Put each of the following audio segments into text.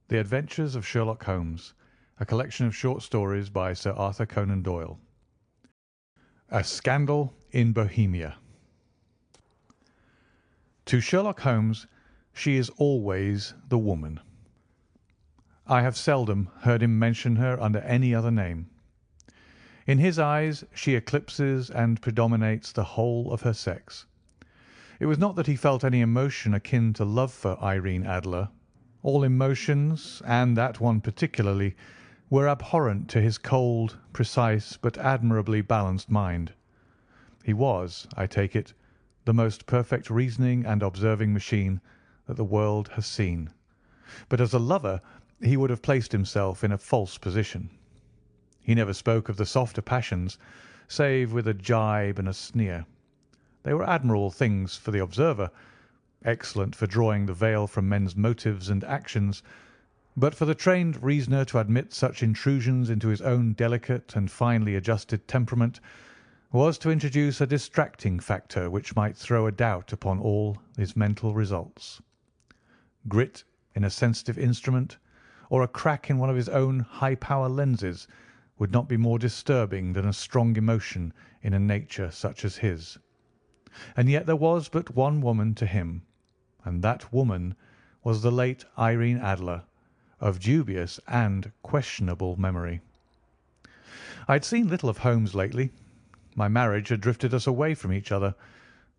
The Adventures of Sherlock Holmes, a collection of short stories by Sir Arthur Conan Doyle. A Scandal in Bohemia. To Sherlock Holmes, she is always the woman. I have seldom heard him mention her under any other name. In his eyes she eclipses and predominates the whole of her sex. It was not that he felt any emotion akin to love for Irene Adler. All emotions, and that one particularly, were abhorrent to his cold, precise, but admirably balanced mind. He was, I take it, the most perfect reasoning and observing machine that the world has seen. But as a lover he would have placed himself in a false position. He never spoke of the softer passions, save with a gibe and a sneer. They were admirable things for the observer, excellent for drawing the veil from men's motives and actions, but for the trained reasoner to admit such intrusions into his own delicate and finely adjusted temperament was to introduce a distracting factor which might throw a doubt upon all his mental results. Grit in a sensitive instrument, or a crack in one of his own high-power lenses, would not be more disturbing than a strong emotion in a nature such as his. And yet there was but one woman to him, and that woman was the late Irene Adler, of dubious and questionable memory. I had seen little of Holmes lately. My marriage had drifted us away from each other.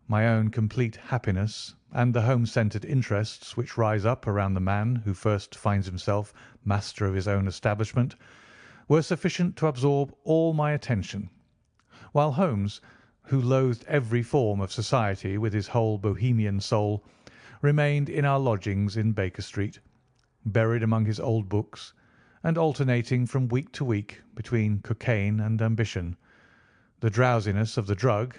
My own complete happiness, and the home-centred interests which rise up around the man who first finds himself master of his own establishment, were sufficient to absorb all my attention, while Holmes, who loathed every form of society with his whole Bohemian soul, remained in our lodgings in Baker Street, buried among his old books, and alternating from week to week between cocaine and ambition, the drowsiness of the drug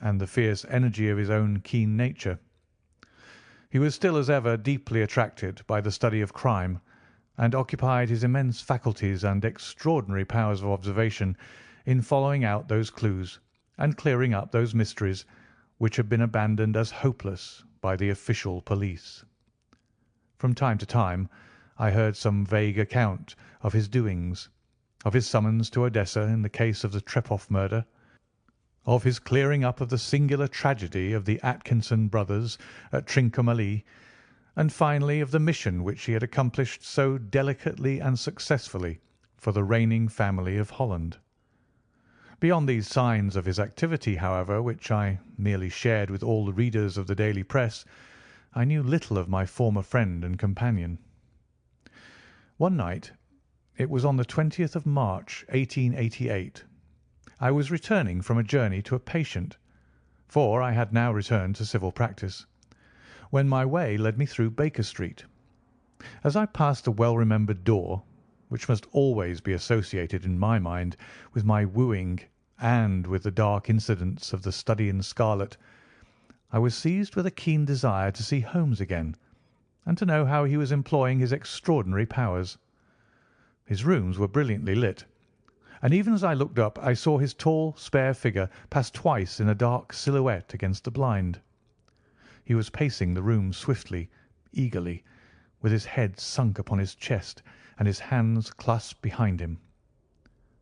and the fierce energy of his own keen nature. He was still as ever deeply attracted by the study of crime, and occupied his immense faculties and extraordinary powers of observation in following out those clues and clearing up those mysteries which had been abandoned as hopeless by the official police. From time to time I heard some vague account of his doings, of his summons to Odessa in the case of the Trepoff murder, of his clearing up of the singular tragedy of the Atkinson brothers at Trincomalee, and finally of the mission which he had accomplished so delicately and successfully for the reigning family of Holland. Beyond these signs of his activity, however, which I merely shared with all the readers of the daily press, I knew little of my former friend and companion. One night, it was on the 20th of March, 1888, I was returning from a journey to a patient, for I had now returned to civil practice, when my way led me through Baker Street. As I passed the well-remembered door, which must always be associated in my mind with my wooing and with the dark incidents of the Study in Scarlet, I was seized with a keen desire to see Holmes again, and to know how he was employing his extraordinary powers. His rooms were brilliantly lit, and even as I looked up I saw his tall, spare figure pass twice in a dark silhouette against the blind. He was pacing the room swiftly, eagerly, with his head sunk upon his chest and his hands clasped behind him.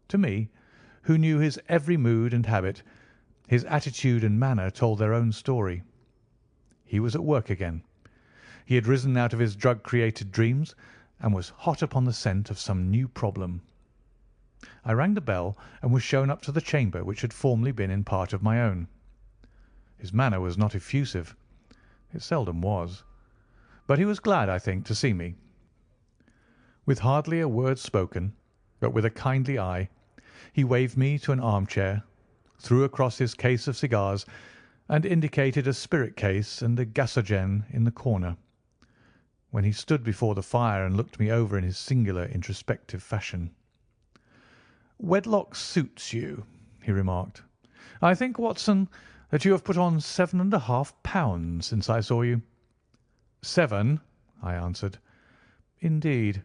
To me, who knew his every mood and habit, his attitude and manner told their own story. He was at work again. He had risen out of his drug-created dreams and was hot upon the scent of some new problem. I rang the bell and was shown up to the chamber which had formerly been in part of my own. His manner was not effusive. It seldom was. But he was glad, I think, to see me. With hardly a word spoken, but with a kindly eye, he waved me to an armchair, threw across his case of cigars, and indicated a spirit case and a gasogene in the corner, when he stood before the fire and looked me over in his singular introspective fashion. "Wedlock suits you," he remarked. "I think, Watson, that you have put on 7½ pounds since I saw you." "7," I answered. "Indeed.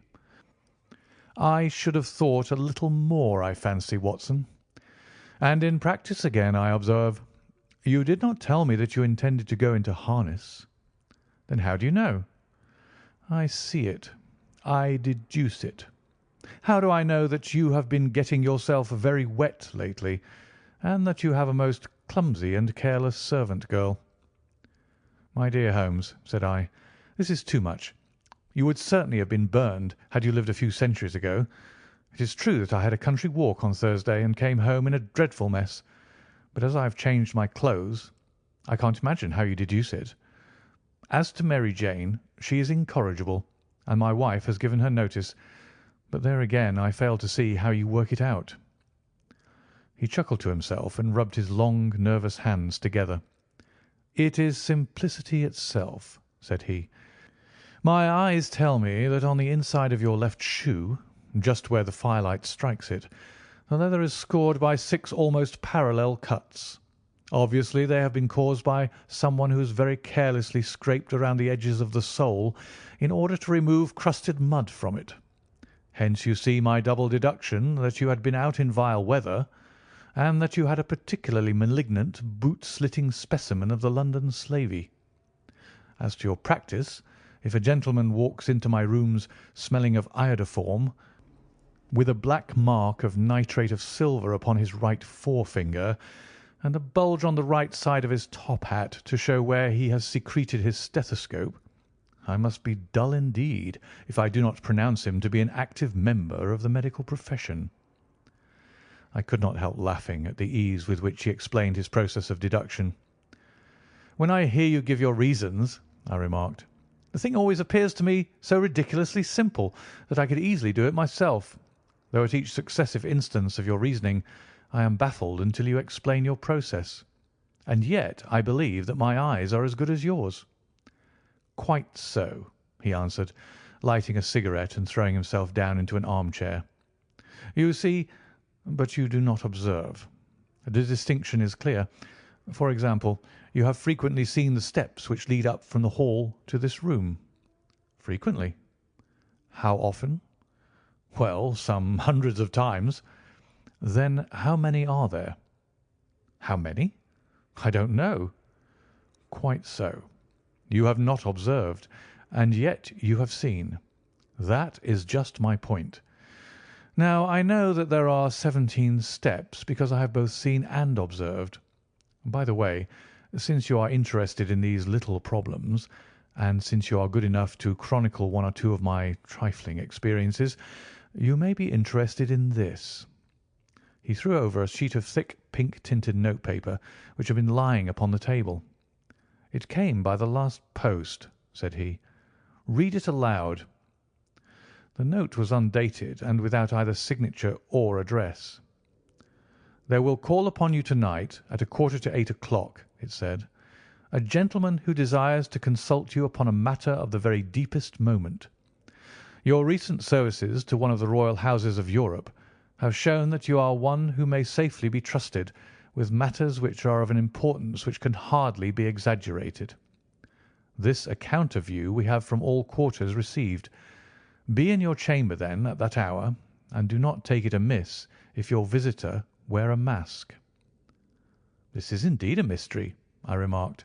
I should have thought a little more, I fancy, Watson. And in practice again, I observe. You did not tell me that you intended to go into harness." "Then how do you know?" "I see it. I deduce it. How do I know that you have been getting yourself very wet lately, and that you have a most clumsy and careless servant girl?" "My dear Holmes," said I, "this is too much. You would certainly have been burned had you lived a few centuries ago. It is true that I had a country walk on Thursday and came home in a dreadful mess, but as I have changed my clothes, I can't imagine how you deduce it. As to Mary Jane, she is incorrigible, and my wife has given her notice, but there again I fail to see how you work it out." He chuckled to himself and rubbed his long, nervous hands together. "It is simplicity itself," said he. "My eyes tell me that on the inside of your left shoe, just where the firelight strikes it, the leather is scored by 6 almost parallel cuts. Obviously they have been caused by someone who has very carelessly scraped around the edges of the sole in order to remove crusted mud from it. Hence you see my double deduction that you had been out in vile weather, and that you had a particularly malignant boot-slitting specimen of the London slavey. As to your practice, if a gentleman walks into my rooms smelling of iodoform, with a black mark of nitrate of silver upon his right forefinger, and a bulge on the right side of his top hat to show where he has secreted his stethoscope, I must be dull indeed if I do not pronounce him to be an active member of the medical profession." I could not help laughing at the ease with which he explained his process of deduction. "When I hear you give your reasons," I remarked, "the thing always appears to me so ridiculously simple that I could easily do it myself, though at each successive instance of your reasoning I am baffled until you explain your process. And yet I believe that my eyes are as good as yours." "Quite so," he answered, lighting a cigarette and throwing himself down into an armchair. "You see, but you do not observe. The distinction is clear. For example, you have frequently seen the steps which lead up from the hall to this room?" "Frequently." "How often?" "Well, some hundreds of times." "Then how many are there?" "How many? I don't know." "Quite so. You have not observed, and yet you have seen. That is just my point. Now, I know that there are 17 steps because I have both seen and observed. By the way, since you are interested in these little problems, and since you are good enough to chronicle one or two of my trifling experiences, you may be interested in this." He threw over a sheet of thick pink-tinted notepaper which had been lying upon the table. "It came by the last post," said he. "Read it aloud." The note was undated and without either signature or address. "There will call upon you to-night at 7:45 o'clock," it said, "a gentleman who desires to consult you upon a matter of the very deepest moment. Your recent services to one of the royal houses of Europe have shown that you are one who may safely be trusted with matters which are of an importance which can hardly be exaggerated. This account of you we have from all quarters received. Be in your chamber, then, at that hour, and do not take it amiss if your visitor wear a mask." "This is indeed a mystery," I remarked.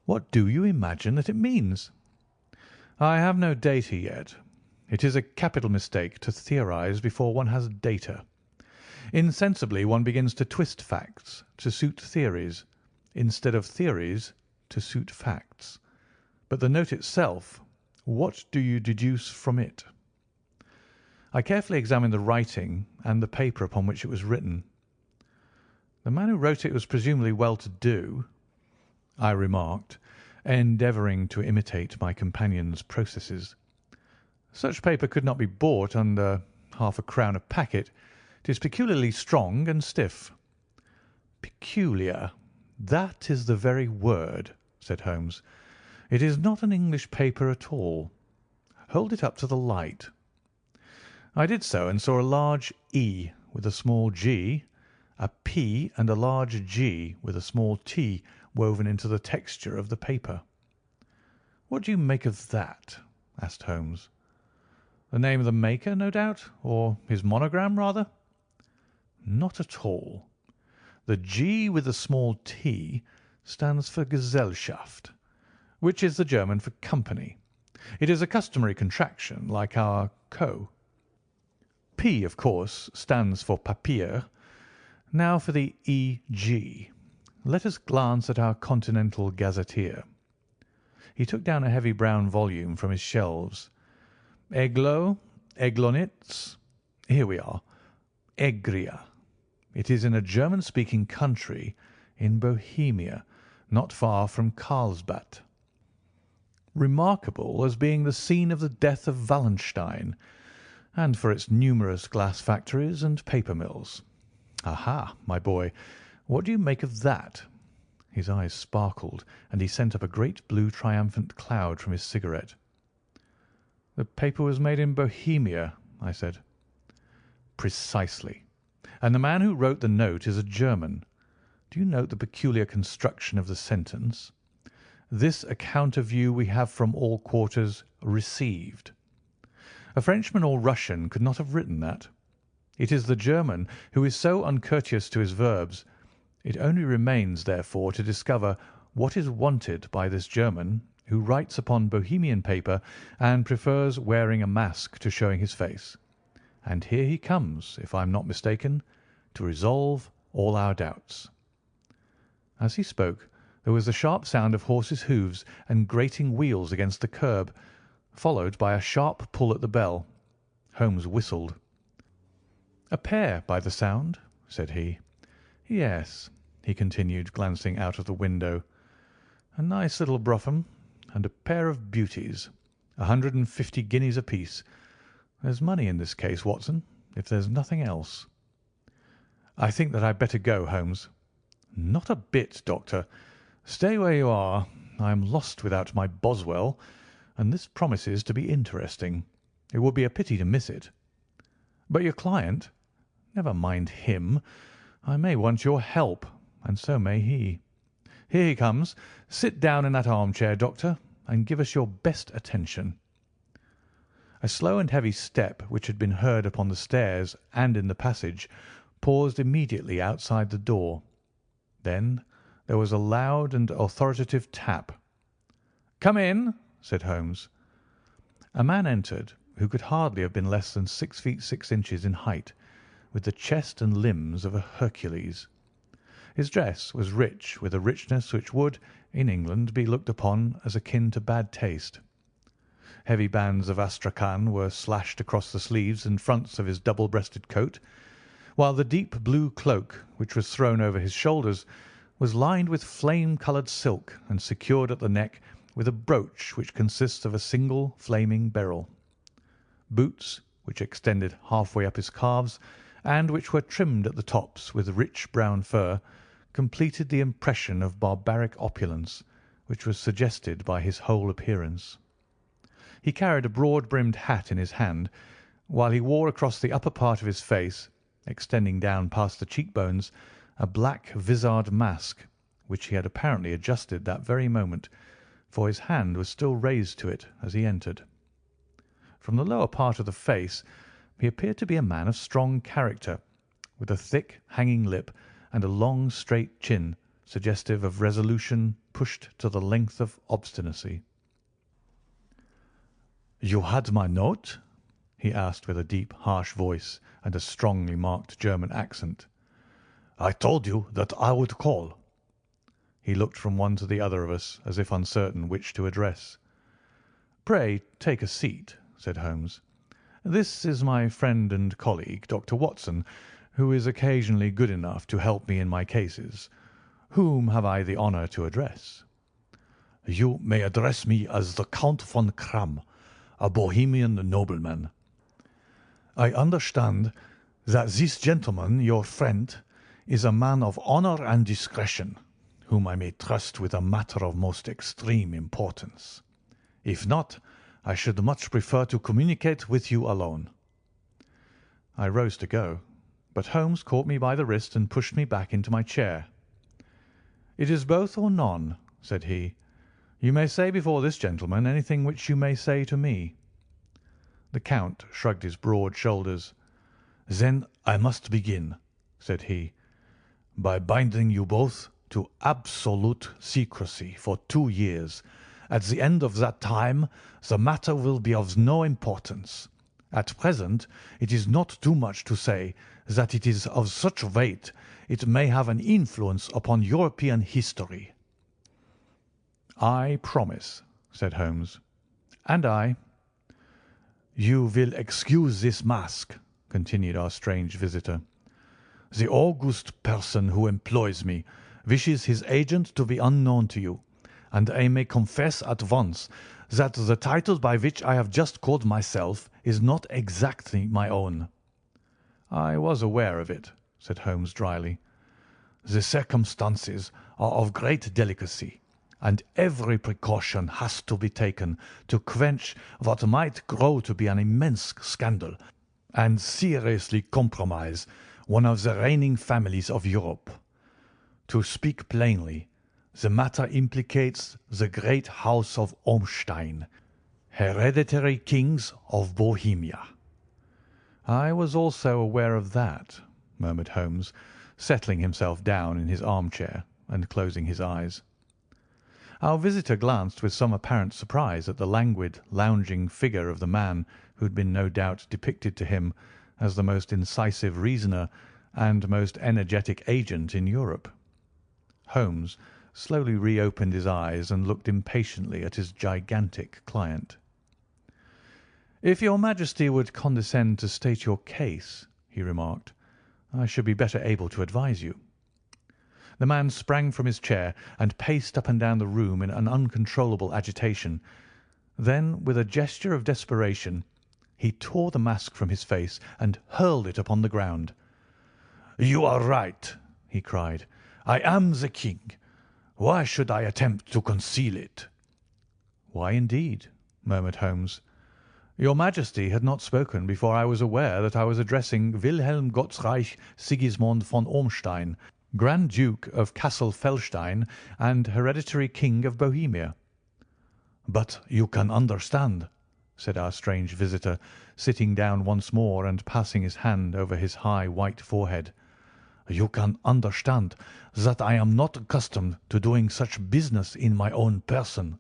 "What do you imagine that it means?" "I have no data yet. It is a capital mistake to theorize before one has data. Insensibly one begins to twist facts to suit theories, instead of theories to suit facts. But the note itself, what do you deduce from it?" I carefully examined the writing and the paper upon which it was written. "The man who wrote it was presumably well-to-do," I remarked, endeavouring to imitate my companion's processes. "Such paper could not be bought under £0.50 a packet. It is peculiarly strong and stiff." "Peculiar. That is the very word," said Holmes. "It is not an English paper at all. Hold it up to the light." I did so and saw a large E with a small g, a P and a large G with a small t woven into the texture of the paper. "What do you make of that?" asked Holmes. "The name of the maker, no doubt, or his monogram, rather?" "Not at all. The G with the small t stands for Gesellschaft, which is the German for company, It is a customary contraction, like our co. P, of course, stands for papier. Now for the E.G. Let us glance at our Continental Gazetteer. He took down a heavy brown volume from his shelves. Eglo, Eglonitz. Here we are. Egria. It is in a German-speaking country in Bohemia, not far from Carlsbad. Remarkable as being the scene of the death of Wallenstein, and for its numerous glass factories and paper mills. Aha, my boy, what do you make of that? His eyes sparkled, and he sent up a great blue triumphant cloud from his cigarette. The paper was made in Bohemia, I said. Precisely. And the man who wrote the note is a German. Do you note the peculiar construction of the sentence? This account of you we have from all quarters received. A Frenchman or Russian could not have written that. It is the German who is so uncourteous to his verbs. It only remains, therefore, to discover what is wanted by this German who writes upon Bohemian paper and prefers wearing a mask to showing his face. And here he comes, if I am not mistaken, to resolve all our doubts. As he spoke, there was the sharp sound of horses' hoofs and grating wheels against the curb, followed by a sharp pull at the bell. Holmes whistled. "A pair, by the sound," said he. "Yes," he continued, glancing out of the window. "A nice little brougham, and a pair of beauties. 150 guineas apiece. There's money in this case, Watson, if there's nothing else." "I think that I'd better go, Holmes." "Not a bit, Doctor. Stay where you are. I am lost without my Boswell, and this promises to be interesting. It would be a pity to miss it." "But your client?" "Never mind him. I may want your help, and so may he. Here he comes. Sit down in that armchair, Doctor, and give us your best attention." A slow and heavy step, which had been heard upon the stairs and in the passage, paused immediately outside the door. Then there was a loud and authoritative tap. "Come in," said Holmes. A man entered who could hardly have been less than 6 feet 6 inches in height, with the chest and limbs of a Hercules. His dress was rich, with a richness which would, in England, be looked upon as akin to bad taste. Heavy bands of astrakhan were slashed across the sleeves and fronts of his double-breasted coat, while the deep blue cloak, which was thrown over his shoulders, was lined with flame-coloured silk and secured at the neck with a brooch which consists of a single flaming beryl. Boots, which extended half-way up his calves, and which were trimmed at the tops with rich brown fur, completed the impression of barbaric opulence which was suggested by his whole appearance. He carried a broad-brimmed hat in his hand, while he wore across the upper part of his face, extending down past the cheekbones, a black vizard mask, which he had apparently adjusted that very moment, for his hand was still raised to it as he entered. From the lower part of the face he appeared to be a man of strong character, with a thick, hanging lip and a long, straight chin, suggestive of resolution pushed to the length of obstinacy. "You had my note?" he asked with a deep, harsh voice and a strongly marked German accent. "I told you that I would call." He looked from one to the other of us, as if uncertain which to address. "Pray take a seat," said Holmes. "This is my friend and colleague, Dr. Watson, who is occasionally good enough to help me in my cases. Whom have I the honour to address?" "You may address me as the Count von Kramm, a Bohemian nobleman. I understand that this gentleman, your friend, is a man of honour and discretion, whom I may trust with a matter of most extreme importance. If not, I should much prefer to communicate with you alone." I rose to go, but Holmes caught me by the wrist and pushed me back into my chair. "It is both or none," said he. "You may say before this gentleman anything which you may say to me." The Count shrugged his broad shoulders. "Then I must begin," said he, "by binding you both to absolute secrecy for 2 years, At the end of that time, the matter will be of no importance. At present, it is not too much to say that it is of such weight it may have an influence upon European history." "I promise," said Holmes. "And I." "You will excuse this mask," continued our strange visitor. "The august person who employs me wishes his agent to be unknown to you, and I may confess at once that the title by which I have just called myself is not exactly my own." "I was aware of it," said Holmes dryly. "The circumstances are of great delicacy, and every precaution has to be taken to quench what might grow to be an immense scandal and seriously compromise one of the reigning families of Europe. To speak plainly, the matter implicates the great house of Ormstein, hereditary kings of Bohemia." "I was also aware of that," murmured Holmes, settling himself down in his armchair and closing his eyes. Our visitor glanced with some apparent surprise at the languid, lounging figure of the man who had been no doubt depicted to him as the most incisive reasoner and most energetic agent in Europe. Holmes slowly reopened his eyes and looked impatiently at his gigantic client. "If your Majesty would condescend to state your case," he remarked, "I should be better able to advise you." The man sprang from his chair and paced up and down the room in an uncontrollable agitation. Then, with a gesture of desperation, he tore the mask from his face and hurled it upon the ground. "You are right," he cried. "I am the king. Why should I attempt to conceal it?" "Why, indeed?" murmured Holmes. "Your Majesty had not spoken before I was aware that I was addressing Wilhelm Gottsreich Sigismund von Ormstein, Grand Duke of Cassel-Felstein and hereditary King of Bohemia." "But you can understand," said our strange visitor, sitting down once more and passing his hand over his high white forehead. "You can understand that I am not accustomed to doing such business in my own person.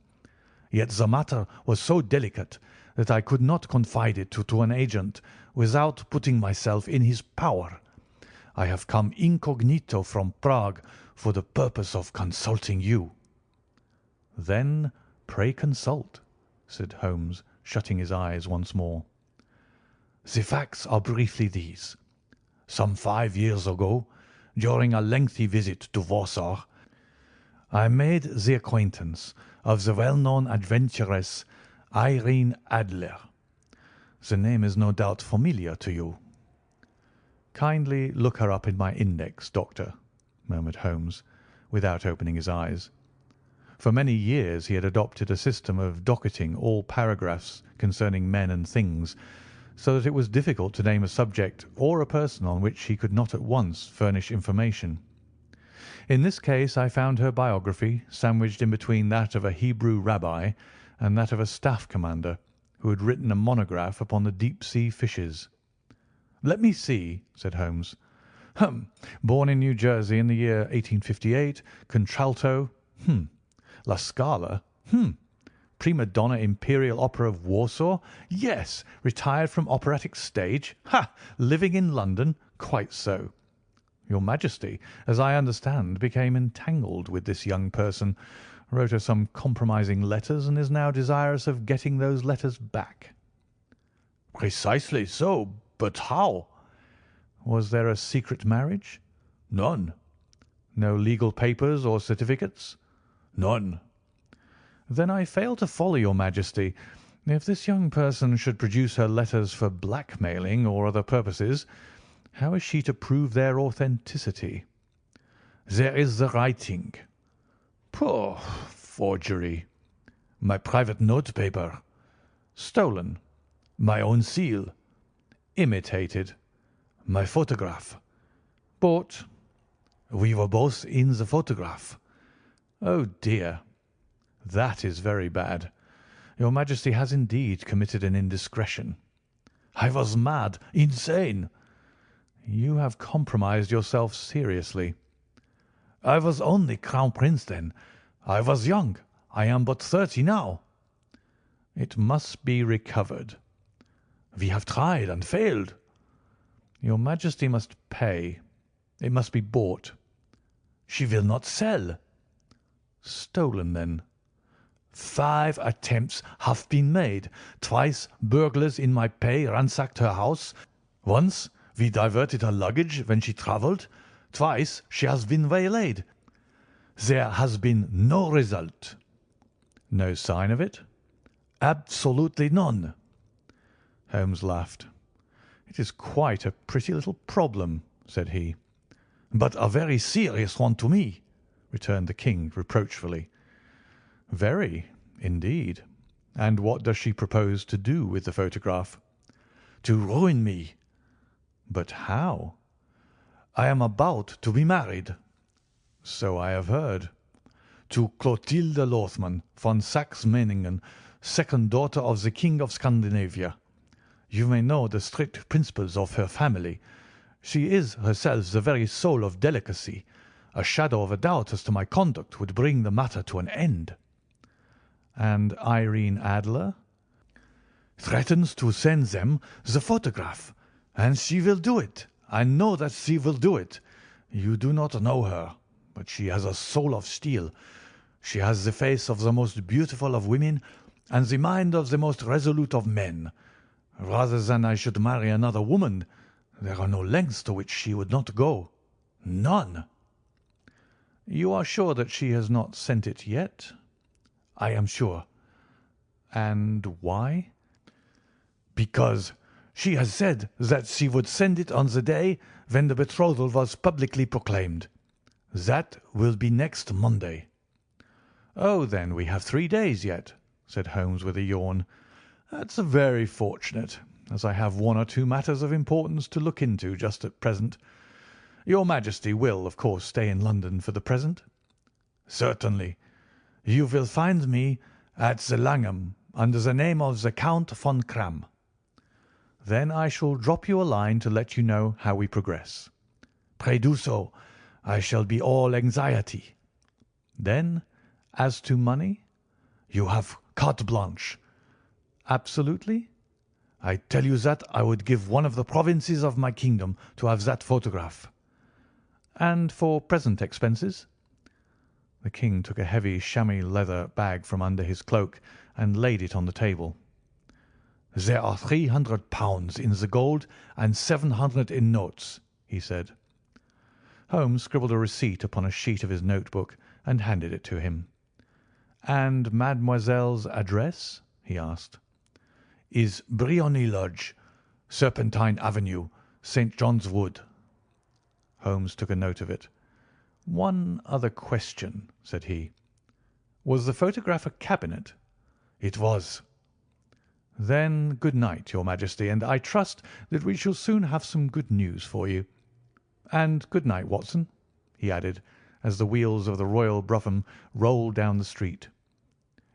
Yet the matter was so delicate that I could not confide it to an agent without putting myself in his power. I have come incognito from Prague for the purpose of consulting you." "Then pray consult," said Holmes, shutting his eyes once more. "The facts are briefly these. Some 5 years ago, during a lengthy visit to Warsaw, I made the acquaintance of the well-known adventuress Irene Adler. The name is no doubt familiar to you." "Kindly look her up in my index, Doctor," murmured Holmes, without opening his eyes. For many years he had adopted a system of docketing all paragraphs concerning men and things, so that it was difficult to name a subject or a person on which he could not at once furnish information. In this case I found her biography sandwiched in between that of a Hebrew rabbi and that of a staff commander who had written a monograph upon the deep-sea fishes. "Let me see," said Holmes. Born in New Jersey in the year 1858, contralto. La Scala. Prima donna Imperial Opera of Warsaw. Yes. Retired from operatic stage. Living in London. Quite so. Your Majesty, as I understand, became entangled with this young person, wrote her some compromising letters, and is now desirous of getting those letters back." "Precisely so. But how?" "Was there a secret marriage?" "None." "No legal papers or certificates?" "None." "Then I fail to follow your Majesty. If this young person should produce her letters for blackmailing or other purposes, how is she to prove their authenticity?" "There is the writing." "Poor forgery." "My private notepaper." "Stolen." "My own seal." "Imitated." "My photograph." "Bought." "We were both in the photograph." "Oh, dear. That is very bad. Your Majesty has indeed committed an indiscretion." "I was mad, insane." "You have compromised yourself seriously." "I was only Crown Prince then. I was young. I am but 30 now." "It must be recovered." "We have tried and failed." "Your Majesty must pay. It must be bought." "She will not sell." "Stolen, then?" 5 attempts have been made. Twice burglars in my pay ransacked her house. Once we diverted her luggage when she travelled. Twice she has been waylaid. There has been no result." "No sign of it?" "Absolutely none." Holmes laughed. "It is quite a pretty little problem," said he. "But a very serious one to me," returned the king reproachfully. "Very, indeed. And what does she propose to do with the photograph?" "To ruin me." "But how?" "I am about to be married." "So I have heard." "To Clotilde Lothman von Saxe-Meiningen, second daughter of the King of Scandinavia. You may know the strict principles of her family. She is herself the very soul of delicacy. A shadow of a doubt as to my conduct would bring the matter to an end." "And Irene Adler?" "Threatens to send them the photograph. And she will do it. I know that she will do it. You do not know her, but she has a soul of steel. She has the face of the most beautiful of women and the mind of the most resolute of men. Rather than I should marry another woman, there are no lengths to which she would not go. None." "You are sure that she has not sent it yet?" "I am sure." "And why?" "Because she has said that she would send it on the day when the betrothal was publicly proclaimed. That will be next Monday." "Oh, then we have 3 days yet," said Holmes with a yawn. "That's very fortunate, as I have 1 or 2 matters of importance to look into just at present. Your Majesty will, of course, stay in London for the present?" "Certainly. You will find me at the Langham under the name of the Count von Kramm." "Then I shall drop you a line to let you know how we progress." "Pray do so. I shall be all anxiety." "Then, as to money?" "You have carte blanche." "Absolutely?" "I tell you that I would give one of the provinces of my kingdom to have that photograph." "And for present expenses?" The king took a heavy chamois leather bag from under his cloak and laid it on the table. "There are £300 in the gold and 700 in notes," he said. Holmes scribbled a receipt upon a sheet of his notebook and handed it to him. "And mademoiselle's address?" he asked. "Is Briony Lodge, Serpentine Avenue, St. John's Wood." Holmes took a note of it. "One other question," said he. "Was the photograph a cabinet?" "It was." "Then good night, Your Majesty, and I trust that we shall soon have some good news for you. And good night, Watson," he added, as the wheels of the Royal brougham rolled down the street.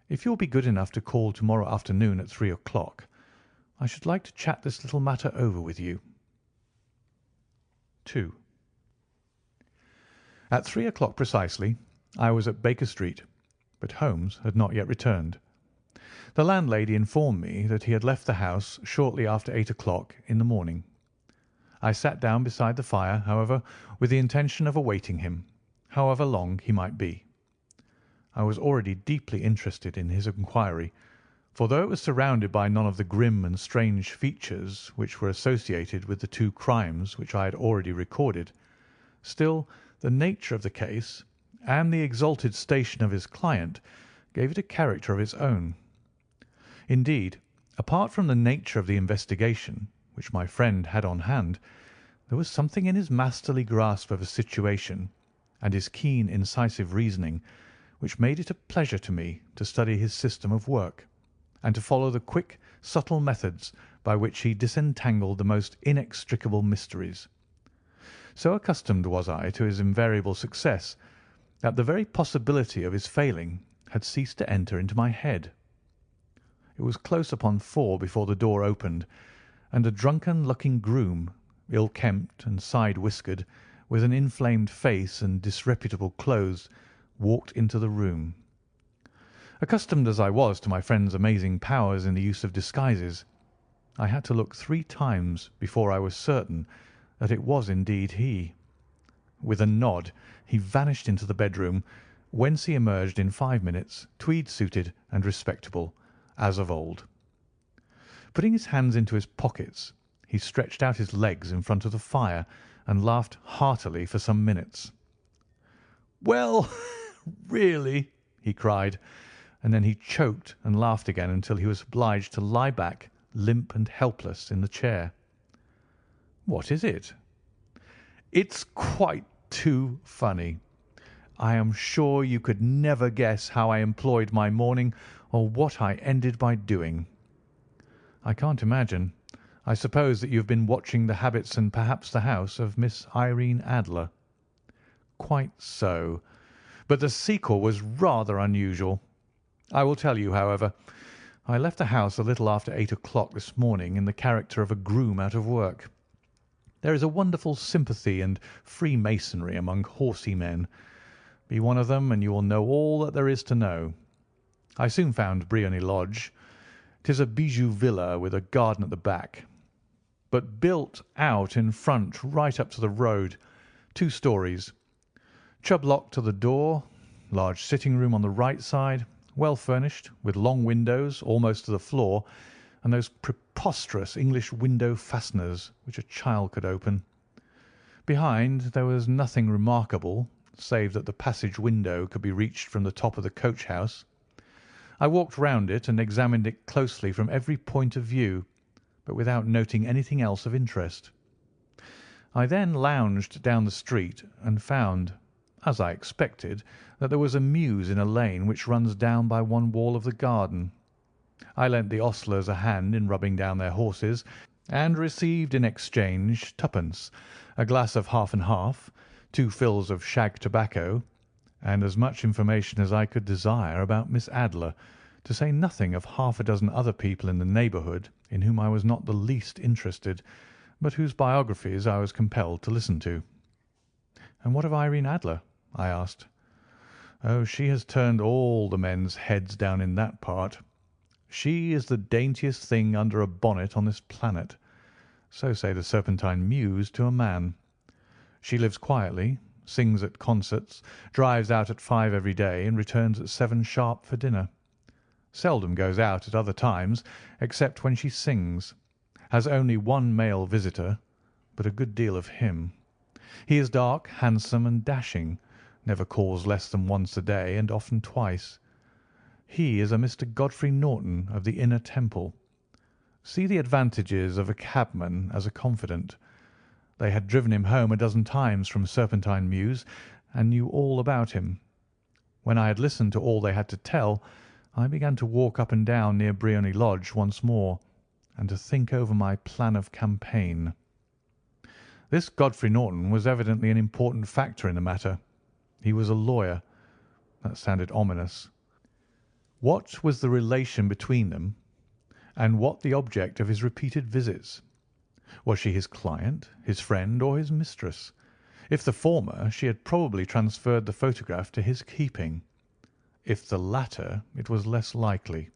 "If you'll be good enough to call to-morrow afternoon at 3 o'clock, I should like to chat this little matter over with you." 2. At 3 o'clock precisely I was at Baker Street, but Holmes had not yet returned. The landlady informed me that he had left the house shortly after 8 o'clock in the morning. I sat down beside the fire, however, with the intention of awaiting him, however long he might be. I was already deeply interested in his inquiry, for though it was surrounded by none of the grim and strange features which were associated with the 2 crimes which I had already recorded, still the nature of the case and the exalted station of his client gave it a character of its own. Indeed, apart from the nature of the investigation which my friend had on hand, there was something in his masterly grasp of a situation and his keen, incisive reasoning which made it a pleasure to me to study his system of work, and to follow the quick, subtle methods by which he disentangled the most inextricable mysteries. So accustomed was I to his invariable success that the very possibility of his failing had ceased to enter into my head. It was close upon 4 before the door opened, and a drunken-looking groom, ill-kempt and side-whiskered, with an inflamed face and disreputable clothes, walked into the room. Accustomed as I was to my friend's amazing powers in the use of disguises, I had to look 3 times before I was certain that it was indeed he. With a nod he vanished into the bedroom, whence he emerged in 5 minutes, tweed-suited and respectable, as of old. Putting his hands into his pockets, he stretched out his legs in front of the fire and laughed heartily for some minutes. "Well, really," he cried, and then he choked and laughed again until he was obliged to lie back, limp and helpless, in the chair. "What is it?" "It's quite too funny. I am sure you could never guess how I employed my morning or what I ended by doing." "I can't imagine. I suppose that you have been watching the habits and perhaps the house of Miss Irene Adler." "Quite so. But the sequel was rather unusual. I will tell you, however. I left the house a little after 8 o'clock this morning in the character of a groom out of work. There is a wonderful sympathy and freemasonry among horsey men. Be one of them, and you will know all that there is to know. I soon found Briony Lodge. 'Tis a bijou villa with a garden at the back, but built out in front right up to the road, 2 stories. Chubb lock to the door, large sitting room on the right side, well furnished, with long windows almost to the floor, and those preposterous English window fasteners which a child could open. Behind there was nothing remarkable, save that the passage window could be reached from the top of the coach-house. I walked round it and examined it closely from every point of view, but without noting anything else of interest. I then lounged down the street and found, as I expected, that there was a mews in a lane which runs down by one wall of the garden. I lent the ostlers a hand in rubbing down their horses, and received in exchange 2d, a glass of half and half, 2 fills of shag tobacco, and as much information as I could desire about Miss Adler, to say nothing of half a dozen other people in the neighbourhood in whom I was not the least interested, but whose biographies I was compelled to listen to. "And what of Irene Adler?" I asked. "Oh, she has turned all the men's heads down in that part. She is the daintiest thing under a bonnet on this planet. So say the Serpentine Mews to a man. She lives quietly, sings at concerts, drives out at 5 every day, and returns at 7 sharp for dinner. Seldom goes out at other times, except when she sings. Has only 1 male visitor, but a good deal of him. He is dark, handsome, and dashing, never calls less than once a day, and often twice. He is a Mr. Godfrey Norton of the Inner Temple. See the advantages of a cabman as a confidant. They had driven him home a dozen times from Serpentine Mews, and knew all about him. When I had listened to all they had to tell, I began to walk up and down near Briony Lodge once more, and to think over my plan of campaign. This Godfrey Norton was evidently an important factor in the matter. He was a lawyer. That sounded ominous. What was the relation between them, and what the object of his repeated visits? Was she his client, his friend, or his mistress? If the former, she had probably transferred the photograph to his keeping. If the latter, it was less likely.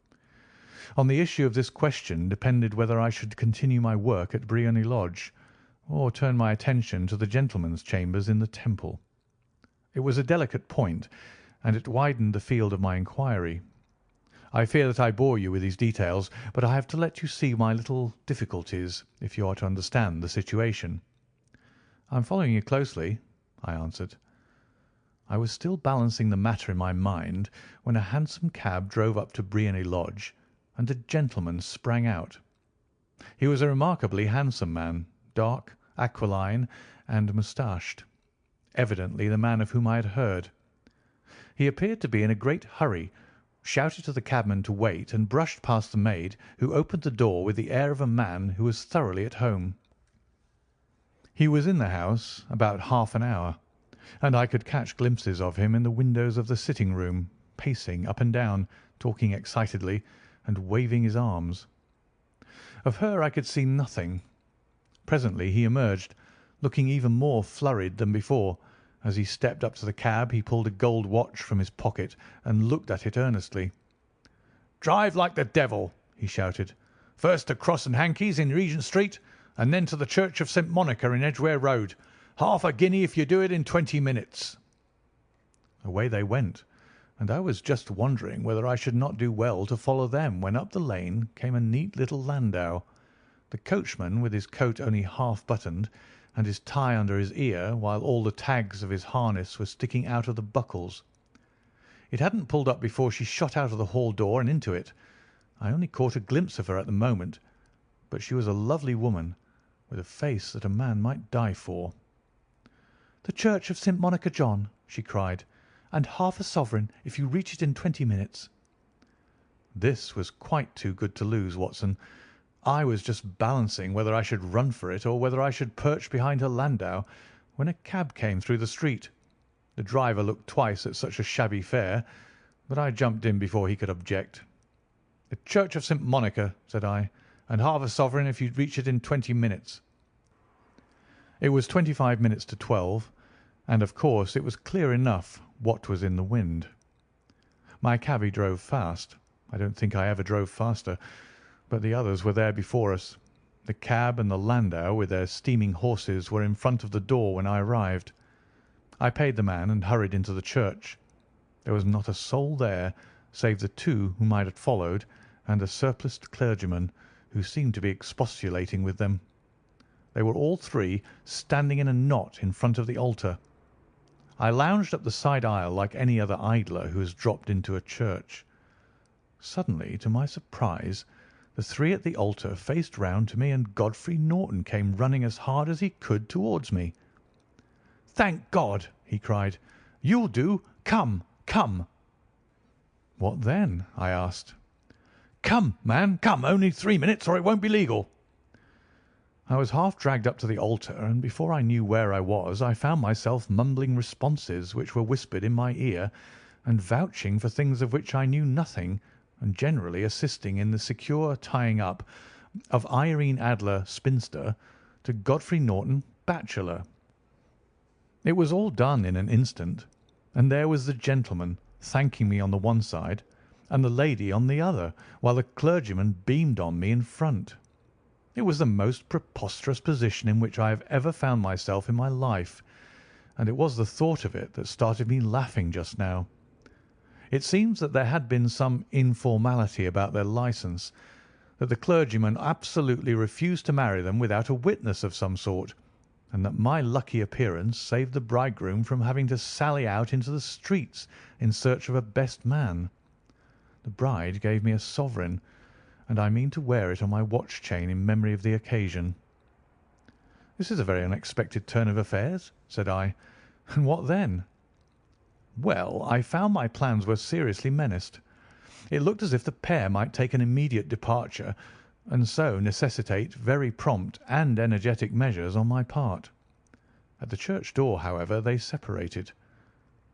On the issue of this question depended whether I should continue my work at Briony Lodge, or turn my attention to the gentlemen's chambers in the Temple. It was a delicate point, and it widened the field of my inquiry. I fear that I bore you with these details, but I have to let you see my little difficulties if you are to understand the situation. "I am following you closely," I answered. I was still balancing the matter in my mind when a hansom cab drove up to Briony Lodge, and a gentleman sprang out. He was a remarkably handsome man, dark, aquiline, and moustached, evidently the man of whom I had heard. He appeared to be in a great hurry, shouted to the cabman to wait, and brushed past the maid, who opened the door with the air of a man who was thoroughly at home. He was in the house about half an hour, and I could catch glimpses of him in the windows of the sitting-room, pacing up and down, talking excitedly, and waving his arms. Of her I could see nothing. Presently he emerged, looking even more flurried than before. As he stepped up to the cab he pulled a gold watch from his pocket and looked at it earnestly. "Drive like the devil," he shouted. "First to Cross and Hankey's in Regent Street, and then to the Church of St. Monica in Edgware Road. Half a guinea if you do it in 20 minutes." Away they went, and I was just wondering whether I should not do well to follow them when up the lane came a neat little landau. The coachman, with his coat only half buttoned, and his tie under his ear, while all the tags of his harness were sticking out of the buckles. It hadn't pulled up before she shot out of the hall door and into it. I only caught a glimpse of her at the moment, but she was a lovely woman, with a face that a man might die for. "The Church of St. Monica, John," she cried, "and half a sovereign if you reach it in 20 minutes." This was quite too good to lose, Watson. I was just balancing whether I should run for it or whether I should perch behind her landau, when a cab came through the street. The driver looked twice at such a shabby fare, but I jumped in before he could object. "The Church of St. Monica," said I, "and half a sovereign if you reach it in 20 minutes." It was 25 minutes to 12, and of course it was clear enough what was in the wind. My cabby drove fast. I don't think I ever drove faster, but the others were there before us. The cab and the landau with their steaming horses were in front of the door when I arrived. I paid the man and hurried into the church. There was not a soul there save the two whom I had followed and a surpliced clergyman who seemed to be expostulating with them. They were all three standing in a knot in front of the altar. I lounged up the side aisle like any other idler who has dropped into a church. Suddenly, to my surprise, the three at the altar faced round to me, and Godfrey Norton came running as hard as he could towards me. "Thank God!" he cried. "You'll do. Come, come." "What then?" I asked. "Come, man, come. Only 3 minutes, or it won't be legal." I was half dragged up to the altar, and before I knew where I was, I found myself mumbling responses which were whispered in my ear, and vouching for things of which I knew nothing, and generally assisting in the secure tying up of Irene Adler, spinster, to Godfrey Norton, bachelor. It was all done in an instant, and there was the gentleman thanking me on the one side, and the lady on the other, while the clergyman beamed on me in front. It was the most preposterous position in which I have ever found myself in my life, and it was the thought of it that started me laughing just now. It seems that there had been some informality about their licence, that the clergyman absolutely refused to marry them without a witness of some sort, and that my lucky appearance saved the bridegroom from having to sally out into the streets in search of a best man. The bride gave me a sovereign, and I mean to wear it on my watch chain in memory of the occasion. "This is a very unexpected turn of affairs," said I. "And what then?" "Well, I found my plans were seriously menaced. It looked as if the pair might take an immediate departure, and so necessitate very prompt and energetic measures on my part. At the church door, however, they separated,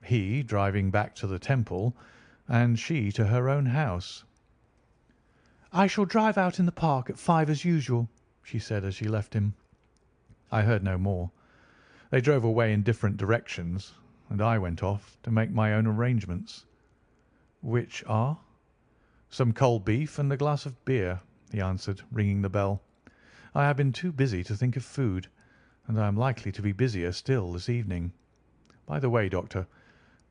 he driving back to the Temple, and she to her own house. "I shall drive out in the park at 5 as usual," she said as she left him. I heard no more. They drove away in different directions, and I went off to make my own arrangements. "Which are?" "Some cold beef and a glass of beer," he answered, ringing the bell. "I have been too busy to think of food, and I am likely to be busier still this evening. By the way, Doctor,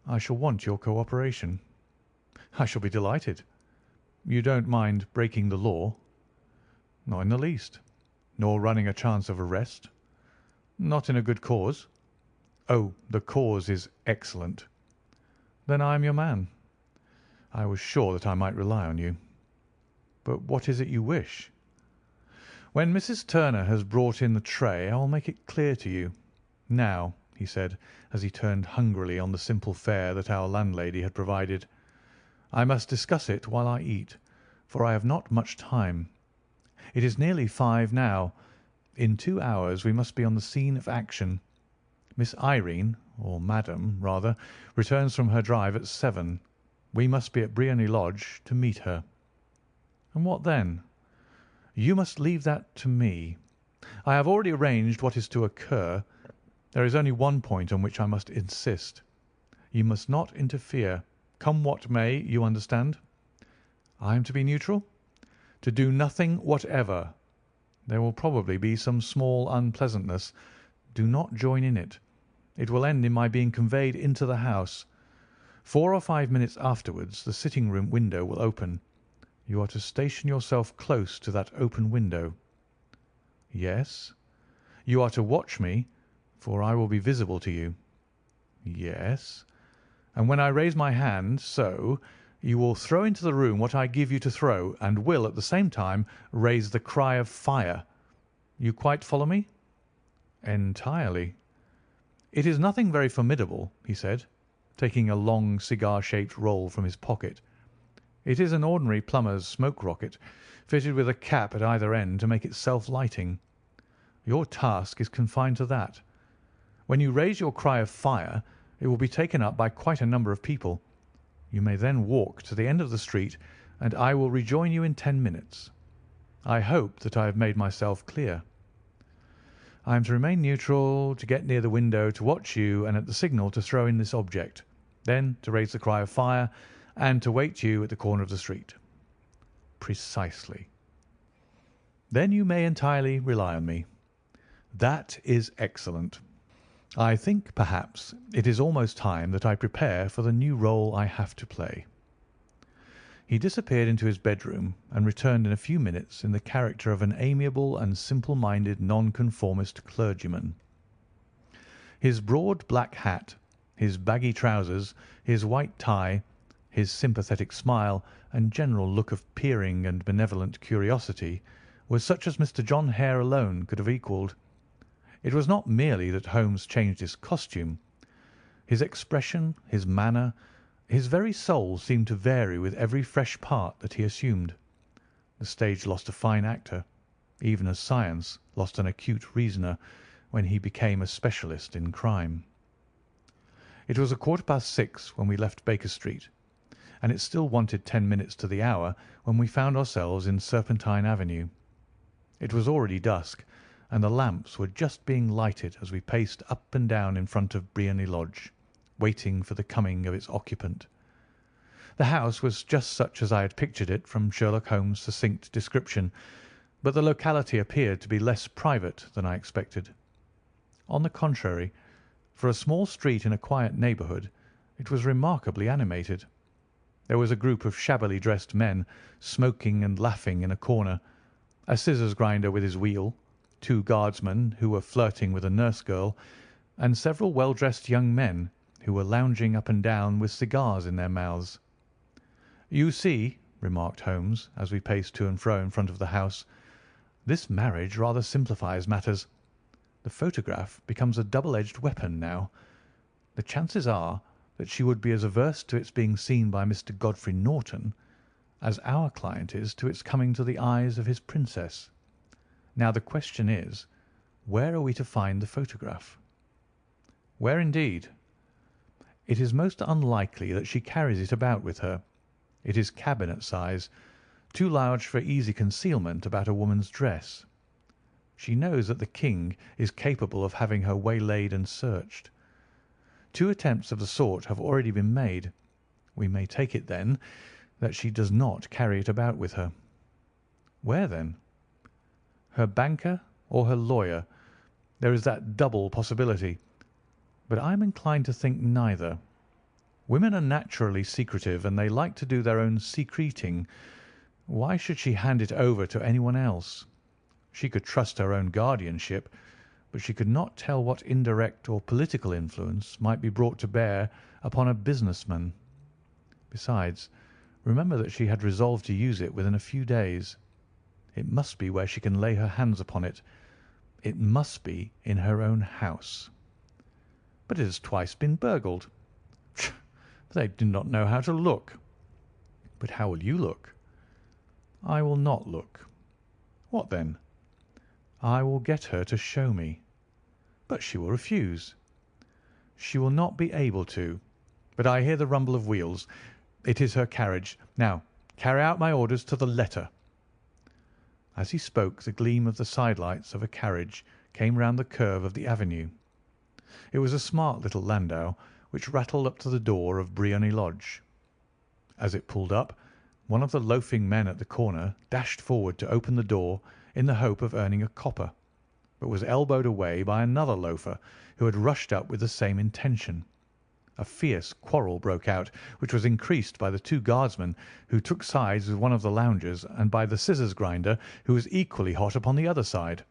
I shall want your cooperation." "I shall be delighted." "You don't mind breaking the law?" "Not in the least." "Nor running a chance of arrest?" "Not in a good cause." "Oh, the cause is excellent." "Then I am your man." "I was sure that I might rely on you." "But what is it you wish?" "When Mrs. Turner has brought in the tray I will make it clear to you. Now," he said, as he turned hungrily on the simple fare that our landlady had provided, "I must discuss it while I eat, for I have not much time. It is nearly 5 now. In 2 hours we must be on the scene of action. Miss Irene, or Madam, rather, returns from her drive at 7. We must be at Briony Lodge to meet her." "And what then?" "You must leave that to me. I have already arranged what is to occur. There is only one point on which I must insist. You must not interfere. Come what may, you understand." I am to be neutral? To do nothing whatever. There will probably be some small unpleasantness. Do not join in it. It will end in my being conveyed into the house. 4 or 5 minutes afterwards the sitting-room window will open. You are to station yourself close to that open window. Yes. You are to watch me, for I will be visible to you. Yes. And when I raise my hand, so, you will throw into the room what I give you to throw, and will at the same time raise the cry of fire. You quite follow me? Entirely. It is nothing very formidable, he said, taking a long cigar-shaped roll from his pocket. It is an ordinary plumber's smoke rocket, fitted with a cap at either end to make it self-lighting. Your task is confined to that. When you raise your cry of fire, it will be taken up by quite a number of people. You may then walk to the end of the street, and I will rejoin you in 10 minutes. I hope that I have made myself clear. I am to remain neutral, to get near the window, to watch you, and at the signal to throw in this object, then to raise the cry of fire, and to wait you at the corner of the street. Precisely. Then you may entirely rely on me. That is excellent. I think, perhaps, it is almost time that I prepare for the new role I have to play. He disappeared into his bedroom and returned in a few minutes in the character of an amiable and simple-minded nonconformist clergyman. His broad black hat, his baggy trousers, his white tie, his sympathetic smile, and general look of peering and benevolent curiosity was such as Mr. John Hare alone could have equalled. It was not merely that Holmes changed his costume. His expression, his manner, his very soul seemed to vary with every fresh part that he assumed. The stage lost a fine actor, even as science lost an acute reasoner when he became a specialist in crime. It was 6:15 when we left Baker Street, and it still wanted 10 minutes to the hour when we found ourselves in Serpentine Avenue. It was already dusk, and the lamps were just being lighted as we paced up and down in front of Briony Lodge, waiting for the coming of its occupant. The house was just such as I had pictured it from Sherlock Holmes' succinct description, but the locality appeared to be less private than I expected. On the contrary, for a small street in a quiet neighbourhood, it was remarkably animated. There was a group of shabbily dressed men smoking and laughing in a corner, a scissors grinder with his wheel, 2 guardsmen who were flirting with a nurse girl, and several well-dressed young men who were lounging up and down with cigars in their mouths. "You see," remarked Holmes, as we paced to and fro in front of the house, "this marriage rather simplifies matters. The photograph becomes a double-edged weapon now. The chances are that she would be as averse to its being seen by Mr. Godfrey Norton as our client is to its coming to the eyes of his princess. Now the question is, where are we to find the photograph?" "Where indeed?" "It is most unlikely that she carries it about with her. It is cabinet size, too large for easy concealment about a woman's dress. She knows that the king is capable of having her waylaid and searched. 2 attempts of the sort have already been made. We may take it, then, that she does not carry it about with her." "Where, then?" "Her banker or her lawyer. There is that double possibility. But I am inclined to think neither. Women are naturally secretive, and they like to do their own secreting. Why should she hand it over to anyone else? She could trust her own guardianship, but she could not tell what indirect or political influence might be brought to bear upon a businessman. Besides, remember that she had resolved to use it within a few days. It must be where she can lay her hands upon it. It must be in her own house." "But it has twice been burgled." "They do not know how to look." "But how will you look?" "I will not look." "What then?" "I will get her to show me." "But she will refuse." "She will not be able to. But I hear the rumble of wheels. It is her carriage. Now carry out my orders to the letter." As he spoke, the gleam of the sidelights of a carriage came round the curve of the avenue. It was a smart little landau which rattled up to the door of Briony Lodge. As it pulled up, one of the loafing men at the corner dashed forward to open the door in the hope of earning a copper, but was elbowed away by another loafer who had rushed up with the same intention. A fierce quarrel broke out, which was increased by the two guardsmen who took sides with one of the loungers and by the scissors grinder who was equally hot upon the other side.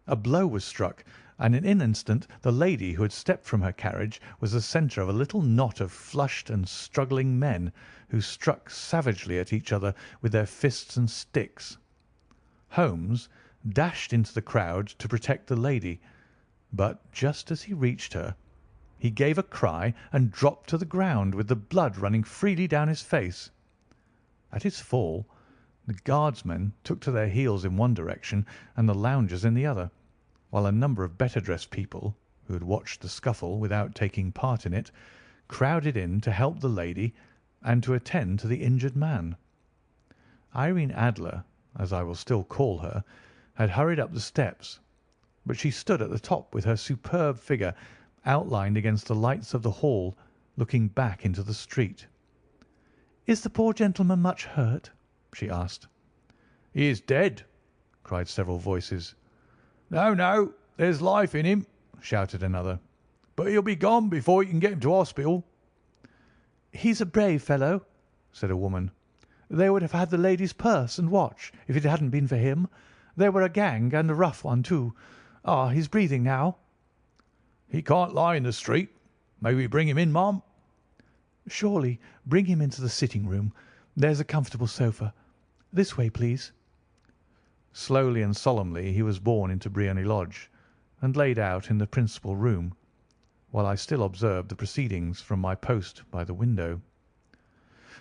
A blow was struck, and in an instant the lady who had stepped from her carriage was the centre of a little knot of flushed and struggling men who struck savagely at each other with their fists and sticks. Holmes dashed into the crowd to protect the lady, but just as he reached her, he gave a cry and dropped to the ground with the blood running freely down his face. At his fall, the guardsmen took to their heels in one direction and the loungers in the other, while a number of better dressed people, who had watched the scuffle without taking part in it, crowded in to help the lady and to attend to the injured man. Irene Adler, as I will still call her, had hurried up the steps, but she stood at the top with her superb figure outlined against the lights of the hall, looking back into the street. "Is the poor gentleman much hurt?" she asked. "He is dead," cried several voices. "No, no, there's life in him," shouted another. "But he'll be gone before you can get him to hospital." "He's a brave fellow," said a woman. "They would have had the lady's purse and watch if it hadn't been for him. They were a gang, and a rough one, too. Ah, he's breathing now." "He can't lie in the street. May we bring him in, ma'am?" "Surely. Bring him into the sitting-room. There's a comfortable sofa. This way, please." Slowly and solemnly he was borne into Briony Lodge and laid out in the principal room, while I still observed the proceedings from my post by the window.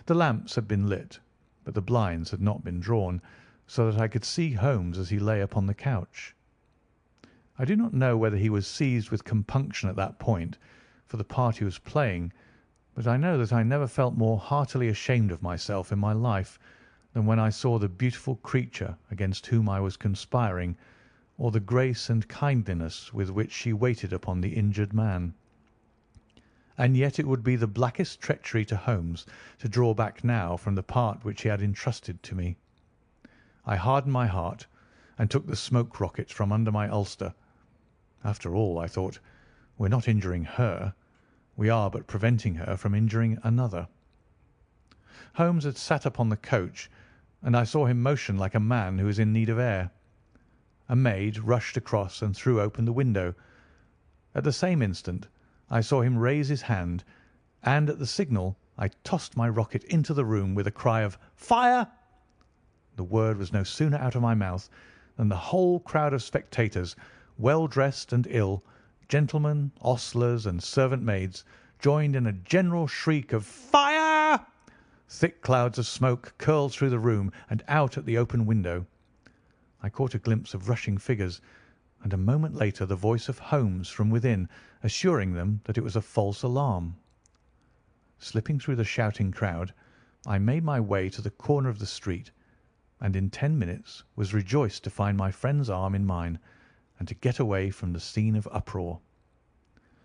The lamps had been lit, but the blinds had not been drawn, so that I could see Holmes as he lay upon the couch. I do not know whether he was seized with compunction at that point for the part he was playing, but I know that I never felt more heartily ashamed of myself in my life than when I saw the beautiful creature against whom I was conspiring, or the grace and kindliness with which she waited upon the injured man. And yet it would be the blackest treachery to Holmes to draw back now from the part which he had entrusted to me. I hardened my heart and took the smoke rocket from under my ulster. After all, I thought, we're not injuring her. We are but preventing her from injuring another. Holmes had sat upon the coach, and I saw him motion like a man who is in need of air. A maid rushed across and threw open the window. At the same instant I saw him raise his hand, and at the signal I tossed my rocket into the room with a cry of "Fire!" The word was no sooner out of my mouth than the whole crowd of spectators, well dressed and ill, gentlemen, ostlers, and servant maids, joined in a general shriek of "Fire!" Thick clouds of smoke curled through the room and out at the open window. I caught a glimpse of rushing figures, and a moment later the voice of Holmes from within, assuring them that it was a false alarm. Slipping through the shouting crowd, I made my way to the corner of the street, and in 10 minutes was rejoiced to find my friend's arm in mine, and to get away from the scene of uproar.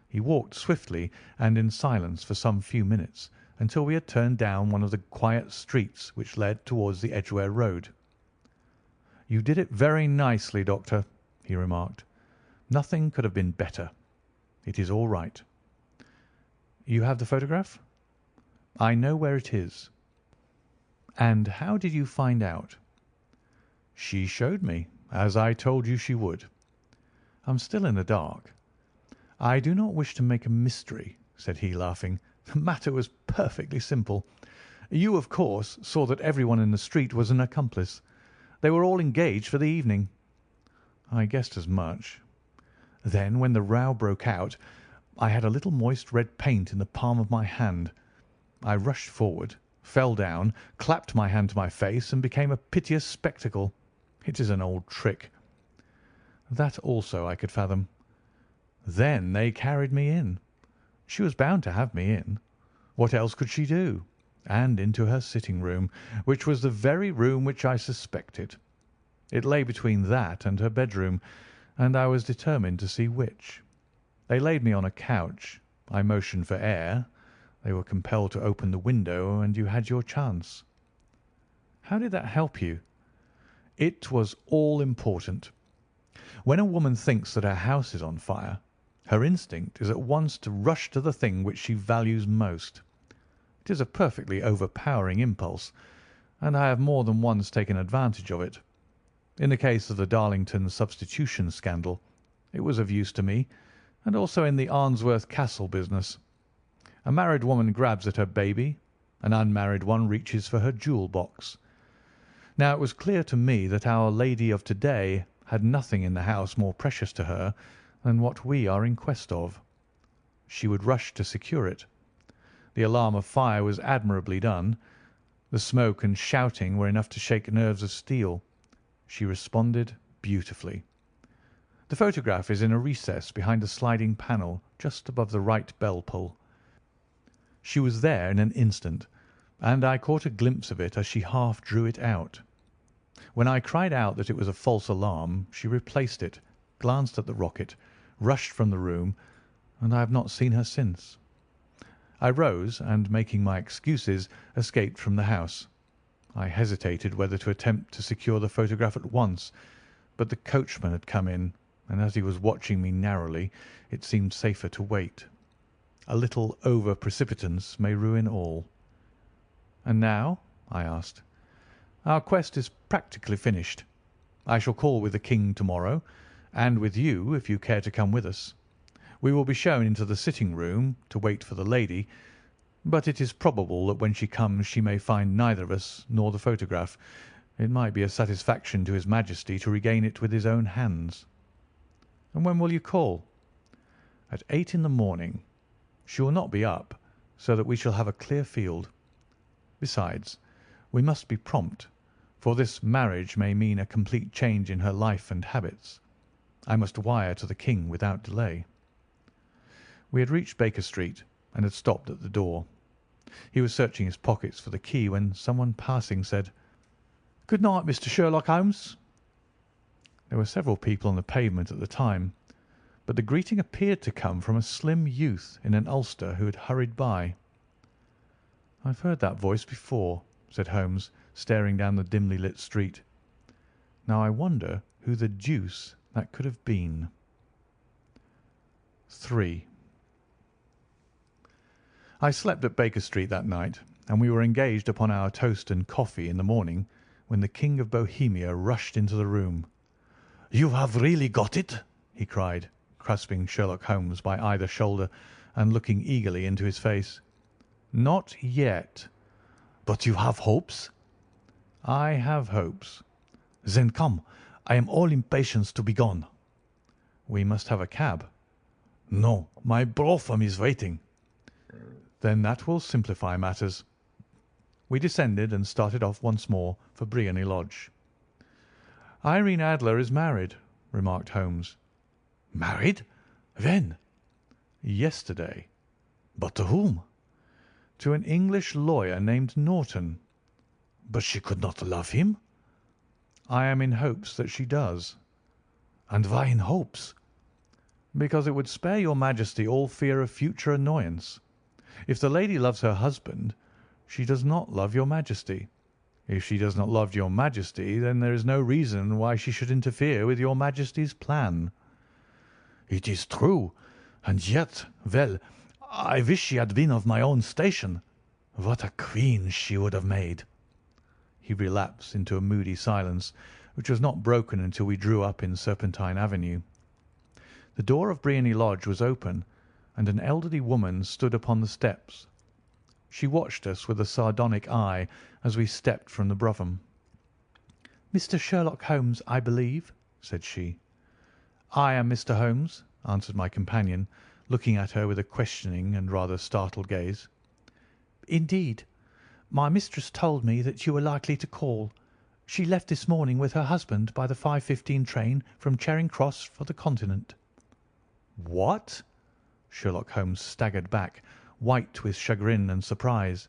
He walked swiftly and in silence for some few minutes, until we had turned down one of the quiet streets which led towards the Edgware Road. "You did it very nicely, Doctor," he remarked. "Nothing could have been better. It is all right." "You have the photograph?" "I know where it is." "And how did you find out?" "She showed me, as I told you she would." "I'm still in the dark." "I do not wish to make a mystery," said he, laughing. "The matter was perfectly simple. You, of course, saw that everyone in the street was an accomplice. They were all engaged for the evening." "I guessed as much." "Then, when the row broke out, I had a little moist red paint in the palm of my hand. I rushed forward, fell down, clapped my hand to my face, and became a piteous spectacle. It is an old trick." "That also I could fathom." "Then they carried me in. She was bound to have me in. What else could she do? And into her sitting-room, which was the very room which I suspected. It lay between that and her bedroom, and I was determined to see which. They laid me on a couch. I motioned for air. They were compelled to open the window, and you had your chance." How did that help you?" "It was all important. When a woman thinks that her house is on fire, her instinct is at once to rush to the thing which she values most. It is a perfectly overpowering impulse, and I have more than once taken advantage of it. In the case of the Darlington substitution scandal, it was of use to me, and also in the Arnsworth Castle business. A married woman grabs at her baby, an unmarried one reaches for her jewel box. Now it was clear to me that our lady of to-day had nothing in the house more precious to her than what we are in quest of. She would rush to secure it. The alarm of fire was admirably done. The smoke and shouting were enough to shake nerves of steel. She responded beautifully. The photograph is in a recess behind a sliding panel just above the right bell pull. She was there in an instant, and I caught a glimpse of it as she half drew it out. When I cried out that it was a false alarm, she replaced it, glanced at the rocket, rushed from the room, and I have not seen her since. I rose, and making my excuses, escaped from the house. I hesitated whether to attempt to secure the photograph at once, but the coachman had come in, and as he was watching me narrowly, it seemed safer to wait. A little over-precipitance may ruin all. "And now?" I asked. "Our quest is practically finished. I shall call with the King to-morrow, and with you if you care to come with us. We will be shown into the sitting-room to wait for the lady, but it is probable that when she comes she may find neither of us nor the photograph. It might be a satisfaction to His Majesty to regain it with his own hands." "And when will you call?" "At 8 in the morning. She will not be up, so that we shall have a clear field. Besides, we must be prompt, for this marriage may mean a complete change in her life and habits. I must wire to the King without delay." We had reached Baker Street and had stopped at the door. He was searching his pockets for the key when someone passing said, "Good night, Mr. Sherlock Holmes." There were several people on the pavement at the time, but the greeting appeared to come from a slim youth in an ulster who had hurried by. "I've heard that voice before," said Holmes, staring down the dimly lit street. "Now I wonder who the deuce that could have been." 3. I slept at Baker Street that night, and we were engaged upon our toast and coffee in the morning when the King of Bohemia rushed into the room. "You have really got it?" he cried, grasping Sherlock Holmes by either shoulder and looking eagerly into his face. "Not yet." "But you have hopes?" "I have hopes." "Then come. I am all impatience to be gone." "We must have a cab." "No, my brougham is waiting." "Then that will simplify matters." We descended and started off once more for Briony Lodge. "Irene Adler is married," remarked Holmes. "Married? When?" "Yesterday." "But to whom?" "To an English lawyer named Norton." "But she could not love him?" "I am in hopes that she does." "And why in hopes?" "Because it would spare your Majesty all fear of future annoyance. If the lady loves her husband, she does not love your Majesty. If she does not love your Majesty, then there is no reason why she should interfere with your Majesty's plan." "It is true, and yet, well, I wish she had been of my own station. What a queen she would have made!" He relapsed into a moody silence, which was not broken until we drew up in Serpentine Avenue. The door of Briony Lodge was open, and an elderly woman stood upon the steps. She watched us with a sardonic eye as we stepped from the brougham. "Mr. Sherlock Holmes, I believe," said she. "I am Mr. Holmes," answered my companion, looking at her with a questioning and rather startled gaze. "Indeed. My mistress told me that you were likely to call. She left this morning with her husband by the 5:15 train from Charing Cross for the Continent." "What?" Sherlock Holmes staggered back, white with chagrin and surprise.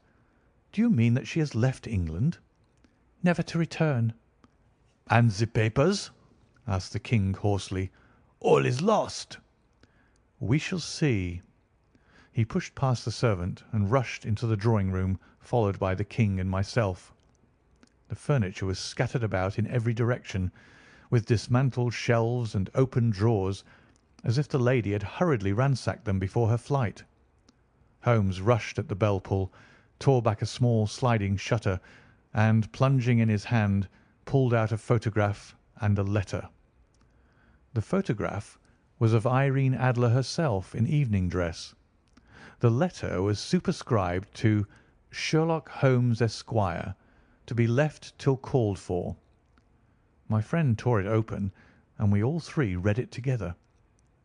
"Do you mean that she has left England?" "Never to return." "And the papers?" asked the King hoarsely. "All is lost." "We shall see." He pushed past the servant and rushed into the drawing-room, followed by the King and myself. The furniture was scattered about in every direction, with dismantled shelves and open drawers, as if the lady had hurriedly ransacked them before her flight. Holmes rushed at the bell pull, tore back a small sliding shutter, and, plunging in his hand, pulled out a photograph and a letter. The photograph was of Irene Adler herself in evening dress. The letter was superscribed to Sherlock Holmes, Esquire, to be left till called for. My friend tore it open, and we all three read it together.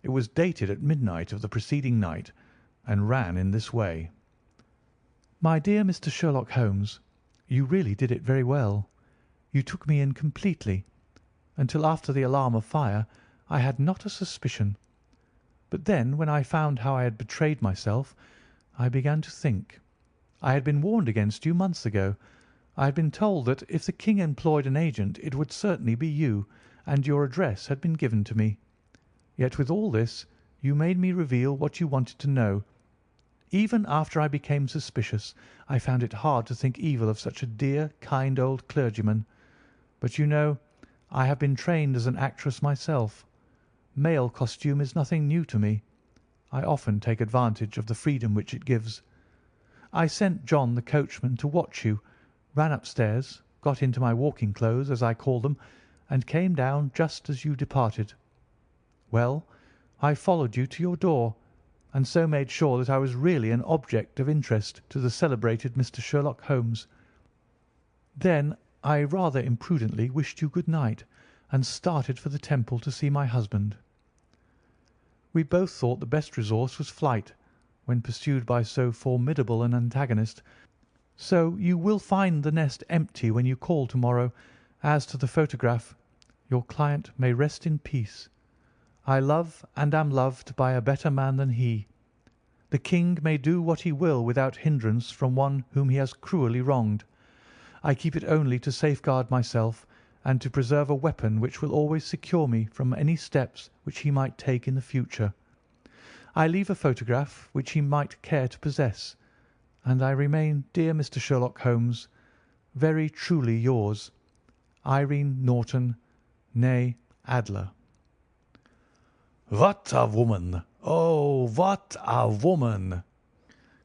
It was dated at midnight of the preceding night, and ran in this way: "My dear Mr. Sherlock Holmes, you really did it very well. You took me in completely. Until after the alarm of fire I had not a suspicion. But then, when I found how I had betrayed myself, I began to think. I had been warned against you months ago. I had been told that if the King employed an agent it would certainly be you, and your address had been given to me. Yet with all this you made me reveal what you wanted to know. Even after I became suspicious, I found it hard to think evil of such a dear, kind old clergyman. But you know, I have been trained as an actress myself. Male costume is nothing new to me. I often take advantage of the freedom which it gives. I sent John the coachman to watch you, ran upstairs, got into my walking clothes, as I call them, and came down just as you departed. Well, I followed you to your door, and so made sure that I was really an object of interest to the celebrated Mr. Sherlock Holmes. Then I rather imprudently wished you good night, and started for the Temple to see my husband. We both thought the best resource was flight, when pursued by so formidable an antagonist, so you will find the nest empty when you call to-morrow. As to the photograph, your client may rest in peace. I love and am loved by a better man than he. The King may do what he will without hindrance from one whom he has cruelly wronged. I keep it only to safeguard myself, and to preserve a weapon which will always secure me from any steps which he might take in the future. I leave a photograph which he might care to possess, and I remain, dear Mr. Sherlock Holmes, very truly yours, Irene Norton, née Adler." "What a woman! Oh, what a woman!"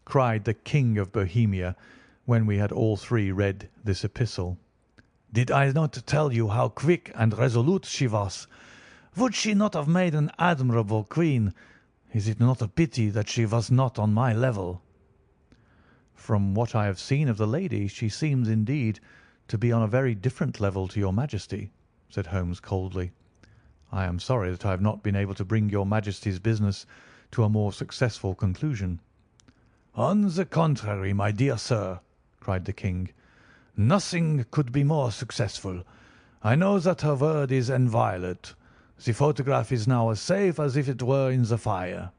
cried the King of Bohemia, when we had all three read this epistle. "Did I not tell you how quick and resolute she was? Would she not have made an admirable queen? Is it not a pity that she was not on my level?" "From what I have seen of the lady, she seems, indeed, to be on a very different level to your Majesty," said Holmes coldly. "I am sorry that I have not been able to bring your Majesty's business to a more successful conclusion." "On the contrary, my dear sir," cried the King, "nothing could be more successful. I know that her word is inviolate. The photograph is now as safe as if it were in the fire."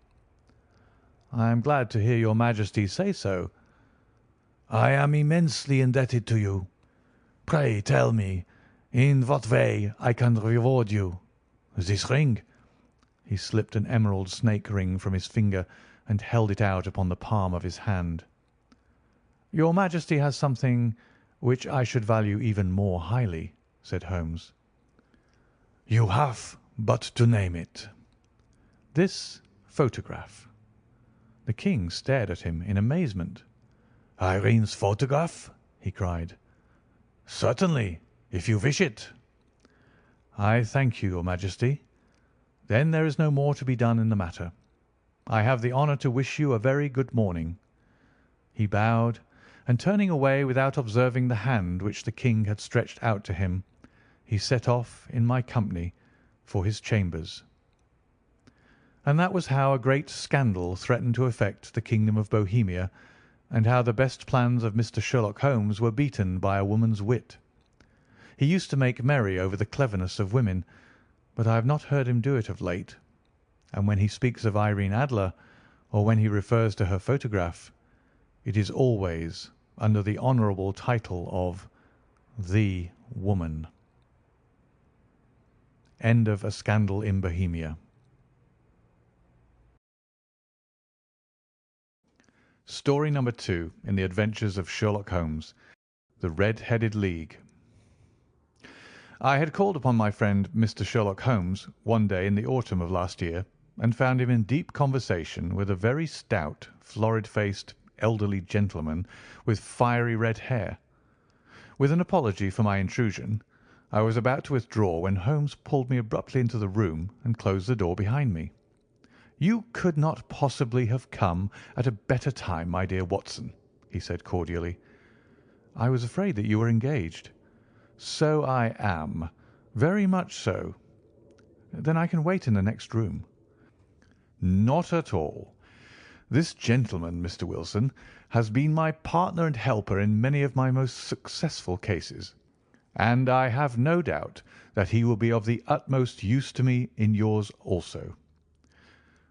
"I am glad to hear your Majesty say so." "I am immensely indebted to you. Pray tell me in what way I can reward you. This ring?" He slipped an emerald snake ring from his finger and held it out upon the palm of his hand. "Your Majesty has something which I should value even more highly," said Holmes. "You have but to name it." "This photograph." The King stared at him in amazement. "Irene's photograph?" he cried. "Certainly, if you wish it." "I thank you, your Majesty. Then there is no more to be done in the matter. I have the honour to wish you a very good morning." He bowed, and turning away without observing the hand which the King had stretched out to him, he set off in my company for his chambers. And that was how a great scandal threatened to affect the kingdom of Bohemia, and how the best plans of Mr. Sherlock Holmes were beaten by a woman's wit. He used to make merry over the cleverness of women, but I have not heard him do it of late, and when he speaks of Irene Adler, or when he refers to her photograph, it is always under the honourable title of the woman. End of A Scandal in Bohemia. Story number 2 in the Adventures of Sherlock Holmes, The Red-Headed League. I had called upon my friend Mr. Sherlock Holmes one day in the autumn of last year, and found him in deep conversation with a very stout, florid-faced, elderly gentleman with fiery red hair. With an apology for my intrusion, I was about to withdraw when Holmes pulled me abruptly into the room and closed the door behind me. "You could not possibly have come at a better time, my dear Watson," he said cordially. "I was afraid that you were engaged." "So I am. Very much so." "Then I can wait in the next room." "Not at all. This gentleman, Mr. Wilson, has been my partner and helper in many of my most successful cases, and I have no doubt that he will be of the utmost use to me in yours also."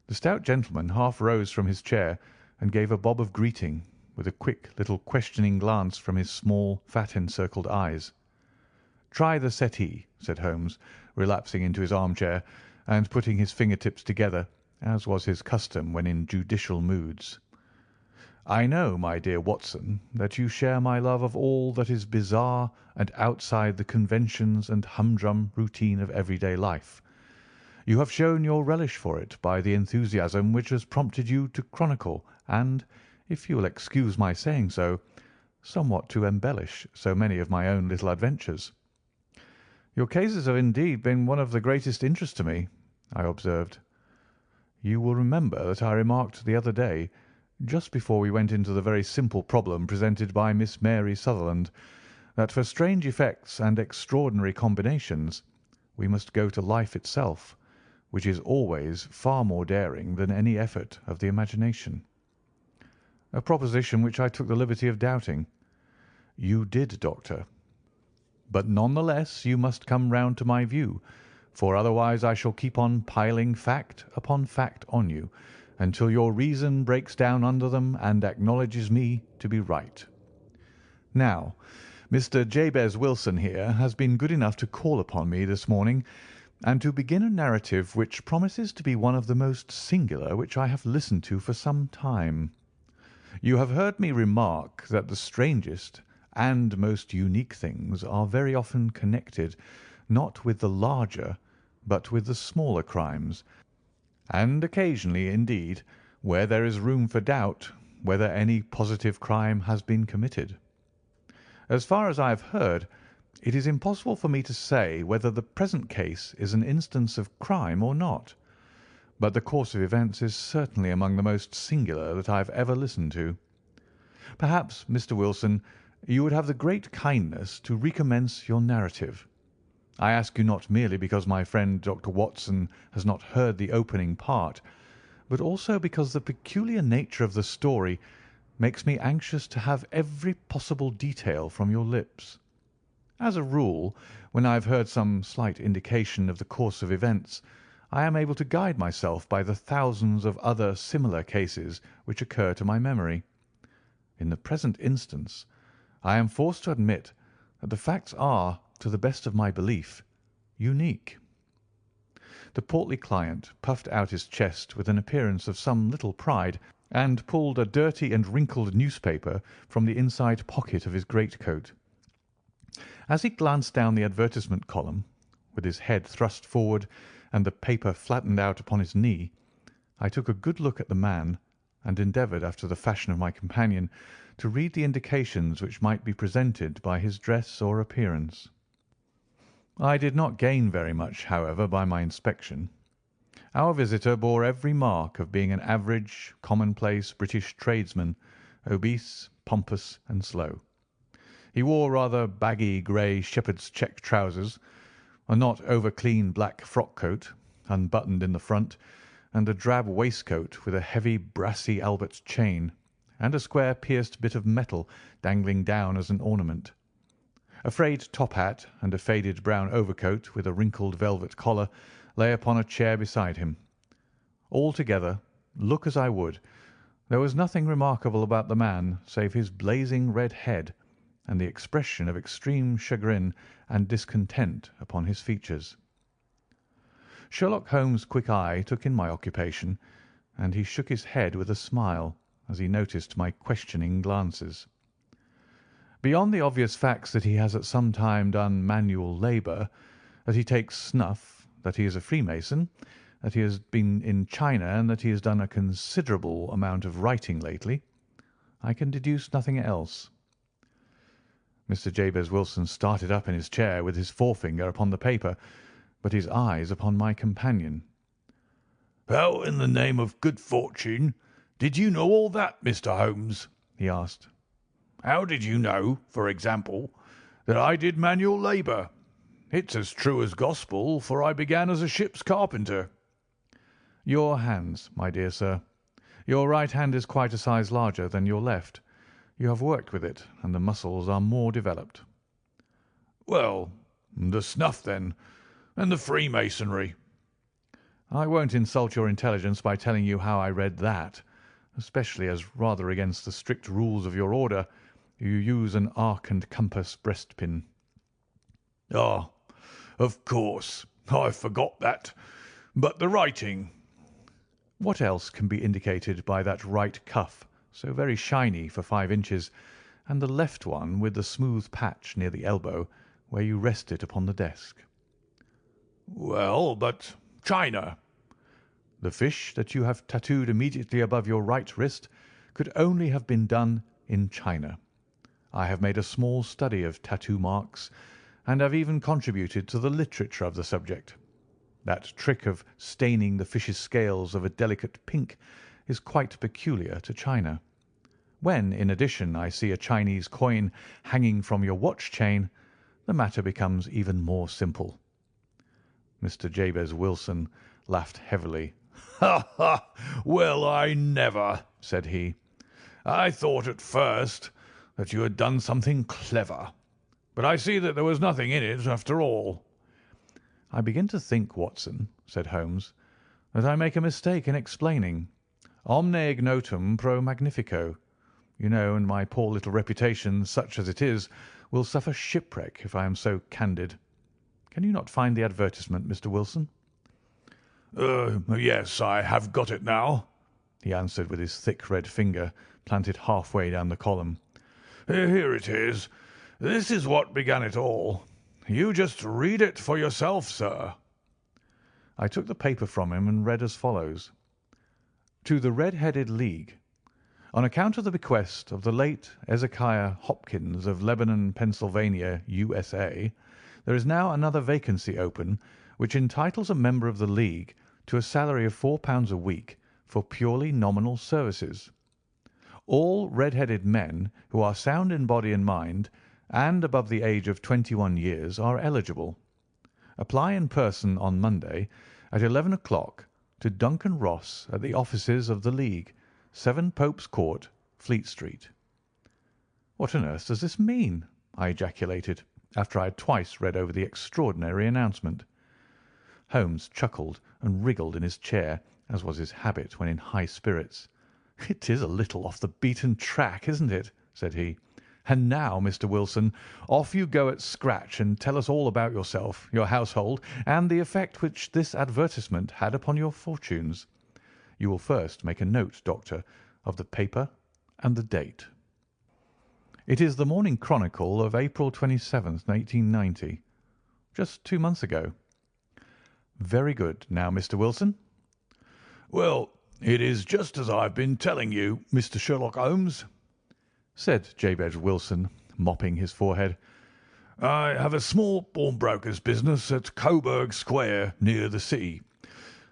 The stout gentleman half rose from his chair and gave a bob of greeting, with a quick little questioning glance from his small, fat-encircled eyes. "Try the settee," said Holmes, relapsing into his armchair and putting his finger-tips together, as was his custom when in judicial moods. "I know, my dear Watson, that you share my love of all that is bizarre and outside the conventions and humdrum routine of everyday life. You have shown your relish for it by the enthusiasm which has prompted you to chronicle and, if you will excuse my saying so, somewhat to embellish so many of my own little adventures." "Your cases have indeed been one of the greatest interest to me," I observed. "You will remember that I remarked the other day, just before we went into the very simple problem presented by Miss Mary Sutherland, that for strange effects and extraordinary combinations we must go to life itself, which is always far more daring than any effort of the imagination." "A proposition which I took the liberty of doubting." "You did, Doctor. But none the less you must come round to my view, for otherwise I shall keep on piling fact upon fact on you, until your reason breaks down under them and acknowledges me to be right. Now, Mr. Jabez Wilson here has been good enough to call upon me this morning, and to begin a narrative which promises to be one of the most singular which I have listened to for some time. You have heard me remark that the strangest and most unique things are very often connected, not with the larger, but with the smaller crimes, and occasionally, indeed, where there is room for doubt whether any positive crime has been committed. As far as I have heard, it is impossible for me to say whether the present case is an instance of crime or not, but the course of events is certainly among the most singular that I have ever listened to. Perhaps, Mr. Wilson, you would have the great kindness to recommence your narrative. I ask you not merely because my friend Dr. Watson has not heard the opening part, but also because the peculiar nature of the story makes me anxious to have every possible detail from your lips. As a rule, when I have heard some slight indication of the course of events, I am able to guide myself by the thousands of other similar cases which occur to my memory. In the present instance, I am forced to admit that the facts are, to the best of my belief, unique." The portly client puffed out his chest with an appearance of some little pride, and pulled a dirty and wrinkled newspaper from the inside pocket of his greatcoat. As he glanced down the advertisement column, with his head thrust forward and the paper flattened out upon his knee, I took a good look at the man, and endeavoured, after the fashion of my companion, to read the indications which might be presented by his dress or appearance. I did not gain very much, however, by my inspection. Our visitor bore every mark of being an average, commonplace British tradesman, obese, pompous, and slow. He wore rather baggy grey shepherd's check trousers, a not over-clean black frock-coat, unbuttoned in the front, and a drab waistcoat with a heavy brassy Albert chain, and a square pierced bit of metal dangling down as an ornament. A frayed top hat and a faded brown overcoat with a wrinkled velvet collar lay upon a chair beside him. Altogether, look as I would, there was nothing remarkable about the man save his blazing red head and the expression of extreme chagrin and discontent upon his features. Sherlock Holmes' quick eye took in my occupation, and he shook his head with a smile as he noticed my questioning glances. Beyond the obvious facts that he has at some time done manual labour, that he takes snuff, that he is a Freemason, that he has been in China, and that he has done a considerable amount of writing lately, I can deduce nothing else." Mr. Jabez Wilson started up in his chair with his forefinger upon the paper, but his eyes upon my companion. "How in the name of good fortune did you know all that, Mr. Holmes?" he asked. "How did you know, for example, that I did manual labour? It's as true as gospel, for I began as a ship's carpenter." "Your hands, my dear sir. Your right hand is quite a size larger than your left. You have worked with it, and the muscles are more developed." "Well, the snuff, then, and the Freemasonry." "I won't insult your intelligence by telling you how I read that, especially as, rather against the strict rules of your order, you use an arc and compass breastpin." "Ah, of course. I forgot that. But the writing?" "What else can be indicated by that right cuff, so very shiny for 5 inches, and the left one with the smooth patch near the elbow, where you rest it upon the desk?" "Well, but China?" "The fish that you have tattooed immediately above your right wrist could only have been done in China. I have made a small study of tattoo marks, and have even contributed to the literature of the subject. That trick of staining the fish's scales of a delicate pink is quite peculiar to China. When, in addition, I see a Chinese coin hanging from your watch chain, the matter becomes even more simple." Mr. Jabez Wilson laughed heavily. "Ha, ha! Well, I never!" said he. "I thought at first that you had done something clever, but I see that there was nothing in it after all." "I begin to think, Watson," said Holmes, "that I make a mistake in explaining. Omne ignotum pro magnifico, you know, and my poor little reputation, such as it is, will suffer shipwreck if I am so candid. Can you not find the advertisement, Mr. Wilson?" Yes, I have got it now," he answered with his thick red finger planted halfway down the column. "Here it is. This is what began it all. You just read it for yourself, sir." I took the paper from him and read as follows: "To the Red-Headed League. On account of the bequest of the late Ezekiah Hopkins of Lebanon, Pennsylvania, USA, there is now another vacancy open which entitles a member of the League to a salary of £4 a week for purely nominal services. All red-headed men who are sound in body and mind and above the age of 21 years are eligible. Apply in person on Monday at 11 o'clock to Duncan Ross at the offices of the League, 7 Pope's Court, Fleet Street." "What on earth does this mean?" I ejaculated, after I had twice read over the extraordinary announcement. Holmes chuckled and wriggled in his chair, as was his habit when in high spirits. "It is a little off the beaten track, isn't it?" said he. "And now, Mr. Wilson, off you go at scratch and tell us all about yourself, your household, and the effect which this advertisement had upon your fortunes. You will first make a note, Doctor, of the paper and the date." "It is the Morning Chronicle of April 27th, 1890. Just 2 months ago." "Very good. Now, Mr. Wilson?" "Well, it is just as I've been telling you, Mr. Sherlock Holmes," said Jabez Wilson, mopping his forehead. "I have a small pawnbroker's business at Coburg Square, near the sea.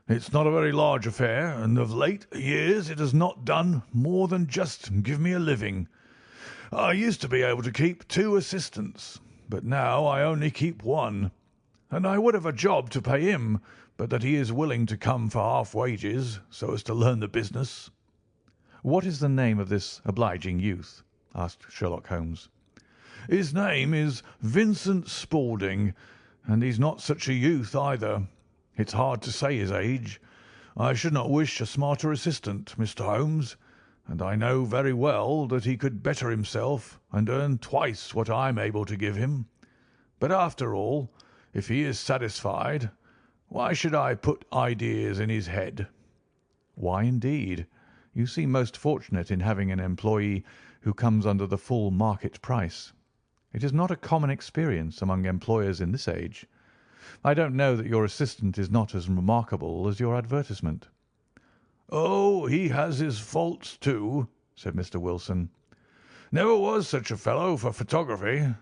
It's not a very large affair, and of late years it has not done more than just give me a living. I used to be able to keep 2 assistants, but now I only keep 1, and I would have a job to pay him, but that he is willing to come for half wages, so as to learn the business." "What is the name of this obliging youth?" asked Sherlock Holmes. "His name is Vincent Spaulding, and he's not such a youth either. It's hard to say his age. I should not wish a smarter assistant, Mr. Holmes, and I know very well that he could better himself and earn twice what I'm able to give him. But after all, if he is satisfied, why should I put ideas in his head?" "Why, indeed? You seem most fortunate in having an employee who comes under the full market price. It is not a common experience among employers in this age. I don't know that your assistant is not as remarkable as your advertisement." "Oh, he has his faults too," said Mr. Wilson. "Never was such a fellow for photography.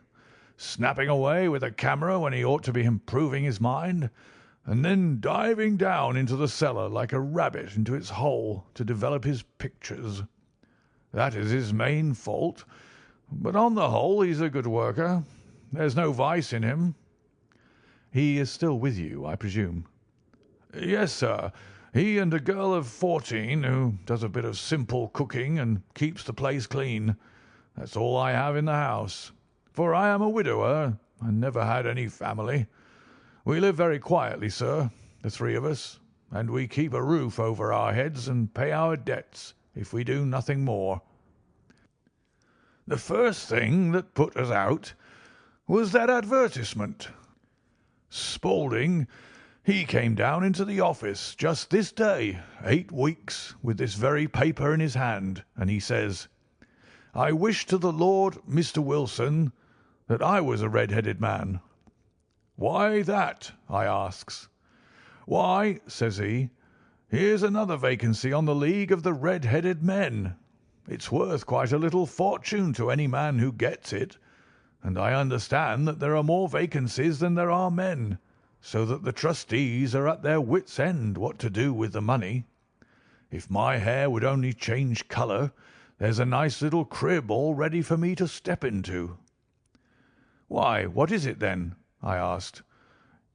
Snapping away with a camera when he ought to be improving his mind, and then diving down into the cellar like a rabbit into its hole to develop his pictures. That is his main fault, but on the whole he's a good worker. There's no vice in him." "He is still with you, I presume?" "Yes, sir. He and a girl of 14 who does a bit of simple cooking and keeps the place clean. That's all I have in the house, for I am a widower and never had any family. We live very quietly, sir, the three of us, and we keep a roof over our heads and pay our debts, if we do nothing more. The first thing that put us out was that advertisement. Spaulding, he came down into the office just this day, 8 weeks, with this very paper in his hand, and he says, 'I wish to the Lord, Mr. Wilson, that I was a red-headed man.' 'Why that?' I asks. 'Why,' says he, 'here's another vacancy on the League of the Red-Headed Men. It's worth quite a little fortune to any man who gets it, and I understand that there are more vacancies than there are men, so that the trustees are at their wits' end what to do with the money. If my hair would only change colour, there's a nice little crib all ready for me to step into.' 'Why, what is it then?' I asked.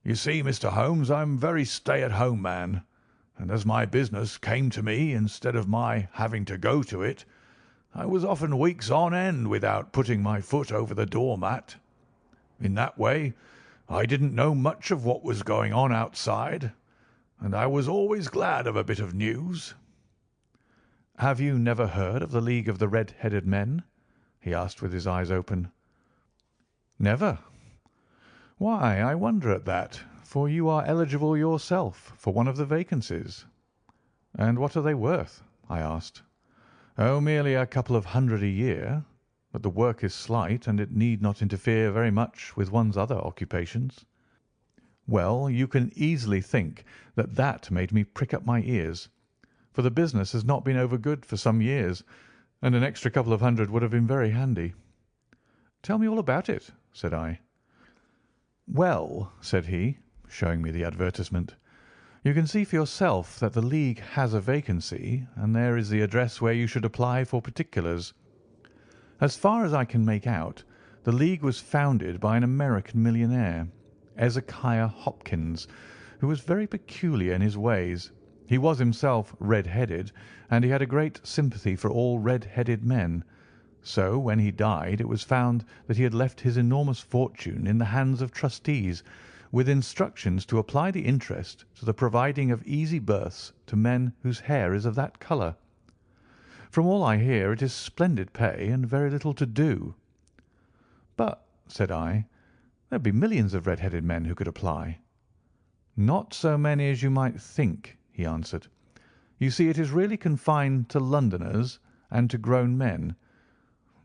'You see, Mr. Holmes, I'm a very stay-at-home man, and as my business came to me instead of my having to go to it, I was often weeks on end without putting my foot over the door-mat. In that way, I didn't know much of what was going on outside, and I was always glad of a bit of news.' 'Have you never heard of the League of the Red-Headed Men?' he asked with his eyes open. "'Never. Why, I wonder at that, for you are eligible yourself for one of the vacancies.' 'And what are they worth?' I asked. "'Oh, merely a couple of hundred a year, but the work is slight, and it need not interfere very much with one's other occupations.' Well, you can easily think that that made me prick up my ears, for the business has not been over good for some years, and an extra couple of hundred would have been very handy. "'Tell me all about it,' said I. "'Well,' said he, showing me the advertisement, "'you can see for yourself that the League has a vacancy, and there is the address where you should apply for particulars. As far as I can make out, the League was founded by an American millionaire, Ezekiah Hopkins, who was very peculiar in his ways. He was himself red-headed, and he had a great sympathy for all red-headed men. So when he died it was found that he had left his enormous fortune in the hands of trustees, with instructions to apply the interest to the providing of easy berths to men whose hair is of that colour. From all I hear it is splendid pay and very little to do.' "'But,' said I, 'there'd be millions of red-headed men who could apply.' "'Not so many as you might think,' he answered. 'You see, it is really confined to Londoners and to grown men.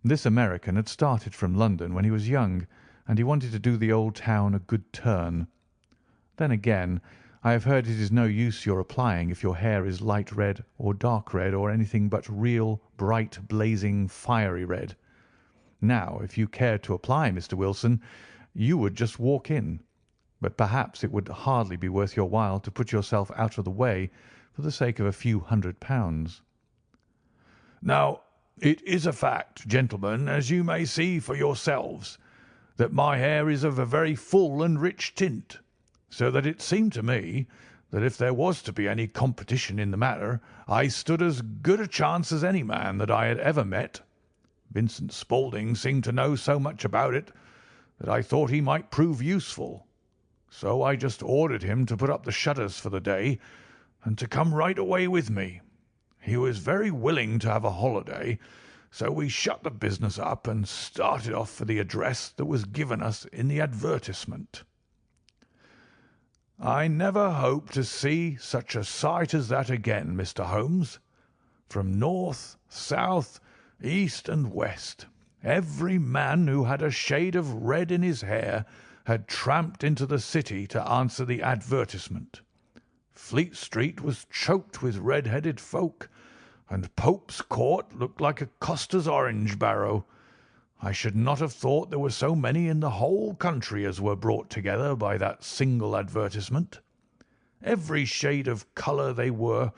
This American had started from London when he was young, and he wanted to do the old town a good turn. Then again, I have heard it is no use your applying if your hair is light red or dark red or anything but real, bright, blazing, fiery red. Now, if you cared to apply, Mr. Wilson, you would just walk in, but perhaps it would hardly be worth your while to put yourself out of the way for the sake of a few £100. Now, it is a fact, gentlemen, as you may see for yourselves, that my hair is of a very full and rich tint, so that it seemed to me that if there was to be any competition in the matter, I stood as good a chance as any man that I had ever met. Vincent Spaulding seemed to know so much about it that I thought he might prove useful. So I just ordered him to put up the shutters for the day and to come right away with me. He was very willing to have a holiday, so we shut the business up and started off for the address that was given us in the advertisement. I never hope to see such a sight as that again, Mr. Holmes. From north, south, east, and west, Every man who had a shade of red in his hair had tramped into the city to answer the advertisement. Fleet Street was choked with red-headed folk, and Pope's Court looked like a coster's orange barrow. I should not have thought there were so many in the whole country as were brought together by that single advertisement. Every shade of colour they were: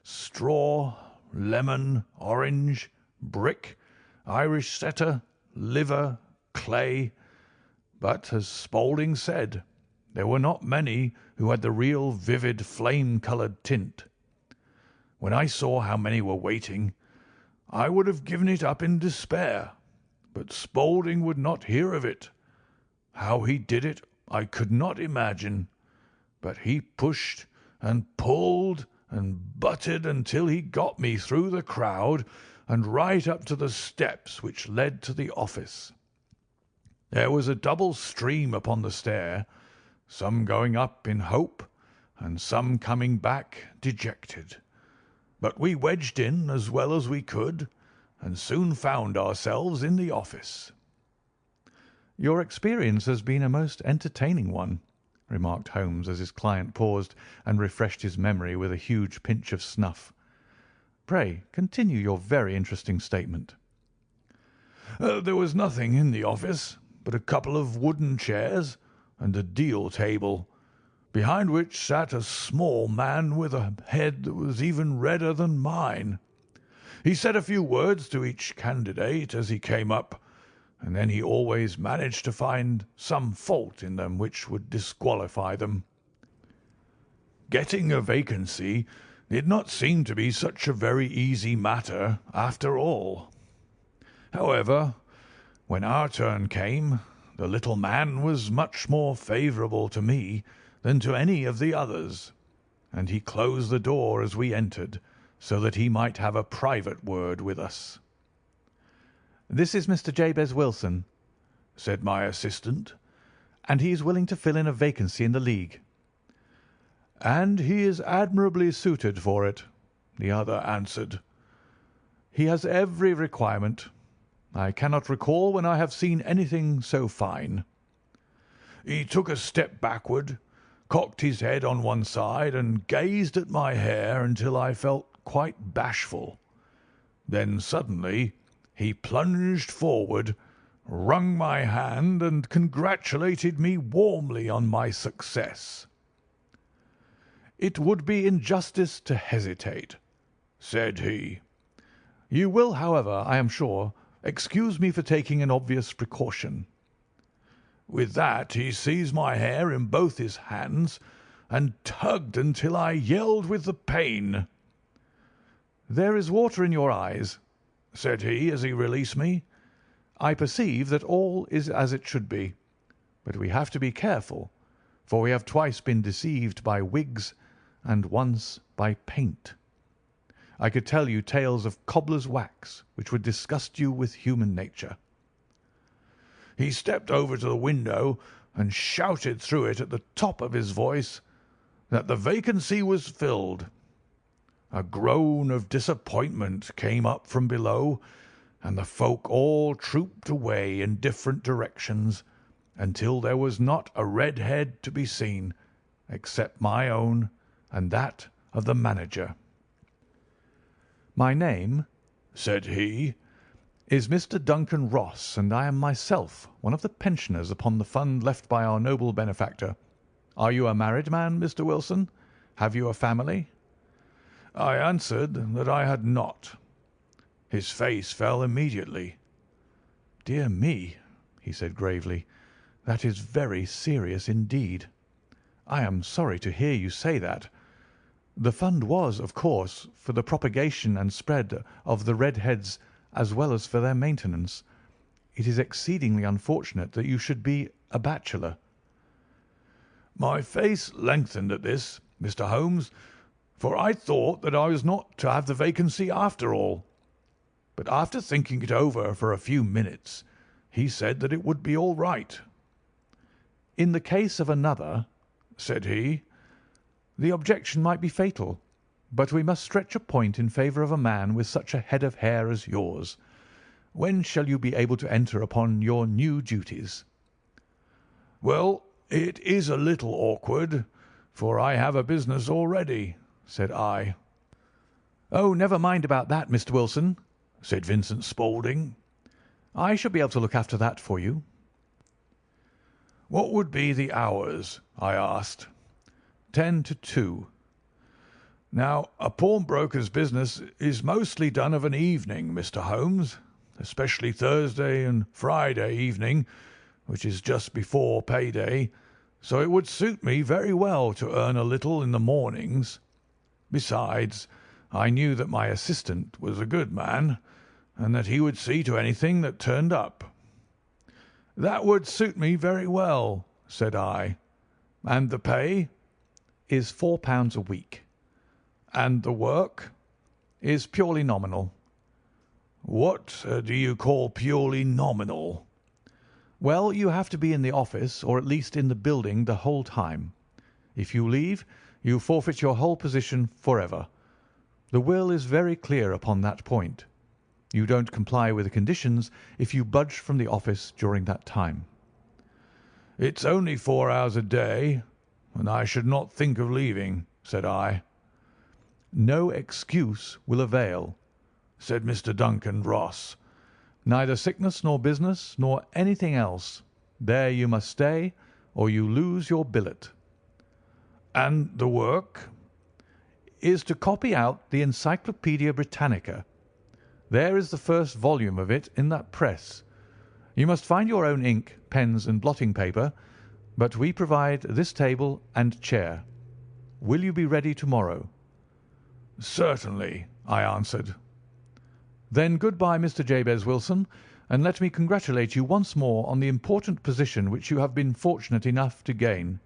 straw, lemon, orange, brick, Irish setter, liver, clay. But, as Spaulding said, there were not many who had the real vivid flame-coloured tint. When I saw how many were waiting, I would have given it up in despair, but Spaulding would not hear of it. How he did it I could not imagine, but he pushed and pulled and butted until he got me through the crowd and right up to the steps which led to the office. There was a double stream upon the stair, some going up in hope and some coming back dejected. But we wedged in as well as we could, and soon found ourselves in the office. "Your experience has been a most entertaining one," remarked Holmes as his client paused and refreshed his memory with a huge pinch of snuff. "Pray continue your very interesting statement." There was nothing in the office but a couple of wooden chairs and a deal table, behind which sat a small man with a head that was even redder than mine. He said a few words to each candidate as he came up, and then he always managed to find some fault in them which would disqualify them. Getting a vacancy did not seem to be such a very easy matter after all. However, when our turn came, the little man was much more favourable to me than to any of the others, and he closed the door as we entered, so that he might have a private word with us. "This is Mr. Jabez Wilson," said my assistant. "and he is willing to fill in a vacancy in the League." "And he is admirably suited for it," the other answered. "He has every requirement. I cannot recall when I have seen anything so fine." He took a step backward, cocked his head on one side, and gazed at my hair until I felt quite bashful. Then suddenly he plunged forward, wrung my hand, and congratulated me warmly on my success. "It would be injustice to hesitate," said he. "You will, however, I am sure, excuse me for taking an obvious precaution." With that he seized my hair in both his hands and tugged until I yelled with the pain. "There is water in your eyes," said he as he released me. "I perceive that all is as it should be, but we have to be careful, for we have twice been deceived by wigs and once by paint. I could tell you tales of cobbler's wax which would disgust you with human nature." He stepped over to the window and shouted through it at the top of his voice that the vacancy was filled. A groan of disappointment came up from below, and the folk all trooped away in different directions until there was not a red head to be seen, except my own and that of the manager. "My name," said he, "is Mr. Duncan Ross, and I am myself one of the pensioners upon the fund left by our noble benefactor. Are you a married man, Mr. Wilson? Have you a family?" I answered that I had not. His face fell immediately. "Dear me," he said gravely, "that is very serious indeed. I am sorry to hear you say that. The fund was, of course, for the propagation and spread of the red heads as well as for their maintenance. It is exceedingly unfortunate that you should be a bachelor." My face lengthened at this, Mr. Holmes, for I thought that I was not to have the vacancy after all. But after thinking it over for a few minutes, he said that it would be all right. "In the case of another," said he, "the objection might be fatal, but we must stretch a point in favour of a man with such a head of hair as yours. When shall you be able to enter upon your new duties?" "Well, it is a little awkward, for I have a business already," said I. "Oh, never mind about that, Mr. Wilson," said Vincent Spaulding. "I shall be able to look after that for you." "What would be the hours?" I asked. 10 to 2. "Now, a pawnbroker's business is mostly done of an evening, Mr. Holmes, especially Thursday and Friday evening, which is just before pay-day, so it would suit me very well to earn a little in the mornings. Besides, I knew that my assistant was a good man, and that he would see to anything that turned up." "That would suit me very well," said I. "And the pay?" "Is £4 a week." "And the work?" "Is purely nominal." "What do you call purely nominal?" "Well, you have to be in the office, or at least in the building, the whole time. If you leave, you forfeit your whole position for ever. The will is very clear upon that point. You don't comply with the conditions if you budge from the office during that time." "It's only 4 hours a day, and I should not think of leaving," said I. "No excuse will avail," said Mr. Duncan Ross. "Neither sickness nor business nor anything else. There you must stay, or you lose your billet." "And the work?" "Is to copy out the Encyclopaedia Britannica. There is the first volume of it in that press. You must find your own ink, pens, and blotting paper, but we provide this table and chair. Will you be ready tomorrow?" "Certainly," I answered. "Then good-bye, Mr. Jabez Wilson, and let me congratulate you once more on the important position which you have been fortunate enough to gain."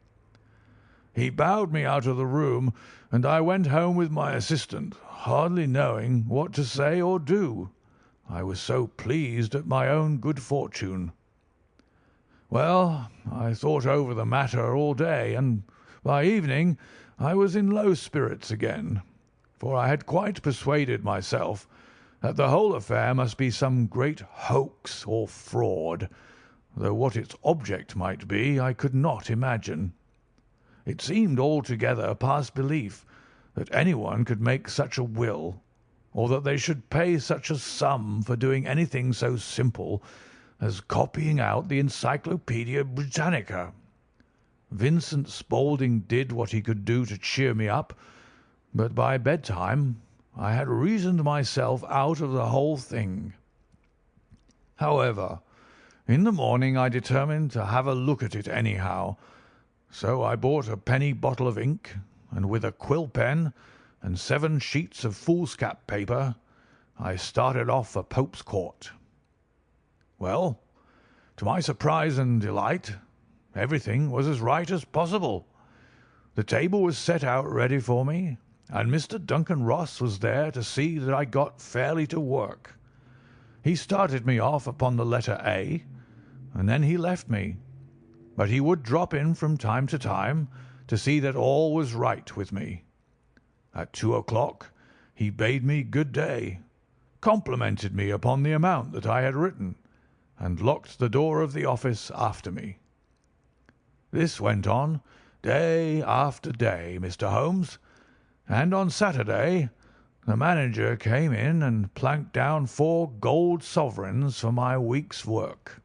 He bowed me out of the room, and I went home with my assistant, hardly knowing what to say or do, I was so pleased at my own good fortune. Well, I thought over the matter all day, and by evening I was in low spirits again, for I had quite persuaded myself that the whole affair must be some great hoax or fraud, though what its object might be I could not imagine. It seemed altogether past belief that anyone could make such a will, or that they should pay such a sum for doing anything so simple as copying out the Encyclopaedia Britannica. Vincent Spaulding did what he could do to cheer me up, but by bedtime I had reasoned myself out of the whole thing. However, in the morning I determined to have a look at it anyhow, so I bought a penny bottle of ink, and with a quill pen and 7 sheets of foolscap paper, I started off for Pope's Court. Well, to my surprise and delight, everything was as right as possible. The table was set out ready for me, and Mr. Duncan Ross was there to see that I got fairly to work. He started me off upon the letter A, and then he left me, but he would drop in from time to time to see that all was right with me. At 2 o'clock he bade me good day, complimented me upon the amount that I had written, and locked the door of the office after me. This went on day after day, Mr. Holmes, and on Saturday the manager came in and planked down 4 gold sovereigns for my week's work.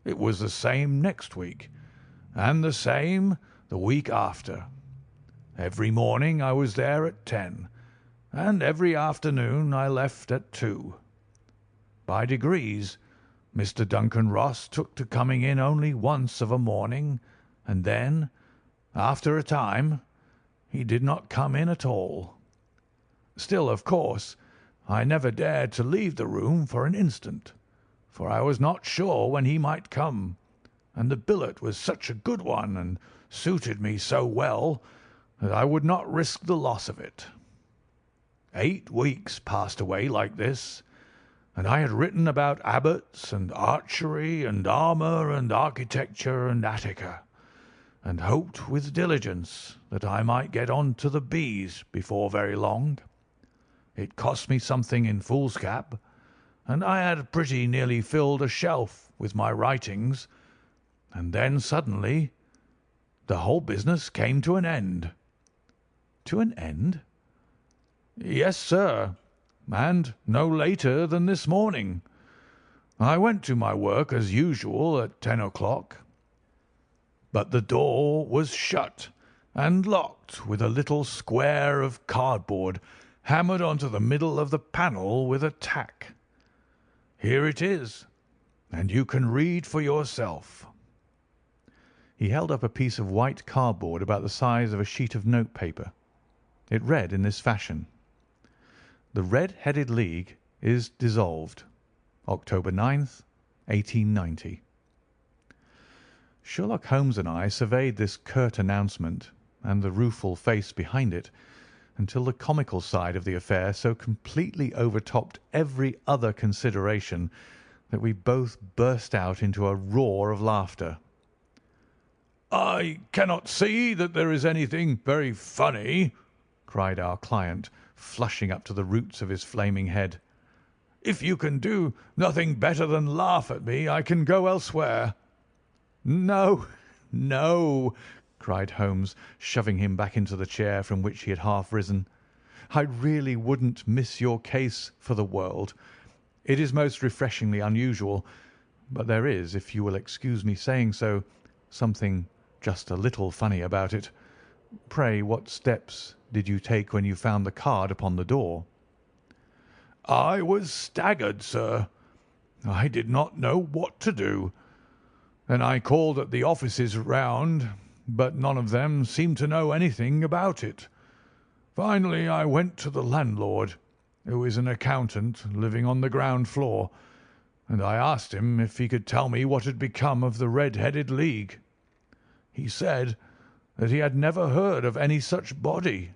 It was the same next week, and the same the week after. Every morning I was there at 10, and every afternoon I left at 2. By degrees, Mr. Duncan Ross took to coming in only once of a morning, and then, after a time, he did not come in at all. Still, of course, I never dared to leave the room for an instant, for I was not sure when he might come, and the billet was such a good one and suited me so well that I would not risk the loss of it. 8 weeks passed away like this, and I had written about abbots and archery and armour and architecture and Attica, and hoped with diligence that I might get on to the B's before very long. It cost me something in foolscap, and I had pretty nearly filled a shelf with my writings, and then suddenly the whole business came to an end." "To an end?" "Yes, sir, and no later than this morning. I went to my work as usual at 10 o'clock, but the door was shut and locked with a little square of cardboard hammered onto the middle of the panel with a tack. Here it is, and you can read for yourself." He held up a piece of white cardboard about the size of a sheet of notepaper. It read in this fashion: "The Red-Headed League is dissolved. October 9th, 1890. Sherlock Holmes and I surveyed this curt announcement and the rueful face behind it until the comical side of the affair so completely overtopped every other consideration that we both burst out into a roar of laughter. "I cannot see that there is anything very funny," cried our client, flushing up to the roots of his flaming head. "If you can do nothing better than laugh at me, I can go elsewhere." "No, no," cried Holmes, shoving him back into the chair from which he had half risen. "I really wouldn't miss your case for the world. It is most refreshingly unusual, but there is, if you will excuse me saying so, something just a little funny about it. Pray, what steps did you take when you found the card upon the door?" "I was staggered, sir. I did not know what to do. Then I called at the offices round, but none of them seemed to know anything about it. Finally I went to the landlord, who is an accountant living on the ground floor, and I asked him if he could tell me what had become of the Red-Headed League. He said that he had never heard of any such body.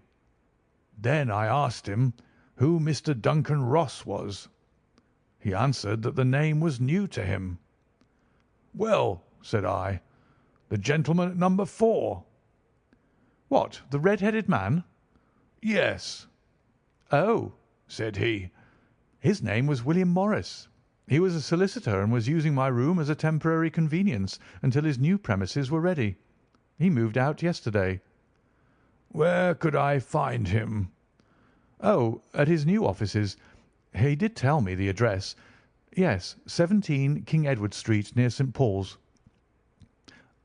Then I asked him who Mr. Duncan Ross was. He answered that the name was new to him. 'Well,' said I, 'the gentleman at number 4. "What, the red-headed man?" "Yes." "Oh," said he. "His name was William Morris. He was a solicitor and was using my room as a temporary convenience until his new premises were ready. He moved out yesterday." "Where could I find him?" "Oh, at his new offices. He did tell me the address. Yes, 17 King Edward Street, near St. Paul's."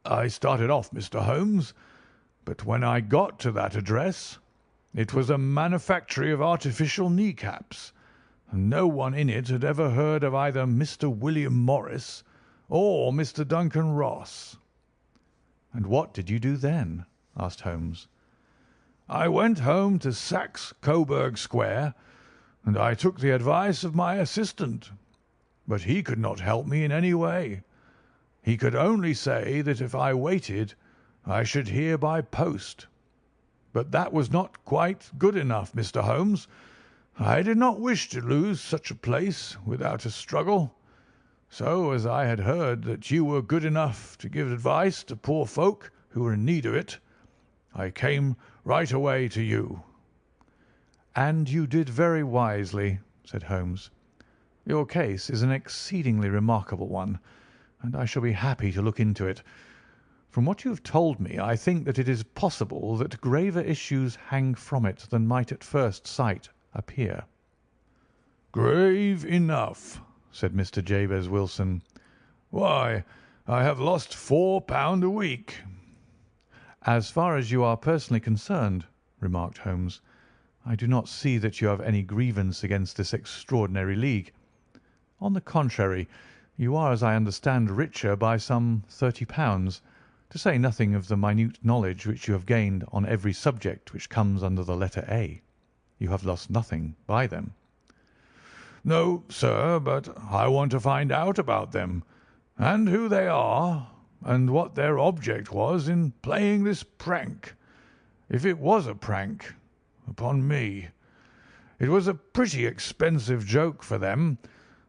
"I started off, Mr. Holmes, but when I got to that address, it was a manufactory of artificial kneecaps, and no one in it had ever heard of either Mr. William Morris or Mr. Duncan Ross." "And what did you do then?" asked Holmes. "I went home to Saxe Coburg Square, and I took the advice of my assistant, but he could not help me in any way. He could only say that if I waited I should hear by post. But that was not quite good enough, Mr. Holmes. I did not wish to lose such a place without a struggle. So, as I had heard that you were good enough to give advice to poor folk who were in need of it, I came right away to you." "And you did very wisely," said Holmes. "Your case is an exceedingly remarkable one, and I shall be happy to look into it. From what you have told me, I think that it is possible that graver issues hang from it than might at first sight appear." "Grave enough," said Mr. Jabez Wilson. "Why, I have lost £4 a week." "As far as you are personally concerned," remarked Holmes, "I do not see that you have any grievance against this extraordinary league. On the contrary, you are, as I understand, richer by some £30, to say nothing of the minute knowledge which you have gained on every subject which comes under the letter A. You have lost nothing by them." "No, sir, but I want to find out about them, and who they are, and what their object was in playing this prank, if it was a prank, upon me. It was a pretty expensive joke for them,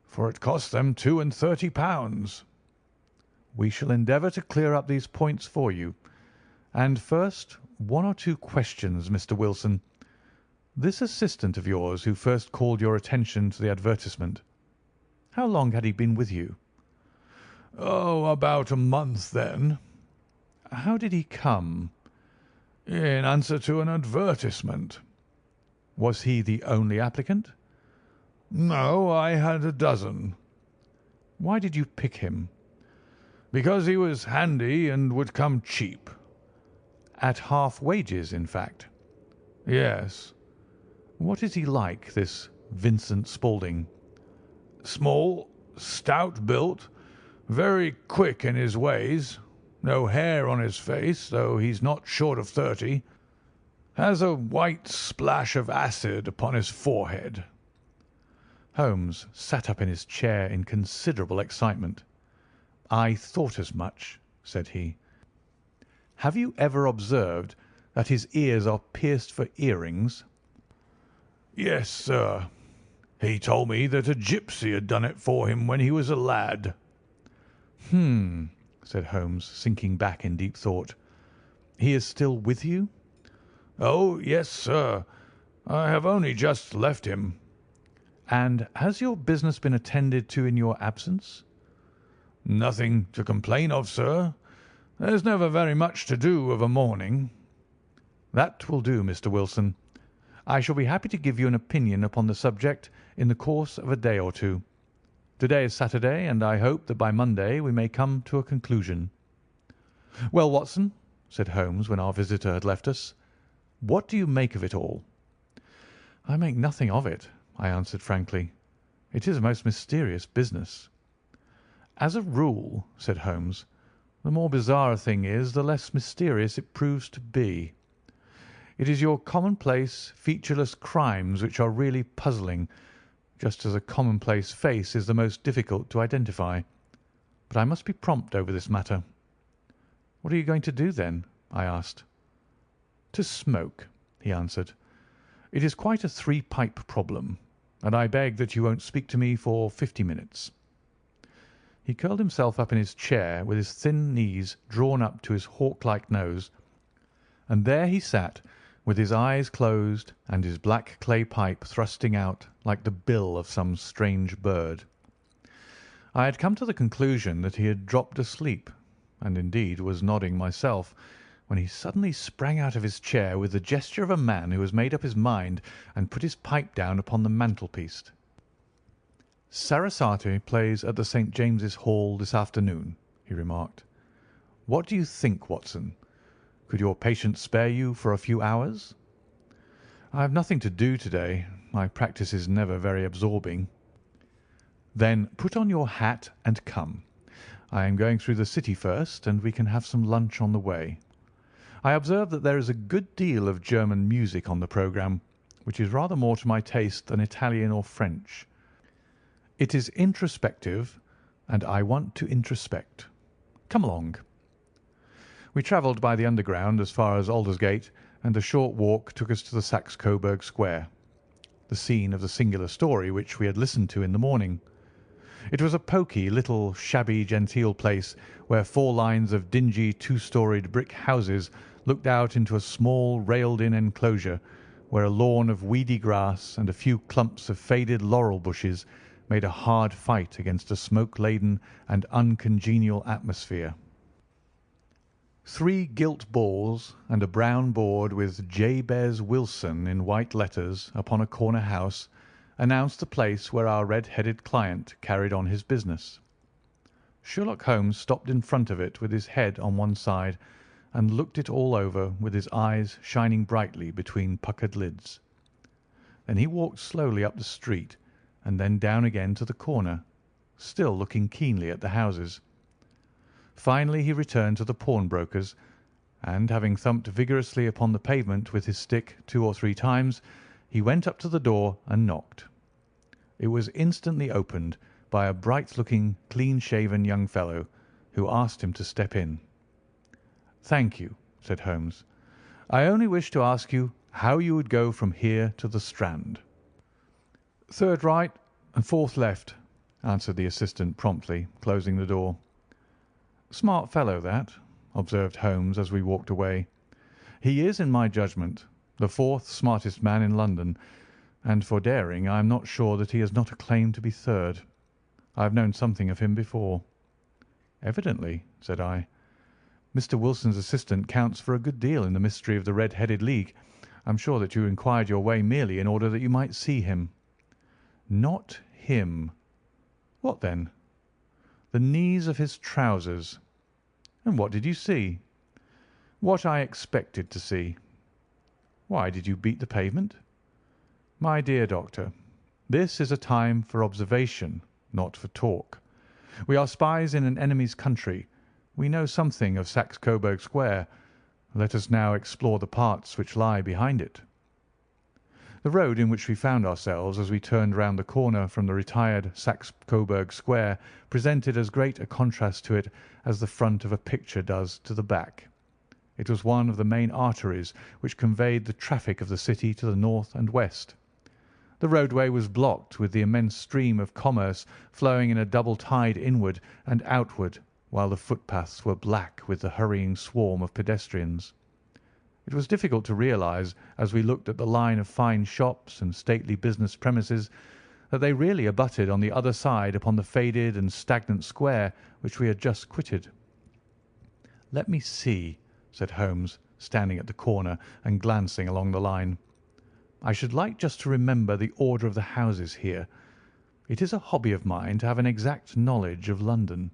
for it cost them £32. "We shall endeavour to clear up these points for you. And first, one or two questions, Mr. Wilson. This assistant of yours who first called your attention to the advertisement, How long had he been with you?" "Oh, about a month then." "How did he come?" "In answer to an advertisement." "Was he the only applicant?" "No, I had a dozen." "Why did you pick him?" "Because he was handy and would come cheap." "At half wages, in fact?" "Yes." "What is he like, this Vincent Spaulding?" "Small, stout built, very quick in his ways, no hair on his face, though he's not short of 30. Has a white splash of acid upon his forehead." Holmes sat up in his chair in considerable excitement. "I thought as much," said he. "Have you ever observed that his ears are pierced for earrings?" "Yes, sir. He told me that a gipsy had done it for him when he was a lad." "Hmm," said Holmes, sinking back in deep thought. "He is still with you?" "Oh, yes, sir. I have only just left him." "And has your business been attended to in your absence?" "Nothing to complain of, sir. There's never very much to do of a morning." "That will do, Mr. Wilson. I shall be happy to give you an opinion upon the subject in the course of a day or two. To-day is Saturday, and I hope that by Monday we may come to a conclusion." "Well, Watson," said Holmes when our visitor had left us, "what do you make of it all?" "I make nothing of it," I answered frankly. "It is a most mysterious business." "As a rule," said Holmes, "the more bizarre a thing is, the less mysterious it proves to be. It is your commonplace, featureless crimes which are really puzzling, just as a commonplace face is the most difficult to identify. But I must be prompt over this matter." "What are you going to do, then?" I asked. "To smoke," he answered. "It is quite a three-pipe problem, and I beg that you won't speak to me for 50 minutes." He curled himself up in his chair with his thin knees drawn up to his hawk-like nose, and there he sat with his eyes closed and his black clay pipe thrusting out like the bill of some strange bird. I had come to the conclusion that he had dropped asleep, and indeed was nodding myself, when he suddenly sprang out of his chair with the gesture of a man who has made up his mind and put his pipe down upon the mantelpiece. "Sarasate plays at the St. James's Hall this afternoon," he remarked. "What do you think, Watson? Could your patient spare you for a few hours?" "I have nothing to do to-day. My practice is never very absorbing." "Then put on your hat and come. I am going through the city first, and we can have some lunch on the way. I observe that there is a good deal of German music on the programme, which is rather more to my taste than Italian or French. It is introspective, and I want to introspect. Come along." We travelled by the Underground as far as Aldersgate, and a short walk took us to the Saxe Coburg Square, the scene of the singular story which we had listened to in the morning. It was a poky, little, shabby, genteel place where 4 lines of dingy, 2-storied brick houses looked out into a small, railed-in enclosure, where a lawn of weedy grass and a few clumps of faded laurel bushes made a hard fight against a smoke-laden and uncongenial atmosphere. 3 gilt balls and a brown board with Jabez Wilson in white letters upon a corner house announced the place where our red-headed client carried on his business. Sherlock Holmes stopped in front of it with his head on one side and looked it all over with his eyes shining brightly between puckered lids. Then he walked slowly up the street and then down again to the corner, still looking keenly at the houses. Finally he returned to the pawnbroker's, and having thumped vigorously upon the pavement with his stick 2 or 3 times, he went up to the door and knocked. It was instantly opened by a bright-looking, clean-shaven young fellow, who asked him to step in. "Thank you," said Holmes. "I only wish to ask you how you would go from here to the Strand." "Third right and 4th left," answered the assistant promptly, closing the door. "Smart fellow, that," observed Holmes as we walked away. "He is, in my judgment, the 4th smartest man in London, and for daring I am not sure that he has not a claim to be 3rd. I have known something of him before." "Evidently," said I. "Mr. Wilson's assistant counts for a good deal in the mystery of the Red-headed League. I am sure that you inquired your way merely in order that you might see him." "Not him." "What then?" "The knees of his trousers." "And what did you see?" "What I expected to see." "Why did you beat the pavement?" "My dear Doctor, this is a time for observation, not for talk. We are spies in an enemy's country. We know something of Saxe Coburg Square. Let us now explore the parts which lie behind it." The road in which we found ourselves as we turned round the corner from the retired Saxe Coburg Square presented as great a contrast to it as the front of a picture does to the back. It was one of the main arteries which conveyed the traffic of the city to the north and west. The roadway was blocked with the immense stream of commerce flowing in a double tide inward and outward, while the footpaths were black with the hurrying swarm of pedestrians. It was difficult to realise, as we looked at the line of fine shops and stately business premises, that they really abutted on the other side upon the faded and stagnant square which we had just quitted. "Let me see," said Holmes, standing at the corner and glancing along the line. "I should like just to remember the order of the houses here. It is a hobby of mine to have an exact knowledge of London.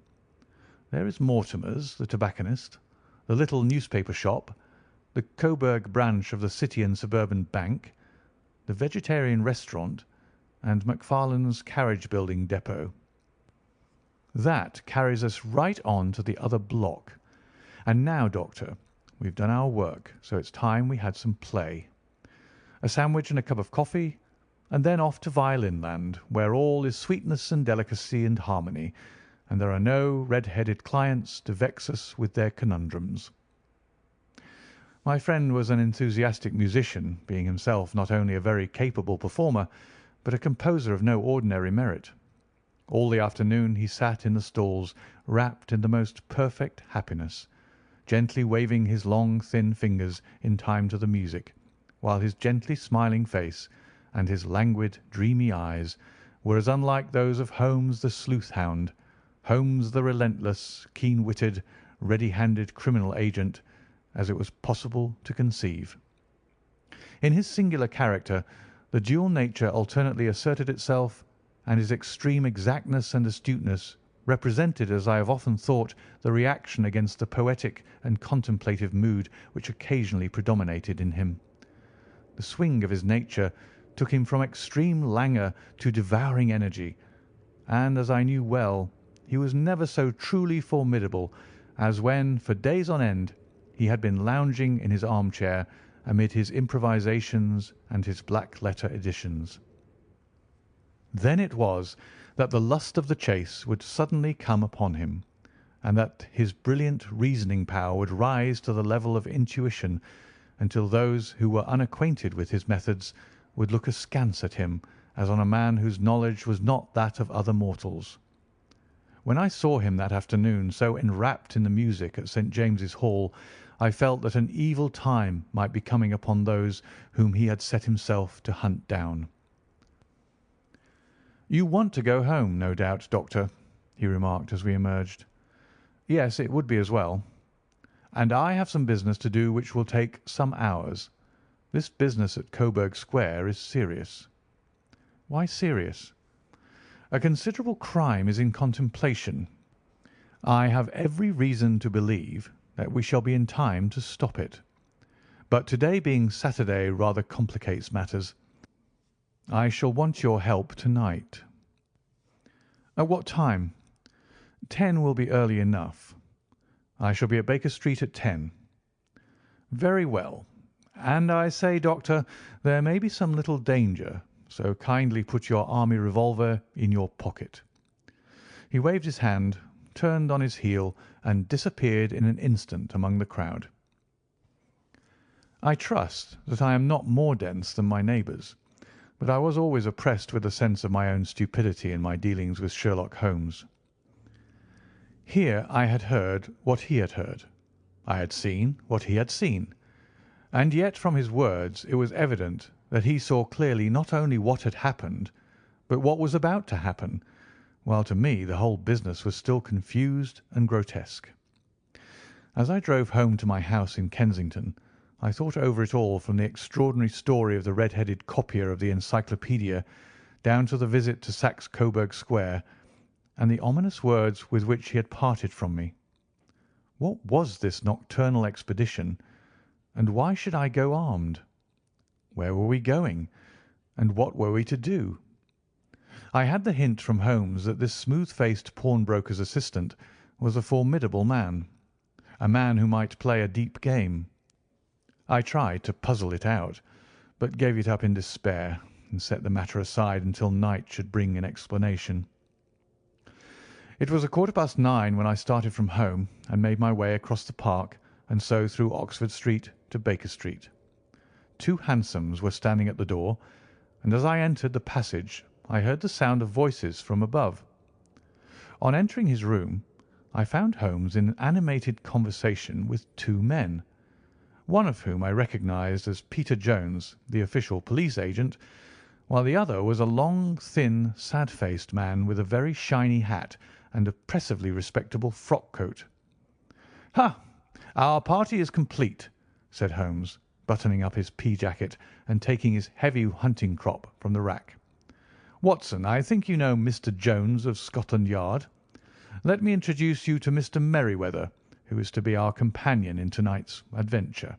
There is Mortimer's, the tobacconist, the little newspaper shop, the Coburg branch of the City and Suburban Bank, the Vegetarian Restaurant, and Macfarlane's carriage-building depot. That carries us right on to the other block. And now, Doctor, we've done our work, so it's time we had some play. A sandwich and a cup of coffee, and then off to Violin Land, where all is sweetness and delicacy and harmony, and there are no red-headed clients to vex us with their conundrums." My friend was an enthusiastic musician, being himself not only a very capable performer, but a composer of no ordinary merit. All the afternoon he sat in the stalls, wrapped in the most perfect happiness, gently waving his long, thin fingers in time to the music, while his gently smiling face and his languid, dreamy eyes were as unlike those of Holmes the sleuth-hound, Holmes the relentless, keen-witted, ready-handed criminal agent, as it was possible to conceive. In his singular character, the dual nature alternately asserted itself, and his extreme exactness and astuteness represented, as I have often thought, the reaction against the poetic and contemplative mood which occasionally predominated in him. The swing of his nature took him from extreme languor to devouring energy, and, as I knew well, he was never so truly formidable as when, for days on end, he had been lounging in his armchair amid his improvisations and his black-letter editions. Then it was that the lust of the chase would suddenly come upon him, and that his brilliant reasoning power would rise to the level of intuition, until those who were unacquainted with his methods would look askance at him as on a man whose knowledge was not that of other mortals. When I saw him that afternoon so enwrapped in the music at St. James's Hall, I felt that an evil time might be coming upon those whom he had set himself to hunt down. "You want to go home, no doubt, Doctor," he remarked as we emerged. "Yes, it would be as well. And I have some business to do which will take some hours. This business at Coburg Square is serious." "Why serious?" "A considerable crime is in contemplation. I have every reason to believe that we shall be in time to stop it. But today being Saturday rather complicates matters. I shall want your help tonight." "At what time?" 10 will be early enough. I shall be at Baker Street at 10. "Very well. And I say, Doctor, there may be some little danger, so kindly put your army revolver in your pocket." He waved his hand, turned on his heel, and disappeared in an instant among the crowd. I trust that I am not more dense than my neighbours, but I was always oppressed with a sense of my own stupidity in my dealings with Sherlock Holmes. Here I had heard what he had heard. I had seen what he had seen. And yet from his words it was evident that he saw clearly not only what had happened, but what was about to happen, while to me the whole business was still confused and grotesque. As I drove home to my house in Kensington, I thought over it all, from the extraordinary story of the red-headed copier of the Encyclopaedia down to the visit to Saxe Coburg Square, and the ominous words with which he had parted from me. What was this nocturnal expedition, and why should I go armed? Where were we going, and what were we to do? I had the hint from Holmes that this smooth-faced pawnbroker's assistant was a formidable man, a man who might play a deep game. I tried to puzzle it out, but gave it up in despair and set the matter aside until night should bring an explanation. It was 9:15 when I started from home and made my way across the park and so through Oxford Street to Baker Street. 2 hansoms were standing at the door, and as I entered the passage I heard the sound of voices from above. On entering his room, I found Holmes in animated conversation with 2 men, one of whom I recognised as Peter Jones, the official police agent, while the other was a long, thin, sad-faced man with a very shiny hat and oppressively respectable frock-coat. "Ha! Our party is complete," said Holmes, buttoning up his pea-jacket and taking his heavy hunting crop from the rack. "Watson, I think you know Mr. Jones of Scotland Yard. Let me introduce you to Mr. Merryweather, who is to be our companion in tonight's adventure."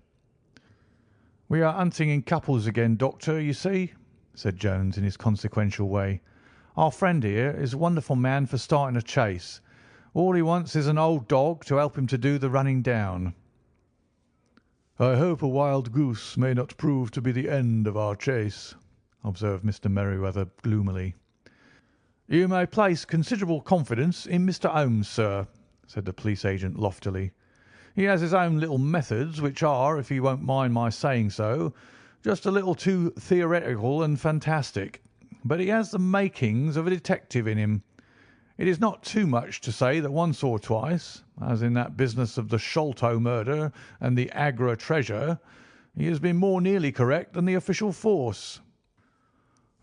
"We are hunting in couples again, Doctor, you see," said Jones in his consequential way. "Our friend here is a wonderful man for starting a chase. All he wants is an old dog to help him to do the running down." "I hope a wild goose may not prove to be the end of our chase," observed Mr. Merryweather gloomily. "You may place considerable confidence in Mr. Holmes, sir," said the police agent loftily. "He has his own little methods, which are, if you won't mind my saying so, just a little too theoretical and fantastic, but he has the makings of a detective in him. It is not too much to say that once or twice, as in that business of the Sholto murder and the Agra treasure, he has been more nearly correct than the official force."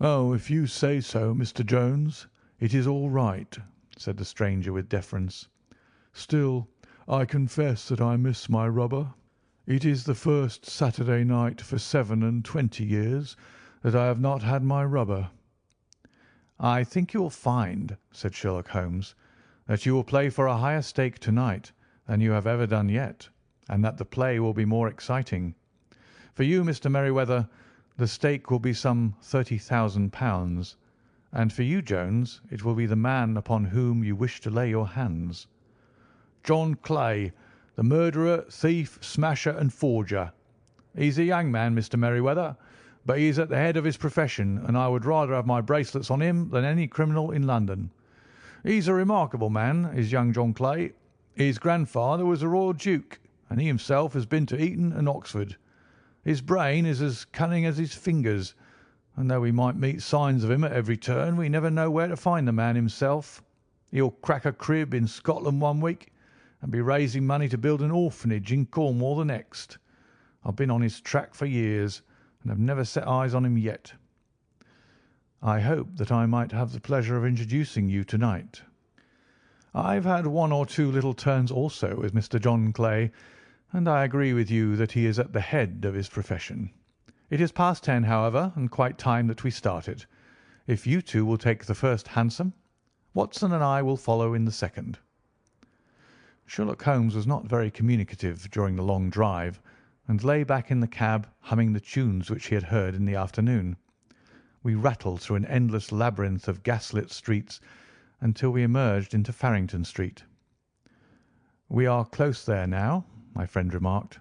"Oh, if you say so, Mr. Jones, it is all right," said the stranger with deference. "Still, I confess that I miss my rubber. It is the first Saturday night for 27 years that I have not had my rubber." "I think you will find," said Sherlock Holmes, "that you will play for a higher stake tonight than you have ever done yet, and that the play will be more exciting. For you, Mr. Merryweather, the stake will be some £30,000, and for you, Jones, it will be the man upon whom you wish to lay your hands." "John Clay, the murderer, thief, smasher, and forger. He's a young man, Mr. Merryweather, but he is at the head of his profession, and I would rather have my bracelets on him than any criminal in London. He's a remarkable man, is young John Clay. His grandfather was a royal duke, and he himself has been to Eton and Oxford. His brain is as cunning as his fingers, and though we might meet signs of him at every turn, we never know where to find the man himself. He'll crack a crib in Scotland one week, and be raising money to build an orphanage in Cornwall the next. I've been on his track for years, and have never set eyes on him yet." "I hope that I might have the pleasure of introducing you tonight." "I've had 1 or 2 little turns also with Mr. John Clay, and I agree with you that he is at the head of his profession. It is past 10, however, and quite time that we started. If you two will take the first hansom, Watson and I will follow in the second." Sherlock Holmes was not very communicative during the long drive, and lay back in the cab humming the tunes which he had heard in the afternoon. We rattled through an endless labyrinth of gaslit streets until we emerged into Farrington Street. "We are close there now," my friend remarked.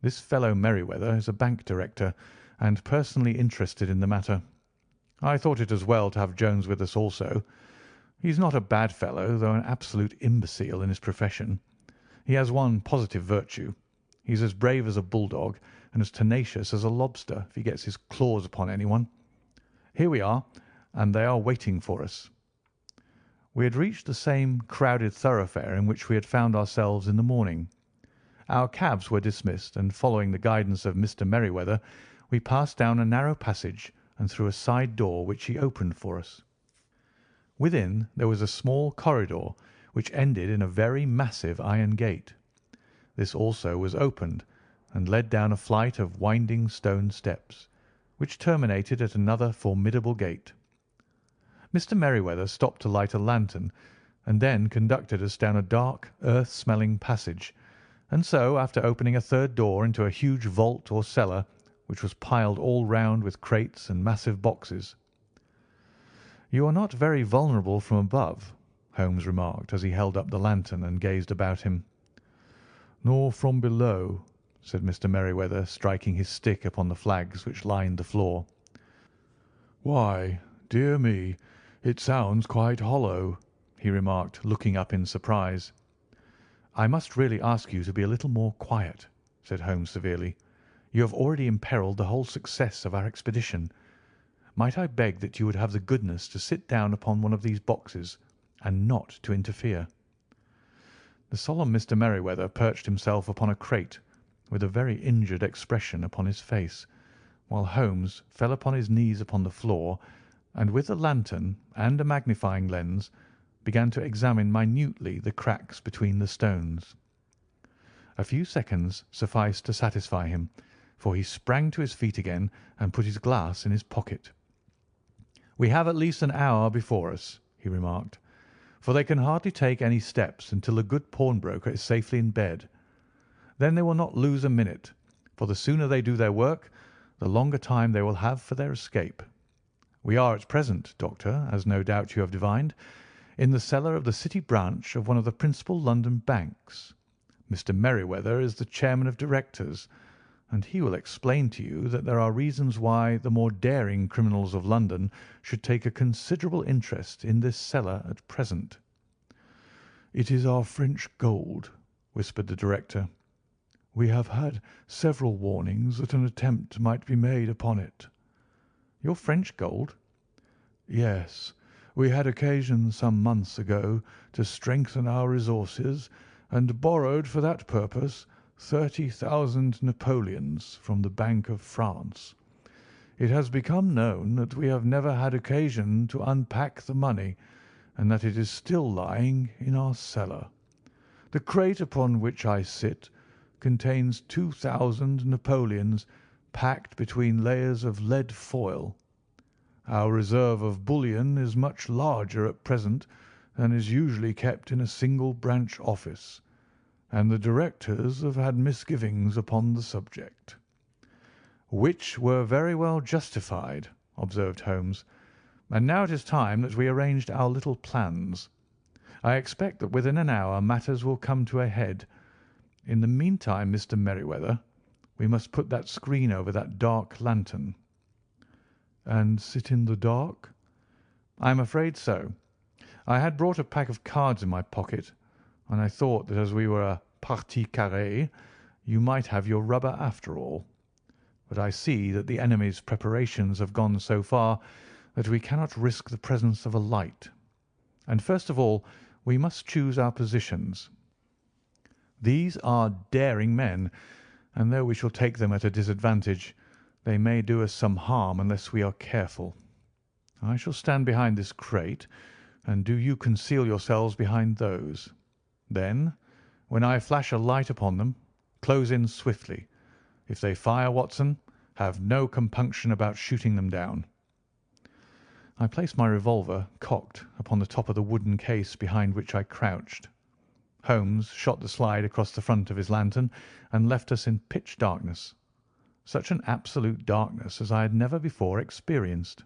"This fellow Merryweather is a bank director, and personally interested in the matter. I thought it as well to have Jones with us also. He's not a bad fellow, though an absolute imbecile in his profession. He has one positive virtue. He's as brave as a bulldog and as tenacious as a lobster if he gets his claws upon anyone. Here we are, and they are waiting for us." We had reached the same crowded thoroughfare in which we had found ourselves in the morning. Our cabs were dismissed, and following the guidance of Mr. Merryweather, we passed down a narrow passage and through a side door which he opened for us. Within there was a small corridor which ended in a very massive iron gate. This also was opened, and led down a flight of winding stone steps, which terminated at another formidable gate. Mr. Merryweather stopped to light a lantern, and then conducted us down a dark, earth-smelling passage, and so, after opening a third door into a huge vault or cellar, which was piled all round with crates and massive boxes. "You are not very vulnerable from above," Holmes remarked, as he held up the lantern and gazed about him. "Nor from below," said Mr. Merryweather, striking his stick upon the flags which lined the floor. "Why, dear me, it sounds quite hollow," he remarked, looking up in surprise. "I must really ask you to be a little more quiet," said Holmes severely. "You have already imperilled the whole success of our expedition. Might I beg that you would have the goodness to sit down upon one of these boxes, and not to interfere?" The solemn Mr. Merryweather perched himself upon a crate, with a very injured expression upon his face, while Holmes fell upon his knees upon the floor, and with the lantern and a magnifying lens began to examine minutely the cracks between the stones. A few seconds sufficed to satisfy him, for he sprang to his feet again and put his glass in his pocket. "We have at least an hour before us," he remarked, "for they can hardly take any steps until the good pawnbroker is safely in bed. Then they will not lose a minute, for the sooner they do their work, the longer time they will have for their escape. We are at present, Doctor, as no doubt you have divined, in the cellar of the City branch of one of the principal London banks. Mr. Merryweather is the chairman of directors, and he will explain to you that there are reasons why the more daring criminals of London should take a considerable interest in this cellar at present." "It is our French gold," whispered the director. "We have had several warnings that an attempt might be made upon it." "Your French gold?" "Yes. We had occasion some months ago to strengthen our resources, and borrowed for that purpose 30,000 napoleons from the Bank of France. It has become known that we have never had occasion to unpack the money, and that it is still lying in our cellar. The crate upon which I sit contains 2,000 napoleons packed between layers of lead foil. Our reserve of bullion is much larger at present than is usually kept in a single branch office, and the directors have had misgivings upon the subject." "Which were very well justified," observed Holmes. "And now it is time that we arranged our little plans. I expect that within an hour matters will come to a head. In the meantime, Mr. Merryweather, we must put that screen over that dark lantern." "And sit in the dark?" "I am afraid so. I had brought a pack of cards in my pocket, and I thought that as we were a partie carrée, you might have your rubber after all. But I see that the enemy's preparations have gone so far that we cannot risk the presence of a light. And first of all, we must choose our positions. These are daring men, and though we shall take them at a disadvantage, they may do us some harm unless we are careful. I shall stand behind this crate, and do you conceal yourselves behind those. Then, when I flash a light upon them, close in swiftly. If they fire, Watson, have no compunction about shooting them down." I placed my revolver, cocked, upon the top of the wooden case behind which I crouched. Holmes shot the slide across the front of his lantern and left us in pitch darkness. Such an absolute darkness as I had never before experienced.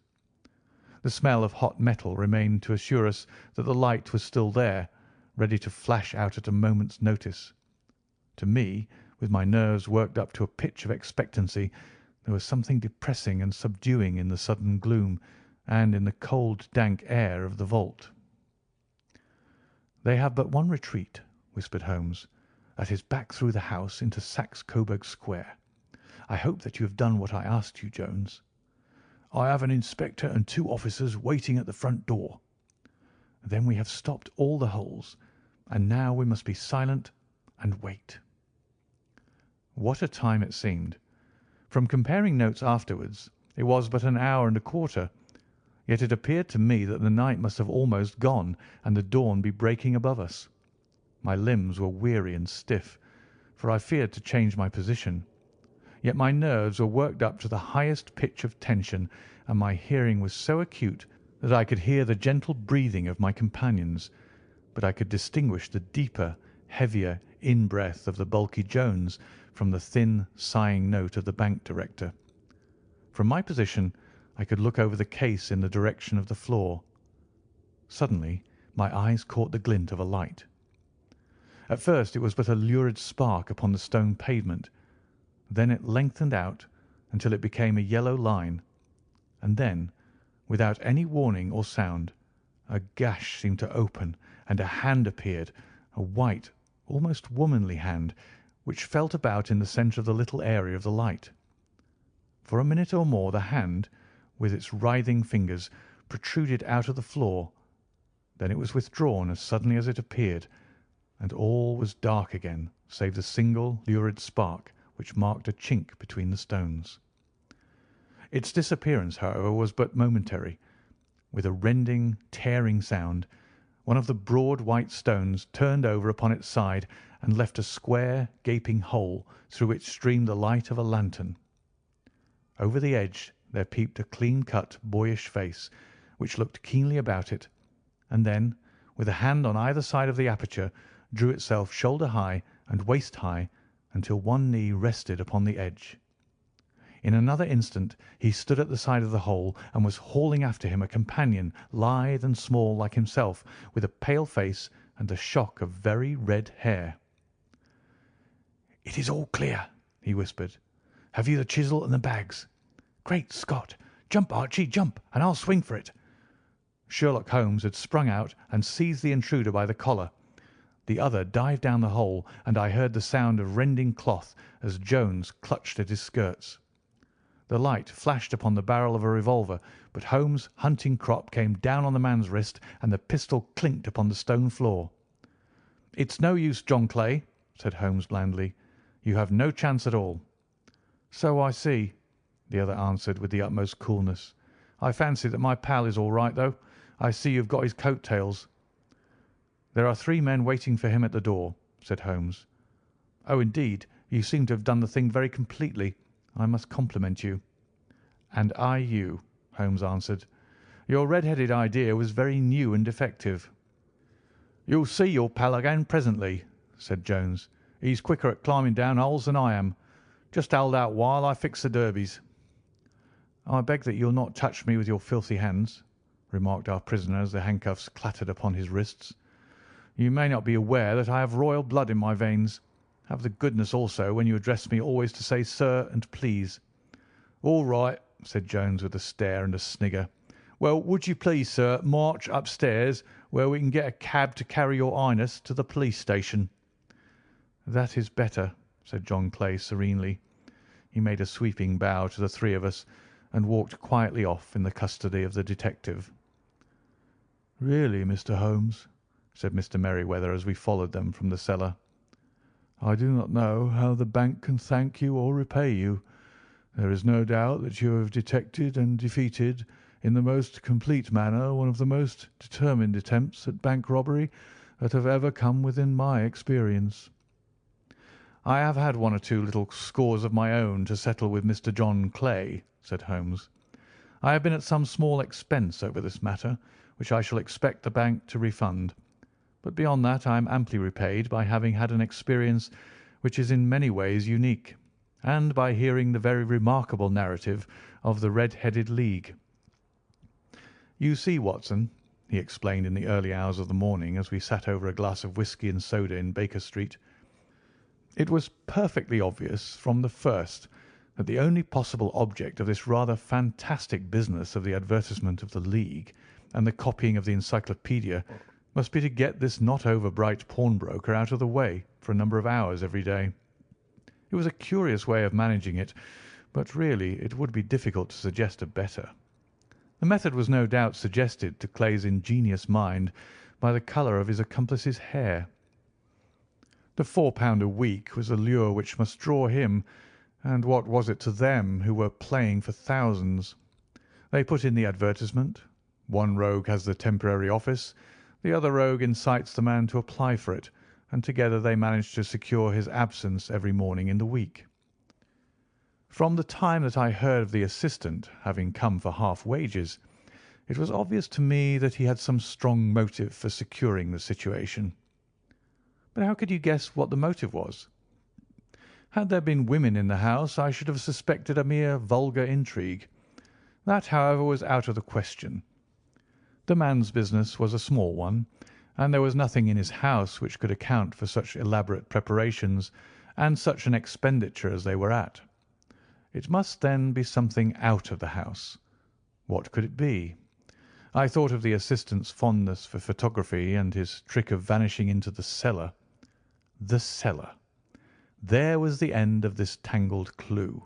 The smell of hot metal remained to assure us that the light was still there, ready to flash out at a moment's notice. To me, with my nerves worked up to a pitch of expectancy, there was something depressing and subduing in the sudden gloom and in the cold, dank air of the vault. "They have but one retreat," whispered Holmes. "That is back through the house into Saxe Coburg Square. I hope that you have done what I asked you, Jones." "I have an inspector and 2 officers waiting at the front door." "Then we have stopped all the holes, and now we must be silent and wait." What a time it seemed! From comparing notes afterwards, it was but an hour and a quarter. Yet it appeared to me that the night must have almost gone and the dawn be breaking above us. My limbs were weary and stiff, for I feared to change my position. Yet my nerves were worked up to the highest pitch of tension, and my hearing was so acute that I could hear the gentle breathing of my companions, but I could distinguish the deeper, heavier in-breath of the bulky Jones from the thin, sighing note of the bank director. From my position I could look over the case in the direction of the floor. Suddenly my eyes caught the glint of a light. At first it was but a lurid spark upon the stone pavement. Then it lengthened out until it became a yellow line, and then, without any warning or sound, a gash seemed to open and a hand appeared, a white, almost womanly hand, which felt about in the centre of the little area of the light. For a minute or more the hand, with its writhing fingers, protruded out of the floor. Then it was withdrawn as suddenly as it appeared, and all was dark again save the single lurid spark which marked a chink between the stones. Its disappearance, however, was but momentary. With a rending, tearing sound, one of the broad white stones turned over upon its side and left a square, gaping hole through which streamed the light of a lantern. Over the edge there peeped a clean-cut, boyish face, which looked keenly about it, and then, with a hand on either side of the aperture, drew itself shoulder-high and waist-high until one knee rested upon the edge. In another instant he stood at the side of the hole and was hauling after him a companion, lithe and small like himself, with a pale face and a shock of very red hair. "It is all clear," he whispered. "Have you the chisel and the bags? Great Scott! Jump, Archie, jump, and I'll swing for it." Sherlock Holmes had sprung out and seized the intruder by the collar. The other dived down the hole, and I heard the sound of rending cloth as Jones clutched at his skirts. The light flashed upon the barrel of a revolver, but Holmes' hunting crop came down on the man's wrist, and the pistol clinked upon the stone floor. "It's no use, John Clay," said Holmes blandly. "You have no chance at all." "So I see," the other answered with the utmost coolness. "I fancy that my pal is all right, though. I see you've got his coat-tails." "There are 3 men waiting for him at the door," said Holmes. "Oh, indeed, you seem to have done the thing very completely. I must compliment you." "And I you," Holmes answered. "Your red-headed idea was very new and effective." "You'll see your pal again presently," said Jones. "He's quicker at climbing down holes than I am. Just hold out while I fix the derbies." "I beg that you'll not touch me with your filthy hands," remarked our prisoner as the handcuffs clattered upon his wrists. "You may not be aware that I have royal blood in my veins. Have the goodness also, when you address me, always to say 'sir' and 'please.'" "All right," said Jones with a stare and a snigger. "Well, would you please, sir, march upstairs, where we can get a cab to carry your highness to the police station?" "That is better," said John Clay serenely. He made a sweeping bow to the 3 of us and walked quietly off in the custody of the detective. "Really, Mr. Holmes," said Mr. Merryweather as we followed them from the cellar, "I do not know how the bank can thank you or repay you. There is no doubt that you have detected and defeated in the most complete manner one of the most determined attempts at bank robbery that have ever come within my experience." "I have had 1 or 2 little scores of my own to settle with Mr. John Clay," said Holmes. "I have been at some small expense over this matter, which I shall expect the bank to refund. But beyond that I am amply repaid by having had an experience which is in many ways unique, and by hearing the very remarkable narrative of the Red-Headed League. You see, Watson," he explained in the early hours of the morning as we sat over a glass of whisky and soda in Baker Street, "it was perfectly obvious from the first that the only possible object of this rather fantastic business of the advertisement of the League and the copying of the encyclopaedia must be to get this not over-bright pawnbroker out of the way for a number of hours every day. It was a curious way of managing it, but really it would be difficult to suggest a better. The method was no doubt suggested to Clay's ingenious mind by the colour of his accomplice's hair. The £4 a week was a lure which must draw him, and what was it to them who were playing for thousands? They put in the advertisement, One rogue has the temporary office, the other rogue incites the man to apply for it, and together they manage to secure his absence every morning in the week. From the time that I heard of the assistant having come for half wages, it was obvious to me that he had some strong motive for securing the situation. But how could you guess what the motive was? Had there been women in the house, I should have suspected a mere vulgar intrigue. That, however, was out of the question. The man's business was a small one, and there was nothing in his house which could account for such elaborate preparations and such an expenditure as they were at. It must then be something out of the house. What could it be? I thought of the assistant's fondness for photography and his trick of vanishing into the cellar. The cellar. There was the end of this tangled clue.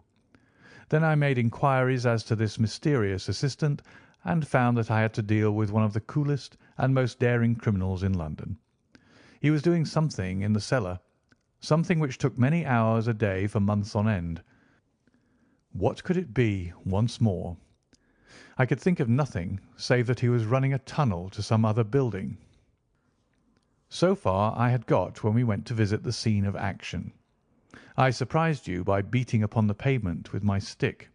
Then I made inquiries as to this mysterious assistant, and found that I had to deal with one of the coolest and most daring criminals in London. He was doing something in the cellar, something which took many hours a day for months on end. What could it be once more? I could think of nothing save that he was running a tunnel to some other building. So far I had got when we went to visit the scene of action. I surprised you by beating upon the pavement with my stick.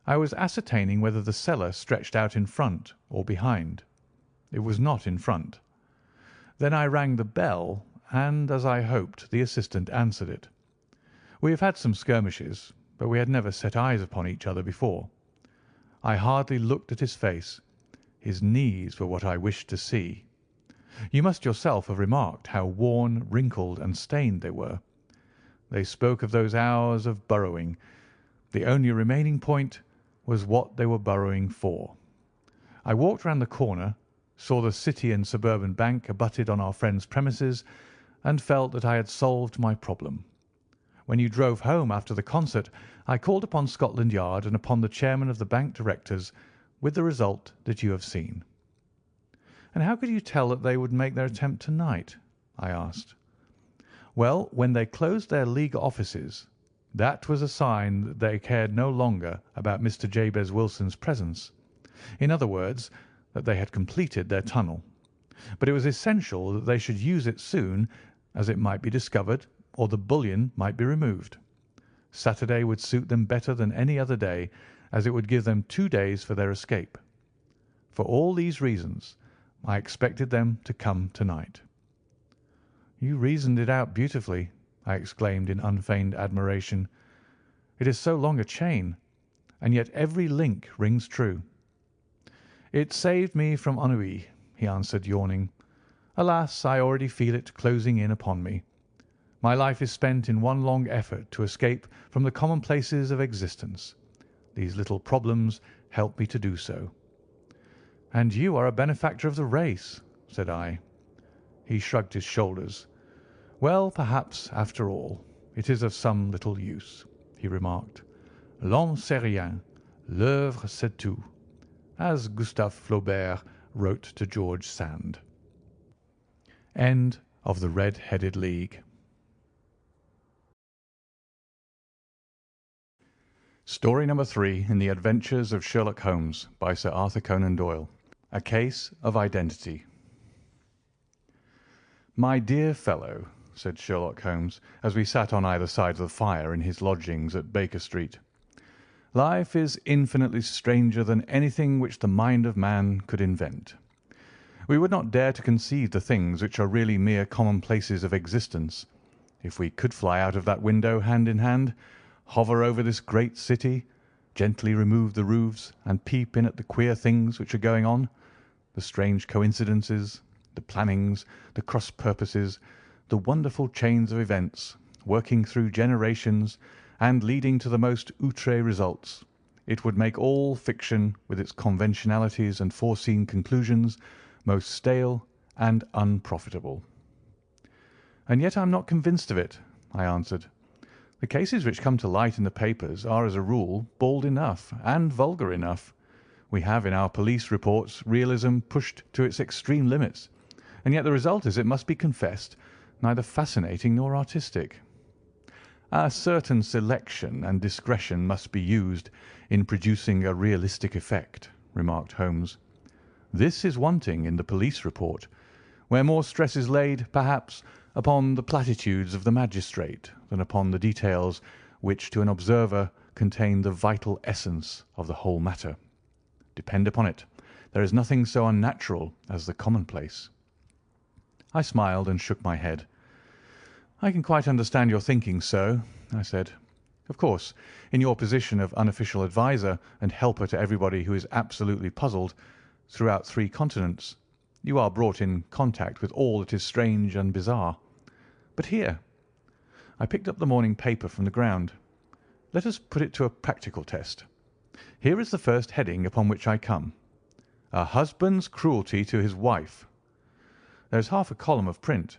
I was ascertaining whether the cellar stretched out in front or behind. It was not in front. Then I rang the bell, and, as I hoped, the assistant answered it. We have had some skirmishes, but we had never set eyes upon each other before. I hardly looked at his face. His knees were what I wished to see. You must yourself have remarked how worn, wrinkled, and stained they were. They spoke of those hours of burrowing. The only remaining point was what they were burrowing for. I walked round the corner, saw the City and Suburban Bank abutted on our friend's premises, and felt that I had solved my problem. When you drove home after the concert, I called upon Scotland Yard and upon the chairman of the bank directors, with the result that you have seen. And how could you tell that they would make their attempt tonight? I asked. Well, when they closed their League offices, that was a sign that they cared no longer about Mr. Jabez Wilson's presence. In other words, that they had completed their tunnel. But it was essential that they should use it soon, as it might be discovered or the bullion might be removed. Saturday would suit them better than any other day, as it would give them 2 days for their escape. For all these reasons, I expected them to come tonight. You reasoned it out beautifully, I exclaimed in unfeigned admiration. It is so long a chain, and yet every link rings true. It saved me from ennui, he answered, yawning. Alas, I already feel it closing in upon me. My life is spent in one long effort to escape from the commonplaces of existence. These little problems help me to do so. And you are a benefactor of the race, said I. He shrugged his shoulders. Well, perhaps, after all, it is of some little use, he remarked. L'homme c'est rien, l'œuvre c'est tout, as Gustave Flaubert wrote to George Sand. End of The Red-Headed League. Story number 3 in the Adventures of Sherlock Holmes by Sir Arthur Conan Doyle. A Case of Identity. My dear fellow, said Sherlock Holmes, as we sat on either side of the fire in his lodgings at Baker Street, life is infinitely stranger than anything which the mind of man could invent. We would not dare to conceive the things which are really mere commonplaces of existence. If we could fly out of that window hand in hand, hover over this great city, gently remove the roofs, and peep in at the queer things which are going on, the strange coincidences, the plannings, the cross-purposes, the wonderful chains of events, working through generations and leading to the most outré results, it would make all fiction, with its conventionalities and foreseen conclusions, most stale and unprofitable. And yet I am not convinced of it, I answered. The cases which come to light in the papers are, as a rule, bald enough and vulgar enough. We have in our police reports realism pushed to its extreme limits, and yet the result is, it must be confessed, neither fascinating nor artistic. A certain selection and discretion must be used in producing a realistic effect, remarked Holmes. This is wanting in the police report, where more stress is laid, perhaps, upon the platitudes of the magistrate than upon the details which to an observer contain the vital essence of the whole matter. Depend upon it, there is nothing so unnatural as the commonplace." I smiled and shook my head. "I can quite understand your thinking so," I said. "Of course, in your position of unofficial adviser and helper to everybody who is absolutely puzzled throughout 3 continents, you are brought in contact with all that is strange and bizarre. But here—" I picked up the morning paper from the ground. "Let us put it to a practical test. Here is the first heading upon which I come: 'A husband's cruelty to his wife.' There is half a column of print,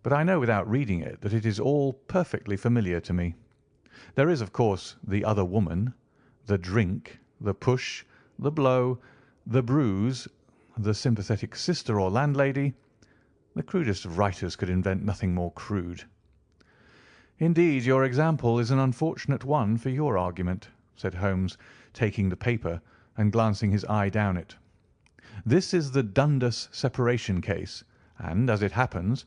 but I know without reading it that it is all perfectly familiar to me. There is, of course, the other woman, the drink, the push, the blow, the bruise, the sympathetic sister or landlady. The crudest of writers could invent nothing more crude." "Indeed, your example is an unfortunate one for your argument," said Holmes, taking the paper and glancing his eye down it. "This is the Dundas separation case, and, as it happens,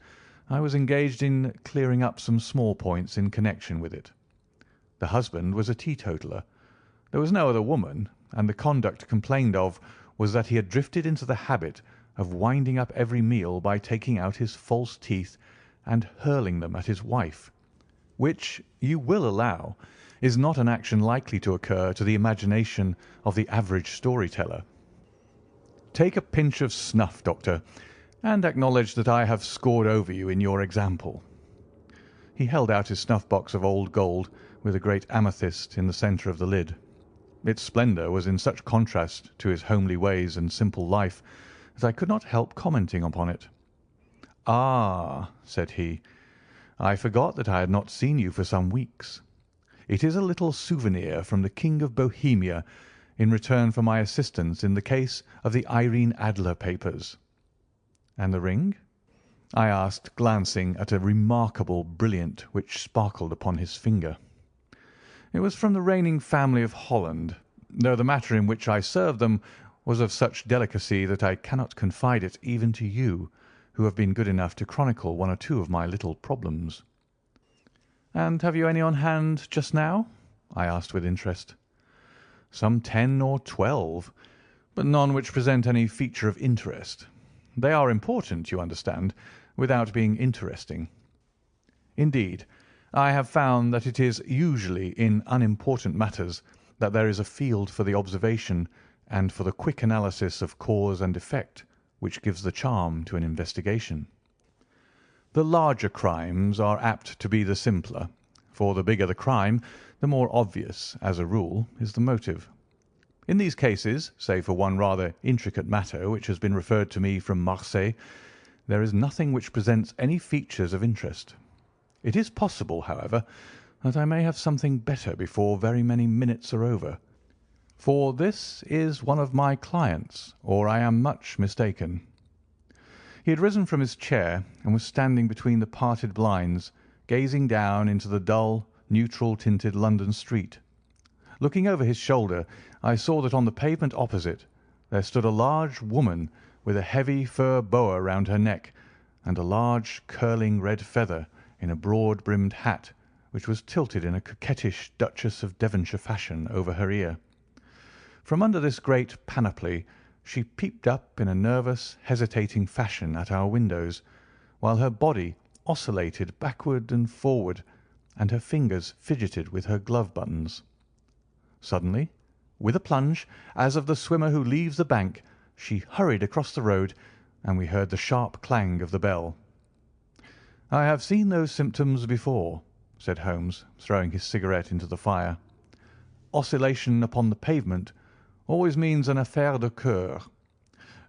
I was engaged in clearing up some small points in connection with it. The husband was a teetotaler. There was no other woman, and the conduct complained of was that he had drifted into the habit of winding up every meal by taking out his false teeth and hurling them at his wife, which, you will allow, is not an action likely to occur to the imagination of the average story-teller. Take a pinch of snuff, Doctor, and acknowledge that I have scored over you in your example." He held out his snuff-box of old gold with a great amethyst in the centre of the lid. Its splendour was in such contrast to his homely ways and simple life that I could not help commenting upon it. "Ah," said he, "I forgot that I had not seen you for some weeks. It is a little souvenir from the King of Bohemia in return for my assistance in the case of the Irene Adler papers." "And the ring?" I asked, glancing at a remarkable brilliant which sparkled upon his finger. "It was from the reigning family of Holland, though the matter in which I served them was of such delicacy that I cannot confide it even to you, who have been good enough to chronicle one or two of my little problems." "And have you any on hand just now?" I asked with interest. "Some 10 or 12, but none which present any feature of interest. They are important, you understand, without being interesting. Indeed, I have found that it is usually in unimportant matters that there is a field for the observation and for the quick analysis of cause and effect which gives the charm to an investigation. The larger crimes are apt to be the simpler, for the bigger the crime, the more obvious, as a rule, is the motive. In these cases, save for one rather intricate matter which has been referred to me from Marseilles, there is nothing which presents any features of interest. It is possible, however, that I may have something better before very many minutes are over, for this is one of my clients, or I am much mistaken." He had risen from his chair and was standing between the parted blinds, gazing down into the dull, neutral-tinted London street. Looking over his shoulder, I saw that on the pavement opposite there stood a large woman with a heavy fur boa round her neck and a large curling red feather in a broad-brimmed hat which was tilted in a coquettish Duchess of Devonshire fashion over her ear. From under this great panoply she peeped up in a nervous, hesitating fashion at our windows, while her body oscillated backward and forward, and her fingers fidgeted with her glove buttons. Suddenly, with a plunge, as of the swimmer who leaves the bank, she hurried across the road, and we heard the sharp clang of the bell. "I have seen those symptoms before," said Holmes, throwing his cigarette into the fire. "Oscillation upon the pavement always means an affaire de coeur.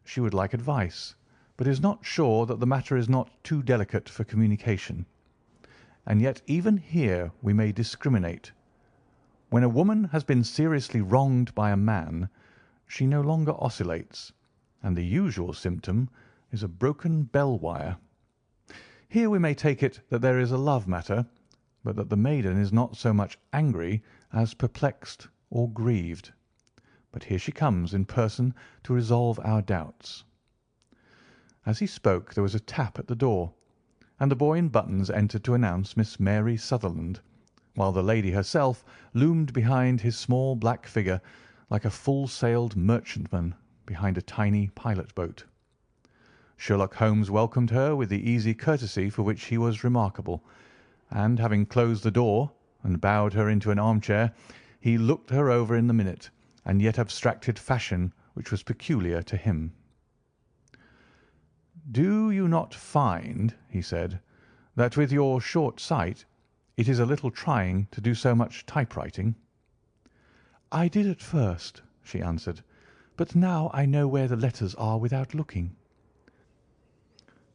She would like advice, but is not sure that the matter is not too delicate for communication. And yet even here we may discriminate. When a woman has been seriously wronged by a man, she no longer oscillates, and the usual symptom is a broken bell wire. Here we may take it that there is a love matter, but that the maiden is not so much angry as perplexed or grieved. but here she comes in person to resolve our doubts." As he spoke there was a tap at the door, and the boy in buttons entered to announce Miss Mary Sutherland, while the lady herself loomed behind his small black figure like a full-sailed merchantman behind a tiny pilot-boat. Sherlock Holmes welcomed her with the easy courtesy for which he was remarkable, and having closed the door and bowed her into an armchair, he looked her over in the minute and yet abstracted fashion which was peculiar to him. "Do you not find," he said, "that with your short sight it is a little trying to do so much typewriting?" "I did at first," she answered, "but now I know where the letters are without looking."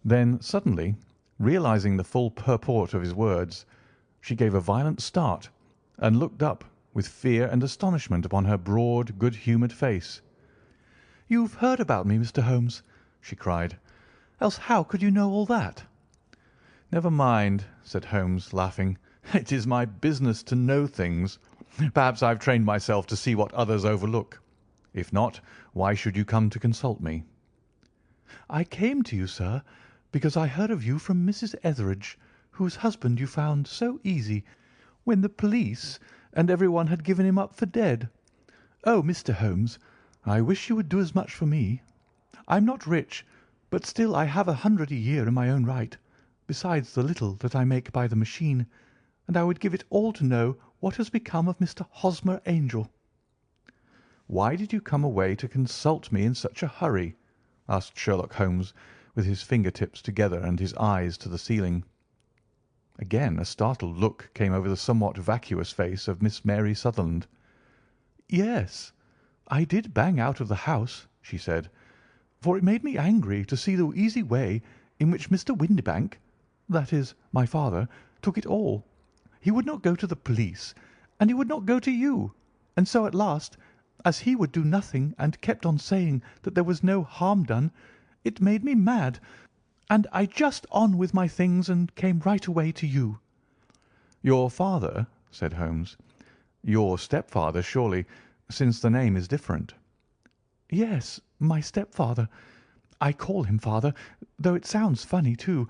Then suddenly, realizing the full purport of his words, she gave a violent start and looked up with fear and astonishment upon her broad, good-humoured face. "You've heard about me, Mr. Holmes," she cried, "else how could you know all that?" "Never mind," said Holmes, laughing. "It is my business to know things. Perhaps I've trained myself to see what others overlook. If not, why should you come to consult me?" "I came to you, sir, because I heard of you from Mrs. Etheridge, whose husband you found so easy when the police and everyone had given him up for dead. Oh, Mr. Holmes, I wish you would do as much for me. I'm not rich, but still I have 100 a year in my own right, besides the little that I make by the machine, and I would give it all to know what has become of Mr. Hosmer Angel." "Why did you come away to consult me in such a hurry?" asked Sherlock Holmes, with his finger-tips together and his eyes to the ceiling. Again a startled look came over the somewhat vacuous face of Miss Mary Sutherland. "Yes, I did bang out of the house," she said, "for it made me angry to see the easy way in which Mr. Windibank, that is, my father, took it all. He would not go to the police, and he would not go to you, and so at last, as he would do nothing and kept on saying that there was no harm done, it made me mad, and I just on with my things and came right away to you." "Your father?" said Holmes. "Your stepfather, surely, since the name is different." "Yes, my stepfather. I call him father, though it sounds funny too,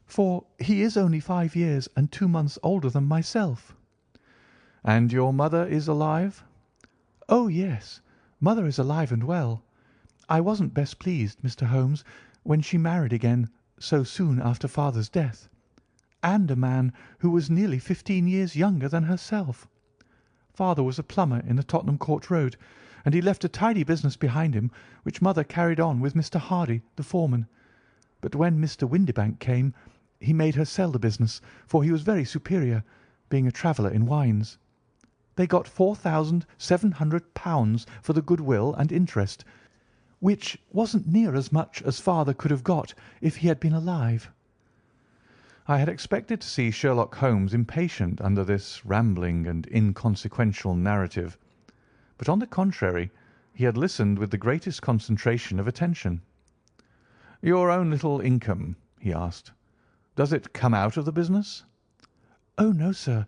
for he is only 5 years and 2 months older than myself." "And your mother is alive?" "Oh, yes, mother is alive and well. I wasn't best pleased, Mr. Holmes, when she married again so soon after father's death, and a man who was nearly 15 years younger than herself. Father was a plumber in the Tottenham Court Road, and he left a tidy business behind him, which mother carried on with Mr. Hardy, the foreman. But when Mr. Windibank came, he made her sell the business, for he was very superior, being a traveller in wines. They got £4,700 for the goodwill and interest, which wasn't near as much as father could have got if he had been alive." I had expected to see Sherlock Holmes impatient under this rambling and inconsequential narrative, but on the contrary he had listened with the greatest concentration of attention. "Your own little income," he asked, "does it come out of the business?" "Oh, no, sir.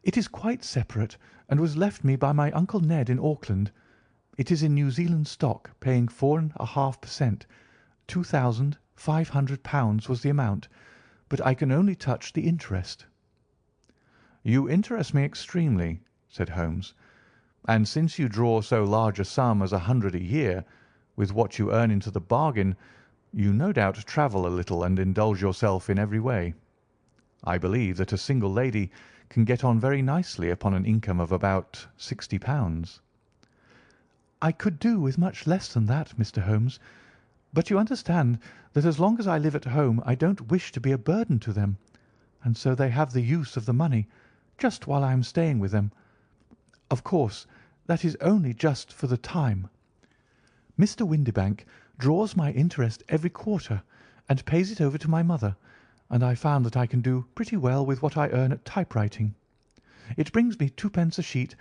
It is quite separate, and was left me by my Uncle Ned in Auckland. It is in New Zealand stock, paying 4.5%. £2,500 was the amount, but I can only touch the interest." "You interest me extremely," said Holmes, "and since you draw so large a sum as 100 a year, with what you earn into the bargain, you no doubt travel a little and indulge yourself in every way. I believe that a single lady can get on very nicely upon an income of about £60. "I could do with much less than that, Mr. Holmes, but you understand that as long as I live at home I don't wish to be a burden to them, and so they have the use of the money just while I am staying with them. Of course, that is only just for the time. Mr. Windibank draws my interest every quarter and pays it over to my mother, and I found that I can do pretty well with what I earn at typewriting. It brings me 2d. a sheet,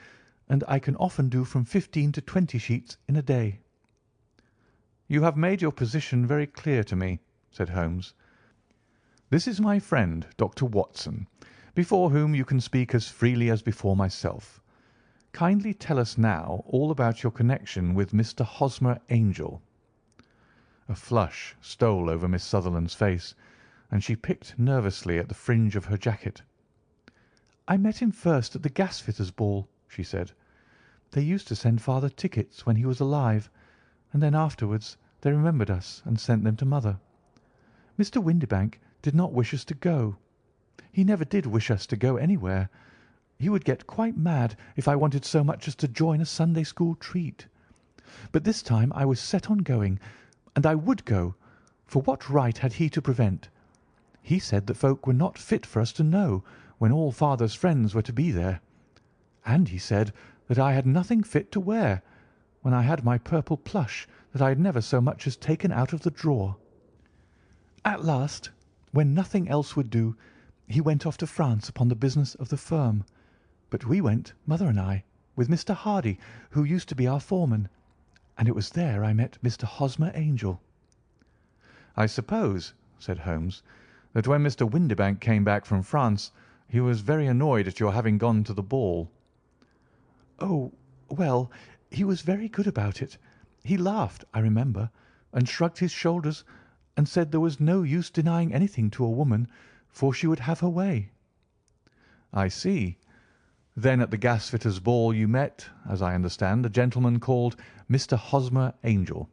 and I can often do from 15 to 20 sheets in a day." "You have made your position very clear to me," said Holmes. "This is my friend, Dr. Watson, before whom you can speak as freely as before myself. Kindly tell us now all about your connection with Mr. Hosmer Angel." A flush stole over Miss Sutherland's face, and she picked nervously at the fringe of her jacket. "I met him first at the gasfitters' ball," she said. "They used to send father tickets when he was alive, and then afterwards they remembered us and sent them to mother. Mr. Windibank did not wish us to go. He never did wish us to go anywhere. He would get quite mad if I wanted so much as to join a Sunday school treat. But this time I was set on going, and I would go, for what right had he to prevent? He said that folk were not fit for us to know when all father's friends were to be there. And he said that I had nothing fit to wear, when I had my purple plush that I had never so much as taken out of the drawer. At last, when nothing else would do, he went off to France upon the business of the firm. But we went, mother and I, with Mr. Hardy, who used to be our foreman, and it was there I met Mr. Hosmer Angel." "I suppose," said Holmes, "that when Mr. Windibank came back from France he was very annoyed at your having gone to the ball." "Oh, well, he was very good about it. He laughed, I remember, and shrugged his shoulders, and said there was no use denying anything to a woman, for she would have her way." "I see. Then at the gasfitters' ball you met, as I understand, a gentleman called Mr. Hosmer Angel."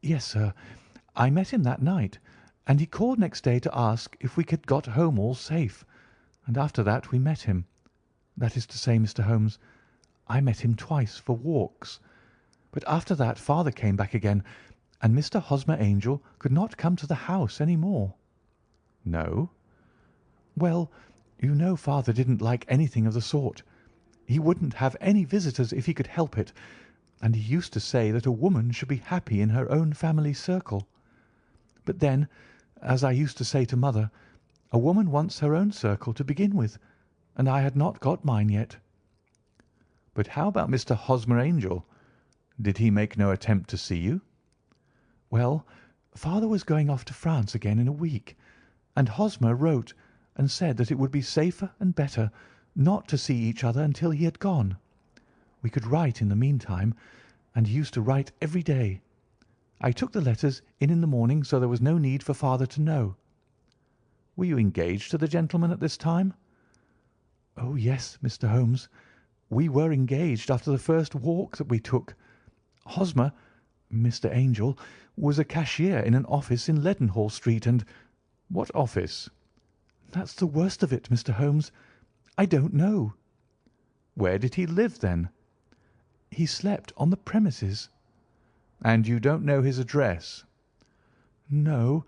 "Yes, sir. I met him that night, and he called next day to ask if we had got home all safe, and after that we met him. That is to say, Mr. Holmes, I met him twice for walks. But after that father came back again, and Mr. Hosmer Angel could not come to the house any more." "No?" "Well, you know father didn't like anything of the sort. He wouldn't have any visitors if he could help it, and he used to say that a woman should be happy in her own family circle. But then, as I used to say to mother, a woman wants her own circle to begin with, and I had not got mine yet." "But how about Mr. Hosmer Angel? Did he make no attempt to see you?" "Well, father was going off to France again in a week, and Hosmer wrote and said that it would be safer and better not to see each other until he had gone. We could write in the meantime, and he used to write every day. I took the letters in the morning, so there was no need for father to know." "Were you engaged to the gentleman at this time?" "Oh, yes, Mr. Holmes. We were engaged after the first walk that we took. Hosmer, Mr. Angel, was a cashier in an office in Leadenhall Street, and—" "What office?" "That's the worst of it, Mr. Holmes. I don't know." "Where did he live, then?" "He slept on the premises." "And you don't know his address?" "No,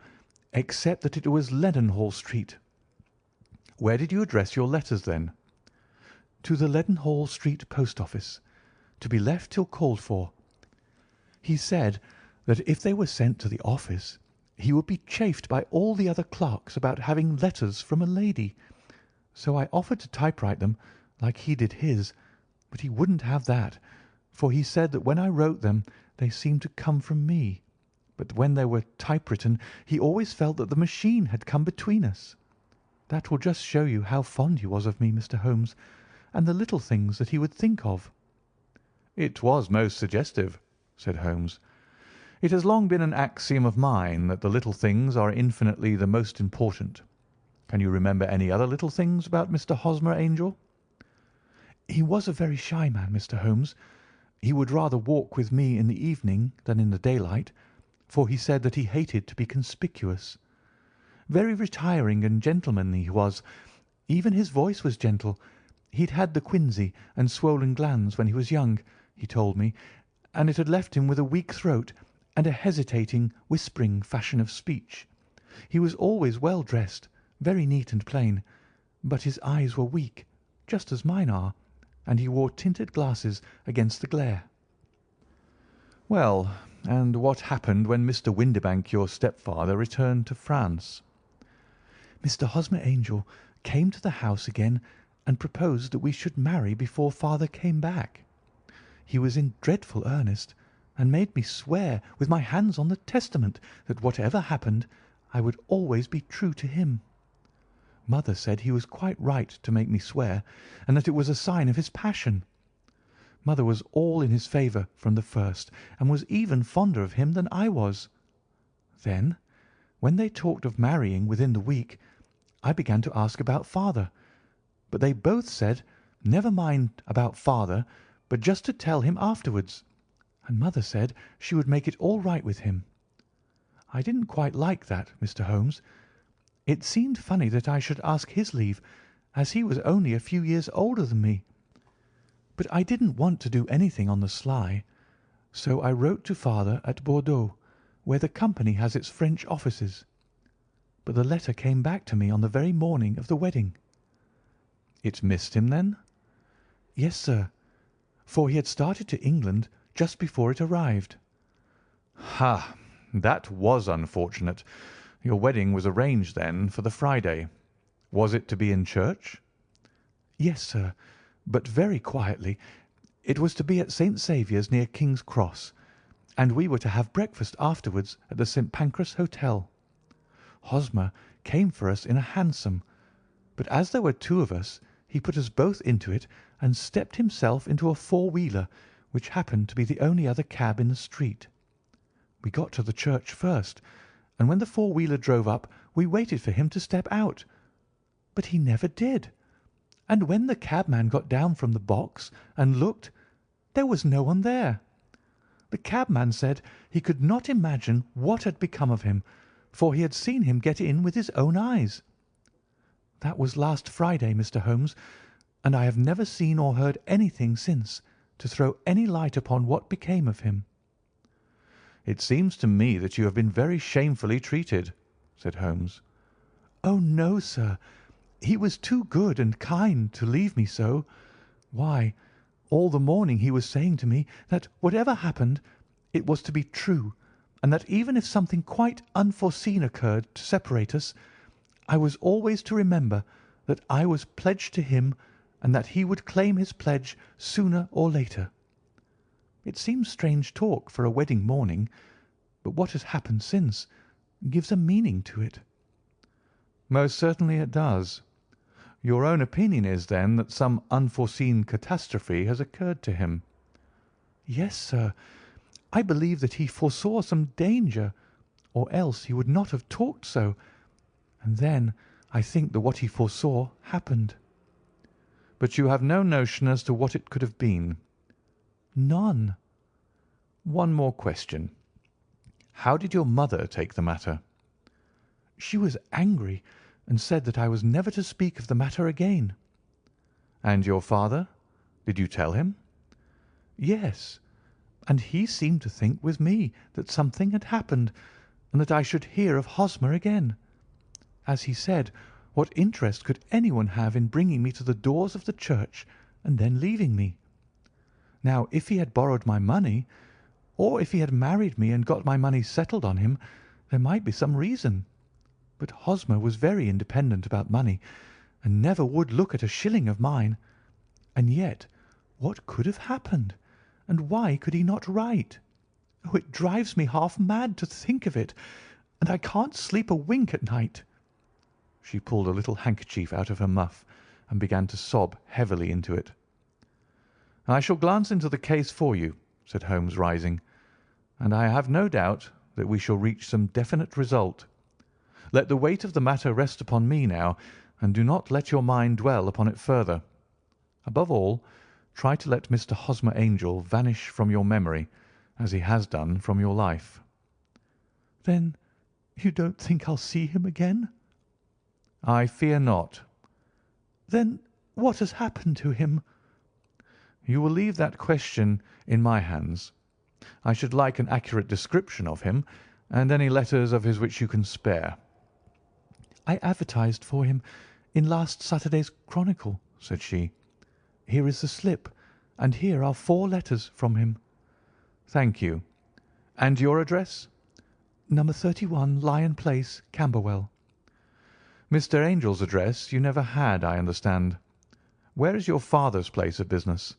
except that it was Leadenhall Street." "Where did you address your letters, then?" "To the Leadenhall Street post office, to be left till called for. He said that if they were sent to the office he would be chaffed by all the other clerks about having letters from a lady. So I offered to typewrite them, like he did his, but he wouldn't have that, for he said that when I wrote them they seemed to come from me, but when they were typewritten he always felt that the machine had come between us. That will just show you how fond he was of me, Mr. Holmes, and the little things that he would think of." "It was most suggestive," said Holmes. "It has long been an axiom of mine that the little things are infinitely the most important. Can you remember any other little things about Mr. Hosmer Angel?" "He was a very shy man, Mr. Holmes. He would rather walk with me in the evening than in the daylight, for he said that he hated to be conspicuous. Very retiring and gentlemanly he was. Even his voice was gentle. He'd had the quinsy and swollen glands when he was young, he told me, and it had left him with a weak throat and a hesitating, whispering fashion of speech. He was always well dressed, very neat and plain, but his eyes were weak, just as mine are, and he wore tinted glasses against the glare." "Well, and what happened when Mr. Windibank, your stepfather, returned to France?" "Mr. Hosmer Angel came to the house again and proposed that we should marry before father came back. He was in dreadful earnest, and made me swear with my hands on the Testament that whatever happened I would always be true to him. Mother said he was quite right to make me swear, and that it was a sign of his passion. Mother was all in his favour from the first, and was even fonder of him than I was. Then, when they talked of marrying within the week, I began to ask about father, but they both said never mind about father, but just to tell him afterwards, and mother said she would make it all right with him. I didn't quite like that, Mr. Holmes. It seemed funny that I should ask his leave, as he was only a few years older than me. But I didn't want to do anything on the sly, so I wrote to father at Bordeaux, where the company has its French offices. But the letter came back to me on the very morning of the wedding." "It missed him, then?" "Yes, sir, for he had started to England just before it arrived." "Ha! That was unfortunate. Your wedding was arranged, then, for the Friday. Was it to be in church?" "Yes, sir, but very quietly. It was to be at St. Saviour's, near King's Cross, and we were to have breakfast afterwards at the St. Pancras Hotel. Hosmer came for us in a hansom, but as there were two of us, he put us both into it and stepped himself into a four-wheeler, which happened to be the only other cab in the street. We got to the church first, and when the four-wheeler drove up we waited for him to step out, but he never did, and when the cabman got down from the box and looked, there was no one there. The cabman said he could not imagine what had become of him, for he had seen him get in with his own eyes. That was last Friday, Mr. Holmes, and I have never seen or heard anything since to throw any light upon what became of him." "It seems to me that you have been very shamefully treated," said Holmes. "Oh, no, sir. He was too good and kind to leave me so. Why, all the morning he was saying to me that whatever happened, it was to be true, and that even if something quite unforeseen occurred to separate us, I was always to remember that I was pledged to him and that he would claim his pledge sooner or later. It seems strange talk for a wedding morning, but what has happened since gives a meaning to it." "Most certainly it does. Your own opinion is, then, that some unforeseen catastrophe has occurred to him?" "Yes, sir. I believe that he foresaw some danger, or else he would not have talked so, and then I think that what he foresaw happened." "But you have no notion as to what it could have been?" "None." "One more question. How did your mother take the matter?" "She was angry, and said that I was never to speak of the matter again." "And your father? Did you tell him?" "Yes, and he seemed to think with me that something had happened, and that I should hear of Hosmer again. As he said, what interest could anyone have in bringing me to the doors of the church and then leaving me? Now, if he had borrowed my money, or if he had married me and got my money settled on him, there might be some reason. But Hosmer was very independent about money, and never would look at a shilling of mine. And yet, what could have happened, and why could he not write? Oh, it drives me half mad to think of it, and I can't sleep a wink at night." She pulled a little handkerchief out of her muff and began to sob heavily into it. "I shall glance into the case for you," said Holmes, rising, "and I have no doubt that we shall reach some definite result. Let the weight of the matter rest upon me now, and do not let your mind dwell upon it further. Above all, try to let Mr. Hosmer Angel vanish from your memory, as he has done from your life." "Then you don't think I'll see him again?" "I fear not." "Then what has happened to him?" "You will leave that question in my hands. I should like an accurate description of him, and any letters of his which you can spare." "I advertised for him in last Saturday's Chronicle," said she. "Here is the slip, and here are 4 letters from him." "Thank you. And your address?" "No. 31 Lion Place, Camberwell." "Mr. Angel's address you never had, I understand. Where is your father's place of business?"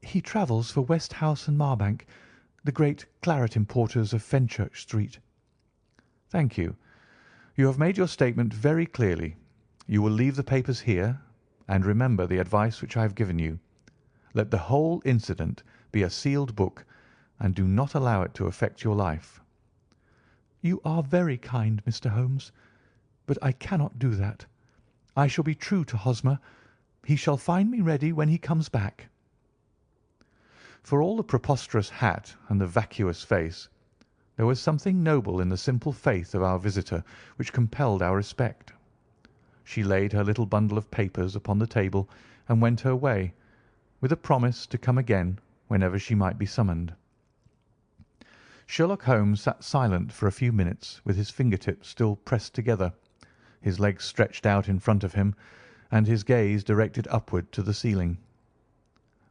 "He travels for Westhouse and Marbank, the great claret importers of Fenchurch Street." "Thank you. You have made your statement very clearly. You will leave the papers here, and remember the advice which I have given you. Let the whole incident be a sealed book, and do not allow it to affect your life." "You are very kind, Mr. Holmes, but I cannot do that. I shall be true to Hosmer. He shall find me ready when he comes back." For all the preposterous hat and the vacuous face, there was something noble in the simple faith of our visitor which compelled our respect. She laid her little bundle of papers upon the table and went her way, with a promise to come again whenever she might be summoned. Sherlock Holmes sat silent for a few minutes with his finger-tips still pressed together, his legs stretched out in front of him, and his gaze directed upward to the ceiling.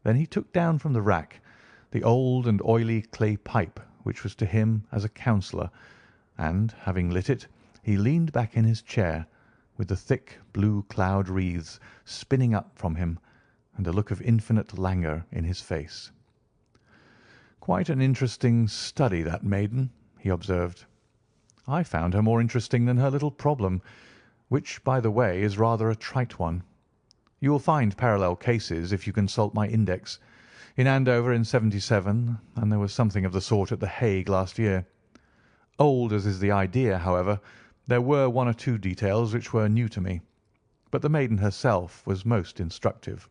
Then he took down from the rack the old and oily clay pipe which was to him as a counsellor, and, having lit it, he leaned back in his chair, with the thick blue cloud wreaths spinning up from him, and a look of infinite languor in his face. "Quite an interesting study, that maiden," he observed. "I found her more interesting than her little problem, which, by the way, is rather a trite one. You will find parallel cases if you consult my index. In Andover in '77, and there was something of the sort at The Hague last year. Old as is the idea, however, there were one or two details which were new to me, but the maiden herself was most instructive."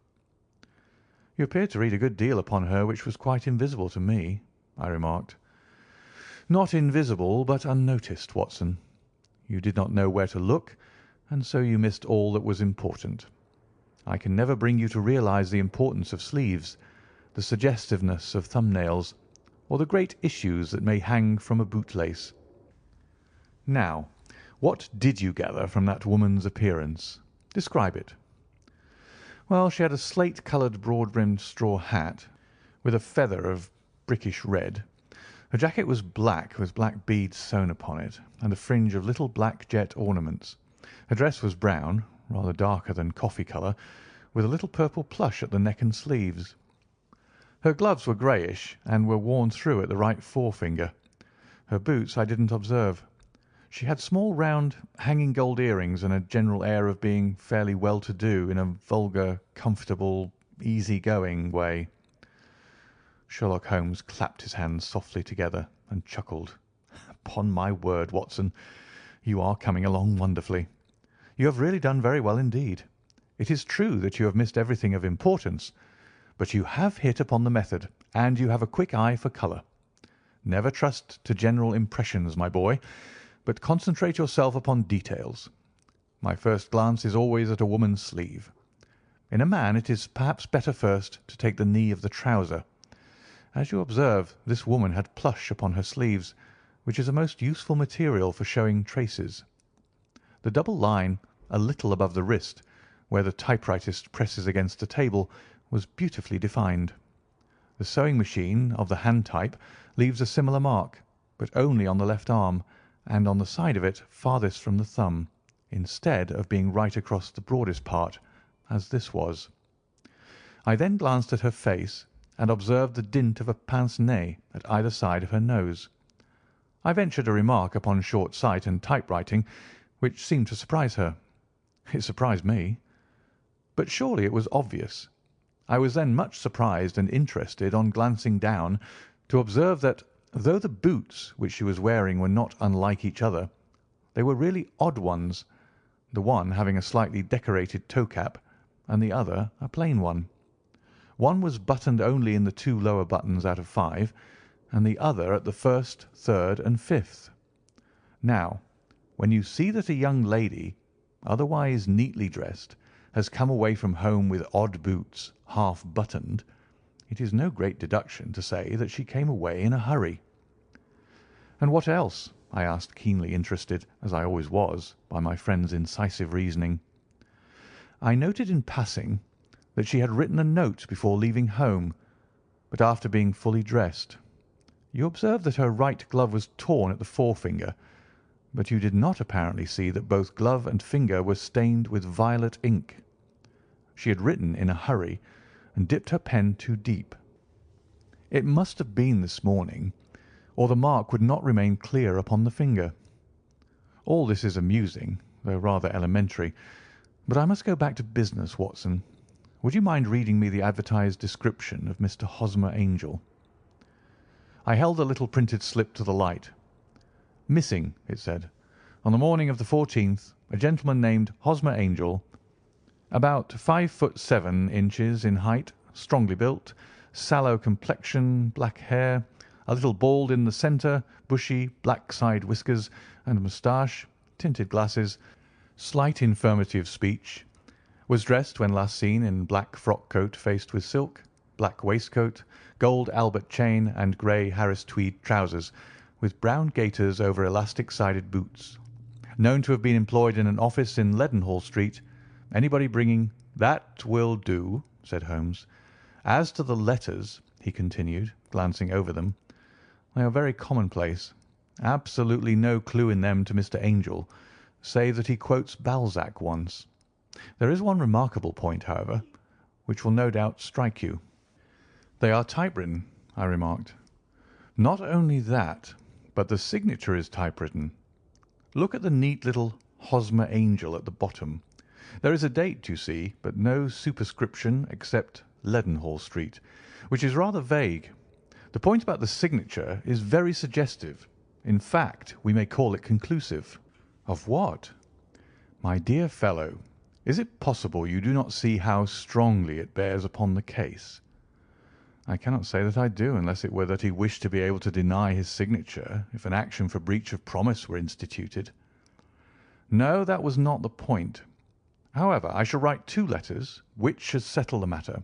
"You appeared to read a good deal upon her which was quite invisible to me," I remarked. "Not invisible, but unnoticed, Watson. You did not know where to look, and so you missed all that was important. I can never bring you to realize the importance of sleeves, the suggestiveness of thumbnails, or the great issues that may hang from a bootlace. Now, what did you gather from that woman's appearance? Describe it." "Well, she had a slate-coloured, broad-brimmed straw hat, with a feather of brickish red. Her jacket was black, with black beads sewn upon it, and a fringe of little black jet ornaments. Her dress was brown, rather darker than coffee colour, with a little purple plush at the neck and sleeves. Her gloves were greyish, and were worn through at the right forefinger. Her boots I didn't observe. She had small round hanging gold earrings and a general air of being fairly well-to-do in a vulgar, comfortable, easy-going way." Sherlock Holmes clapped his hands softly together and chuckled. "Upon my word, Watson, you are coming along wonderfully. You have really done very well indeed. It is true that you have missed everything of importance, but you have hit upon the method, and you have a quick eye for colour. Never trust to general impressions, my boy, but concentrate yourself upon details. My first glance is always at a woman's sleeve. In a man it is perhaps better first to take the knee of the trouser. As you observe, this woman had plush upon her sleeves, which is a most useful material for showing traces. The double line a little above the wrist, where the typewritist presses against the table, was beautifully defined. The sewing machine of the hand type leaves a similar mark, but only on the left arm, and on the side of it farthest from the thumb, instead of being right across the broadest part, as this was. I then glanced at her face, and observed the dint of a pince-nez at either side of her nose. I ventured a remark upon short sight and typewriting, which seemed to surprise her. It surprised me. But surely it was obvious. I was then much surprised and interested on glancing down to observe that, though the boots which she was wearing were not unlike each other, they were really odd ones, the one having a slightly decorated toe-cap, and the other a plain one. One was buttoned only in the 2 lower buttons out of 5, and the other at the 1st, 3rd, and 5th. Now, when you see that a young lady, otherwise neatly dressed, has come away from home with odd boots, half buttoned, it is no great deduction to say that she came away in a hurry." "And what else?" I asked, keenly interested, as I always was, by my friend's incisive reasoning. "I noted in passing that she had written a note before leaving home, but after being fully dressed. You observed that her right glove was torn at the forefinger, but you did not apparently see that both glove and finger were stained with violet ink. She had written in a hurry and dipped her pen too deep. It must have been this morning, or the mark would not remain clear upon the finger. All this is amusing, though rather elementary, but I must go back to business, Watson. Would you mind reading me the advertised description of Mr. Hosmer Angel?" I held the little printed slip to the light. "Missing," it said. "On the morning of the 14th, a gentleman named Hosmer Angel, about 5 foot 7 inches in height, strongly built, sallow complexion, black hair, a little bald in the centre, bushy, black side whiskers and moustache, tinted glasses, slight infirmity of speech, was dressed when last seen in black frock coat faced with silk, black waistcoat, gold Albert chain, and grey Harris tweed trousers, with brown gaiters over elastic-sided boots. Known to have been employed in an office in Leadenhall Street. Anybody bringing—" "That will do," said Holmes. "As to the letters," he continued, glancing over them, "they are very commonplace. Absolutely no clue in them to Mr. Angel, save that he quotes Balzac once. There is one remarkable point, however, which will no doubt strike you." "They are typewritten," I remarked. "Not only that, but the signature is typewritten. Look at the neat little Hosmer Angel at the bottom. There is a date, you see, but no superscription except Leadenhall Street, which is rather vague. The point about the signature is very suggestive. In fact, we may call it conclusive." "Of what?" "My dear fellow, is it possible you do not see how strongly it bears upon the case?" "I cannot say that I do, unless it were that he wished to be able to deny his signature if an action for breach of promise were instituted." "No, that was not the point. However, I shall write 2 letters, which should settle the matter.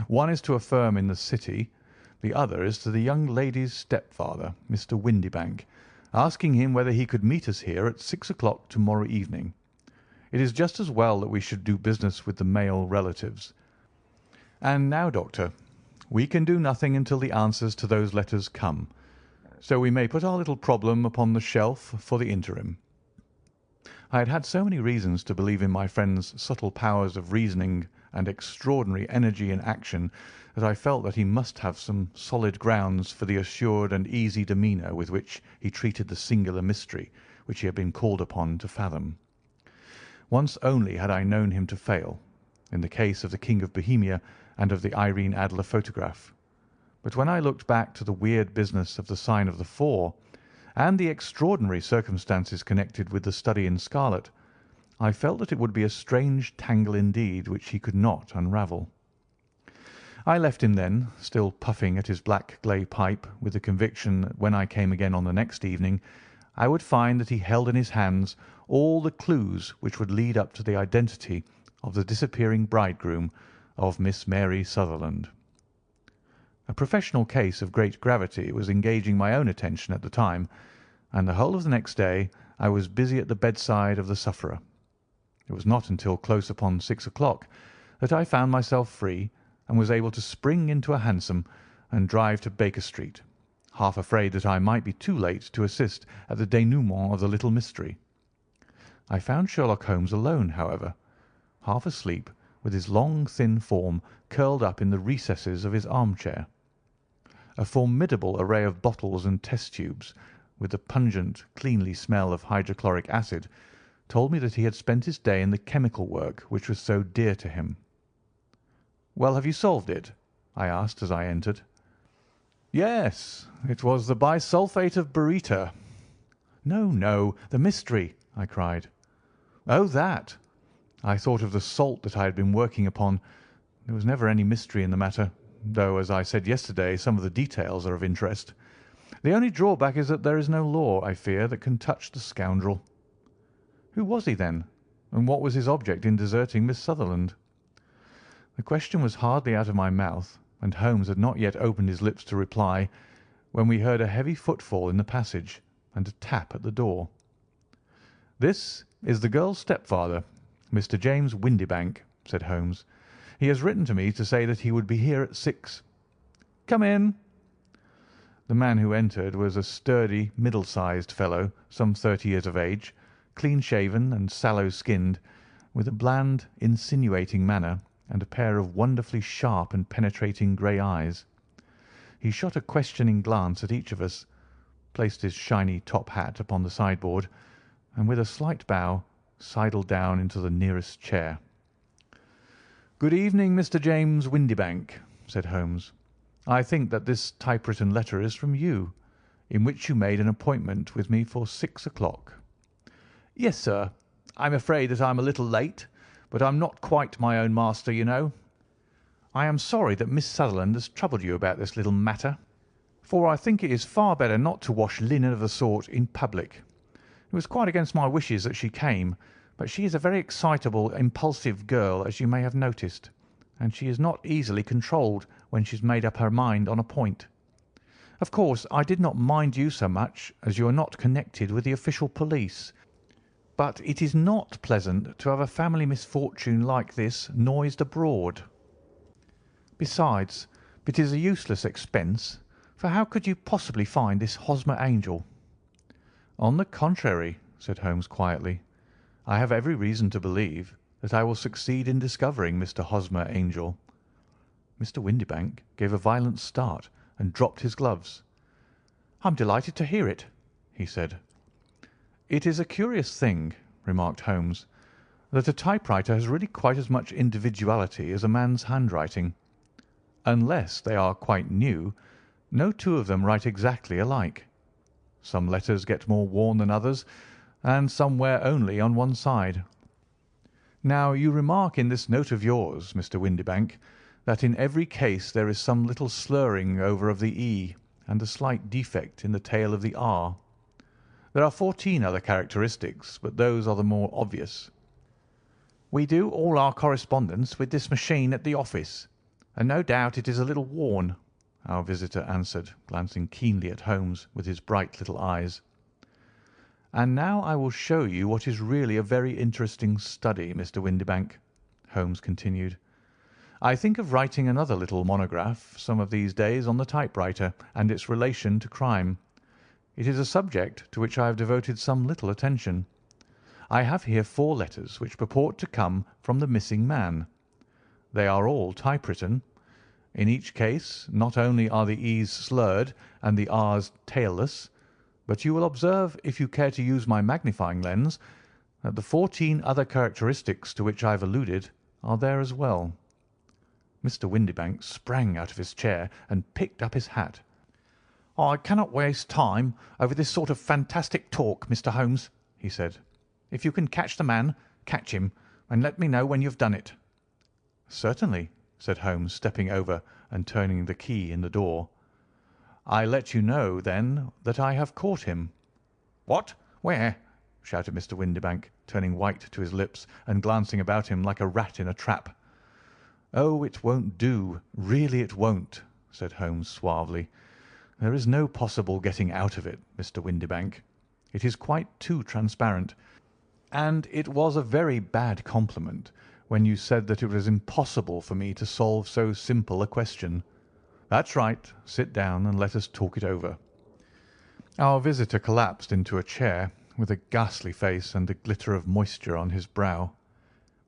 One is to a firm in the City, the other is to the young lady's stepfather, Mr. Windibank, asking him whether he could meet us here at 6 o'clock to-morrow evening. It is just as well that we should do business with the male relatives. And now, Doctor, we can do nothing until the answers to those letters come, so we may put our little problem upon the shelf for the interim." I had had so many reasons to believe in my friend's subtle powers of reasoning and extraordinary energy in action that I felt that he must have some solid grounds for the assured and easy demeanour with which he treated the singular mystery which he had been called upon to fathom. Once only had I known him to fail, in the case of the King of Bohemia and of the Irene Adler photograph. But when I looked back to the weird business of the sign of the 4, and the extraordinary circumstances connected with the study in scarlet, I felt that it would be a strange tangle indeed which he could not unravel. I left him then, still puffing at his black clay pipe, with the conviction that when I came again on the next evening I would find that he held in his hands all the clues which would lead up to the identity of the disappearing bridegroom of Miss Mary Sutherland. A professional case of great gravity was engaging my own attention at the time, and the whole of the next day I was busy at the bedside of the sufferer. It was not until close upon 6 o'clock that I found myself free and was able to spring into a hansom and drive to Baker Street, half afraid that I might be too late to assist at the denouement of the little mystery. I found Sherlock Holmes alone, however, half asleep, with his long thin form curled up in the recesses of his armchair. A formidable array of bottles and test tubes, with the pungent, cleanly smell of hydrochloric acid, told me that he had spent his day in the chemical work which was so dear to him. "Well, have you solved it?" I asked as I entered. "Yes, it was the bisulphate of baryta." "No, no, the mystery," I cried. "Oh, that! I thought of the salt that I had been working upon. There was never any mystery in the matter, though, as I said yesterday, some of the details are of interest. The only drawback is that there is no law, I fear, that can touch the scoundrel." "Who was he, then, and what was his object in deserting Miss Sutherland?" The question was hardly out of my mouth, and Holmes had not yet opened his lips to reply, when we heard a heavy footfall in the passage and a tap at the door. "This is the girl's stepfather, Mr. James Windibank," said Holmes. "He has written to me to say that he would be here at 6. Come in." The man who entered was a sturdy, middle-sized fellow, some 30 years of age, clean-shaven and sallow-skinned, with a bland, insinuating manner and a pair of wonderfully sharp and penetrating grey eyes. He shot a questioning glance at each of us, placed his shiny top hat upon the sideboard, and with a slight bow sidled down into the nearest chair. "Good evening, Mr. James Windibank," said Holmes. "I think that this typewritten letter is from you, in which you made an appointment with me for 6 o'clock." "Yes, sir. I'm afraid that I'm a little late, but I'm not quite my own master, you know. I am sorry that Miss Sutherland has troubled you about this little matter, for I think it is far better not to wash linen of the sort in public. It was quite against my wishes that she came, but she is a very excitable, impulsive girl, as you may have noticed, and she is not easily controlled when she's made up her mind on a point. Of course, I did not mind you so much, as you are not connected with the official police, but it is not pleasant to have a family misfortune like this noised abroad. Besides, it is a useless expense, for how could you possibly find this Hosmer Angel?" "On the contrary," said Holmes quietly, "I have every reason to believe that I will succeed in discovering Mr. Hosmer Angel." Mr. Windibank gave a violent start and dropped his gloves. "I'm delighted to hear it," he said. "It is a curious thing," remarked Holmes, "that a typewriter has really quite as much individuality as a man's handwriting. Unless they are quite new, no two of them write exactly alike. Some letters get more worn than others, and some wear only on one side. Now, you remark in this note of yours, Mr. Windibank, that in every case there is some little slurring over of the E and a slight defect in the tail of the R. There are 14 other characteristics, but those are the more obvious. We do all our correspondence with this machine at the office, and no doubt it is a little worn," our visitor answered, glancing keenly at Holmes with his bright little eyes. "And now I will show you what is really a very interesting study, Mr. Windibank," Holmes continued. "I think of writing another little monograph some of these days on the typewriter and its relation to crime. It is a subject to which I have devoted some little attention. I have here 4 letters which purport to come from the missing man. They are all typewritten. In each case not only are the E's slurred and the R's tailless, but you will observe, if you care to use my magnifying lens, that the 14 other characteristics to which I have alluded are there as well." Mr. Windibank sprang out of his chair and picked up his hat. "I cannot waste time over this sort of fantastic talk, Mr. Holmes," he said. "If you can catch the man, catch him, and let me know when you have done it." "Certainly," said Holmes, stepping over and turning the key in the door. "I let you know, then, that I have caught him." "What? Where?" shouted Mr. Windibank, turning white to his lips and glancing about him like a rat in a trap. "Oh, it won't do, really it won't," said Holmes suavely. "There is no possible getting out of it, Mr. Windibank. It is quite too transparent, and it was a very bad compliment when you said that it was impossible for me to solve so simple a question. That's right. Sit down and let us talk it over." Our visitor collapsed into a chair with a ghastly face and a glitter of moisture on his brow.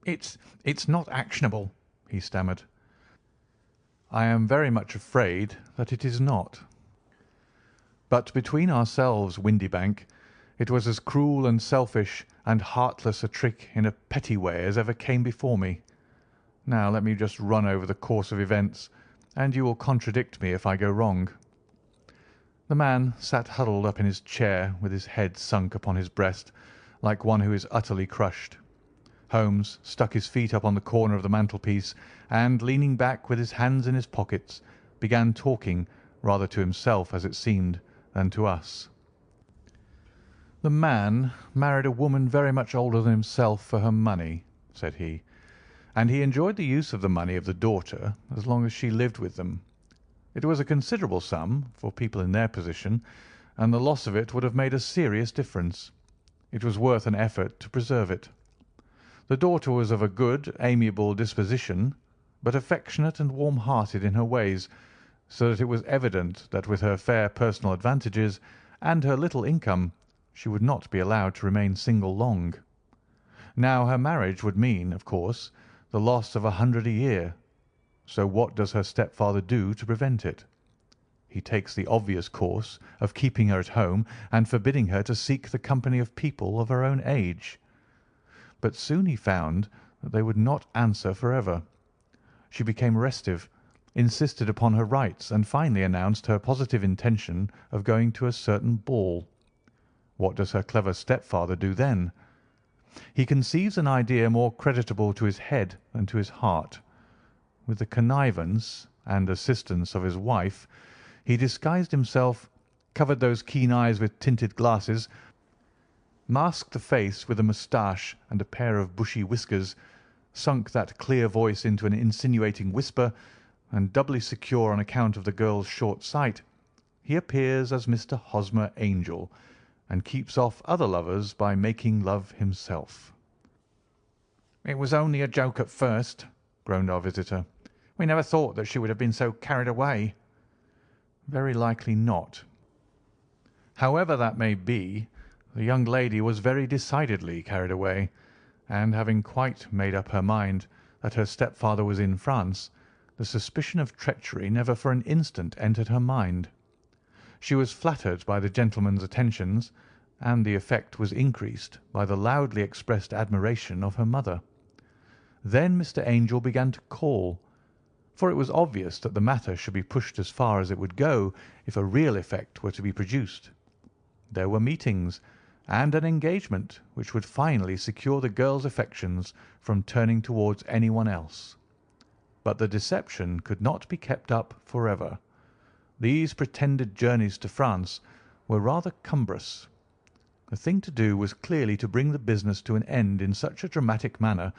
It's not actionable," he stammered. "I am very much afraid that it is not. But between ourselves, Windibank, it was as cruel and selfish and heartless a trick in a petty way as ever came before me. Now let me just run over the course of events, and you will contradict me if I go wrong." The man sat huddled up in his chair with his head sunk upon his breast, like one who is utterly crushed. Holmes stuck his feet up on the corner of the mantelpiece, and, leaning back with his hands in his pockets, began talking, rather to himself, as it seemed, than to us. "The man married a woman very much older than himself for her money," said he, "and he enjoyed the use of the money of the daughter as long as she lived with them. It was a considerable sum for people in their position, and the loss of it would have made a serious difference. It was worth an effort to preserve it. The daughter was of a good, amiable disposition, but affectionate and warm-hearted in her ways, so that it was evident that with her fair personal advantages and her little income she would not be allowed to remain single long. Now her marriage would mean, of course, the loss of 100 a year. So what does her stepfather do to prevent it? He takes the obvious course of keeping her at home and forbidding her to seek the company of people of her own age. But soon he found that they would not answer for ever. she became restive, insisted upon her rights, and finally announced her positive intention of going to a certain ball. What does her clever stepfather do then? He conceives an idea more creditable to his head than to his heart. With the connivance and assistance of his wife, he disguised himself, covered those keen eyes with tinted glasses, masked the face with a moustache and a pair of bushy whiskers, sunk that clear voice into an insinuating whisper, and doubly secure on account of the girl's short sight, he appears as Mr. Hosmer Angel, and keeps off other lovers by making love himself. "It was only a joke at first," groaned our visitor. "We never thought that she would have been so carried away." "Very likely not. However that may be, the young lady was very decidedly carried away, and having quite made up her mind that her stepfather was in France, the suspicion of treachery never for an instant entered her mind. She was flattered by the gentleman's attentions, and the effect was increased by the loudly expressed admiration of her mother. Then Mr. Angel began to call, for it was obvious that the matter should be pushed as far as it would go if a real effect were to be produced. There were meetings, and an engagement which would finally secure the girl's affections from turning towards anyone else. But the deception could not be kept up for ever. These pretended journeys to France were rather cumbrous. The thing to do was clearly to bring the business to an end in such a dramatic manner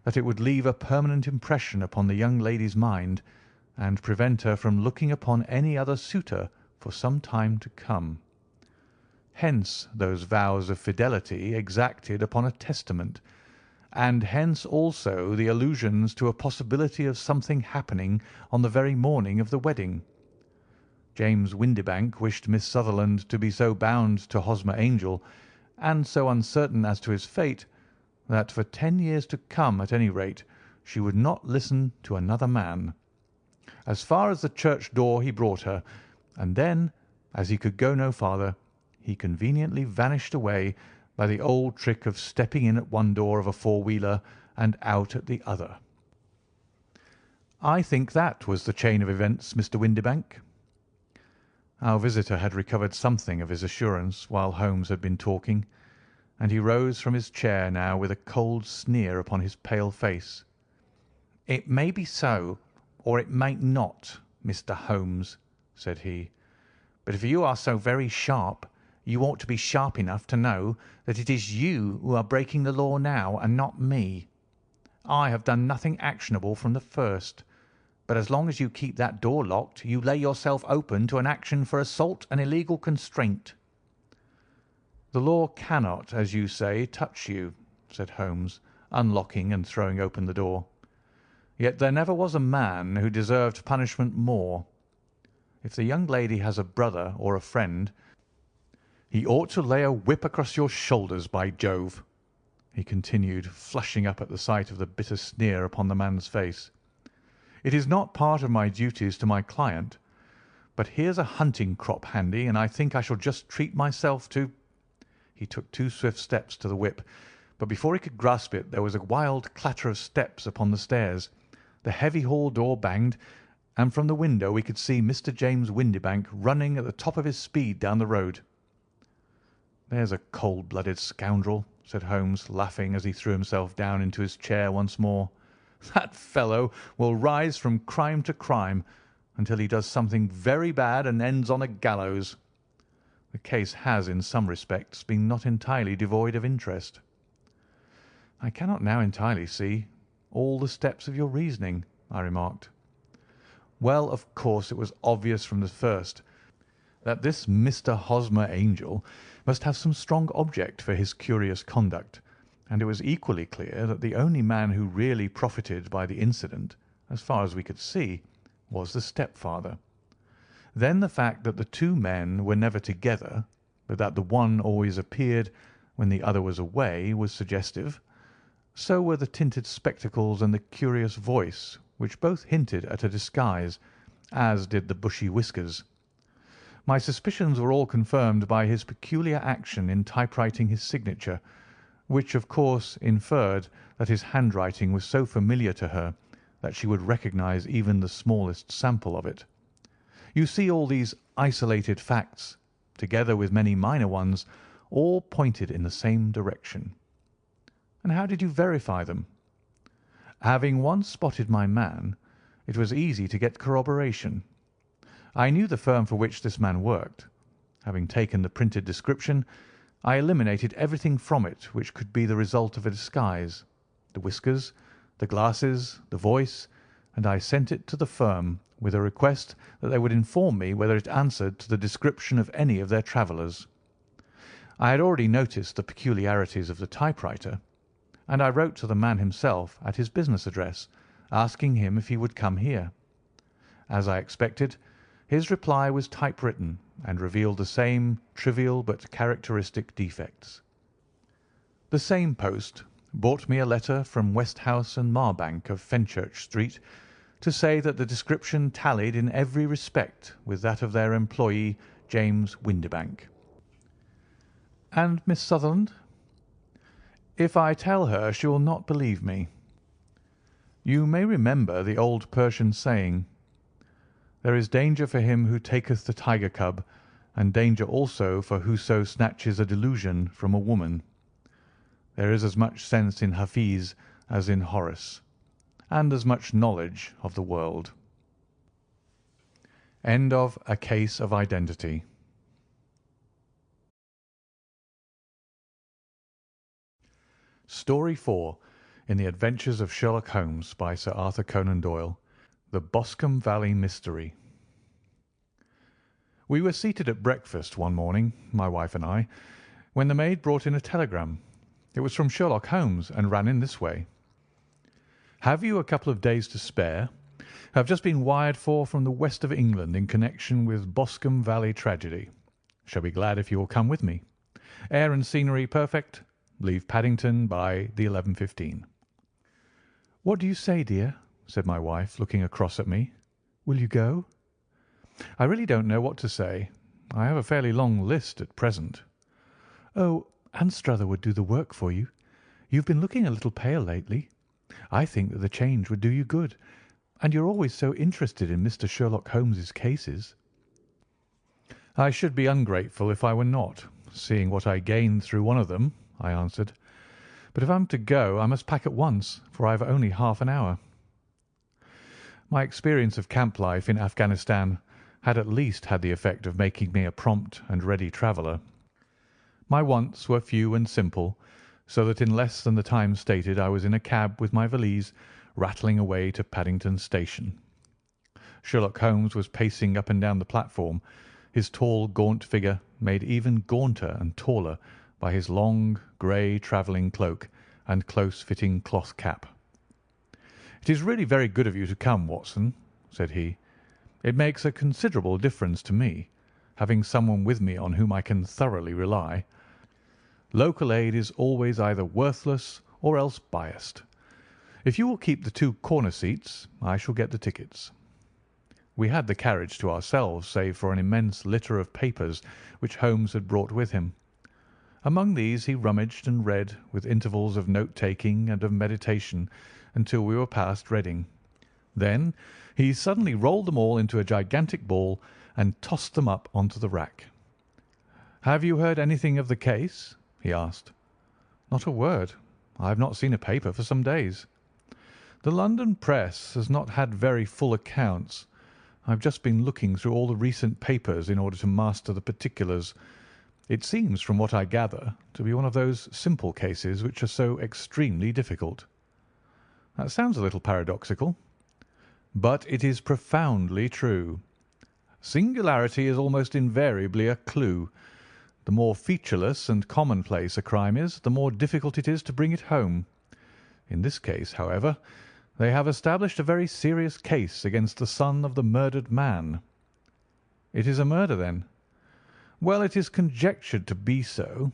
that it would leave a permanent impression upon the young lady's mind, and prevent her from looking upon any other suitor for some time to come. Hence those vows of fidelity exacted upon a testament, and hence also the allusions to a possibility of something happening on the very morning of the wedding. James Windibank wished Miss Sutherland to be so bound to Hosmer Angel, and so uncertain as to his fate, that for 10 years to come, at any rate, she would not listen to another man. As far as the church door he brought her, and then, as he could go no farther, he conveniently vanished away by the old trick of stepping in at one door of a four-wheeler and out at the other. I think that was the chain of events, Mr. Windibank." Our visitor had recovered something of his assurance while Holmes had been talking, and he rose from his chair now with a cold sneer upon his pale face. "It may be so, or it may not, Mr. Holmes," said he. "But if you are so very sharp, you ought to be sharp enough to know that it is you who are breaking the law now, and not me. I have done nothing actionable from the first, but as long as you keep that door locked, you lay yourself open to an action for assault and illegal constraint." "The law cannot, as you say, touch you," said Holmes, unlocking and throwing open the door. "Yet there never was a man who deserved punishment more. If the young lady has a brother or a friend, he ought to lay a whip across your shoulders, by Jove," he continued, flushing up at the sight of the bitter sneer upon the man's face. "It is not part of my duties to my client, but here's a hunting crop handy, and I think I shall just treat myself to—" He took 2 swift steps to the whip, but before he could grasp it there was a wild clatter of steps upon the stairs, the heavy hall door banged, and from the window we could see Mr. James Windibank running at the top of his speed down the road. "There's a cold-blooded scoundrel," said Holmes, laughing as he threw himself down into his chair once more. "That fellow will rise from crime to crime until he does something very bad and ends on a gallows. The case has, in some respects, been not entirely devoid of interest." "I cannot now entirely see all the steps of your reasoning," I remarked. "Well, of course, it was obvious from the first that this Mr. Hosmer Angel must have some strong object for his curious conduct, and it was equally clear that the only man who really profited by the incident, as far as we could see, was the stepfather. Then the fact that the 2 men were never together, but that the one always appeared when the other was away, was suggestive. So were the tinted spectacles and the curious voice, which both hinted at a disguise, as did the bushy whiskers. My suspicions were all confirmed by his peculiar action in typewriting his signature, which of course inferred that his handwriting was so familiar to her that she would recognize even the smallest sample of it. You see, all these isolated facts, together with many minor ones, all pointed in the same direction. And how did you verify them? Having once spotted my man, it was easy to get corroboration. I knew the firm for which this man worked. Having taken the printed description, I eliminated everything from it which could be the result of a disguise, the whiskers, the glasses, the voice, and I sent it to the firm with a request that they would inform me whether it answered to the description of any of their travellers. I had already noticed the peculiarities of the typewriter, and I wrote to the man himself at his business address, asking him if he would come here. As I expected, his reply was typewritten and revealed the same trivial but characteristic defects. The same post brought me a letter from Westhouse and Marbank of Fenchurch Street to say that the description tallied in every respect with that of their employee, James Windibank. And Miss Sutherland? If I tell her, she will not believe me. You may remember the old Persian saying, "There is danger for him who taketh the tiger cub, and danger also for whoso snatches a delusion from a woman." There is as much sense in Hafiz as in Horace, and as much knowledge of the world. End of A Case of Identity. Story 4 in the Adventures of Sherlock Holmes by Sir Arthur Conan Doyle. The Boscombe Valley Mystery. We were seated at breakfast one morning, my wife and I, when the maid brought in a telegram. It was from Sherlock Holmes and ran in this way: "Have you a couple of days to spare? Have just been wired for from the west of England in connection with Boscombe Valley tragedy. Shall be glad if you will come with me. Air and scenery perfect. Leave Paddington by the 11:15. "What do you say, dear?" said my wife, looking across at me. "Will you go?" "I really don't know what to say. I have a fairly long list at present." "Oh, Anstruther would do the work for you. You've been looking a little pale lately. I think that the change would do you good, and you're always so interested in Mr. Sherlock Holmes's cases." "I should be ungrateful if I were not, seeing what I gained through one of them," I answered. "But if I'm to go, I must pack at once, for I have only half an hour." My experience of camp life in Afghanistan had at least had the effect of making me a prompt and ready traveller. My wants were few and simple, so that in less than the time stated I was in a cab with my valise, rattling away to Paddington Station. Sherlock Holmes was pacing up and down the platform, his tall, gaunt figure made even gaunter and taller by his long, grey travelling cloak and close-fitting cloth cap. "It is really very good of you to come, Watson," said he. "It makes a considerable difference to me, having someone with me on whom I can thoroughly rely. Local aid is always either worthless or else biased. If you will keep the 2 corner seats, I shall get the tickets." We had the carriage to ourselves, save for an immense litter of papers which Holmes had brought with him. Among these he rummaged and read, with intervals of note-taking and of meditation, until we were past Reading. Then he suddenly rolled them all into a gigantic ball and tossed them up onto the rack. "Have you heard anything of the case?" he asked. "Not a word. I have not seen a paper for some days." "The London press has not had very full accounts. I have just been looking through all the recent papers in order to master the particulars. It seems, from what I gather, to be one of those simple cases which are so extremely difficult." "That sounds a little paradoxical." "But it is profoundly true. Singularity is almost invariably a clue. The more featureless and commonplace a crime is, the more difficult it is to bring it home. In this case, however, they have established a very serious case against the son of the murdered man." "It is a murder, then?" "Well, it is conjectured to be so.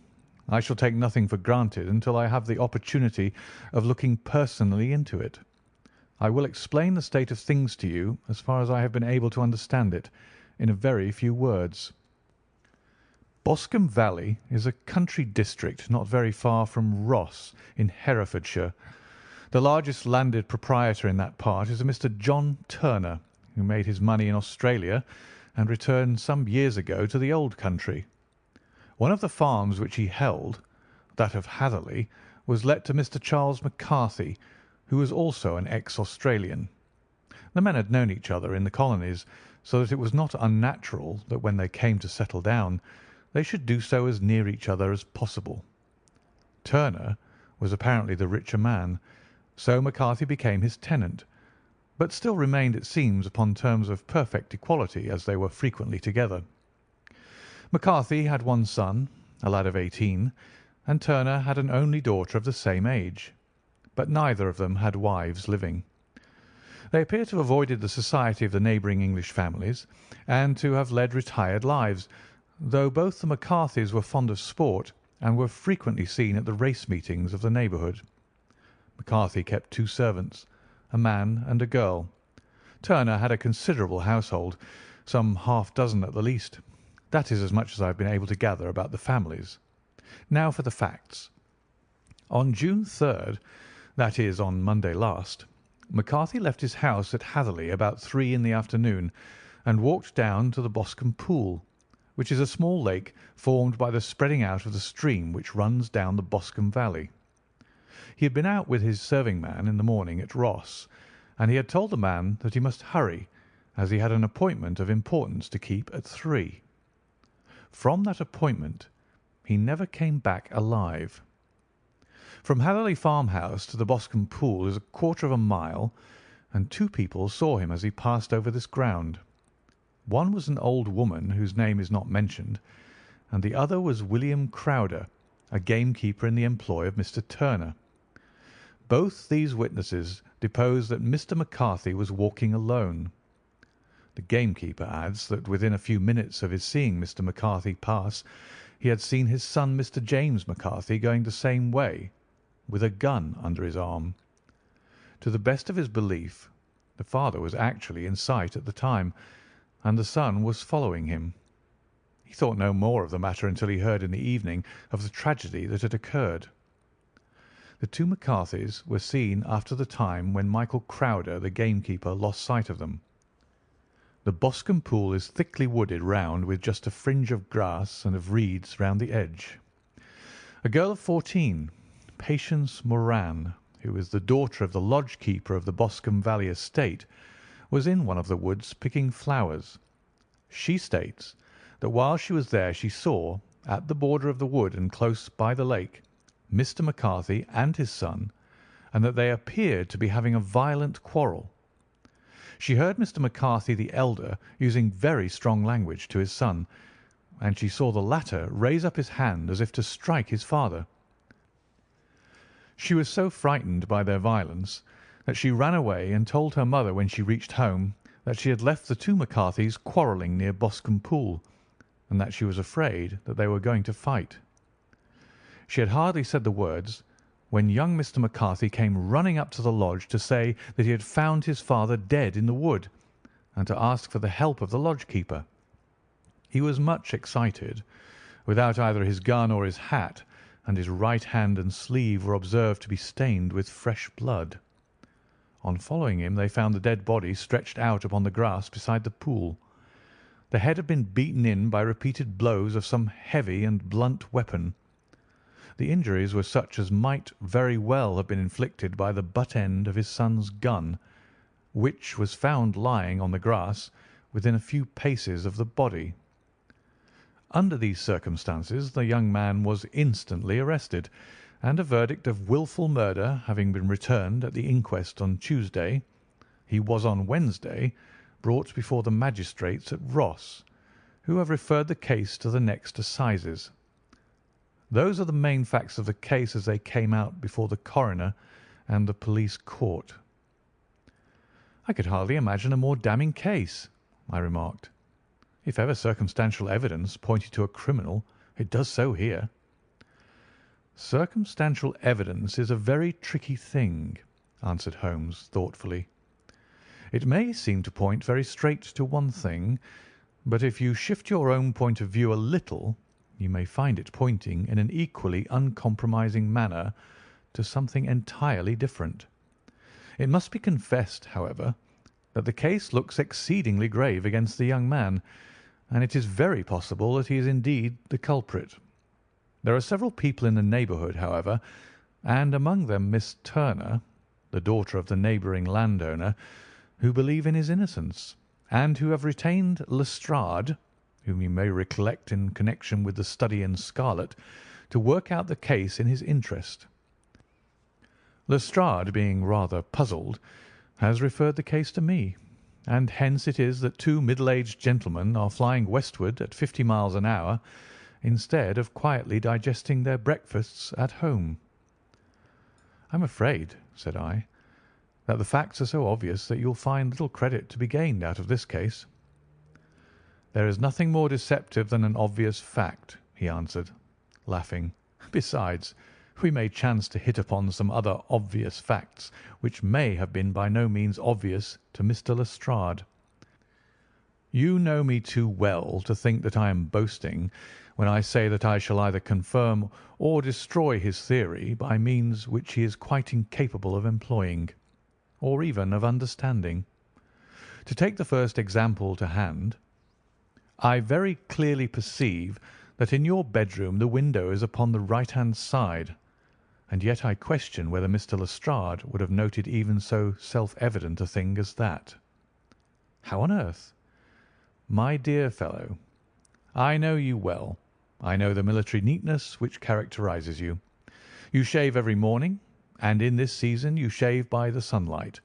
I shall take nothing for granted until I have the opportunity of looking personally into it. I will explain the state of things to you, as far as I have been able to understand it, in a very few words. Boscombe Valley is a country district not very far from Ross, in Herefordshire. The largest landed proprietor in that part is a Mr. John Turner, who made his money in Australia and returned some years ago to the old country. One of the farms which he held, that of Hatherley, was let to Mr. Charles McCarthy, who was also an ex-Australian. The men had known each other in the colonies, so that it was not unnatural that when they came to settle down they should do so as near each other as possible. Turner was apparently the richer man, so McCarthy became his tenant, but still remained, it seems, upon terms of perfect equality, as they were frequently together. McCarthy had one son, a lad of 18, and Turner had an only daughter of the same age, but neither of them had wives living. They appear to have avoided the society of the neighbouring English families, and to have led retired lives, though both the McCarthys were fond of sport and were frequently seen at the race meetings of the neighbourhood. McCarthy kept 2 servants, a man and a girl. Turner had a considerable household, some half dozen at the least. That is as much as I have been able to gather about the families. Now for the facts. On June 3rd, that is, on Monday last, McCarthy left his house at Hatherley about 3 in the afternoon and walked down to the Boscombe pool, which is a small lake formed by the spreading out of the stream which runs down the Boscombe valley. He had been out with his serving man in the morning at Ross, and he had told the man that he must hurry, as he had an appointment of importance to keep at 3. From that appointment he never came back alive. From Hatherley farmhouse to the Boscombe pool is a quarter of a mile, and 2 people saw him as he passed over this ground. One was an old woman whose name is not mentioned, and the other was William Crowder, a gamekeeper in the employ of Mr. Turner. Both these witnesses depose that Mr. McCarthy was walking alone. The gamekeeper adds that within a few minutes of his seeing Mr. McCarthy pass, he had seen his son Mr. James McCarthy going the same way, with a gun under his arm. To the best of his belief, the father was actually in sight at the time, and the son was following him. He thought no more of the matter until he heard in the evening of the tragedy that had occurred. The 2 McCarthys were seen after the time when Michael Crowder, the gamekeeper, lost sight of them. The Boscombe pool is thickly wooded round with just a fringe of grass and of reeds round the edge. A girl of 14, Patience Moran, who is the daughter of the lodge-keeper of the Boscombe Valley estate, was in one of the woods picking flowers. She states that while she was there she saw, at the border of the wood and close by the lake, Mr. McCarthy and his son, and that they appeared to be having a violent quarrel. She heard Mr. McCarthy the elder using very strong language to his son, and she saw the latter raise up his hand as if to strike his father. She was so frightened by their violence that she ran away and told her mother when she reached home that she had left the 2 McCarthys quarrelling near Boscombe pool, and that she was afraid that they were going to fight. She had hardly said the words when young Mr. McCarthy came running up to the lodge to say that he had found his father dead in the wood, and to ask for the help of the lodge-keeper. He was much excited, without either his gun or his hat, and his right hand and sleeve were observed to be stained with fresh blood. On following him they found the dead body stretched out upon the grass beside the pool. The head had been beaten in by repeated blows of some heavy and blunt weapon. The injuries were such as might very well have been inflicted by the butt end of his son's gun, which was found lying on the grass within a few paces of the body. Under these circumstances the young man was instantly arrested, and a verdict of wilful murder having been returned at the inquest on Tuesday, he was on Wednesday brought before the magistrates at Ross, who have referred the case to the next assizes. Those are the main facts of the case as they came out before the coroner and the police court. "I could hardly imagine a more damning case," I remarked. "If ever circumstantial evidence pointed to a criminal, it does so here." "Circumstantial evidence is a very tricky thing," answered Holmes thoughtfully. "It may seem to point very straight to one thing, but if you shift your own point of view a little, you may find it pointing in an equally uncompromising manner to something entirely different." It must be confessed, however, that the case looks exceedingly grave against the young man, and it is very possible that he is indeed the culprit. There are several people in the neighbourhood, however, and among them Miss Turner, the daughter of the neighbouring landowner, who believe in his innocence, and who have retained Lestrade, whom you may recollect in connection with the study in scarlet, to work out the case in his interest. Lestrade, being rather puzzled, has referred the case to me, and hence it is that two middle-aged gentlemen are flying westward at 50 miles an hour instead of quietly digesting their breakfasts at home. "I'm afraid," said I, "that the facts are so obvious that you'll find little credit to be gained out of this case." "There is nothing more deceptive than an obvious fact," he answered, laughing. "Besides, we may chance to hit upon some other obvious facts which may have been by no means obvious to Mr. Lestrade. You know me too well to think that I am boasting when I say that I shall either confirm or destroy his theory by means which he is quite incapable of employing, or even of understanding. To take the first example to hand, I very clearly perceive that in your bedroom the window is upon the right-hand side, and yet I question whether Mr. Lestrade would have noted even so self-evident a thing as that. How on earth? My dear fellow, I know you well. I know the military neatness which characterises you. You shave every morning, and in this season you shave by the sunlight.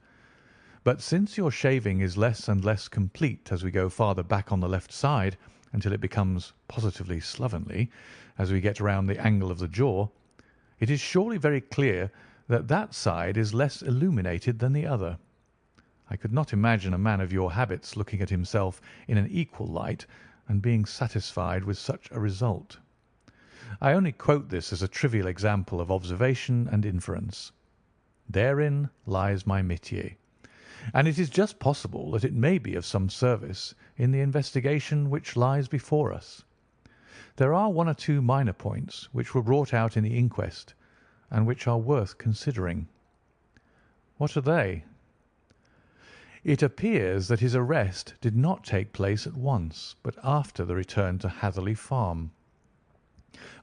But since your shaving is less and less complete as we go farther back on the left side, until it becomes positively slovenly as we get round the angle of the jaw, it is surely very clear that that side is less illuminated than the other. I could not imagine a man of your habits looking at himself in an equal light and being satisfied with such a result. I only quote this as a trivial example of observation and inference. Therein lies my métier, and it is just possible that it may be of some service in the investigation which lies before us. There are one or two minor points which were brought out in the inquest, and which are worth considering. What are they? It appears that his arrest did not take place at once, but after the return to Hatherley Farm.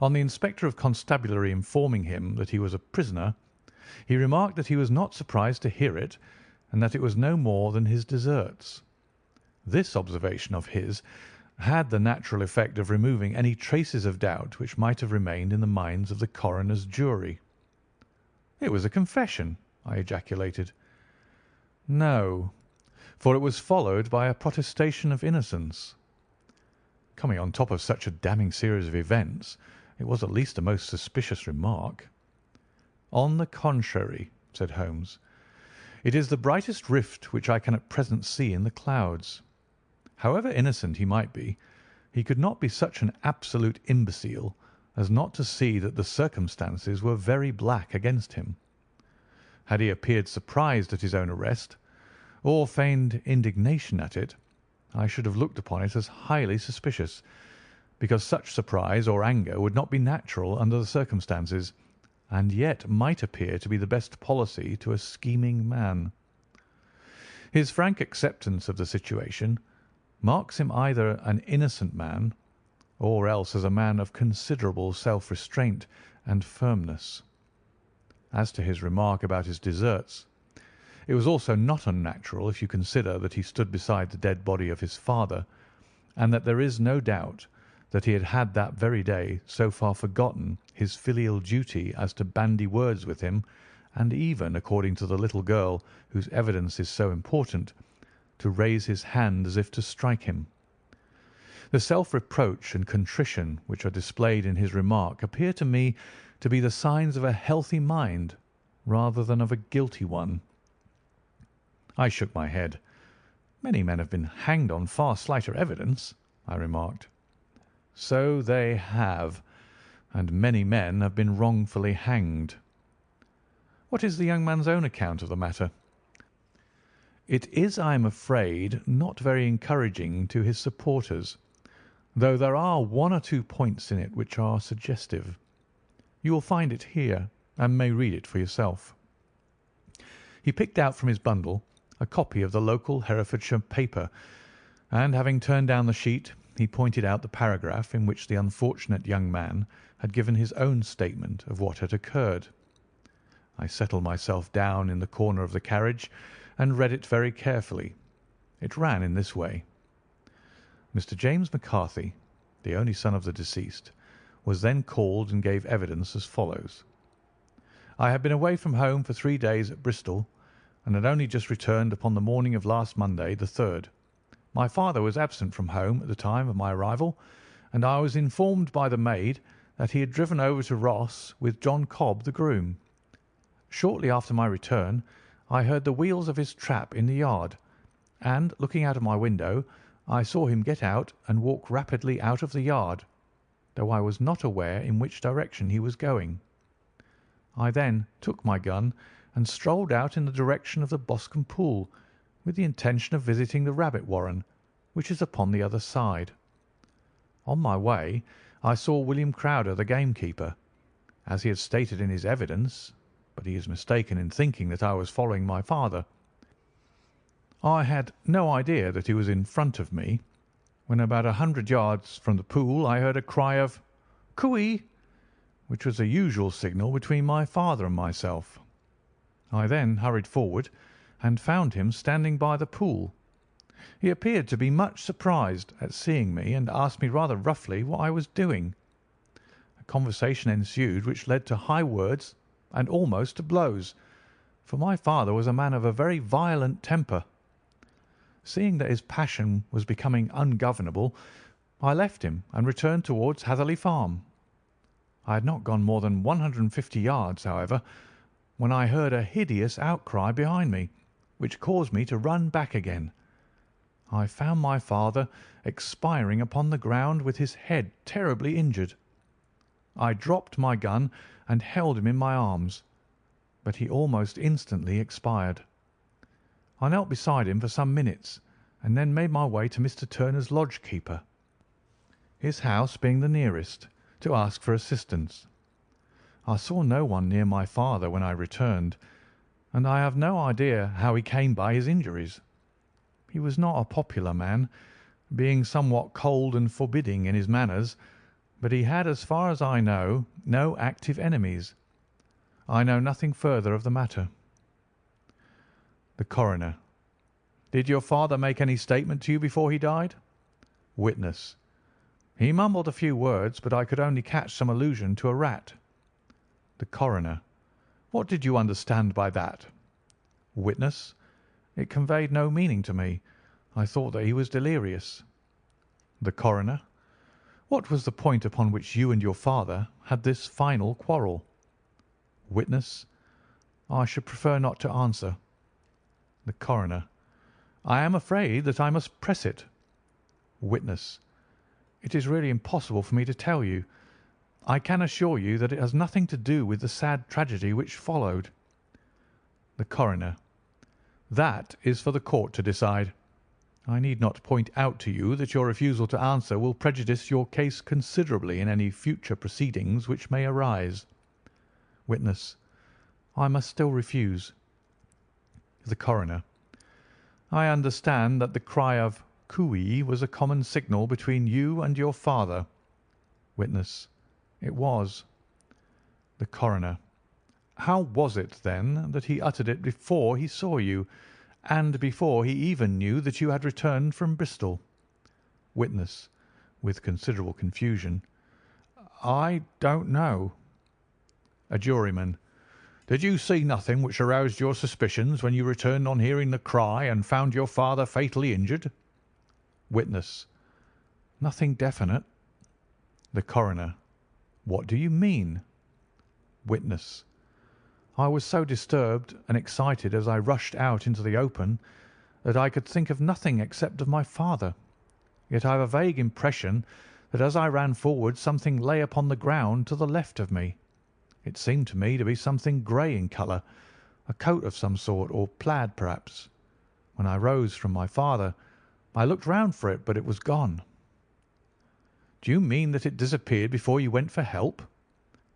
On the Inspector of Constabulary informing him that he was a prisoner, he remarked that he was not surprised to hear it, and that it was no more than his deserts. This observation of his had the natural effect of removing any traces of doubt which might have remained in the minds of the coroner's jury. "It was a confession," I ejaculated. "No, for it was followed by a protestation of innocence." Coming on top of such a damning series of events, it was at least a most suspicious remark. "On the contrary," said Holmes, "it is the brightest rift which I can at present see in the clouds. However innocent he might be, he could not be such an absolute imbecile as not to see that the circumstances were very black against him. Had he appeared surprised at his own arrest, or feigned indignation at it, I should have looked upon it as highly suspicious, because such surprise or anger would not be natural under the circumstances, and yet might appear to be the best policy to a scheming man. His frank acceptance of the situation marks him either an innocent man, or else as a man of considerable self-restraint and firmness. As to his remark about his deserts, it was also not unnatural if you consider that he stood beside the dead body of his father, and that there is no doubt that he had that very day so far forgotten his filial duty as to bandy words with him, and even, according to the little girl whose evidence is so important, to raise his hand as if to strike him. The self-reproach and contrition which are displayed in his remark appear to me to be the signs of a healthy mind rather than of a guilty one. I shook my head. "Many men have been hanged on far slighter evidence," I remarked. "So they have, and many men have been wrongfully hanged. What is the young man's own account of the matter?" "It is, I am afraid, not very encouraging to his supporters, though there are one or two points in it which are suggestive. You will find it here, and may read it for yourself. He picked out from his bundle a copy of the local Herefordshire paper, and having turned down the sheet, he pointed out the paragraph in which the unfortunate young man had given his own statement of what had occurred. I settled myself down in the corner of the carriage and read it very carefully. It ran in this way: Mr. James McCarthy, the only son of the deceased, was then called and gave evidence as follows. I had been away from home for 3 days at Bristol, and had only just returned upon the morning of last Monday, the 3rd. My father was absent from home at the time of my arrival, and I was informed by the maid that he had driven over to Ross with John Cobb, the groom. Shortly after my return, I heard the wheels of his trap in the yard, and, looking out of my window, I saw him get out and walk rapidly out of the yard, though I was not aware in which direction he was going. I then took my gun and strolled out in the direction of the Boscombe pool, with the intention of visiting the rabbit warren, which is upon the other side. On my way, I saw William Crowder, the gamekeeper, as he had stated in his evidence, but he is mistaken in thinking that I was following my father. I had no idea that he was in front of me. When about 100 yards from the pool, I heard a cry of "Cooey," which was the usual signal between my father and myself. I then hurried forward and found him standing by the pool. He appeared to be much surprised at seeing me and asked me rather roughly what I was doing. A conversation ensued which led to high words and almost to blows, for my father was a man of a very violent temper. Seeing that his passion was becoming ungovernable, I left him and returned towards Hatherley Farm. I had not gone more than 150 yards, however, when I heard a hideous outcry behind me, which caused me to run back again. I found my father expiring upon the ground with his head terribly injured. I dropped my gun and held him in my arms, but he almost instantly expired. I knelt beside him for some minutes, and then made my way to Mr. Turner's lodge-keeper, his house being the nearest, to ask for assistance. I saw no one near my father when I returned, and I have no idea how he came by his injuries. He was not a popular man, being somewhat cold and forbidding in his manners, but he had, as far as I know, no active enemies. I know nothing further of the matter. The Coroner: Did your father make any statement to you before he died? Witness: He mumbled a few words, but I could only catch some allusion to a rat. The Coroner: What did you understand by that? Witness: It conveyed no meaning to me. I thought that he was delirious. The Coroner: What was the point upon which you and your father had this final quarrel? Witness: I should prefer not to answer. The Coroner: I am afraid that I must press it. Witness: It is really impossible for me to tell you. I can assure you that it has nothing to do with the sad tragedy which followed. The Coroner: That is for the court to decide. I need not point out to you that your refusal to answer will prejudice your case considerably in any future proceedings which may arise. Witness: I must still refuse. The Coroner: I understand that the cry of "Cooey" was a common signal between you and your father. Witness: It was. The Coroner: How was it, then, that he uttered it before he saw you, and before he even knew that you had returned from Bristol? Witness, with considerable confusion: I don't know. A Juryman: Did you see nothing which aroused your suspicions when you returned on hearing the cry and found your father fatally injured? Witness: Nothing definite. The Coroner: What do you mean? Witness: I was so disturbed and excited as I rushed out into the open that I could think of nothing except of my father. Yet I have a vague impression that as I ran forward something lay upon the ground to the left of me. It seemed to me to be something grey in colour, a coat of some sort, or plaid perhaps. When I rose from my father, I looked round for it, but it was gone. Do you mean that it disappeared before you went for help?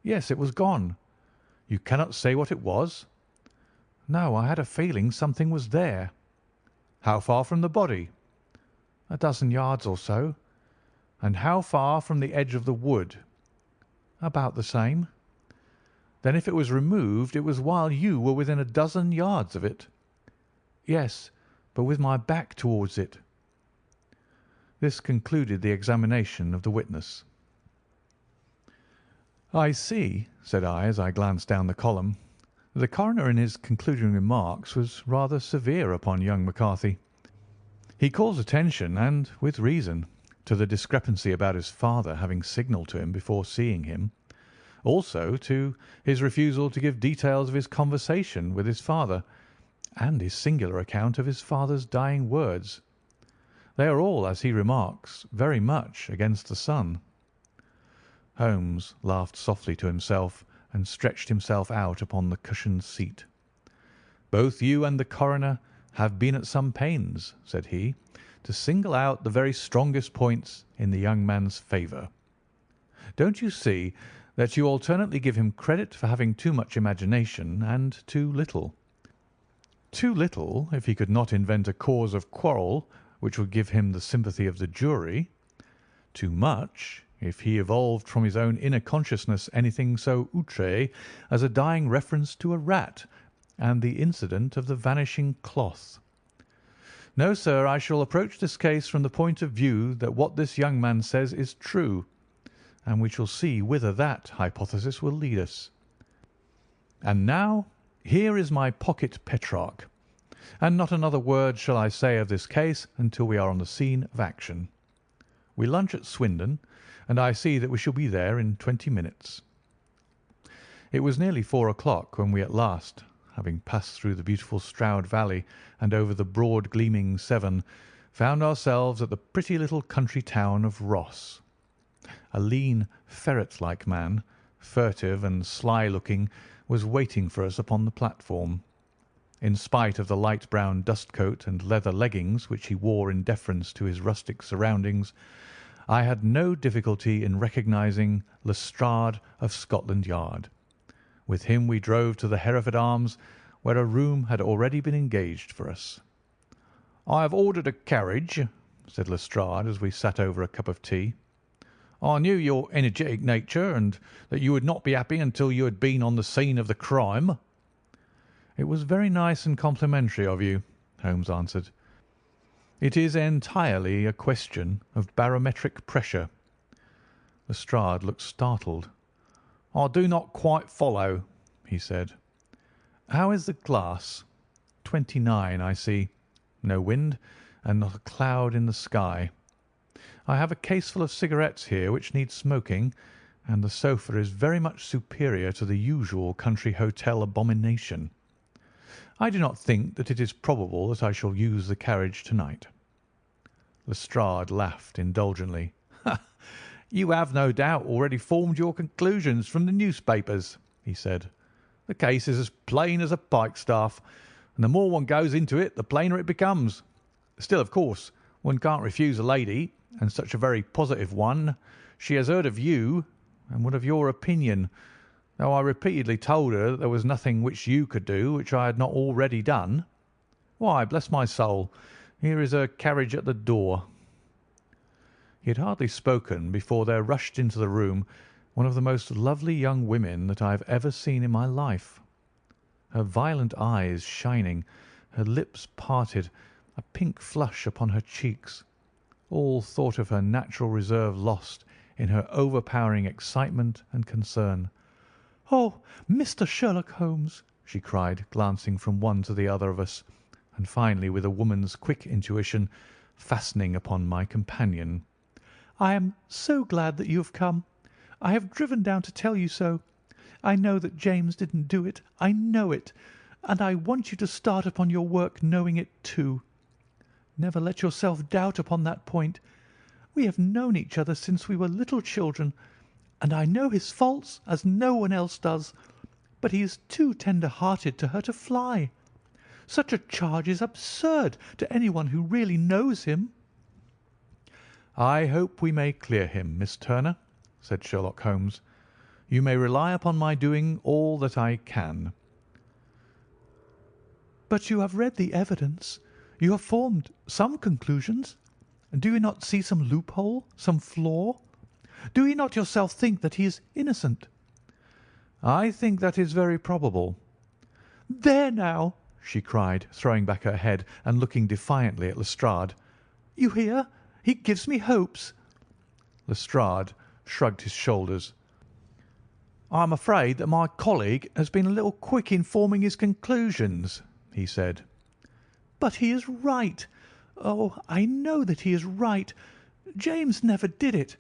Yes, it was gone. You cannot say what it was? No, I had a feeling something was there." "How far from the body?" "A dozen yards or so." "And how far from the edge of the wood?" "About the same." "Then if it was removed, it was while you were within a dozen yards of it?" "Yes, but with my back towards it." This concluded the examination of the witness. "I see," said I, as I glanced down the column, that the coroner in his concluding remarks was rather severe upon young McCarthy. He calls attention, and with reason, to the discrepancy about his father having signalled to him before seeing him, also to his refusal to give details of his conversation with his father, and his singular account of his father's dying words. They are all, as he remarks, very much against the son. Holmes laughed softly to himself and stretched himself out upon the cushioned seat. "Both you and the coroner have been at some pains," said he, "to single out the very strongest points in the young man's favour. Don't you see that you alternately give him credit for having too much imagination and too little? Too little if he could not invent a cause of quarrel which would give him the sympathy of the jury; too much if he evolved from his own inner consciousness anything so outré as a dying reference to a rat and the incident of the vanishing cloth. No, sir, I shall approach this case from the point of view that what this young man says is true, and we shall see whither that hypothesis will lead us. And now here is my pocket Petrarch, and not another word shall I say of this case until we are on the scene of action. We lunch at Swindon, and I see that we shall be there in 20 minutes." It was nearly 4 o'clock when we at last, having passed through the beautiful Stroud Valley and over the broad gleaming Severn, found ourselves at the pretty little country town of Ross. A lean, ferret-like man, furtive and sly-looking, was waiting for us upon the platform. In spite of the light brown dust-coat and leather leggings which he wore in deference to his rustic surroundings, I had no difficulty in recognising Lestrade of Scotland Yard. With him we drove to the Hereford Arms, where a room had already been engaged for us. "I have ordered a carriage," said Lestrade as we sat over a cup of tea. "I knew your energetic nature, and that you would not be happy until you had been on the scene of the crime." "It was very nice and complimentary of you," Holmes answered. "It is entirely a question of barometric pressure." Lestrade looked startled. "I do not quite follow," he said. "How is the glass?" 29, I see. No wind, and not a cloud in the sky. I have a caseful of cigarettes here which need smoking, and the sofa is very much superior to the usual country hotel abomination. I do not think that it is probable that I shall use the carriage to-night." Lestrade laughed indulgently. "You have no doubt already formed your conclusions from the newspapers," he said. "The case is as plain as a pikestaff, and the more one goes into it the plainer it becomes. Still, of course, one can't refuse a lady, and such a very positive one. She has heard of you, and would have your opinion, though I repeatedly told her that there was nothing which you could do which I had not already done. Why, bless my soul, here is her carriage at the door." He had hardly spoken before there rushed into the room one of the most lovely young women that I have ever seen in my life. Her violet eyes shining, her lips parted, a pink flush upon her cheeks, all thought of her natural reserve lost in her overpowering excitement and concern. "Oh, Mr. Sherlock Holmes!" she cried, glancing from one to the other of us, and finally, with a woman's quick intuition, fastening upon my companion. "I am so glad that you have come. I have driven down to tell you so. I know that James didn't do it. I know it, and I want you to start upon your work knowing it too. Never let yourself doubt upon that point. We have known each other since we were little children, and I know his faults as no one else does, but he is too tender-hearted to hurt a fly. Such a charge is absurd to anyone who really knows him." "I hope we may clear him, Miss Turner," said Sherlock Holmes. "You may rely upon my doing all that I can." But you have read the evidence. You have formed some conclusions. Do you not see some loophole, some flaw? Do you not yourself think that he is innocent?" "I think that is very probable." "There now!" she cried, throwing back her head and looking defiantly at Lestrade. "You hear? He gives me hopes." Lestrade shrugged his shoulders. "I am afraid that my colleague has been a little quick in forming his conclusions," he said. "But he is right. Oh, I know that he is right. James never did it.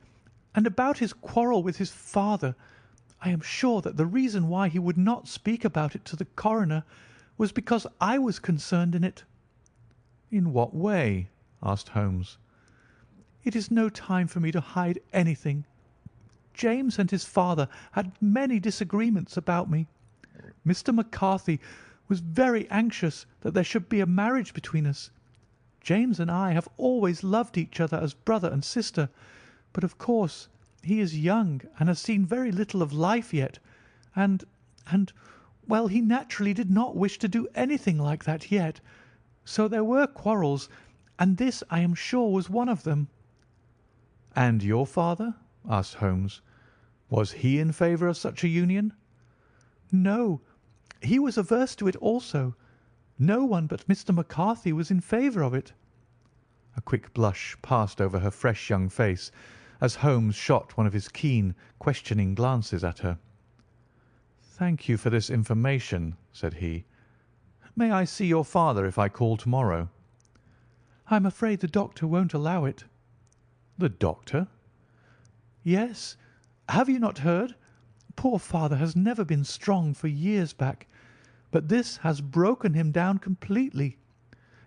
And about his quarrel with his father, I am sure that the reason why he would not speak about it to the coroner was because I was concerned in it." "In what way?" asked Holmes. "It is no time for me to hide anything. James and his father had many disagreements about me. Mr. McCarthy was very anxious that there should be a marriage between us. James and I have always loved each other as brother and sister, but of course he is young and has seen very little of life yet, well, he naturally did not wish to do anything like that yet. So there were quarrels, and this I am sure was one of them." "And your father?" asked Holmes. "Was he in favour of such a union?" "No, he was averse to it also. No one but Mr. McCarthy was in favour of it." A quick blush passed over her fresh young face as Holmes shot one of his keen, questioning glances at her. "Thank you for this information," said he. "May I see your father if I call to-morrow?" "I'm afraid the doctor won't allow it." "The doctor?" "Yes. Have you not heard? Poor father has never been strong for years back, but this has broken him down completely.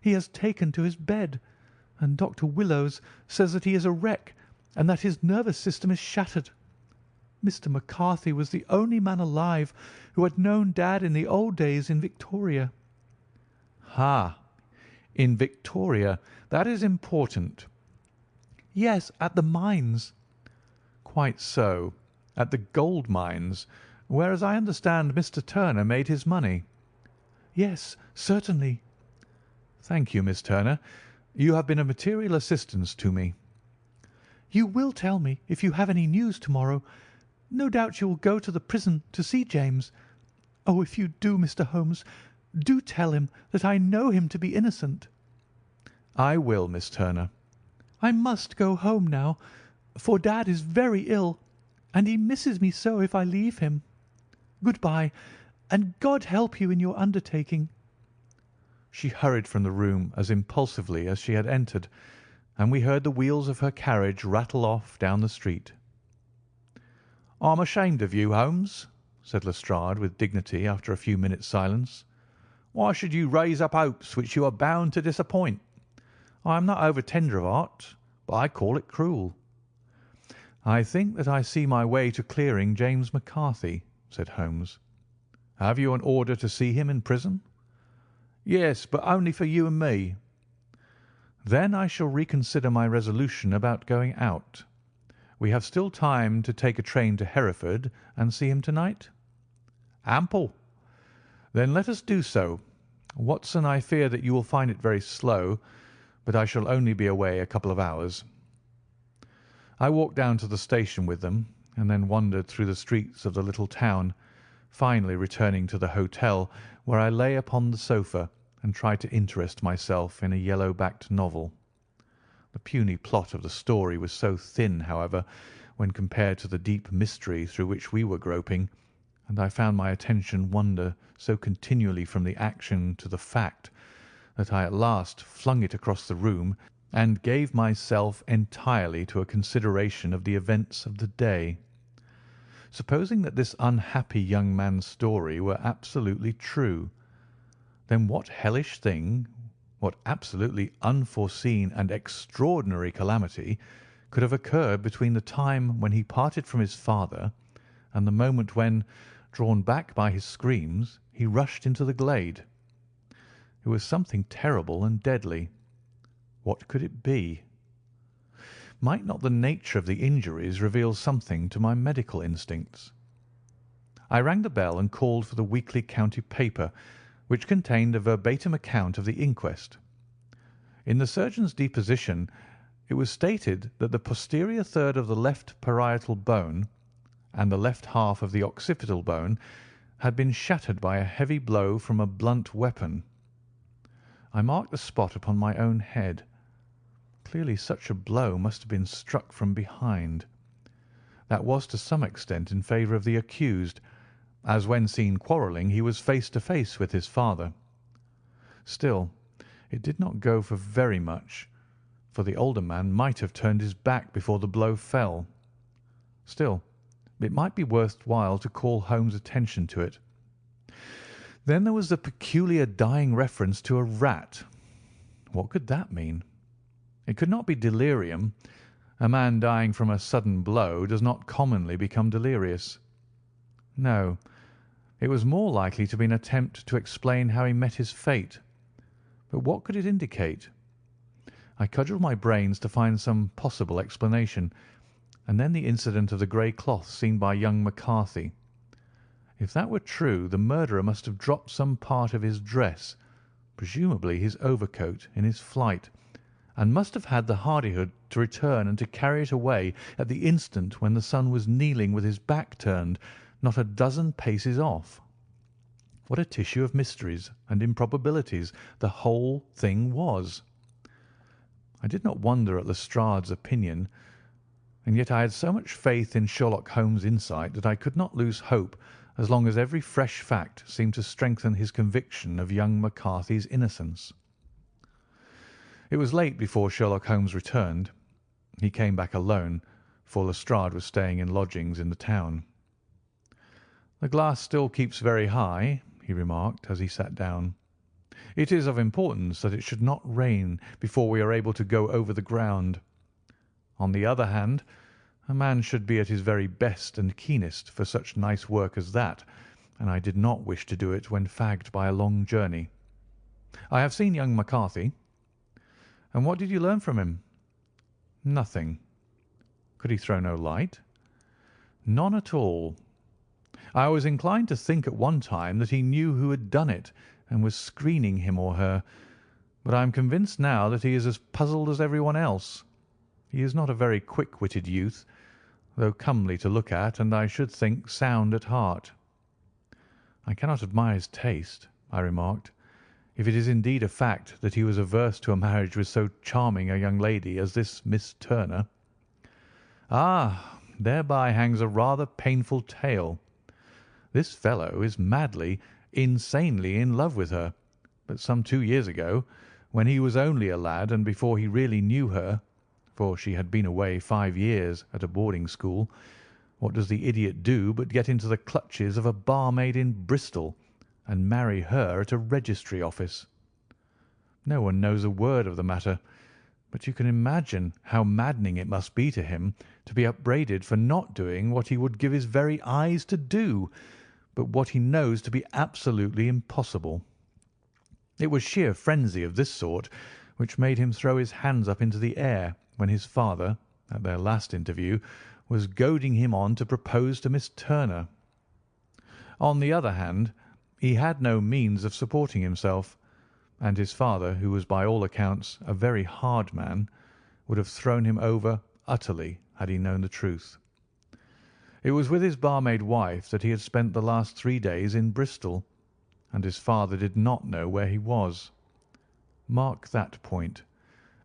He has taken to his bed, and Dr. Willows says that he is a wreck and that his nervous system is shattered. Mr. McCarthy was the only man alive who had known Dad in the old days in Victoria." "Ha! In Victoria. That is important." "Yes, at the mines." "Quite so. At the gold mines, where, as I understand, Mr. Turner made his money." "Yes, certainly." "Thank you, Miss Turner. You have been of material assistance to me." "You will tell me if you have any news to-morrow. No doubt you will go to the prison to see James. Oh, if you do, Mr. Holmes, do tell him that I know him to be innocent." "I will, Miss Turner." "I must go home now, for Dad is very ill, and he misses me so if I leave him. Good-bye, and God help you in your undertaking." She hurried from the room as impulsively as she had entered, and we heard the wheels of her carriage rattle off down the street. "I'm ashamed of you, Holmes," said Lestrade with dignity after a few minutes' silence. "Why should you raise up hopes which you are bound to disappoint? I am not over tender of heart, but I call it cruel." "I think that I see my way to clearing James McCarthy," said Holmes. "Have you an order to see him in prison?" "Yes, but only for you and me." "Then I shall reconsider my resolution about going out. We have still time to take a train to Hereford and see him to-night?" "Ample." "Then let us do so. Watson, I fear that you will find it very slow, but I shall only be away a couple of hours." I walked down to the station with them, and then wandered through the streets of the little town, finally returning to the hotel, where I lay upon the sofa and tried to interest myself in a yellow-backed novel. The puny plot of the story was so thin, however, when compared to the deep mystery through which we were groping, and I found my attention wander so continually from the action to the fact, that I at last flung it across the room and gave myself entirely to a consideration of the events of the day. Supposing that this unhappy young man's story were absolutely true, then what hellish thing, what absolutely unforeseen and extraordinary calamity could have occurred between the time when he parted from his father and the moment when, drawn back by his screams, he rushed into the glade? It was something terrible and deadly. What could it be? Might not the nature of the injuries reveal something to my medical instincts? I rang the bell and called for the weekly county paper, which contained a verbatim account of the inquest. In the surgeon's deposition it was stated that the posterior third of the left parietal bone and the left half of the occipital bone had been shattered by a heavy blow from a blunt weapon. I marked the spot upon my own head. Clearly such a blow must have been struck from behind. That was to some extent in favour of the accused, as when seen quarrelling he was face to face with his father. Still, it did not go for very much, for the older man might have turned his back before the blow fell. Still, it might be worth while to call Holmes' attention to it. Then there was the peculiar dying reference to a rat. What could that mean? It could not be delirium. A man dying from a sudden blow does not commonly become delirious. No, it was more likely to be an attempt to explain how he met his fate. But what could it indicate? I cudgelled my brains to find some possible explanation, and then the incident of the grey cloth seen by young McCarthy. If that were true, the murderer must have dropped some part of his dress, presumably his overcoat, in his flight, and must have had the hardihood to return and to carry it away at the instant when the son was kneeling with his back turned, not a dozen paces off. What a tissue of mysteries and improbabilities the whole thing was! I did not wonder at Lestrade's opinion, and yet I had so much faith in Sherlock Holmes' insight that I could not lose hope as long as every fresh fact seemed to strengthen his conviction of young McCarthy's innocence. It was late before Sherlock Holmes returned. He came back alone, for Lestrade was staying in lodgings in the town. "The glass still keeps very high," he remarked as he sat down. "It is of importance that it should not rain before we are able to go over the ground. On the other hand, a man should be at his very best and keenest for such nice work as that, and I did not wish to do it when fagged by a long journey. I have seen young McCarthy." "And what did you learn from him?" "Nothing." "Could he throw no light?" "None at all. I was inclined to think at one time that he knew who had done it and was screening him or her, but I am convinced now that he is as puzzled as everyone else. He is not a very quick-witted youth, though comely to look at, and I should think sound at heart." "I cannot admire his taste," I remarked, "if it is indeed a fact that he was averse to a marriage with so charming a young lady as this Miss Turner." "Ah, thereby hangs a rather painful tale. This fellow is madly, insanely in love with her, but some 2 years ago, when he was only a lad and before he really knew her, for she had been away 5 years at a boarding school, what does the idiot do but get into the clutches of a barmaid in Bristol and marry her at a registry office? No one knows a word of the matter, but you can imagine how maddening it must be to him to be upbraided for not doing what he would give his very eyes to do, but what he knows to be absolutely impossible. It was sheer frenzy of this sort which made him throw his hands up into the air when his father, at their last interview, was goading him on to propose to Miss Turner. On the other hand, he had no means of supporting himself, and his father, who was by all accounts a very hard man, would have thrown him over utterly had he known the truth. It was with his barmaid wife that he had spent the last 3 days in Bristol, and his father did not know where he was. Mark that point.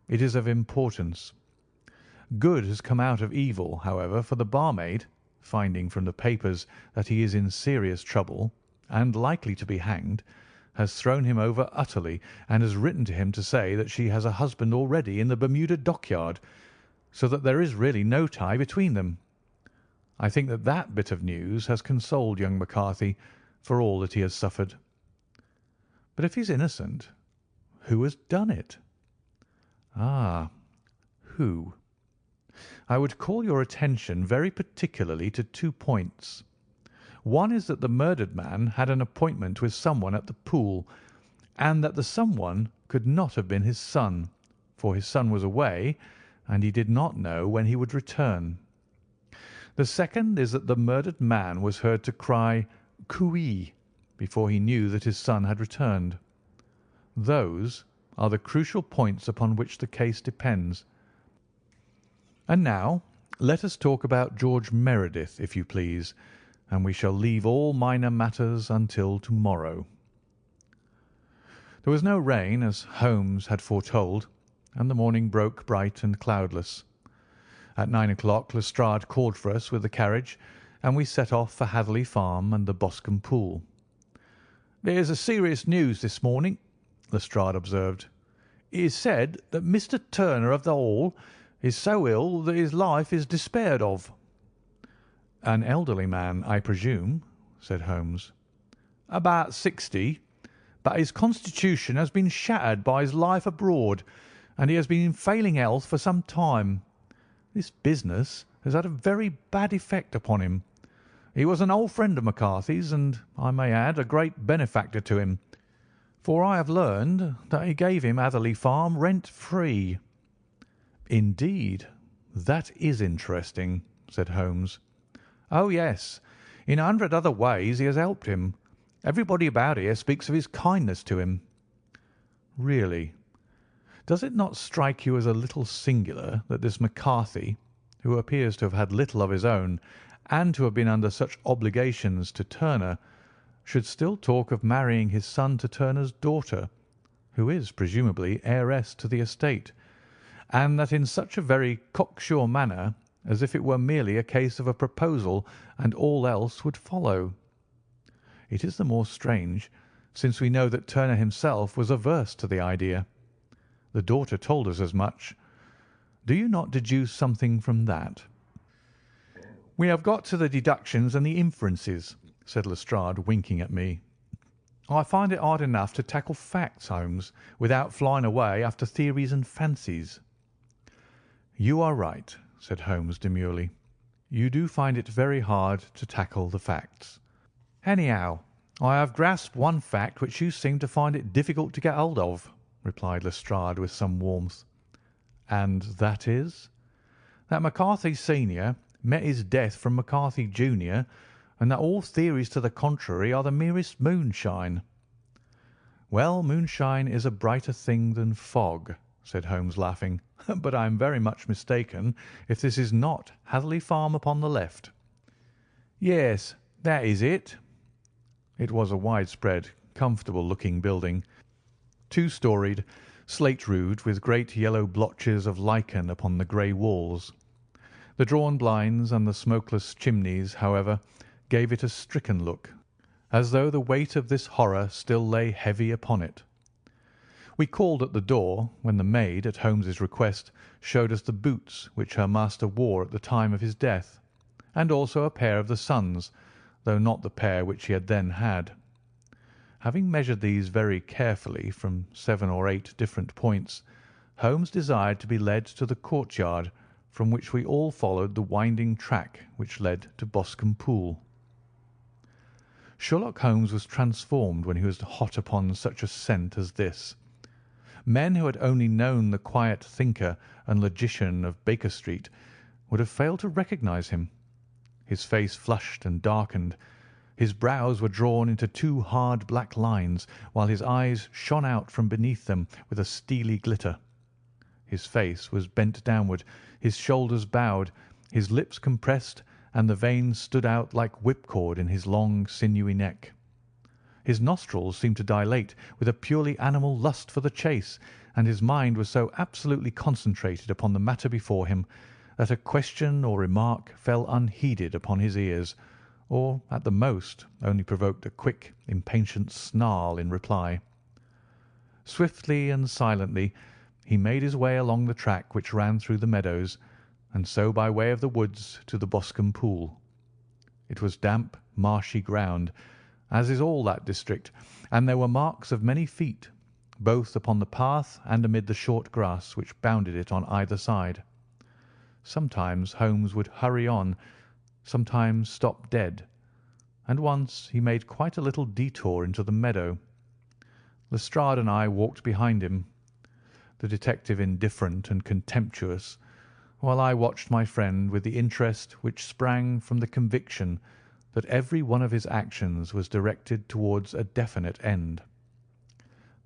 It is of importance. Good has come out of evil, however, for the barmaid, finding from the papers that he is in serious trouble and likely to be hanged, has thrown him over utterly, and has written to him to say that she has a husband already in the Bermuda dockyard, so that there is really no tie between them. I think that that bit of news has consoled young McCarthy for all that he has suffered. But if he's innocent, who has done it? Ah, who? I would call your attention very particularly to 2 points. One is that the murdered man had an appointment with someone at the pool, and that the someone could not have been his son, for his son was away, and he did not know when he would return. The second is that the murdered man was heard to cry "Cooee" before he knew that his son had returned. Those are the crucial points upon which the case depends. And now let us talk about George Meredith, if you please, and we shall leave all minor matters until tomorrow. There was no rain, as Holmes had foretold, and the morning broke bright and cloudless. At 9 o'clock Lestrade called for us with the carriage, and we set off for Hatherley Farm and the Boscombe Pool. "There's a serious news this morning," Lestrade observed. "It is said that Mr. Turner of the Hall is so ill that his life is despaired of." "An elderly man, I presume," said Holmes. "About 60, but his constitution has been shattered by his life abroad, and he has been in failing health for some time. This business has had a very bad effect upon him. He was an old friend of McCarthy's, and, I may add, a great benefactor to him, for I have learned that he gave him Hatherley Farm rent-free." "Indeed, that is interesting," said Holmes. "Oh, yes. In 100 other ways he has helped him. Everybody about here speaks of his kindness to him." "Really? Does it not strike you as a little singular that this McCarthy, who appears to have had little of his own, and to have been under such obligations to Turner, should still talk of marrying his son to Turner's daughter, who is presumably heiress to the estate, and that in such a very cocksure manner, as if it were merely a case of a proposal and all else would follow? It is the more strange, since we know that Turner himself was averse to the idea. The daughter told us as much. Do you not deduce something from that?" "We have got to the deductions and the inferences," said Lestrade, winking at me. "I find it hard enough to tackle facts, Holmes, without flying away after theories and fancies." "You are right," said Holmes demurely. "You do find it very hard to tackle the facts." "Anyhow, I have grasped one fact which you seem to find it difficult to get hold of," replied Lestrade with some warmth. "And that is?" "That McCarthy senior met his death from McCarthy junior, and that all theories to the contrary are the merest moonshine." "Well, moonshine is a brighter thing than fog," said Holmes, laughing. "But I am very much mistaken if this is not Hatherley Farm upon the left." "Yes, that is it." It was a widespread, comfortable-looking building, two-storied, slate-roofed, with great yellow blotches of lichen upon the grey walls. The drawn blinds and the smokeless chimneys, however, gave it a stricken look, as though the weight of this horror still lay heavy upon it. We called at the door, when the maid, at Holmes's request, showed us the boots which her master wore at the time of his death, and also a pair of the son's, though not the pair which he had then had. Having measured these very carefully from 7 or 8 different points, Holmes desired to be led to the courtyard, from which we all followed the winding track which led to Boscombe Pool. Sherlock Holmes was transformed when he was hot upon such a scent as this. Men who had only known the quiet thinker and logician of Baker Street would have failed to recognize him. His face flushed and darkened. His brows were drawn into 2 hard black lines, while his eyes shone out from beneath them with a steely glitter. His face was bent downward, his shoulders bowed, his lips compressed, and the veins stood out like whipcord in his long, sinewy neck. His nostrils seemed to dilate with a purely animal lust for the chase, and his mind was so absolutely concentrated upon the matter before him that a question or remark fell unheeded upon his ears, or, at the most, only provoked a quick, impatient snarl in reply. Swiftly and silently he made his way along the track which ran through the meadows, and so by way of the woods to the Boscombe Pool. It was damp, marshy ground, as is all that district, and there were marks of many feet, both upon the path and amid the short grass which bounded it on either side. Sometimes Holmes would hurry on, sometimes stop dead, and once he made quite a little detour into the meadow. Lestrade and I walked behind him, the detective indifferent and contemptuous, while I watched my friend with the interest which sprang from the conviction that every one of his actions was directed towards a definite end.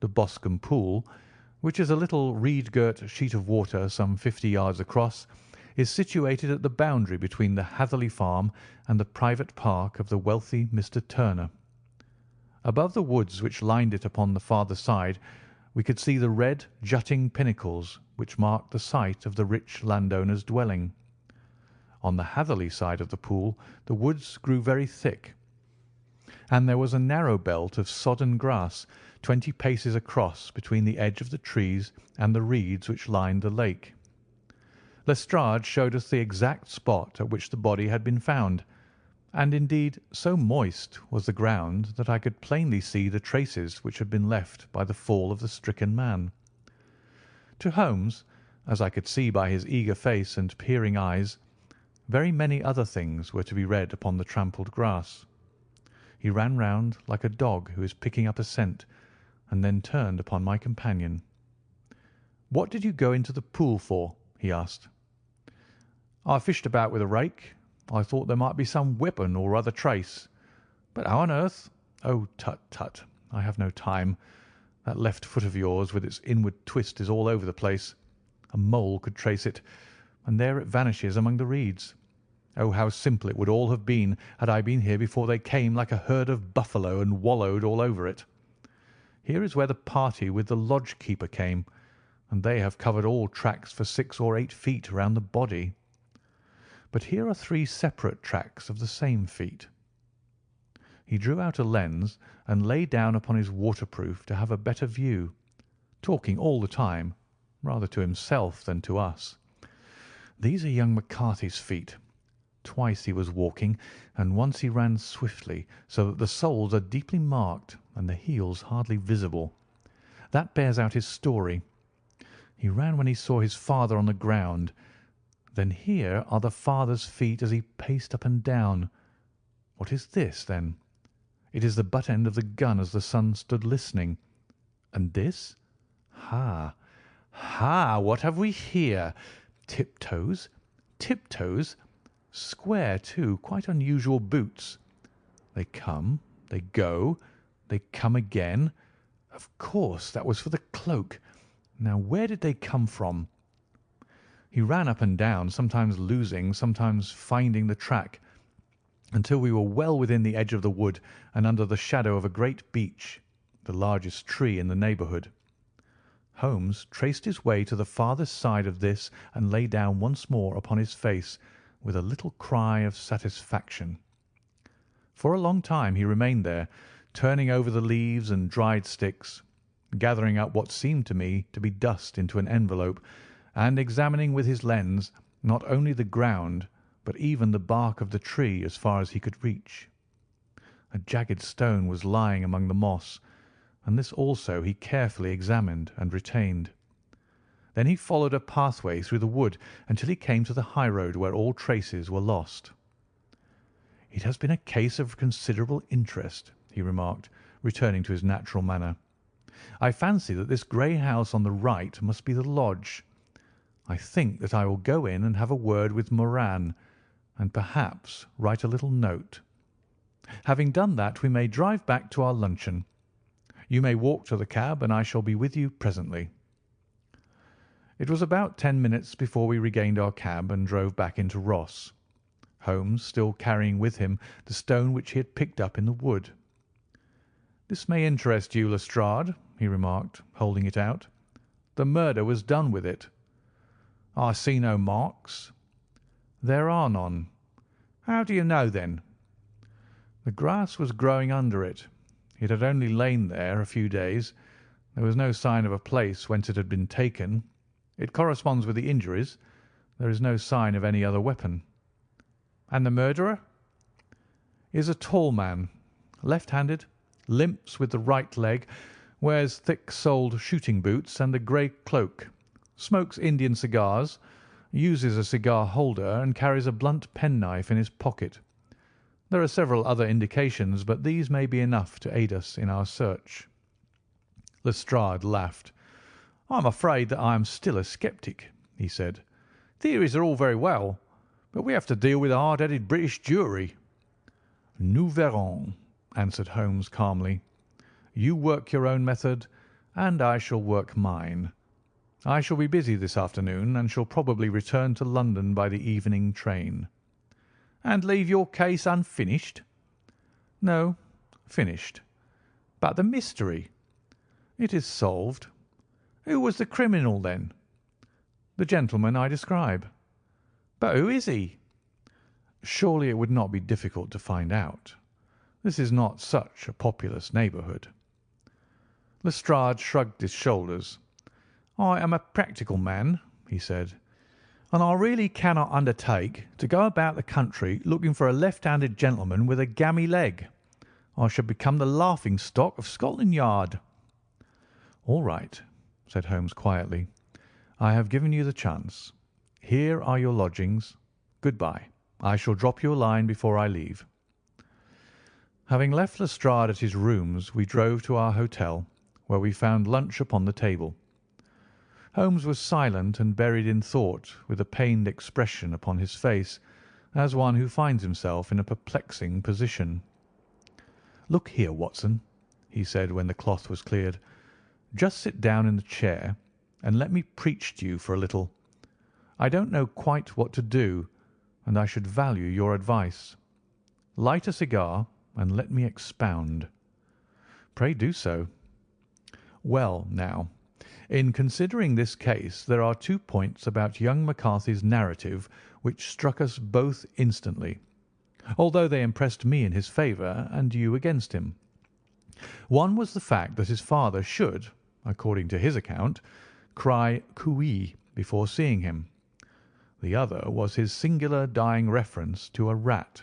The Boscombe pool, which is a little reed-girt sheet of water some 50 yards across, is situated at the boundary between the Hatherley farm and the private park of the wealthy Mr. Turner. Above the woods which lined it upon the farther side, we could see the red, jutting pinnacles which marked the site of the rich landowner's dwelling. On the Hatherley side of the pool the woods grew very thick, and there was a narrow belt of sodden grass 20 paces across between the edge of the trees and the reeds which lined the lake. Lestrade showed us the exact spot at which the body had been found, and indeed so moist was the ground that I could plainly see the traces which had been left by the fall of the stricken man. To Holmes, as I could see by his eager face and peering eyes, very many other things were to be read upon the trampled grass. He ran round like a dog who is picking up a scent, and then turned upon my companion. "What did you go into the pool for?" he asked. "I fished about with a rake. I thought there might be some weapon or other trace. But how on earth—" "Oh, tut, tut! I have no time. That left foot of yours with its inward twist is all over the place. A mole could trace it, and there it vanishes among the reeds. Oh, how simple it would all have been had I been here before they came like a herd of buffalo and wallowed all over it. Here is where the party with the lodge-keeper came, and they have covered all tracks for 6 or 8 feet round the body. But here are 3 separate tracks of the same feet." He drew out a lens and lay down upon his waterproof to have a better view, talking all the time, rather to himself than to us. "These are young McCarthy's feet. Twice he was walking, and once he ran swiftly, so that the soles are deeply marked and the heels hardly visible. That bears out his story. He ran when he saw his father on the ground. Then here are the father's feet as he paced up and down. What is this, then? It is the butt end of the gun as the son stood listening. And this? Ha! Ha! What have we here? Tiptoes? Tiptoes? Square, too, quite unusual boots. They come, they go, they come again. Of course, that was for the cloak. Now, where did they come from?" He ran up and down, sometimes losing, sometimes finding the track, until we were well within the edge of the wood and under the shadow of a great beech, the largest tree in the neighbourhood. Holmes traced his way to the farthest side of this and lay down once more upon his face with a little cry of satisfaction. For a long time he remained there, turning over the leaves and dried sticks, gathering up what seemed to me to be dust into an envelope, and examining with his lens not only the ground but even the bark of the tree as far as he could reach. A jagged stone was lying among the moss, and this also he carefully examined and retained. Then he followed a pathway through the wood until he came to the highroad where all traces were lost. "It has been a case of considerable interest," he remarked, returning to his natural manner. "I fancy that this grey house on the right must be the lodge. I think that I will go in and have a word with Moran, and perhaps write a little note. Having done that, we may drive back to our luncheon. You may walk to the cab, and I shall be with you presently." It was about 10 minutes before we regained our cab and drove back into Ross, Holmes still carrying with him the stone which he had picked up in the wood. "This may interest you, Lestrade," he remarked, holding it out. "The murder was done with it." "I see no marks." "There are none." "How do you know, then?" "The grass was growing under it. It had only lain there a few days. There was no sign of a place whence it had been taken. It corresponds with the injuries. There is no sign of any other weapon." "And the murderer?" "Is a tall man, left-handed, limps with the right leg, wears thick-soled shooting boots and a grey cloak, smokes Indian cigars, uses a cigar holder, and carries a blunt penknife in his pocket. There are several other indications, but these may be enough to aid us in our search." Lestrade laughed. "I am afraid that I am still a sceptic," he said. "Theories are all very well, but we have to deal with a hard-headed British jury." "Nous verrons," answered Holmes calmly. "You work your own method, and I shall work mine. I shall be busy this afternoon, and shall probably return to London by the evening train." "And leave your case unfinished?" "No, finished." "But the mystery?" "It is solved." "Who was the criminal, then?" "The gentleman I describe." "But who is he?" "Surely it would not be difficult to find out. This is not such a populous neighbourhood." Lestrade shrugged his shoulders. "I am a practical man," he said, "and I really cannot undertake to go about the country looking for a left-handed gentleman with a gammy leg. I should become the laughing-stock of Scotland Yard." "All right," said Holmes quietly. "I have given you the chance. Here are your lodgings. Good-bye. I shall drop you a line before I leave." Having left Lestrade at his rooms, we drove to our hotel, where we found lunch upon the table. Holmes was silent and buried in thought, with a pained expression upon his face, as one who finds himself in a perplexing position. "Look here, Watson," he said when the cloth was cleared. "Just sit down in the chair and let me preach to you for a little. I don't know quite what to do, and I should value your advice. Light a cigar and let me expound." "Pray do so." "Well, now, in considering this case there are 2 points about young McCarthy's narrative which struck us both instantly, although they impressed me in his favour and you against him. One was the fact that his father should, according to his account, cry cooee before seeing him. The other was his singular dying reference to a rat.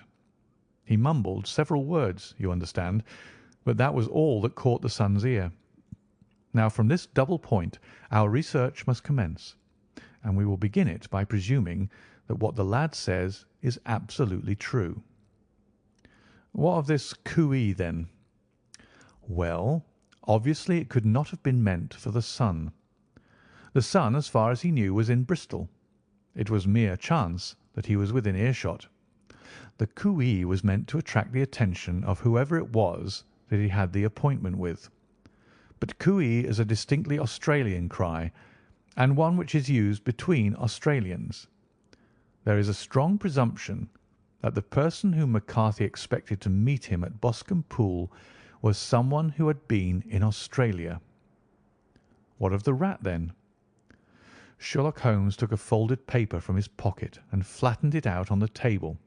He mumbled several words, you understand, but that was all that caught the son's ear. Now, from this double point our research must commence, and we will begin it by presuming that what the lad says is absolutely true." "What of this cooee, then?" "Well, obviously it could not have been meant for the son. The son, as far as he knew, was in Bristol. It was mere chance that he was within earshot. The cooee was meant to attract the attention of whoever it was that he had the appointment with. But cooee is a distinctly Australian cry, and one which is used between Australians. There is a strong presumption that the person whom McCarthy expected to meet him at Boscombe Pool was someone who had been in Australia." "What of the rat, then?" Sherlock Holmes took a folded paper from his pocket and flattened it out on the table.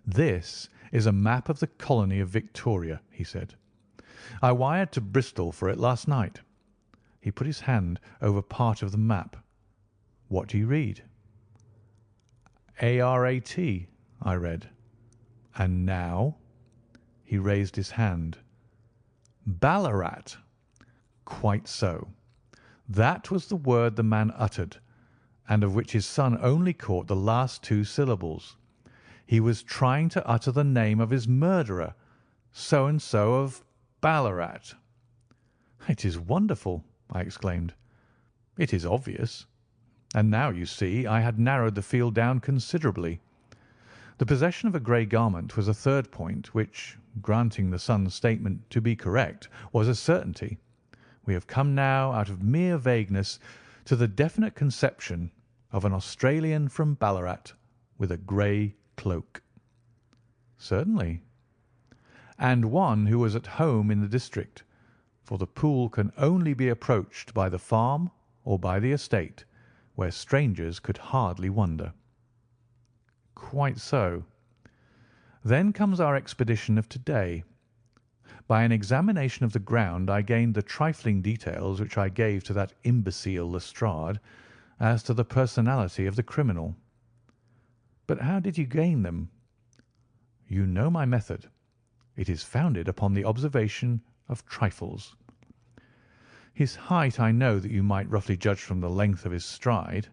"This is a map of the colony of Victoria," he said. "I wired to Bristol for it last night." He put his hand over part of the map. "What do you read?" "ARAT," I read. "And now?" He raised his hand. "Ballarat." "Quite so. That was the word the man uttered, and of which his son only caught the last 2 syllables. He was trying to utter the name of his murderer, so-and-so of Ballarat." "It is wonderful!" I exclaimed. "It is obvious. And now, you see, I had narrowed the field down considerably. The possession of a grey garment was a third point which, granting the son's statement to be correct, was a certainty. We have come now out of mere vagueness to the definite conception of an Australian from Ballarat with a grey cloak." "Certainly." "And one who was at home in the district, for the pool can only be approached by the farm or by the estate, where strangers could hardly wander." "Quite so. Then comes our expedition of to-day. By an examination of the ground I gained the trifling details which I gave to that imbecile Lestrade as to the personality of the criminal." "But how did you gain them?" "You know my method. It is founded upon the observation of trifles. His height I know that you might roughly judge from the length of his stride.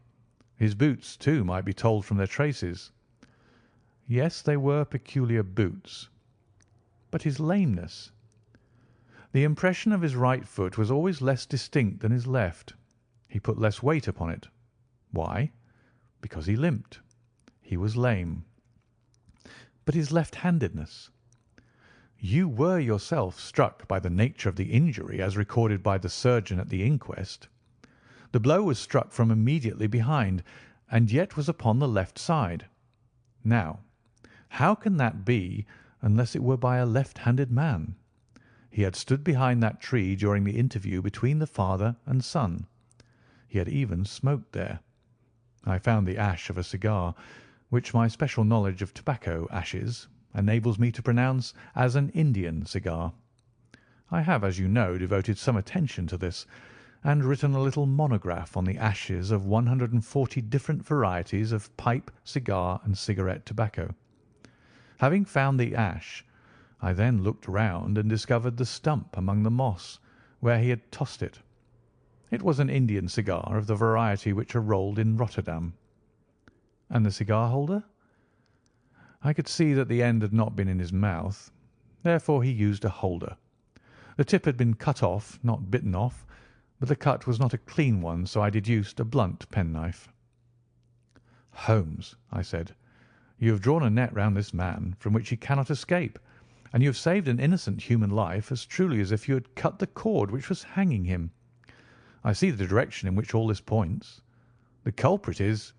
His boots, too, might be told from their traces." "Yes, they were peculiar boots." "But his lameness?" "The impression of his right foot was always less distinct than his left. He put less weight upon it. Why? Because he limped. He was lame." but his left-handedness. You were yourself struck by the nature of the injury as recorded by the surgeon at the inquest. The blow was struck from immediately behind, and yet was upon the left side. Now, how can that be unless it were by a left-handed man? He had stood behind that tree during the interview between the father and son. He had even smoked there. I found the ash of a cigar, which my special knowledge of tobacco ashes enables me to pronounce as an Indian cigar. I have, as you know, devoted some attention to this, and written a little monograph on the ashes of 140 different varieties of pipe, cigar, and cigarette tobacco. Having found the ash, I then looked round and discovered the stump among the moss, where he had tossed it. It was an Indian cigar of the variety which are rolled in Rotterdam. And the cigar-holder? I could see that the end had not been in his mouth. Therefore he used a holder. The tip had been cut off, not bitten off, but the cut was not a clean one, so I deduced a blunt penknife. "Holmes," I said, "you have drawn a net round this man from which he cannot escape, and you have saved an innocent human life as truly as if you had cut the cord which was hanging him. I see the direction in which all this points. The culprit is—"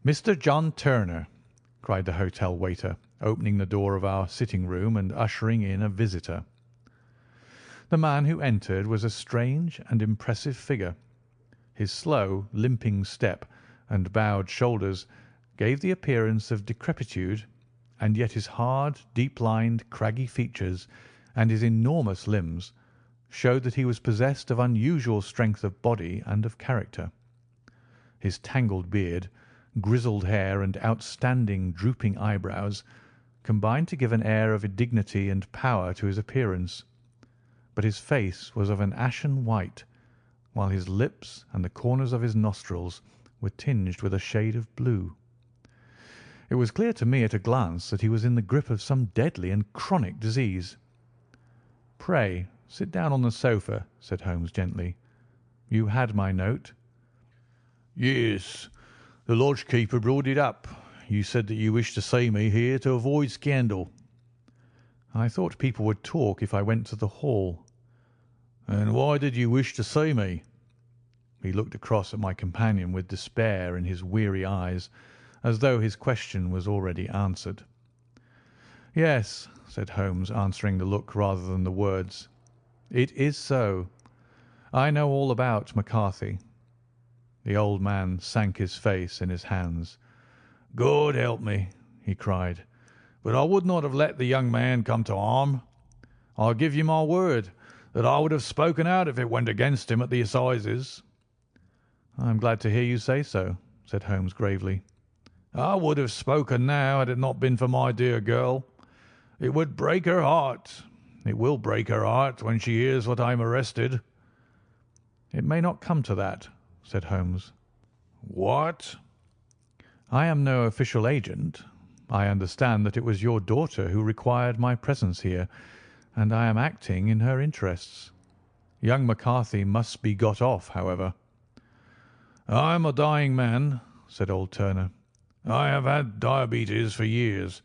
"Mr. John Turner," cried the hotel waiter, opening the door of our sitting-room and ushering in a visitor. The man who entered was a strange and impressive figure. His slow, limping step and bowed shoulders gave the appearance of decrepitude, and yet his hard, deep-lined, craggy features and his enormous limbs showed that he was possessed of unusual strength of body and of character. His tangled beard, grizzled hair, and outstanding, drooping eyebrows combined to give an air of dignity and power to his appearance, but his face was of an ashen white, while his lips and the corners of his nostrils were tinged with a shade of blue. It was clear to me at a glance that he was in the grip of some deadly and chronic disease. "Pray sit down on the sofa," said Holmes gently. "You had my note?" "Yes. The lodge-keeper brought it up. You said that you wished to see me here to avoid scandal." "I thought people would talk if I went to the hall." "And why did you wish to see me?" He looked across at my companion with despair in his weary eyes, as though his question was already answered. "Yes," said Holmes, answering the look rather than the words. "It is so. I know all about McCarthy." The old man sank his face in his hands. "God help me!" he cried. "But I would not have let the young man come to harm. I give you my word that I would have spoken out if it went against him at the assizes." "I am glad to hear you say so," said Holmes gravely. "I would have spoken now had it not been for my dear girl. It would break her heart. It will break her heart when she hears what I am arrested." "It may not come to that," said Holmes. "What?" "I am no official agent. I understand that it was your daughter who required my presence here, and I am acting in her interests. Young McCarthy must be got off, however." "I am a dying man," said old Turner. "I have had diabetes for years.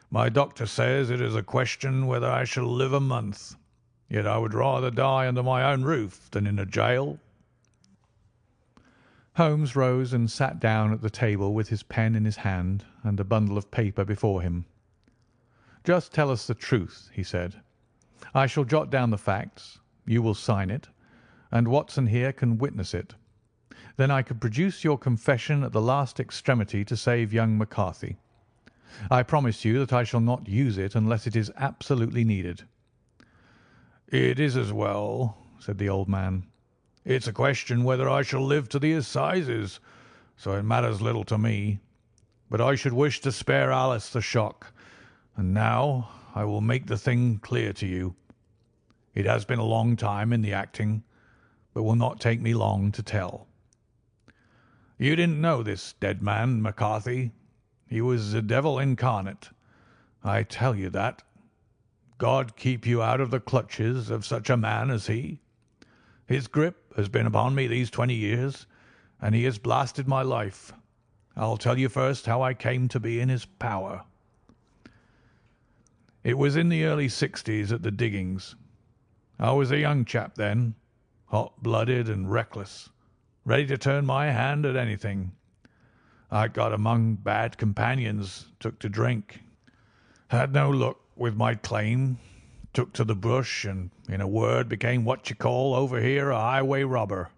My doctor says it is a question whether I shall live a month. Yet I would rather die under my own roof than in a jail." Holmes rose and sat down at the table with his pen in his hand and a bundle of paper before him. "Just tell us the truth," he said. "I shall jot down the facts. You will sign it, and Watson here can witness it. Then I could produce your confession at the last extremity to save young McCarthy. I promise you that I shall not use it unless it is absolutely needed." "It is as well," said the old man. "It's a question whether I shall live to the assizes, so it matters little to me. But I should wish to spare Alice the shock, and now I will make the thing clear to you. It has been a long time in the acting, but will not take me long to tell. You didn't know this dead man, McCarthy. He was the devil incarnate. I tell you that. God keep you out of the clutches of such a man as he. His grip has been upon me these 20 years, and he has blasted my life. I'll tell you first how I came to be in his power." It was in the early 60s at the diggings. I was a young chap then, hot-blooded and reckless, ready to turn my hand at anything. I got among bad companions, took to drink, had no luck with my claim, took to the bush, and, in a word, became what you call over here a highway robber.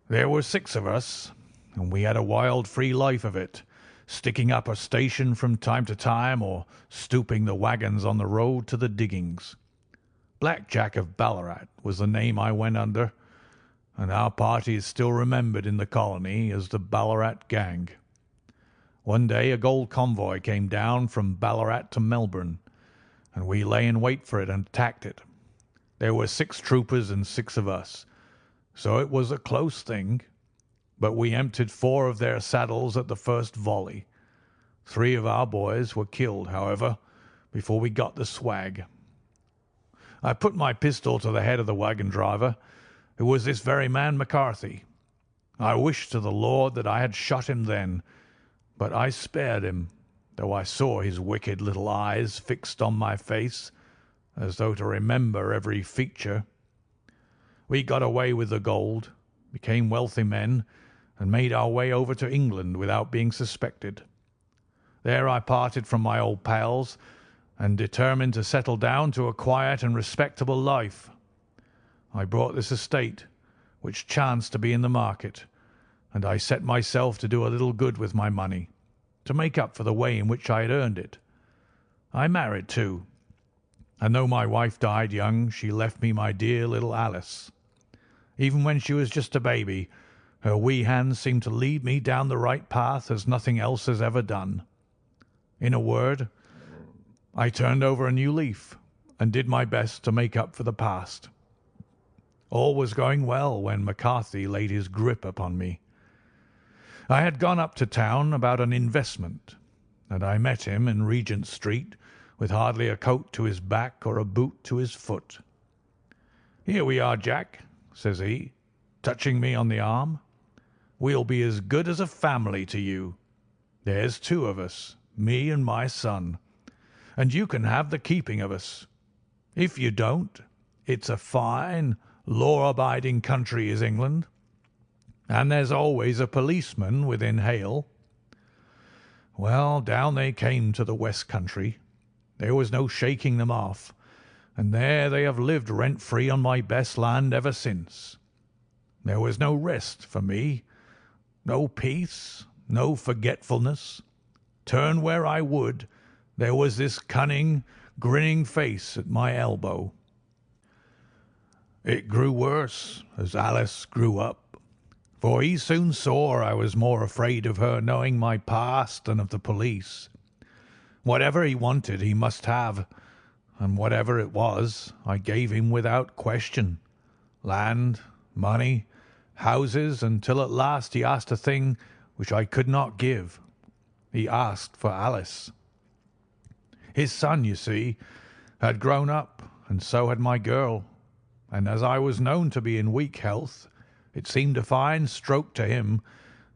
There were 6 of us, and we had a wild, free life of it, sticking up a station from time to time or stooping the wagons on the road to the diggings. Black Jack of Ballarat was the name I went under, and our party is still remembered in the colony as the Ballarat Gang. One day a gold convoy came down from Ballarat to Melbourne, and we lay in wait for it and attacked it. There were 6 troopers and 6 of us, so it was a close thing, but we emptied 4 of their saddles at the first volley. 3 of our boys were killed, however, before we got the swag. I put my pistol to the head of the wagon driver, who was this very man McCarthy. I wished to the Lord that I had shot him then, but I spared him, though I saw his wicked little eyes fixed on my face, as though to remember every feature. We got away with the gold, became wealthy men, and made our way over to England without being suspected. There I parted from my old pals and determined to settle down to a quiet and respectable life. I bought this estate, which chanced to be in the market, and I set myself to do a little good with my money, to make up for the way in which I had earned it. I married too, and though my wife died young, she left me my dear little Alice. Even when she was just a baby, her wee hands seemed to lead me down the right path as nothing else has ever done. In a word, I turned over a new leaf and did my best to make up for the past. All was going well when McCarthy laid his grip upon me. I had gone up to town about an investment, and I met him in Regent Street with hardly a coat to his back or a boot to his foot. "Here we are, Jack," says he, touching me on the arm. "We'll be as good as a family to you. There's 2 of us, me and my son, and you can have the keeping of us. If you don't, it's a fine, law-abiding country is England, and there's always a policeman within hail." Well, down they came to the West Country. There was no shaking them off, and there they have lived rent-free on my best land ever since. There was no rest for me, no peace, no forgetfulness. Turn where I would, there was this cunning, grinning face at my elbow. It grew worse as Alice grew up, for he soon saw I was more afraid of her knowing my past than of the police. Whatever he wanted he must have, and whatever it was I gave him without question. Land, money, houses, until at last he asked a thing which I could not give. He asked for Alice. His son, you see, had grown up, and so had my girl, and as I was known to be in weak health, it seemed a fine stroke to him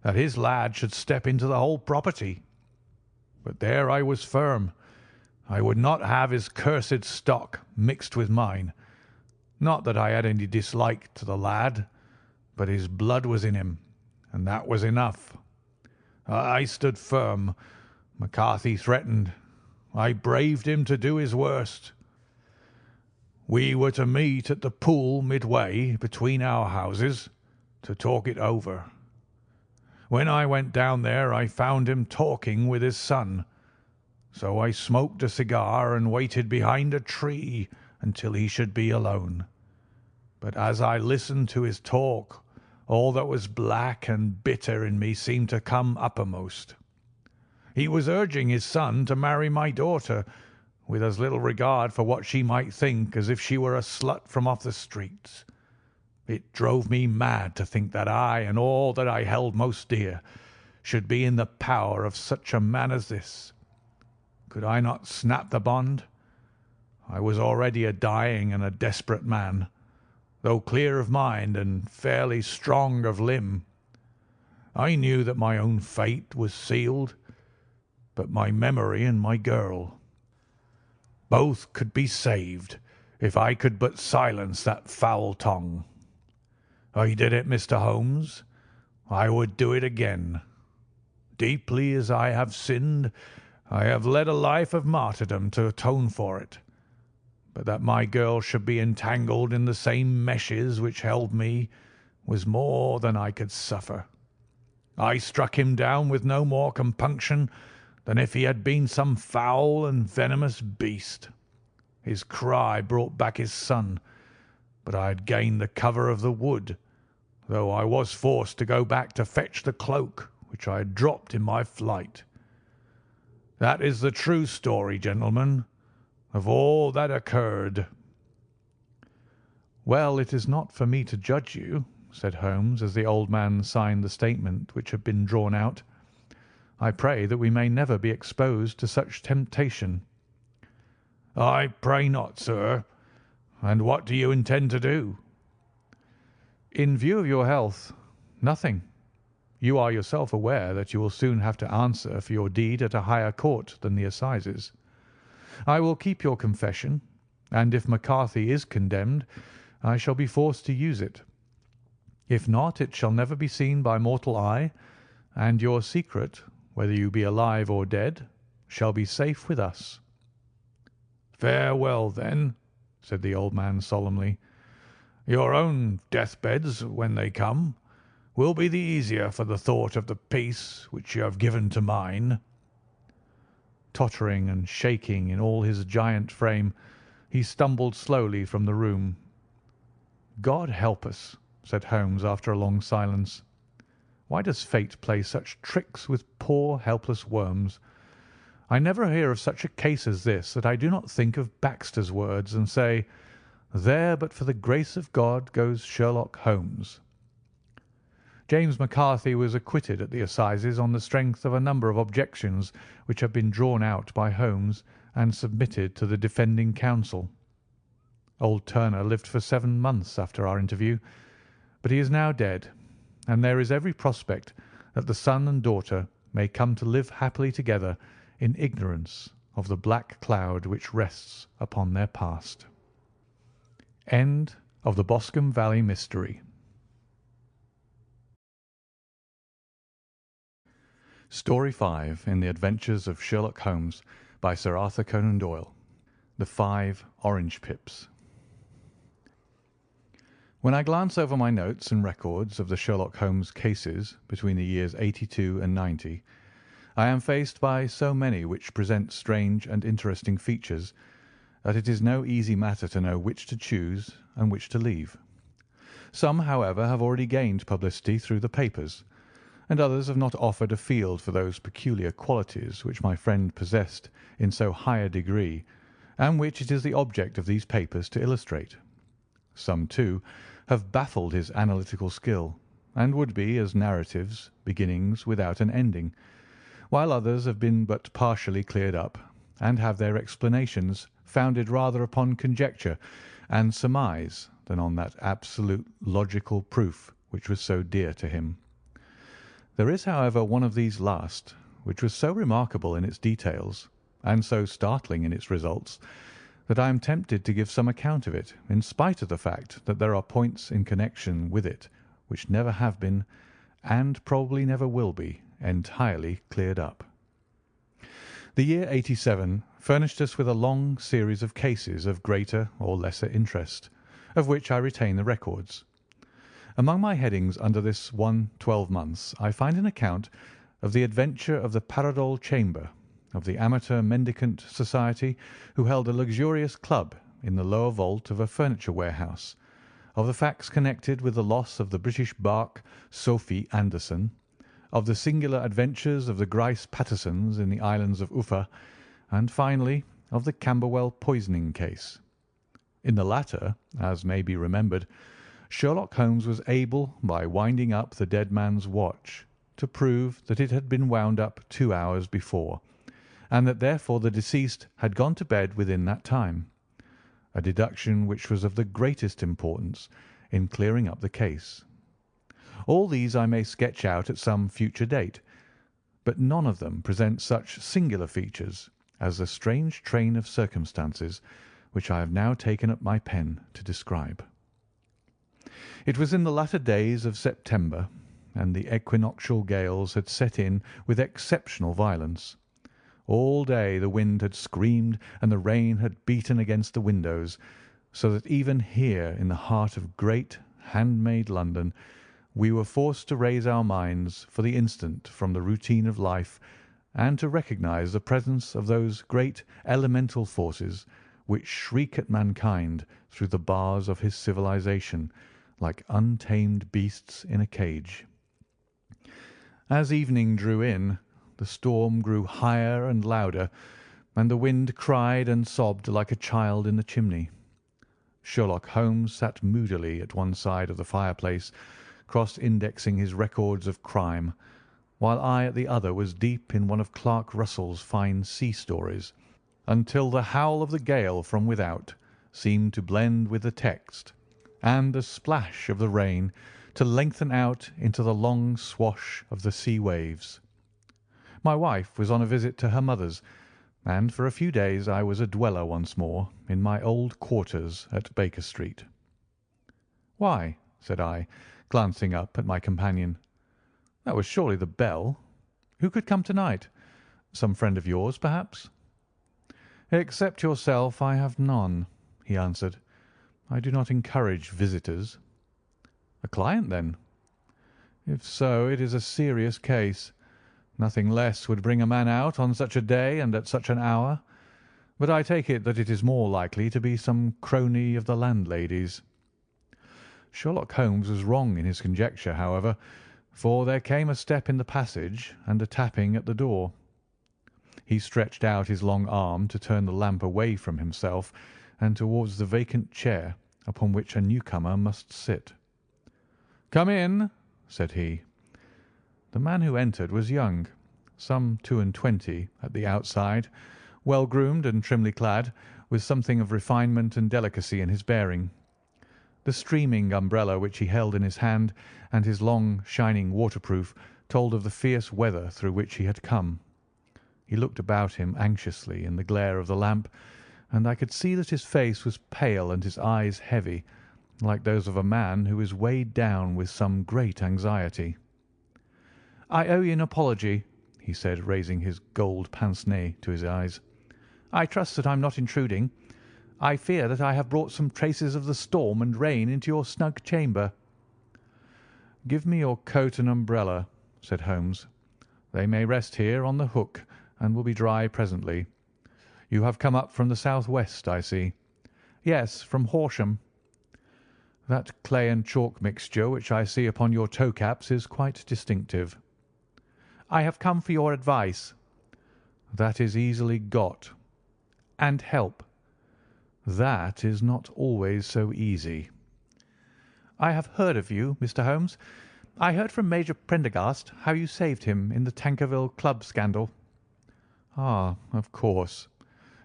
that his lad should step into the whole property. But there I was firm. I would not have his cursed stock mixed with mine. Not that I had any dislike to the lad, but his blood was in him, and that was enough. I stood firm. McCarthy threatened. I braved him to do his worst. We were to meet at the pool midway between our houses to talk it over. When I went down there I found him talking with his son, so I smoked a cigar and waited behind a tree until he should be alone. But as I listened to his talk, all that was black and bitter in me seemed to come uppermost. He was urging his son to marry my daughter, with as little regard for what she might think as if she were a slut from off the streets. It drove me mad to think that I and all that I held most dear should be in the power of such a man as this. Could I not snap the bond? I was already a dying and a desperate man, though clear of mind and fairly strong of limb. I knew that my own fate was sealed, but my memory and my girl. Both could be saved if I could but silence that foul tongue. I did it, Mr. Holmes. I would do it again. Deeply as I have sinned, I have led a life of martyrdom to atone for it. But that my girl should be entangled in the same meshes which held me was more than I could suffer. I struck him down with no more compunction than if he had been some foul and venomous beast. His cry brought back his son, but I had gained the cover of the wood, though I was forced to go back to fetch the cloak which I had dropped in my flight. That is the true story, gentlemen, of all that occurred." "Well, it is not for me to judge you," said Holmes, as the old man signed the statement which had been drawn out. "I pray that we may never be exposed to such temptation." "I pray not, sir. And what do you intend to do?" "In view of your health, nothing. You are yourself aware that you will soon have to answer for your deed at a higher court than the assizes. I will keep your confession, and if McCarthy is condemned, I shall be forced to use it. If not, it shall never be seen by mortal eye, and your secret, whether you be alive or dead, shall be safe with us." "Farewell, then," said the old man solemnly. "Your own deathbeds, when they come, will be the easier for the thought of the peace which you have given to mine." Tottering and shaking in all his giant frame, he stumbled slowly from the room. "God help us," said Holmes after a long silence. "Why does fate play such tricks with poor helpless worms? I never hear of such a case as this that I do not think of Baxter's words and say, 'There but for the grace of God goes Sherlock Holmes.'" James McCarthy was acquitted at the assizes on the strength of a number of objections which had been drawn out by Holmes and submitted to the defending counsel. Old Turner lived for 7 months after our interview, but he is now dead, and there is every prospect that the son and daughter may come to live happily together in ignorance of the black cloud which rests upon their past. End of the Boscombe Valley Mystery. Story 5 in the Adventures of Sherlock Holmes by Sir Arthur Conan Doyle. The 5 Orange Pips. When I glance over my notes and records of the Sherlock Holmes cases between the years 82 and 90, I am faced by so many which present strange and interesting features that it is no easy matter to know which to choose and which to leave. Some, however, have already gained publicity through the papers, and others have not offered a field for those peculiar qualities which my friend possessed in so high a degree, and which it is the object of these papers to illustrate. Some, too, have baffled his analytical skill, and would be as narratives, beginnings without an ending, while others have been but partially cleared up, and have their explanations founded rather upon conjecture and surmise than on that absolute logical proof which was so dear to him. There is, however, one of these last, which was so remarkable in its details, and so startling in its results, that I am tempted to give some account of it, in spite of the fact that there are points in connection with it which never have been, and probably never will be, entirely cleared up. The year 87 furnished us with a long series of cases of greater or lesser interest, of which I retain the records. Among my headings under this one 12 months I find an account of the adventure of the Paradol Chamber, of the Amateur Mendicant Society who held a luxurious club in the lower vault of a furniture warehouse, of the facts connected with the loss of the British barque Sophie Anderson, of the singular adventures of the Grice Pattersons in the islands of Uffa, and finally of the Camberwell poisoning case. In the latter, as may be remembered, Sherlock Holmes was able, by winding up the dead man's watch, to prove that it had been wound up 2 hours before, and that therefore the deceased had gone to bed within that time, a deduction which was of the greatest importance in clearing up the case. All these I may sketch out at some future date, but none of them present such singular features as the strange train of circumstances which I have now taken up my pen to describe. It was in the latter days of September, and the equinoctial gales had set in with exceptional violence. All day the wind had screamed and the rain had beaten against the windows, so that even here in the heart of great, handmade London, we were forced to raise our minds for the instant from the routine of life and to recognise the presence of those great elemental forces which shriek at mankind through the bars of his civilization like untamed beasts in a cage. As evening drew in, the storm grew higher and louder, and the wind cried and sobbed like a child in the chimney. Sherlock Holmes sat moodily at one side of the fireplace, cross-indexing his records of crime, while I at the other was deep in one of Clark Russell's fine sea stories, until the howl of the gale from without seemed to blend with the text, and the splash of the rain to lengthen out into the long swash of the sea waves. My wife was on a visit to her mother's, and for a few days I was a dweller once more in my old quarters at Baker Street. "Why?" said I, glancing up at my companion. "That was surely the bell. Who could come to-night? Some friend of yours, perhaps?" "Except yourself, I have none," he answered. "I do not encourage visitors." "A client, then?" "If so, it is a serious case. Nothing less would bring a man out on such a day and at such an hour. But I take it that it is more likely to be some crony of the landlady's." Sherlock Holmes was wrong in his conjecture, however, for there came a step in the passage and a tapping at the door. He stretched out his long arm to turn the lamp away from himself and towards the vacant chair upon which a newcomer must sit. "Come in," said he. The man who entered was young, some 22 at the outside, well groomed and trimly clad, with something of refinement and delicacy in his bearing. The streaming umbrella which he held in his hand and his long, shining waterproof told of the fierce weather through which he had come. He looked about him anxiously in the glare of the lamp, and I could see that his face was pale and his eyes heavy, like those of a man who is weighed down with some great anxiety. "I owe you an apology," he said, raising his gold pince-nez to his eyes. "I trust that I am not intruding. I fear that I have brought some traces of the storm and rain into your snug chamber." "Give me your coat and umbrella," said Holmes. "They may rest here on the hook and will be dry presently. You have come up from the south-west, I see." "Yes, from Horsham." "That clay and chalk mixture which I see upon your toe-caps is quite distinctive." "I have come for your advice." "That is easily got." "And help." "That is not always so easy." "I have heard of you, Mr. Holmes. I heard from Major Prendergast how you saved him in the Tankerville Club scandal." "Ah, of course.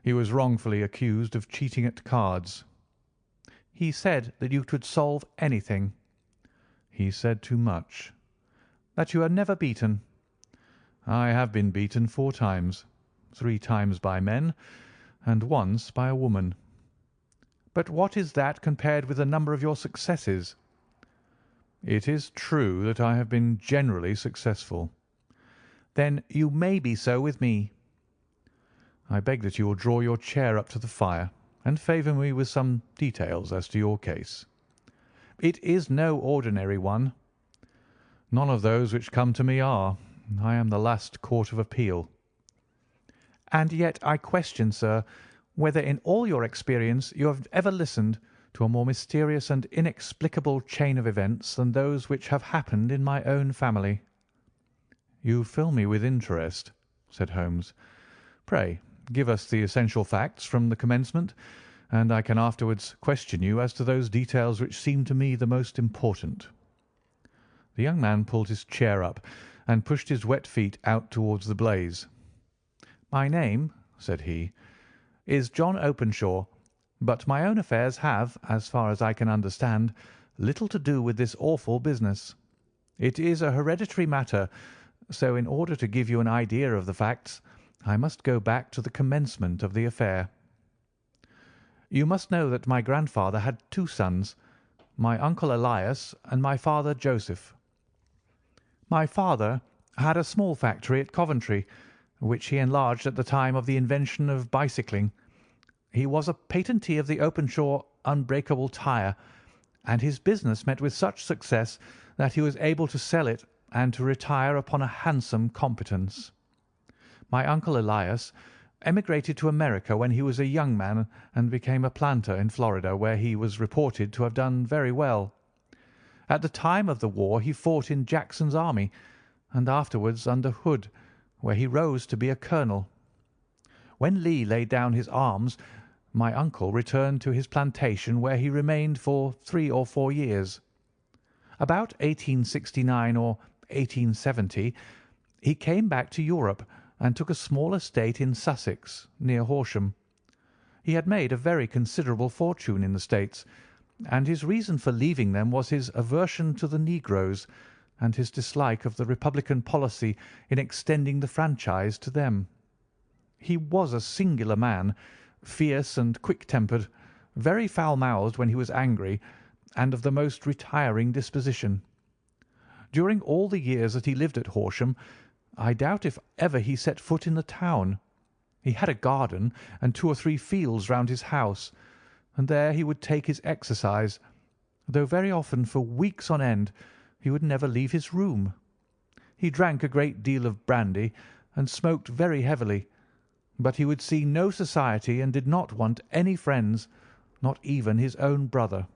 He was wrongfully accused of cheating at cards." "He said that you could solve anything." "He said too much." "That you are never beaten." "I have been beaten 4 times, 3 times by men, and once by a woman." "But what is that compared with the number of your successes?" "It is true that I have been generally successful." "Then you may be so with me." "I beg that you will draw your chair up to the fire and favour me with some details as to your case." "It is no ordinary one." "None of those which come to me are. I am the last court of appeal." "And yet I question, sir, whether in all your experience you have ever listened to a more mysterious and inexplicable chain of events than those which have happened in my own family." "You fill me with interest," said Holmes. "Pray give us the essential facts from the commencement, and I can afterwards question you as to those details which seem to me the most important." The young man pulled his chair up and pushed his wet feet out towards the blaze. "My name," said he, "is John Openshaw, but my own affairs have, as far as I can understand, little to do with this awful business. It is a hereditary matter, so in order to give you an idea of the facts, I must go back to the commencement of the affair. You must know that my grandfather had two sons, my uncle Elias and my father Joseph. My father had a small factory at Coventry, which he enlarged at the time of the invention of bicycling. He was a patentee of the Openshaw unbreakable tyre, and his business met with such success that he was able to sell it and to retire upon a handsome competence. My uncle Elias emigrated to America when he was a young man and became a planter in Florida, where he was reported to have done very well. At the time of the war he fought in Jackson's army, and afterwards under Hood, where he rose to be a colonel. When Lee laid down his arms, my uncle returned to his plantation, where he remained for 3 or 4 years. About 1869 or 1870 he came back to Europe and took a small estate in Sussex, near Horsham. He had made a very considerable fortune in the States, and his reason for leaving them was his aversion to the negroes and his dislike of the Republican policy in extending the franchise to them. He was a singular man, fierce and quick-tempered, very foul-mouthed when he was angry, and of the most retiring disposition. During all the years that he lived at Horsham, I doubt if ever he set foot in the town. He had a garden and 2 or 3 fields round his house, and there he would take his exercise, though very often for weeks on end he would never leave his room. He drank a great deal of brandy and smoked very heavily, but he would see no society and did not want any friends, not even his own brother.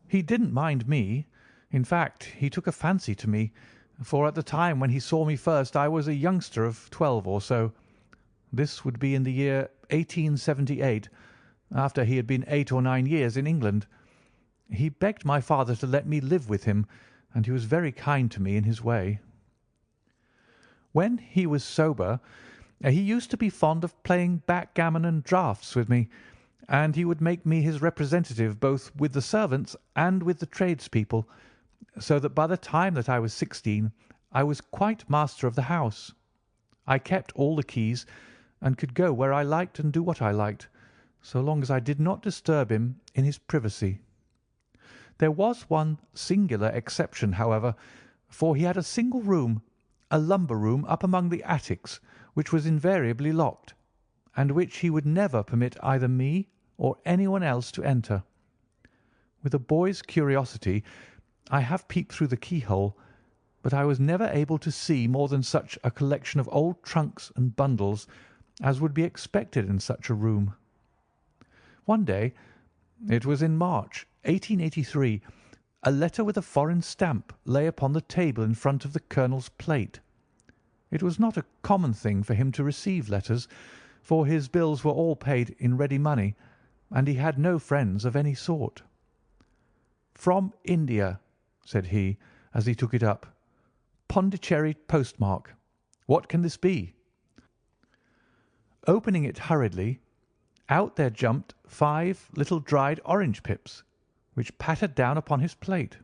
He didn't mind me. In fact, he took a fancy to me, for at the time when he saw me first I was a youngster of 12 or so. This would be in the year 1878, after he had been 8 or 9 years in England. He begged my father to let me live with him, and he was very kind to me in his way. When he was sober, he used to be fond of playing backgammon and draughts with me, and he would make me his representative both with the servants and with the tradespeople, so that by the time that I was 16 I was quite master of the house. I kept all the keys, and could go where I liked and do what I liked, so long as I did not disturb him in his privacy. There was one singular exception, however, for he had a single room, a lumber room up among the attics, which was invariably locked, and which he would never permit either me or anyone else to enter. With a boy's curiosity I have peeped through the keyhole, but I was never able to see more than such a collection of old trunks and bundles as would be expected in such a room. One day, it was in March 1883, a letter with a foreign stamp lay upon the table in front of the colonel's plate. It was not a common thing for him to receive letters, for his bills were all paid in ready money, and he had no friends of any sort. "From India," said he, as he took it up. "Pondicherry postmark. What can this be?" Opening it hurriedly, out there jumped 5 little dried orange pips, which pattered down upon his plate.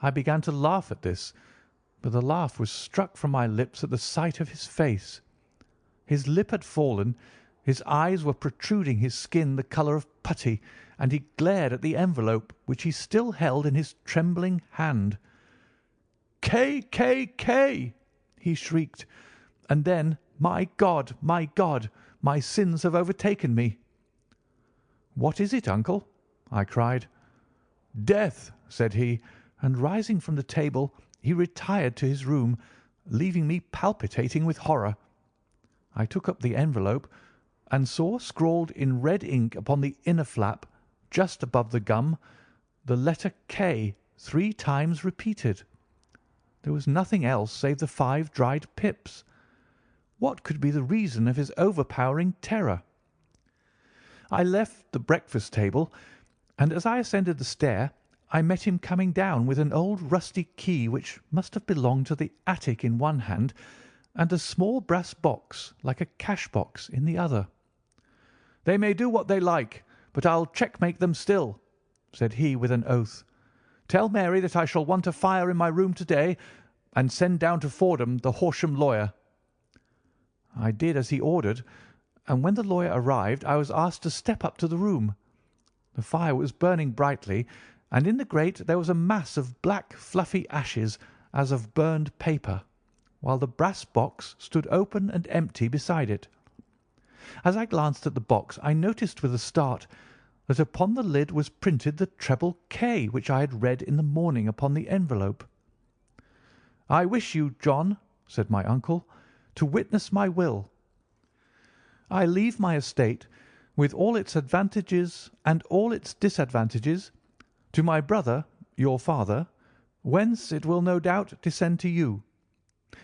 I began to laugh at this, but the laugh was struck from my lips at the sight of his face. His lip had fallen, his eyes were protruding, his skin the colour of putty, and he glared at the envelope, which he still held in his trembling hand. "K, K, K!" he shrieked, and then, my God, my sins have overtaken me." "What is it, uncle?" I cried. "Death," said he, and rising from the table he retired to his room, leaving me palpitating with horror. I took up the envelope and saw scrawled in red ink upon the inner flap, just above the gum, the letter K 3 times repeated. There was nothing else save the 5 dried pips. What could be the reason of his overpowering terror? I left the breakfast table, and as I ascended the stair I met him coming down with an old rusty key which must have belonged to the attic in one hand, and a small brass box like a cash box in the other. "They may do what they like, but I'll checkmate them still," said he with an oath. "Tell Mary that I shall want a fire in my room to-day, and send down to Fordham the Horsham lawyer." I did as he ordered, and when the lawyer arrived I was asked to step up to the room. The fire was burning brightly, and in the grate there was a mass of black fluffy ashes as of burned paper, while the brass box stood open and empty beside it. As I glanced at the box I noticed with a start that upon the lid was printed the treble K which I had read in the morning upon the envelope. "I wish you, John," said my uncle, "to witness my will. I leave my estate, with all its advantages and all its disadvantages, to my brother, your father, whence it will no doubt descend to you.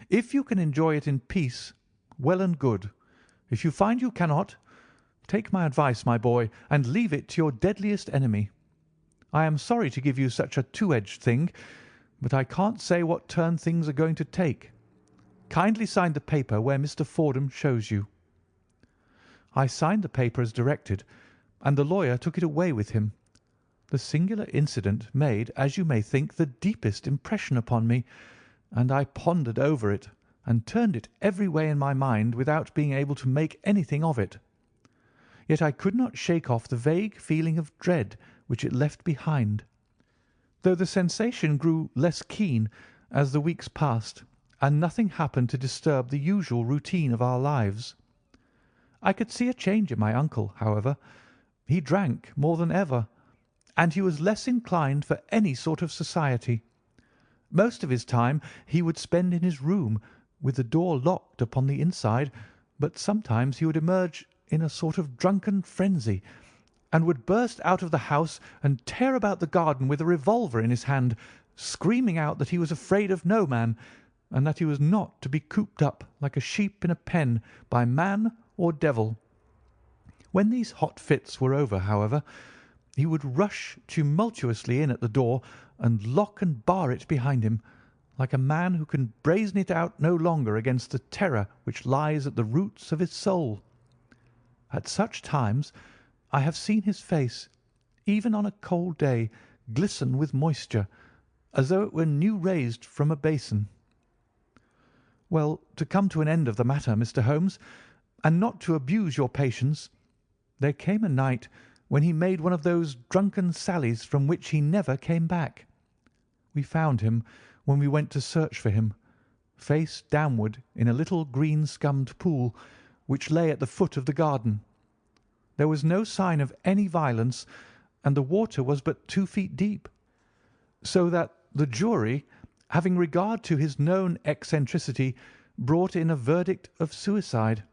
If you can enjoy it in peace, well and good. If you find you cannot, take my advice, my boy, and leave it to your deadliest enemy. I am sorry to give you such a two-edged thing, but I can't say what turn things are going to take. Kindly sign the paper where Mr. Fordham shows you." I signed the paper as directed, and the lawyer took it away with him. The singular incident made, as you may think, the deepest impression upon me, and I pondered over it and turned it every way in my mind without being able to make anything of it. Yet I could not shake off the vague feeling of dread which it left behind, though the sensation grew less keen as the weeks passed and nothing happened to disturb the usual routine of our lives. I could see a change in my uncle, however. He drank more than ever, and he was less inclined for any sort of society. Most of his time he would spend in his room, with the door locked upon the inside, but sometimes he would emerge in a sort of drunken frenzy, and would burst out of the house and tear about the garden with a revolver in his hand, screaming out that he was afraid of no man, and that he was not to be cooped up like a sheep in a pen by man or devil. When these hot fits were over, however, he would rush tumultuously in at the door and lock and bar it behind him, like a man who can brazen it out no longer against the terror which lies at the roots of his soul. At such times I have seen his face, even on a cold day, glisten with moisture, as though it were new raised from a basin. Well, to come to an end of the matter, Mr. Holmes, and not to abuse your patience, there came a night when he made one of those drunken sallies from which he never came back. We found him, when we went to search for him, face downward in a little green-scummed pool which lay at the foot of the garden. There was no sign of any violence, and the water was but 2 feet deep, so that the jury, having regard to his known eccentricity, brought in a verdict of suicide.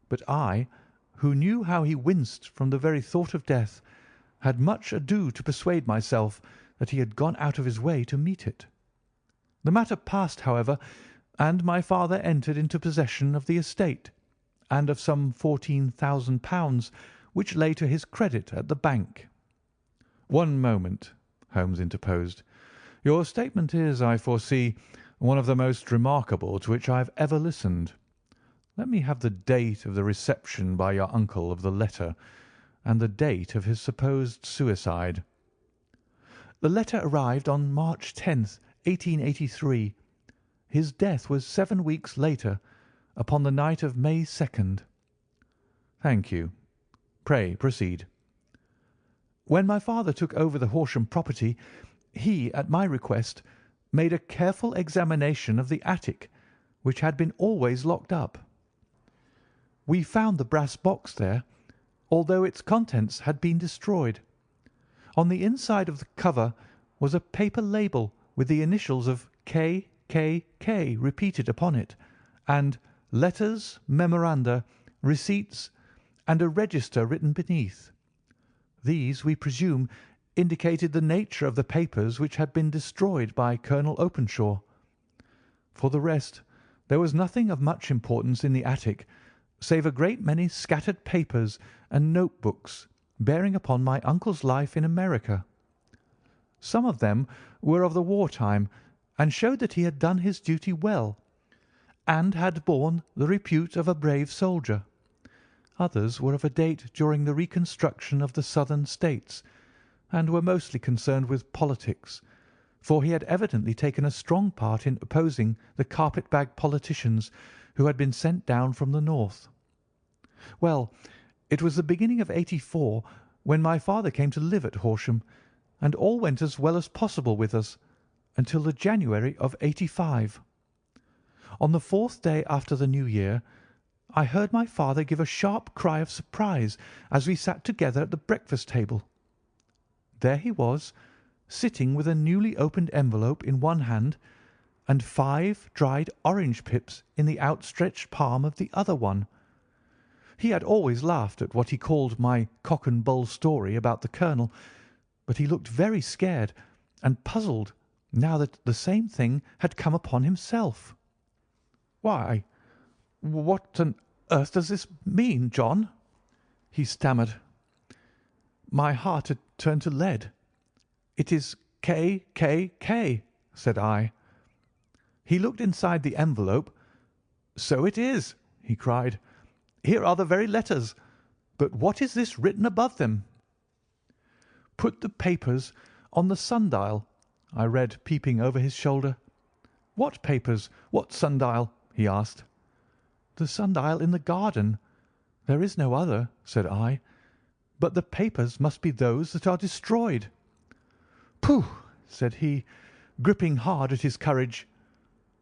But I, who knew how he winced from the very thought of death, had much ado to persuade myself that he had gone out of his way to meet it. The matter passed, however, and my father entered into possession of the estate, and of some £14,000 which lay to his credit at the bank. "One moment," Holmes interposed. "Your statement is, I foresee, one of the most remarkable to which I have ever listened. Let me have the date of the reception by your uncle of the letter, and the date of his supposed suicide." "The letter arrived on March 10th, 1883. His death was 7 weeks later, upon the night of May 2nd. "Thank you. Pray proceed." "When my father took over the Horsham property, he, at my request, made a careful examination of the attic, which had been always locked up. We found the brass box there, although its contents had been destroyed. On the inside of the cover was a paper label with the initials of K.K.K. repeated upon it, and letters, memoranda, receipts, and a register written beneath. These, we presume, indicated the nature of the papers which had been destroyed by Colonel Openshaw. For the rest, there was nothing of much importance in the attic, save a great many scattered papers and notebooks bearing upon my uncle's life in America. Some of them were of the war time, and showed that he had done his duty well, and had borne the repute of a brave soldier. Others were of a date during the reconstruction of the Southern States, and were mostly concerned with politics, for he had evidently taken a strong part in opposing the carpet-bag politicians who had been sent down from the north. Well, it was the beginning of '84 when my father came to live at Horsham, and all went as well as possible with us until the January of '85. On the fourth day after the New Year, I heard my father give a sharp cry of surprise as we sat together at the breakfast table. There he was, sitting with a newly opened envelope in one hand and 5 dried orange pips in the outstretched palm of the other one. He had always laughed at what he called my cock and bull story about the colonel, but he looked very scared and puzzled now that the same thing had come upon himself. "Why, what on earth does this mean, John?" he stammered. My heart had turned to lead. "It is K, K, K," said I. He looked inside the envelope. "So it is," he cried. "Here are the very letters. But what is this written above them?" "Put the papers on the sundial," I read, peeping over his shoulder. "What papers? What sundial?" he asked. "The sundial in the garden. There is no other," said I. "But the papers must be those that are destroyed." "Pooh!" said he, gripping hard at his courage.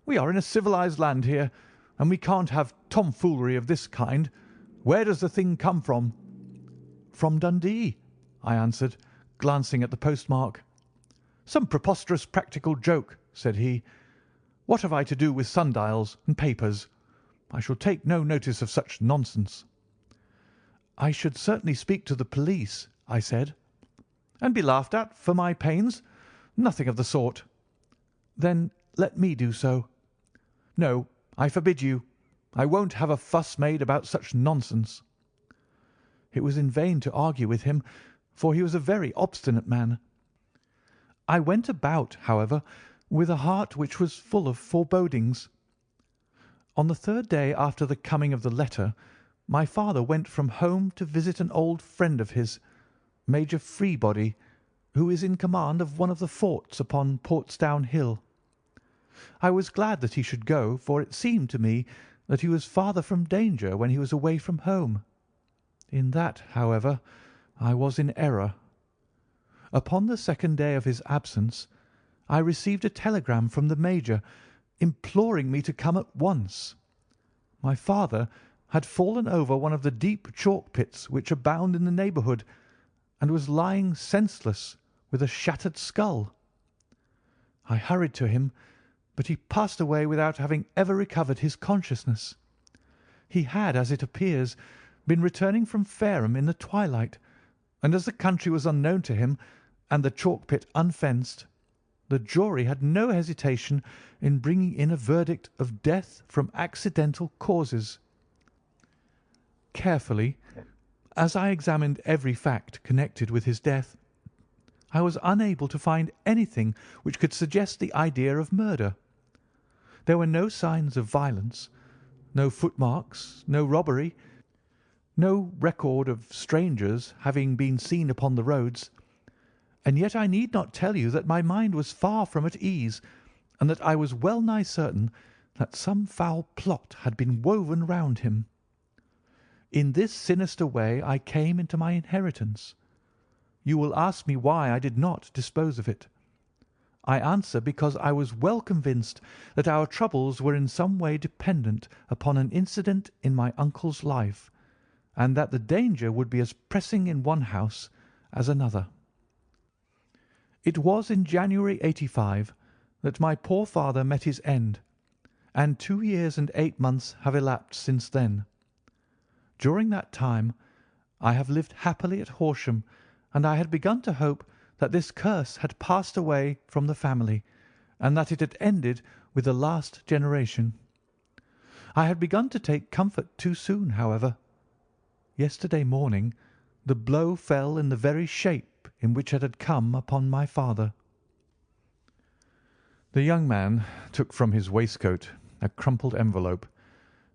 "We are in a civilized land here, and we can't have tomfoolery of this kind. Where does the thing come from?" "From Dundee," I answered, glancing at the postmark. "Some preposterous practical joke," said he. "What have I to do with sundials and papers? I shall take no notice of such nonsense." "I should certainly speak to the police," I said. "And be laughed at for my pains? Nothing of the sort." "Then let me do so." "No, I forbid you. I won't have a fuss made about such nonsense." It was in vain to argue with him, for he was a very obstinate man. I went about, however, with a heart which was full of forebodings. On the third day after the coming of the letter, my father went from home to visit an old friend of his, Major Freebody, who is in command of one of the forts upon Portsdown Hill. I was glad that he should go, for it seemed to me that he was farther from danger when he was away from home. In that, however, I was in error. Upon the second day of his absence, I received a telegram from the Major imploring me to come at once. My father had fallen over one of the deep chalk pits which abound in the neighbourhood, and was lying senseless with a shattered skull. I hurried to him, but he passed away without having ever recovered his consciousness. He had, as it appears, been returning from Fareham in the twilight, and as the country was unknown to him and the chalk pit unfenced, the jury had no hesitation in bringing in a verdict of death from accidental causes. Carefully, as I examined every fact connected with his death, I was unable to find anything which could suggest the idea of murder. There were no signs of violence, no footmarks, no robbery, no record of strangers having been seen upon the roads, and yet I need not tell you that my mind was far from at ease, and that I was well nigh certain that some foul plot had been woven round him. In this sinister way I came into my inheritance. You will ask me why I did not dispose of it. I answer because I was well convinced that our troubles were in some way dependent upon an incident in my uncle's life, and that the danger would be as pressing in one house as another. It was in January '85 that my poor father met his end, and 2 years and 8 months have elapsed since then. During that time I have lived happily at Horsham, and I had begun to hope that this curse had passed away from the family, and that it had ended with the last generation. I had begun to take comfort too soon, however. Yesterday morning the blow fell in the very shape in which it had come upon my father. The young man took from his waistcoat a crumpled envelope,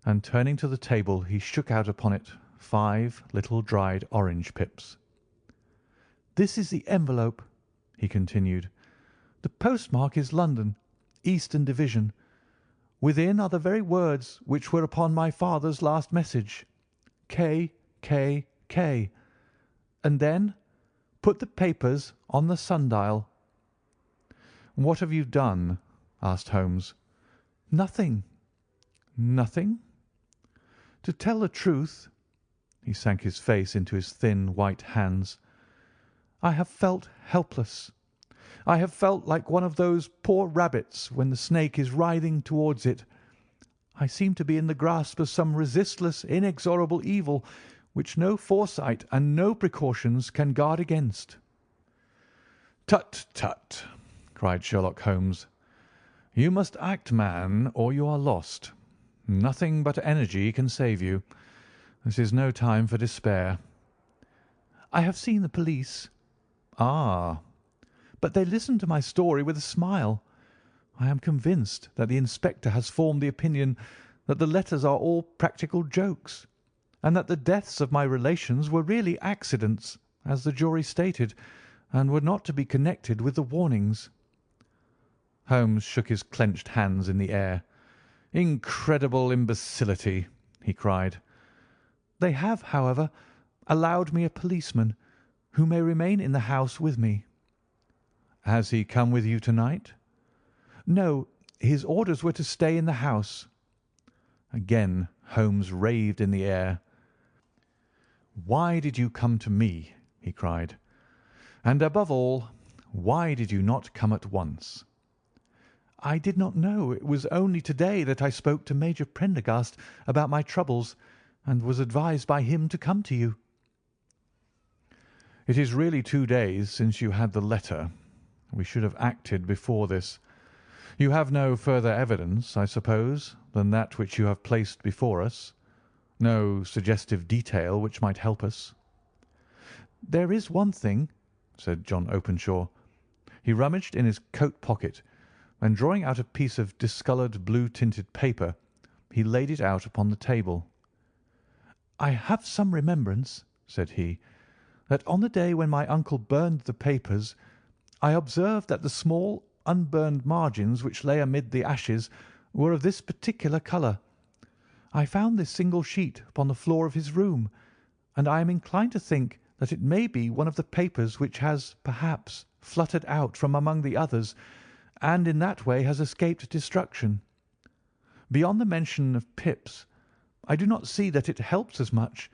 and turning to the table he shook out upon it 5 little dried orange pips. "This is the envelope," he continued. "The postmark is London, Eastern Division. Within are the very words which were upon my father's last message. K, K, K. And then put the papers on the sundial." "What have you done?" asked Holmes. "Nothing." "Nothing?" "To tell the truth," he sank his face into his thin white hands, "I have felt helpless. I have felt like one of those poor rabbits when the snake is writhing towards it. I seem to be in the grasp of some resistless, inexorable evil which no foresight and no precautions can guard against." "Tut, tut!" cried Sherlock Holmes. "You must act man, or you are lost. Nothing but energy can save you. This is no time for despair." "I have seen the police." "Ah!" "But they listened to my story with a smile. I am convinced that the inspector has formed the opinion that the letters are all practical jokes, and that the deaths of my relations were really accidents, as the jury stated, and were not to be connected with the warnings." Holmes shook his clenched hands in the air. "Incredible imbecility!" he cried. "They have, however, allowed me a policeman, who may remain in the house with me." "Has he come with you to-night?" "No, his orders were to stay in the house." Again Holmes raved in the air. "Why did you come to me?" he cried. "And above all, why did you not come at once?" "I did not know. It was only to-day that I spoke to Major Prendergast about my troubles, and was advised by him to come to you." "It is really 2 days since you had the letter. We should have acted before this. You have no further evidence, I suppose, than that which you have placed before us? No suggestive detail which might help us?" "There is one thing," said John Openshaw. He rummaged in his coat pocket, and drawing out a piece of discoloured blue-tinted paper, he laid it out upon the table. "I have some remembrance," said he, "that on the day when my uncle burned the papers, I observed that the small unburned margins which lay amid the ashes were of this particular colour. I found this single sheet upon the floor of his room, and I am inclined to think that it may be one of the papers which has, perhaps, fluttered out from among the others, and in that way has escaped destruction. Beyond the mention of pips, I do not see that it helps us much.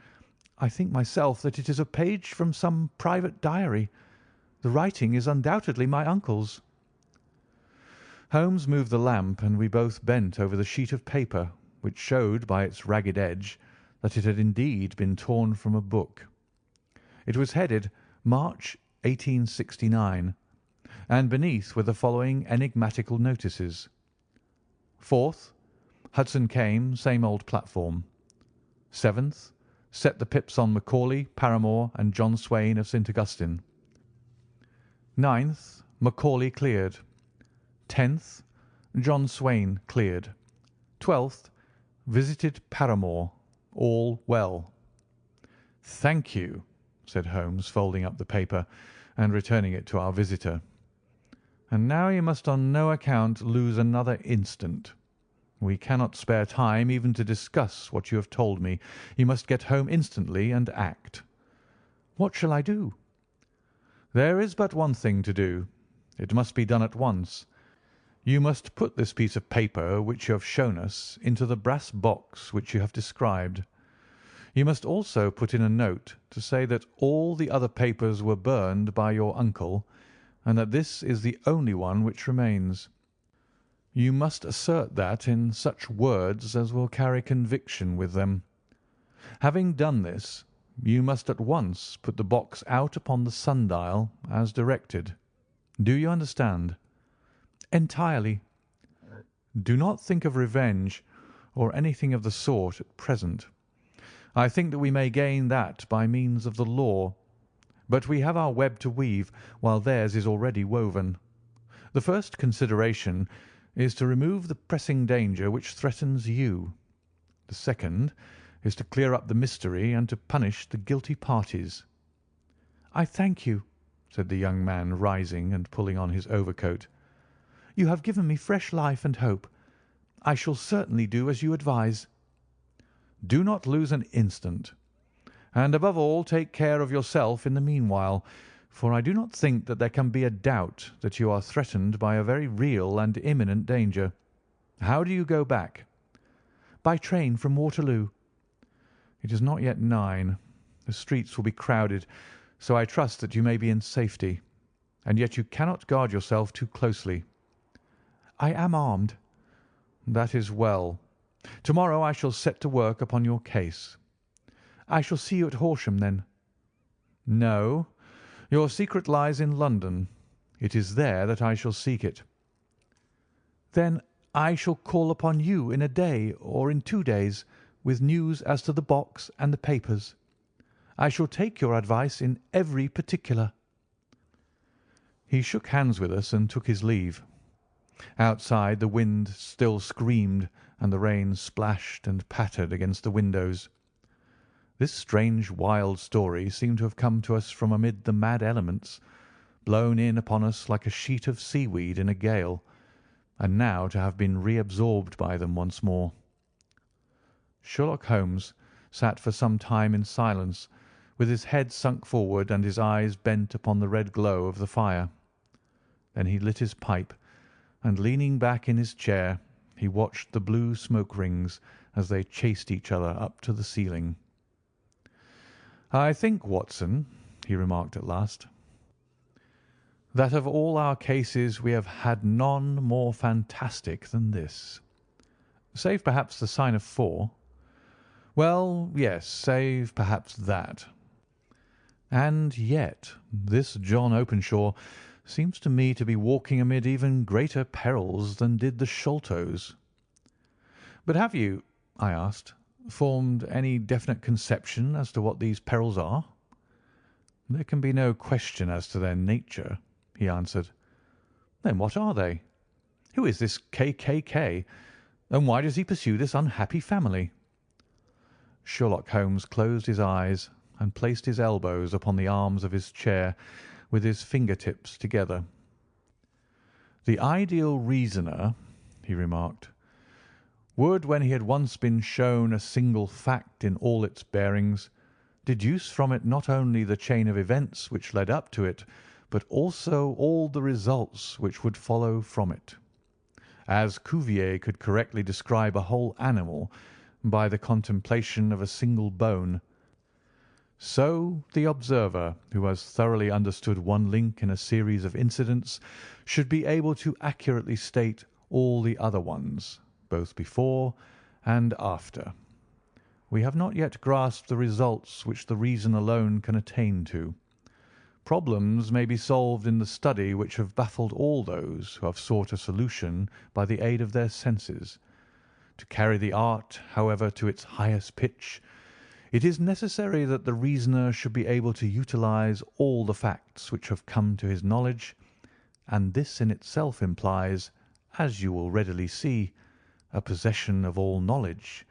I think myself that it is a page from some private diary. The writing is undoubtedly my uncle's." Holmes moved the lamp, and we both bent over the sheet of paper, which showed by its ragged edge that it had indeed been torn from a book. It was headed March, 1869, and beneath were the following enigmatical notices: 4th, Hudson came, same old platform. 7th, set the pips on Macaulay, Paramore, and John Swain of St. Augustine. 9th, Macaulay cleared. 10th, John Swain cleared. 12th, visited Paramore. All well. "Thank you," said Holmes, folding up the paper and returning it to our visitor. "And now you must on no account lose another instant. We cannot spare time even to discuss what you have told me. You must get home instantly and act." "What shall I do?" "There is but one thing to do. It must be done at once. You must put this piece of paper which you have shown us into the brass box which you have described. You must also put in a note to say that all the other papers were burned by your uncle, and that this is the only one which remains. You must assert that in such words as will carry conviction with them. Having done this, you must at once put the box out upon the sundial as directed. Do you understand?" "Entirely." "Do not think of revenge or anything of the sort at present. I think that we may gain that by means of the law, but we have our web to weave, while theirs is already woven. The first consideration is to remove the pressing danger which threatens you. The second is to clear up the mystery and to punish the guilty parties." "I thank you," said the young man, rising and pulling on his overcoat. "You have given me fresh life and hope. I shall certainly do as you advise." "Do not lose an instant. And above all take care of yourself in the meanwhile, for I do not think that there can be a doubt that you are threatened by a very real and imminent danger. How do you go back?" "By train from Waterloo." "It is not yet 9. The streets will be crowded, so I trust that you may be in safety. And yet you cannot guard yourself too closely." "I am armed." "That is well. To-morrow I shall set to work upon your case." "I shall see you at Horsham, then?" "No. Your secret lies in London. It is there that I shall seek it." "Then I shall call upon you in a day or in 2 days with news as to the box and the papers. I shall take your advice in every particular." He shook hands with us and took his leave. Outside the wind still screamed and the rain splashed and pattered against the windows. This strange wild story seemed to have come to us from amid the mad elements, blown in upon us like a sheet of seaweed in a gale, and now to have been reabsorbed by them once more. Sherlock Holmes sat for some time in silence, with his head sunk forward and his eyes bent upon the red glow of the fire. Then he lit his pipe, and leaning back in his chair, he watched the blue smoke rings as they chased each other up to the ceiling. "I think, Watson," he remarked at last, "that of all our cases we have had none more fantastic than this. Save perhaps the sign of 4. Well, yes, save perhaps that. And yet this John Openshaw seems to me to be walking amid even greater perils than did the Sholtos." "But have you," I asked, "formed any definite conception as to what these perils are?" "There can be no question as to their nature," he answered. "Then what are they? Who is this K., and why does he pursue this unhappy family?" Sherlock Holmes closed his eyes and placed his elbows upon the arms of his chair with his finger-tips together. "The ideal reasoner," he remarked, "would, when he had once been shown a single fact in all its bearings, deduce from it not only the chain of events which led up to it, but also all the results which would follow from it. As Cuvier could correctly describe a whole animal by the contemplation of a single bone, so the observer, who has thoroughly understood one link in a series of incidents, should be able to accurately state all the other ones, both before and after. We have not yet grasped the results which the reason alone can attain to. Problems may be solved in the study which have baffled all those who have sought a solution by the aid of their senses. To carry the art, however, to its highest pitch, it is necessary that the reasoner should be able to utilize all the facts which have come to his knowledge, and this in itself implies, as you will readily see, a possession of all knowledge,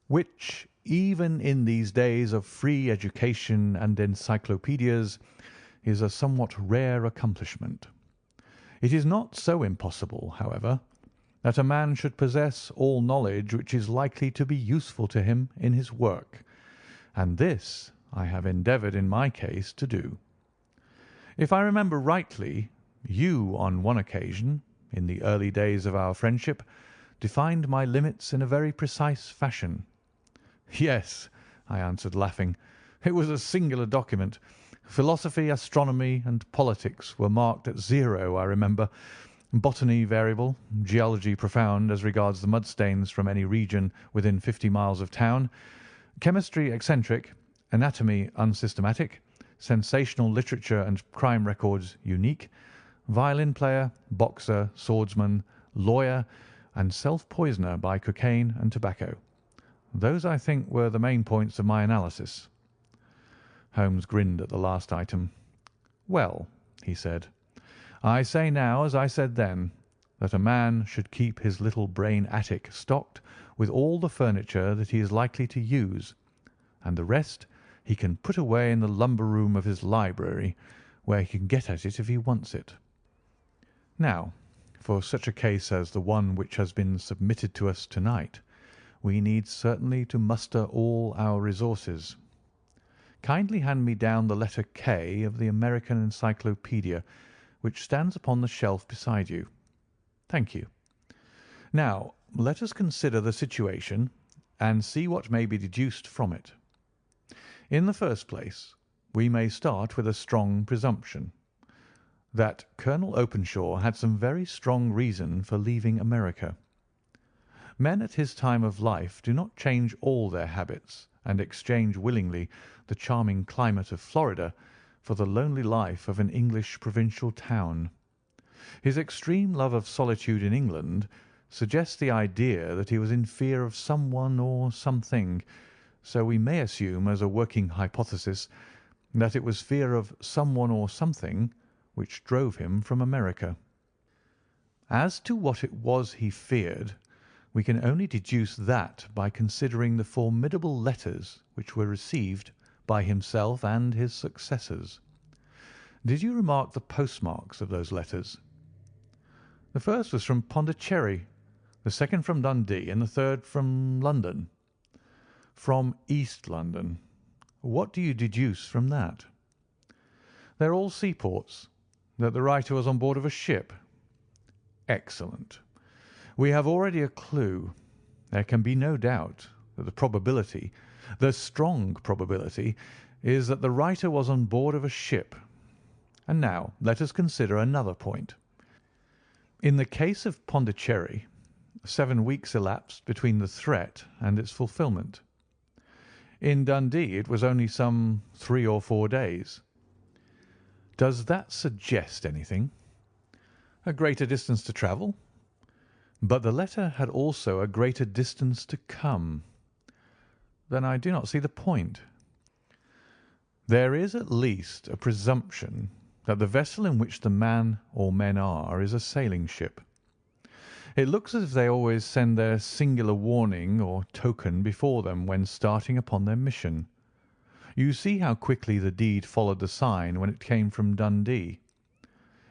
which, even in these days of free education and encyclopedias, is a somewhat rare accomplishment. It is not so impossible, however, that a man should possess all knowledge which is likely to be useful to him in his work, and this I have endeavoured in my case to do. If I remember rightly, you on one occasion, in the early days of our friendship, defined my limits in a very precise fashion." "Yes," I answered, laughing. "It was a singular document. Philosophy, astronomy, and politics were marked at 0, I remember. Botany variable, geology profound as regards the mud stains from any region within 50 miles of town, chemistry eccentric, anatomy unsystematic, sensational literature and crime records unique, violin player, boxer, swordsman, lawyer, and self-poisoner by cocaine and tobacco. Those, I think, were the main points of my analysis." Holmes grinned at the last item. "Well," he said, "I say now, as I said then, that a man should keep his little brain attic stocked with all the furniture that he is likely to use, and the rest he can put away in the lumber room of his library, where he can get at it if he wants it. Now, for such a case as the one which has been submitted to us tonight, we need certainly to muster all our resources. Kindly hand me down the letter K of the American Encyclopedia, which stands upon the shelf beside you. Thank you. Now, let us consider the situation and see what may be deduced from it. In the first place, we may start with a strong presumption that Colonel Openshaw had some very strong reason for leaving America. Men at his time of life do not change all their habits and exchange willingly the charming climate of Florida for the lonely life of an English provincial town. His extreme love of solitude in England suggests the idea that he was in fear of someone or something, so we may assume as a working hypothesis that it was fear of someone or something which drove him from America. As to what it was he feared, we can only deduce that by considering the formidable letters which were received by himself and his successors. Did you remark the postmarks of those letters? The first was from Pondicherry, the second from Dundee, and the third from London. From East London. What do you deduce from that? They're all seaports. That the writer was on board of a ship. Excellent. We have already a clue. There can be no doubt that the probability, the strong probability, is that the writer was on board of a ship. And now let us consider another point. In the case of Pondicherry, 7 weeks elapsed between the threat and its fulfilment. In Dundee it was only some 3 or 4 days. Does that suggest anything? A greater distance to travel? But the letter had also a greater distance to come. Then I do not see the point. There is at least a presumption that the vessel in which the man or men are is a sailing ship. It looks as if they always send their singular warning or token before them when starting upon their mission. You see how quickly the deed followed the sign when it came from Dundee.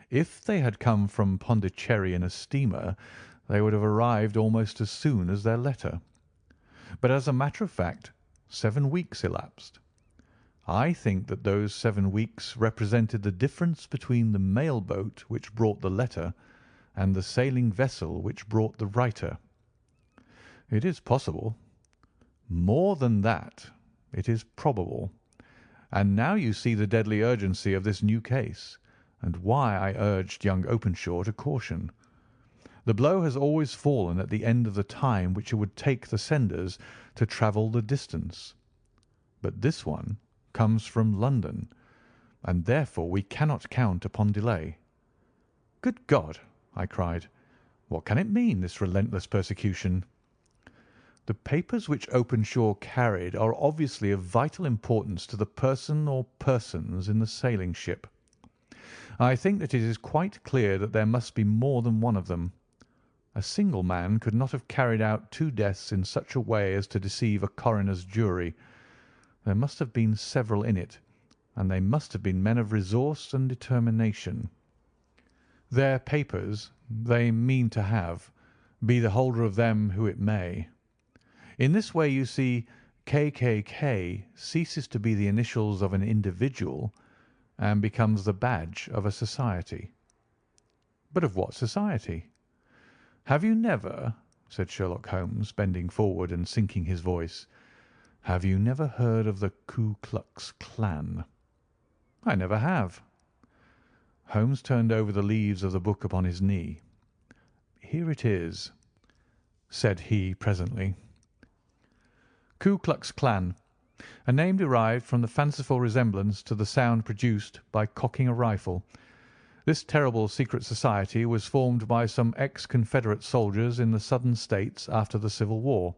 If they had come from Pondicherry in a steamer, they would have arrived almost as soon as their letter. But as a matter of fact, 7 weeks elapsed. I think that those 7 weeks represented the difference between the mail boat which brought the letter and the sailing vessel which brought the writer. It is possible. More than that, it is probable. And now you see the deadly urgency of this new case, and why I urged young Openshaw to caution. The blow has always fallen at the end of the time which it would take the senders to travel the distance. But this one comes from London, and therefore we cannot count upon delay. Good God! I cried. What can it mean, this relentless persecution? The papers which Openshaw carried are obviously of vital importance to the person or persons in the sailing ship. I think that it is quite clear that there must be more than one of them. A single man could not have carried out 2 deaths in such a way as to deceive a coroner's jury. There must have been several in it, and they must have been men of resource and determination. Their papers they mean to have, be the holder of them who it may. In this way, you see, KKK ceases to be the initials of an individual and becomes the badge of a society. But of what society? Have you never, said Sherlock Holmes, bending forward and sinking his voice, have you never heard of the Ku Klux Klan? I never have. Holmes turned over the leaves of the book upon his knee. Here it is, said he presently. Ku Klux Klan, a name derived from the fanciful resemblance to the sound produced by cocking a rifle. This terrible secret society was formed by some ex-Confederate soldiers in the Southern States after the Civil War,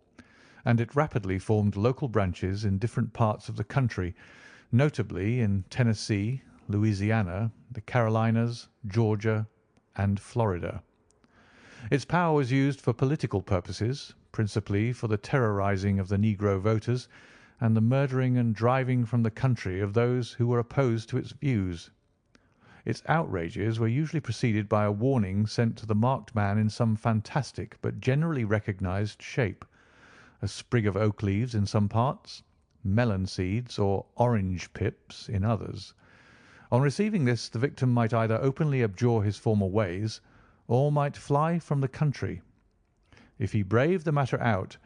and it rapidly formed local branches in different parts of the country, notably in Tennessee, Louisiana, the Carolinas, Georgia, and Florida. Its power was used for political purposes, principally for the terrorizing of the Negro voters and the murdering and driving from the country of those who were opposed to its views. Its outrages were usually preceded by a warning sent to the marked man in some fantastic but generally recognised shape. A sprig of oak leaves in some parts, melon seeds or orange pips in others. On receiving this, the victim might either openly abjure his former ways, or might fly from the country. If he braved the matter out,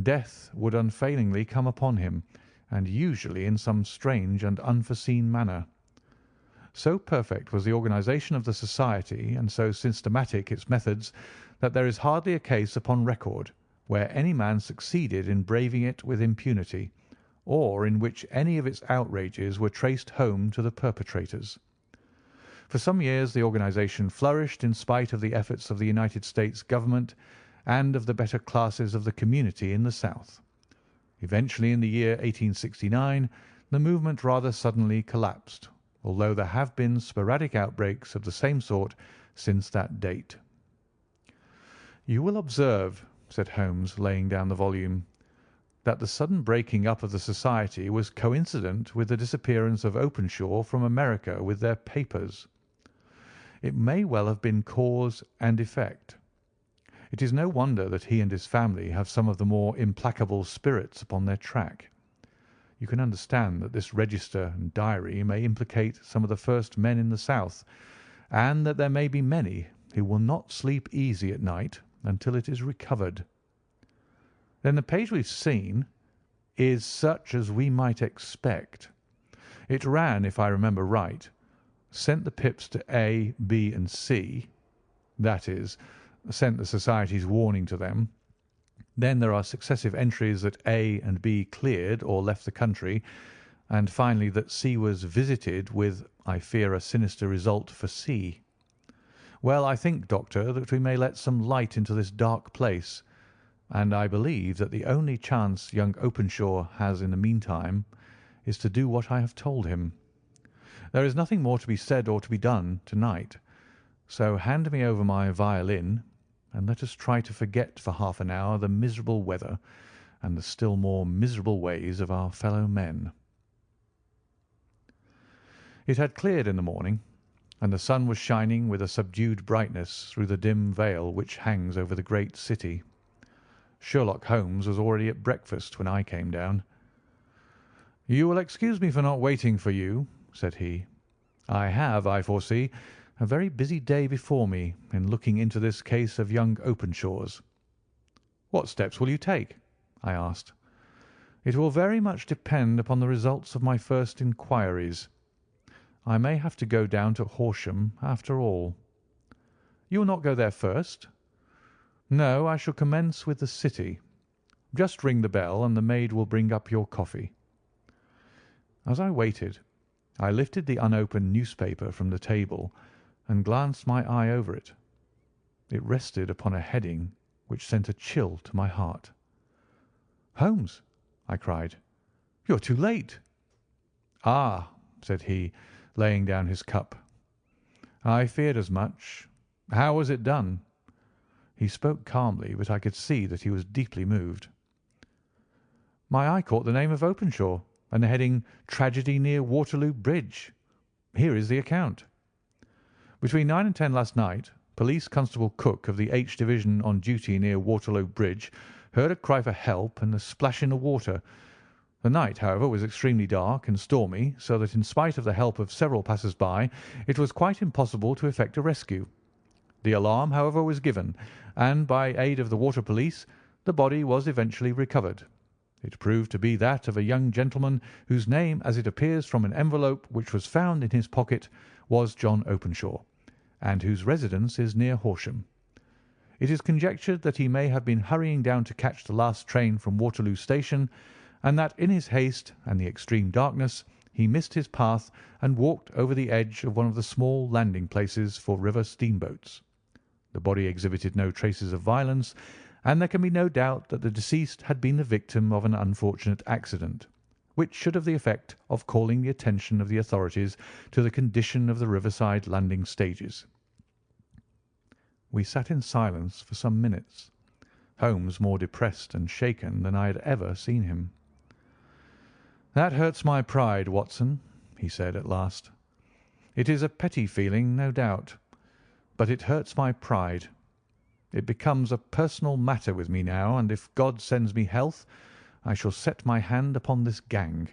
death would unfailingly come upon him, and usually in some strange and unforeseen manner. So perfect was the organisation of the society, and so systematic its methods, that there is hardly a case upon record where any man succeeded in braving it with impunity, or in which any of its outrages were traced home to the perpetrators. For some years the organisation flourished in spite of the efforts of the United States Government and of the better classes of the community in the South. Eventually, in the year 1869, the movement rather suddenly collapsed, although there have been sporadic outbreaks of the same sort since that date. "You will observe," said Holmes, laying down the volume, "that the sudden breaking up of the society was coincident with the disappearance of Openshaw from America with their papers. It may well have been cause and effect. It is no wonder that he and his family have some of the more implacable spirits upon their track. You can understand that this register and diary may implicate some of the first men in the South, and that there may be many who will not sleep easy at night until it is recovered. Then the page we've seen is such as we might expect. It ran, if I remember right, sent the pips to A, B, and C, that is, sent the society's warning to them. Then there are successive entries that A and B cleared or left the country, and finally that C was visited with, I fear, a sinister result for C. Well, I think, Doctor, that we may let some light into this dark place, and I believe that the only chance young Openshaw has in the meantime is to do what I have told him. There is nothing more to be said or to be done to-night, so hand me over my violin, and let us try to forget for half an hour the miserable weather and the still more miserable ways of our fellow men." It had cleared in the morning, and the sun was shining with a subdued brightness through the dim veil which hangs over the great city. Sherlock Holmes was already at breakfast when I came down. "You will excuse me for not waiting for you," said he. "I have, I foresee, a very busy day before me in looking into this case of young Openshaw's." "What steps will you take?" I asked. "It will very much depend upon the results of my first inquiries. I may have to go down to Horsham after all." "You will not go there first?" "No, I shall commence with the city. Just ring the bell, and the maid will bring up your coffee." As I waited, I lifted the unopened newspaper from the table and glanced my eye over it. It rested upon a heading which sent a chill to my heart. "Holmes," I cried, "you are too late." "Ah," said he, laying down his cup, "I feared as much. How was it done?" He spoke calmly, but I could see that he was deeply moved. "My eye caught the name of Openshaw and the heading 'Tragedy near Waterloo Bridge.' Here is the account. Between 9 and 10 last night, Police Constable Cook of the H Division on duty near Waterloo Bridge heard a cry for help and a splash in the water. The night, however, was extremely dark and stormy, so that in spite of the help of several passers-by, it was quite impossible to effect a rescue. The alarm, however, was given, and by aid of the water police, the body was eventually recovered. It proved to be that of a young gentleman whose name, as it appears from an envelope which was found in his pocket, was John Openshaw, and whose residence is near Horsham. It is conjectured that he may have been hurrying down to catch the last train from Waterloo Station, and that in his haste and the extreme darkness he missed his path and walked over the edge of one of the small landing places for river steamboats. The body exhibited no traces of violence, and there can be no doubt that the deceased had been the victim of an unfortunate accident, which should have the effect of calling the attention of the authorities to the condition of the riverside landing stages. We sat in silence for some minutes, Holmes more depressed and shaken than I had ever seen him. "That hurts my pride, Watson," he said at last. It is a petty feeling, no doubt, but it hurts my pride. It becomes a personal matter with me now, and if God sends me health, I shall set my hand upon this gang.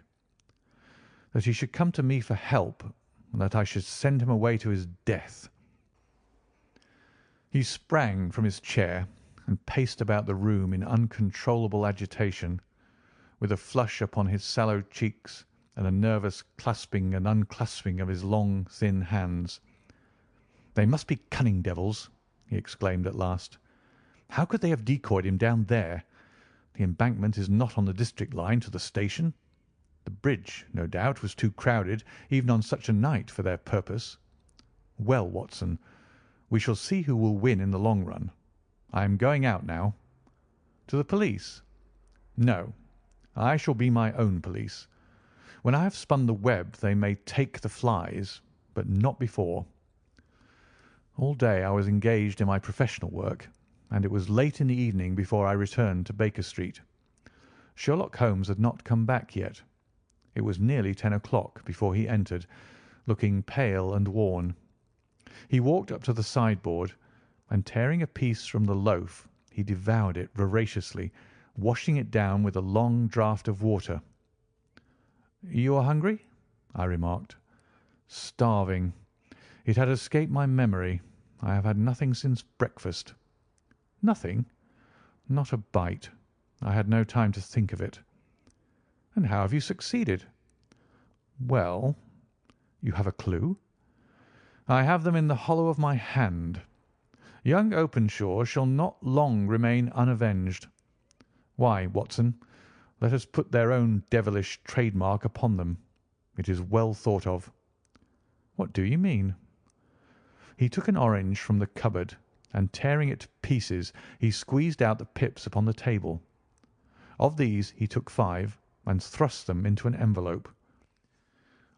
That he should come to me for help, and that I should send him away to his death." He sprang from his chair and paced about the room in uncontrollable agitation, with a flush upon his sallow cheeks and a nervous clasping and unclasping of his long, thin hands. "They must be cunning devils," he exclaimed at last. "How could they have decoyed him down there? The embankment is not on the district line to the station. The bridge, no doubt, was too crowded, even on such a night, for their purpose. Well, Watson, we shall see who will win in the long run. I am going out now." "To the police?" "No, I shall be my own police. When I have spun the web they may take the flies, but not before." All day I was engaged in my professional work, and it was late in the evening before I returned to Baker Street. Sherlock Holmes had not come back yet. It was nearly 10 o'clock before he entered, looking pale and worn. He walked up to the sideboard, and tearing a piece from the loaf, he devoured it voraciously, washing it down with a long draught of water. "You are hungry?" I remarked. "Starving. It had escaped my memory. I have had nothing since breakfast." "Nothing?" "Not a bite. I had no time to think of it." "And how have you succeeded?" "Well, you have a clue?" "I have them in the hollow of my hand. Young Openshaw shall not long remain unavenged. Why, Watson, let us put their own devilish trademark upon them. It is well thought of." "What do you mean?" He took an orange from the cupboard, and tearing it to pieces, he squeezed out the pips upon the table. Of these he took 5 and thrust them into an envelope.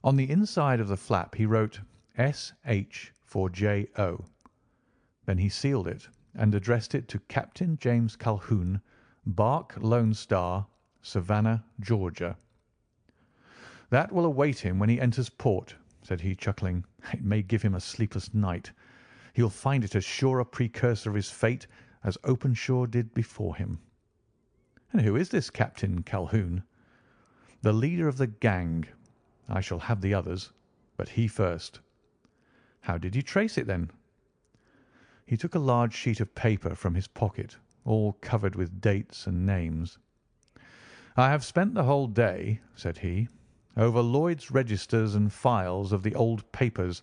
On the inside of the flap he wrote S.H. for J.O. Then he sealed it and addressed it to Captain James Calhoun, Bark Lone Star, Savannah, Georgia. "That will await him when he enters port," said he, chuckling. "It may give him a sleepless night. He'll find it as sure a precursor of his fate as Openshaw did before him." "And who is this Captain Calhoun?" "The leader of the gang. I shall have the others, but he first." "How did you trace it, then?" He took a large sheet of paper from his pocket, all covered with dates and names. "I have spent the whole day," said he, "over Lloyd's registers and files of the old papers,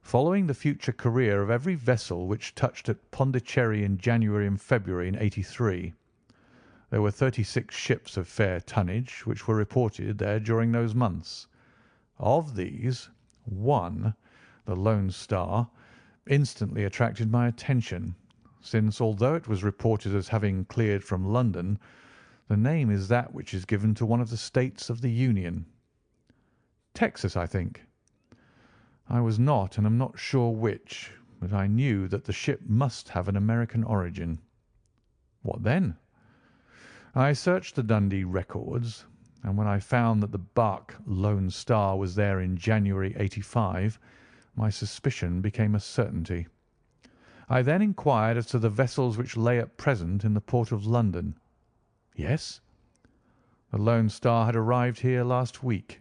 following the future career of every vessel which touched at Pondicherry in January and February in '83. There were 36 ships of fair tonnage which were reported there during those months. Of these, one, the Lone Star, instantly attracted my attention, since, although it was reported as having cleared from London, the name is that which is given to one of the states of the Union. Texas, I think. I was not and am not sure which, but I knew that the ship must have an American origin." "What then?" "I searched the Dundee records, and when I found that the barque Lone Star was there in January '85, my suspicion became a certainty. I then inquired as to the vessels which lay at present in the port of London." "Yes?" "The Lone Star had arrived here last week.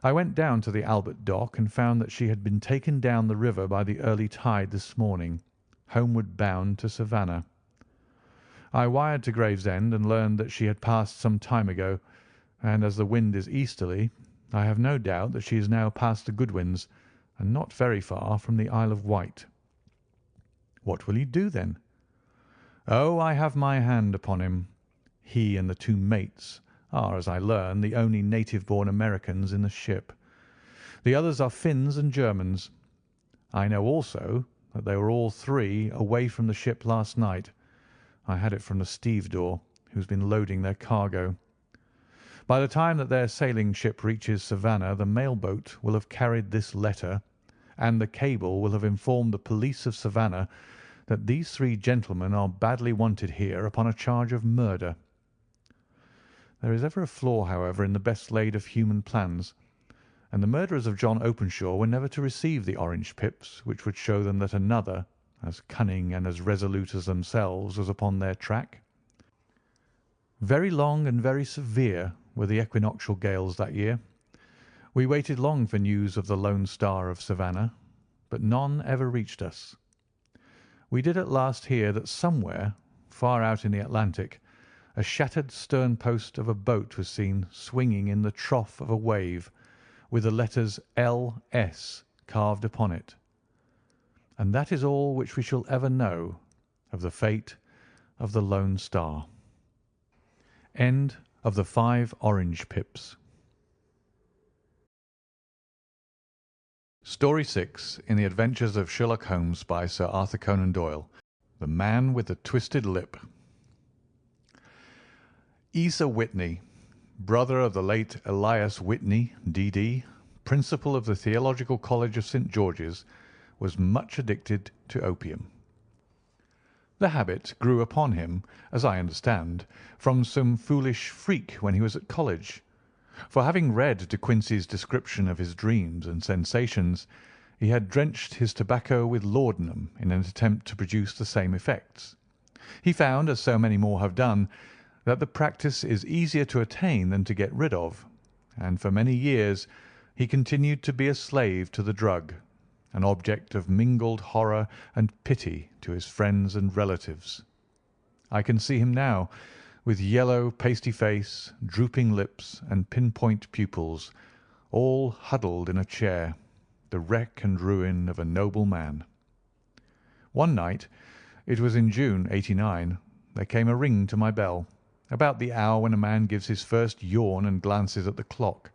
I went down to the Albert Dock and found that she had been taken down the river by the early tide this morning, homeward bound to Savannah. I wired to Gravesend and learned that she had passed some time ago, and as the wind is easterly, I have no doubt that she is now past the Goodwins and not very far from the Isle of Wight." "What will you do, then?" "Oh, I have my hand upon him. He and the 2 mates are, as I learn, the only native-born Americans in the ship. The others are Finns and Germans. I know also that they were all 3 away from the ship last night. I had it from the stevedore, who's been loading their cargo. By the time that their sailing ship reaches Savannah, the mail-boat will have carried this letter, and the cable will have informed the police of Savannah that these 3 gentlemen are badly wanted here upon a charge of murder. There is ever a flaw, however, in the best laid of human plans, and the murderers of John Openshaw were never to receive the orange pips which would show them that another, as cunning and as resolute as themselves, was upon their track. Very long and very severe were the equinoctial gales that year. We waited long for news of the Lone Star of Savannah, but none ever reached us. We did at last hear that somewhere, far out in the Atlantic, a shattered stern post of a boat was seen swinging in the trough of a wave, with the letters L.S. carved upon it. And that is all which we shall ever know of the fate of the Lone Star. End of the 5 Orange Pips. Story 6 in the Adventures of Sherlock Holmes by Sir Arthur Conan Doyle. The Man with the Twisted Lip. Asa Whitney, brother of the late Elias Whitney, D.D., principal of the Theological College of St. George's, was much addicted to opium. The habit grew upon him, as I understand, from some foolish freak when he was at college, for having read De Quincey's description of his dreams and sensations, he had drenched his tobacco with laudanum in an attempt to produce the same effects. He found, as so many more have done, that the practice is easier to attain than to get rid of, and for many years he continued to be a slave to the drug, an object of mingled horror and pity to his friends and relatives. I can see him now, with yellow, pasty face, drooping lips, and pinpoint pupils, all huddled in a chair, the wreck and ruin of a noble man. One night, it was in June, '89, there came a ring to my bell, about the hour when a man gives his first yawn and glances at the clock.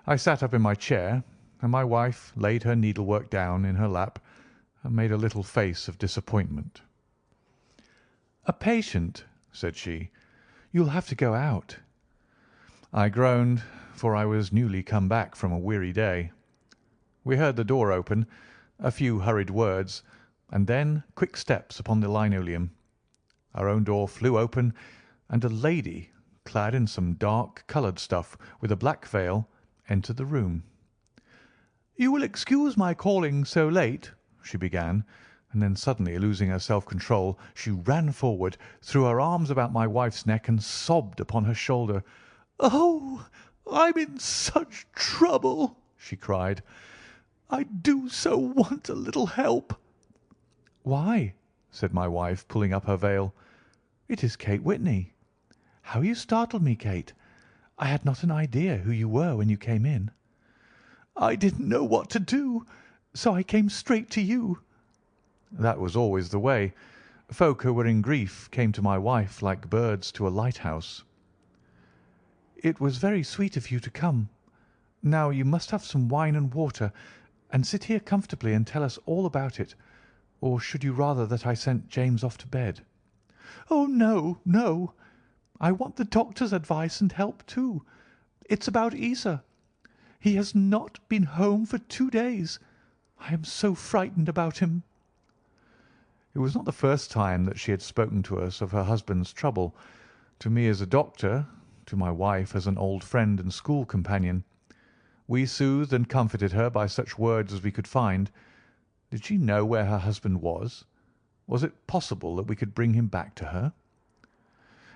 I sat up in my chair, and my wife laid her needlework down in her lap and made a little face of disappointment. "A patient," said she. "You'll have to go out." I groaned, for I was newly come back from a weary day. We heard the door open, a few hurried words, and then quick steps upon the linoleum. Our own door flew open, and a lady, clad in some dark-coloured stuff, with a black veil, entered the room. "You will excuse my calling so late," she began, and then suddenly losing her self-control, she ran forward, threw her arms about my wife's neck, and sobbed upon her shoulder. "Oh, I'm in such trouble!" she cried. "I do so want a little help." "Why?" said my wife, pulling up her veil. "It is Kate Whitney. How you startled me, Kate! I had not an idea who you were when you came in." "I didn't know what to do, so I came straight to you." That was always the way. Folk who were in grief came to my wife like birds to a lighthouse. "It was very sweet of you to come. Now you must have some wine and water, and sit here comfortably and tell us all about it. Or should you rather that I sent James off to bed?" "Oh, no, no. I want the doctor's advice and help too. It's about Isa. He has not been home for 2 days. I am so frightened about him." It was not the first time that she had spoken to us of her husband's trouble, to me as a doctor, to my wife as an old friend and school companion. We soothed and comforted her by such words as we could find. Did she know where her husband was? Was it possible that we could bring him back to her?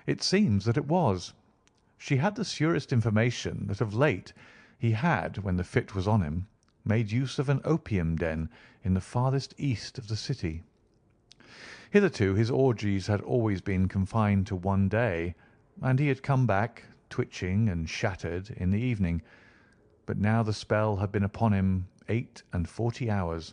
It seems that it was. She had the surest information that of late he had, when the fit was on him, made use of an opium den in the farthest east of the city. Hitherto his orgies had always been confined to one day, and he had come back, twitching and shattered, in the evening. But now the spell had been upon him 48 hours,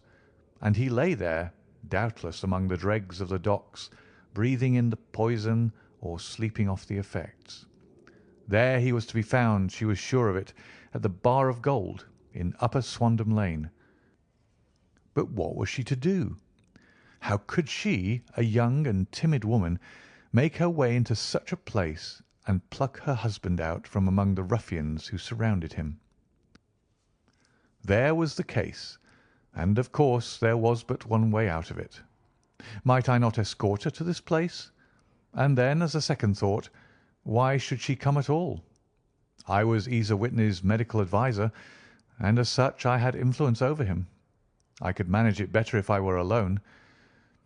and he lay there, doubtless among the dregs of the docks, breathing in the poison or sleeping off the effects. There he was to be found, she was sure of it, at the Bar of Gold in Upper Swandam Lane. But what was she to do? How could she, a young and timid woman, make her way into such a place and pluck her husband out from among the ruffians who surrounded him? There was the case, and of course there was but one way out of it. Might I not escort her to this place? And then, as a second thought, why should she come at all? I was Isa Whitney's medical adviser, and as such I had influence over him. I could manage it better if I were alone.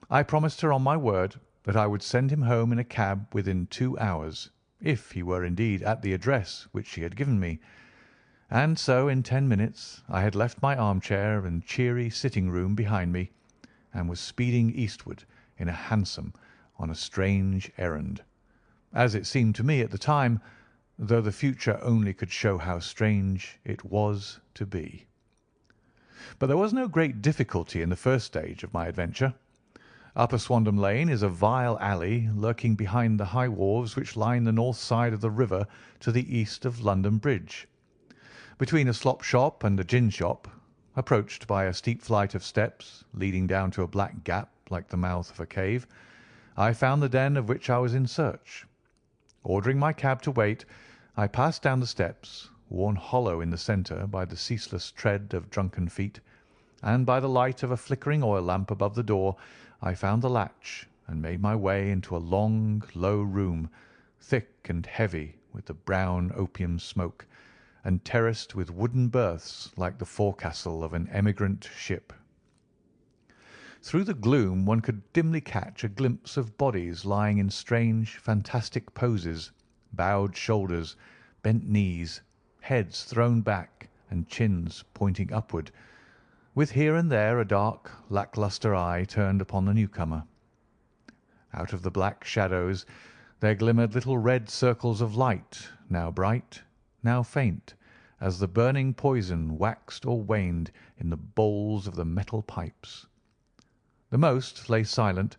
I promised her on my word that I would send him home in a cab within 2 hours, if he were indeed at the address which she had given me, and so in 10 minutes I had left my armchair and cheery sitting-room behind me, and was speeding eastward in a hansom on a strange errand, as it seemed to me at the time, though the future only could show how strange it was to be. But there was no great difficulty in the first stage of my adventure. Upper Swandam Lane is a vile alley lurking behind the high wharves which line the north side of the river to the east of London Bridge. Between a slop shop and a gin shop, approached by a steep flight of steps leading down to a black gap like the mouth of a cave, I found the den of which I was in search. Ordering my cab to wait, I passed down the steps, worn hollow in the centre by the ceaseless tread of drunken feet, and by the light of a flickering oil lamp above the door I found the latch and made my way into a long, low room, thick and heavy with the brown opium smoke, and terraced with wooden berths like the forecastle of an emigrant ship. Through the gloom one could dimly catch a glimpse of bodies lying in strange, fantastic poses, bowed shoulders, bent knees, heads thrown back and chins pointing upward, with here and there a dark, lack-lustre eye turned upon the newcomer. Out of the black shadows there glimmered little red circles of light, now bright, now faint, as the burning poison waxed or waned in the bowls of the metal pipes. The most lay silent,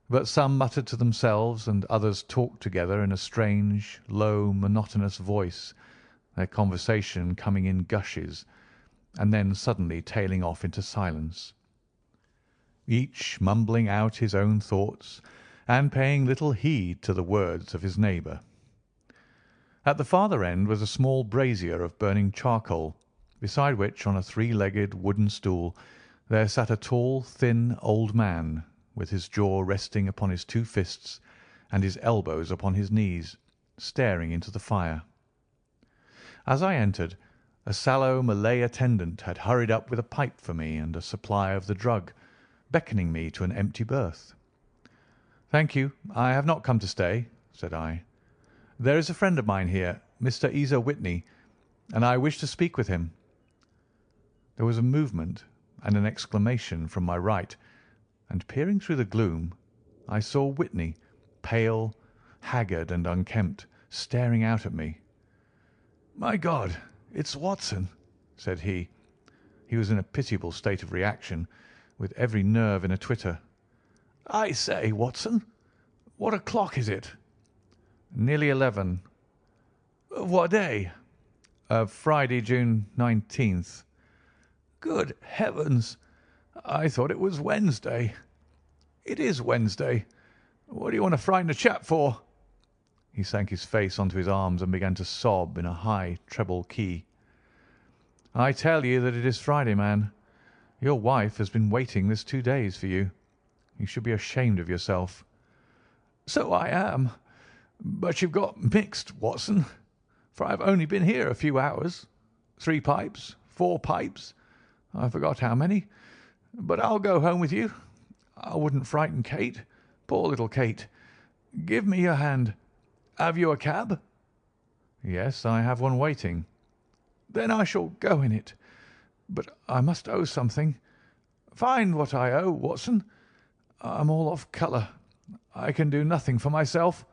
but some muttered to themselves and others talked together in a strange, low, monotonous voice, their conversation coming in gushes, and then suddenly tailing off into silence, each mumbling out his own thoughts and paying little heed to the words of his neighbour. At the farther end was a small brazier of burning charcoal, beside which, on a three-legged wooden stool, there sat a tall, thin old man, with his jaw resting upon his two fists and his elbows upon his knees, staring into the fire. As I entered, a sallow Malay attendant had hurried up with a pipe for me and a supply of the drug, beckoning me to an empty berth. "Thank you, I have not come to stay," said I. "There is a friend of mine here, Mr. Ezer Whitney, and I wish to speak with him." There was a movement and an exclamation from my right, and peering through the gloom, I saw Whitney, pale, haggard, and unkempt, staring out at me. "My God, it's Watson," said he. He was in a pitiable state of reaction, with every nerve in a twitter. "I say, Watson, what o'clock is it?" "Nearly 11. "Of what day?" "Of Friday, June 19th. "Good heavens! I thought it was Wednesday." "It is Wednesday. What do you want to frighten a chap for?" He sank his face onto his arms and began to sob in a high treble key. "I tell you that it is Friday, man. Your wife has been waiting this 2 days for you. You should be ashamed of yourself." "So I am. But you've got mixed, Watson, for I've only been here a few hours. 3 pipes, 4 pipes, I forgot how many. But I'll go home with you. I wouldn't frighten Kate. Poor little Kate. Give me your hand. Have you a cab?" "Yes, I have one waiting." "Then I shall go in it. But I must owe something. Find what I owe, Watson. I'm all off colour. I can do nothing for myself."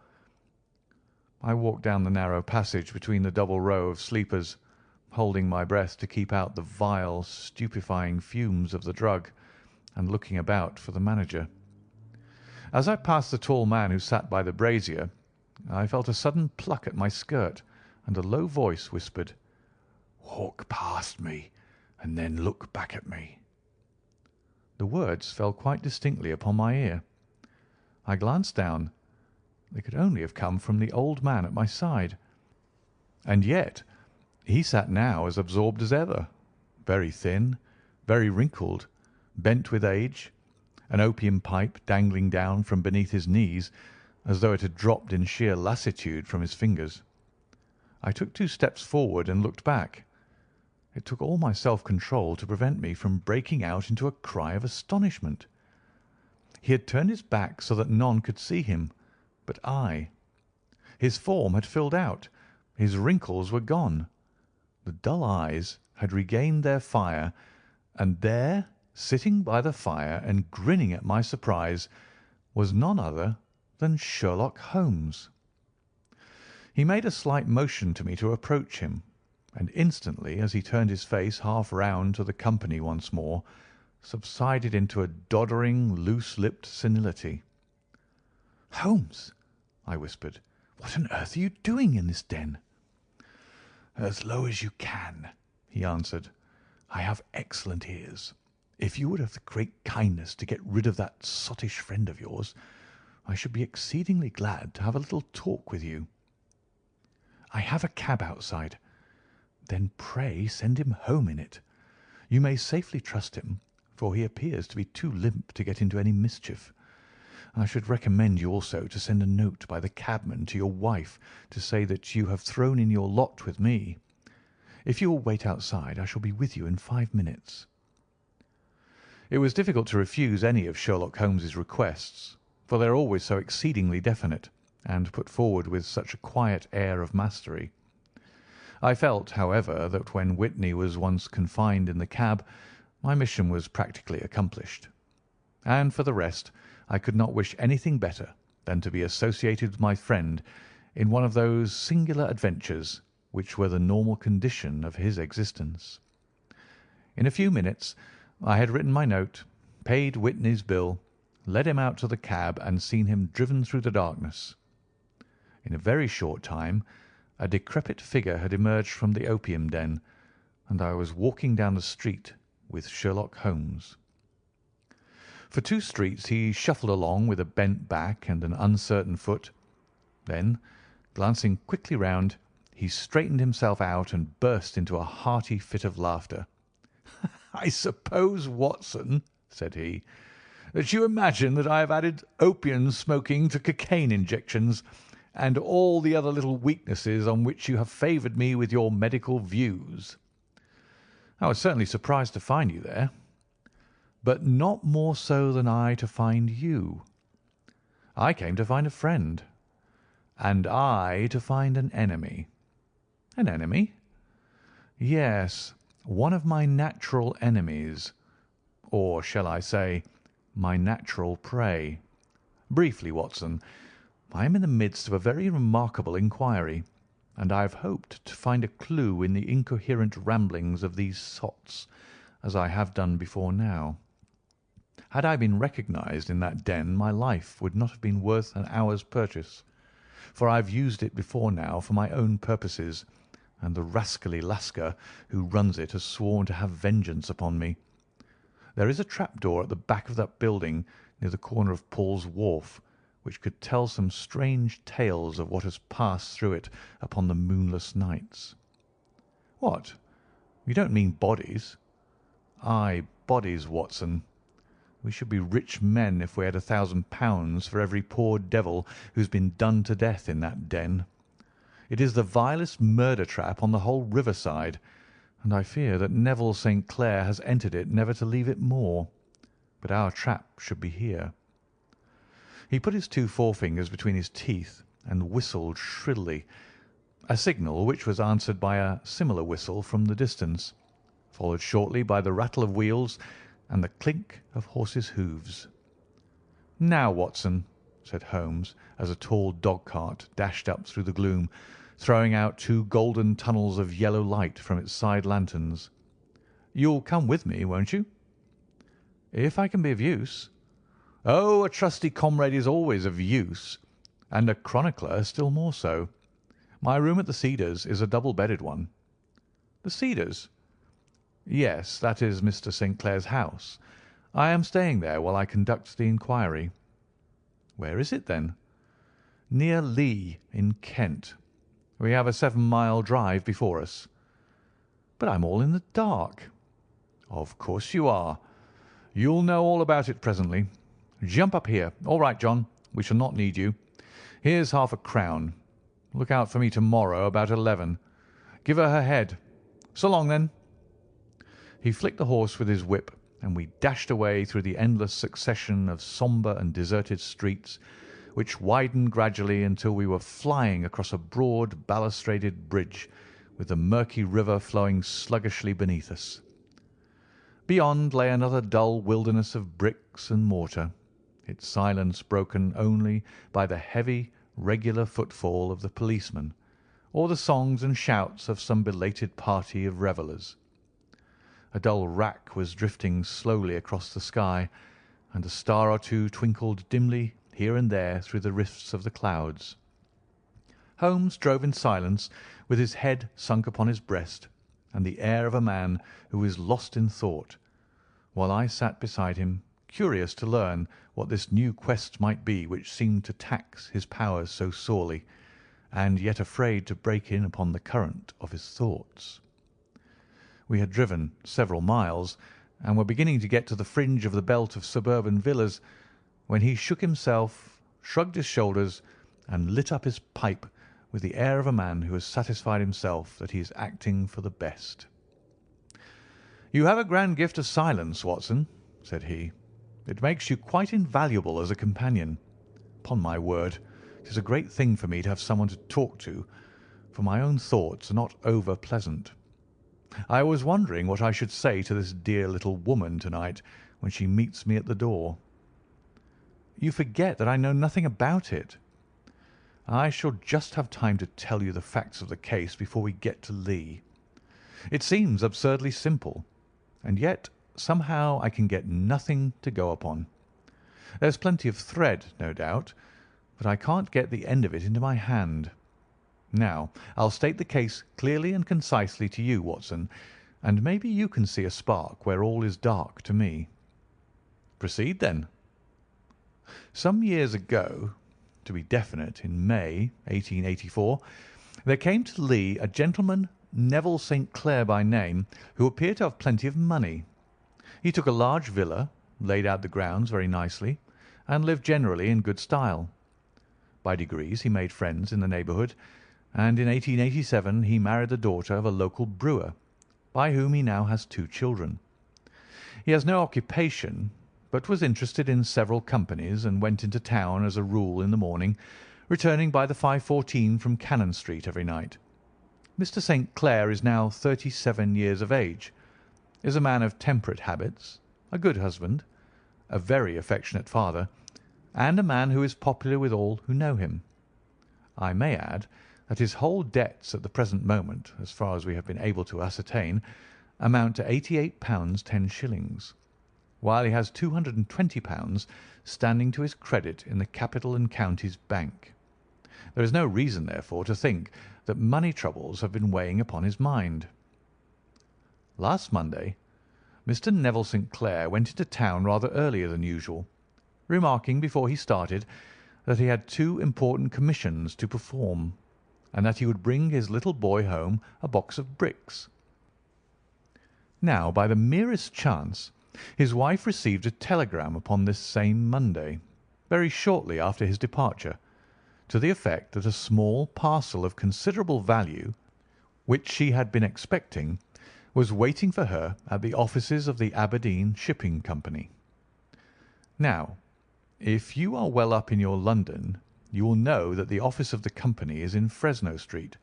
I walked down the narrow passage between the double row of sleepers, holding my breath to keep out the vile, stupefying fumes of the drug, and looking about for the manager. As I passed the tall man who sat by the brazier, I felt a sudden pluck at my skirt, and a low voice whispered, "Walk past me, and then look back at me." The words fell quite distinctly upon my ear. I glanced down. They could only have come from the old man at my side. And yet he sat now as absorbed as ever, very thin, very wrinkled, bent with age, an opium pipe dangling down from beneath his knees as though it had dropped in sheer lassitude from his fingers. I took 2 steps forward and looked back. It took all my self-control to prevent me from breaking out into a cry of astonishment. He had turned his back so that none could see him but I. His form had filled out. His wrinkles were gone. The dull eyes had regained their fire, and there, sitting by the fire and grinning at my surprise, was none other than Sherlock Holmes. He made a slight motion to me to approach him, and instantly, as he turned his face half round to the company once more, subsided into a doddering, loose-lipped senility. "Holmes," I whispered, "what on earth are you doing in this den?" "As low as you can," he answered. "I have excellent ears. If you would have the great kindness to get rid of that sottish friend of yours, I should be exceedingly glad to have a little talk with you." "I have a cab outside." "Then pray send him home in it. You may safely trust him, for he appears to be too limp to get into any mischief. I should recommend you also to send a note by the cabman to your wife to say that you have thrown in your lot with me. If you will wait outside, I shall be with you in 5 minutes." It was difficult to refuse any of Sherlock Holmes's requests, for they are always so exceedingly definite, and put forward with such a quiet air of mastery. I felt, however, that when Whitney was once confined in the cab, my mission was practically accomplished. And for the rest, I could not wish anything better than to be associated with my friend in one of those singular adventures which were the normal condition of his existence. In a few minutes I had written my note, paid Whitney's bill, led him out to the cab, and seen him driven through the darkness. In a very short time a decrepit figure had emerged from the opium den, and I was walking down the street with Sherlock Holmes. For 2 streets he shuffled along with a bent back and an uncertain foot. Then, glancing quickly round, he straightened himself out and burst into a hearty fit of laughter. "I suppose, Watson," said he, "that you imagine that I have added opium smoking to cocaine injections, and all the other little weaknesses on which you have favoured me with your medical views. I was certainly surprised to find you there, but not more so than I to find you. I came to find a friend, and I to find an enemy." "An enemy?" "Yes, one of my natural enemies, or shall I say, my natural prey. Briefly, Watson, I am in the midst of a very remarkable inquiry, and I have hoped to find a clue in the incoherent ramblings of these sots, as I have done before now. Had I been recognised in that den, my life would not have been worth an hour's purchase, for I have used it before now for my own purposes, and the rascally Lascar who runs it has sworn to have vengeance upon me. There is a trapdoor at the back of that building near the corner of Paul's Wharf, which could tell some strange tales of what has passed through it upon the moonless nights." "What? You don't mean bodies?" "Aye, bodies, Watson. We should be rich men if we had £1,000 for every poor devil who's been done to death in that den. It is the vilest murder trap on the whole riverside, and I fear that Neville St. Clair has entered it never to leave it more. But our trap should be here." He put his 2 forefingers between his teeth and whistled shrilly, a signal which was answered by a similar whistle from the distance, followed shortly by the rattle of wheels and the clink of horses' hoofs. "Now, Watson," said Holmes, as a tall dog-cart dashed up through the gloom, throwing out 2 golden tunnels of yellow light from its side lanterns, "you'll come with me, won't you?" "If I can be of use." "Oh, a trusty comrade is always of use, and a chronicler still more so. My room at the Cedars is a double-bedded one." "The Cedars?" "Yes, that is Mr. St. Clair's house. I am staying there while I conduct the inquiry." "Where is it, then?" "Near Lee, in Kent. We have a 7-mile drive before us." "But I'm all in the dark." "Of course you are. You'll know all about it presently. Jump up here. All right, John, we shall not need you. Here's £half-a-crown. Look out for me to-morrow about 11. Give her her head. So long, then." He flicked the horse with his whip, and we dashed away through the endless succession of sombre and deserted streets, which widened gradually until we were flying across a broad balustraded bridge, with the murky river flowing sluggishly beneath us. Beyond lay another dull wilderness of bricks and mortar, its silence broken only by the heavy, regular footfall of the policeman, or the songs and shouts of some belated party of revellers. A dull wrack was drifting slowly across the sky, and a star or two twinkled dimly here and there through the rifts of the clouds. Holmes drove in silence, with his head sunk upon his breast, and the air of a man who is lost in thought, while I sat beside him, curious to learn what this new quest might be which seemed to tax his powers so sorely, and yet afraid to break in upon the current of his thoughts. We had driven several miles, and were beginning to get to the fringe of the belt of suburban villas, when he shook himself, shrugged his shoulders, and lit up his pipe with the air of a man who has satisfied himself that he is acting for the best. "You have a grand gift of silence, Watson," said he. "It makes you quite invaluable as a companion. Upon my word, it is a great thing for me to have someone to talk to, for my own thoughts are not over pleasant. I was wondering what I should say to this dear little woman to-night when she meets me at the door." "You forget that I know nothing about it." "I shall just have time to tell you the facts of the case before we get to Lee. It seems absurdly simple, and yet somehow I can get nothing to go upon. There's plenty of thread, no doubt, but I can't get the end of it into my hand. Now, I'll state the case clearly and concisely to you, Watson, and maybe you can see a spark where all is dark to me." "Proceed, then." Some years ago, to be definite, in May, 1884, there came to Lee a gentleman, Neville St. Clair by name, who appeared to have plenty of money. He took a large villa, laid out the grounds very nicely, and lived generally in good style. By degrees he made friends in the neighbourhood, and in 1887 he married the daughter of a local brewer, by whom he now has 2 children. He has no occupation, but was interested in several companies, and went into town as a rule in the morning, returning by the 5:14 from Cannon Street every night. Mr. St. Clair is now 37 years of age, is a man of temperate habits, a good husband, a very affectionate father, and a man who is popular with all who know him. I may add that his whole debts at the present moment, as far as we have been able to ascertain, amount to £88 10s, while he has £220 standing to his credit in the Capital and Counties Bank. There is no reason, therefore, to think that money troubles have been weighing upon his mind. Last Monday, Mr. Neville St. Clair went into town rather earlier than usual, remarking before he started that he had 2 important commissions to perform, and that he would bring his little boy home a box of bricks. Now, by the merest chance, his wife received a telegram upon this same Monday, very shortly after his departure, to the effect that a small parcel of considerable value, which she had been expecting, was waiting for her at the offices of the Aberdeen Shipping Company. Now, if you are well up in your London, you will know that the office of the company is in Fresno Street,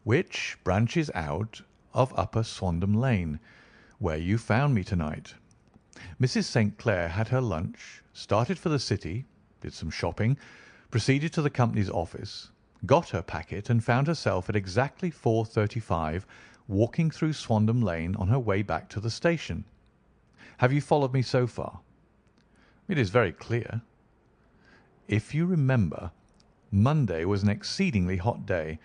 which branches out of Upper Swandam Lane, where you found me to-night. Mrs. St. Clair had her lunch, started for the city, did some shopping, proceeded to the company's office, got her packet, and found herself at exactly 4:35 walking through Swandam Lane on her way back to the station. Have you followed me so far? It is very clear. If you remember, Monday was an exceedingly hot day,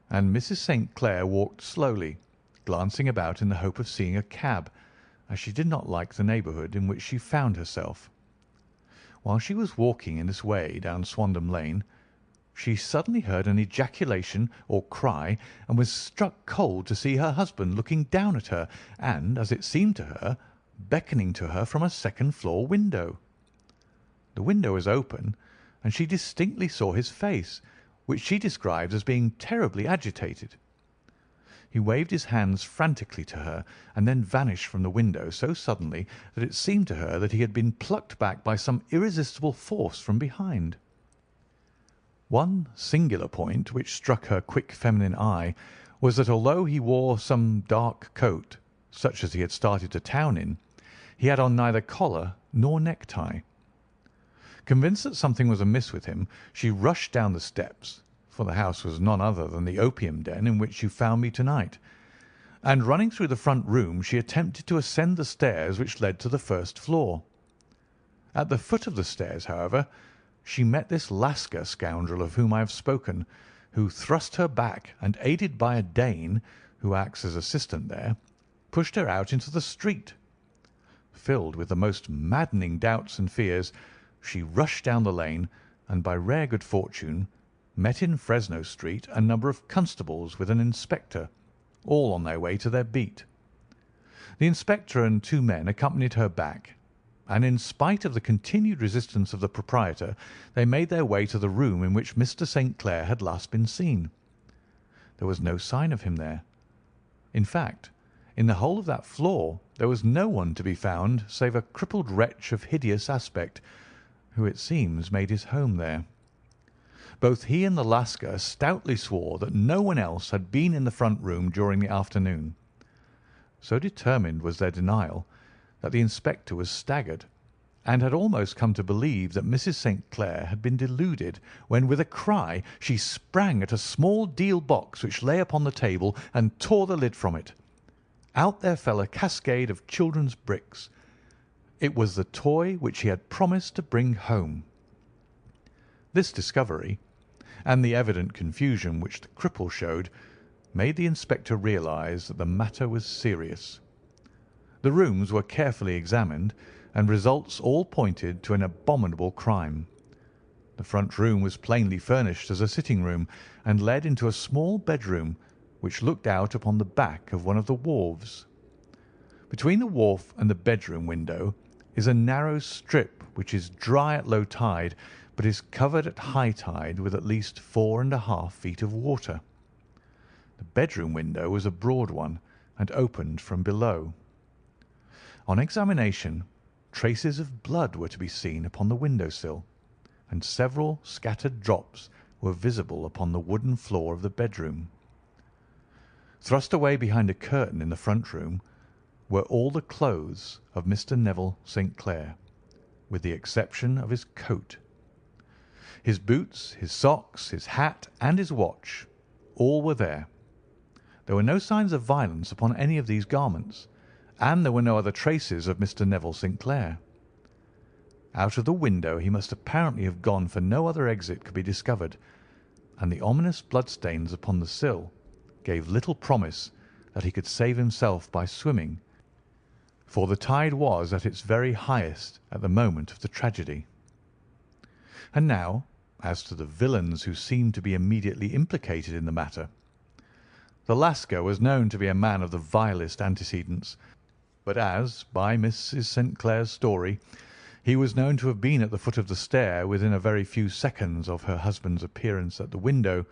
and Mrs. St. Clair walked slowly, glancing about in the hope of seeing a cab, as she did not like the neighbourhood in which she found herself. While she was walking in this way down Swandam Lane, she suddenly heard an ejaculation or cry, and was struck cold to see her husband looking down at her and, as it seemed to her, beckoning to her from a second-floor window. The window was open, and she distinctly saw his face, which she described as being terribly agitated. He waved his hands frantically to her and then vanished from the window so suddenly that it seemed to her that he had been plucked back by some irresistible force from behind. One singular point which struck her quick feminine eye was that although he wore some dark coat, such as he had started to town in, he had on neither collar nor necktie. Convinced that something was amiss with him, she rushed down the steps, for the house was none other than the opium den in which you found me tonight, and running through the front room she attempted to ascend the stairs which led to the first floor. At the foot of the stairs, however, she met this Lascar scoundrel of whom I have spoken, who thrust her back and, aided by a Dane, who acts as assistant there, pushed her out into the street. Filled with the most maddening doubts and fears, she rushed down the lane, and by rare good fortune met in Fresno Street a number of constables with an inspector, all on their way to their beat. The inspector and two men accompanied her back, and in spite of the continued resistance of the proprietor, they made their way to the room in which Mr. St. Clair had last been seen. There was no sign of him there. In fact, in the whole of that floor there was no one to be found save a crippled wretch of hideous aspect, who it seems made his home there. Both he and the Lascar stoutly swore that no one else had been in the front room during the afternoon. So determined was their denial that the inspector was staggered, and had almost come to believe that Mrs. St. Clair had been deluded, when with a cry she sprang at a small deal box which lay upon the table and tore the lid from it. Out there fell a cascade of children's bricks. It was the toy which he had promised to bring home. This discovery, and the evident confusion which the cripple showed, made the inspector realize that the matter was serious. The rooms were carefully examined, and results all pointed to an abominable crime. The front room was plainly furnished as a sitting-room, and led into a small bedroom which looked out upon the back of one of the wharves. Between the wharf and the bedroom window is a narrow strip which is dry at low tide, but is covered at high tide with at least 4½ feet of water. The bedroom window was a broad one, and opened from below. On examination, traces of blood were to be seen upon the window-sill, and several scattered drops were visible upon the wooden floor of the bedroom. Thrust away behind a curtain in the front room were all the clothes of Mr. Neville St. Clair, with the exception of his coat. His boots, his socks, his hat, and his watch, all were there. There were no signs of violence upon any of these garments, and there were no other traces of Mr. Neville St. Clair. Out of the window he must apparently have gone, for no other exit could be discovered, and the ominous bloodstains upon the sill gave little promise that he could save himself by swimming, for the tide was at its very highest at the moment of the tragedy. And now, as to the villains who seemed to be immediately implicated in the matter. The Lascar was known to be a man of the vilest antecedents, but as, by Mrs. St. Clair's story, he was known to have been at the foot of the stair within a very few seconds of her husband's appearance at the window,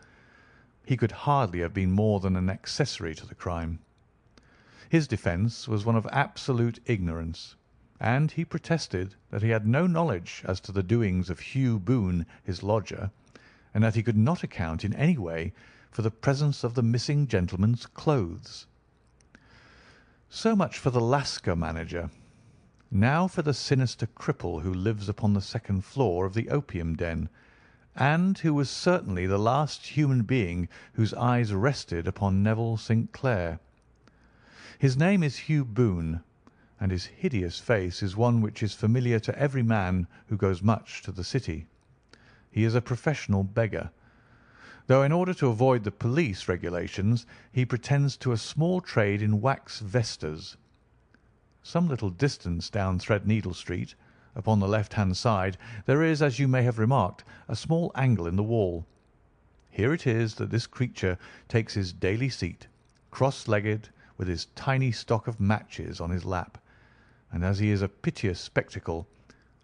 he could hardly have been more than an accessory to the crime. His defence was one of absolute ignorance, and he protested that he had no knowledge as to the doings of Hugh Boone, his lodger, and that he could not account in any way for the presence of the missing gentleman's clothes. So much for the Lascar manager. Now for the sinister cripple who lives upon the second floor of the opium den, and who was certainly the last human being whose eyes rested upon Neville St. Clair. His name is Hugh Boone, and his hideous face is one which is familiar to every man who goes much to the city. He is a professional beggar, though in order to avoid the police regulations he pretends to a small trade in wax vestas. Some little distance down Threadneedle Street, upon the left-hand side, there is, as you may have remarked, a small angle in the wall. Here it is that this creature takes his daily seat, cross-legged, with his tiny stock of matches on his lap, and as he is a piteous spectacle,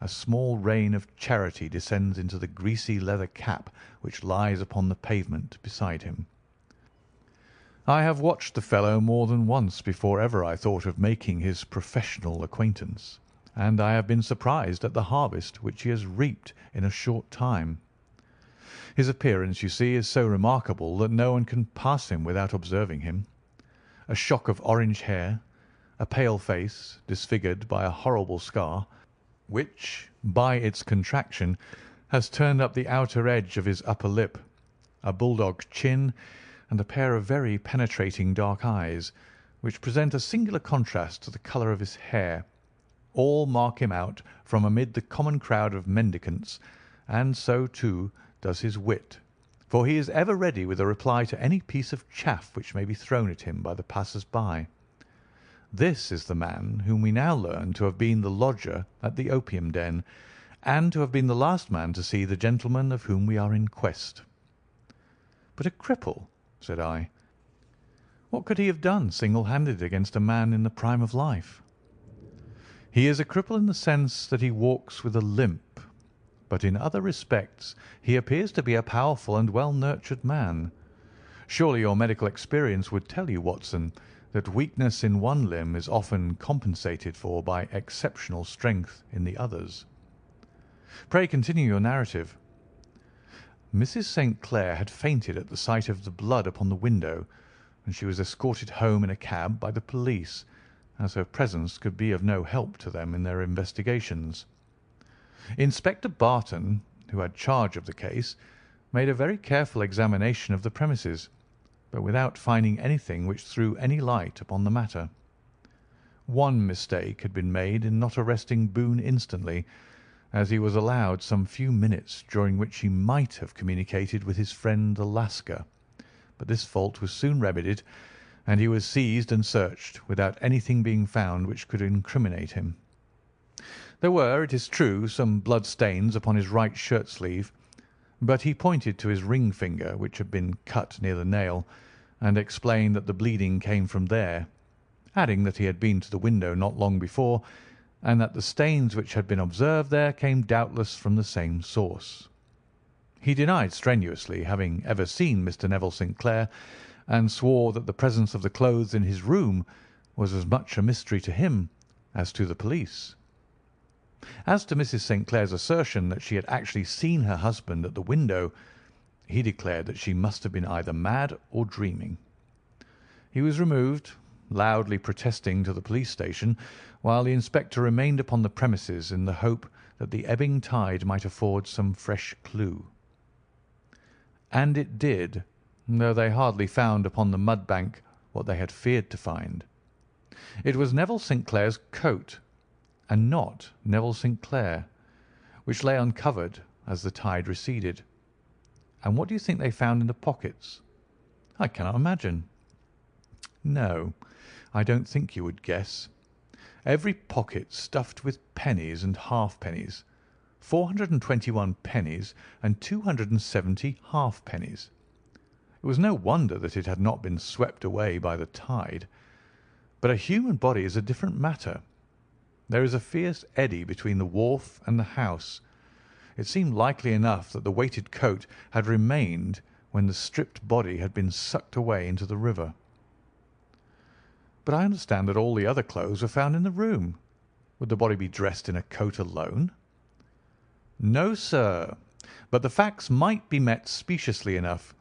a small rain of charity descends into the greasy leather cap which lies upon the pavement beside him. I have watched the fellow more than once before ever I thought of making his professional acquaintance, and I have been surprised at the harvest which he has reaped in a short time. His appearance, you see, is so remarkable that no one can pass him without observing him. A shock of orange hair, a pale face disfigured by a horrible scar, which, by its contraction, has turned up the outer edge of his upper lip, a bulldog chin, and a pair of very penetrating dark eyes, which present a singular contrast to the colour of his hair, all mark him out from amid the common crowd of mendicants, and so, too, does his wit, for he is ever ready with a reply to any piece of chaff which may be thrown at him by the passers-by. This is the man whom we now learn to have been the lodger at the opium den, and to have been the last man to see the gentleman of whom we are in quest. "But a cripple," said I. "What could he have done single-handed against a man in the prime of life?" "He is a cripple in the sense that he walks with a limp, but in other respects he appears to be a powerful and well-nurtured man. Surely your medical experience would tell you, Watson, that weakness in one limb is often compensated for by exceptional strength in the others. Pray continue your narrative." "Mrs. St. Clair had fainted at the sight of the blood upon the window, and she was escorted home in a cab by the police, as her presence could be of no help to them in their investigations. Inspector Barton, who had charge of the case, made a very careful examination of the premises, but without finding anything which threw any light upon the matter. One mistake had been made in not arresting Boone instantly, as he was allowed some few minutes during which he might have communicated with his friend the Lascar, but this fault was soon remedied, and he was seized and searched without anything being found which could incriminate him. There were, it is true, some blood stains upon his right shirt sleeve, but he pointed to his ring finger, which had been cut near the nail, and explained that the bleeding came from there, adding that he had been to the window not long before, and that the stains which had been observed there came doubtless from the same source. He denied strenuously having ever seen Mr. Neville St. Clair, and swore that the presence of the clothes in his room was as much a mystery to him as to the police. As to Mrs. St. Clair's assertion that she had actually seen her husband at the window, he declared that she must have been either mad or dreaming. He was removed, loudly protesting, to the police station, while the inspector remained upon the premises in the hope that the ebbing tide might afford some fresh clue. And it did, though they hardly found upon the mud bank what they had feared to find. It was Neville St. Clair's coat, and not Neville St. Clair, which lay uncovered as the tide receded. And what do you think they found in the pockets? I cannot imagine. No, I don't think you would guess. Every pocket stuffed with pennies and halfpennies, 421 pennies and 270 halfpennies. It was no wonder that it had not been swept away by the tide. But a human body is a different matter. There is a fierce eddy between the wharf and the house. It seemed likely enough that the weighted coat had remained when the stripped body had been sucked away into the river. But I understand that all the other clothes were found in the room. Would the body be dressed in a coat alone? No, sir, but the facts might be met speciously enough.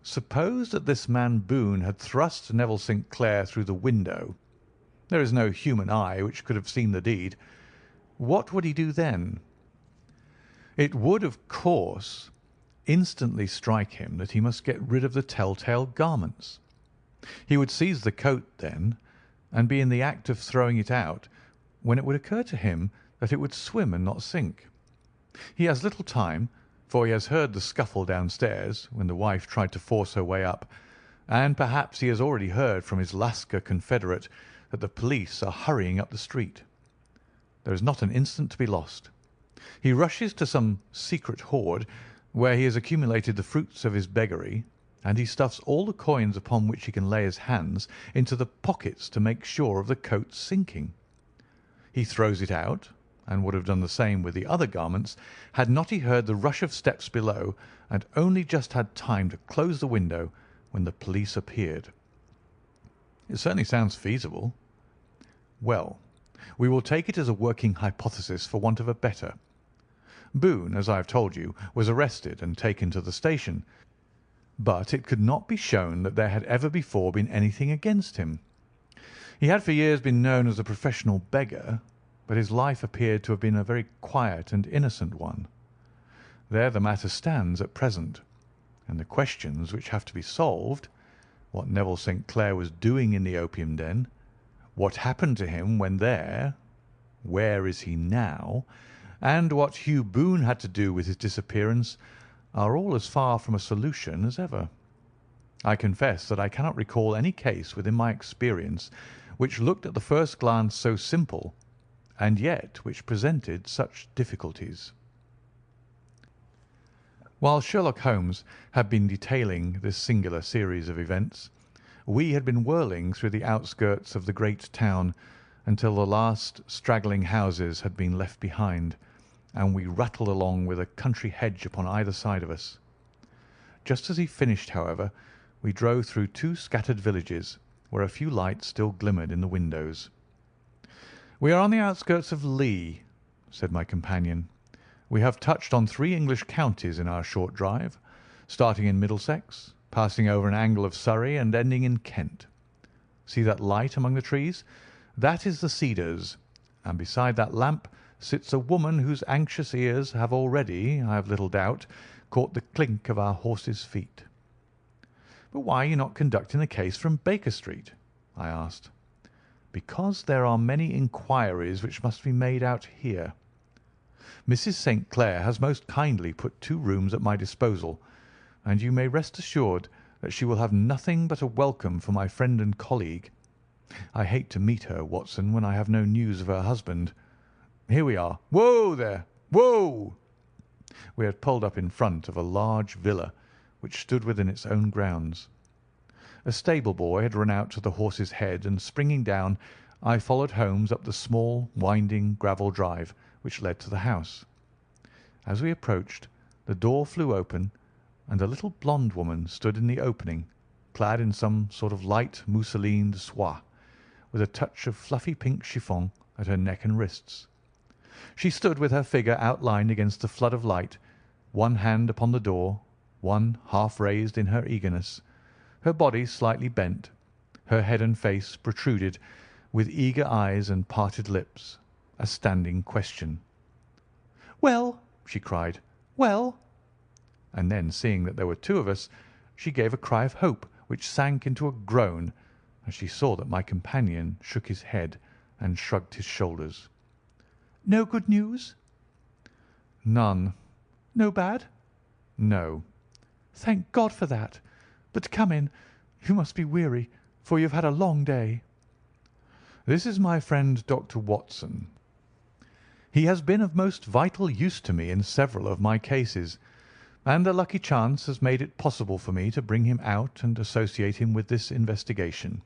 Suppose that this man Boone had thrust Neville St. Clair through the window. There is no human eye which could have seen the deed. What would he do then? It would, of course, instantly strike him that he must get rid of the tell-tale garments. He would seize the coat then, and be in the act of throwing it out, when it would occur to him that it would swim and not sink. He has little time, for he has heard the scuffle downstairs when the wife tried to force her way up, and perhaps he has already heard from his Lascar confederate that the police are hurrying up the street. There is not an instant to be lost. He rushes to some secret hoard where he has accumulated the fruits of his beggary, and he stuffs all the coins upon which he can lay his hands into the pockets to make sure of the coat's sinking. He throws it out, and would have done the same with the other garments, had not he heard the rush of steps below, and only just had time to close the window when the police appeared. It certainly sounds feasible. Well, we will take it as a working hypothesis for want of a better. Boone, as I have told you, was arrested and taken to the station, but it could not be shown that there had ever before been anything against him. He had for years been known as a professional beggar, but his life appeared to have been a very quiet and innocent one. There the matter stands at present, and the questions which have to be solved, what Neville St. Clair was doing in the opium den, what happened to him when there, where is he now, and what Hugh Boone had to do with his disappearance, are all as far from a solution as ever. I confess that I cannot recall any case within my experience which looked at the first glance so simple, and yet which presented such difficulties. While Sherlock Holmes had been detailing this singular series of events, we had been whirling through the outskirts of the great town until the last straggling houses had been left behind, and we rattled along with a country hedge upon either side of us. Just as he finished, however, we drove through two scattered villages, where a few lights still glimmered in the windows. "We are on the outskirts of Lee," said my companion. "We have touched on 3 English counties in our short drive, starting in Middlesex, passing over an angle of Surrey, and ending in Kent. See that light among the trees? That is the Cedars, and beside that lamp sits a woman whose anxious ears have already, I have little doubt, caught the clink of our horses' feet." "But why are you not conducting the case from Baker Street?" I asked. "Because there are many inquiries which must be made out here. Mrs. St. Clair has most kindly put 2 rooms at my disposal, and you may rest assured that she will have nothing but a welcome for my friend and colleague. I hate to meet her, Watson, when I have no news of her husband. Here we are. Whoa there! Whoa!" We had pulled up in front of a large villa which stood within its own grounds. A stable boy had run out to the horse's head, and springing down, I followed Holmes up the small, winding gravel drive which led to the house. As we approached, the door flew open, and a little blonde woman stood in the opening, clad in some sort of light mousseline de soie, with a touch of fluffy pink chiffon at her neck and wrists. She stood with her figure outlined against the flood of light, one hand upon the door, one half raised in her eagerness, her body slightly bent, her head and face protruded, with eager eyes and parted lips, a standing question. "Well," she cried, "well!" And then, seeing that there were 2 of us, she gave a cry of hope which sank into a groan as she saw that my companion shook his head and shrugged his shoulders. "No good news?" "None." "No bad?" "No." "Thank God for that. But come in. You must be weary, for you have had a long day." "This is my friend Dr. Watson. He has been of most vital use to me in several of my cases, and a lucky chance has made it possible for me to bring him out and associate him with this investigation."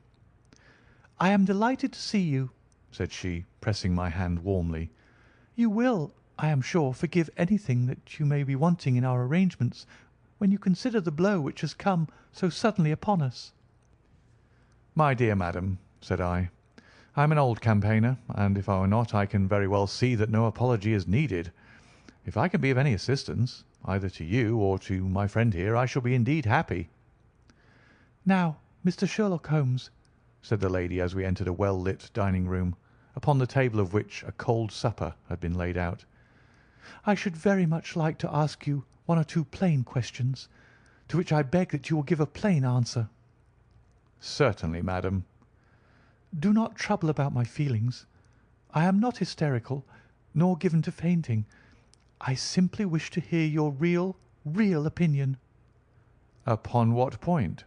"I am delighted to see you," said she, pressing my hand warmly. "You will, I am sure, forgive anything that you may be wanting in our arrangements when you consider the blow which has come so suddenly upon us." "My dear madam," said I am an old campaigner, and if I were not, I can very well see that no apology is needed. If I can be of any assistance, either to you or to my friend here, I shall be indeed happy." "Now, Mr. Sherlock Holmes," said the lady as we entered a well-lit dining-room, upon the table of which a cold supper had been laid out, "I should very much like to ask you 1 or 2 plain questions, to which I beg that you will give a plain answer." "Certainly, madam." "Do not trouble about my feelings. I am not hysterical, nor given to fainting. I simply wish to hear your real opinion." "Upon what point?"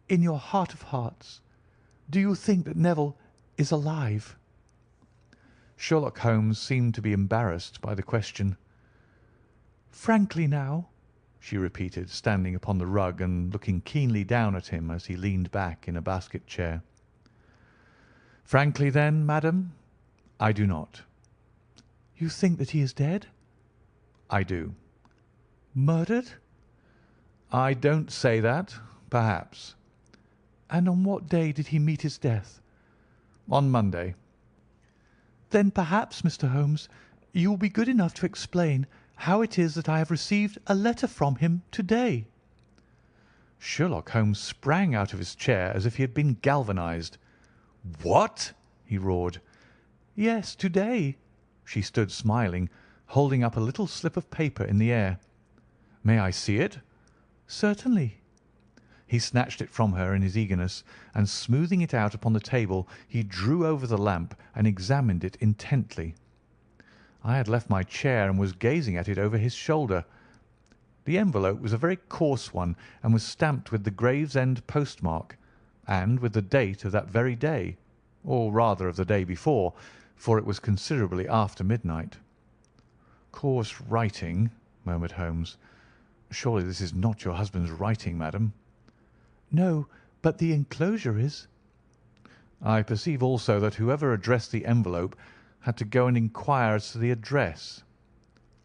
"In your heart of hearts, do you think that Neville is alive?" Sherlock Holmes seemed to be embarrassed by the question. "Frankly now," she repeated, standing upon the rug and looking keenly down at him as he leaned back in a basket chair. "Frankly, then, madam, I do not." "You think that he is dead?" "I do." "Murdered?" "I don't say that. Perhaps." And on what day did he meet his death?" "On Monday." "Then perhaps, Mr. Holmes, you will be good enough to explain how it is that I have received a letter from him to-day." Sherlock Holmes sprang out of his chair as if he had been galvanized. "What?" he roared. "Yes, to-day." She stood smiling, holding up a little slip of paper in the air. "May I see it?" "Certainly." He snatched it from her in his eagerness, and smoothing it out upon the table, he drew over the lamp and examined it intently. I had left my chair and was gazing at it over his shoulder. The envelope was a very coarse one, and was stamped with the Gravesend postmark, and with the date of that very day, or rather of the day before, for it was considerably after midnight. "Coarse writing," murmured Holmes. "Surely this is not your husband's writing, madam?" "No, but the enclosure is." "I perceive also that whoever addressed the envelope had to go and inquire as to the address."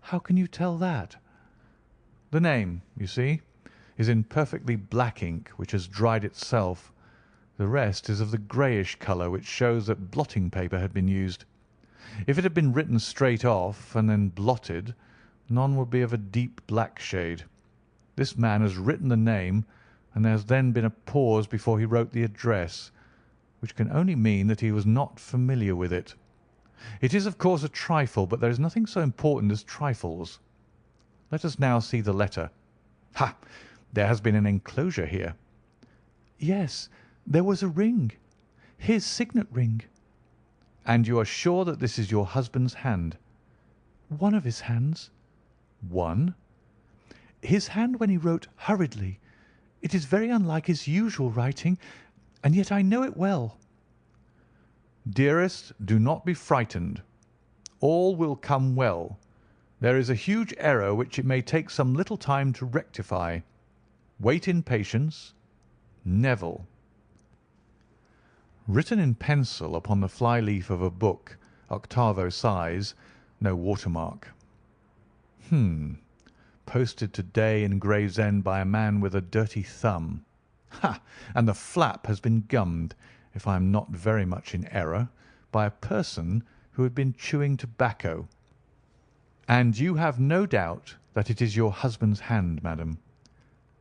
"How can you tell that?" "The name, you see, is in perfectly black ink, which has dried itself. The rest is of the greyish colour, which shows that blotting paper had been used. If it had been written straight off and then blotted, none would be of a deep black shade. This man has written the name, and there has then been a pause before he wrote the address, which can only mean that he was not familiar with it. It is, of course, a trifle, but there is nothing so important as trifles. Let us now see the letter. Ha! There has been an enclosure here." "Yes, there was a ring, his signet ring." "And you are sure that this is your husband's hand?" "One of his hands." "One?" "His hand when he wrote hurriedly. It is very unlike his usual writing, and yet I know it well." "Dearest, do not be frightened. All will come well. There is a huge error which it may take some little time to rectify. Wait in patience. Neville." Written in pencil upon the fly-leaf of a book, octavo size, no watermark. Posted to-day in Gravesend by a man with a dirty thumb. Ha! And the flap has been gummed, if I am not very much in error, by a person who had been chewing tobacco. "And you have no doubt that it is your husband's hand, madam?"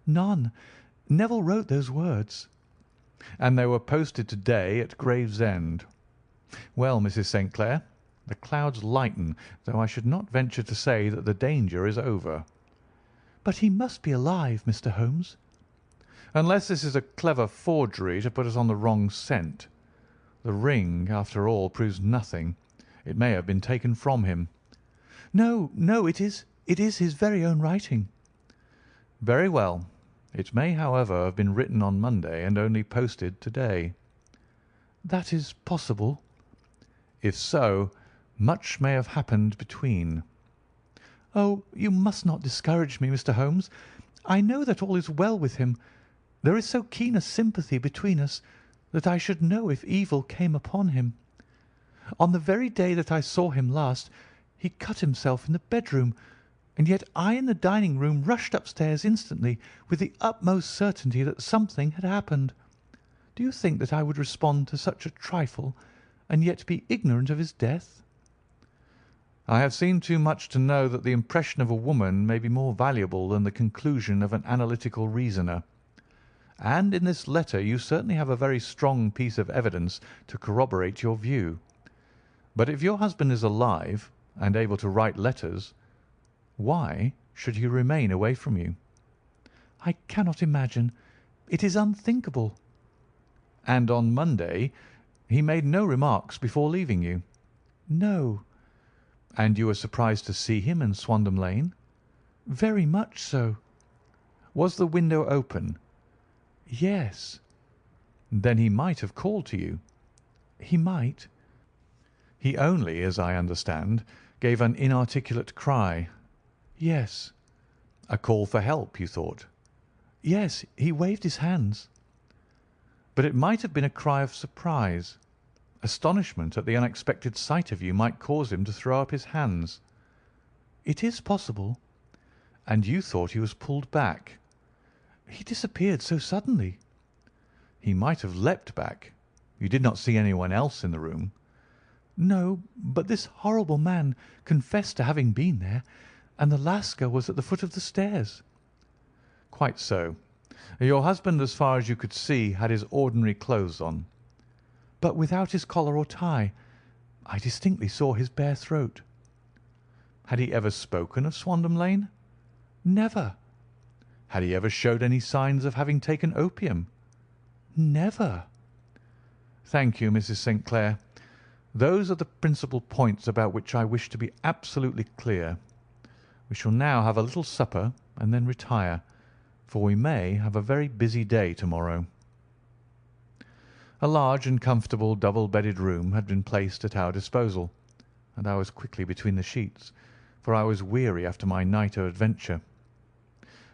"None. Neville wrote those words." "And they were posted to-day at Gravesend. Well, Mrs. St. Clair, the clouds lighten, though I should not venture to say that the danger is over." "But he must be alive, Mr. Holmes." "Unless this is a clever forgery to put us on the wrong scent. The ring, after all, proves nothing. It may have been taken from him." "No, no, it is his very own writing." "Very well. It may, however, have been written on Monday and only posted to-day." "That is possible." "If so, much may have happened between." "Oh, you must not discourage me, Mr. Holmes. I know that all is well with him. There is so keen a sympathy between us that I should know if evil came upon him. On the very day that I saw him last, he cut himself in the bedroom, and yet I in the dining-room rushed upstairs instantly with the utmost certainty that something had happened. Do you think that I would respond to such a trifle and yet be ignorant of his death?" "I have seen too much to know that the impression of a woman may be more valuable than the conclusion of an analytical reasoner. And in this letter you certainly have a very strong piece of evidence to corroborate your view. But if your husband is alive and able to write letters, why should he remain away from you?" "I cannot imagine. It is unthinkable." "And on Monday he made no remarks before leaving you?" "No." "And you were surprised to see him in Swandam Lane?" "Very much so." "Was the window open?" "Yes." "Then he might have called to you?" "He might." "He only, as I understand, gave an inarticulate cry?" "Yes." "A call for help, you thought?" "Yes, he waved his hands." "But it might have been a cry of surprise. Astonishment at the unexpected sight of you might cause him to throw up his hands." "It is possible." "And you thought he was pulled back?" "He disappeared so suddenly." He might have leapt back. You did not see anyone else in the room." "No, but this horrible man confessed to having been there, and the Lascar was at the foot of the stairs." "Quite so. Your husband, as far as you could see, had his ordinary clothes on." "But without his collar or tie. I distinctly saw his bare throat." "Had he ever spoken of Swandam Lane?" "Never." "Had he ever showed any signs of having taken opium?" "Never." "Thank you, Mrs. St. Clair. Those are the principal points about which I wish to be absolutely clear. We shall now have a little supper and then retire, for we may have a very busy day to-morrow." A large and comfortable double-bedded room had been placed at our disposal, and I was quickly between the sheets, for I was weary after my night of adventure.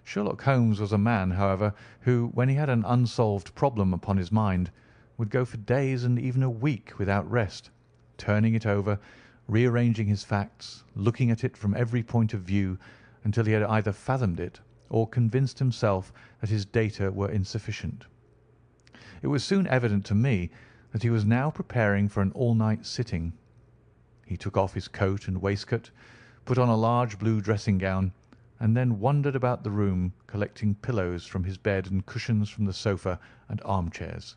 Sherlock Holmes was a man, however, who, when he had an unsolved problem upon his mind, would go for days and even a week without rest, turning it over, rearranging his facts, looking at it from every point of view until he had either fathomed it or convinced himself that his data were insufficient. It was soon evident to me that he was now preparing for an all-night sitting. He took off his coat and waistcoat, put on a large blue dressing-gown, and then wandered about the room collecting pillows from his bed and cushions from the sofa and armchairs.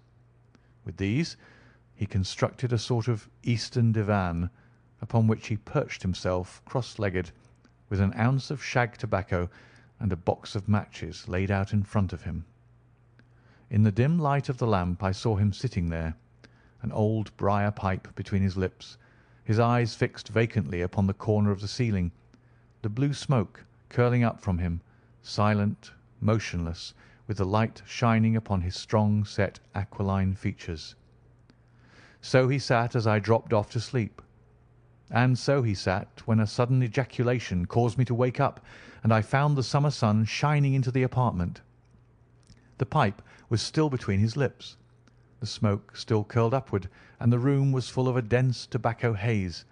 With these he constructed a sort of Eastern divan, upon which he perched himself cross-legged, with an ounce of shag tobacco and a box of matches laid out in front of him. In the dim light of the lamp I saw him sitting there, an old briar pipe between his lips, his eyes fixed vacantly upon the corner of the ceiling, the blue smoke curling up from him, silent, motionless, with the light shining upon his strong-set aquiline features. So he sat as I dropped off to sleep, and so he sat when a sudden ejaculation caused me to wake up, and I found the summer sun shining into the apartment. The pipe was still between his lips, the smoke still curled upward, and the room was full of a dense tobacco haze,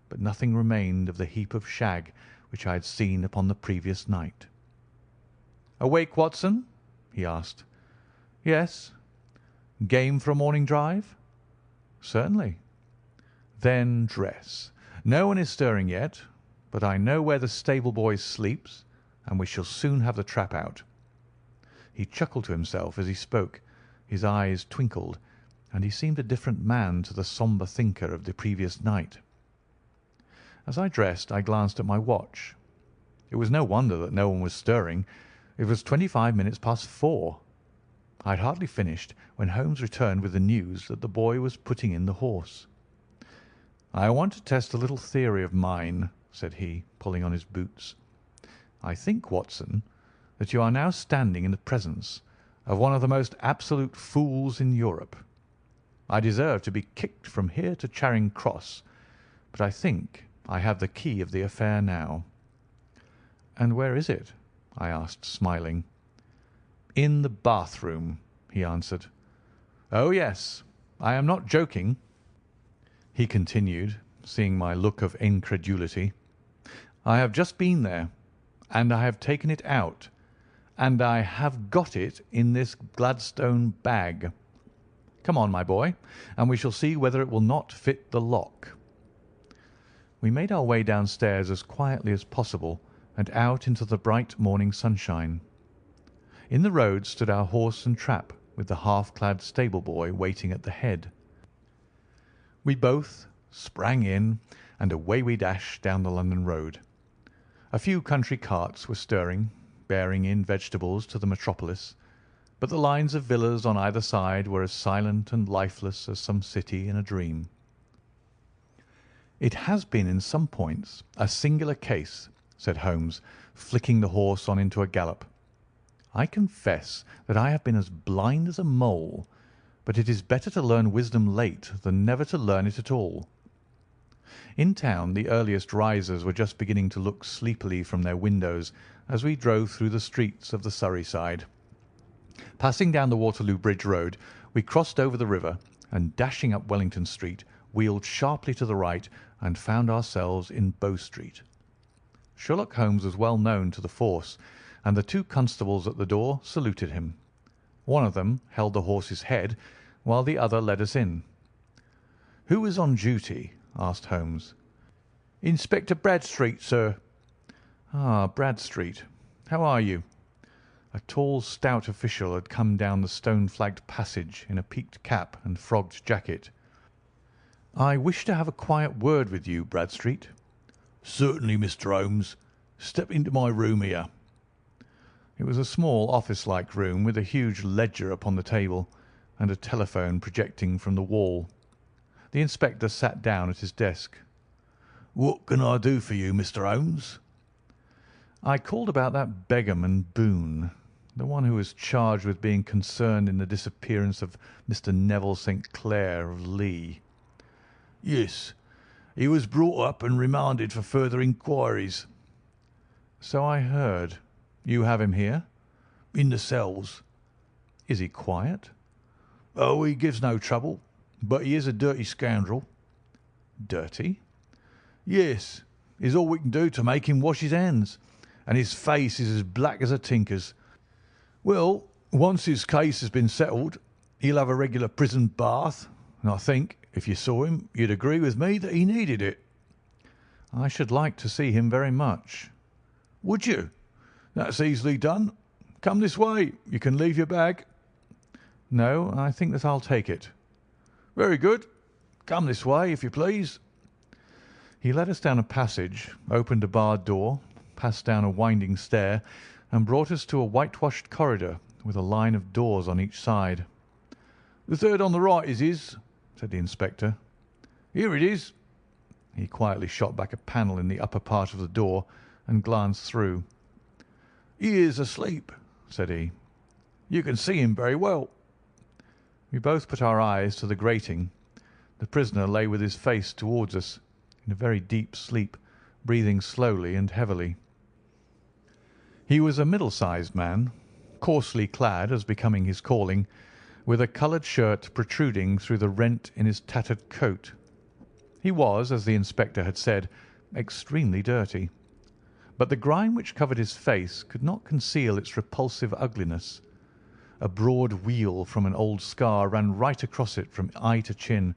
but nothing remained of the heap of shag which I had seen upon the previous night. "Awake, Watson?" he asked. "Yes." "Game for a morning drive?" "Certainly." "Then dress. No one is stirring yet, but I know where the stable boy sleeps, and we shall soon have the trap out." He chuckled to himself as he spoke, his eyes twinkled, and he seemed a different man to the sombre thinker of the previous night. As I dressed I glanced at my watch. It was no wonder that no one was stirring. It was 25 minutes past 4. I had hardly finished when Holmes returned with the news that the boy was putting in the horse. "I want to test a little theory of mine," said he, pulling on his boots. "I think, Watson, that you are now standing in the presence of one of the most absolute fools in Europe. I deserve to be kicked from here to Charing Cross, but I think I have the key of the affair now." "And where is it?" I asked, smiling. "In the bathroom," he answered. "Oh, yes, I am not joking," he continued, seeing my look of incredulity. "I have just been there, and I have taken it out, and I have got it in this Gladstone bag. Come on, my boy, and we shall see whether it will not fit the lock." We made our way downstairs as quietly as possible and out into the bright morning sunshine. In the road stood our horse and trap, with the half-clad stable boy waiting at the head. We both sprang in, and away we dashed down the London road. A few country carts were stirring, bearing in vegetables to the metropolis, but the lines of villas on either side were as silent and lifeless as some city in a dream. "It has been in some points a singular case," said Holmes, flicking the horse on into a gallop. "I confess that I have been as blind as a mole, but it is better to learn wisdom late than never to learn it at all." In town the earliest risers were just beginning to look sleepily from their windows as we drove through the streets of the Surrey side. Passing down the Waterloo Bridge Road, we crossed over the river, and dashing up Wellington Street, wheeled sharply to the right and found ourselves in Bow Street. Sherlock Holmes was well known to the force, and the two constables at the door saluted him. One of them held the horse's head, while the other led us in. "Who was on duty?" asked Holmes. "Inspector Bradstreet, sir." "Ah, Bradstreet. How are you?" A tall, stout official had come down the stone-flagged passage in a peaked cap and frogged jacket. "I wish to have a quiet word with you, Bradstreet." "Certainly, Mr. Holmes. Step into my room here." It was a small office-like room with a huge ledger upon the table and a telephone projecting from the wall. The inspector sat down at his desk. "What can I do for you, Mr. Holmes?" "I called about that Begum and Boone, the one who was charged with being concerned in the disappearance of Mr. Neville St. Clair of Lee." "Yes. He was brought up and remanded for further inquiries." "So I heard. You have him here?" "In the cells." "Is he quiet?" "Oh, he gives no trouble, but he is a dirty scoundrel." "Dirty?" "Yes. It's all we can do to make him wash his hands, and his face is as black as a tinker's. Well, once his case has been settled, he'll have a regular prison bath, and I think, if you saw him, you'd agree with me that he needed it." "I should like to see him very much." "Would you? That's easily done. Come this way. You can leave your bag." "No, I think that I'll take it." "Very good. Come this way, if you please." He led us down a passage, opened a barred door, passed down a winding stair, and brought us to a whitewashed corridor with a line of doors on each side. "The third on the right is his," said the inspector. "Here it is." He quietly shot back a panel in the upper part of the door and glanced through. "He is asleep," said he. "You can see him very well." We both put our eyes to the grating. The prisoner lay with his face towards us, in a very deep sleep, breathing slowly and heavily. He was a middle-sized man, coarsely clad as becoming his calling, with a coloured shirt protruding through the rent in his tattered coat. He was, as the inspector had said, extremely dirty, but the grime which covered his face could not conceal its repulsive ugliness. A broad wheal from an old scar ran right across it from eye to chin,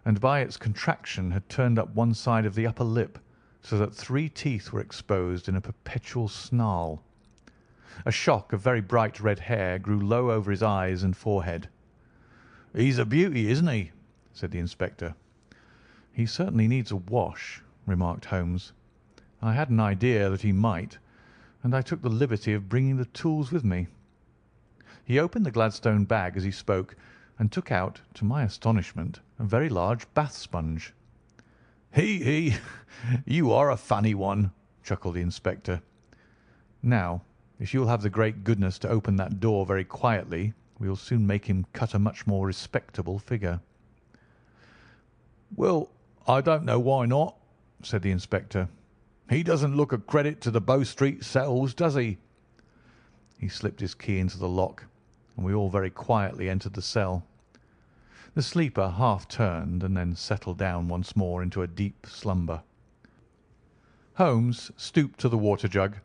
and by its contraction had turned up one side of the upper lip, so that 3 teeth were exposed in a perpetual snarl. A shock of very bright red hair grew low over his eyes and forehead. "He's a beauty, isn't he?" said the inspector. "He certainly needs a wash," remarked Holmes. "I had an idea that he might, and I took the liberty of bringing the tools with me." He opened the Gladstone bag as he spoke, and took out, to my astonishment, a very large bath sponge. He! You are a funny one," chuckled the inspector. "Now, if you will have the great goodness to open that door very quietly, we will soon make him cut a much more respectable figure." "Well, I don't know why not," said the inspector. "He doesn't look a credit to the Bow Street cells, does he?" He slipped his key into the lock, and we all very quietly entered the cell. The sleeper half turned and then settled down once more into a deep slumber. Holmes stooped to the water jug,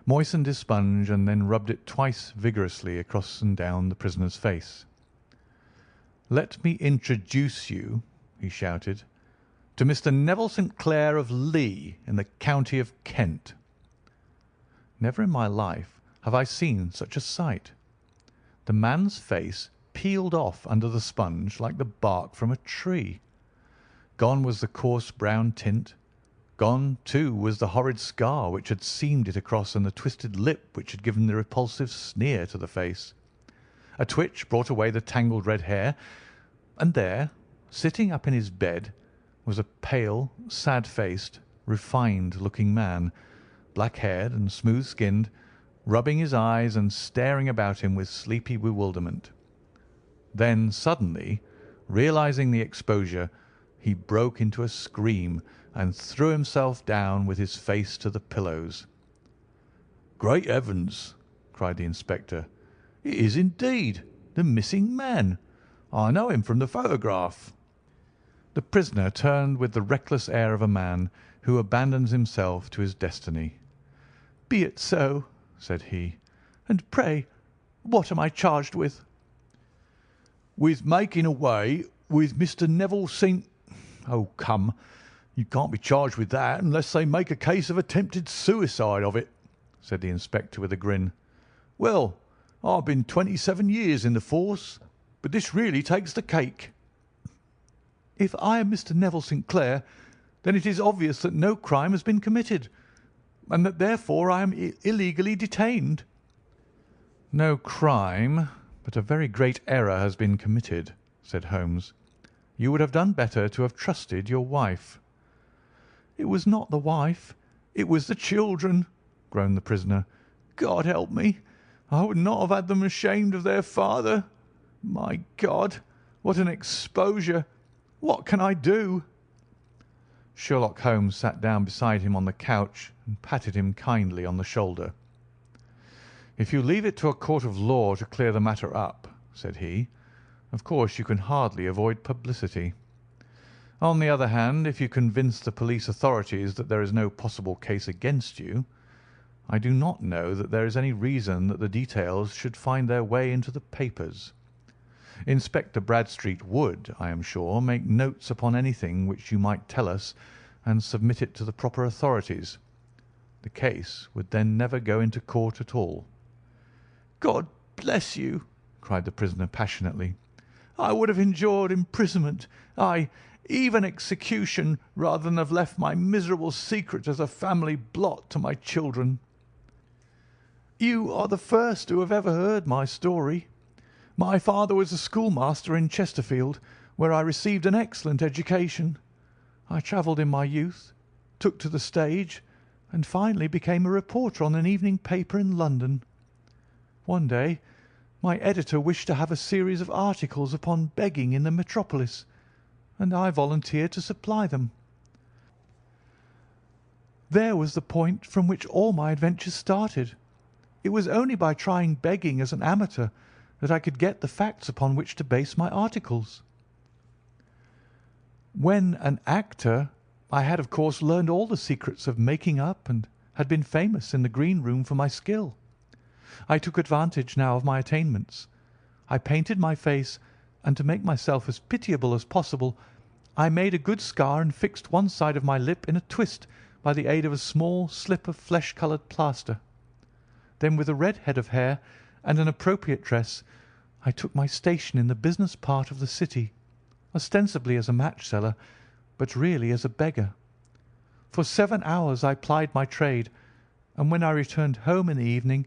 moistened his sponge, and then rubbed it twice vigorously across and down the prisoner's face. "Let me introduce you," he shouted, "to Mr. Neville St. Clair of Lee in the county of Kent." Never in my life have I seen such a sight. The man's face peeled off under the sponge like the bark from a tree. Gone was the coarse brown tint. Gone, too, was the horrid scar which had seamed it across and the twisted lip which had given the repulsive sneer to the face. A twitch brought away the tangled red hair, and there, sitting up in his bed, was a pale, sad-faced, refined-looking man, black-haired and smooth-skinned, rubbing his eyes and staring about him with sleepy bewilderment. Then suddenly, realizing the exposure, he broke into a scream and threw himself down with his face to the pillows. "Great heavens!" cried the inspector. "It is indeed the missing man. I know him from the photograph." The prisoner turned with the reckless air of a man who abandons himself to his destiny. "Be it so," said he. "And pray, what am I charged with?" with making away with Mr. Neville St. Oh, come, you can't be charged with that unless they make a case of attempted suicide of it," said the inspector with a grin. "Well, I've been 27 years in the force, but this really takes the cake." "If I am Mr. Neville St. Clair, then it is obvious that no crime has been committed, and that therefore I am illegally detained." "No crime, but a very great error has been committed," said Holmes. "You would have done better to have trusted your wife." "It was not the wife, it was the children," groaned the prisoner. "God help me! I would not have had them ashamed of their father. My God, what an exposure! What can I do?" Sherlock Holmes sat down beside him on the couch and patted him kindly on the shoulder. "If you leave it to a court of law to clear the matter up," said he, "of course you can hardly avoid publicity. On the other hand, if you convince the police authorities that there is no possible case against you, I do not know that there is any reason that the details should find their way into the papers. Inspector Bradstreet would, I am sure, make notes upon anything which you might tell us and submit it to the proper authorities. The case would then never go into court at all." "God bless you!" cried the prisoner passionately. "I would have endured imprisonment, aye, even execution, rather than have left my miserable secret as a family blot to my children." "You are the first who have ever heard my story. My father was a schoolmaster in Chesterfield, where I received an excellent education. I travelled in my youth, took to the stage, and finally became a reporter on an evening paper in London. One day my editor wished to have a series of articles upon begging in the metropolis, and I volunteered to supply them. There was the point from which all my adventures started. It was only by trying begging as an amateur that I could get the facts upon which to base my articles. When an actor, I had of course learned all the secrets of making up and had been famous in the green room for my skill. I took advantage now of my attainments. I painted my face, and to make myself as pitiable as possible, I made a good scar and fixed one side of my lip in a twist by the aid of a small slip of flesh-coloured plaster. Then, with a red head of hair and an appropriate dress, I took my station in the business part of the city, ostensibly as a match-seller, but really as a beggar. For 7 hours I plied my trade, and when I returned home in the evening,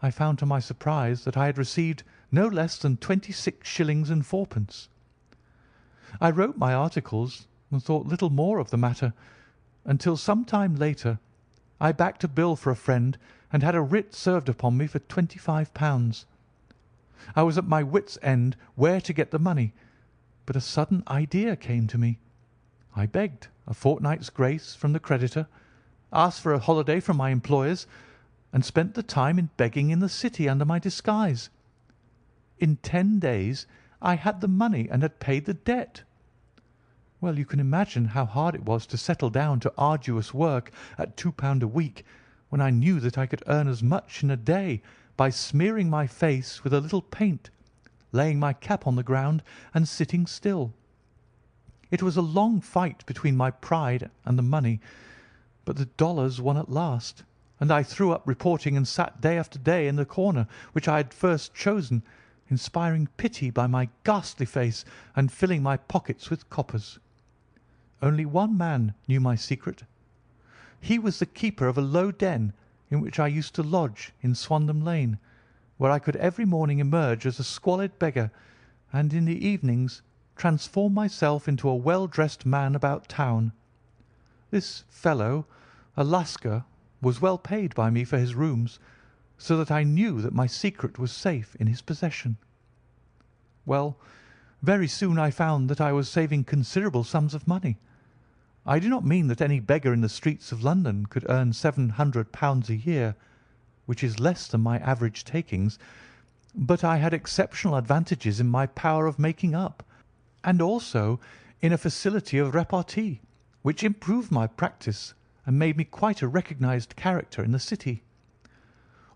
I found to my surprise that I had received no less than 26 shillings and fourpence. I wrote my articles and thought little more of the matter, until some time later I backed a bill for a friend and had a writ served upon me for £25. I was at my wits' end where to get the money, but a sudden idea came to me. I begged a fortnight's grace from the creditor, asked for a holiday from my employers, and spent the time in begging in the city under my disguise. In 10 days I had the money and had paid the debt. Well, you can imagine how hard it was to settle down to arduous work at £2 a week, when I knew that I could earn as much in a day by smearing my face with a little paint, laying my cap on the ground, and sitting still. It was a long fight between my pride and the money, but the dollars won at last, and I threw up reporting and sat day after day in the corner which I had first chosen, inspiring pity by my ghastly face and filling my pockets with coppers. Only one man knew my secret. He was the keeper of a low den in which I used to lodge in Swandam Lane, where I could every morning emerge as a squalid beggar, and in the evenings transform myself into a well-dressed man about town. This fellow, a Lascar, was well paid by me for his rooms, so that I knew that my secret was safe in his possession. Well, very soon I found that I was saving considerable sums of money. I do not mean that any beggar in the streets of London could earn £700 a year, which is less than my average takings, but I had exceptional advantages in my power of making up, and also in a facility of repartee, which improved my practice and made me quite a recognised character in the city.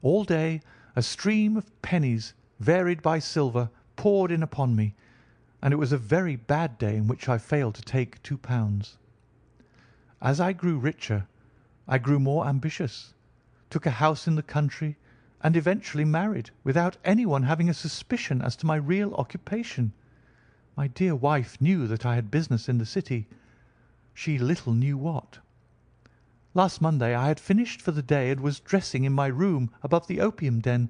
All day a stream of pennies, varied by silver, poured in upon me, and it was a very bad day in which I failed to take £2. As I grew richer, I grew more ambitious, took a house in the country, and eventually married without anyone having a suspicion as to my real occupation. My dear wife knew that I had business in the city. She little knew what. Last Monday I had finished for the day and was dressing in my room above the opium den,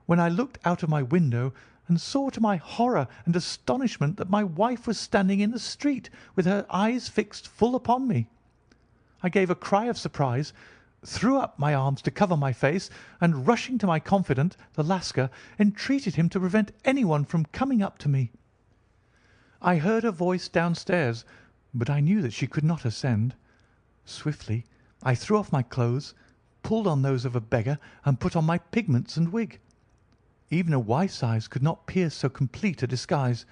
when I looked out of my window and saw to my horror and astonishment that my wife was standing in the street with her eyes fixed full upon me. I gave a cry of surprise, threw up my arms to cover my face, and rushing to my confidant, the Lascar, entreated him to prevent anyone from coming up to me. I heard her voice downstairs, but I knew that she could not ascend. Swiftly I threw off my clothes, pulled on those of a beggar, and put on my pigments and wig. Even a wife's eyes could not pierce so complete a disguise.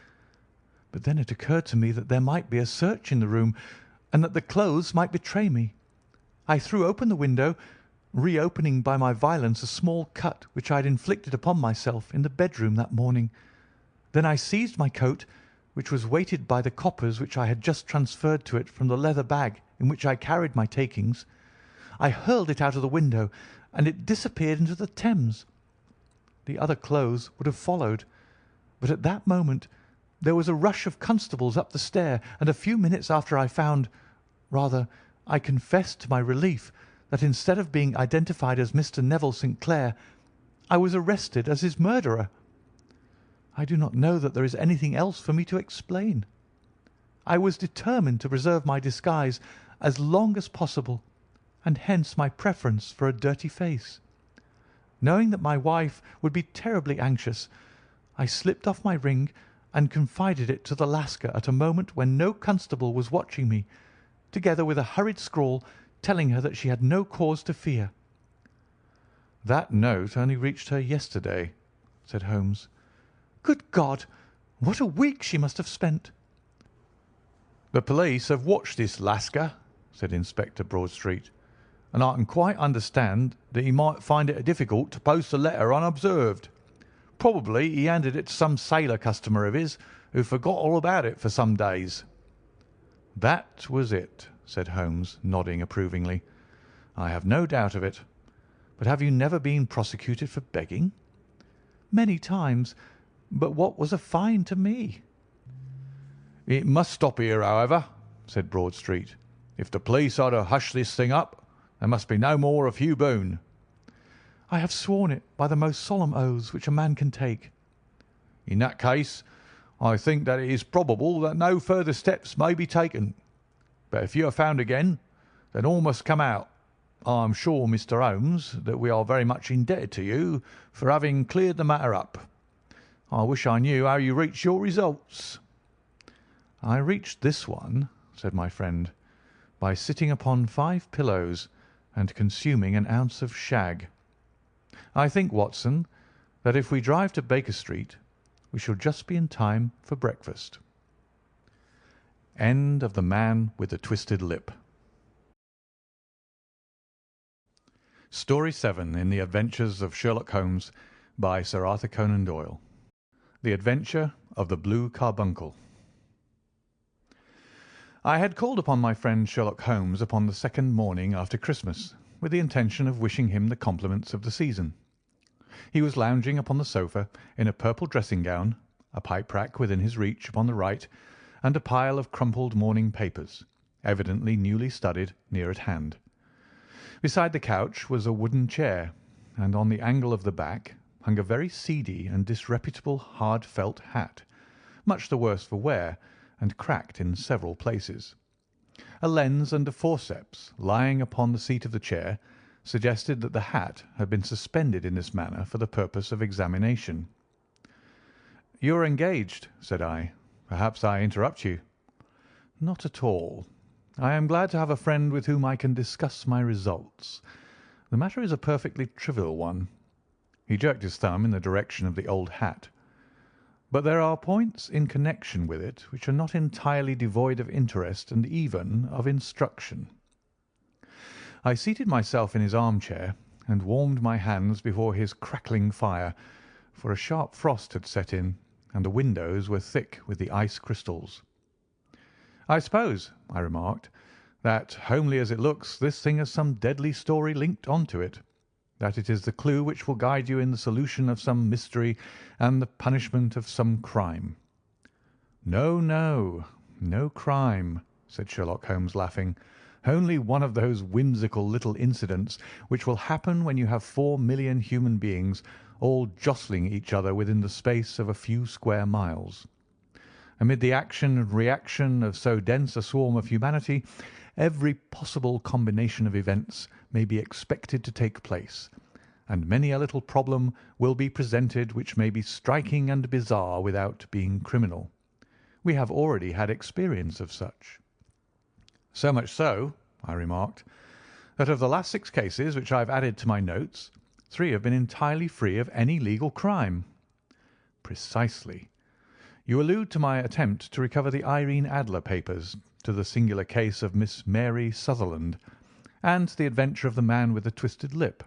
But then it occurred to me that there might be a search in the room, and that the clothes might betray me. I threw open the window, reopening by my violence a small cut which I had inflicted upon myself in the bedroom that morning. Then I seized my coat, which was weighted by the coppers which I had just transferred to it from the leather bag in which I carried my takings. I hurled it out of the window, and it disappeared into the Thames. The other clothes would have followed, but at that moment there was a rush of constables up the stair, and a few minutes after I found, rather, I confessed to my relief, that instead of being identified as Mr. Neville St. Clair, I was arrested as his murderer. I do not know that there is anything else for me to explain. I was determined to preserve my disguise as long as possible, and hence my preference for a dirty face. Knowing that my wife would be terribly anxious, I slipped off my ring and confided it to the Lascar at a moment when no constable was watching me, together with a hurried scrawl telling her that she had no cause to fear. "That note only reached her yesterday," said Holmes. Good God! What a week she must have spent! "The police have watched this Lascar," said Inspector Broadstreet, "and I can quite understand that he might find it difficult to post a letter unobserved. Probably he handed it to some sailor customer of his who forgot all about it for some days." "That was it," said Holmes, nodding approvingly. "I have no doubt of it. But have you never been prosecuted for begging?" Many times, but what was a fine to me? "It must stop here, however," said Broadstreet. "If the police are to hush this thing up, there must be no more of Hugh Boone." I have sworn it by the most solemn oaths which a man can take. "In that case, I think that it is probable that no further steps may be taken. But if you are found again, then all must come out. I am sure, Mr. Holmes, that we are very much indebted to you for having cleared the matter up. I wish I knew how you reached your results." "I reached this one," said my friend, "by sitting upon 5 pillows and consuming an ounce of shag. I think, Watson, that if we drive to Baker Street, we shall just be in time for breakfast." End of The Man with the Twisted Lip. Story 7 in the Adventures of Sherlock Holmes by Sir Arthur Conan Doyle. The Adventure of the Blue Carbuncle. I had called upon my friend Sherlock Holmes upon the second morning after Christmas, with the intention of wishing him the compliments of the season. He was lounging upon the sofa in a purple dressing-gown, a pipe-rack within his reach upon the right, and a pile of crumpled morning papers, evidently newly studied, near at hand. Beside the couch was a wooden chair, and on the angle of the back hung a very seedy and disreputable hard felt hat, much the worse for wear, and cracked in several places. A lens and a forceps lying upon the seat of the chair suggested that the hat had been suspended in this manner for the purpose of examination. "You are engaged," said I. "Perhaps I interrupt you." "Not at all. I am glad to have a friend with whom I can discuss my results. The matter is a perfectly trivial one." He jerked his thumb in the direction of the old hat. "But there are points in connection with it which are not entirely devoid of interest and even of instruction." I seated myself in his armchair and warmed my hands before his crackling fire, for a sharp frost had set in, and the windows were thick with the ice crystals. "I suppose," I remarked, "that, homely as it looks, this thing has some deadly story linked on to it, that it is the clue which will guide you in the solution of some mystery and the punishment of some crime." "No, no, no crime," said Sherlock Holmes, laughing. "Only one of those whimsical little incidents which will happen when you have 4,000,000 human beings all jostling each other within the space of a few square miles. Amid the action and reaction of so dense a swarm of humanity, every possible combination of events may be expected to take place, and many a little problem will be presented which may be striking and bizarre without being criminal. We have already had experience of such." "So much so," I remarked, "that of the last 6 cases which I have added to my notes, 3 have been entirely free of any legal crime." "Precisely. You allude to my attempt to recover the Irene Adler papers, to the singular case of Miss Mary Sutherland, and to the adventure of the man with the twisted lip.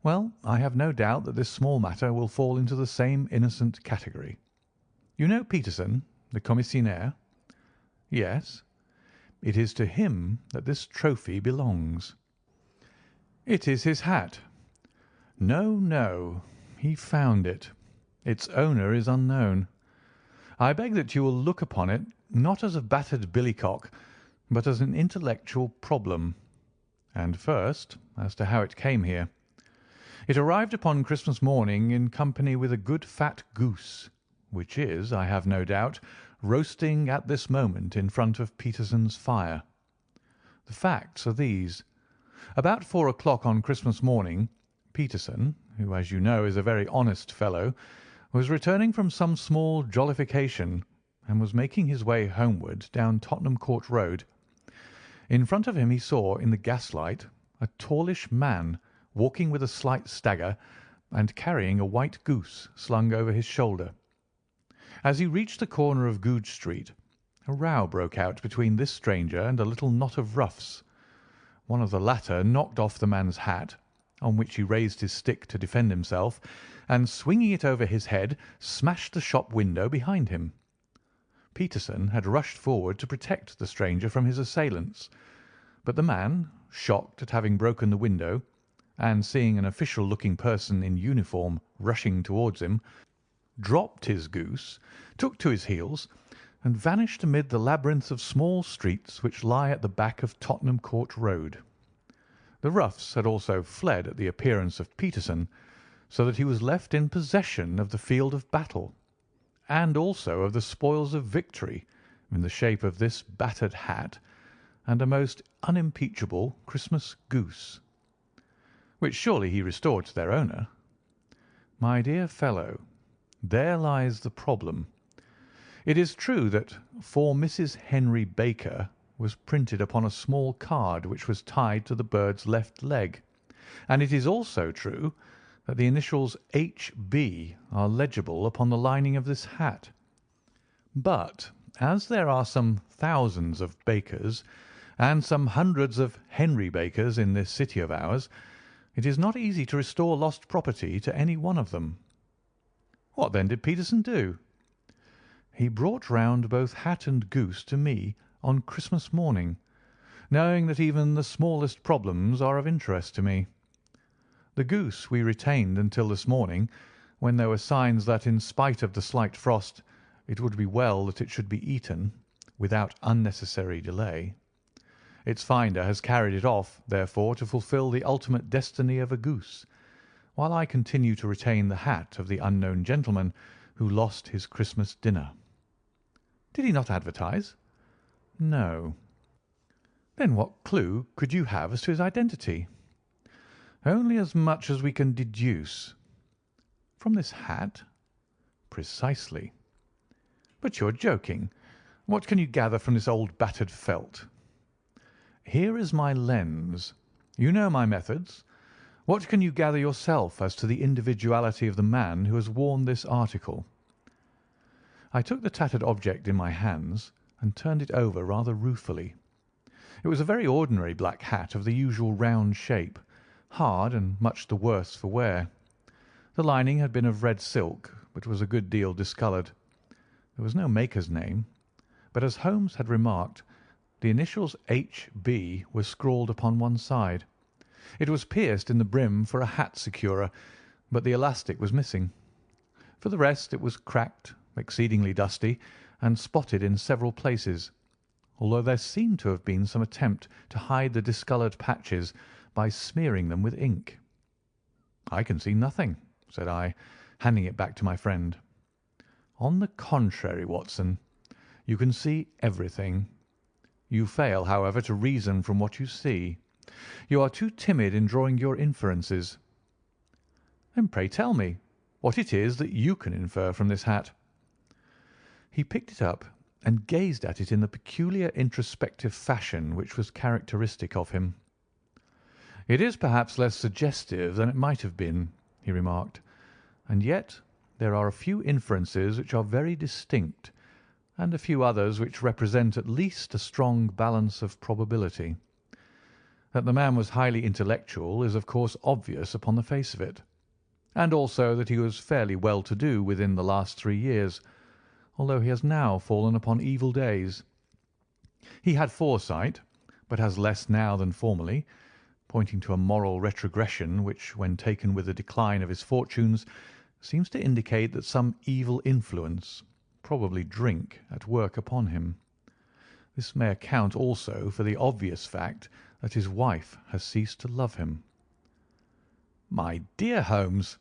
Well, I have no doubt that this small matter will fall into the same innocent category. You know Peterson, the commissionaire?" "Yes." "It is to him that this trophy belongs." "It is his hat." "No, no. He found it. Its owner is unknown. I beg that you will look upon it, not as a battered billycock, but as an intellectual problem. And first, as to how it came here. It arrived upon Christmas morning in company with a good fat goose, which is, I have no doubt, roasting at this moment in front of Peterson's fire. The facts are these. About 4 o'clock on Christmas morning, Peterson, who, as you know, is a very honest fellow, was returning from some small jollification, and was making his way homeward down Tottenham Court Road. In front of him he saw, in the gaslight, a tallish man walking with a slight stagger and carrying a white goose slung over his shoulder. As he reached the corner of Goodge Street, a row broke out between this stranger and a little knot of roughs. One of the latter knocked off the man's hat, on which he raised his stick to defend himself, and swinging it over his head, smashed the shop window behind him. Peterson had rushed forward to protect the stranger from his assailants, but the man, shocked at having broken the window, and seeing an official-looking person in uniform rushing towards him, dropped his goose, took to his heels, and vanished amid the labyrinth of small streets which lie at the back of Tottenham Court Road. The roughs had also fled at the appearance of Peterson, so that he was left in possession of the field of battle, and also of the spoils of victory, in the shape of this battered hat and a most unimpeachable Christmas goose, which surely he restored to their owner. My dear fellow, there lies the problem. It is true that "For Mrs. Henry Baker" was printed upon a small card which was tied to the bird's left leg, and it is also true that the initials H.B. are legible upon the lining of this hat. But as there are some thousands of Bakers and some hundreds of Henry Bakers in this city of ours, it is not easy to restore lost property to any one of them. What then did Peterson do? He brought round both hat and goose to me on Christmas morning, knowing that even the smallest problems are of interest to me. The goose we retained until this morning, when there were signs that, in spite of the slight frost, it would be well that it should be eaten without unnecessary delay. Its finder has carried it off, therefore, to fulfil the ultimate destiny of a goose, while I continue to retain the hat of the unknown gentleman who lost his Christmas dinner. Did he not advertise? No. Then what clue could you have as to his identity? Only as much as we can deduce. From this hat? Precisely. But you're joking. What can you gather from this old battered felt? Here is my lens. You know my methods. What can you gather yourself as to the individuality of the man who has worn this article? I took the tattered object in my hands and turned it over rather ruefully. It was a very ordinary black hat of the usual round shape, hard and much the worse for wear. The lining had been of red silk, but was a good deal discoloured. There was no maker's name, but as Holmes had remarked, the initials H.B. were scrawled upon one side. It was pierced in the brim for a hat securer, but the elastic was missing. For the rest it was cracked, exceedingly dusty, and spotted in several places, although there seemed to have been some attempt to hide the discoloured patches by smearing them with ink. "I can see nothing," said I, handing it back to my friend. "On the contrary, Watson, you can see everything. You fail, however, to reason from what you see. You are too timid in drawing your inferences." "Then pray tell me what it is that you can infer from this hat." He picked it up and gazed at it in the peculiar introspective fashion which was characteristic of him. "It is perhaps less suggestive than it might have been," he remarked, "and yet there are a few inferences which are very distinct, and a few others which represent at least a strong balance of probability. That the man was highly intellectual is of course obvious upon the face of it, and also that he was fairly well to do within the last 3 years, although he has now fallen upon evil days. He had foresight, but has less now than formerly, pointing to a moral retrogression which, when taken with the decline of his fortunes, seems to indicate that some evil influence, probably drink, at work upon him. This may account also for the obvious fact that his wife has ceased to love him." "My dear Holmes!"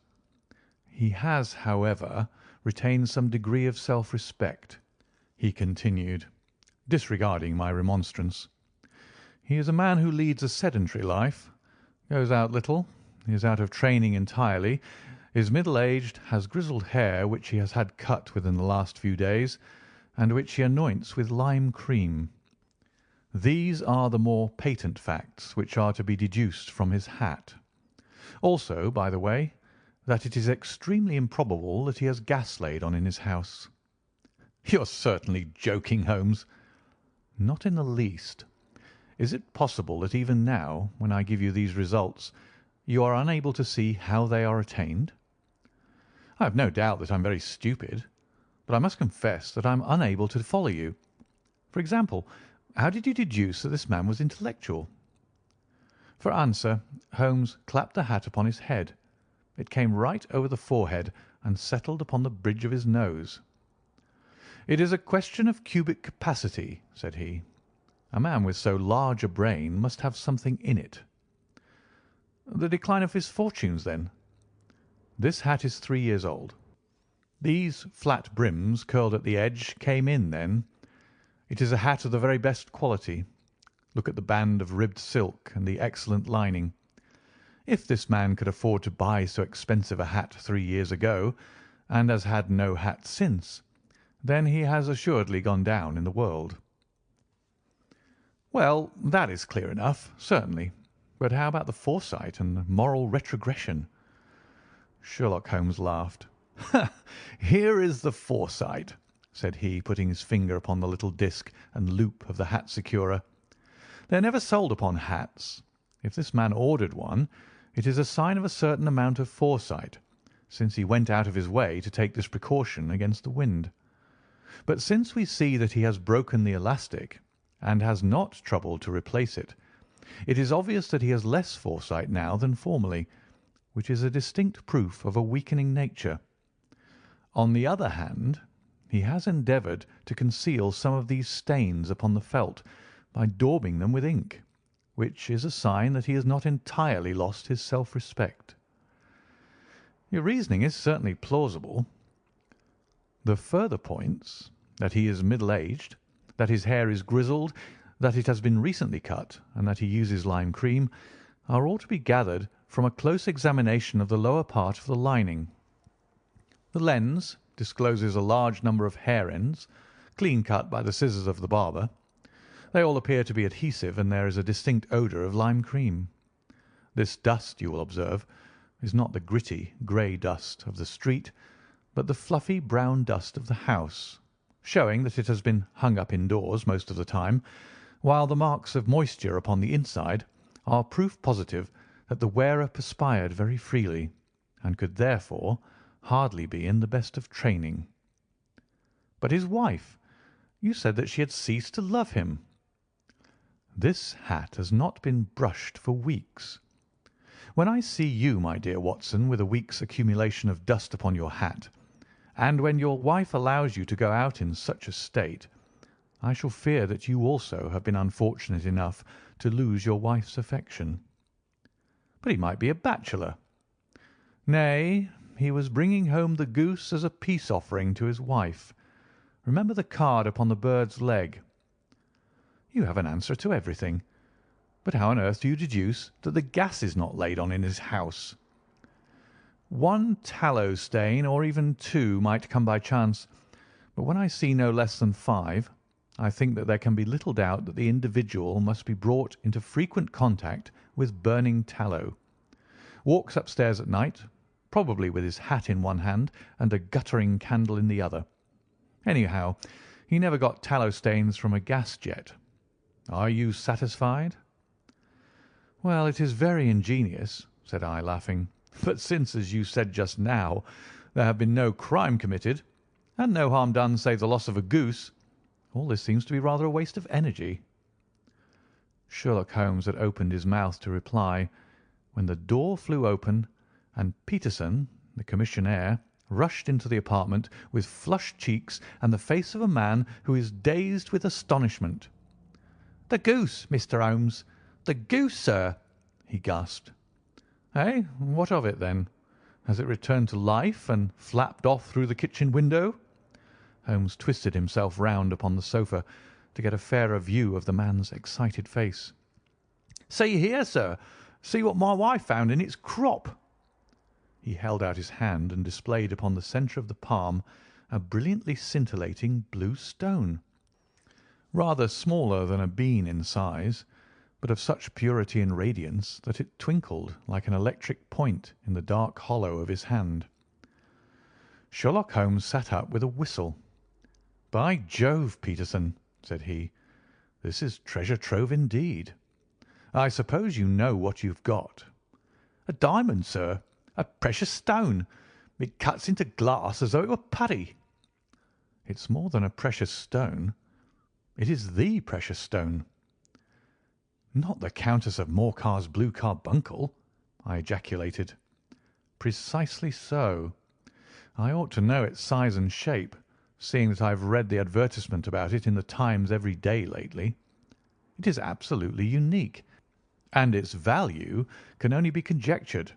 "He has, however, retained some degree of self-respect," he continued, disregarding my remonstrance. "He is a man who leads a sedentary life, goes out little, is out of training entirely, is middle-aged, has grizzled hair which he has had cut within the last few days, and which he anoints with lime cream. These are the more patent facts which are to be deduced from his hat. Also, by the way, that it is extremely improbable that he has gas laid on in his house." "You're certainly joking, Holmes." "Not in the least. Is it possible that even now, when I give you these results, you are unable to see how they are attained?" "I have no doubt that I am very stupid, but I must confess that I am unable to follow you. For example, how did you deduce that this man was intellectual?" For answer, Holmes clapped the hat upon his head. It came right over the forehead and settled upon the bridge of his nose. "It is a question of cubic capacity," said he. "A man with so large a brain must have something in it." "The decline of his fortunes, then?" "This hat is 3 years old. These flat brims curled at the edge came in then. It is a hat of the very best quality. Look at the band of ribbed silk and the excellent lining. If this man could afford to buy so expensive a hat 3 years ago, and has had no hat since, then he has assuredly gone down in the world." "Well, that is clear enough, certainly. But how about the foresight and moral retrogression?" Sherlock Holmes laughed. "Here is the foresight," said he, putting his finger upon the little disc and loop of the hat securer. "They are never sold upon hats. If this man ordered one, it is a sign of a certain amount of foresight, since he went out of his way to take this precaution against the wind. But since we see that he has broken the elastic and has not troubled to replace it, it is obvious that he has less foresight now than formerly, which is a distinct proof of a weakening nature. On the other hand, he has endeavoured to conceal some of these stains upon the felt by daubing them with ink, which is a sign that he has not entirely lost his self-respect." "Your reasoning is certainly plausible." "The further points, that he is middle-aged, that his hair is grizzled, that it has been recently cut, and that he uses lime cream, are all to be gathered from a close examination of the lower part of the lining. The lens discloses a large number of hair ends, clean cut by the scissors of the barber. They all appear to be adhesive, and there is a distinct odour of lime cream. This dust, you will observe, is not the gritty, grey dust of the street, but the fluffy brown dust of the house, showing that it has been hung up indoors most of the time, while the marks of moisture upon the inside are proof positive that the wearer perspired very freely, and could therefore hardly be in the best of training. But his wife, you said that she had ceased to love him. This hat has not been brushed for weeks. When I see you, my dear Watson, with a week's accumulation of dust upon your hat, and when your wife allows you to go out in such a state, I shall fear that you also have been unfortunate enough to lose your wife's affection. But he might be a bachelor. Nay, he was bringing home the goose as a peace offering to his wife. Remember the card upon the bird's leg. You have an answer to everything. But how on earth do you deduce that the gas is not laid on in his house? One tallow stain, or even two, might come by chance, but when I see no less than 5, I think that there can be little doubt that the individual must be brought into frequent contact with burning tallow. Walks upstairs at night, probably with his hat in one hand and a guttering candle in the other. Anyhow, he never got tallow stains from a gas jet. Are you satisfied? Well, it is very ingenious, said I, laughing. But since, as you said just now, there have been no crime committed, and no harm done save the loss of a goose, all this seems to be rather a waste of energy. Sherlock Holmes had opened his mouth to reply, when the door flew open, and Peterson, the commissionaire, rushed into the apartment with flushed cheeks and the face of a man who is dazed with astonishment. "The goose, Mr. Holmes! The goose, sir!" he gasped. "Eh? What of it, then? Has it returned to life and flapped off through the kitchen window?" Holmes twisted himself round upon the sofa to get a fairer view of the man's excited face. "See here, sir! See what my wife found in its crop!" He held out his hand and displayed upon the centre of the palm a brilliantly scintillating blue stone, rather smaller than a bean in size, but of such purity and radiance that it twinkled like an electric point in the dark hollow of his hand. Sherlock Holmes sat up with a whistle. "By Jove, Peterson," said he, "this is treasure trove indeed. I suppose you know what you've got." "A diamond, sir. A precious stone. It cuts into glass as though it were putty." "It's more than a precious stone. It is the precious stone." "Not the Countess of Morcar's blue carbuncle?" I ejaculated. "Precisely so. I ought to know its size and shape, seeing that I've read the advertisement about it in the Times every day lately. It is absolutely unique, and its value can only be conjectured,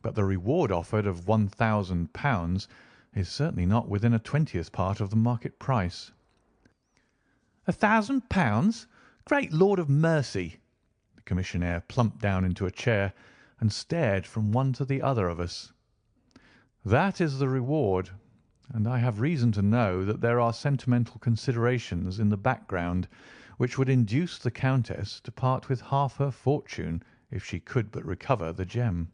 but the reward offered of £1,000 is certainly not within a 20th part of the market price." £1,000? Great Lord of mercy! The commissionaire plumped down into a chair and stared from one to the other of us. "That is the reward, and I have reason to know that there are sentimental considerations in the background which would induce the Countess to part with half her fortune if she could but recover the gem."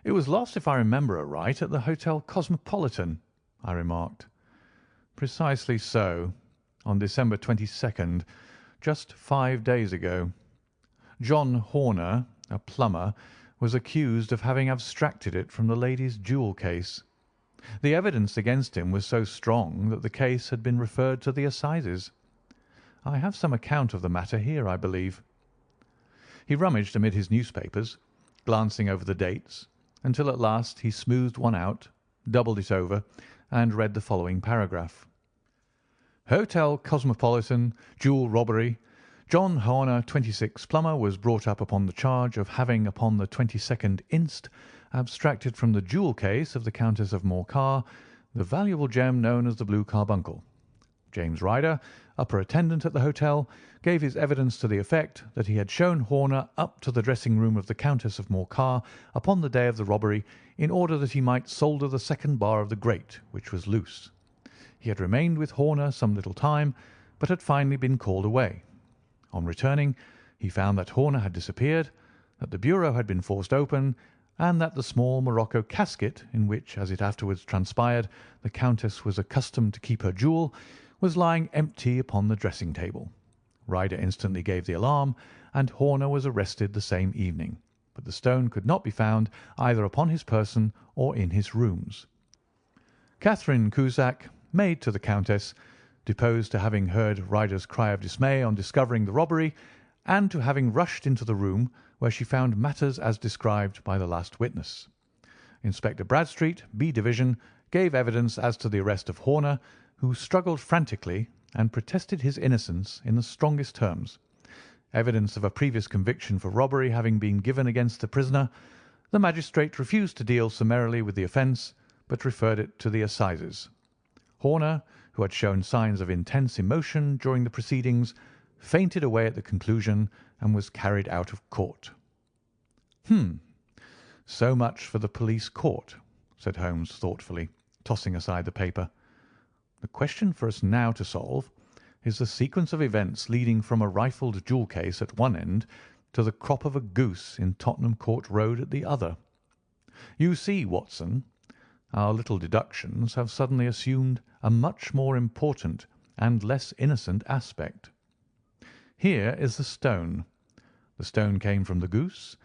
"It was lost, if I remember aright, at the Hotel Cosmopolitan," I remarked. "Precisely so, on December 22nd, just 5 days ago. John Horner, a plumber, was accused of having abstracted it from the lady's jewel case. The evidence against him was so strong that the case had been referred to the assizes. I have some account of the matter here, I believe." He rummaged amid his newspapers, glancing over the dates, until at last he smoothed one out, doubled it over, and read the following paragraph: "Hotel Cosmopolitan, jewel robbery. John Horner, 26, plumber, was brought up upon the charge of having, upon the 22nd inst., abstracted from the jewel case of the Countess of Morcar the valuable gem known as the blue carbuncle. James Ryder, upper attendant at the hotel, gave his evidence to the effect that he had shown Horner up to the dressing-room of the Countess of Morcar upon the day of the robbery in order that he might solder the second bar of the grate, which was loose. He had remained with Horner some little time, but had finally been called away. On returning, he found that Horner had disappeared, that the bureau had been forced open, and that the small morocco casket, in which, as it afterwards transpired, the Countess was accustomed to keep her jewel, was lying empty upon the dressing-table. Ryder instantly gave the alarm, and Horner was arrested the same evening. but the stone could not be found either upon his person or in his rooms. Catherine Cusack, maid to the Countess, deposed to having heard Ryder's cry of dismay on discovering the robbery, and to having rushed into the room where she found matters as described by the last witness. Inspector Bradstreet, B Division, gave evidence as to the arrest of Horner, who struggled frantically and protested his innocence in the strongest terms. Evidence of a previous conviction for robbery having been given against the prisoner, the magistrate refused to deal summarily with the offence, but referred it to the assizes. Horner, who had shown signs of intense emotion during the proceedings, fainted away at the conclusion and was carried out of court. So much for the police court," said Holmes thoughtfully, tossing aside the paper. "The question for us now to solve is the sequence of events leading from a rifled jewel case at one end to the crop of a goose in Tottenham Court Road at the other. You see, Watson, our little deductions have suddenly assumed a much more important and less innocent aspect. Here is the stone. The stone came from the goose,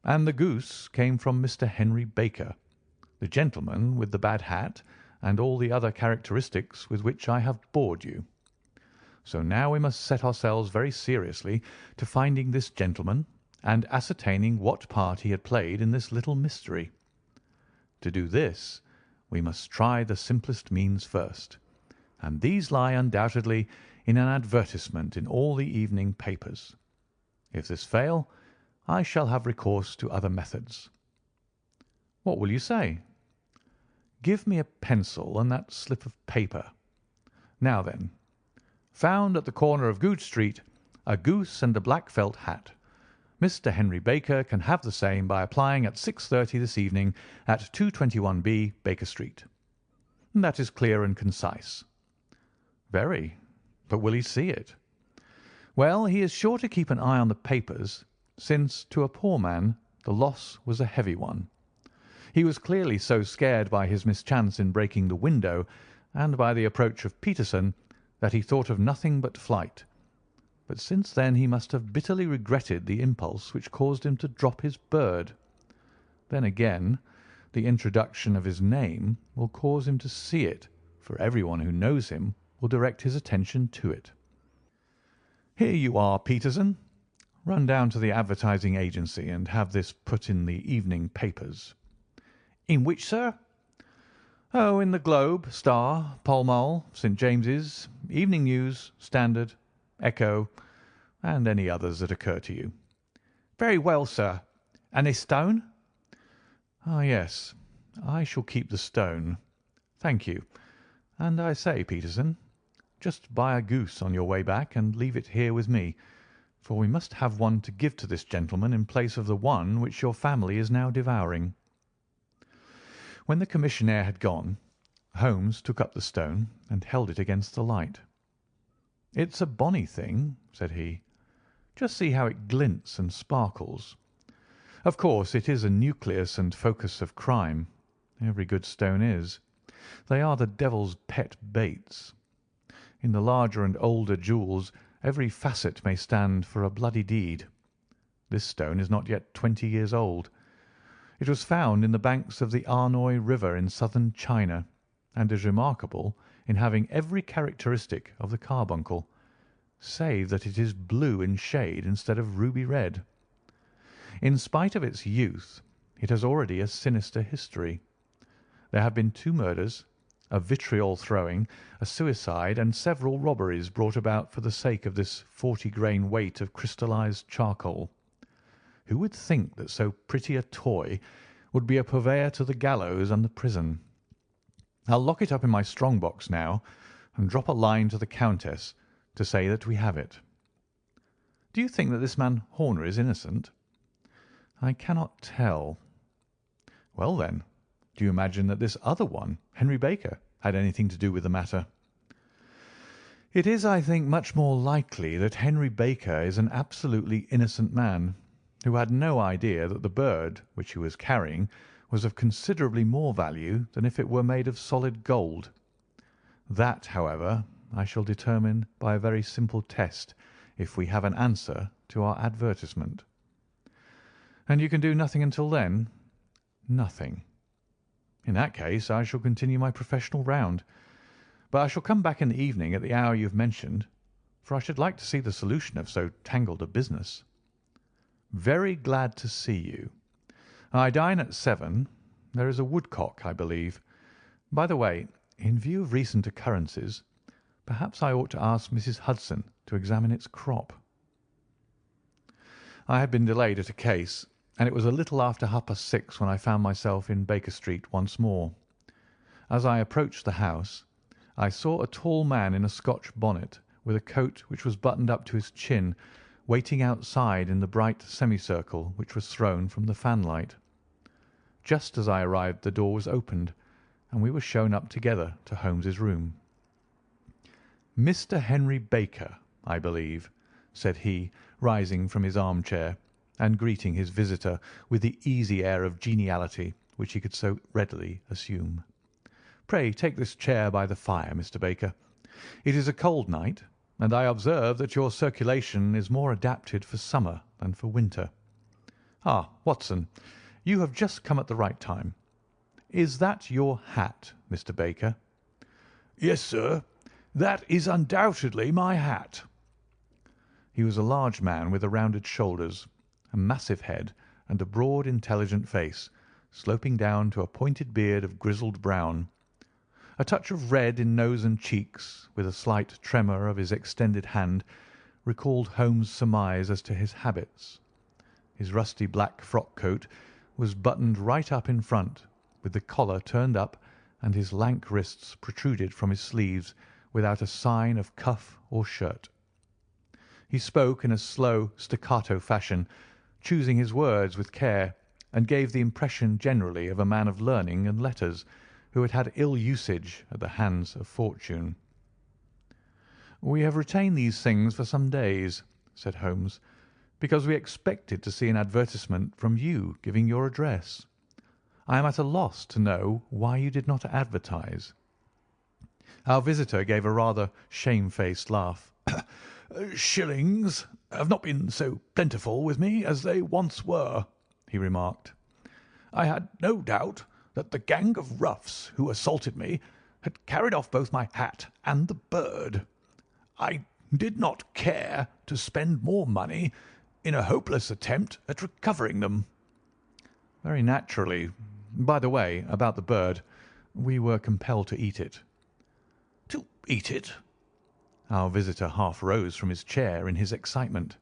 and the goose came from Mr. Henry Baker, the gentleman with the bad hat and all the other characteristics with which I have bored you. So now we must set ourselves very seriously to finding this gentleman and ascertaining what part he had played in this little mystery. To do this, we must try the simplest means first, and these lie undoubtedly in an advertisement in all the evening papers. If this fail, I shall have recourse to other methods. What will you say? Give me a pencil and that slip of paper. Now then, found at the corner of Goodge Street a goose and a black felt hat. Mr. Henry Baker can have the same by applying at 6:30 this evening at 221B Baker Street. That is clear and concise. Very. But will he see it? Well, he is sure to keep an eye on the papers, since to a poor man the loss was a heavy one. He was clearly so scared by his mischance in breaking the window and by the approach of Peterson that he thought of nothing but flight. But since then he must have bitterly regretted the impulse which caused him to drop his bird. Then again, the introduction of his name will cause him to see it, for everyone who knows him will direct his attention to it. Here you are, Peterson. Run down to the advertising agency and have this put in the evening papers. In which, sir? Oh, in the Globe, Star, Pall Mall, St. James's, Evening News, Standard, Echo, and any others that occur to you. Very well, sir. And this stone? Ah, yes. I shall keep the stone. Thank you. And I say, Peterson, just buy a goose on your way back and leave it here with me, for we must have one to give to this gentleman in place of the one which your family is now devouring. When the commissionaire had gone, Holmes took up the stone and held it against the light. "It's a bonny thing," said he. "Just see how it glints and sparkles. Of course, it is a nucleus and focus of crime. Every good stone is. They are the devil's pet baits. In the larger and older jewels, every facet may stand for a bloody deed. This stone is not yet 20 years old. It was found in the banks of the Arnoy River in southern China, and is remarkable in having every characteristic of the carbuncle, save that it is blue in shade instead of ruby red. In spite of its youth, it has already a sinister history. There have been 2 murders, a vitriol throwing, a suicide, and several robberies brought about for the sake of this 40-grain weight of crystallized charcoal. Who would think that so pretty a toy would be a purveyor to the gallows and the prison? I'll lock it up in my strong box now, and drop a line to the Countess to say that we have it. Do you think that this man Horner is innocent? I cannot tell. Well, then, do you imagine that this other one, Henry Baker, had anything to do with the matter? It is, I think, much more likely that Henry Baker is an absolutely innocent man, who had no idea that the bird which he was carrying was of considerably more value than if it were made of solid gold. That, however, I shall determine by a very simple test if we have an answer to our advertisement. And you can do nothing until then? Nothing. In that case, I shall continue my professional round. But I shall come back in the evening at the hour you have mentioned, for I should like to see the solution of so tangled a business. Very glad to see you. I dine at 7. There is a woodcock, I believe. By the way, in view of recent occurrences, perhaps I ought to ask Mrs. Hudson to examine its crop. I had been delayed at a case, and it was a little after 6:30 when I found myself in Baker Street once more. As I approached the house, I saw a tall man in a Scotch bonnet, with a coat which was buttoned up to his chin, waiting outside in the bright semicircle which was thrown from the fanlight. Just as I arrived, the door was opened, and we were shown up together to Holmes's room. "Mr. Henry Baker, I believe," said he, rising from his armchair, and greeting his visitor with the easy air of geniality which he could so readily assume. "Pray take this chair by the fire, Mr. Baker. It is a cold night, and I observe that your circulation is more adapted for summer than for winter. Ah, Watson, you have just come at the right time. Is that your hat, Mr. Baker?" "Yes, sir, that is undoubtedly my hat." He was a large man with a rounded shoulders, a massive head, and a broad, intelligent face, sloping down to a pointed beard of grizzled brown. A touch of red in nose and cheeks, with a slight tremor of his extended hand, recalled Holmes' surmise as to his habits. His rusty black frock coat was buttoned right up in front, with the collar turned up, and his lank wrists protruded from his sleeves without a sign of cuff or shirt. He spoke in a slow, staccato fashion, choosing his words with care, and gave the impression generally of a man of learning and letters who had had ill usage at the hands of fortune. "We have retained these things for some days," said Holmes, "because we expected to see an advertisement from you giving your address. I am at a loss to know why you did not advertise." Our visitor gave a rather shamefaced laugh. "Shillings have not been so plentiful with me as they once were," he remarked. "I had no doubt that the gang of roughs who assaulted me had carried off both my hat and the bird. I did not care to spend more money in a hopeless attempt at recovering them." "Very naturally. By the way, about the bird, we were compelled to eat it." "To eat it?" Our visitor half rose from his chair in his excitement.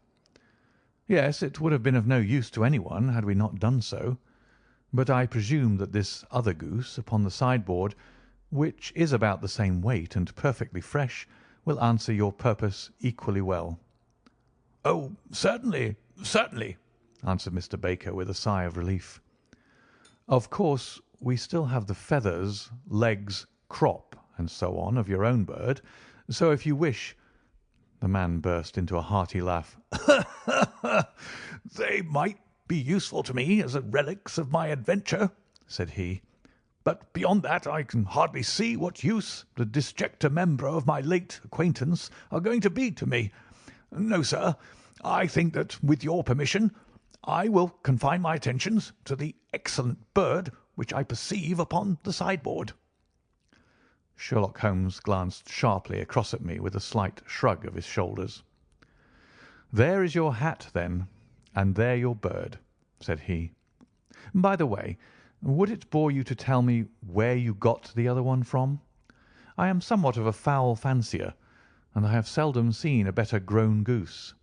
"Yes, it would have been of no use to anyone had we not done so. But I presume that this other goose upon the sideboard, which is about the same weight and perfectly fresh, will answer your purpose equally well." "Oh, certainly, certainly," answered Mr. Baker with a sigh of relief. "Of course, we still have the feathers, legs, crop, and so on of your own bird, so if you wish—" The man burst into a hearty laugh. "They might be useful to me as relics of my adventure," said he, "but beyond that I can hardly see what use the disjecta membra of my late acquaintance are going to be to me. No, sir, I think that, with your permission, I will confine my attentions to the excellent bird which I perceive upon the sideboard." Sherlock Holmes glanced sharply across at me with a slight shrug of his shoulders. "There is your hat, then, and there your bird," said he. "By the way, would it bore you to tell me where you got the other one from? I am somewhat of a fowl fancier, and I have seldom seen a better grown goose."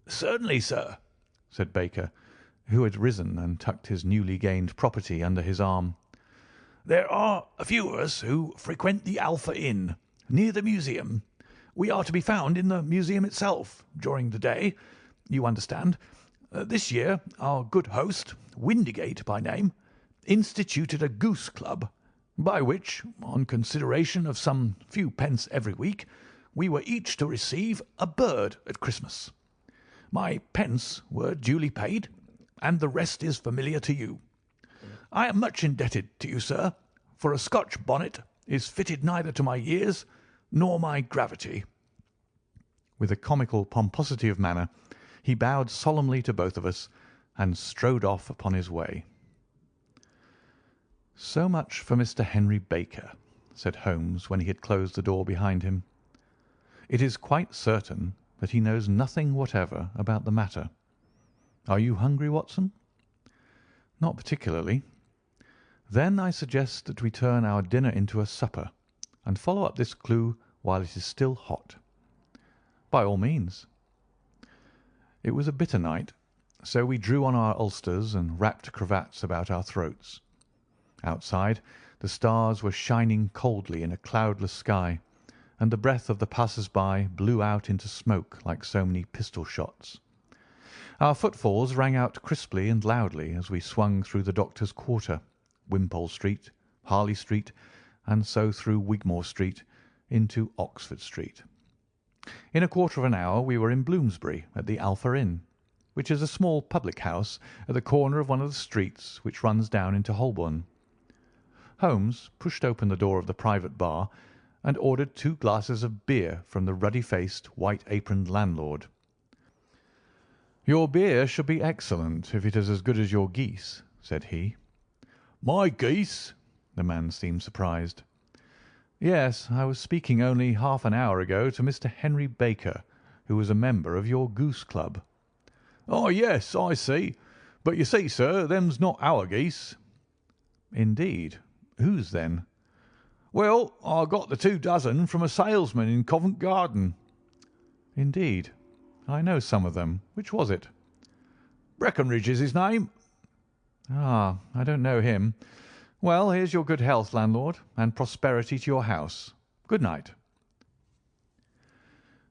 "Certainly, sir," said Baker, who had risen and tucked his newly gained property under his arm. "There are a few of us who frequent the Alpha Inn, near the museum. We are to be found in the museum itself during the day, you understand. This year our good host, Windigate by name, instituted a goose club, by which, on consideration of some few pence every week, we were each to receive a bird at Christmas. My pence were duly paid, and the rest is familiar to you. I am much indebted to you, sir, for a Scotch bonnet is fitted neither to my years nor my gravity." With a comical pomposity of manner, he bowed solemnly to both of us, and strode off upon his way. "So much for Mr. Henry Baker," said Holmes when he had closed the door behind him. "It is quite certain that he knows nothing whatever about the matter. Are you hungry, Watson?" "Not particularly." "Then I suggest that we turn our dinner into a supper, and follow up this clue while it is still hot." "By all means." It was a bitter night, so we drew on our ulsters and wrapped cravats about our throats. Outside, the stars were shining coldly in a cloudless sky, and the breath of the passers-by blew out into smoke like so many pistol shots. Our footfalls rang out crisply and loudly as we swung through the Doctor's Quarter, Wimpole Street, Harley Street, and so through Wigmore Street into Oxford Street. In a quarter of an hour we were in Bloomsbury at the Alpha Inn, which is a small public house at the corner of one of the streets which runs down into Holborn. Holmes pushed open the door of the private bar and ordered 2 glasses of beer from the ruddy-faced, white-aproned landlord. "Your beer should be excellent if it is as good as your geese," said he. "My geese?" The man seemed surprised. "Yes, I was speaking only half an hour ago to Mr. Henry Baker, who was a member of your goose club." "Oh, yes, I see. But you see, sir, them's not our geese." "Indeed. Whose, then?" "Well, I got the 2 dozen from a salesman in Covent Garden." "Indeed. I know some of them. Which was it?" "Breckenridge is his name." "Ah, I don't know him. Well, here's your good health, landlord, and prosperity to your house. Good night."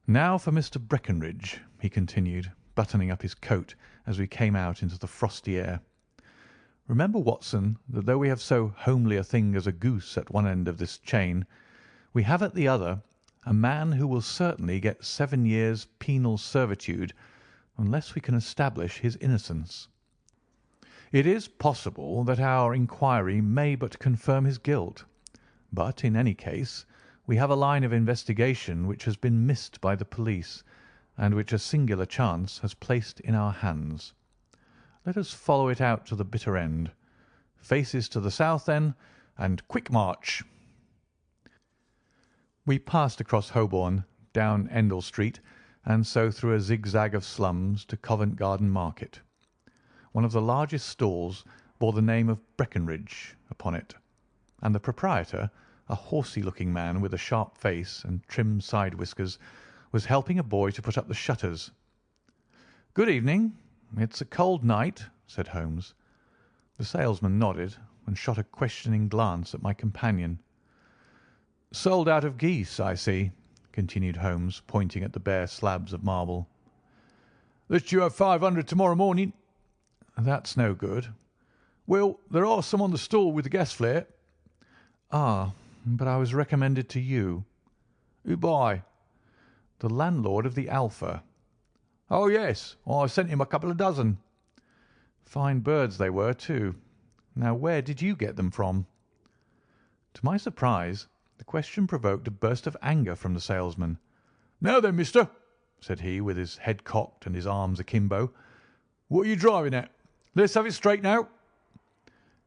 "Now for Mr. Breckenridge," he continued, buttoning up his coat as we came out into the frosty air. "Remember, Watson, that though we have so homely a thing as a goose at one end of this chain, we have at the other a man who will certainly get 7 years' penal servitude unless we can establish his innocence. It is possible that our inquiry may but confirm his guilt, but in any case we have a line of investigation which has been missed by the police, and which a singular chance has placed in our hands. Let us follow it out to the bitter end. Faces to the south, then, and quick march." We passed across Holborn, down Endell Street, and so through a zigzag of slums to Covent Garden Market. One of the largest stalls bore the name of Breckenridge upon it, and the proprietor, a horsey-looking man with a sharp face and trim side whiskers, was helping a boy to put up the shutters. "Good evening. It's a cold night," said Holmes. The salesman nodded and shot a questioning glance at my companion. "Sold out of geese, I see," continued Holmes, pointing at the bare slabs of marble. "Let you have 500 tomorrow morning." "That's no good." "Well, there are some on the stall with the gas flare." "Ah, but I was recommended to you." "Who by?" "The landlord of the Alpha." "Oh, yes, I sent him a couple of dozen." "Fine birds they were, too. Now, where did you get them from?" To my surprise, the question provoked a burst of anger from the salesman. "Now then, mister," said he, with his head cocked and his arms akimbo, "what are you driving at? Let's have it straight now."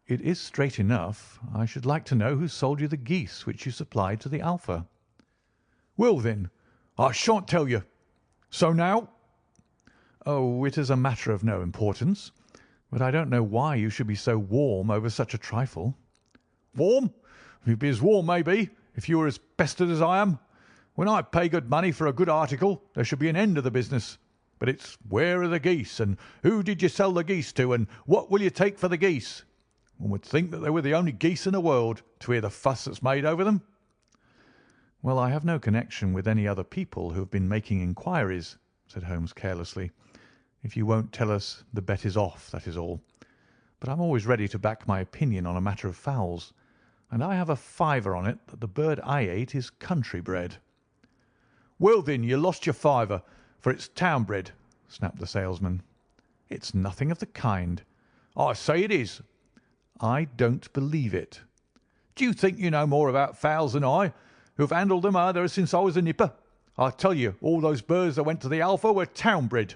"It is straight enough. I should like to know who sold you the geese which you supplied to the Alpha." "Well, then, I shan't tell you. So now?" "Oh, it is a matter of no importance, but I don't know why you should be so warm over such a trifle." "Warm? You'd be as warm, maybe, if you were as pestered as I am. When I pay good money for a good article, there should be an end of the business. But it's where are the geese, and who did you sell the geese to, and what will you take for the geese? One would think that they were the only geese in the world, to hear the fuss that's made over them." "Well, I have no connection with any other people who have been making inquiries," said Holmes carelessly. "If you won't tell us, the bet is off, that is all. But I'm always ready to back my opinion on a matter of fowls, and I have a fiver on it that the bird I ate is country bred." "Well, then, you lost your fiver, for it's town bred," snapped the salesman. "It's nothing of the kind." "I say it is." "I don't believe it." "Do you think you know more about fowls than I, who have handled them ever since I was a nipper? I tell you, all those birds that went to the Alpha were town bred."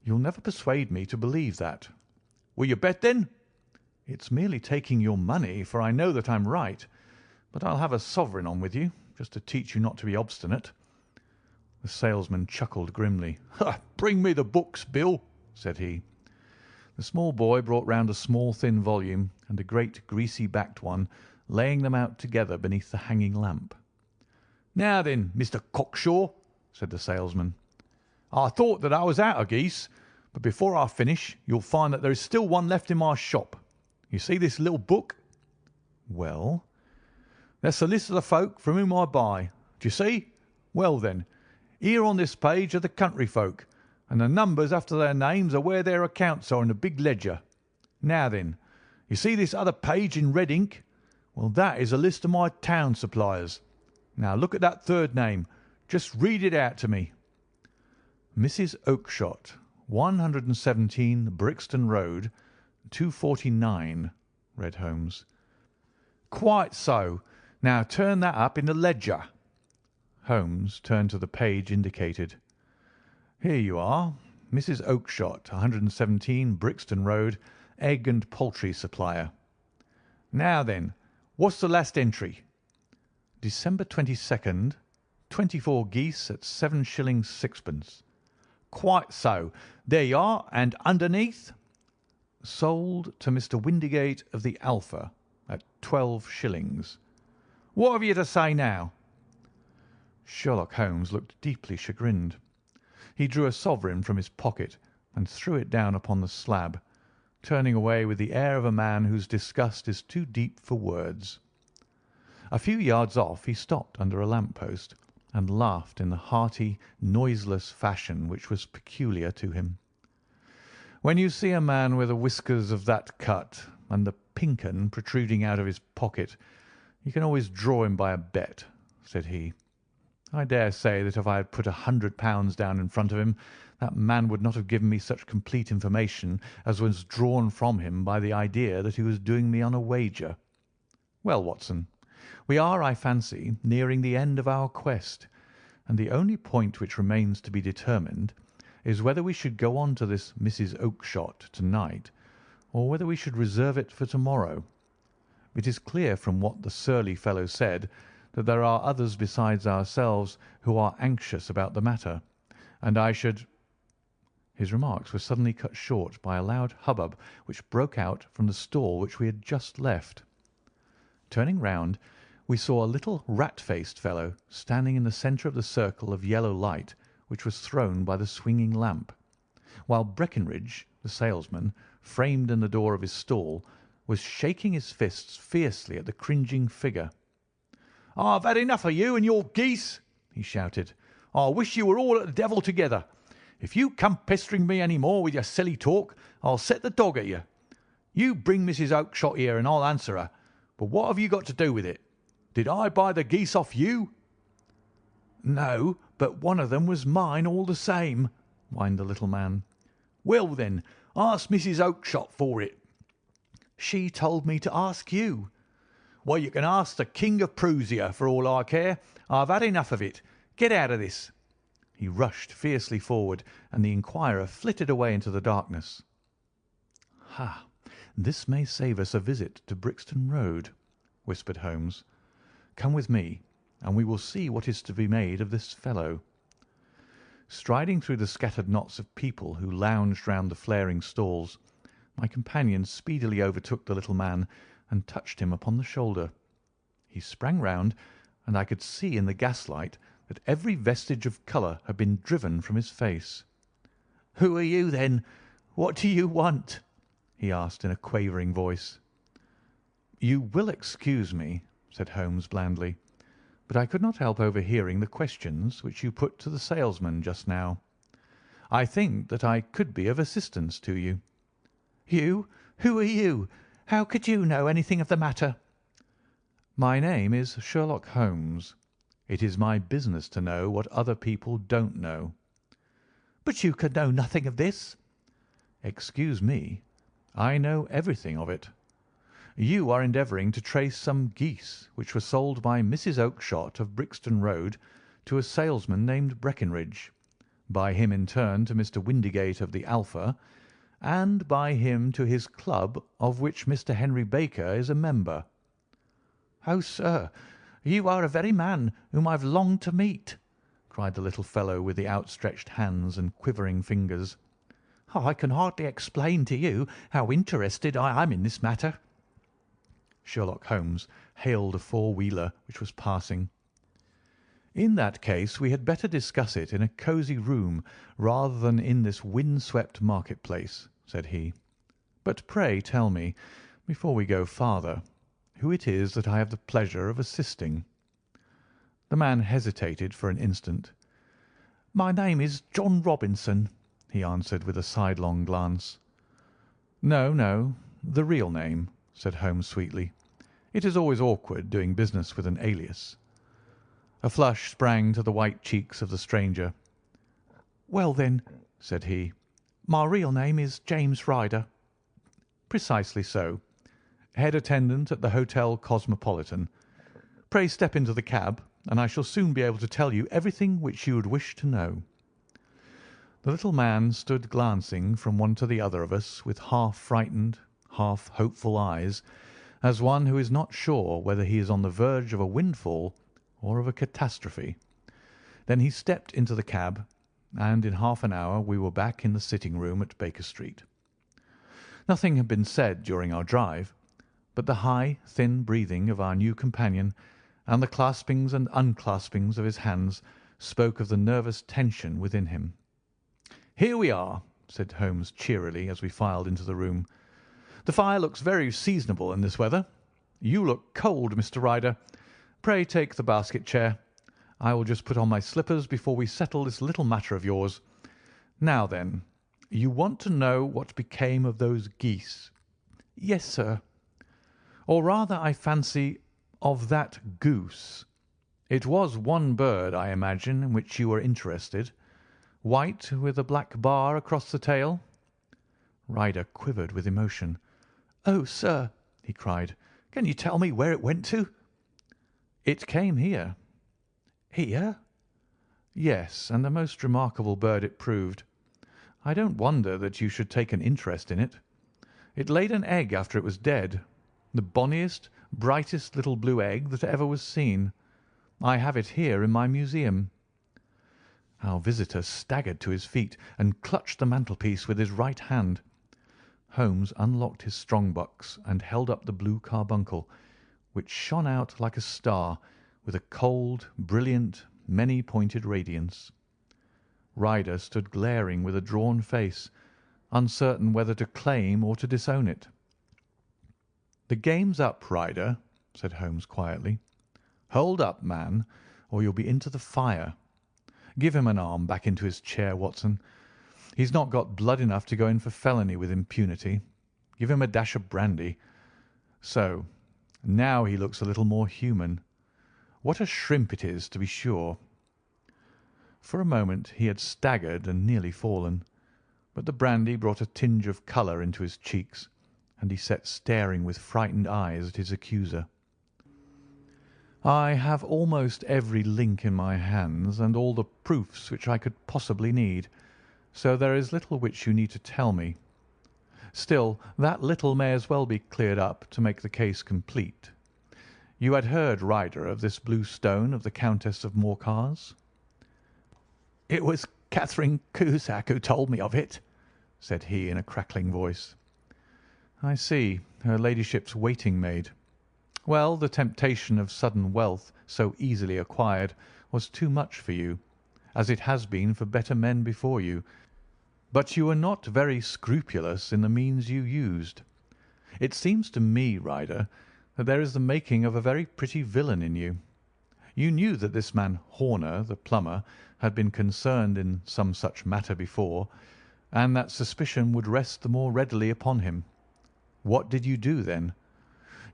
You'll never persuade me to believe that. Will you bet, then? It's merely taking your money, for I know that I'm right. But I'll have a sovereign on with you, just to teach you not to be obstinate." The salesman chuckled grimly. "Bring me the books, Bill," said he. The small boy brought round a small thin volume and a great greasy-backed one, laying them out together beneath the hanging lamp. "Now then, Mr. Cocksure," said the salesman, "I thought that I was out of geese, but before I finish you'll find that there is still one left in my shop. You see this little book? Well?" "That's the list of the folk from whom I buy. Do you see? Well, then, here on this page are the country folk, and the numbers after their names are where their accounts are in the big ledger. Now then, you see this other page in red ink? Well, that is a list of my town suppliers. Now look at that third name. Just read it out to me." "Mrs. Oakshott, 117 Brixton Road, 249," read Holmes. "Quite so. Now turn that up in the ledger." Holmes turned to the page indicated. "Here you are. Mrs. Oakshott, 117 Brixton Road, egg and poultry supplier." "Now then, what's the last entry?" "December 22nd, 24 geese at 7 shillings 6pence." "Quite so. There you are. And underneath?" "Sold to Mr. Windigate of the Alpha at 12 shillings." "What have you to say now?" Sherlock Holmes looked deeply chagrined. He drew a sovereign from his pocket and threw it down upon the slab, turning away with the air of a man whose disgust is too deep for words. A few yards off he stopped under a lamp-post and laughed in the hearty, noiseless fashion which was peculiar to him. "When you see a man with the whiskers of that cut and the pink 'un protruding out of his pocket, you can always draw him by a bet," said he. "I dare say that if I had put £100 down in front of him, that man would not have given me such complete information as was drawn from him by the idea that he was doing me on a wager. Well, Watson, we are, I fancy, nearing the end of our quest, and the only point which remains to be determined is whether we should go on to this Mrs. Oakshott to-night, or whether we should reserve it for to-morrow. It is clear from what the surly fellow said that there are others besides ourselves who are anxious about the matter, and I should—" His remarks were suddenly cut short by a loud hubbub which broke out from the stall which we had just left. Turning round, we saw a little rat-faced fellow standing in the centre of the circle of yellow light which was thrown by the swinging lamp, while Breckinridge, the salesman, framed in the door of his stall, was shaking his fists fiercely at the cringing figure. "I've had enough of you and your geese," he shouted. "I wish you were all at the devil together. If you come pestering me any more with your silly talk, I'll set the dog at you. You bring Mrs. Oakshott here and I'll answer her. But what have you got to do with it? Did I buy the geese off you?" "No, but one of them was mine all the same," whined the little man. "Well, then, ask Mrs. Oakshott for it." "She told me to ask you." "Well, you can ask the King of Prussia for all I care. I've had enough of it. Get out of this." He rushed fiercely forward, and the inquirer flitted away into the darkness. "Ha! This may save us a visit to Brixton Road," whispered Holmes. "Come with me, and we will see what is to be made of this fellow." Striding through the scattered knots of people who lounged round the flaring stalls, my companion speedily overtook the little man and touched him upon the shoulder. He sprang round, and I could see in the gaslight that every vestige of colour had been driven from his face. "Who are you, then? What do you want?" he asked in a quavering voice. "You will excuse me," said Holmes blandly, "but I could not help overhearing the questions which you put to the salesman just now. I think that I could be of assistance to you." "You? Who are you? How could you know anything of the matter?" "My name is Sherlock Holmes. It is my business to know what other people don't know." "But you could know nothing of this." "Excuse me. I know everything of it. You are endeavouring to trace some geese which were sold by Mrs. Oakshott of Brixton Road to a salesman named Breckinridge. by him in turn to Mr. Windigate of the Alpha, and by him to his club, of which Mr. Henry Baker is a member." "Oh, sir, you are the very man whom I've longed to meet," cried the little fellow with the outstretched hands and quivering fingers. "I can hardly explain to you how interested I am in this matter." Sherlock Holmes hailed a four-wheeler which was passing. "In that case we had better discuss it in a cosy room rather than in this wind-swept market-place," said he. "But pray tell me, before we go farther, who it is that I have the pleasure of assisting." The man hesitated for an instant. "My name is John Robinson," he answered with a sidelong glance. "No, no, the real name," said Holmes sweetly. "It is always awkward doing business with an alias." A flush sprang to the white cheeks of the stranger. "Well, then," said he, "my real name is James Ryder." "Precisely so. Head attendant at the Hotel Cosmopolitan. Pray step into the cab, and I shall soon be able to tell you everything which you would wish to know." The little man stood glancing from one to the other of us with half frightened, half hopeful eyes, as one who is not sure whether he is on the verge of a windfall or of a catastrophe. Then he stepped into the cab, and in half an hour we were back in the sitting-room at Baker Street. Nothing had been said during our drive, but the high, thin breathing of our new companion and the claspings and unclaspings of his hands spoke of the nervous tension within him. "Here we are," said Holmes cheerily as we filed into the room. "The fire looks very seasonable in this weather. You look cold, Mr. Ryder. Pray take the basket chair. I will just put on my slippers before we settle this little matter of yours. Now then, you want to know what became of those geese?" "Yes, sir." "Or rather, I fancy, of that goose. It was one bird, I imagine, in which you were interested. White with a black bar across the tail?" Ryder quivered with emotion. "Oh, sir," he cried, "can you tell me where it went to?" "It came here." "Here?" "Yes, and a most remarkable bird it proved. I don't wonder that you should take an interest in it. It laid an egg after it was dead, the bonniest, brightest little blue egg that ever was seen. I have it here in my museum." Our visitor staggered to his feet and clutched the mantelpiece with his right hand. Holmes unlocked his strong-box and held up the blue carbuncle, which shone out like a star with a cold, brilliant, many-pointed radiance. Ryder stood glaring with a drawn face, uncertain whether to claim or to disown it. "The game's up, Ryder," said Holmes quietly. "Hold up, man, or you'll be into the fire. Give him an arm back into his chair, Watson. He's not got blood enough to go in for felony with impunity. Give him a dash of brandy. So, now he looks a little more human. What a shrimp it is, to be sure." For a moment he had staggered and nearly fallen, but the brandy brought a tinge of colour into his cheeks, and he sat staring with frightened eyes at his accuser. "I have almost every link in my hands and all the proofs which I could possibly need, so there is little which you need to tell me. Still, that little may as well be cleared up to make the case complete. You had heard, Ryder, of this blue stone of the Countess of Morcar's?" "It was Catherine Cusack who told me of it," said he in a crackling voice. "I see, her ladyship's waiting-maid. Well, the temptation of sudden wealth so easily acquired was too much for you, as it has been for better men before you, but you were not very scrupulous in the means you used. It seems to me, Ryder, that there is the making of a very pretty villain in you. You knew that this man Horner, the plumber, had been concerned in some such matter before, and that suspicion would rest the more readily upon him. What did you do then?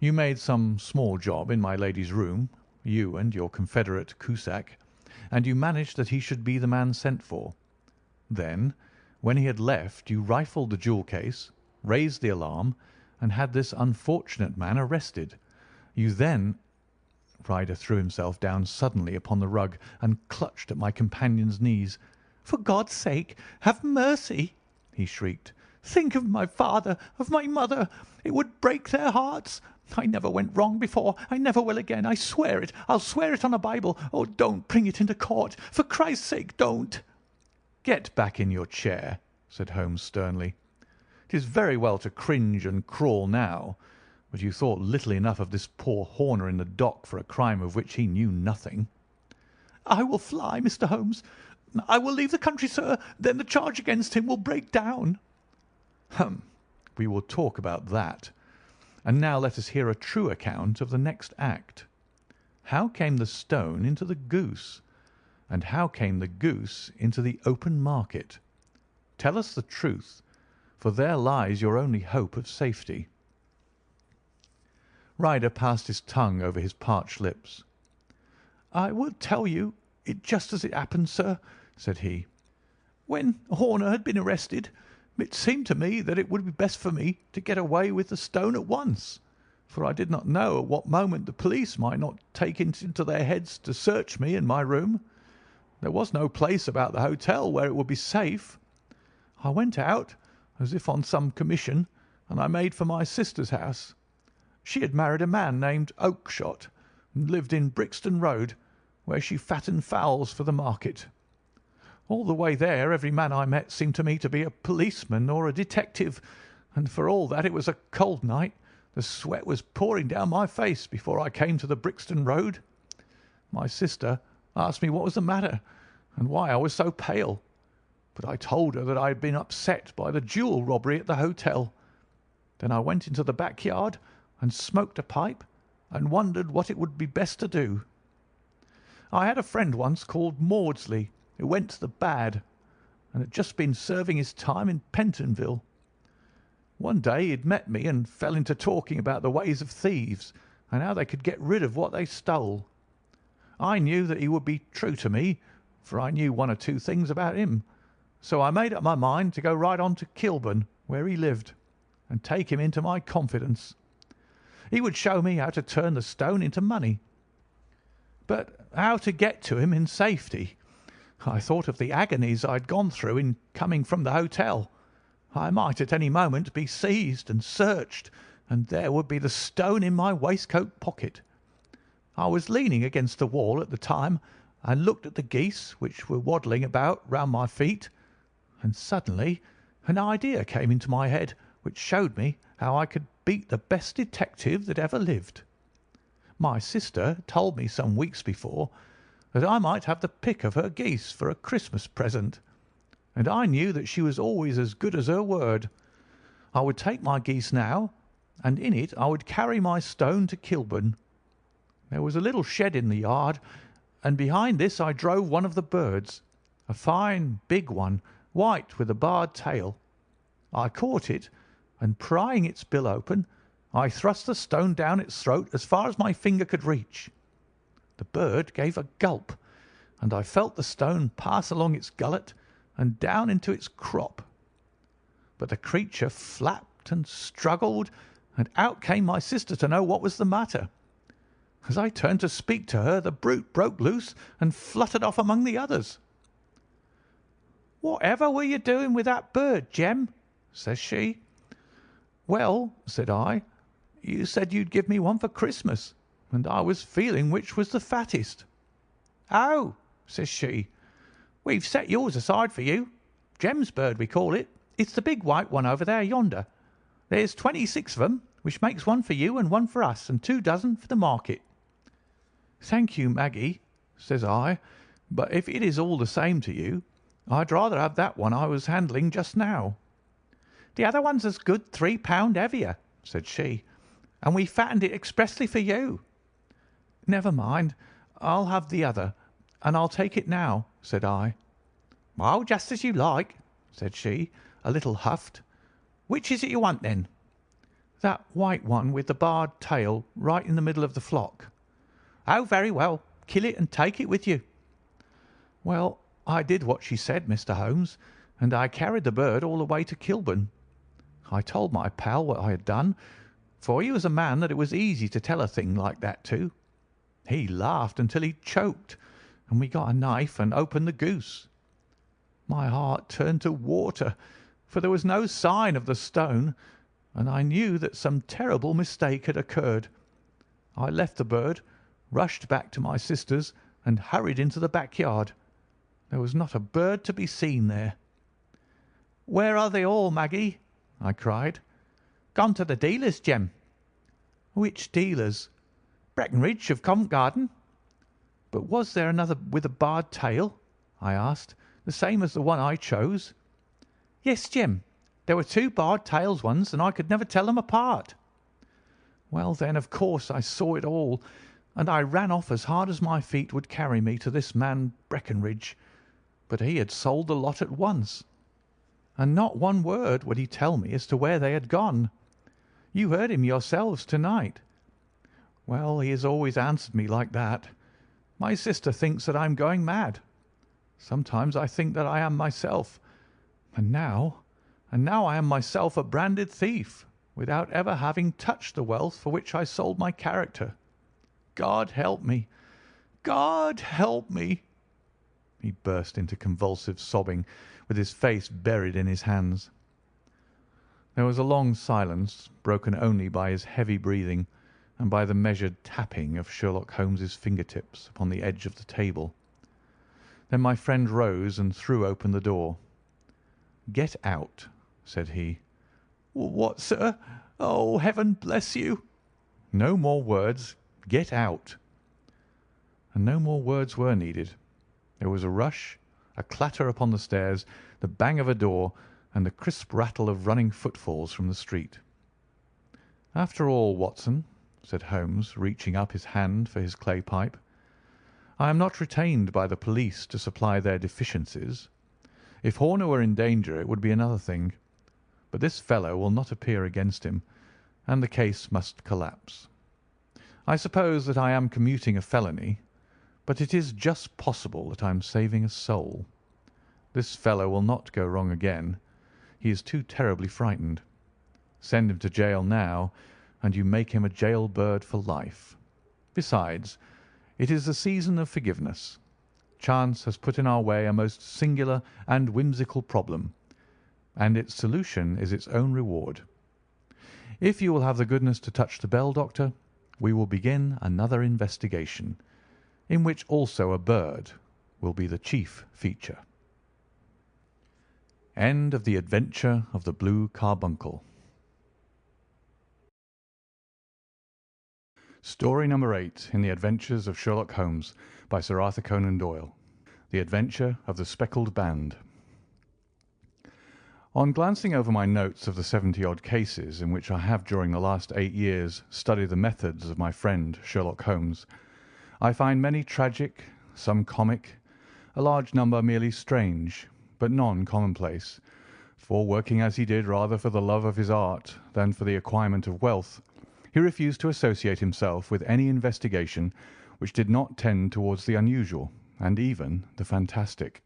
You made some small job in my lady's room, you and your confederate Cusack, and you managed that he should be the man sent for. Then, when he had left, you rifled the jewel case, raised the alarm, and had this unfortunate man arrested. You then—" Ryder threw himself down suddenly upon the rug and clutched at my companion's knees. For God's sake, have mercy!" he shrieked. "Think of my father, of my mother. It would break their hearts. I never went wrong before. I never will again. I swear it. I'll swear it on a Bible. Oh, don't bring it into court. For Christ's sake, don't." "Get back in your chair," said Holmes sternly. "It is very well to cringe and crawl now, but you thought little enough of this poor Horner in the dock for a crime of which he knew nothing." "I will fly, Mr. Holmes. I will leave the country, sir. Then the charge against him will break down." "Hum! We will talk about that. And now let us hear a true account of the next act. How came the stone into the goose? And how came the goose into the open market? Tell us the truth, for there lies your only hope of safety." Ryder passed his tongue over his parched lips. "I will tell you it just as it happened, sir," said he. "When Horner had been arrested, it seemed to me that it would be best for me to get away with the stone at once, for I did not know at what moment the police might not take it into their heads to search me in my room. There was no place about the hotel where it would be safe. I went out, as if on some commission, and I made for my sister's house. She had married a man named Oakshott, and lived in Brixton Road, where she fattened fowls for the market. All the way there every man I met seemed to me to be a policeman or a detective, and for all that it was a cold night, the sweat was pouring down my face before I came to the Brixton Road. My sister asked me what was the matter and why I was so pale, but I told her that I had been upset by the jewel robbery at the hotel. Then I went into the backyard and smoked a pipe and wondered what it would be best to do. I had a friend once called Maudsley, who went to the bad, and had just been serving his time in Pentonville. One day he had met me and fell into talking about the ways of thieves and how they could get rid of what they stole. I knew that he would be true to me, for I knew one or two things about him, so I made up my mind to go right on to Kilburn, where he lived, and take him into my confidence. He would show me how to turn the stone into money. But how to get to him in safety? I thought of the agonies I had gone through in coming from the hotel. I might at any moment be seized and searched, and there would be the stone in my waistcoat pocket. I was leaning against the wall at the time and looked at the geese which were waddling about round my feet, and suddenly an idea came into my head which showed me how I could beat the best detective that ever lived. My sister told me some weeks before that I might have the pick of her geese for a Christmas present, and I knew that she was always as good as her word. I would take my geese now, and in it I would carry my stone to Kilburn. There was a little shed in the yard, and behind this I drove one of the birds, a fine big one, white with a barred tail. I caught it, and prying its bill open, I thrust the stone down its throat as far as my finger could reach. The bird gave a gulp, and I felt the stone pass along its gullet and down into its crop. But the creature flapped and struggled, and out came my sister to know what was the matter. As I turned to speak to her, the brute broke loose and fluttered off among the others. "Whatever were you doing with that bird, Jem?" says she. "Well," said I, "you said you'd give me one for Christmas, and I was feeling which was the fattest." "Oh," says she, "we've set yours aside for you. Jem's bird, we call it. It's the big white one over there yonder. There's 26 of them, which makes one for you and one for us, and 2 dozen for the market." "Thank you, Maggie," says I, "but if it is all the same to you, I'd rather have that one I was handling just now." "The other one's as good 3 pound heavier," said she, "and we fattened it expressly for you." "Never mind, I'll have the other, and I'll take it now," said I. "Oh, just as you like," said she, a little huffed. "Which is it you want, then?" "That white one with the barred tail right in the middle of the flock." "Oh, very well. Kill it and take it with you." Well, I did what she said, Mr. Holmes, and I carried the bird all the way to Kilburn. I told my pal what I had done, for he was a man that it was easy to tell a thing like that to. He laughed until he choked, and we got a knife and opened the goose. My heart turned to water, for there was no sign of the stone, and I knew that some terrible mistake had occurred. I left the bird, rushed back to my sister's, and hurried into the backyard. There was not a bird to be seen there. "Where are they all, Maggie?" I cried. "Gone to the dealer's, Jem." "Which dealer's?" "Breckenridge of Covent Garden." "But was there another with a barred tail?" I asked, "the same as the one I chose?" "Yes, Jem. There were two barred tails once, and I could never tell them apart." Well, then, of course, I saw it all, and I ran off as hard as my feet would carry me to this man Breckenridge, but he had sold the lot at once, and not one word would he tell me as to where they had gone. You heard him yourselves to-night. Well, he has always answered me like that. My sister thinks that I am going mad. Sometimes I think that I am myself, and now I am myself a branded thief, without ever having touched the wealth for which I sold my character. God help me! God help me!" He burst into convulsive sobbing, with his face buried in his hands. There was a long silence, broken only by his heavy breathing and by the measured tapping of Sherlock Holmes's fingertips upon the edge of the table. Then my friend rose and threw open the door. "Get out," said he. "What, sir? Oh, heaven bless you!" "No more words. Get out." And no more words were needed. There was a rush, a clatter upon the stairs, the bang of a door, and the crisp rattle of running footfalls from the street. "After all, Watson," said Holmes, reaching up his hand for his clay pipe, "I am not retained by the police to supply their deficiencies. If Horner were in danger it would be another thing, but this fellow will not appear against him, and the case must collapse. I suppose that I am commuting a felony, but it is just possible that I am saving a soul. This fellow will not go wrong again. He is too terribly frightened. Send him to jail now, and you make him a jail bird for life. Besides, it is the season of forgiveness. Chance has put in our way a most singular and whimsical problem, and its solution is its own reward. If you will have the goodness to touch the bell, Doctor, we will begin another investigation, in which also a bird will be the chief feature." End of The Adventure of the Blue Carbuncle. Story number 8 in The Adventures of Sherlock Holmes by Sir Arthur Conan Doyle. The Adventure of the Speckled Band. On glancing over my notes of the 70-odd cases in which I have during the last 8 years studied the methods of my friend Sherlock Holmes, I find many tragic, some comic, a large number merely strange, but none commonplace, for working as he did rather for the love of his art than for the acquirement of wealth, he refused to associate himself with any investigation which did not tend towards the unusual and even the fantastic.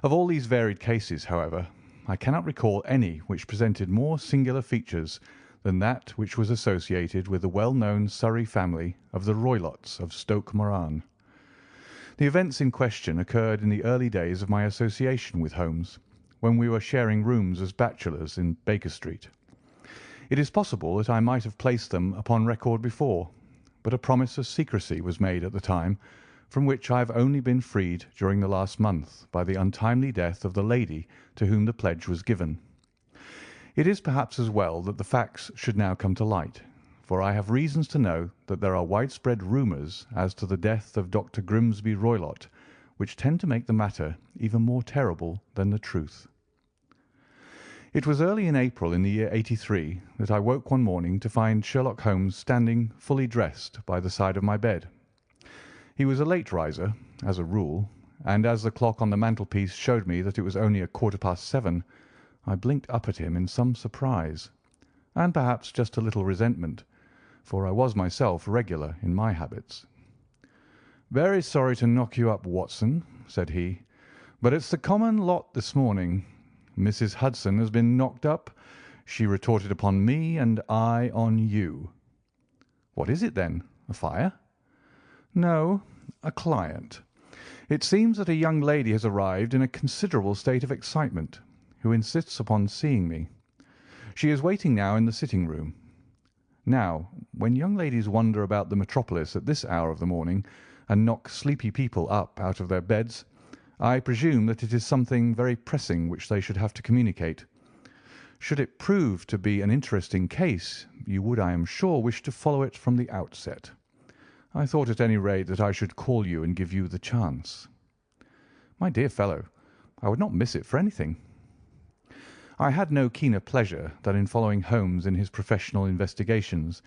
Of all these varied cases, however, I cannot recall any which presented more singular features than that which was associated with the well-known Surrey family of the Roylots of Stoke Moran. The events in question occurred in the early days of my association with Holmes, when we were sharing rooms as bachelors in Baker Street. It is possible that I might have placed them upon record before, but a promise of secrecy was made at the time, from which I have only been freed during the last month by the untimely death of the lady to whom the pledge was given. It is perhaps as well that the facts should now come to light, for I have reasons to know that there are widespread rumours as to the death of Dr. Grimsby Roylott, which tend to make the matter even more terrible than the truth. It was early in April in the year '83 that I woke one morning to find Sherlock Holmes standing fully dressed by the side of my bed. He was a late riser, as a rule, and as the clock on the mantelpiece showed me that it was only 7:15, I blinked up at him in some surprise, and perhaps just a little resentment, for I was myself regular in my habits. "Very sorry to knock you up, Watson," said he, "but it's the common lot this morning. Mrs. Hudson has been knocked up. She retorted upon me, and I on you." "What is it, then? A fire?" "No, a client. It seems that a young lady has arrived in a considerable state of excitement, who insists upon seeing me. She is waiting now in the sitting-room. Now, when young ladies wander about the metropolis at this hour of the morning and knock sleepy people up out of their beds, I presume that it is something very pressing which they should have to communicate. Should it prove to be an interesting case, you would, I am sure, wish to follow it from the outset. I thought at any rate that I should call you and give you the chance. My dear fellow, I would not miss it for anything. I had no keener pleasure than in following Holmes in his professional investigations,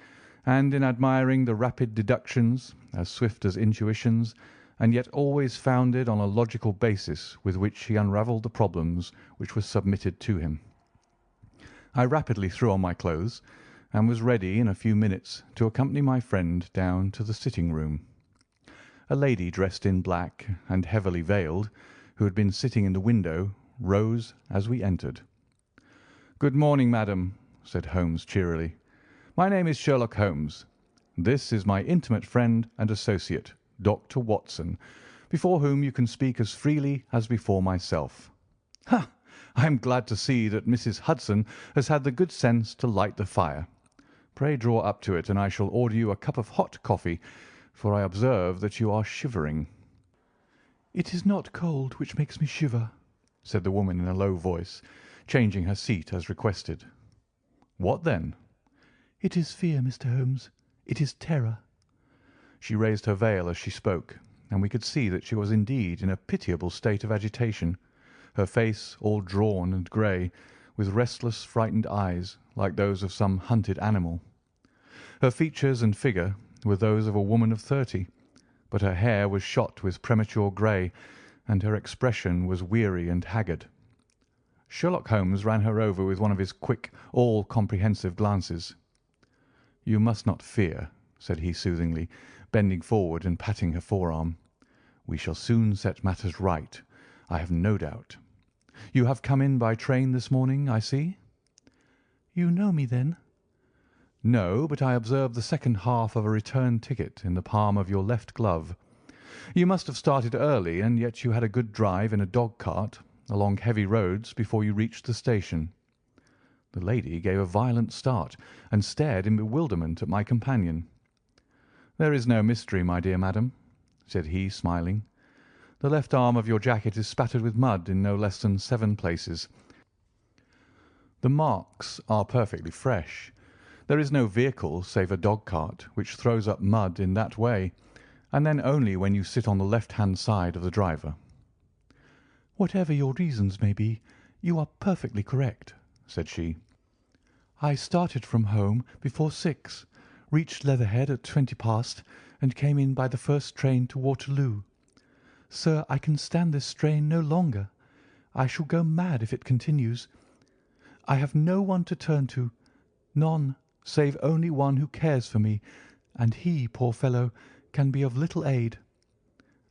and in admiring the rapid deductions, as swift as intuitions, and yet always founded on a logical basis with which he unravelled the problems which were submitted to him. I rapidly threw on my clothes, and was ready in a few minutes to accompany my friend down to the sitting-room. A lady dressed in black and heavily veiled, who had been sitting in the window, rose as we entered. "Good morning, madam," said Holmes cheerily. "My name is Sherlock Holmes. This is my intimate friend and associate, Dr. Watson, before whom you can speak as freely as before myself. Ha! I am glad to see that Mrs. Hudson has had the good sense to light the fire. Pray draw up to it, and I shall order you a cup of hot coffee, for I observe that you are shivering." "It is not cold which makes me shiver," said the woman in a low voice, changing her seat as requested. "What then?" "It is fear, Mr. Holmes. It is terror." She raised her veil as she spoke, and we could see that she was indeed in a pitiable state of agitation, her face all drawn and grey, with restless, frightened eyes like those of some hunted animal. Her features and figure were those of a woman of 30, but her hair was shot with premature grey, and her expression was weary and haggard. Sherlock Holmes ran her over with one of his quick, all-comprehensive glances. "You must not fear," said he soothingly, bending forward and patting her forearm. "We shall soon set matters right, I have no doubt. You have come in by train this morning, I see?" "You know me, then?" "No, but I observed the second half of a return ticket in the palm of your left glove. You must have started early, and yet you had a good drive in a dog-cart along heavy roads before you reached the station." The lady gave a violent start, and stared in bewilderment at my companion. "There is no mystery, my dear madam," said he, smiling. "The left arm of your jacket is spattered with mud in no less than 7 places. The marks are perfectly fresh. There is no vehicle save a dog-cart which throws up mud in that way, and then only when you sit on the left-hand side of the driver." "Whatever your reasons may be, you are perfectly correct," said she. "I started from home before 6, reached Leatherhead at 20 past, and came in by the first train to Waterloo. Sir, I can stand this strain no longer. I shall go mad if it continues. I have no one to turn to, none, save only one who cares for me, and he, poor fellow, can be of little aid.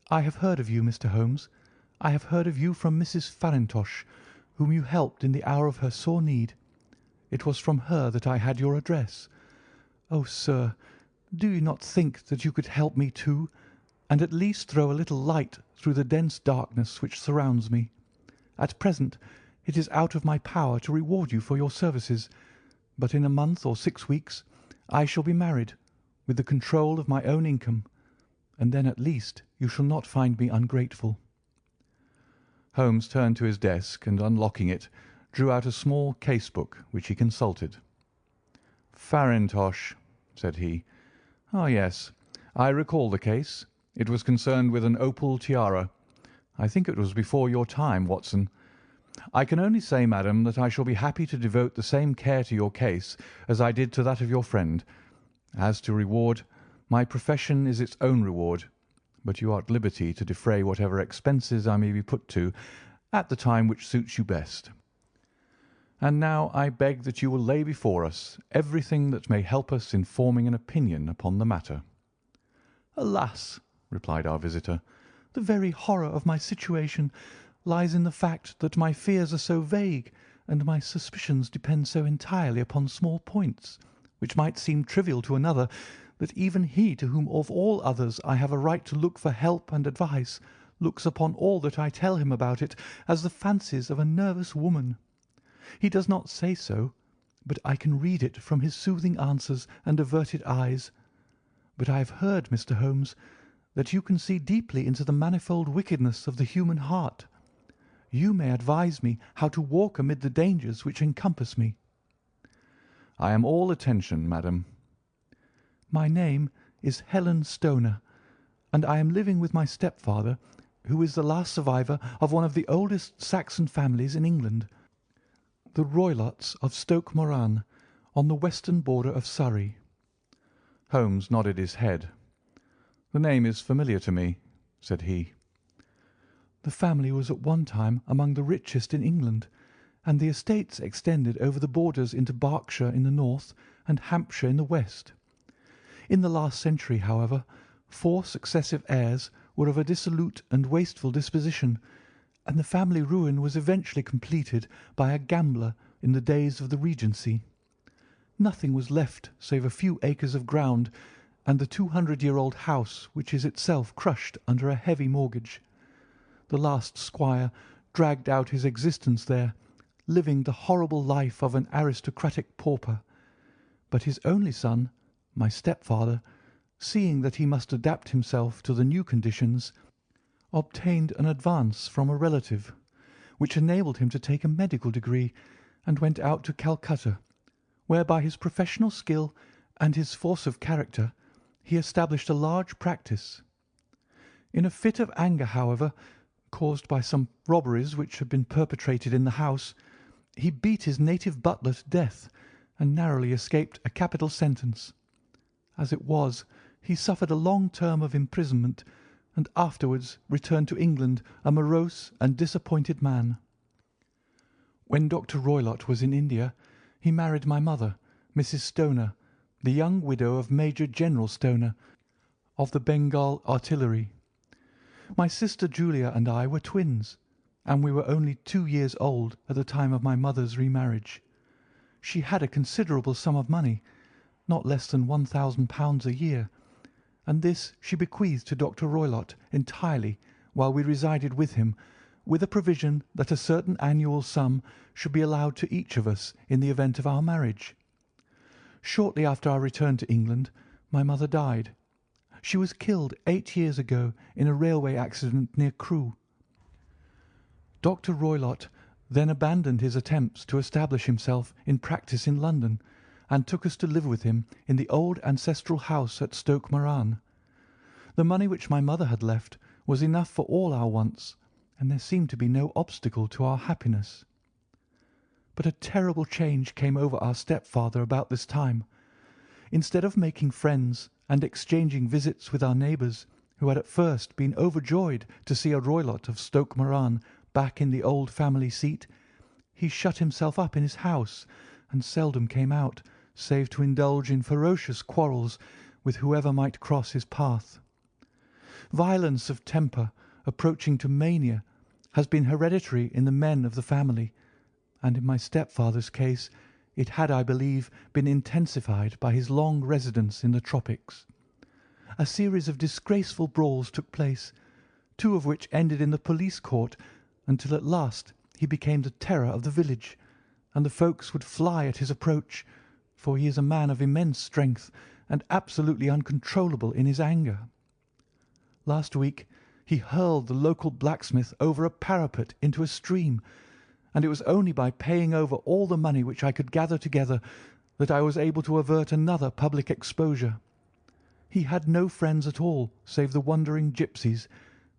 I have heard of you, Mr. Holmes. I have heard of you from Mrs. Farintosh, whom you helped in the hour of her sore need. It was from her that I had your address. Oh, sir, do you not think that you could help me too, and at least throw a little light through the dense darkness which surrounds me? At present it is out of my power to reward you for your services, but in a month or 6 weeks I shall be married, with the control of my own income, and then at least you shall not find me ungrateful." Holmes turned to his desk, and unlocking it, drew out a small case-book which he consulted. "Farintosh," said he. "Ah, yes, I recall the case. It was concerned with an opal tiara. I think it was before your time, Watson. I can only say, madam, that I shall be happy to devote the same care to your case as I did to that of your friend. As to reward, my profession is its own reward, but you are at liberty to defray whatever expenses I may be put to at the time which suits you best. And now I beg that you will lay before us everything that may help us in forming an opinion upon the matter." "Alas!" replied our visitor, "the very horror of my situation lies in the fact that my fears are so vague and my suspicions depend so entirely upon small points, which might seem trivial to another, that even he to whom of all others I have a right to look for help and advice looks upon all that I tell him about it as the fancies of a nervous woman. He does not say so, but I can read it from his soothing answers and averted eyes. But I have heard, Mr. Holmes, that you can see deeply into the manifold wickedness of the human heart. You may advise me how to walk amid the dangers which encompass me." "I am all attention, madam." "My name is Helen Stoner, and I am living with my stepfather, who is the last survivor of one of the oldest Saxon families in England, the Roylotts of Stoke Moran, on the western border of Surrey." Holmes nodded his head. "The name is familiar to me," said he. "The family was at one time among the richest in England, and the estates extended over the borders into Berkshire in the north and Hampshire in the west. In the last century, however, 4 successive heirs were of a dissolute and wasteful disposition, and the family ruin was eventually completed by a gambler in the days of the Regency. Nothing was left save a few acres of ground and the 200-year-old house, which is itself crushed under a heavy mortgage. The last squire dragged out his existence there, living the horrible life of an aristocratic pauper. But his only son, my stepfather, seeing that he must adapt himself to the new conditions, obtained an advance from a relative, which enabled him to take a medical degree, and went out to Calcutta, where by his professional skill and his force of character he established a large practice. In a fit of anger, however, caused by some robberies which had been perpetrated in the house, he beat his native butler to death, and narrowly escaped a capital sentence. As it was, he suffered a long term of imprisonment, and afterwards returned to England a morose and disappointed man. When Dr. Roylott was in India, he married my mother, Mrs. Stoner, the young widow of Major General Stoner, of the Bengal Artillery. My sister Julia and I were twins, and we were only 2 years old at the time of my mother's remarriage. She had a considerable sum of money, not less than £1,000 a year, and this she bequeathed to Dr. Roylott entirely while we resided with him, with a provision that a certain annual sum should be allowed to each of us in the event of our marriage. Shortly after our return to England, my mother died. She was killed 8 years ago in a railway accident near Crewe. Dr. Roylott then abandoned his attempts to establish himself in practice in London, and took us to live with him in the old ancestral house at Stoke Moran. The money which my mother had left was enough for all our wants, and there seemed to be no obstacle to our happiness. But a terrible change came over our stepfather about this time. Instead of making friends and exchanging visits with our neighbours, who had at first been overjoyed to see a Roylott of Stoke Moran back in the old family seat, he shut himself up in his house and seldom came out, save to indulge in ferocious quarrels with whoever might cross his path. Violence of temper, approaching to mania, has been hereditary in the men of the family, and in my stepfather's case it had, I believe, been intensified by his long residence in the tropics. A series of disgraceful brawls took place, 2 of which ended in the police court, until at last he became the terror of the village, and the folks would fly at his approach, for he is a man of immense strength and absolutely uncontrollable in his anger. Last week he hurled the local blacksmith over a parapet into a stream, and it was only by paying over all the money which I could gather together that I was able to avert another public exposure. He had no friends at all save the wandering gipsies,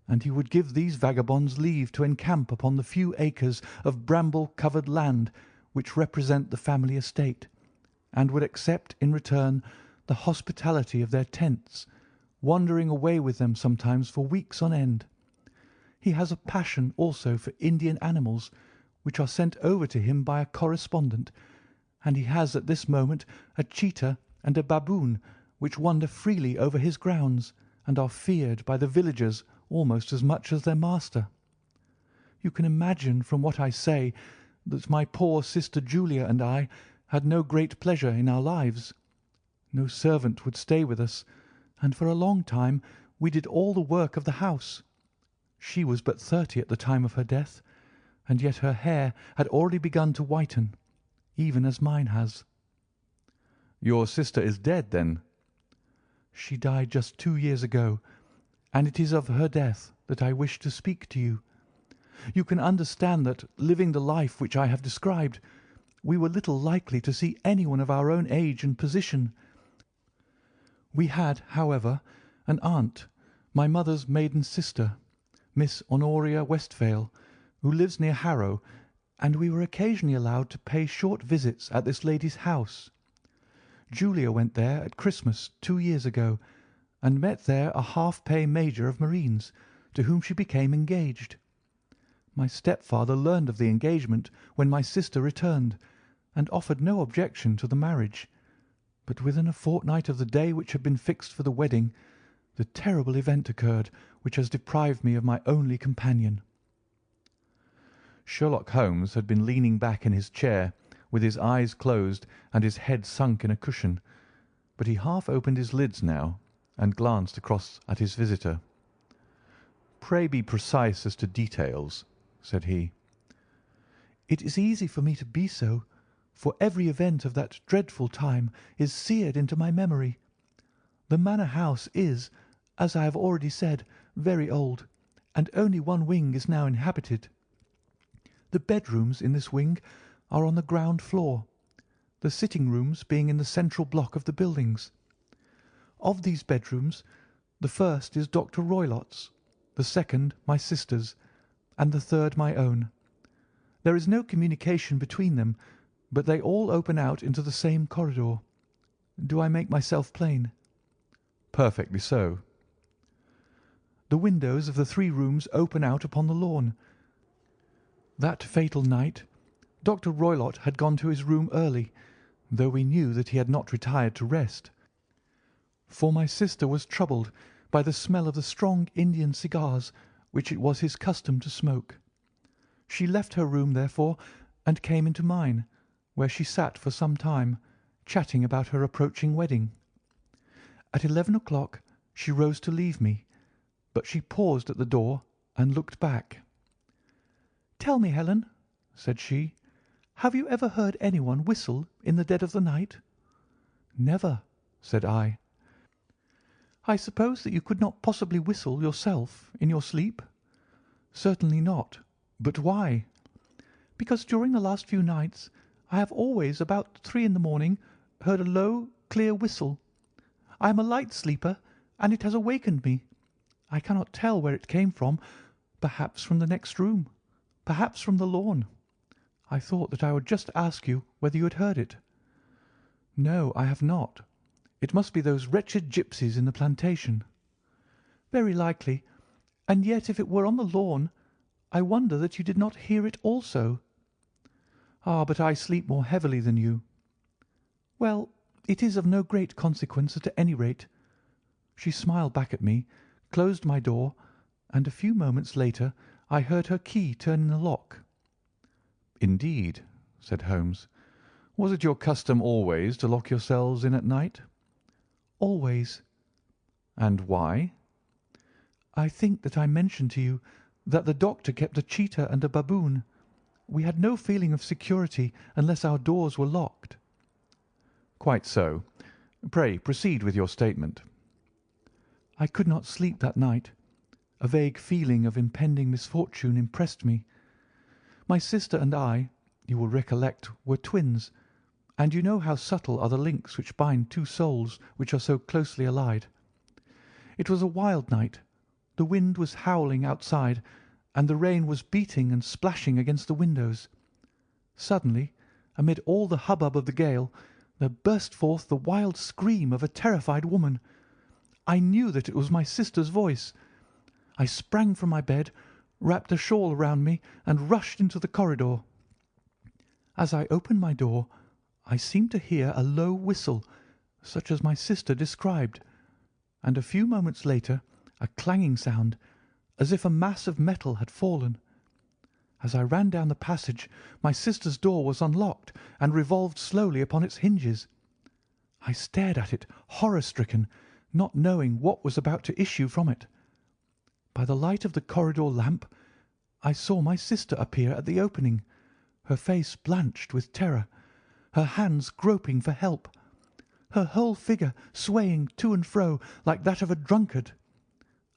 and he would give these vagabonds leave to encamp upon the few acres of bramble-covered land which represent the family estate, and would accept in return the hospitality of their tents, wandering away with them sometimes for weeks on end. He has a passion also for Indian animals, which are sent over to him by a correspondent, and he has at this moment a cheetah and a baboon which wander freely over his grounds, and are feared by the villagers almost as much as their master. You can imagine from what I say that my poor sister Julia and I had no great pleasure in our lives. No servant would stay with us, and for a long time we did all the work of the house. She was but 30 at the time of her death, and yet her hair had already begun to whiten, even as mine has." "Your sister is dead, then?" "She died just 2 years ago, and it is of her death that I wish to speak to you. You can understand that, living the life which I have described, we were little likely to see anyone of our own age and position. We had, however, an aunt, my mother's maiden sister, Miss Honoria Westphale, who lives near Harrow, and we were occasionally allowed to pay short visits at this lady's house. Julia went there at Christmas 2 years ago, and met there a half-pay major of marines, to whom she became engaged. My stepfather learned of the engagement when my sister returned, and offered no objection to the marriage, but within a fortnight of the day which had been fixed for the wedding, the terrible event occurred which has deprived me of my only companion." Sherlock Holmes had been leaning back in his chair, with his eyes closed and his head sunk in a cushion, but he half opened his lids now and glanced across at his visitor. "Pray be precise as to details," said he. "It is easy for me to be so, for every event of that dreadful time is seared into my memory. The manor house is, as I have already said, very old, and only one wing is now inhabited. The bedrooms in this wing are on the ground floor, the sitting rooms being in the central block of the buildings. Of these bedrooms, the first is Dr. Roylott's, the second my sister's, and the third my own. There is no communication between them, but they all open out into the same corridor. Do I make myself plain?" "Perfectly so." "The windows of the 3 rooms open out upon the lawn. That fatal night Dr. Roylott had gone to his room early, though we knew that he had not retired to rest, for my sister was troubled by the smell of the strong Indian cigars which it was his custom to smoke. She left her room, therefore, and came into mine, where she sat for some time, chatting about her approaching wedding. At 11 o'clock she rose to leave me, but she paused at the door and looked back. "Tell me, Helen," said she, "have you ever heard anyone whistle in the dead of the night?" "Never," said I. "I suppose that you could not possibly whistle yourself in your sleep?" "Certainly not. But why?" "Because during the last few nights I have always, about 3 in the morning, heard a low, clear whistle. I am a light sleeper, and it has awakened me. I cannot tell where it came from, perhaps from the next room, perhaps from the lawn. I thought that I would just ask you whether you had heard it." "No, I have not. It must be those wretched gipsies in the plantation." "Very likely, and yet if it were on the lawn, I wonder that you did not hear it also." "Ah, but I sleep more heavily than you." "Well, it is of no great consequence at any rate." She smiled back at me, closed my door, and a few moments later I heard her key turn in the lock. "Indeed," said Holmes. "Was it your custom always to lock yourselves in at night?" "Always." "And why?" "I think that I mentioned to you that the doctor kept a cheetah and a baboon. We had no feeling of security unless our doors were locked." "Quite so. Pray proceed with your statement." "I could not sleep that night. A vague feeling of impending misfortune impressed me. My sister and I, you will recollect, were twins, and you know how subtle are the links which bind 2 souls which are so closely allied. It was a wild night. The wind was howling outside, and the rain was beating and splashing against the windows. Suddenly, amid all the hubbub of the gale, there burst forth the wild scream of a terrified woman. I knew that it was my sister's voice. I sprang from my bed, wrapped a shawl round me, and rushed into the corridor. As I opened my door, I seemed to hear a low whistle, such as my sister described, and a few moments later a clanging sound, as if a mass of metal had fallen. As I ran down the passage, my sister's door was unlocked and revolved slowly upon its hinges. I stared at it, horror-stricken, not knowing what was about to issue from it. By the light of the corridor lamp I saw my sister appear at the opening, her face blanched with terror, her hands groping for help, her whole figure swaying to and fro like that of a drunkard.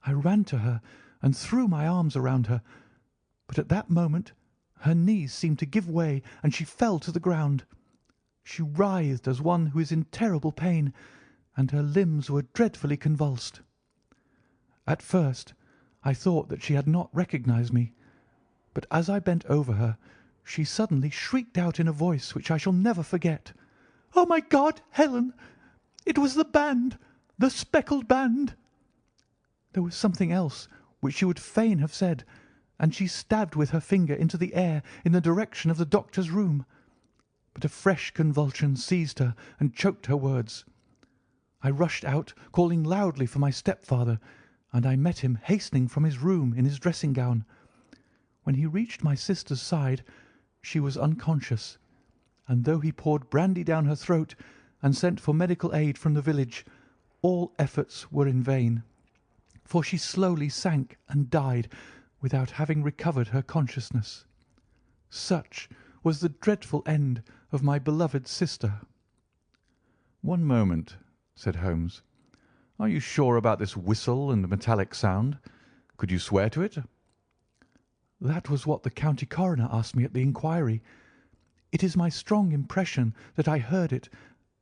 I ran to her and threw my arms around her, but at that moment her knees seemed to give way and she fell to the ground. She writhed as one who is in terrible pain, and her limbs were dreadfully convulsed. At first I thought that she had not recognized me, but as I bent over her she suddenly shrieked out in a voice which I shall never forget, "Oh, my God, Helen! It was the band, the speckled band!" There was something else which she would fain have said, and she stabbed with her finger into the air in the direction of the doctor's room. But a fresh convulsion seized her and choked her words. I rushed out, calling loudly for my stepfather, and I met him hastening from his room in his dressing gown. When he reached my sister's side, she was unconscious, and though he poured brandy down her throat and sent for medical aid from the village, all efforts were in vain, for she slowly sank and died without having recovered her consciousness. Such was the dreadful end of my beloved sister. "One moment," said Holmes. "Are you sure about this whistle and metallic sound? Could you swear to it?" That was what the county coroner asked me at the inquiry. It is my strong impression that I heard it,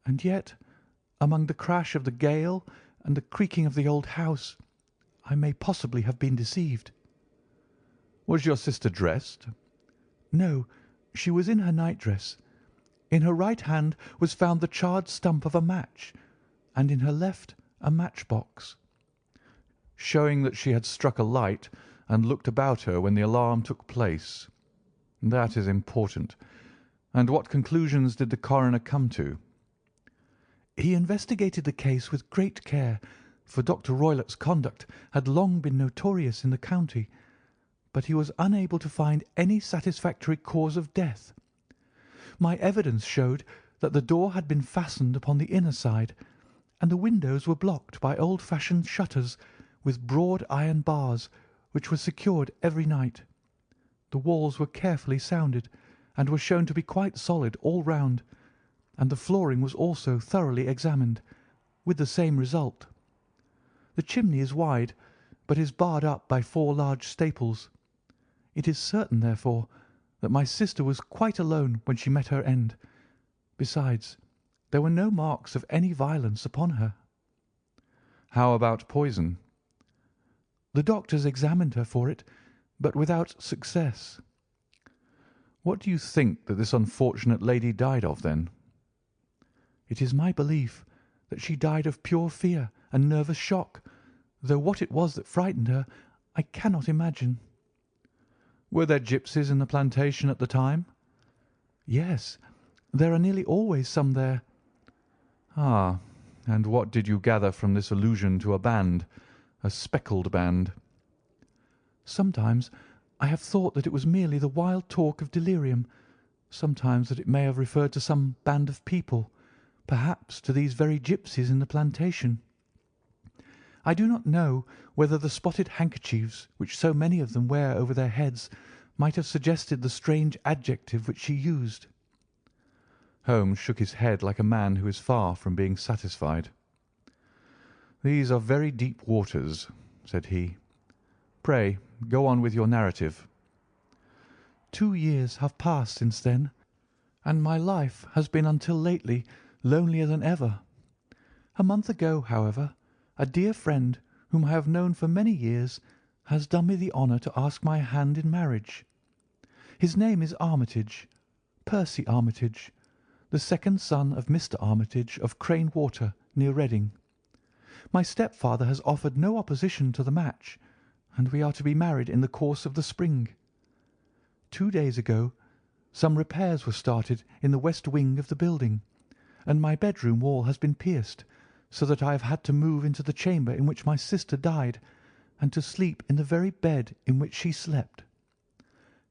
and yet, among the crash of the gale and the creaking of the old house, I may possibly have been deceived. Was your sister dressed? No, she was in her nightdress. In her right hand was found the charred stump of a match, and in her left a matchbox. Showing that she had struck a light and looked about her when the alarm took place. That is important. And what conclusions did the coroner come to? He investigated the case with great care, for Dr. Roylott's conduct had long been notorious in the county, but he was unable to find any satisfactory cause of death. My evidence showed that the door had been fastened upon the inner side, and the windows were blocked by old-fashioned shutters with broad iron bars, which were secured every night. The walls were carefully sounded, and were shown to be quite solid all round, and the flooring was also thoroughly examined, with the same result. The chimney is wide, but is barred up by 4 large staples. It is certain, therefore, that my sister was quite alone when she met her end. Besides, there were no marks of any violence upon her. How about poison? The doctors examined her for it, but without success. What do you think that this unfortunate lady died of, then? It is my belief that she died of pure fear and nervous shock, though what it was that frightened her I cannot imagine. Were there gipsies in the plantation at the time? Yes, there are nearly always some there. Ah, and what did you gather from this allusion to a band, a speckled band? Sometimes I have thought that it was merely the wild talk of delirium, sometimes that it may have referred to some band of people, perhaps to these very gipsies in the plantation. I do not know whether the spotted handkerchiefs which so many of them wear over their heads might have suggested the strange adjective which she used. Holmes shook his head like a man who is far from being satisfied. "These are very deep waters," said he. "Pray go on with your narrative." 2 years have passed since then, and my life has been until lately lonelier than ever. A month ago, however, a dear friend whom I have known for many years has done me the honour to ask my hand in marriage. His name is Armitage, Percy Armitage, the second son of Mr. Armitage of Crane Water, near Reading. My stepfather has offered no opposition to the match, and we are to be married in the course of the spring. 2 days ago some repairs were started in the west wing of the building, and my bedroom wall has been pierced, so that I have had to move into the chamber in which my sister died, and to sleep in the very bed in which she slept.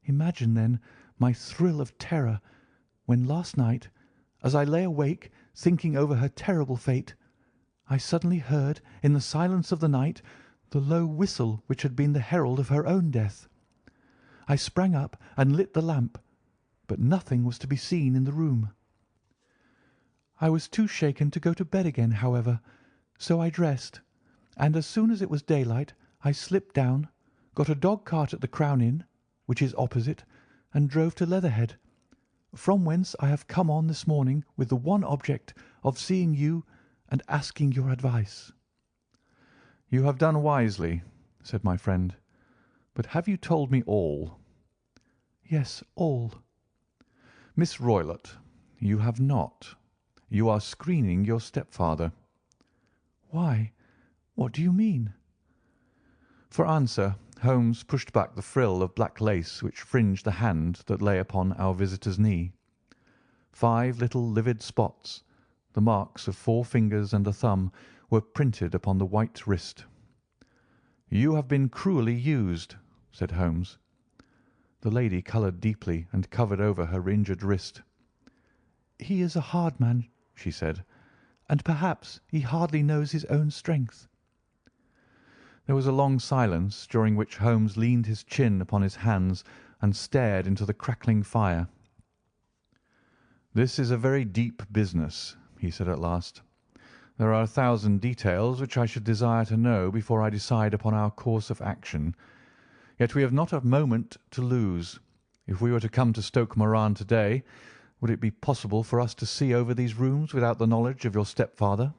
Imagine, then, my thrill of terror when last night, as I lay awake thinking over her terrible fate, I suddenly heard in the silence of the night the low whistle which had been the herald of her own death. I sprang up and lit the lamp, but nothing was to be seen in the room. I was too shaken to go to bed again, however, so I dressed, and as soon as it was daylight I slipped down, got a dog-cart at the Crown Inn, which is opposite, and drove to Leatherhead, from whence I have come on this morning with the one object of seeing you and asking your advice." "You have done wisely," said my friend. "But have you told me all?" "Yes, all." "Miss Roylott, you have not. You are screening your stepfather." "Why? What do you mean?" For answer, Holmes pushed back the frill of black lace which fringed the hand that lay upon our visitor's knee. 5 little livid spots, the marks of 4 fingers and a thumb, were printed upon the white wrist. "You have been cruelly used," said Holmes. The lady coloured deeply and covered over her injured wrist. "He is a hard man," she said, "and perhaps he hardly knows his own strength." There was a long silence, during which Holmes leaned his chin upon his hands and stared into the crackling fire. "This is a very deep business," he said at last. "There are 1,000 details which I should desire to know before I decide upon our course of action. Yet we have not a moment to lose. If we were to come to Stoke Moran to-day, would it be possible for us to see over these rooms without the knowledge of your stepfather?"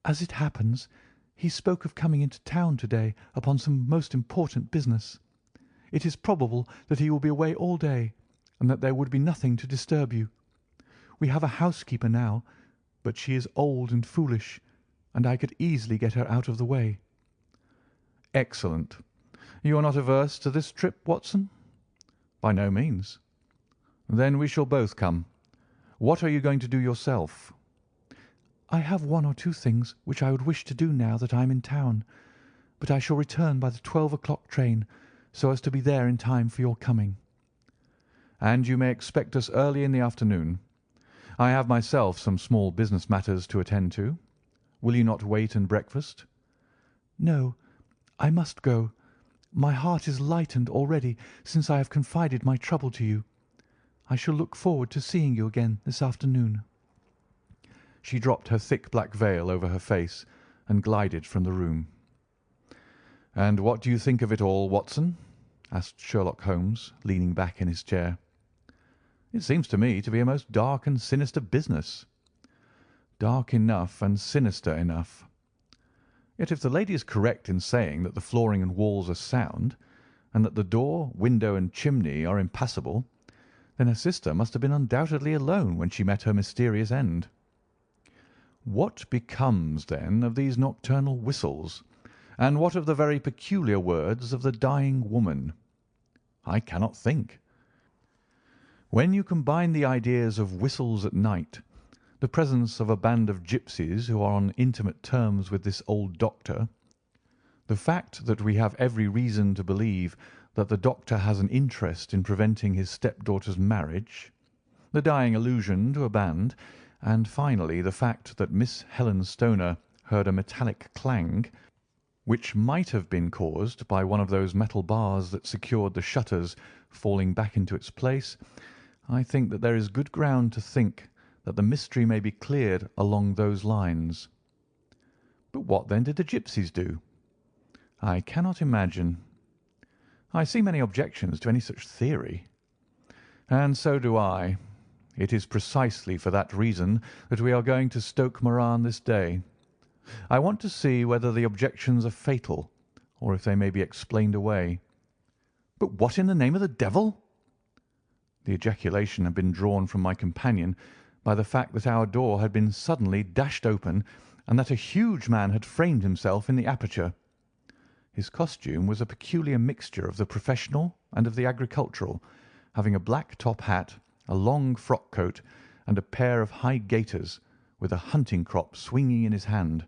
"As it happens, he spoke of coming into town to-day upon some most important business. It is probable that he will be away all day, and that there would be nothing to disturb you. We have a housekeeper now, but she is old and foolish, and I could easily get her out of the way." "Excellent. You are not averse to this trip, Watson?" "By no means." "Then we shall both come. What are you going to do yourself?" "I have 1 or 2 things which I would wish to do now that I am in town, but I shall return by the 12 o'clock train, so as to be there in time for your coming." "And you may expect us early in the afternoon. I have myself some small business matters to attend to. Will you not wait and breakfast?" "No, I must go. My heart is lightened already since I have confided my trouble to you. I shall look forward to seeing you again this afternoon." She dropped her thick black veil over her face and glided from the room. "And what do you think of it all, Watson?" asked Sherlock Holmes, leaning back in his chair. "It seems to me to be a most dark and sinister business." "Dark enough and sinister enough. Yet if the lady is correct in saying that the flooring and walls are sound, and that the door, window, and chimney are impassable, then her sister must have been undoubtedly alone when she met her mysterious end. What becomes, then, of these nocturnal whistles, and what of the very peculiar words of the dying woman? I cannot think. When you combine the ideas of whistles at night, the presence of a band of gipsies who are on intimate terms with this old doctor, the fact that we have every reason to believe that the doctor has an interest in preventing his stepdaughter's marriage, the dying allusion to a band, and finally the fact that Miss Helen Stoner heard a metallic clang, which might have been caused by one of those metal bars that secured the shutters falling back into its place, I think that there is good ground to think that the mystery may be cleared along those lines. But what then did the gipsies do? I cannot imagine. I see many objections to any such theory. And so do I. It is precisely for that reason that we are going to Stoke Moran this day. I want to see whether the objections are fatal, or if they may be explained away." "But what in the name of the devil—" The ejaculation had been drawn from my companion by the fact that our door had been suddenly dashed open, and that a huge man had framed himself in the aperture. His costume was a peculiar mixture of the professional and of the agricultural, having a black top hat, a long frock coat, and a pair of high gaiters, with a hunting crop swinging in his hand.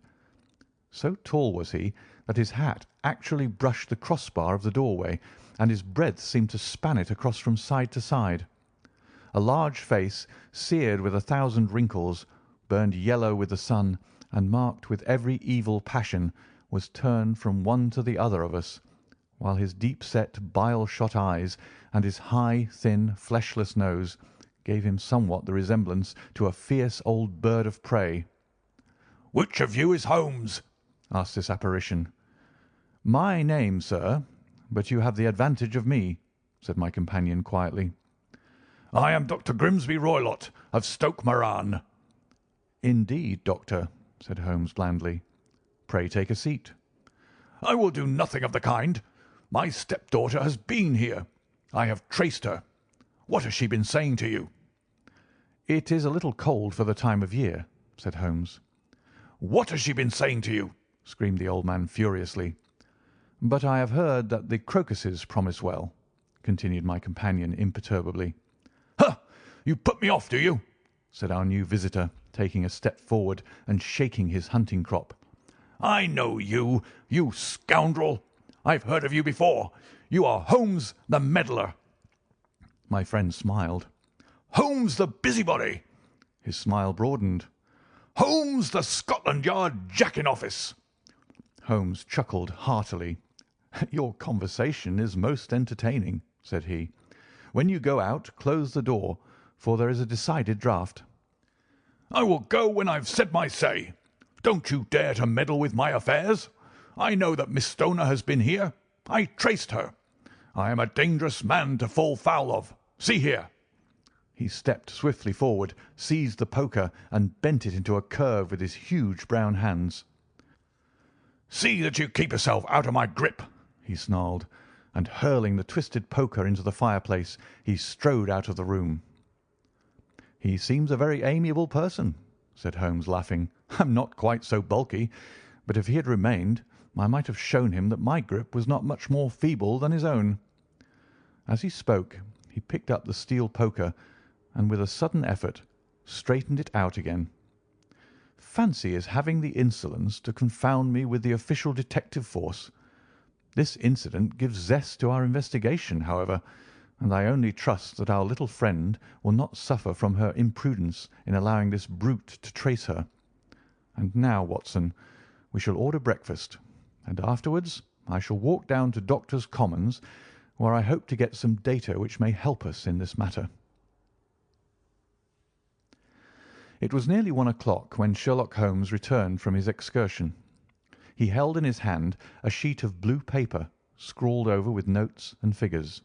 So tall was he that his hat actually brushed the crossbar of the doorway, and his breadth seemed to span it across from side to side. A large face, seared with 1,000 wrinkles, burned yellow with the sun, and marked with every evil passion, was turned from one to the other of us, while his deep-set, bile-shot eyes and his high, thin, fleshless nose gave him somewhat the resemblance to a fierce old bird of prey. "Which of you is Holmes?" asked this apparition. "My name, sir, but you have the advantage of me," said my companion quietly. "I am Dr. Grimsby Roylott, of Stoke Moran." "Indeed, doctor," said Holmes blandly. "Pray take a seat." "I will do nothing of the kind. My stepdaughter has been here. I have traced her. What has she been saying to you?" "It is a little cold for the time of year," said Holmes. "What has she been saying to you?" screamed the old man furiously. "But I have heard that the crocuses promise well," continued my companion imperturbably. "Huh! You put me off, do you?" said our new visitor, taking a step forward and shaking his hunting crop. "I know you, you scoundrel. I've heard of you before. You are Holmes the meddler." My friend smiled. "Holmes the busybody." His smile broadened. "Holmes the Scotland Yard Jack-in-office." Holmes chuckled heartily. "Your conversation is most entertaining," said he. "When you go out, close the door, for there is a decided draught." "I will go when I've said my say. Don't you dare to meddle with my affairs. I know that Miss Stoner has been here. I traced her. I am a dangerous man to fall foul of. See here." He stepped swiftly forward, seized the poker, and bent it into a curve with his huge brown hands. "See that you keep yourself out of my grip," he snarled, and hurling the twisted poker into the fireplace, he strode out of the room. "He seems a very amiable person," said Holmes, laughing. "I'm not quite so bulky, but if he had remained, I might have shown him that my grip was not much more feeble than his own." As he spoke, he picked up the steel poker and, with a sudden effort, straightened it out again. Fancy his having the insolence to confound me with the official detective force. This incident gives zest to our investigation, however, and I only trust that our little friend will not suffer from her imprudence in allowing this brute to trace her. And now, Watson, we shall order breakfast, and afterwards I shall walk down to Doctors' Commons, where I hope to get some data which may help us in this matter. It was nearly 1 o'clock when Sherlock Holmes returned from his excursion. He held in his hand a sheet of blue paper, scrawled over with notes and figures.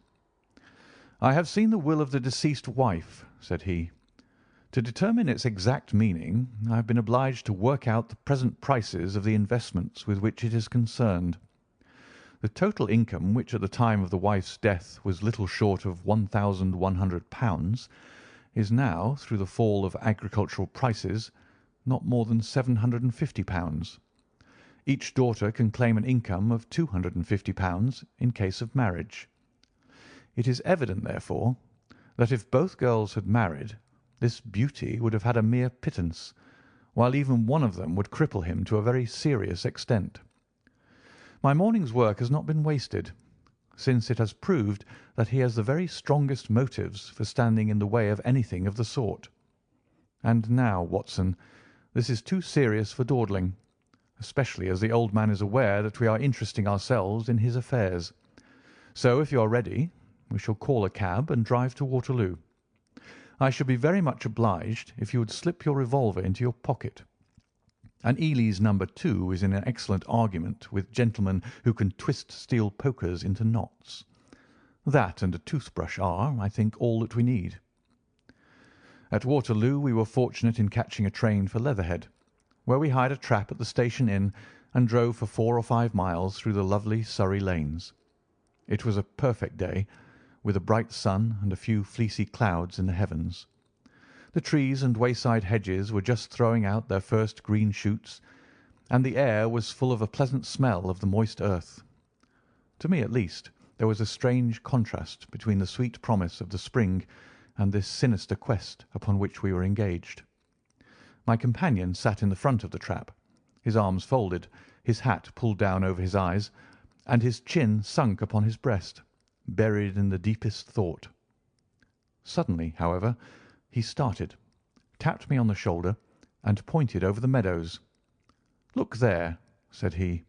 "I have seen the will of the deceased wife," said he. "To determine its exact meaning, I have been obliged to work out the present prices of the investments with which it is concerned. The total income, which at the time of the wife's death was little short of £1,100, is now, through the fall of agricultural prices, not more than £750. Each daughter can claim an income of £250 in case of marriage. It is evident, therefore, that if both girls had married, this beauty would have had a mere pittance, while even one of them would cripple him to a very serious extent. My morning's work has not been wasted, since it has proved that he has the very strongest motives for standing in the way of anything of the sort. And now, Watson, this is too serious for dawdling, especially as the old man is aware that we are interesting ourselves in his affairs. So, if you are ready, we shall call a cab and drive to Waterloo. I should be very much obliged if you would slip your revolver into your pocket. An Ely's No. 2 is in an excellent argument with gentlemen who can twist steel pokers into knots. That and a toothbrush are, I think, all that we need." At Waterloo we were fortunate in catching a train for Leatherhead, where we hired a trap at the station inn and drove for 4 or 5 miles through the lovely Surrey lanes. It was a perfect day, with a bright sun and a few fleecy clouds in the heavens. The trees and wayside hedges were just throwing out their first green shoots, and the air was full of a pleasant smell of the moist earth. To me, at least, there was a strange contrast between the sweet promise of the spring and this sinister quest upon which we were engaged. My companion sat in the front of the trap, his arms folded, his hat pulled down over his eyes, and his chin sunk upon his breast, buried in the deepest thought. Suddenly, however, he started, tapped me on the shoulder, and pointed over the meadows. "Look there," said he.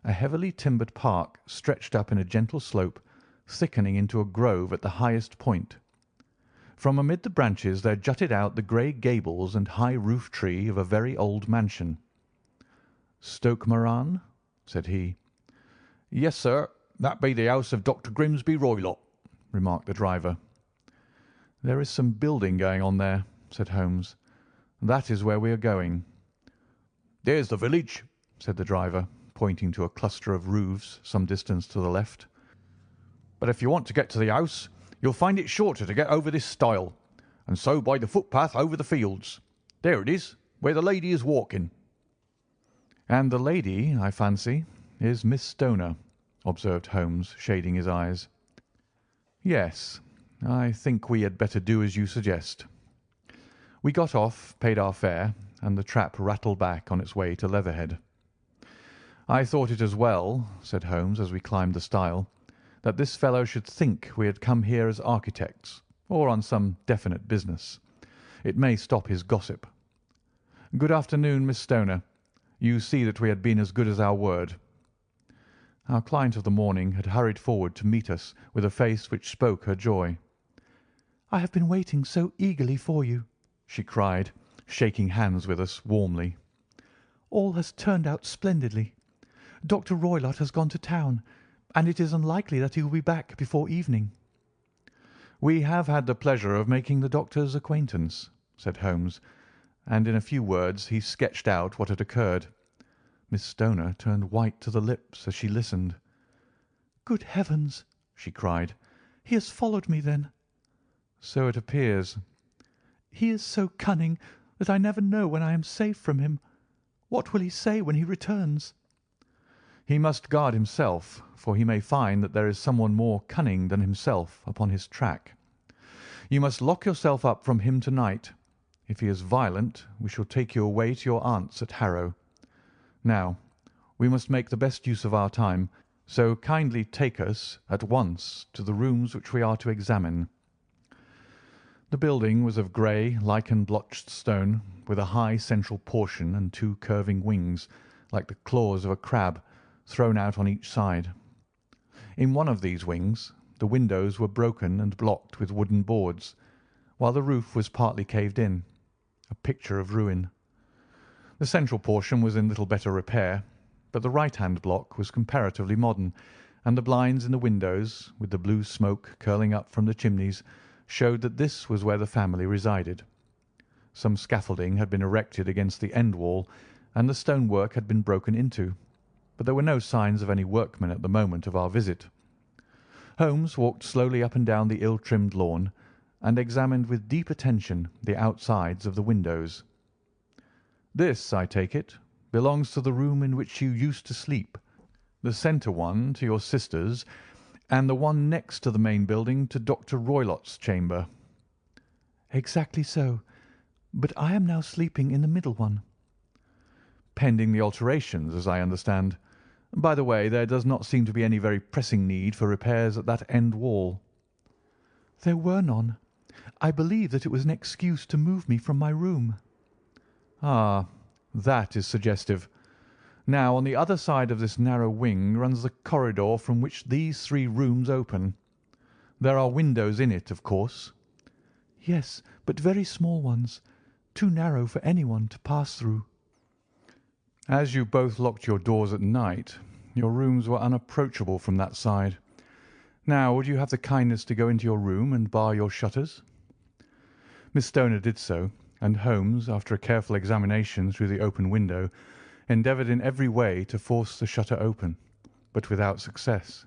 A heavily timbered park stretched up in a gentle slope, thickening into a grove at the highest point. From amid the branches there jutted out the grey gables and high roof tree of a very old mansion. "Stoke Moran?" said he. "Yes, sir, that be the house of Dr. Grimsby Roylott," remarked the driver. "There is some building going on there," said Holmes. "That is where we are going." "There's the village," said the driver, pointing to a cluster of roofs some distance to the left. "But if you want to get to the house, you'll find it shorter to get over this stile, and so by the footpath over the fields. There it is, where the lady is walking." "And the lady, I fancy, is Miss Stoner," observed Holmes, shading his eyes. "Yes, I think we had better do as you suggest." We got off, paid our fare, and the trap rattled back on its way to Leatherhead. "I thought it as well," said Holmes as we climbed the stile, "that this fellow should think we had come here as architects, or on some definite business. It may stop his gossip. Good afternoon, Miss Stoner. You see that we had been as good as our word." Our client of the morning had hurried forward to meet us with a face which spoke her joy. "I have been waiting so eagerly for you," she cried, shaking hands with us warmly. "All has turned out splendidly. Dr. Roylott has gone to town, and it is unlikely that he will be back before evening." "We have had the pleasure of making the doctor's acquaintance," said Holmes, and in a few words he sketched out what had occurred. Miss Stoner turned white to the lips as she listened. "Good heavens!" she cried. "He has followed me, then?" "So it appears." "He is so cunning that I never know when I am safe from him. What will he say when he returns?" "He must guard himself, for he may find that there is someone more cunning than himself upon his track. You must lock yourself up from him to-night. If he is violent, we shall take you away to your aunt's at Harrow. Now, we must make the best use of our time, so kindly take us at once to the rooms which we are to examine." The building was of grey, lichen-blotched stone, with a high central portion and two curving wings, like the claws of a crab, thrown out on each side. In one of these wings the windows were broken and blocked with wooden boards, while the roof was partly caved in, a picture of ruin. The central portion was in little better repair, but the right-hand block was comparatively modern, and the blinds in the windows, with the blue smoke curling up from the chimneys, showed that this was where the family resided. Some scaffolding had been erected against the end wall, and the stonework had been broken into, but there were no signs of any workmen at the moment of our visit. Holmes walked slowly up and down the ill-trimmed lawn, and examined with deep attention the outsides of the windows. "This, I take it, belongs to the room in which you used to sleep, the centre one to your sister's, and the one next to the main building to Dr. Roylott's chamber." "Exactly so, but I am now sleeping in the middle one." "Pending the alterations, as I understand. By the way, there does not seem to be any very pressing need for repairs at that end wall." "There were none. I believe that it was an excuse to move me from my room." "Ah, that is suggestive. Now, on the other side of this narrow wing runs the corridor from which these three rooms open. There are windows in it, of course?" "Yes, but very small ones, too narrow for anyone to pass through." "As you both locked your doors at night, your rooms were unapproachable from that side. Now, would you have the kindness to go into your room and bar your shutters?" Miss Stoner did so, and Holmes, after a careful examination through the open window, endeavoured in every way to force the shutter open, but without success.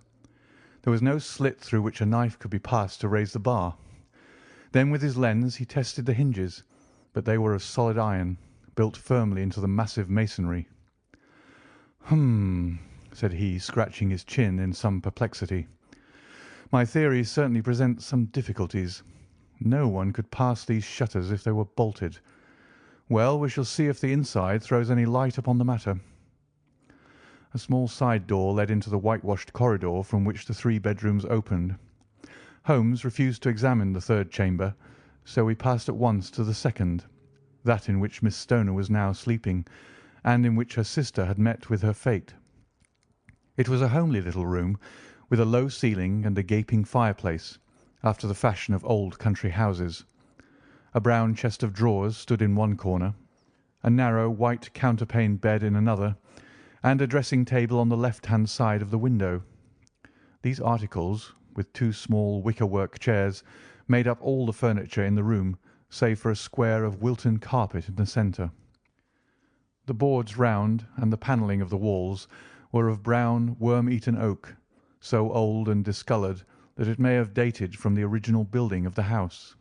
There was no slit through which a knife could be passed to raise the bar. Then with his lens he tested the hinges, but they were of solid iron, built firmly into the massive masonry. "Hum," said he, scratching his chin in some perplexity. "My theory certainly presents some difficulties. No one could pass these shutters if they were bolted. Well, we shall see if the inside throws any light upon the matter." A small side door led into the whitewashed corridor from which the three bedrooms opened. Holmes refused to examine the third chamber, so we passed at once to the second, that in which Miss Stoner was now sleeping, and in which her sister had met with her fate. It was a homely little room, with a low ceiling and a gaping fireplace, after the fashion of old country houses. A brown chest of drawers stood in one corner, a narrow white counterpaned bed in another, and a dressing-table on the left-hand side of the window. These articles, with two small wicker-work chairs, made up all the furniture in the room, save for a square of Wilton carpet in the centre. The boards round and the panelling of the walls were of brown, worm-eaten oak, so old and discoloured that it may have dated from the original building of the house.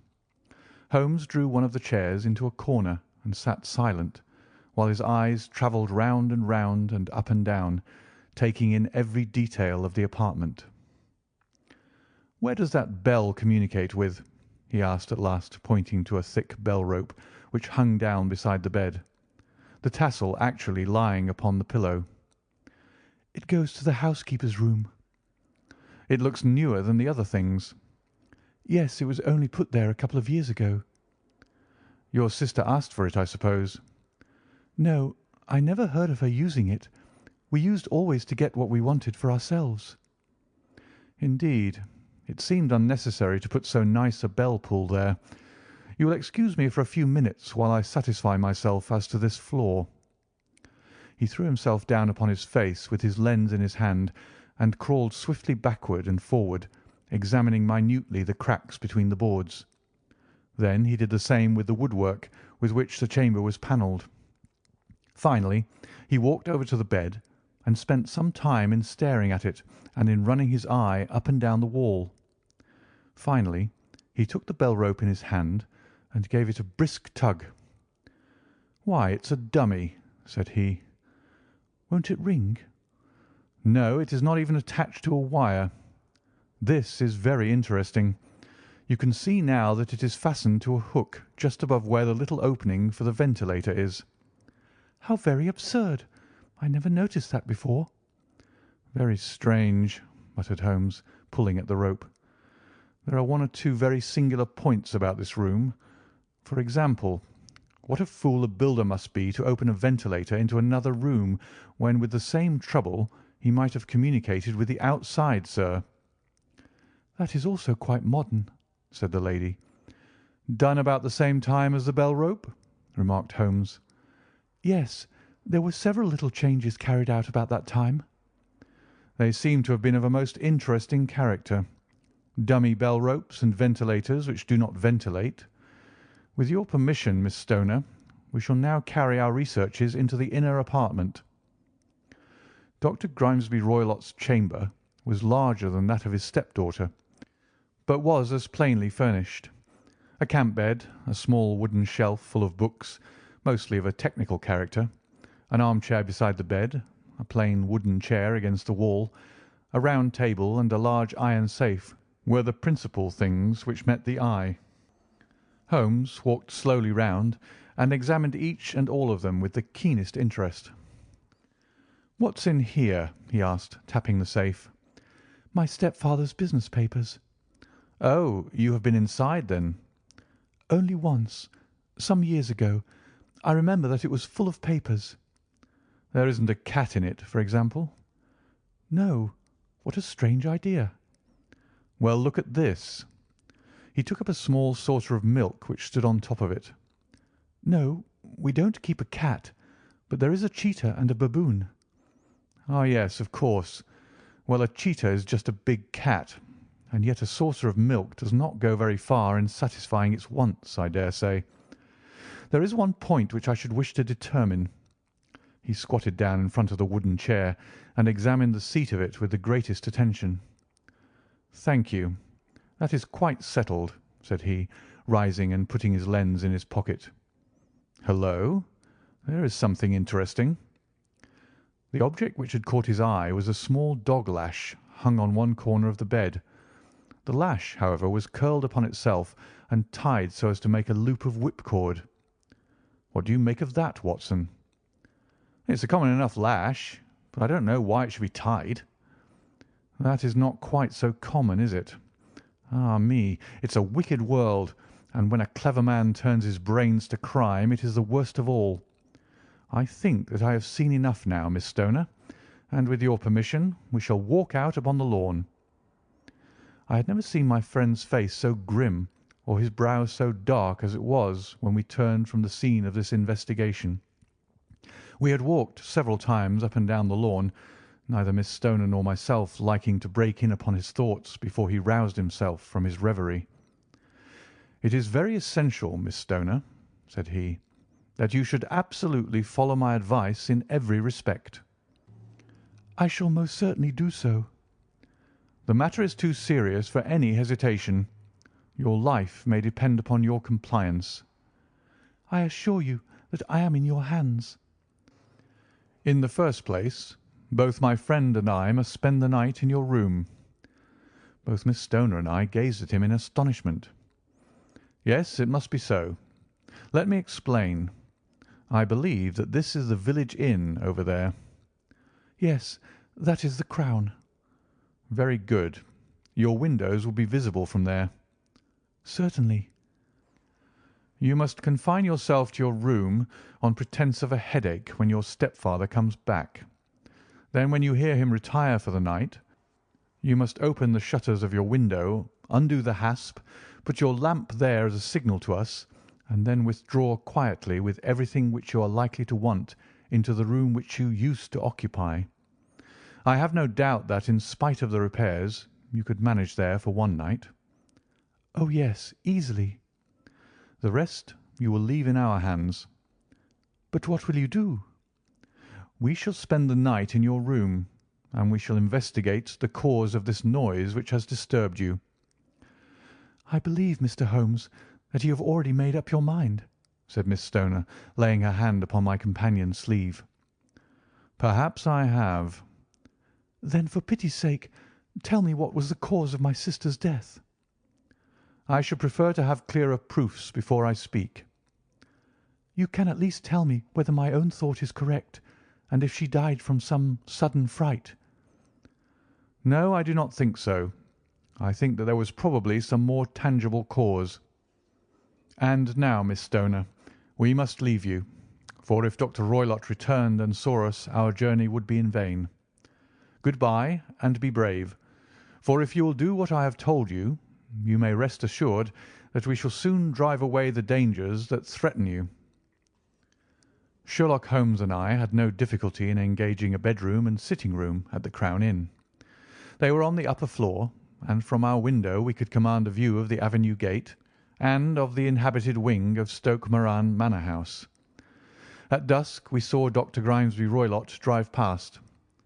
Holmes drew one of the chairs into a corner and sat silent, while his eyes travelled round and up and down, taking in every detail of the apartment. "Where does that bell communicate with?" he asked at last, pointing to a thick bell rope which hung down beside the bed, the tassel actually lying upon the pillow. "It goes to the housekeeper's room." "It looks newer than the other things." "Yes, it was only put there a couple of years ago." "Your sister asked for it, I suppose?" "No, I never heard of her using it. We used always to get what we wanted for ourselves." "Indeed. It seemed unnecessary to put so nice a bell-pull there. You will excuse me for a few minutes while I satisfy myself as to this floor." He threw himself down upon his face with his lens in his hand and crawled swiftly backward and forward, examining minutely the cracks between the boards. Then he did the same with the woodwork with which the chamber was panelled. Finally, he walked over to the bed and spent some time in staring at it and in running his eye up and down the wall. Finally, he took the bell rope in his hand and gave it a brisk tug. "Why, it's a dummy," said he. "Won't it ring?" "No, it is not even attached to a wire. This is very interesting. You can see now that it is fastened to a hook just above where the little opening for the ventilator is." "How very absurd! I never noticed that before." "Very strange," muttered Holmes, pulling at the rope. "There are one or two very singular points about this room. For example, what a fool a builder must be to open a ventilator into another room when, with the same trouble, he might have communicated with the outside, sir." "That is also quite modern," said the lady. "Done about the same time as the bell rope?" remarked Holmes. "Yes, there were several little changes carried out about that time." "They seem to have been of a most interesting character. Dummy bell ropes and ventilators which do not ventilate. With your permission, Miss Stoner, we shall now carry our researches into the inner apartment." Dr. Grimesby Roylott's chamber was larger than that of his stepdaughter, but was as plainly furnished. A camp bed, a small wooden shelf full of books, mostly of a technical character, an armchair beside the bed, a plain wooden chair against the wall, a round table, and a large iron safe were the principal things which met the eye. Holmes walked slowly round and examined each and all of them with the keenest interest. "What's in here?" he asked, tapping the safe. "My stepfather's business papers." "Oh, you have been inside, then?" "Only once, some years ago. I remember that it was full of papers." "There isn't a cat in it, for example?" "No. What a strange idea." "Well, look at this." He took up a small saucer of milk which stood on top of it. "No, we don't keep a cat, but there is a cheetah and a baboon." "Ah, yes, of course. Well, a cheetah is just a big cat, and yet a saucer of milk does not go very far in satisfying its wants, I dare say. There is one point which I should wish to determine." He squatted down in front of the wooden chair and examined the seat of it with the greatest attention. "Thank you. That is quite settled," said he, rising and putting his lens in his pocket. "Hullo! There is something interesting." The object which had caught his eye was a small dog lash hung on one corner of the bed. The lash, however, was curled upon itself and tied so as to make a loop of whipcord. "What do you make of that, Watson?" "It's a common enough lash, but I don't know why it should be tied." "That is not quite so common, is it? Ah me, it's a wicked world, and when a clever man turns his brains to crime, it is the worst of all. I think that I have seen enough now, Miss Stoner. and with your permission we shall walk out upon the lawn." I had never seen my friend's face so grim or his brow so dark as it was when we turned from the scene of this investigation. We had walked several times up and down the lawn, neither Miss Stoner nor myself liking to break in upon his thoughts before he roused himself from his reverie. "It is very essential, Miss Stoner," said he, "that you should absolutely follow my advice in every respect." "I shall most certainly do so." "The matter is too serious for any hesitation. Your life may depend upon your compliance." "I assure you that I am in your hands." "In the first place, both my friend and I must spend the night in your room." Both Miss Stoner and I gazed at him in astonishment. "Yes, it must be so. Let me explain. I believe that this is the village inn over there." "Yes, that is the Crown." "Very good. Your windows will be visible from there." "Certainly." "You must confine yourself to your room on pretence of a headache when your stepfather comes back. Then when you hear him retire for the night, you must open the shutters of your window, undo the hasp, put your lamp there as a signal to us, and then withdraw quietly with everything which you are likely to want into the room which you used to occupy. I have no doubt that, in spite of the repairs, you could manage there for one night." "Oh, yes, easily." "The rest you will leave in our hands." "But what will you do?" "We shall spend the night in your room, and we shall investigate the cause of this noise which has disturbed you." "I believe, Mr. Holmes, that you have already made up your mind," said Miss Stoner, laying her hand upon my companion's sleeve. "Perhaps I have." "Then, for pity's sake, tell me what was the cause of my sister's death." "I should prefer to have clearer proofs before I speak." "You can at least tell me whether my own thought is correct, and if she died from some sudden fright." "No, I do not think so. I think that there was probably some more tangible cause. And now, Miss Stoner, we must leave you, for if Dr. Roylott returned and saw us, our journey would be in vain. Good-bye, and be brave, for if you will do what I have told you, you may rest assured that we shall soon drive away the dangers that threaten you." Sherlock Holmes and I had no difficulty in engaging a bedroom and sitting-room at the Crown Inn. They were on the upper floor, and from our window we could command a view of the avenue gate and of the inhabited wing of Stoke Moran Manor House. At dusk we saw Dr. Grimesby Roylott drive past,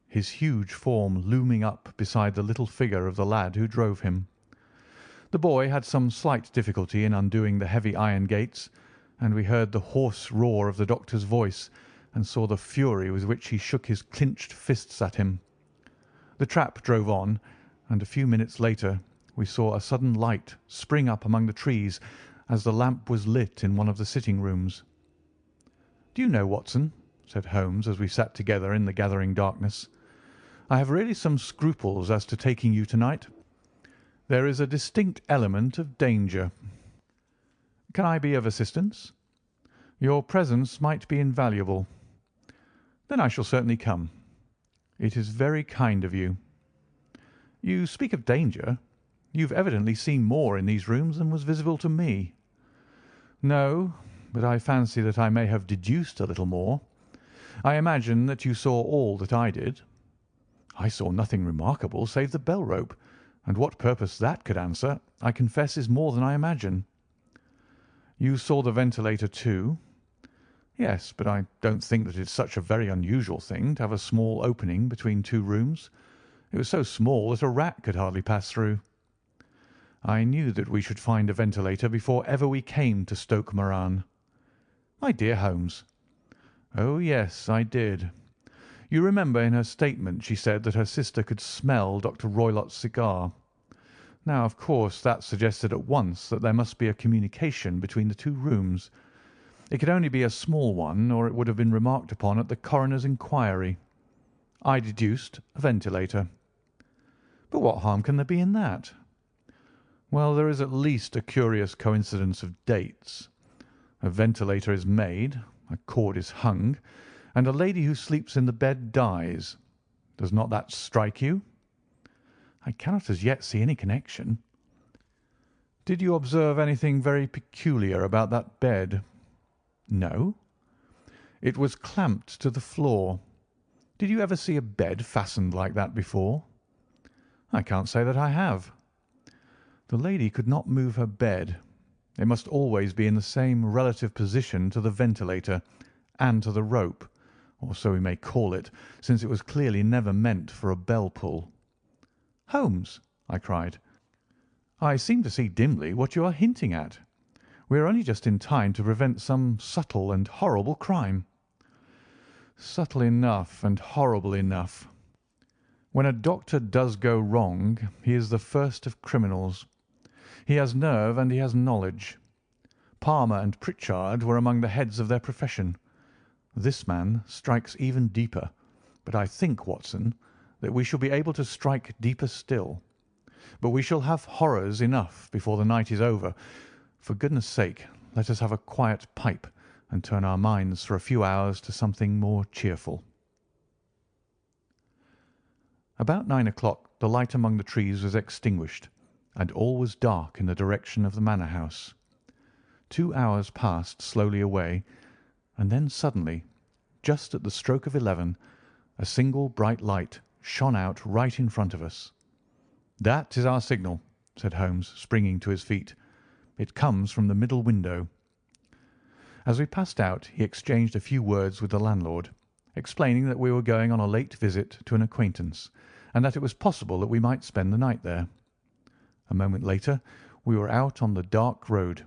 his huge form looming up beside the little figure of the lad who drove him. The boy had some slight difficulty in undoing the heavy iron gates, and we heard the hoarse roar of the doctor's voice and saw the fury with which he shook his clinched fists at him. The trap drove on, and a few minutes later we saw a sudden light spring up among the trees as the lamp was lit in one of the sitting-rooms. "Do you know, Watson," said Holmes as we sat together in the gathering darkness, "I have really some scruples as to taking you to-night. There is a distinct element of danger. Can I be of assistance? Your presence might be invaluable. Then I shall certainly come. It is very kind of you. You speak of danger. You've evidently seen more in these rooms than was visible to me." "No, but I fancy that I may have deduced a little more. I imagine that you saw all that I did." "I saw nothing remarkable save the bell rope, and what purpose that could answer, I confess, is more than I imagine." "You saw the ventilator too?" "Yes, but I don't think that it's such a very unusual thing to have a small opening between two rooms. It was so small that a rat could hardly pass through." "I knew that we should find a ventilator before ever we came to Stoke Moran." "My dear Holmes." "Oh, yes, I did. You remember in her statement she said that her sister could smell Dr. Roylott's cigar. Now, of course, that suggested at once that there must be a communication between the two rooms. It could only be a small one, or it would have been remarked upon at the coroner's inquiry. I deduced a ventilator." "But what harm can there be in that?" "Well, there is at least a curious coincidence of dates. A ventilator is made, a cord is hung, and a lady who sleeps in the bed dies. Does not that strike you?" "I cannot as yet see any connection." "Did you observe anything very peculiar about that bed?" "No." "It was clamped to the floor. Did you ever see a bed fastened like that before?" "I can't say that I have." "The lady could not move her bed. It must always be in the same relative position to the ventilator and to the rope, or so we may call it, since it was clearly never meant for a bell pull." "Holmes," I cried, "I seem to see dimly what you are hinting at. We are only just in time to prevent some subtle and horrible crime." "Subtle enough and horrible enough. When a doctor does go wrong, he is the first of criminals. He has nerve and he has knowledge. Palmer and Pritchard were among the heads of their profession. This man strikes even deeper, but I think, Watson, that we shall be able to strike deeper still. But we shall have horrors enough before the night is over. For goodness' sake, let us have a quiet pipe and turn our minds for a few hours to something more cheerful." About 9 o'clock the light among the trees was extinguished, and all was dark in the direction of the manor house. 2 hours passed slowly away, and then suddenly, just at the stroke of 11, a single bright light shone out right in front of us. "That is our signal," said Holmes, springing to his feet. "It comes from the middle window." As we passed out he exchanged a few words with the landlord, explaining that we were going on a late visit to an acquaintance, and that it was possible that we might spend the night there. A moment later we were out on the dark road,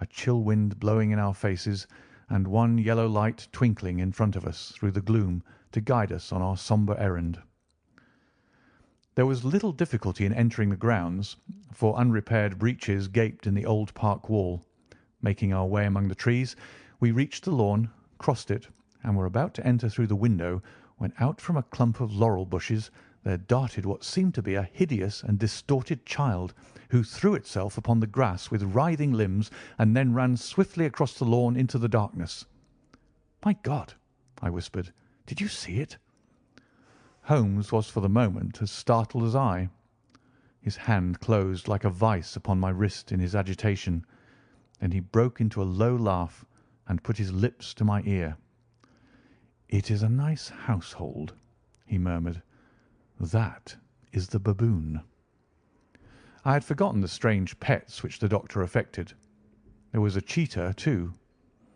a chill wind blowing in our faces, and one yellow light twinkling in front of us through the gloom to guide us on our sombre errand. There was little difficulty in entering the grounds, for unrepaired breaches gaped in the old park wall. Making our way among the trees, we reached the lawn, crossed it, and were about to enter through the window when out from a clump of laurel bushes there darted what seemed to be a hideous and distorted child, who threw itself upon the grass with writhing limbs and then ran swiftly across the lawn into the darkness. "My God!" I whispered. "Did you see it?" Holmes was for the moment as startled as I. His hand closed like a vice upon my wrist in his agitation. Then he broke into a low laugh and put his lips to my ear. "It is a nice household," he murmured. "That is the baboon." I had forgotten the strange pets which the doctor affected. There was a cheetah, too.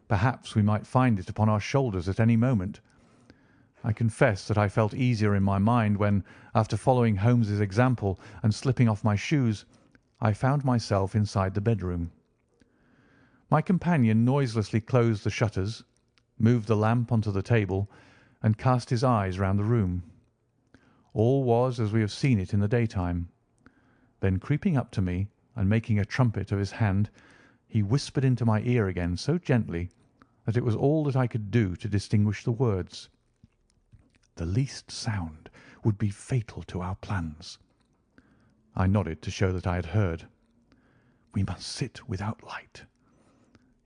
Perhaps we might find it upon our shoulders at any moment. I confess that I felt easier in my mind when, after following Holmes's example and slipping off my shoes, I found myself inside the bedroom. My companion noiselessly closed the shutters, moved the lamp onto the table, and cast his eyes round the room. All was as we have seen it in the daytime. Then creeping up to me and making a trumpet of his hand, he whispered into my ear again so gently that it was all that I could do to distinguish the words. "The least sound would be fatal to our plans." I nodded to show that I had heard. "We must sit without light.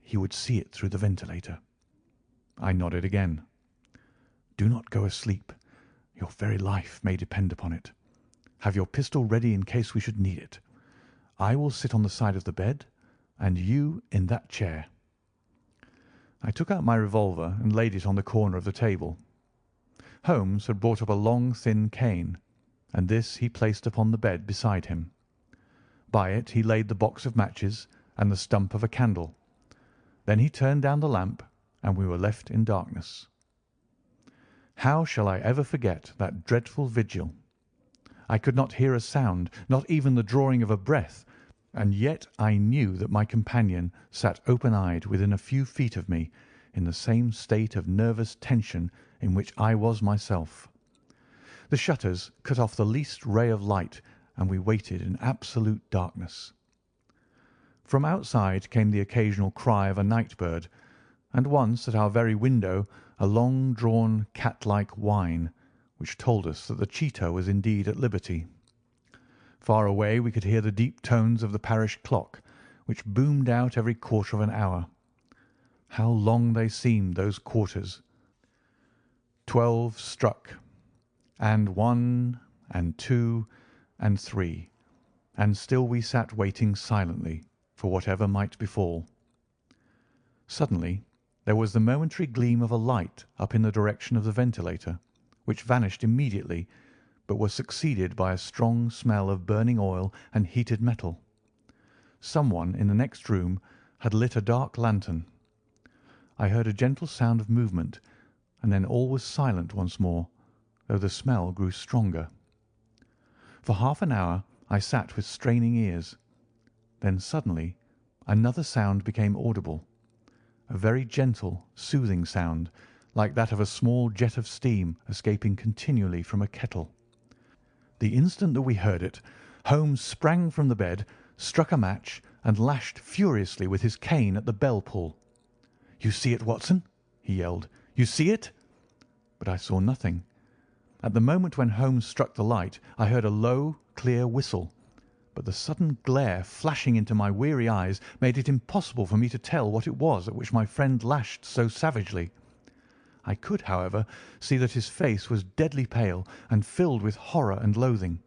He would see it through the ventilator." I nodded again. "Do not go asleep. Your very life may depend upon it. Have your pistol ready in case we should need it. I will sit on the side of the bed, and you in that chair." I took out my revolver and laid it on the corner of the table. Holmes had brought up a long, thin cane, and this he placed upon the bed beside him. By it he laid the box of matches and the stump of a candle. Then he turned down the lamp, and we were left in darkness. How shall I ever forget that dreadful vigil? I could not hear a sound, not even the drawing of a breath, and yet I knew that my companion sat open-eyed within a few feet of me, in the same state of nervous tension in which I was myself. The shutters cut off the least ray of light, and we waited in absolute darkness. From outside came the occasional cry of a night bird, and once at our very window a long-drawn cat-like whine, which told us that the cheetah was indeed at liberty. Far away we could hear the deep tones of the parish clock, which boomed out every quarter of an hour. How long they seemed, those quarters! 12 struck. And one, and two, and three, and still we sat waiting silently for whatever might befall. Suddenly there was the momentary gleam of a light up in the direction of the ventilator, which vanished immediately, but was succeeded by a strong smell of burning oil and heated metal. Someone in the next room had lit a dark lantern. I heard a gentle sound of movement, and then all was silent once more, though the smell grew stronger. For half an hour I sat with straining ears. Then suddenly another sound became audible, a very gentle, soothing sound, like that of a small jet of steam escaping continually from a kettle. The instant that we heard it, Holmes sprang from the bed, struck a match, and lashed furiously with his cane at the bell pull. "You see it, Watson?" he yelled. "You see it?" But I saw nothing. At the moment when Holmes struck the light, I heard a low, clear whistle, but the sudden glare flashing into my weary eyes made it impossible for me to tell what it was at which my friend lashed so savagely. I could, however, see that his face was deadly pale and filled with horror and loathing.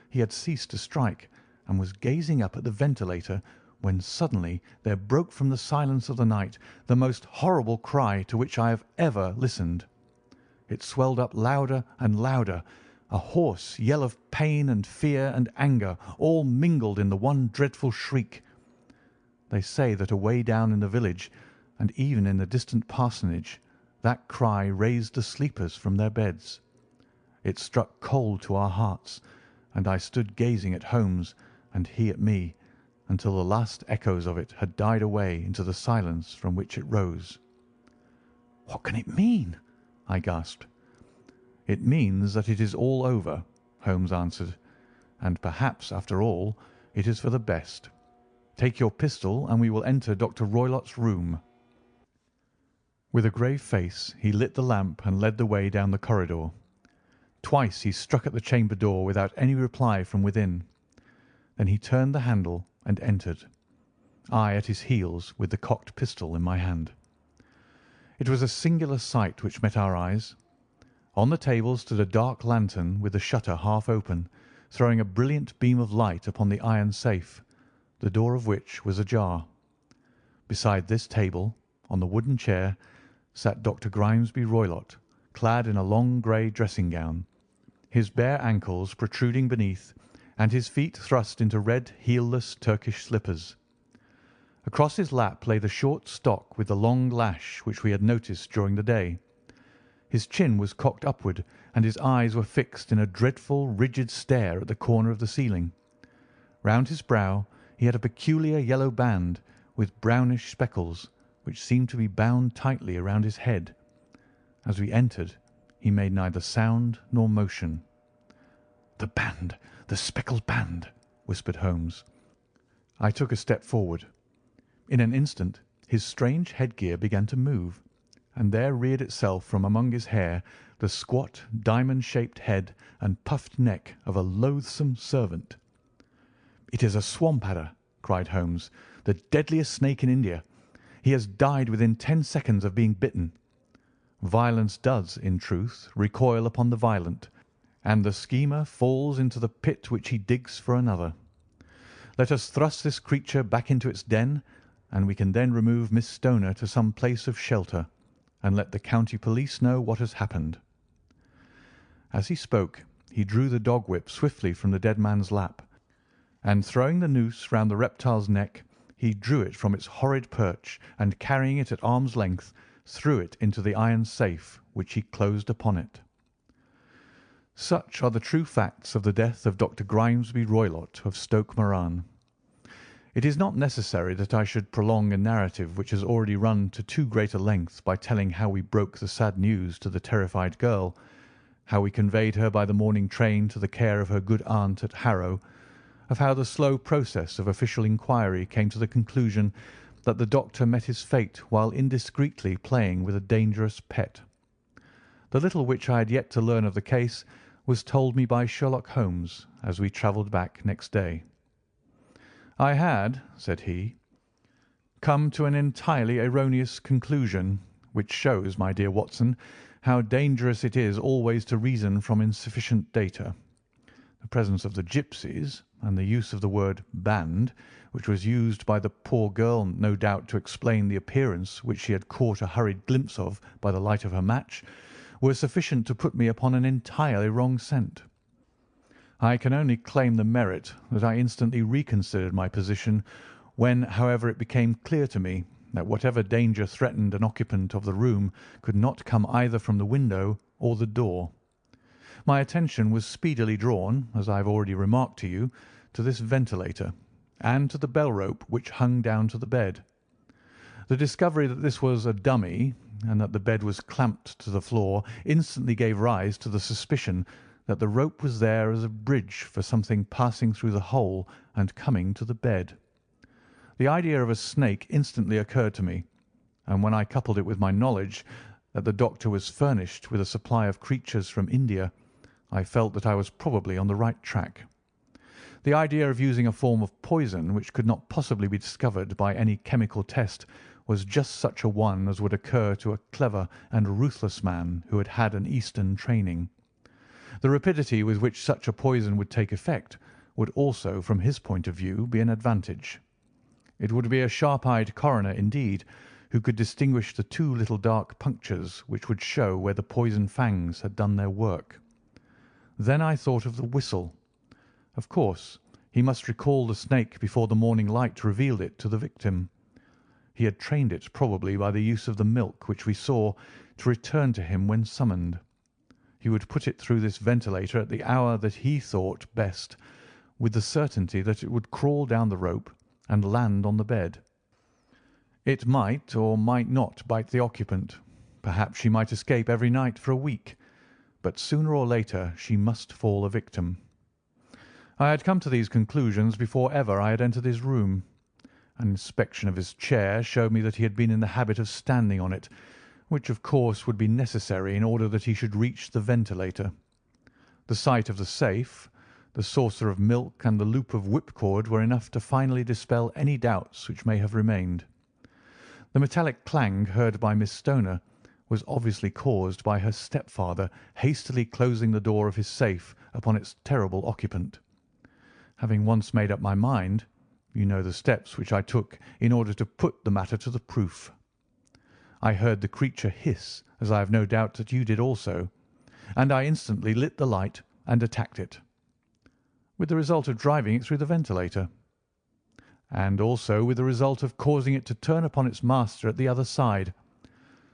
He had ceased to strike, and was gazing up at the ventilator, when suddenly there broke from the silence of the night the most horrible cry to which I have ever listened. It swelled up louder and louder, a hoarse yell of pain and fear and anger, all mingled in the one dreadful shriek. They say that away down in the village, and even in the distant parsonage, that cry raised the sleepers from their beds. It struck cold to our hearts, and I stood gazing at Holmes and he at me, until the last echoes of it had died away into the silence from which it rose. "What can it mean?" I gasped. "It means that it is all over," Holmes answered, "and perhaps, after all, it is for the best. Take your pistol, and we will enter Dr. Roylott's room." With a grave face he lit the lamp and led the way down the corridor. Twice he struck at the chamber door without any reply from within. Then he turned the handle and entered, I at his heels with the cocked pistol in my hand. It was a singular sight which met our eyes. On the table stood a dark lantern with the shutter half open, throwing a brilliant beam of light upon the iron safe, the door of which was ajar. Beside this table, on the wooden chair, sat Dr. Grimesby Roylott, clad in a long grey dressing gown, his bare ankles protruding beneath, and his feet thrust into red heelless Turkish slippers. Across his lap lay the short stock with the long lash which we had noticed during the day. His chin was cocked upward, and his eyes were fixed in a dreadful, rigid stare at the corner of the ceiling. Round his brow he had a peculiar yellow band with brownish speckles, which seemed to be bound tightly around his head. As we entered, he made neither sound nor motion. "The band, the speckled band," whispered Holmes. I took a step forward. In an instant his strange headgear began to move, and there reared itself from among his hair the squat, diamond-shaped head and puffed neck of a loathsome servant. "It is a swamp adder," cried Holmes, "the deadliest snake in India. He has died within 10 seconds of being bitten. Violence does, in truth, recoil upon the violent, and the schemer falls into the pit which he digs for another. Let us thrust this creature back into its den, and we can then remove Miss Stoner to some place of shelter, and let the county police know what has happened." As he spoke, he drew the dog whip swiftly from the dead man's lap, and throwing the noose round the reptile's neck, he drew it from its horrid perch, and carrying it at arm's length, threw it into the iron safe, which he closed upon it. Such are the true facts of the death of Dr. Grimesby Roylott of Stoke Moran. It is not necessary that I should prolong a narrative which has already run to too great a length by telling how we broke the sad news to the terrified girl, how we conveyed her by the morning train to the care of her good aunt at Harrow, of how the slow process of official inquiry came to the conclusion that the doctor met his fate while indiscreetly playing with a dangerous pet. The little which I had yet to learn of the case was told me by Sherlock Holmes as we travelled back next day. "I had," said he, "come to an entirely erroneous conclusion, which shows, my dear Watson, how dangerous it is always to reason from insufficient data. The presence of the gipsies, and the use of the word band, which was used by the poor girl no doubt to explain the appearance which she had caught a hurried glimpse of by the light of her match, were sufficient to put me upon an entirely wrong scent. I can only claim the merit that I instantly reconsidered my position when, however, it became clear to me that whatever danger threatened an occupant of the room could not come either from the window or the door. My attention was speedily drawn, as I have already remarked to you, to this ventilator, and to the bell rope which hung down to the bed. The discovery that this was a dummy, and that the bed was clamped to the floor, instantly gave rise to the suspicion that the rope was there as a bridge for something passing through the hole and coming to the bed. The idea of a snake instantly occurred to me, and when I coupled it with my knowledge that the doctor was furnished with a supply of creatures from India, I felt that I was probably on the right track. The idea of using a form of poison which could not possibly be discovered by any chemical test was just such a one as would occur to a clever and ruthless man who had had an Eastern training. The rapidity with which such a poison would take effect would also, from his point of view, be an advantage. It would be a sharp-eyed coroner, indeed, who could distinguish the two little dark punctures which would show where the poison fangs had done their work. Then I thought of the whistle. Of course, he must recall the snake before the morning light revealed it to the victim. He had trained it, probably by the use of the milk which we saw, to return to him when summoned. He would put it through this ventilator at the hour that he thought best, with the certainty that it would crawl down the rope and land on the bed. It might or might not bite the occupant. Perhaps she might escape every night for a week, but sooner or later she must fall a victim. I had come to these conclusions before ever I had entered his room. An inspection of his chair showed me that he had been in the habit of standing on it, which of course would be necessary in order that he should reach the ventilator. The sight of the safe, the saucer of milk, and the loop of whipcord were enough to finally dispel any doubts which may have remained. The metallic clang heard by Miss Stoner was obviously caused by her stepfather hastily closing the door of his safe upon its terrible occupant. Having once made up my mind, you know the steps which I took in order to put the matter to the proof. I heard the creature hiss, as I have no doubt that you did also, and I instantly lit the light and attacked it, with the result of driving it through the ventilator, and also with the result of causing it to turn upon its master at the other side.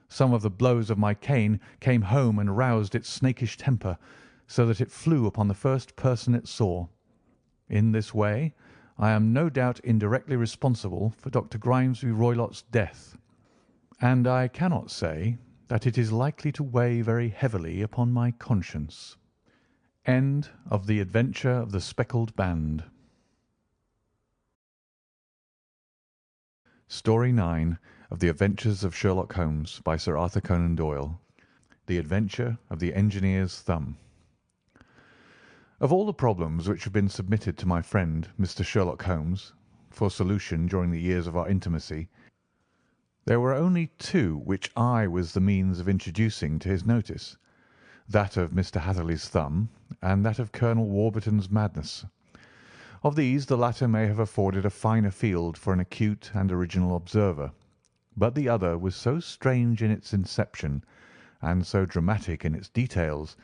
Some of the blows of my cane came home and roused its snakish temper, so that it flew upon the first person it saw. In this way, I am no doubt indirectly responsible for Dr. Grimesby Roylott's death, and I cannot say that it is likely to weigh very heavily upon my conscience. End of The Adventure of the Speckled Band. Story 9 of The Adventures of Sherlock Holmes by Sir Arthur Conan Doyle. The Adventure of the Engineer's Thumb. Of all the problems which have been submitted to my friend Mr. Sherlock Holmes for solution during the years of our intimacy, there were only two which I was the means of introducing to his notice, that of Mr. Hatherley's thumb and that of Colonel Warburton's madness. Of these the latter may have afforded a finer field for an acute and original observer, but the other was so strange in its inception and so dramatic in its details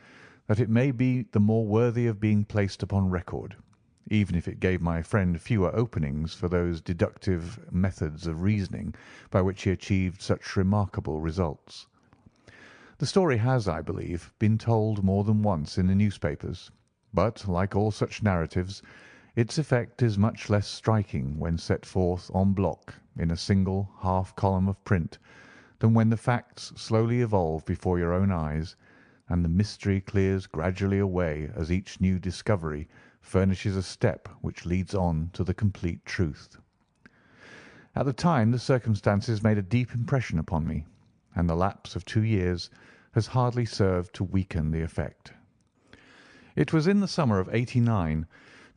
that it may be the more worthy of being placed upon record, even if it gave my friend fewer openings for those deductive methods of reasoning by which he achieved such remarkable results. The story has, I believe, been told more than once in the newspapers, but, like all such narratives, its effect is much less striking when set forth en bloc in a single half-column of print than when the facts slowly evolve before your own eyes, and the mystery clears gradually away as each new discovery furnishes a step which leads on to the complete truth. At the time the circumstances made a deep impression upon me, and the lapse of 2 years has hardly served to weaken the effect. It was in the summer of '89,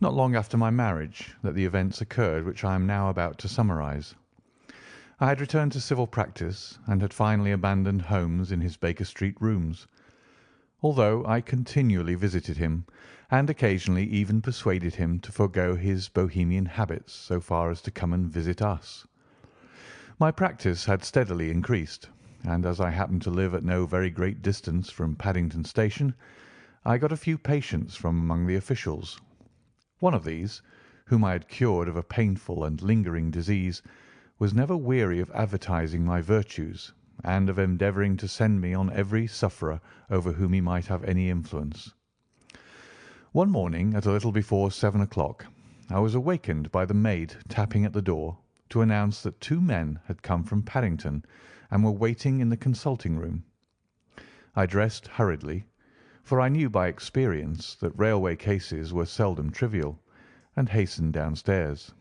not long after my marriage, that the events occurred which I am now about to summarize. I had returned to civil practice and had finally abandoned Holmes in his Baker Street rooms, although I continually visited him and occasionally even persuaded him to forego his Bohemian habits so far as to come and visit us. My practice had steadily increased, and as I happened to live at no very great distance from Paddington Station, I got a few patients from among the officials. One of these, whom I had cured of a painful and lingering disease, was never weary of advertising my virtues and of endeavouring to send me on every sufferer over whom he might have any influence. One morning at a little before 7 o'clock, I was awakened by the maid tapping at the door to announce that 2 men had come from Paddington and were waiting in the consulting room. I dressed hurriedly, for I knew by experience that railway cases were seldom trivial, and hastened downstairs.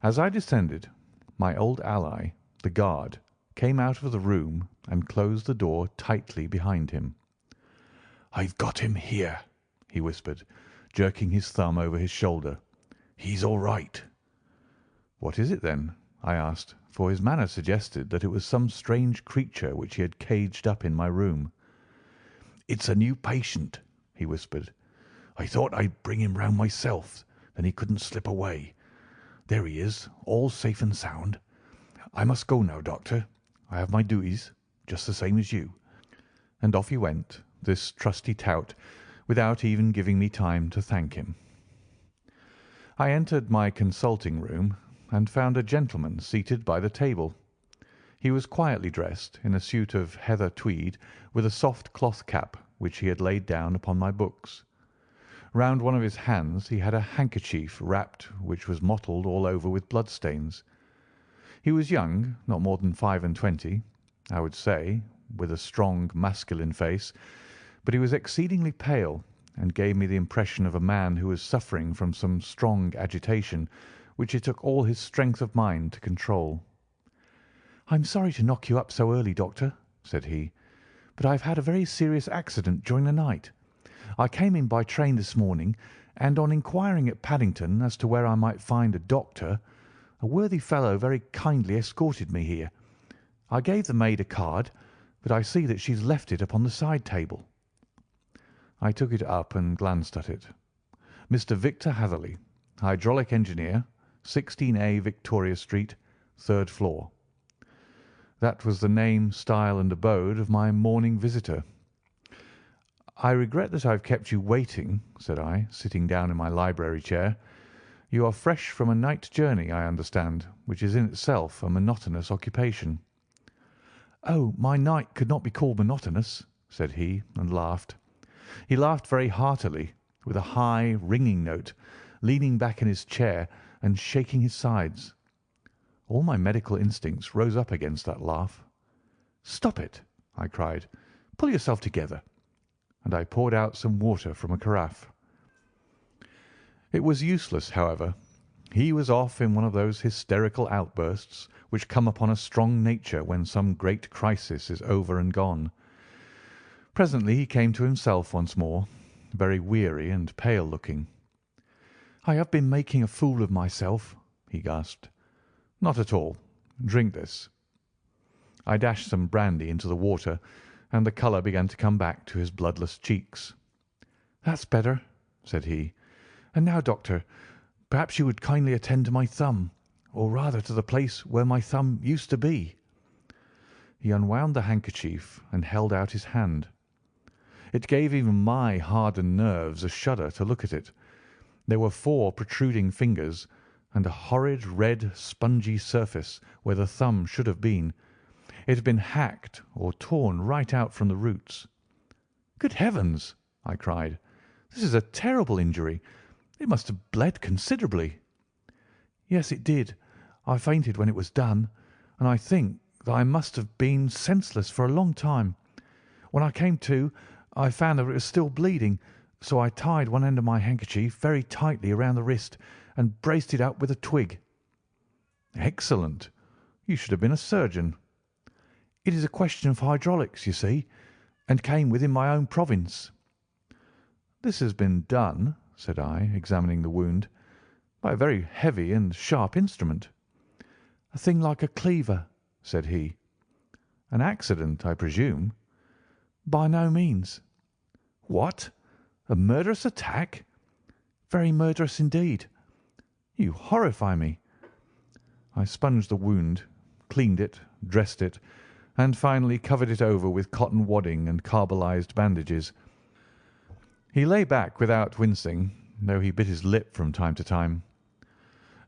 As I descended, my old ally, the guard, came out of the room and closed the door tightly behind him. "I've got him here," he whispered, jerking his thumb over his shoulder. "He's all right." "What is it, then?" I asked, for his manner suggested that it was some strange creature which he had caged up in my room. "It's a new patient," he whispered. "I thought I'd bring him round myself, then he couldn't slip away. There he is, all safe and sound. I must go now, Doctor. I have my duties, just the same as you." And off he went, this trusty tout, without even giving me time to thank him. I entered my consulting room and found a gentleman seated by the table. He was quietly dressed in a suit of heather tweed with a soft cloth cap which he had laid down upon my books. Round one of his hands he had a handkerchief wrapped which was mottled all over with bloodstains. He was young, not more than 25, I would say, with a strong masculine face, but he was exceedingly pale and gave me the impression of a man who was suffering from some strong agitation which it took all his strength of mind to control. "I'm sorry to knock you up so early, Doctor," said he, "but I've had a very serious accident during the night. I came in by train this morning, and on inquiring at Paddington as to where I might find a doctor, a worthy fellow very kindly escorted me here. I gave the maid a card, but I see that she's left it upon the side table." I took it up and glanced at it. "Mr. Victor Hatherley, hydraulic engineer, 16A Victoria Street, 3rd floor." That was the name, style, and abode of my morning visitor. "I regret that I have kept you waiting," said I, sitting down in my library chair. "You are fresh from a night journey, I understand, which is in itself a monotonous occupation." "Oh, my night could not be called monotonous," said he, and laughed. He laughed very heartily, with a high, ringing note, leaning back in his chair and shaking his sides. All my medical instincts rose up against that laugh. "Stop it!" I cried. "Pull yourself together." And I poured out some water from a carafe. It was useless, however. He was off in one of those hysterical outbursts which come upon a strong nature when some great crisis is over and gone. Presently he came to himself once more, very weary and pale-looking. "I have been making a fool of myself," he gasped. "Not at all. Drink this." I dashed some brandy into the water, and the colour began to come back to his bloodless cheeks. "That's better," said he. "And now, Doctor, perhaps you would kindly attend to my thumb, or rather to the place where my thumb used to be." He unwound the handkerchief and held out his hand. It gave even my hardened nerves a shudder to look at it. There were 4 protruding fingers, and a horrid red spongy surface where the thumb should have been. It had been hacked or torn right out from the roots. "Good heavens!" I cried. "This is a terrible injury. It must have bled considerably." "Yes, it did. I fainted when it was done, and I think that I must have been senseless for a long time. When I came to, I found that it was still bleeding, so I tied one end of my handkerchief very tightly around the wrist and braced it up with a twig." "Excellent. You should have been a surgeon." "It is a question of hydraulics, you see, and came within my own province." "This has been done," said I, examining the wound, "by a very heavy and sharp instrument." "A thing like a cleaver," said he. "An accident, I presume?" "By no means." "What? A murderous attack?" "Very murderous indeed." "You horrify me." I sponged the wound, cleaned it, dressed it, and finally covered it over with cotton wadding and carbolized bandages. He lay back without wincing, though he bit his lip from time to time.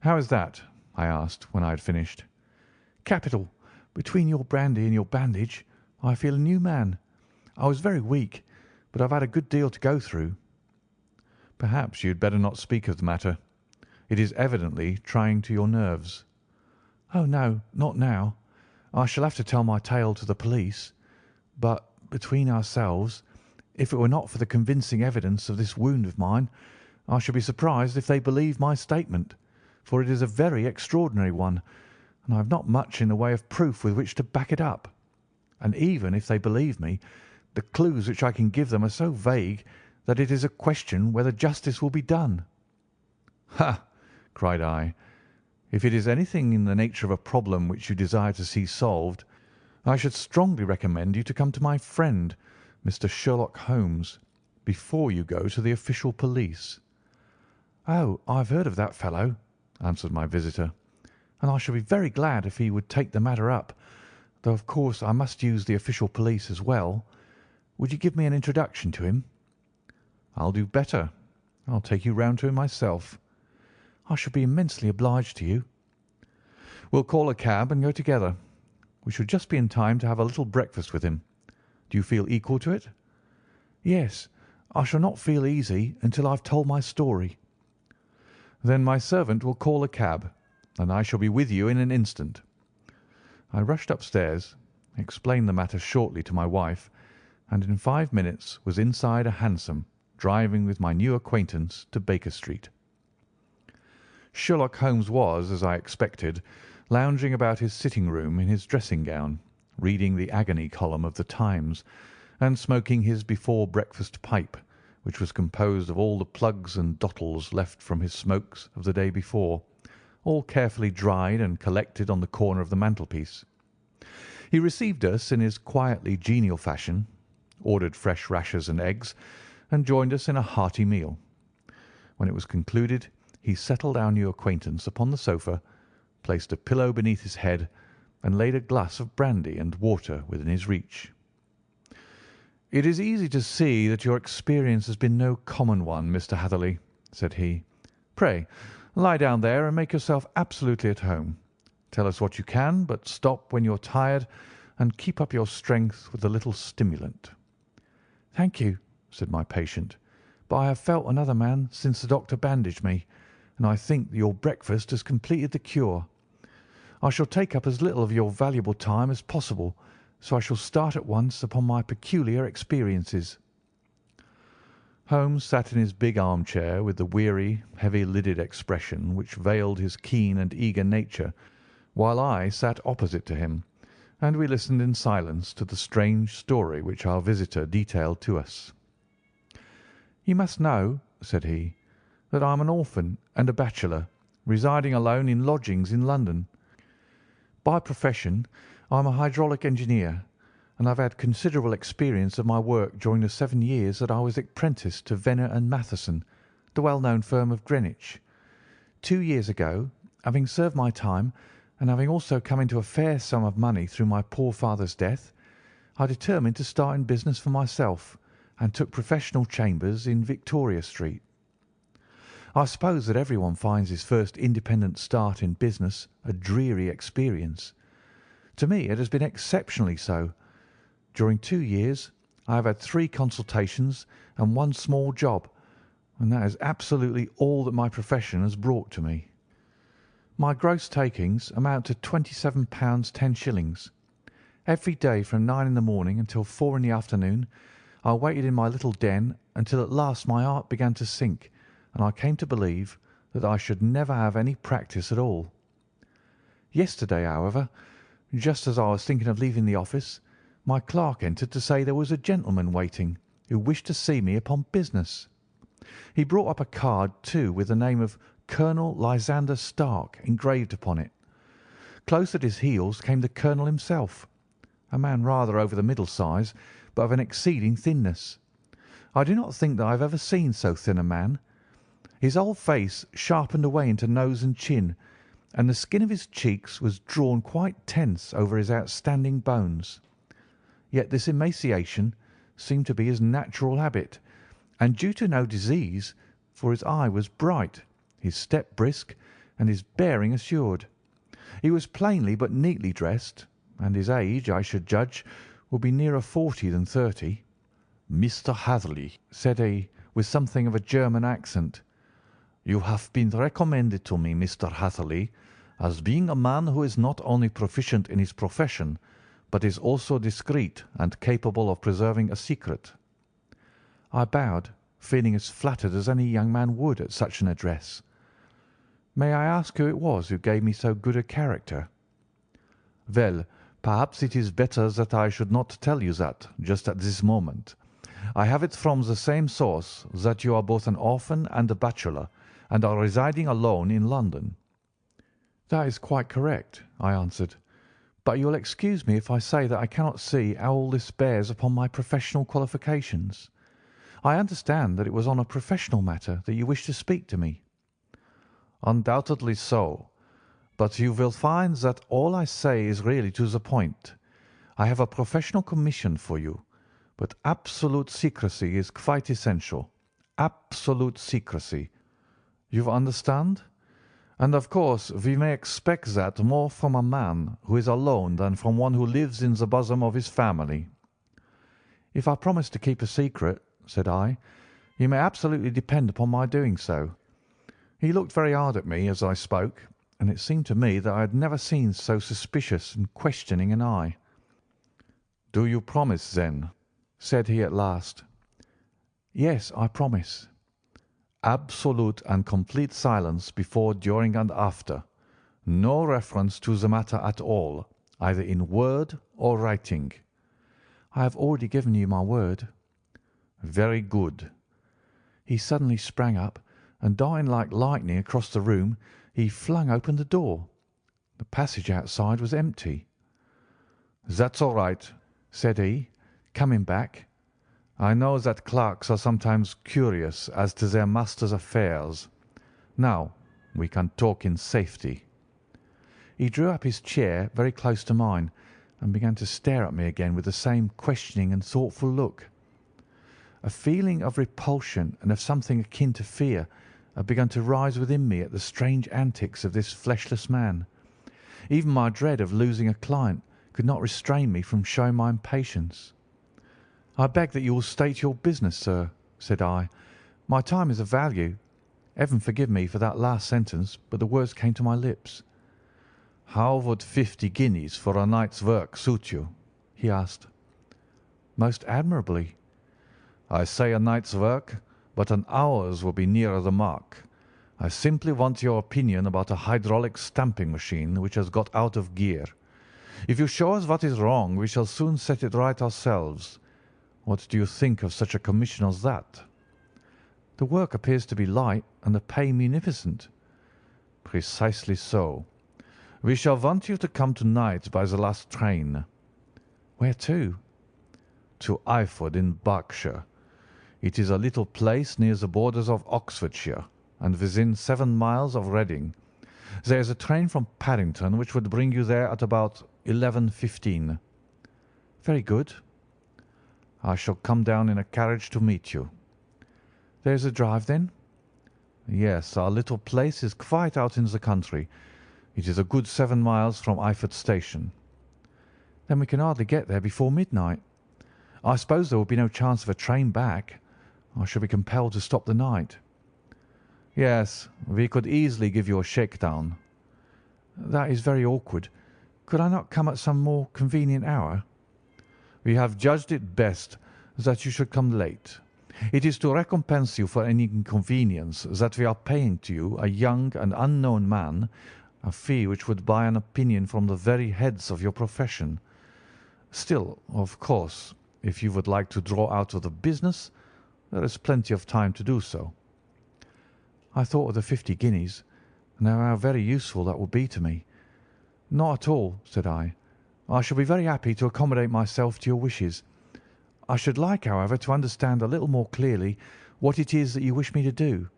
"How is that?" I asked when I had finished. "Capital. Between your brandy and your bandage, I feel a new man. I was very weak, but I've had a good deal to go through." "Perhaps you had better not speak of the matter. It is evidently trying to your nerves." "Oh, no, not now. I shall have to tell my tale to the police. But, between ourselves, if it were not for the convincing evidence of this wound of mine, I should be surprised if they believe my statement, for it is a very extraordinary one, and I have not much in the way of proof with which to back it up. And even if they believe me, the clues which I can give them are so vague that it is a question whether justice will be done." "Ha!" cried I. "If it is anything in the nature of a problem which you desire to see solved, I should strongly recommend you to come to my friend, Mr. Sherlock Holmes, before you go to the official police." "Oh, I have heard of that fellow," answered my visitor, "and I should be very glad if he would take the matter up, though of course I must use the official police as well. Would you give me an introduction to him?" "I'll do better. I'll take you round to him myself." "I should be immensely obliged to you." "We'll call a cab and go together. We shall just be in time to have a little breakfast with him. Do you feel equal to it?" "Yes. I shall not feel easy until I've told my story." "Then my servant will call a cab, and I shall be with you in an instant." I rushed upstairs, explained the matter shortly to my wife, and in 5 minutes was inside a hansom, driving with my new acquaintance to Baker Street. Sherlock Holmes was, as I expected, lounging about his sitting-room in his dressing-gown, reading the agony column of the Times, and smoking his before-breakfast pipe, which was composed of all the plugs and dottles left from his smokes of the day before, all carefully dried and collected on the corner of the mantelpiece. He received us in his quietly genial fashion, ordered fresh rashers and eggs, and joined us in a hearty meal. When it was concluded, he settled our new acquaintance upon the sofa, placed a pillow beneath his head, and laid a glass of brandy and water within his reach. "It is easy to see that your experience has been no common one, Mr. Hatherley," said he. "Pray, lie down there and make yourself absolutely at home. Tell us what you can, but stop when you're tired, and keep up your strength with a little stimulant." "Thank you," said my patient, "but I have felt another man since the doctor bandaged me, and I think that your breakfast has completed the cure. I shall take up as little of your valuable time as possible, so I shall start at once upon my peculiar experiences." Holmes sat in his big armchair with the weary, heavy-lidded expression which veiled his keen and eager nature, while I sat opposite to him, and we listened in silence to the strange story which our visitor detailed to us. "You must know," said he, "that I am an orphan and a bachelor, residing alone in lodgings in London. By profession I am a hydraulic engineer, and I've had considerable experience of my work during the 7 years that I was apprenticed to Venner and Matheson, the well-known firm of Greenwich. 2 years ago, having served my time, and having also come into a fair sum of money through my poor father's death, I determined to start in business for myself, and took professional chambers in Victoria Street. I suppose that everyone finds his first independent start in business a dreary experience. To me it has been exceptionally so. During 2 years I have had 3 consultations and 1 small job, and that is absolutely all that my profession has brought to me. My gross takings amount to £27 10s. Every day from 9 in the morning until 4 in the afternoon I waited in my little den until at last my heart began to sink, and I came to believe that I should never have any practice at all. Yesterday, however, just as I was thinking of leaving the office, my clerk entered to say there was a gentleman waiting who wished to see me upon business. He brought up a card, too, with the name of Colonel Lysander Stark engraved upon it. Close at his heels came the colonel himself, a man rather over the middle size, but of an exceeding thinness. I do not think that I have ever seen so thin a man. His whole face sharpened away into nose and chin, and the skin of his cheeks was drawn quite tense over his outstanding bones. Yet this emaciation seemed to be his natural habit, and due to no disease, for his eye was bright, his step brisk, and his bearing assured. He was plainly but neatly dressed, and his age, I should judge, would be nearer 40 than 30. "Mr. Hatherley," said he, with something of a German accent, "you have been recommended to me, Mr. Hatherley, as being a man who is not only proficient in his profession, but is also discreet and capable of preserving a secret." I bowed, feeling as flattered as any young man would at such an address. "May I ask who it was who gave me so good a character?" "Well, perhaps it is better that I should not tell you that just at this moment. I have it from the same source that you are both an orphan and a bachelor, and are residing alone in London." "That is quite correct," I answered, "but you will excuse me if I say that I cannot see how all this bears upon my professional qualifications. I understand that it was on a professional matter that you wished to speak to me." "Undoubtedly so, but you will find that all I say is really to the point. I have a professional commission for you, but absolute secrecy is quite essential. Absolute secrecy. You understand? And of course we may expect that more from a man who is alone than from one who lives in the bosom of his family." "If I promise to keep a secret," said I, "you may absolutely depend upon my doing so." He looked very hard at me as I spoke, and it seemed to me that I had never seen so suspicious and questioning an eye. "Do you promise, then?" said he at last. "Yes, I promise." "Absolute and complete silence before, during, and after. No reference to the matter at all, either in word or writing." "I have already given you my word." "Very good." He suddenly sprang up, and darting like lightning across the room, he flung open the door. The passage outside was empty. "That's all right," said he, coming back. "I know that clerks are sometimes curious as to their master's affairs. Now we can talk in safety." He drew up his chair very close to mine, and began to stare at me again with the same questioning and thoughtful look. A feeling of repulsion and of something akin to fear had begun to rise within me at the strange antics of this fleshless man. Even my dread of losing a client could not restrain me from showing my impatience. "I beg that you will state your business, sir," said I. "My time is of value. Heaven forgive me for that last sentence, but the words came to my lips." "How would 50 guineas for a night's work suit you?" he asked. "Most admirably." "I say a night's work, but an hour's will be nearer the mark. I simply want your opinion about a hydraulic stamping machine which has got out of gear. If you show us what is wrong, we shall soon set it right ourselves. What do you think of such a commission as that?" "The work appears to be light and the pay munificent." "Precisely so. We shall want you to come to-night by the last train." "Where to?" "To Eyford in Berkshire. It is a little place near the borders of Oxfordshire, and within 7 miles of Reading. There is a train from Paddington which would bring you there at about 11:15. "Very good." "I shall come down in a carriage to meet you." "There is a drive, then?" "Yes, our little place is quite out in the country. It is a good 7 miles from Eyford Station." "Then we can hardly get there before midnight. I suppose there will be no chance of a train back. I shall be compelled to stop the night." "Yes, we could easily give you a shakedown." "That is very awkward. Could I not come at some more convenient hour?" "We have judged it best that you should come late. It is to recompense you for any inconvenience that we are paying to you, a young and unknown man, a fee which would buy an opinion from the very heads of your profession. Still, of course, if you would like to draw out of the business, there is plenty of time to do so." I thought of the 50 guineas, and how very useful that would be to me. "Not at all," said I. "I shall be very happy to accommodate myself to your wishes. I should like, however, to understand a little more clearly what it is that you wish me to do."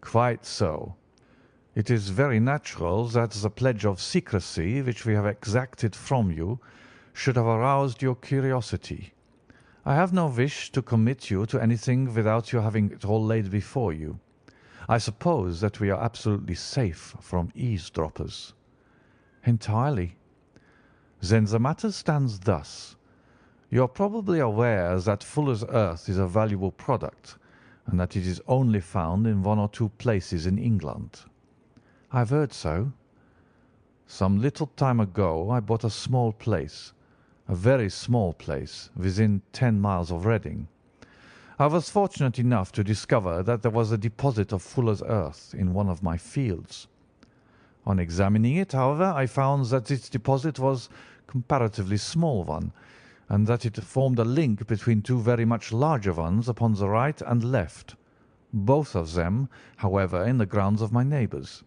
"Quite so. It is very natural that the pledge of secrecy which we have exacted from you should have aroused your curiosity. I have no wish to commit you to anything without you having it all laid before you. I suppose that we are absolutely safe from eavesdroppers." "Entirely." "Then the matter stands thus. You are probably aware that Fuller's earth is a valuable product, and that it is only found in one or two places in England." "I have heard so." "Some little time ago I bought a small place, a very small place, within 10 miles of Reading. I was fortunate enough to discover that there was a deposit of Fuller's earth in one of my fields. On examining it, however, I found that this deposit was a comparatively small one, and that it formed a link between two very much larger ones upon the right and left, both of them, however, in the grounds of my neighbours.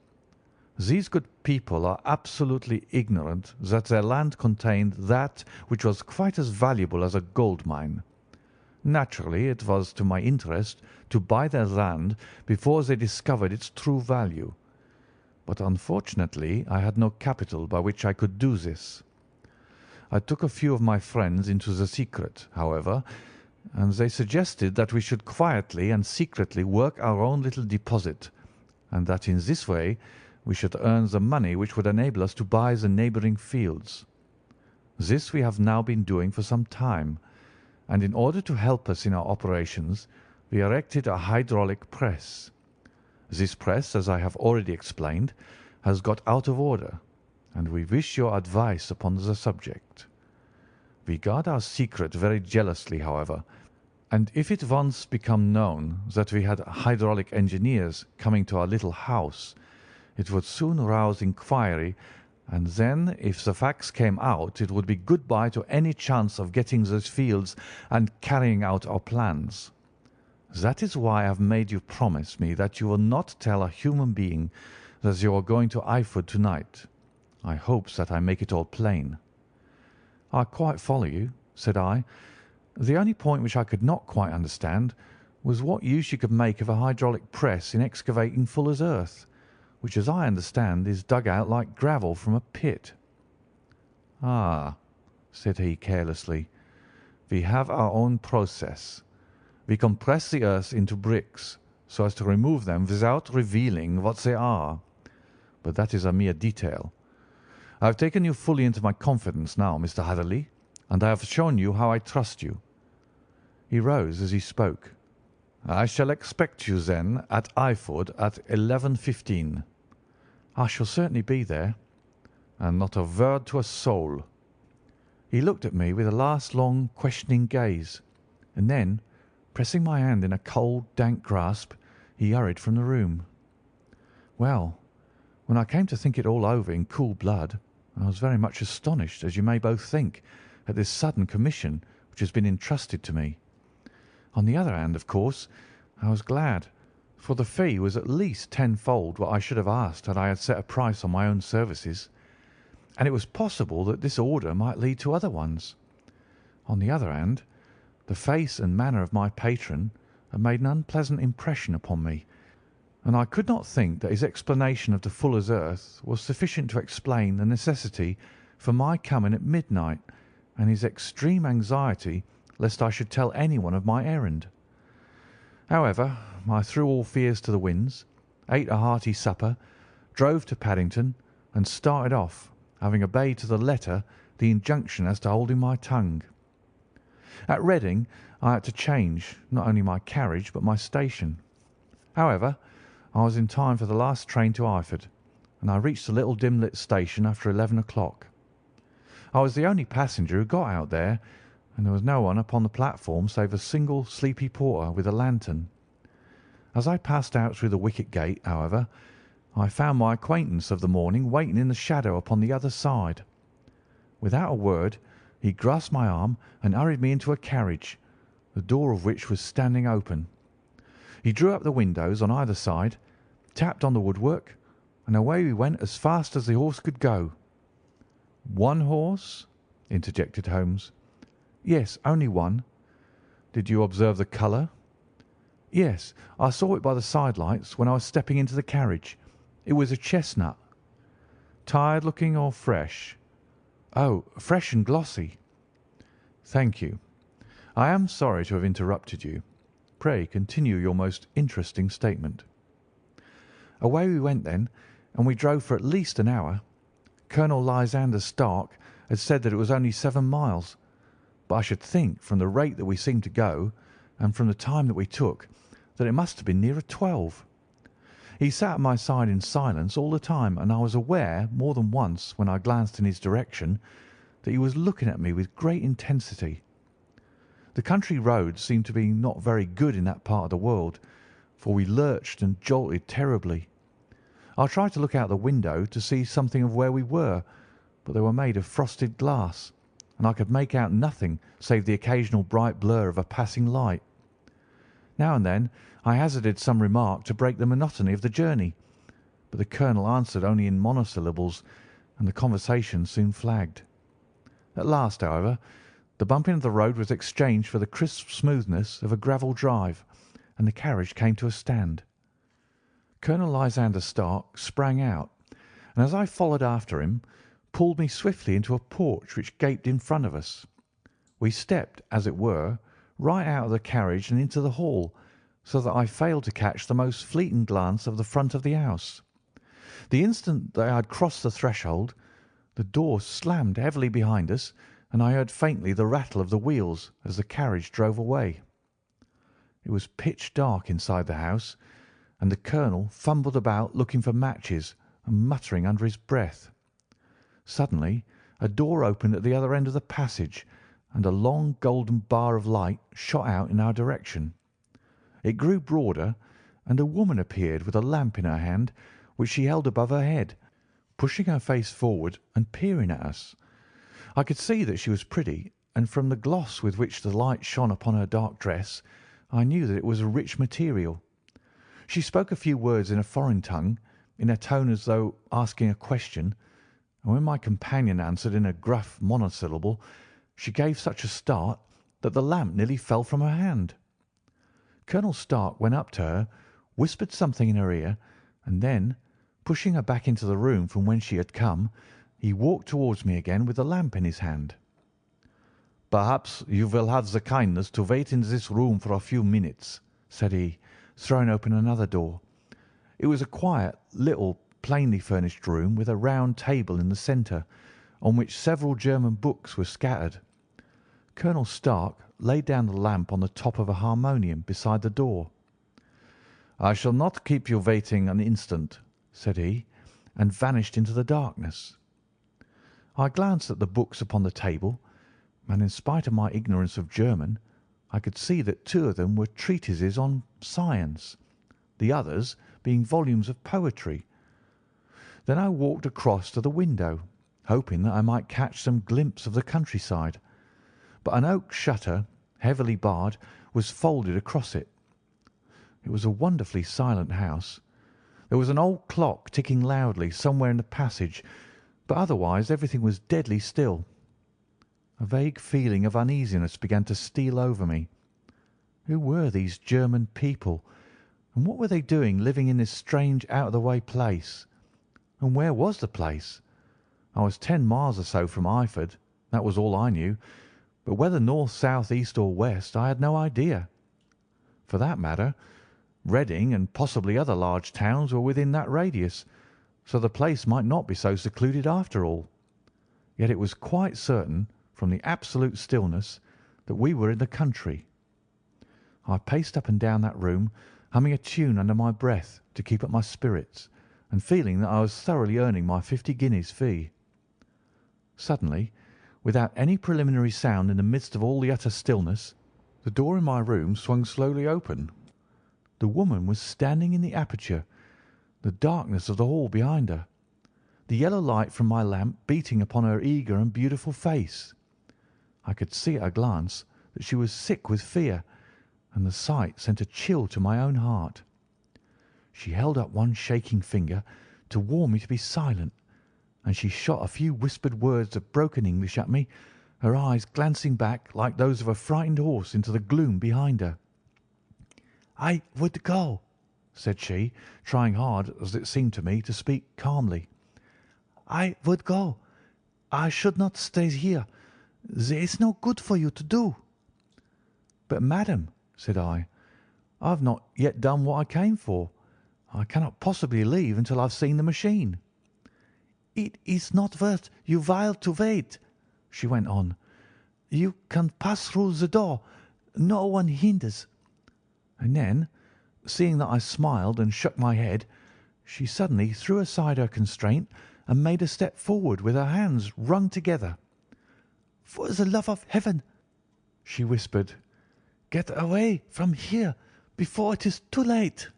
These good people are absolutely ignorant that their land contained that which was quite as valuable as a gold mine. Naturally, it was to my interest to buy their land before they discovered its true value. But unfortunately I had no capital by which I could do this. I took a few of my friends into the secret, however, and they suggested that we should quietly and secretly work our own little deposit, and that in this way we should earn the money which would enable us to buy the neighbouring fields. This we have now been doing for some time, and in order to help us in our operations we erected a hydraulic press. This press, as I have already explained, has got out of order, and we wish your advice upon the subject. We guard our secret very jealously, however, and if it once become known that we had hydraulic engineers coming to our little house, it would soon rouse inquiry, and then, if the facts came out, it would be good-bye to any chance of getting those fields and carrying out our plans. That is why I have made you promise me that you will not tell a human being that you are going to Eyford tonight. I hope that I make it all plain." "I quite follow you," said I. "The only point which I could not quite understand was what use you could make of a hydraulic press in excavating Fuller's earth, which, as I understand, is dug out like gravel from a pit." "Ah," said he carelessly, "we have our own process. We compress the earth into bricks, so as to remove them without revealing what they are. But that is a mere detail. I have taken you fully into my confidence now, Mr. Hatherley, and I have shown you how I trust you." He rose as he spoke. "I shall expect you, then, at Eyford at 11:15. "I shall certainly be there." "And not a word to a soul." He looked at me with a last long, questioning gaze, and then, pressing my hand in a cold, dank grasp, he hurried from the room. Well, when I came to think it all over in cool blood, I was very much astonished, as you may both think, at this sudden commission which has been entrusted to me. On the other hand, of course, I was glad, for the fee was at least tenfold what I should have asked had I had set a price on my own services, and it was possible that this order might lead to other ones. On the other hand, the face and manner of my patron had made an unpleasant impression upon me, and I could not think that his explanation of the Fuller's earth was sufficient to explain the necessity for my coming at midnight and his extreme anxiety lest I should tell anyone of my errand. However, I threw all fears to the winds, ate a hearty supper, drove to Paddington, and started off, having obeyed to the letter the injunction as to holding my tongue. At Reading I had to change not only my carriage but my station. However, I was in time for the last train to Eyford, and I reached the little dim-lit station after 11 o'clock. I was the only passenger who got out there, and there was no one upon the platform save a single sleepy porter with a lantern. As I passed out through the wicket gate, however, I found my acquaintance of the morning waiting in the shadow upon the other side. Without a word, he grasped my arm and hurried me into a carriage, the door of which was standing open. He drew up the windows on either side, tapped on the woodwork, and away we went as fast as the horse could go." "One horse?" interjected Holmes. "Yes, only one." "Did you observe the colour?" "Yes, I saw it by the side lights when I was stepping into the carriage. It was a chestnut." "Tired looking or fresh?" "Oh, fresh and glossy." "Thank you. I am sorry to have interrupted you. Pray continue your most interesting statement." "Away we went then, and we drove for at least an hour. Colonel Lysander Stark had said that it was only 7 miles, but I should think, from the rate that we seemed to go, and from the time that we took, that it must have been nearer 12. He sat at my side in silence all the time, and I was aware more than once, when I glanced in his direction, that he was looking at me with great intensity. The country roads seemed to be not very good in that part of the world, for we lurched and jolted terribly. I tried to look out the window to see something of where we were, but they were made of frosted glass, and I could make out nothing save the occasional bright blur of a passing light. Now and then I hazarded some remark to break the monotony of the journey, but the colonel answered only in monosyllables, and the conversation soon flagged. At last, however, the bumping of the road was exchanged for the crisp smoothness of a gravel drive, and the carriage came to a stand. Colonel Lysander Stark sprang out, and as I followed after him, pulled me swiftly into a porch which gaped in front of us. We stepped, as it were, right out of the carriage and into the hall, so that I failed to catch the most fleeting glance of the front of the house. The instant that I had crossed the threshold, the door slammed heavily behind us, and I heard faintly the rattle of the wheels as the carriage drove away. It was pitch dark inside the house, and the colonel fumbled about looking for matches and muttering under his breath. Suddenly a door opened at the other end of the passage, and a long golden bar of light shot out in our direction. It grew broader, and a woman appeared with a lamp in her hand, which she held above her head, pushing her face forward and peering at us. I could see that she was pretty, and from the gloss with which the light shone upon her dark dress, I knew that it was a rich material. She spoke a few words in a foreign tongue, in a tone as though asking a question, and when my companion answered in a gruff monosyllable, she gave such a start that the lamp nearly fell from her hand. Colonel Stark went up to her, whispered something in her ear, and then, pushing her back into the room from whence she had come, he walked towards me again with the lamp in his hand. "Perhaps you will have the kindness to wait in this room for a few minutes," said he, throwing open another door. It was a quiet, little, plainly furnished room with a round table in the centre, on which several German books were scattered. Colonel Stark laid down the lamp on the top of a harmonium beside the door. "I shall not keep you waiting an instant," said he, and vanished into the darkness. I glanced at the books upon the table, and in spite of my ignorance of German, I could see that 2 of them were treatises on science, the others being volumes of poetry. Then I walked across to the window, hoping that I might catch some glimpse of the countryside, but an oak shutter, heavily barred, was folded across it. It was a wonderfully silent house. There was an old clock ticking loudly somewhere in the passage, but otherwise everything was deadly still. A vague feeling of uneasiness began to steal over me. Who were these German people, and what were they doing living in this strange out-of-the-way place? And where was the place? I was 10 miles or so from Eyford, that was all I knew, but whether north, south, east, or west I had no idea. For that matter, Reading and possibly other large towns were within that radius, so the place might not be so secluded after all. Yet it was quite certain, from the absolute stillness, that we were in the country. I paced up and down that room, humming a tune under my breath to keep up my spirits, and feeling that I was thoroughly earning my 50 guineas fee. Suddenly, without any preliminary sound in the midst of all the utter stillness, the door in my room swung slowly open. The woman was standing in the aperture, the darkness of the hall behind her, the yellow light from my lamp beating upon her eager and beautiful face. I could see at a glance that she was sick with fear, and the sight sent a chill to my own heart. She held up one shaking finger to warn me to be silent, and she shot a few whispered words of broken English at me, her eyes glancing back like those of a frightened horse into the gloom behind her. "I would go," said she, trying hard, as it seemed to me, to speak calmly. "I would go. I should not stay here. There is no good for you to do." "But, madam," said I have not yet done what I came for. I cannot possibly leave until I have seen the machine." "It is not worth your while to wait," she went on. "You can pass through the door. No one hinders." And then, seeing that I smiled and shook my head, she suddenly threw aside her constraint and made a step forward with her hands wrung together. "For the love of heaven," she whispered, "get away from here before it is too late."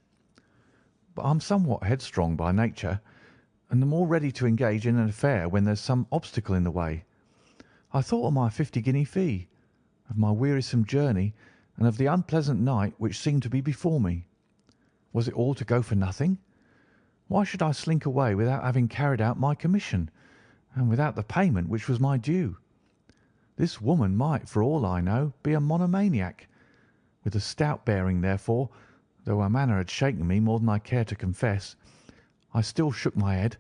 But I'm somewhat headstrong by nature, and the more ready to engage in an affair when there's some obstacle in the way. I thought of my 50-guinea fee, of my wearisome journey, and of the unpleasant night which seemed to be before me. Was it all to go for nothing? Why should I slink away without having carried out my commission, and without the payment which was my due? This woman might, for all I know, be a monomaniac. With a stout bearing, therefore, though her manner had shaken me more than I cared to confess, I still shook my head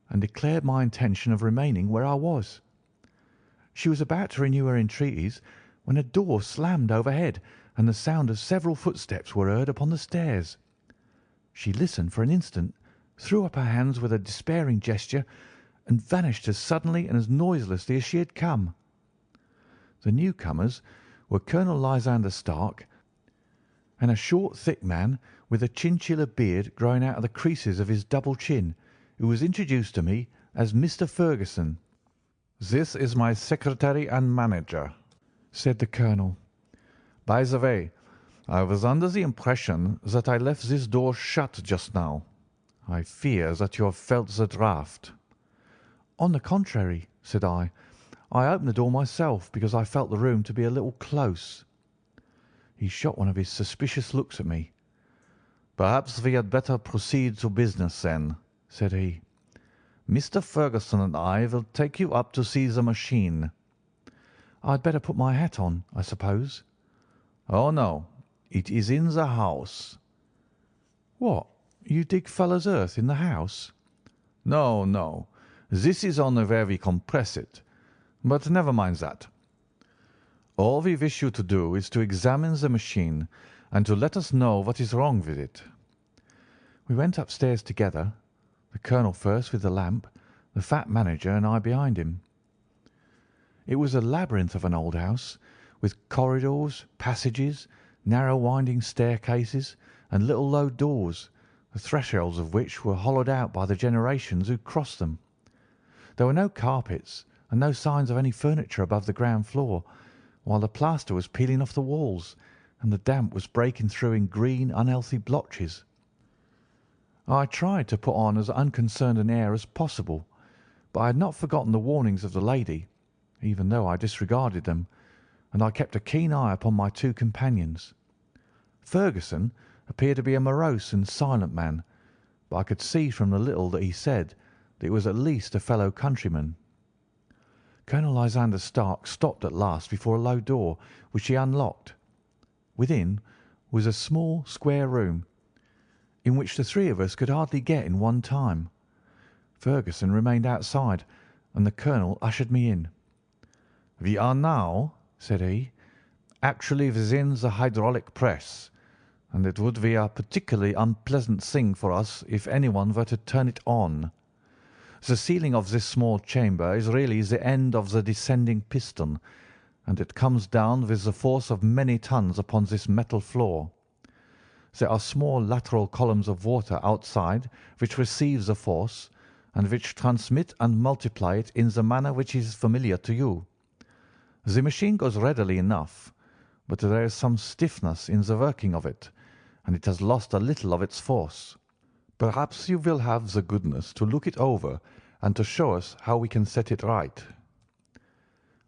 and declared my intention of remaining where I was. She was about to renew her entreaties when a door slammed overhead and the sound of several footsteps were heard upon the stairs. She listened for an instant, threw up her hands with a despairing gesture, and vanished as suddenly and as noiselessly as she had come. The newcomers were Colonel Lysander Stark and a short, thick man with a chinchilla beard growing out of the creases of his double chin, who was introduced to me as Mr. Ferguson. "This is my secretary and manager," said the colonel. "By the way, I was under the impression that I left this door shut just now. I fear that you have felt the draught." "On the contrary," said I opened the door myself because I felt the room to be a little close." He shot one of his suspicious looks at me. "Perhaps we had better proceed to business then," said he. "Mr. Ferguson and I will take you up to see the machine." "I'd better put my hat on, I suppose." "Oh, no, it is in the house." "What, you dig fuller's earth in the house?" "No, no, this is only where we compress it. But never mind that. All we wish you to do is to examine the machine and to let us know what is wrong with it." We went upstairs together, the colonel first with the lamp, the fat manager and I behind him. It was a labyrinth of an old house, with corridors, passages, narrow winding staircases, and little low doors, the thresholds of which were hollowed out by the generations who crossed them. There were no carpets and no signs of any furniture above the ground floor, while the plaster was peeling off the walls, and the damp was breaking through in green, unhealthy blotches. I tried to put on as unconcerned an air as possible, but I had not forgotten the warnings of the lady, even though I disregarded them, and I kept a keen eye upon my two companions. Ferguson appeared to be a morose and silent man, but I could see from the little that he said that he was at least a fellow countryman. Colonel Lysander Stark stopped at last before a low door, which he unlocked. Within was a small square room, in which the three of us could hardly get in one time. Ferguson remained outside, and the colonel ushered me in. "We are now," said he, "actually within the hydraulic press, and it would be a particularly unpleasant thing for us if anyone were to turn it on. The ceiling of this small chamber is really the end of the descending piston, and it comes down with the force of many tons upon this metal floor. There are small lateral columns of water outside which receive the force, and which transmit and multiply it in the manner which is familiar to you. The machine goes readily enough, but there is some stiffness in the working of it, and it has lost a little of its force. Perhaps you will have the goodness to look it over and to show us how we can set it right."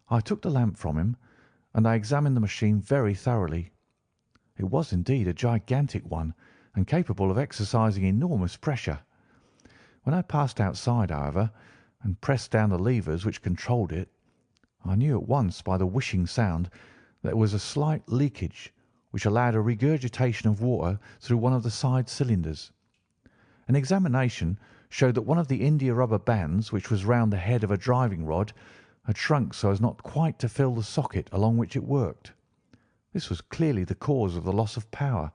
I took the lamp from him, and I examined the machine very thoroughly. It was indeed a gigantic one, and capable of exercising enormous pressure. When I passed outside, however, and pressed down the levers which controlled it, I knew at once by the whishing sound that there was a slight leakage which allowed a regurgitation of water through one of the side cylinders. An examination showed that one of the india-rubber bands which was round the head of a driving rod had shrunk so as not quite to fill the socket along which it worked. This was clearly the cause of the loss of power,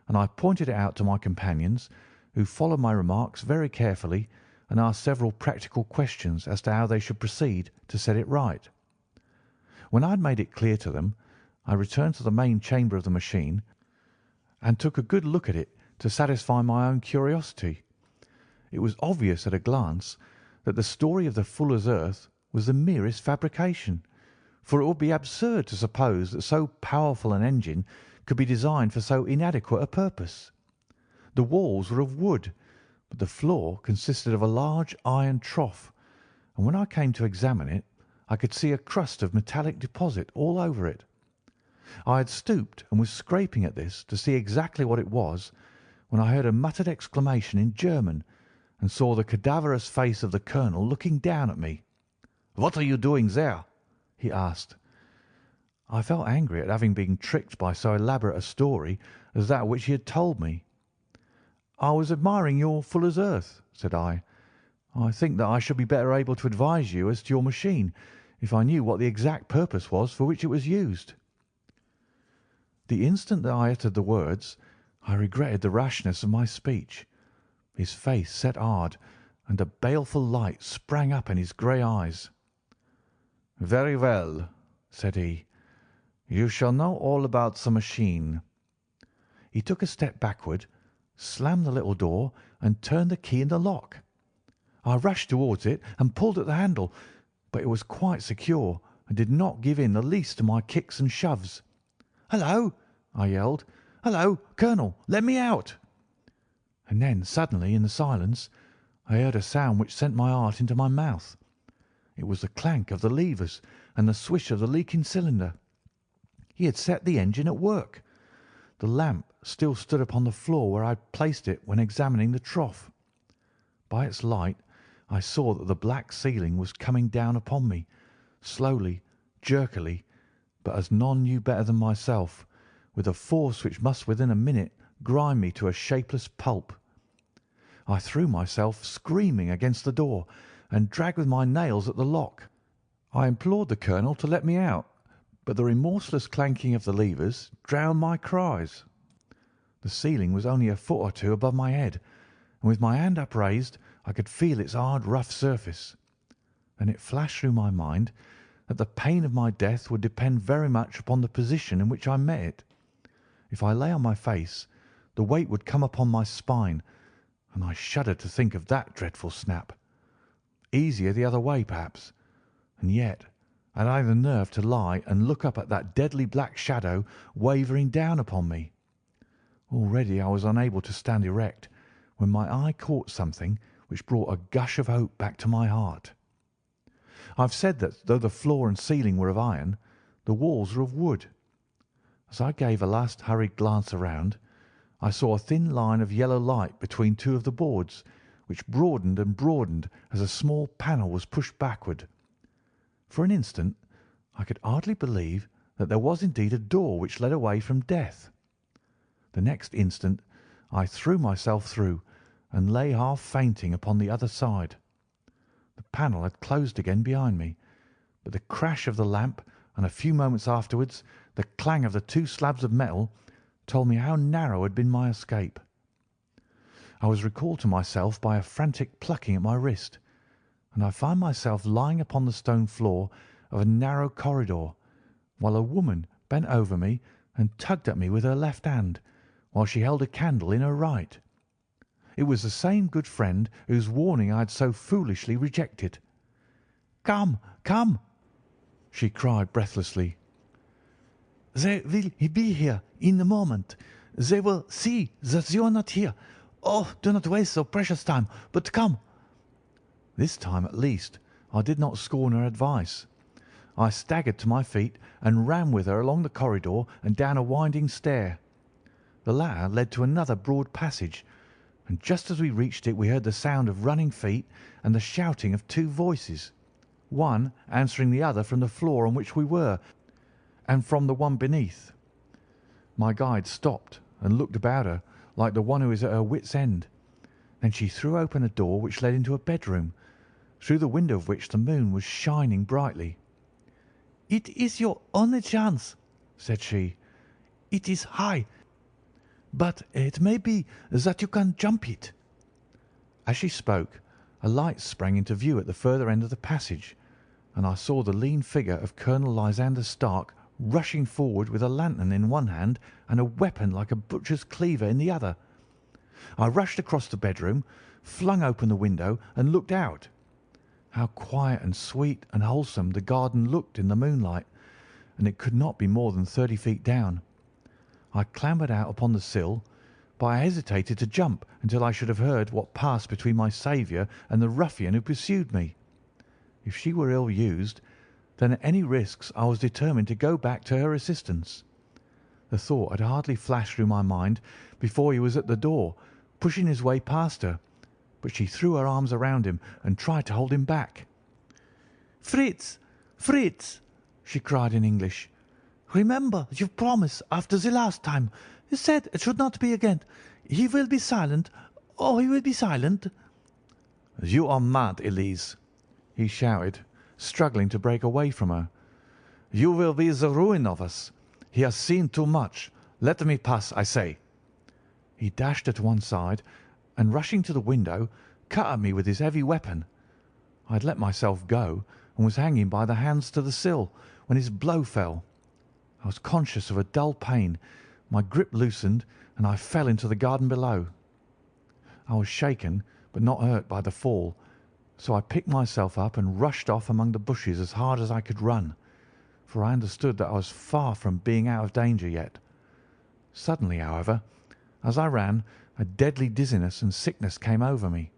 and I pointed it out to my companions, who followed my remarks very carefully and asked several practical questions as to how they should proceed to set it right. When I had made it clear to them, I returned to the main chamber of the machine and took a good look at it to satisfy my own curiosity. It was obvious at a glance that the story of the fuller's earth was the merest fabrication, for it would be absurd to suppose that so powerful an engine could be designed for so inadequate a purpose. The walls were of wood, but the floor consisted of a large iron trough, and when I came to examine it, I could see a crust of metallic deposit all over it. I had stooped and was scraping at this to see exactly what it was, when I heard a muttered exclamation in German and saw the cadaverous face of the colonel looking down at me. "What are you doing there?" he asked. I felt angry at having been tricked by so elaborate a story as that which he had told me. "I was admiring your fuller's earth," said I. "I think that I should be better able to advise you as to your machine if I knew what the exact purpose was for which it was used." The instant that I uttered the words, I regretted the rashness of my speech. His face set hard, and a baleful light sprang up in his grey eyes. "Very well," said he. "You shall know all about the machine." He took a step backward, slammed the little door, and turned the key in the lock. I rushed towards it and pulled at the handle, but it was quite secure and did not give in the least to my kicks and shoves. "Hullo!" I yelled. "Hullo, Colonel, let me out!" And then suddenly in the silence I heard a sound which sent my heart into my mouth. It was the clank of the levers and the swish of the leaking cylinder. He had set the engine at work. The lamp still stood upon the floor where I had placed it when examining the trough. By its light I saw that the black ceiling was coming down upon me, slowly, jerkily, but as none knew better than myself, with a force which must within a minute grind me to a shapeless pulp. I threw myself screaming against the door and dragged with my nails at the lock. I implored the colonel to let me out, but the remorseless clanking of the levers drowned my cries. The ceiling was only a foot or two above my head, and with my hand upraised I could feel its hard, rough surface. Then it flashed through my mind that the pain of my death would depend very much upon the position in which I met it. If I lay on my face, the weight would come upon my spine, and I shuddered to think of that dreadful snap. Easier the other way, perhaps, and yet had I the nerve to lie and look up at that deadly black shadow wavering down upon me? Already I was unable to stand erect, when my eye caught something which brought a gush of hope back to my heart. I have said that though the floor and ceiling were of iron, the walls were of wood. As I gave a last hurried glance around, I saw a thin line of yellow light between two of the boards, which broadened and broadened as a small panel was pushed backward. For an instant I could hardly believe that there was indeed a door which led away from death. The next instant I threw myself through and lay half fainting upon the other side. The panel had closed again behind me, but the crash of the lamp and a few moments afterwards the clang of the two slabs of metal told me how narrow had been my escape. I was recalled to myself by a frantic plucking at my wrist, and I found myself lying upon the stone floor of a narrow corridor, while a woman bent over me and tugged at me with her left hand, while she held a candle in her right. It was the same good friend whose warning I had so foolishly rejected. "Come, come!" she cried breathlessly. "They will be here in a moment. They will see that you are not here. Oh, do not waste so precious time, but come." This time, at least, I did not scorn her advice. I staggered to my feet and ran with her along the corridor and down a winding stair. The latter led to another broad passage, and just as we reached it we heard the sound of running feet and the shouting of two voices, one answering the other from the floor on which we were and from the one beneath. My guide stopped and looked about her like the one who is at her wit's end. Then she threw open a door which led into a bedroom, through the window of which the moon was shining brightly. "It is your only chance," said she. "It is high, but it may be that you can jump it." As she spoke, a light sprang into view at the further end of the passage, and I saw the lean figure of Colonel Lysander Stark rushing forward with a lantern in one hand and a weapon like a butcher's cleaver in the other. I rushed across the bedroom, flung open the window, and looked out. How quiet and sweet and wholesome the garden looked in the moonlight, and it could not be more than 30 feet down. I clambered out upon the sill, but I hesitated to jump until I should have heard what passed between my saviour and the ruffian who pursued me. If she were ill used, then at any risks I was determined to go back to her assistance. The thought had hardly flashed through my mind before he was at the door, pushing his way past her, but she threw her arms around him and tried to hold him back. "Fritz, Fritz!" she cried in English. "Remember your promise after the last time. You said it should not be again. He will be silent. Oh, he will be silent." "You are mad, Elise," he shouted, struggling to break away from her. "You will be the ruin of us. He has seen too much. Let me pass, I say." He dashed her to one side, and rushing to the window, cut at me with his heavy weapon. I had let myself go, and was hanging by the hands to the sill, when his blow fell. I was conscious of a dull pain, my grip loosened, and I fell into the garden below. I was shaken, but not hurt by the fall, so I picked myself up and rushed off among the bushes as hard as I could run, for I understood that I was far from being out of danger yet. Suddenly, however, as I ran, a deadly dizziness and sickness came over me.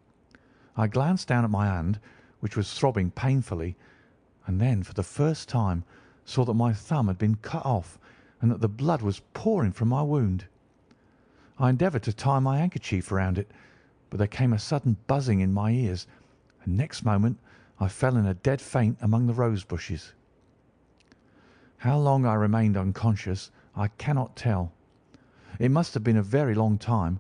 I glanced down at my hand, which was throbbing painfully, and then for the first time saw that my thumb had been cut off and that the blood was pouring from my wound. I endeavoured to tie my handkerchief around it, but there came a sudden buzzing in my ears, and next moment I fell in a dead faint among the rose bushes. How long I remained unconscious I cannot tell. It must have been a very long time,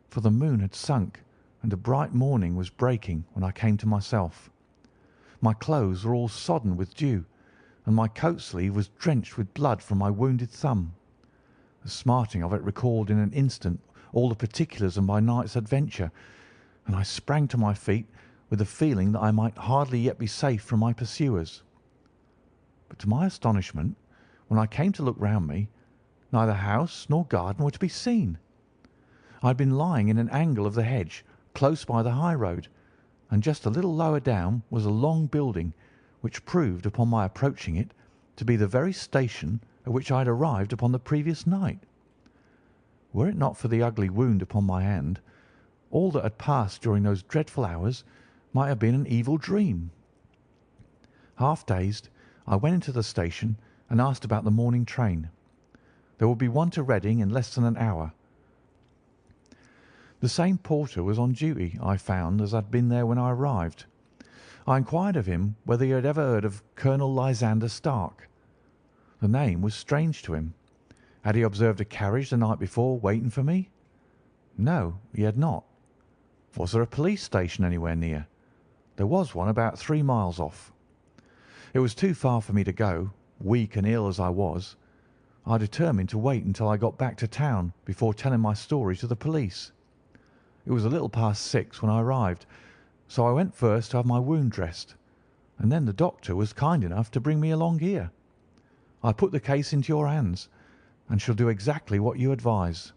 for the moon had sunk and a bright morning was breaking when I came to myself. My clothes were all sodden with dew, and my coat sleeve was drenched with blood from my wounded thumb. The smarting of it recalled in an instant all the particulars of my night's adventure, and I sprang to my feet with the feeling that I might hardly yet be safe from my pursuers. But to my astonishment, when I came to look round me, neither house nor garden were to be seen. I had been lying in an angle of the hedge, close by the high road, and just a little lower down was a long building, which proved, upon my approaching it, to be the very station at which I had arrived upon the previous night. Were it not for the ugly wound upon my hand, all that had passed during those dreadful hours might have been an evil dream. Half dazed, I went into the station and asked about the morning train. There would be one to Reading in less than an hour. The same porter was on duty, I found, as had been there when I arrived. I inquired of him whether he had ever heard of Colonel Lysander Stark. The name was strange to him. Had he observed a carriage the night before waiting for me? No, he had not. Was there a police station anywhere near? There was one about 3 miles off. It was too far for me to go, weak and ill as I was. I determined to wait until I got back to town before telling my story to the police. It was a little past 6 when I arrived, so I went first to have my wound dressed, and then the doctor was kind enough to bring me along here. I put the case into your hands, and shall do exactly what you advise."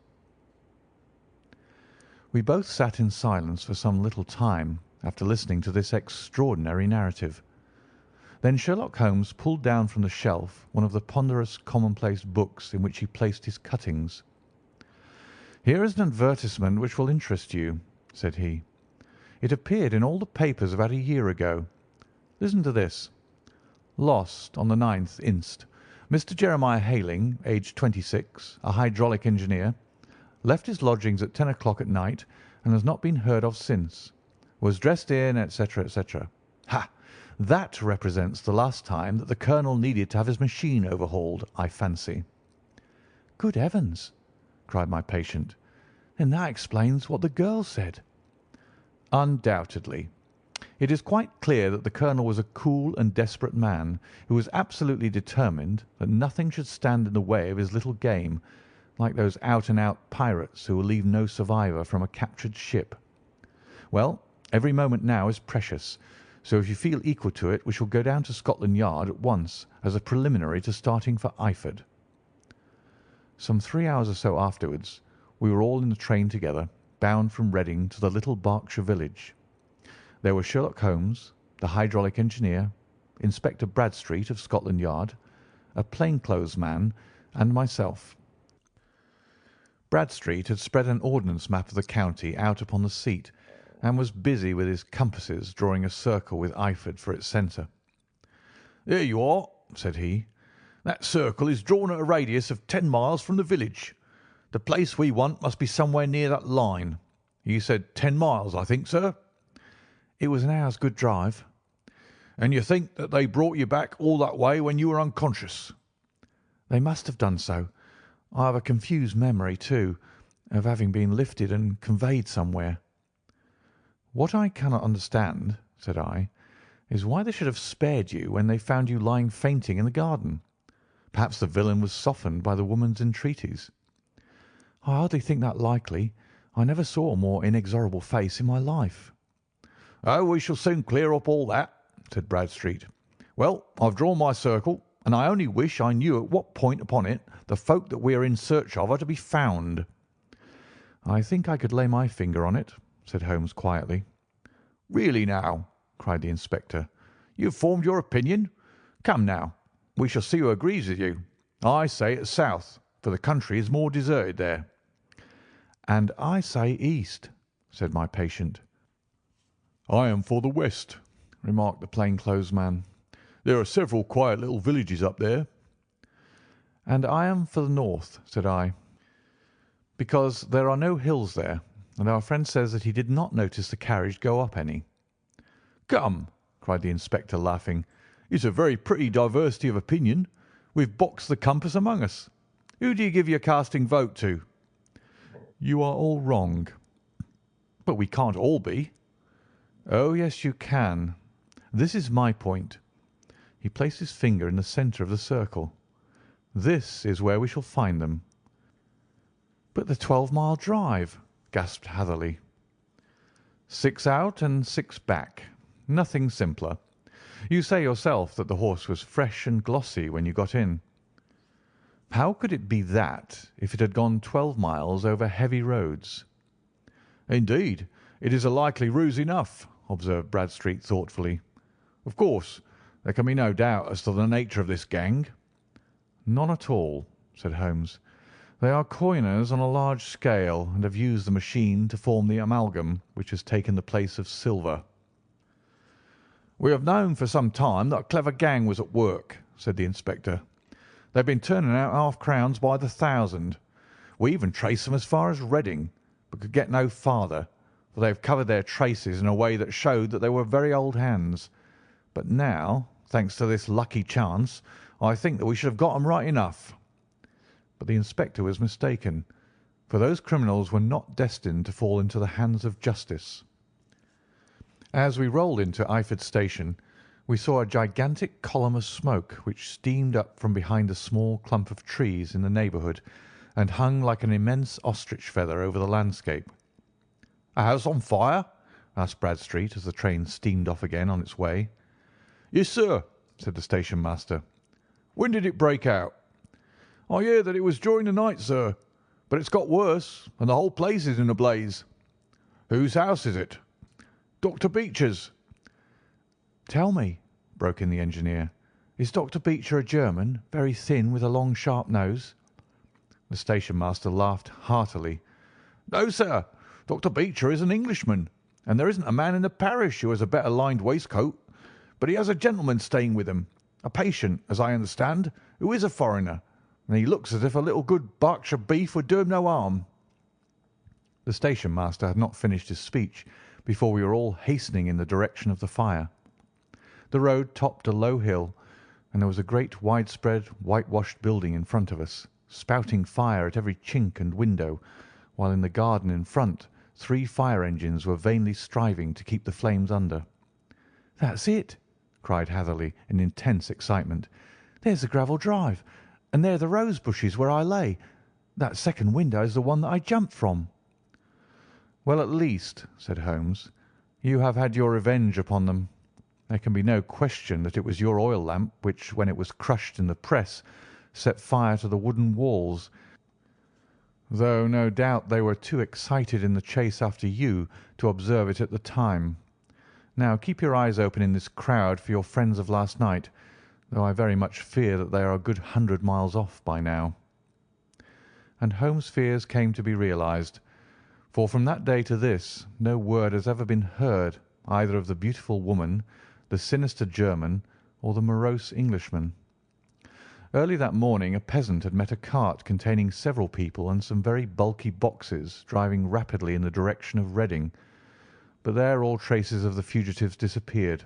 We both sat in silence for some little time after listening to this extraordinary narrative. Then Sherlock Holmes pulled down from the shelf one of the ponderous commonplace books in which he placed his cuttings. "Here is an advertisement which will interest you," said he. "It appeared in all the papers about a year ago. Listen to this. 'Lost on the 9th inst. Mr. Jeremiah Hayling, aged 26, a hydraulic engineer, left his lodgings at 10 o'clock at night and has not been heard of since. Was dressed in, etc., etc. Ha! That represents the last time that the colonel needed to have his machine overhauled, I fancy." "Good heavens!" cried my patient. "Then that explains what the girl said." "Undoubtedly. It is quite clear that the colonel was a cool and desperate man who was absolutely determined that nothing should stand in the way of his little game, like those out-and-out pirates who will leave no survivor from a captured ship. Well, every moment now is precious, so if you feel equal to it we shall go down to Scotland Yard at once as a preliminary to starting for Eyford." Some 3 hours or so afterwards we were all in the train together, bound from Reading to the little Berkshire village. There were Sherlock Holmes, the hydraulic engineer, Inspector Bradstreet of Scotland Yard, a plainclothes man, and myself. Bradstreet had spread an ordnance map of the county out upon the seat, and was busy with his compasses drawing a circle with Eyford for its centre. "There you are," said he. "That circle is drawn at a radius of 10 miles from the village. The place we want must be somewhere near that line. You said 10 miles, I think, sir?" "It was an hour's good drive." "And you think that they brought you back all that way when you were unconscious?" "They must have done so. I have a confused memory, too, of having been lifted and conveyed somewhere." "What I cannot understand," said I, "is why they should have spared you when they found you lying fainting in the garden. Perhaps the villain was softened by the woman's entreaties." "I hardly think that likely. I never saw a more inexorable face in my life." "Oh, we shall soon clear up all that," said Bradstreet. "Well, I've drawn my circle, and I only wish I knew at what point upon it the folk that we are in search of are to be found." "I think I could lay my finger on it," said Holmes quietly. "Really now," cried the inspector, "you have formed your opinion? Come now, we shall see who agrees with you. I say it's south, for the country is more deserted there." "And I say east," said my patient. "I am for the west," remarked the plainclothes man. "There are several quiet little villages up there." "And I am for the north," said I, "because there are no hills there, and our friend says that he did not notice the carriage go up any." "Come," cried the inspector, laughing, "it's a very pretty diversity of opinion. We've boxed the compass among us. Who do you give your casting vote to?" "You are all wrong." "But we can't all be." "Oh, yes, you can. This is my point." He placed his finger in the centre of the circle. "This is where we shall find them." "But the 12-mile drive!" gasped Hatherley. 6 out and 6 back. Nothing simpler. You say yourself that the horse was fresh and glossy when you got in. How could it be that if it had gone 12 miles over heavy roads?" "Indeed, it is a likely ruse enough," observed Bradstreet thoughtfully. "Of course, there can be no doubt as to the nature of this gang." "None at all," said Holmes. "They are coiners on a large scale, and have used the machine to form the amalgam which has taken the place of silver." "We have known for some time that a clever gang was at work," said the inspector. "They've been turning out half-crowns by the thousand. We even traced them as far as Reading, but could get no farther, for they have covered their traces in a way that showed that they were very old hands. But now, thanks to this lucky chance, I think that we should have got them right enough." But the inspector was mistaken, for those criminals were not destined to fall into the hands of justice. As we rolled into Eyford station, we saw a gigantic column of smoke which steamed up from behind a small clump of trees in the neighbourhood and hung like an immense ostrich feather over the landscape. "A house on fire?" asked Bradstreet as the train steamed off again on its way. "Yes, sir," said the station master. "When did it break out?" "I hear that it was during the night, sir, but it's got worse, and the whole place is in a blaze." "Whose house is it?" "Dr. Beeches." "Tell me," broke in the engineer, "is Dr. Beecher a German, very thin, with a long, sharp nose?" The station master laughed heartily. "No, sir. Dr. Beecher is an Englishman, and there isn't a man in the parish who has a better lined waistcoat. But he has a gentleman staying with him, a patient, as I understand, who is a foreigner, and he looks as if a little good Berkshire beef would do him no harm." The station master had not finished his speech before we were all hastening in the direction of the fire. The road topped a low hill, and there was a great widespread whitewashed building in front of us, spouting fire at every chink and window, while in the garden in front 3 fire engines were vainly striving to keep the flames under. "That's it!" cried Hatherley in intense excitement. "There's the gravel drive, and there are the rose bushes where I lay. That second window is the one that I jumped from." "Well, at least," said Holmes, "you have had your revenge upon them. There can be no question that it was your oil lamp which, when it was crushed in the press, set fire to the wooden walls, though no doubt they were too excited in the chase after you to observe it at the time. Now keep your eyes open in this crowd for your friends of last night, though I very much fear that they are a good 100 miles off by now." And Holmes' fears came to be realized, for from that day to this no word has ever been heard either of the beautiful woman, the sinister German, or the morose Englishman. Early that morning a peasant had met a cart containing several people and some very bulky boxes driving rapidly in the direction of Reading, but there all traces of the fugitives disappeared,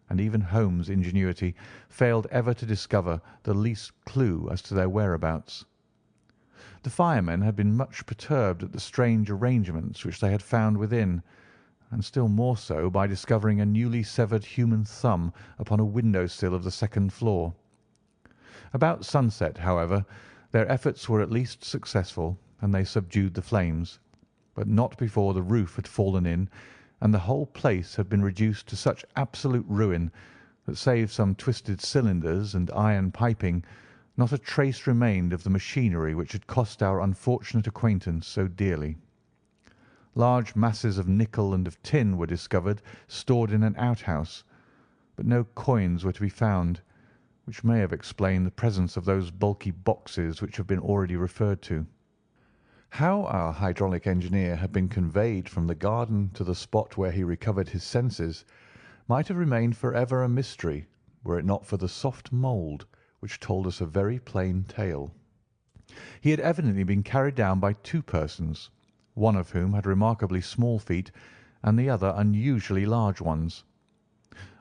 and even Holmes' ingenuity failed ever to discover the least clue as to their whereabouts. The firemen had been much perturbed at the strange arrangements which they had found within, and still more so by discovering a newly severed human thumb upon a window-sill of the second floor. About sunset, however, their efforts were at least successful, and they subdued the flames, but not before the roof had fallen in, and the whole place had been reduced to such absolute ruin that, save some twisted cylinders and iron piping, not a trace remained of the machinery which had cost our unfortunate acquaintance so dearly. Large masses of nickel and of tin were discovered stored in an outhouse, but no coins were to be found, which may have explained the presence of those bulky boxes which have been already referred to. How our hydraulic engineer had been conveyed from the garden to the spot where he recovered his senses might have remained for ever a mystery were it not for the soft mould which told us a very plain tale. He had evidently been carried down by 2 persons, one of whom had remarkably small feet and the other unusually large ones.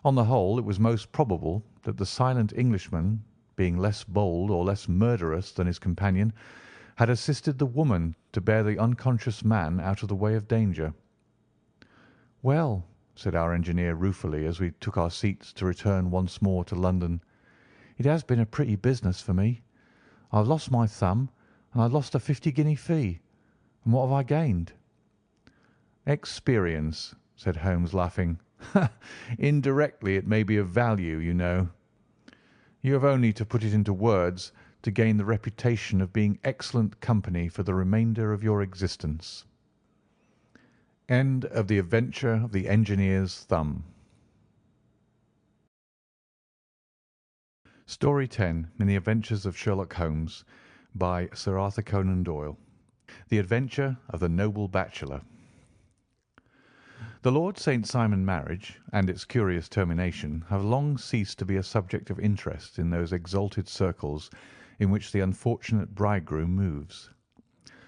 On the whole, it was most probable that the silent Englishman, being less bold or less murderous than his companion, had assisted the woman to bear the unconscious man out of the way of danger. "Well," said our engineer ruefully as we took our seats to return once more to London, "it has been a pretty business for me. I've lost my thumb, and I've lost a 50-guinea fee. And what have I gained?" "Experience," said Holmes, laughing. "Indirectly it may be of value, you know. You have only to put it into words to gain the reputation of being excellent company for the remainder of your existence." End of The Adventure of the Engineer's Thumb. Story 10 in The Adventures of Sherlock Holmes by Sir Arthur Conan Doyle. The Adventure of the Noble Bachelor. The Lord St. Simon marriage and its curious termination have long ceased to be a subject of interest in those exalted circles in which the unfortunate bridegroom moves.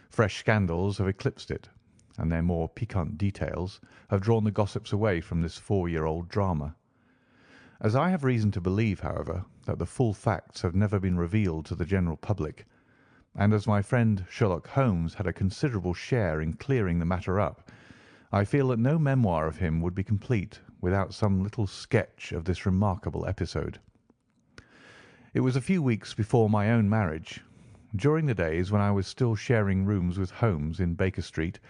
Fresh scandals have eclipsed it, and their more piquant details have drawn the gossips away from this 4-year-old drama. As I have reason to believe, however, that the full facts have never been revealed to the general public, and as my friend Sherlock Holmes had a considerable share in clearing the matter up, I feel that no memoir of him would be complete without some little sketch of this remarkable episode. It was a few weeks before my own marriage, during the days when I was still sharing rooms with Holmes in Baker Street,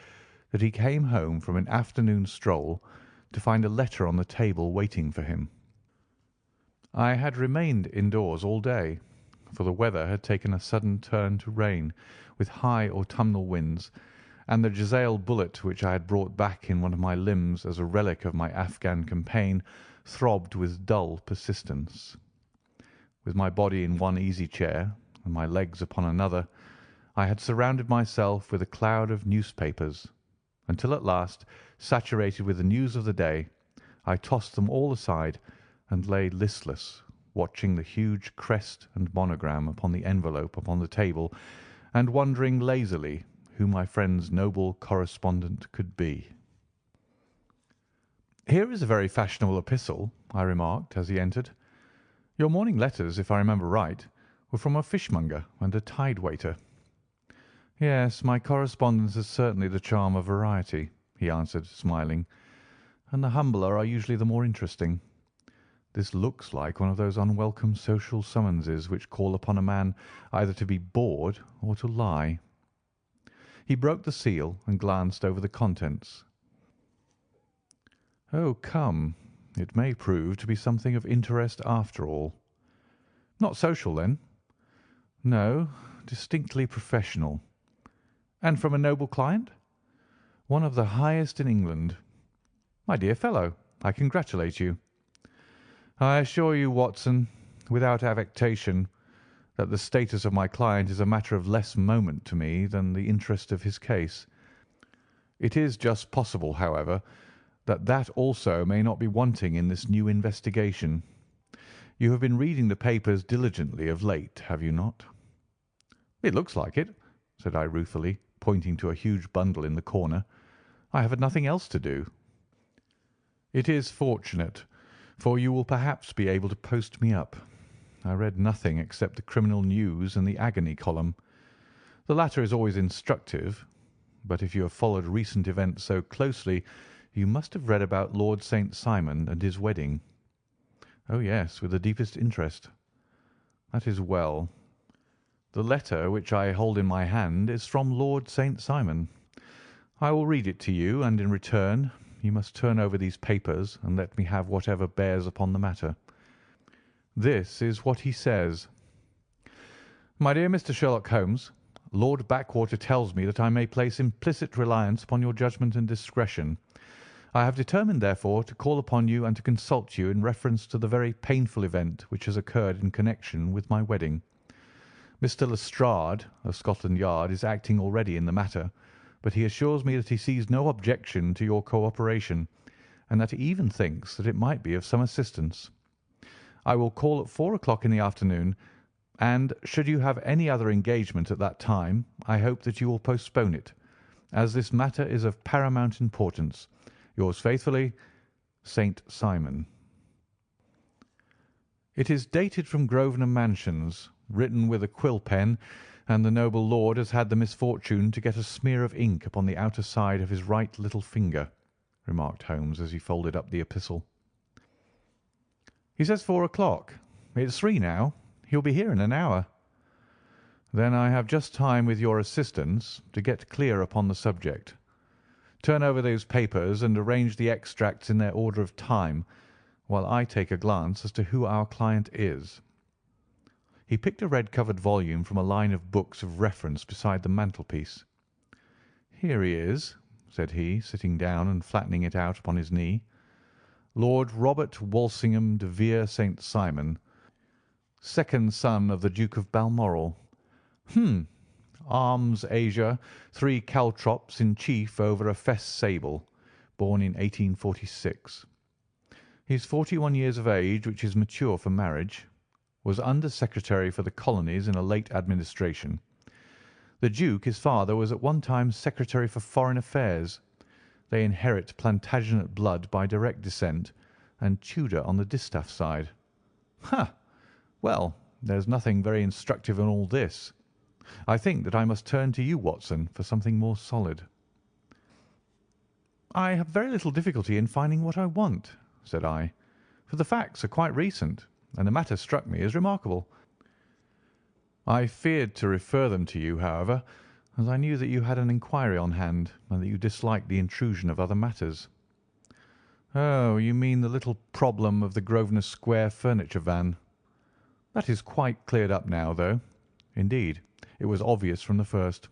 that he came home from an afternoon stroll to find a letter on the table waiting for him. I had remained indoors all day, for the weather had taken a sudden turn to rain, with high autumnal winds, and the Jezail bullet which I had brought back in one of my limbs as a relic of my Afghan campaign throbbed with dull persistence. With my body in one easy chair and my legs upon another, I had surrounded myself with a cloud of newspapers, until at last, saturated with the news of the day, I tossed them all aside and lay listless, watching the huge crest and monogram upon the envelope upon the table, and wondering lazily who my friend's noble correspondent could be. "Here is a very fashionable epistle," I remarked as he entered. "Your morning letters, if I remember right, were from a fishmonger and a tide-waiter." "Yes, my correspondence has certainly the charm of variety," he answered, smiling, "and the humbler are usually the more interesting. This looks like one of those unwelcome social summonses which call upon a man either to be bored or to lie." He broke the seal and glanced over the contents. "Oh, come, it may prove to be something of interest after all." "Not social, then?" "No, distinctly professional." "And from a noble client?" "One of the highest in England." "My dear fellow, I congratulate you." "I assure you, Watson, without affectation, that the status of my client is a matter of less moment to me than the interest of his case. It is just possible, however, that also may not be wanting in this new investigation. You have been reading the papers diligently of late, have you not?" "It looks like it," said I ruefully, pointing to a huge bundle in the corner. "I have had nothing else to do." "It is fortunate, for you will perhaps be able to post me up. I read nothing except the criminal news and the agony column. The latter is always instructive, but if you have followed recent events so closely, you must have read about Lord St. Simon and his wedding." "Oh, yes, with the deepest interest." "That is well. The letter which I hold in my hand is from Lord St. Simon. I will read it to you, and in return you must turn over these papers and let me have whatever bears upon the matter. This is what he says: "My dear Mr. Sherlock Holmes, Lord Backwater tells me that I may place implicit reliance upon your judgment and discretion. I have determined, therefore, to call upon you and to consult you in reference to the very painful event which has occurred in connection with my wedding. Mr. Lestrade, of Scotland Yard, is acting already in the matter, but he assures me that he sees no objection to your cooperation, and that he even thinks that it might be of some assistance. I will call at 4 o'clock in the afternoon, and should you have any other engagement at that time, I hope that you will postpone it, as this matter is of paramount importance. Yours faithfully, St. Simon." It is dated from Grosvenor Mansions, written with a quill pen, and the noble lord has had the misfortune to get a smear of ink upon the outer side of his right little finger, remarked Holmes as he folded up the epistle. "He says 4 o'clock. It's 3 now. He'll be here in an hour." "Then I have just time, with your assistance, to get clear upon the subject. Turn over those papers and arrange the extracts in their order of time, while I take a glance as to who our client is." He picked a red-covered volume from a line of books of reference beside the mantelpiece. "Here he is," said he, sitting down and flattening it out upon his knee. "Lord Robert Walsingham de Vere St. Simon, second son of the Duke of Balmoral. Arms azure, 3 caltrops in chief over a fess sable, born in 1846. He is 41 years of age, which is mature for marriage. Was Under-Secretary for the Colonies in a late administration. The Duke, his father, was at one time Secretary for Foreign Affairs. They inherit Plantagenet blood by direct descent, and Tudor on the distaff side. Ha! Well, there's nothing very instructive in all this. I think that I must turn to you, Watson, for something more solid." "I have very little difficulty in finding what I want," said I, "for the facts are quite recent, and the matter struck me as remarkable. I feared to refer them to you, however, as I knew that you had an inquiry on hand, and that you disliked the intrusion of other matters." "Oh, you mean the little problem of the Grosvenor Square furniture van. That is quite cleared up now, though. Indeed, it was obvious from the first.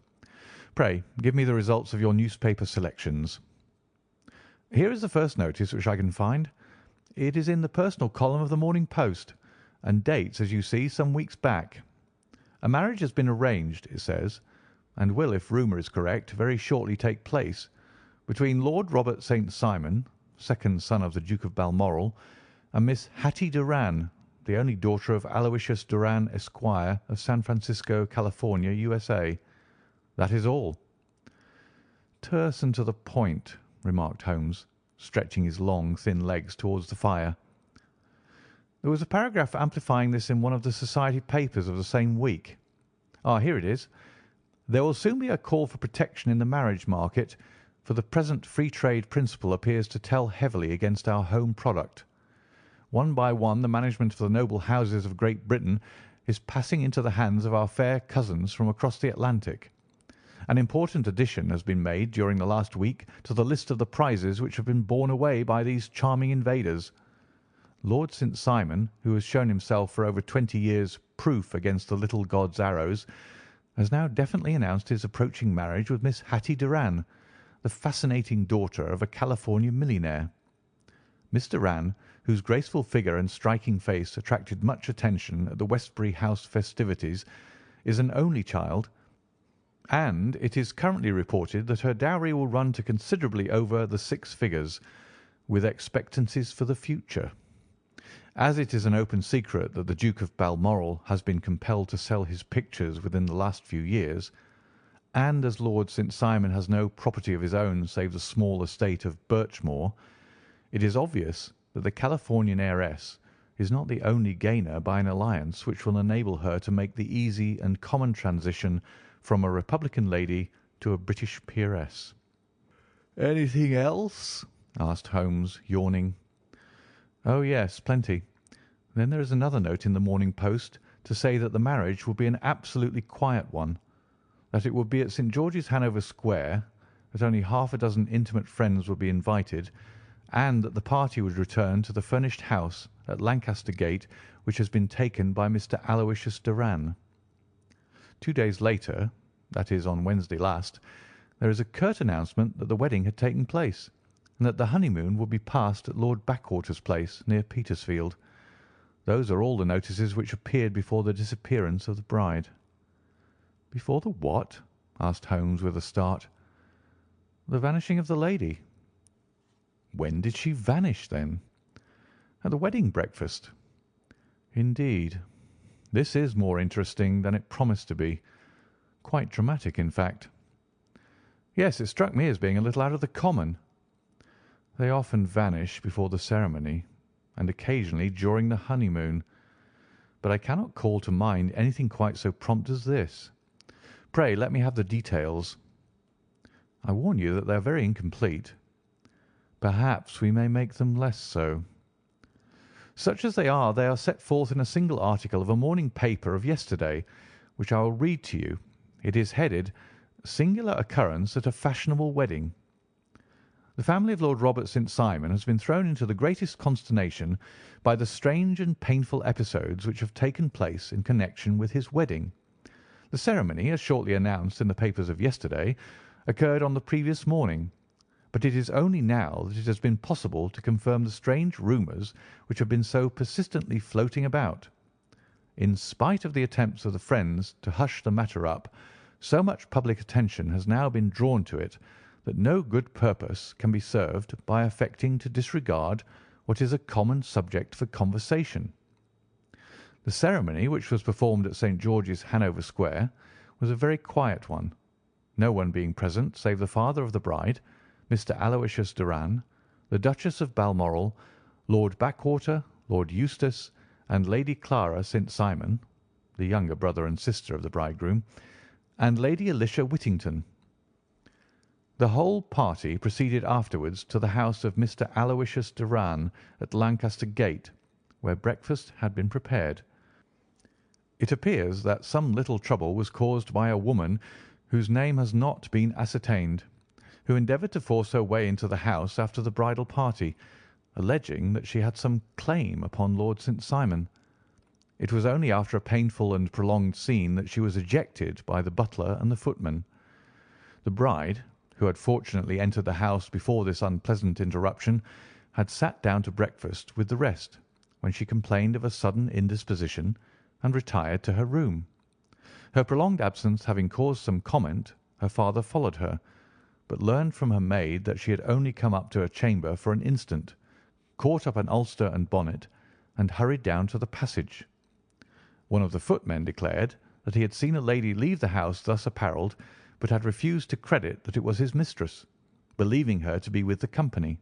Pray, give me the results of your newspaper selections." "Here is the first notice which I can find. It is in the personal column of the Morning Post, and dates, as you see, some weeks back. A marriage has been arranged, it says, and will, if rumour is correct, very shortly take place, between Lord Robert St. Simon, second son of the Duke of Balmoral, and Miss Hattie Doran, the only daughter of Aloysius Doran, Esquire, of San Francisco, California, USA. That is all. "Terse and to the point," remarked Holmes, stretching his long, thin legs towards the fire. There was a paragraph amplifying this in one of the society papers of the same week. Here it is. "There will soon be a call for protection in the marriage market, for the present free trade principle appears to tell heavily against our home product. One by one the management of the noble houses of Great Britain is passing into the hands of our fair cousins from across the Atlantic. An important addition has been made during the last week to the list of the prizes which have been borne away by these charming invaders. Lord St. Simon, who has shown himself for over 20 years proof against the little god's arrows, has now definitely announced his approaching marriage with Miss Hattie Doran, the fascinating daughter of a California millionaire. Miss Doran, whose graceful figure and striking face attracted much attention at the Westbury House festivities, is an only child, and it is currently reported that her dowry will run to considerably over the 6 figures, with expectancies for the future. As it is an open secret that the Duke of Balmoral has been compelled to sell his pictures within the last few years, and as Lord St. Simon has no property of his own save the small estate of Birchmoor, it is obvious that the Californian heiress is not the only gainer by an alliance which will enable her to make the easy and common transition from a Republican lady to a British peeress." "Anything else?" asked Holmes, yawning. "Oh, yes, plenty. Then there is another note in the Morning Post to say that the marriage will be an absolutely quiet one, that it will be at St. George's, Hanover Square, that only half a dozen intimate friends will be invited, and that the party would return to the furnished house at Lancaster Gate which has been taken by Mr. Aloysius Doran. 2 days later, that is on Wednesday last, there is a curt announcement that the wedding had taken place, and that the honeymoon would be passed at Lord Backwater's place near Petersfield. Those are all the notices which appeared before the disappearance of the bride." "Before the what?" asked Holmes with a start. "The vanishing of the lady." "When did she vanish, then?" "At the wedding breakfast." "Indeed. This is more interesting than it promised to be. Quite dramatic, in fact." "Yes, it struck me as being a little out of the common." "They often vanish before the ceremony, and occasionally during the honeymoon, but I cannot call to mind anything quite so prompt as this. Pray let me have the details." "I warn you that they are very incomplete." "Perhaps we may make them less so." "Such as they are set forth in a single article of a morning paper of yesterday, which I will read to you. It is headed, 'Singular Occurrence at a Fashionable Wedding.' The family of Lord Robert St. Simon has been thrown into the greatest consternation by the strange and painful episodes which have taken place in connection with his wedding. The ceremony, as shortly announced in the papers of yesterday, occurred on the previous morning, but it is only now that it has been possible to confirm the strange rumours which have been so persistently floating about. In spite of the attempts of the friends to hush the matter up, so much public attention has now been drawn to it that no good purpose can be served by affecting to disregard what is a common subject for conversation. The ceremony, which was performed at St. George's, Hanover Square, was a very quiet one, no one being present save the father of the bride, Mr. Aloysius Doran, the Duchess of Balmoral, Lord Backwater, Lord Eustace, and Lady Clara St. Simon, the younger brother and sister of the bridegroom, and Lady Alicia Whittington. The whole party proceeded afterwards to the house of Mr. Aloysius Doran at Lancaster Gate, where breakfast had been prepared. It appears that some little trouble was caused by a woman whose name has not been ascertained, who endeavoured to force her way into the house after the bridal party, alleging that she had some claim upon Lord St. Simon. It was only after a painful and prolonged scene that she was ejected by the butler and the footman. The bride, who had fortunately entered the house before this unpleasant interruption, had sat down to breakfast with the rest, when she complained of a sudden indisposition and retired to her room. Her prolonged absence having caused some comment, her father followed her, but learned from her maid that she had only come up to her chamber for an instant, caught up an ulster and bonnet, and hurried down to the passage. One of the footmen declared that he had seen a lady leave the house thus apparelled, but had refused to credit that it was his mistress, believing her to be with the company.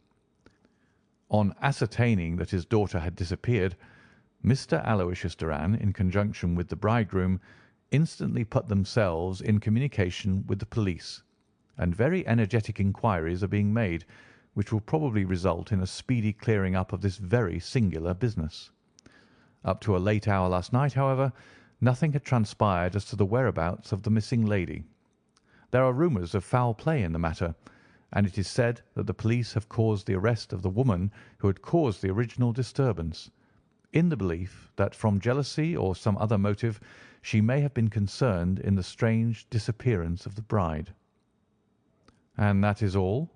On ascertaining that his daughter had disappeared, Mr. Aloysius Doran, in conjunction with the bridegroom, instantly put themselves in communication with the police, and very energetic inquiries are being made, which will probably result in a speedy clearing up of this very singular business. Up to a late hour last night, however, nothing had transpired as to the whereabouts of the missing lady. There are rumours of foul play in the matter, and it is said that the police have caused the arrest of the woman who had caused the original disturbance, in the belief that from jealousy or some other motive she may have been concerned in the strange disappearance of the bride. And that is all?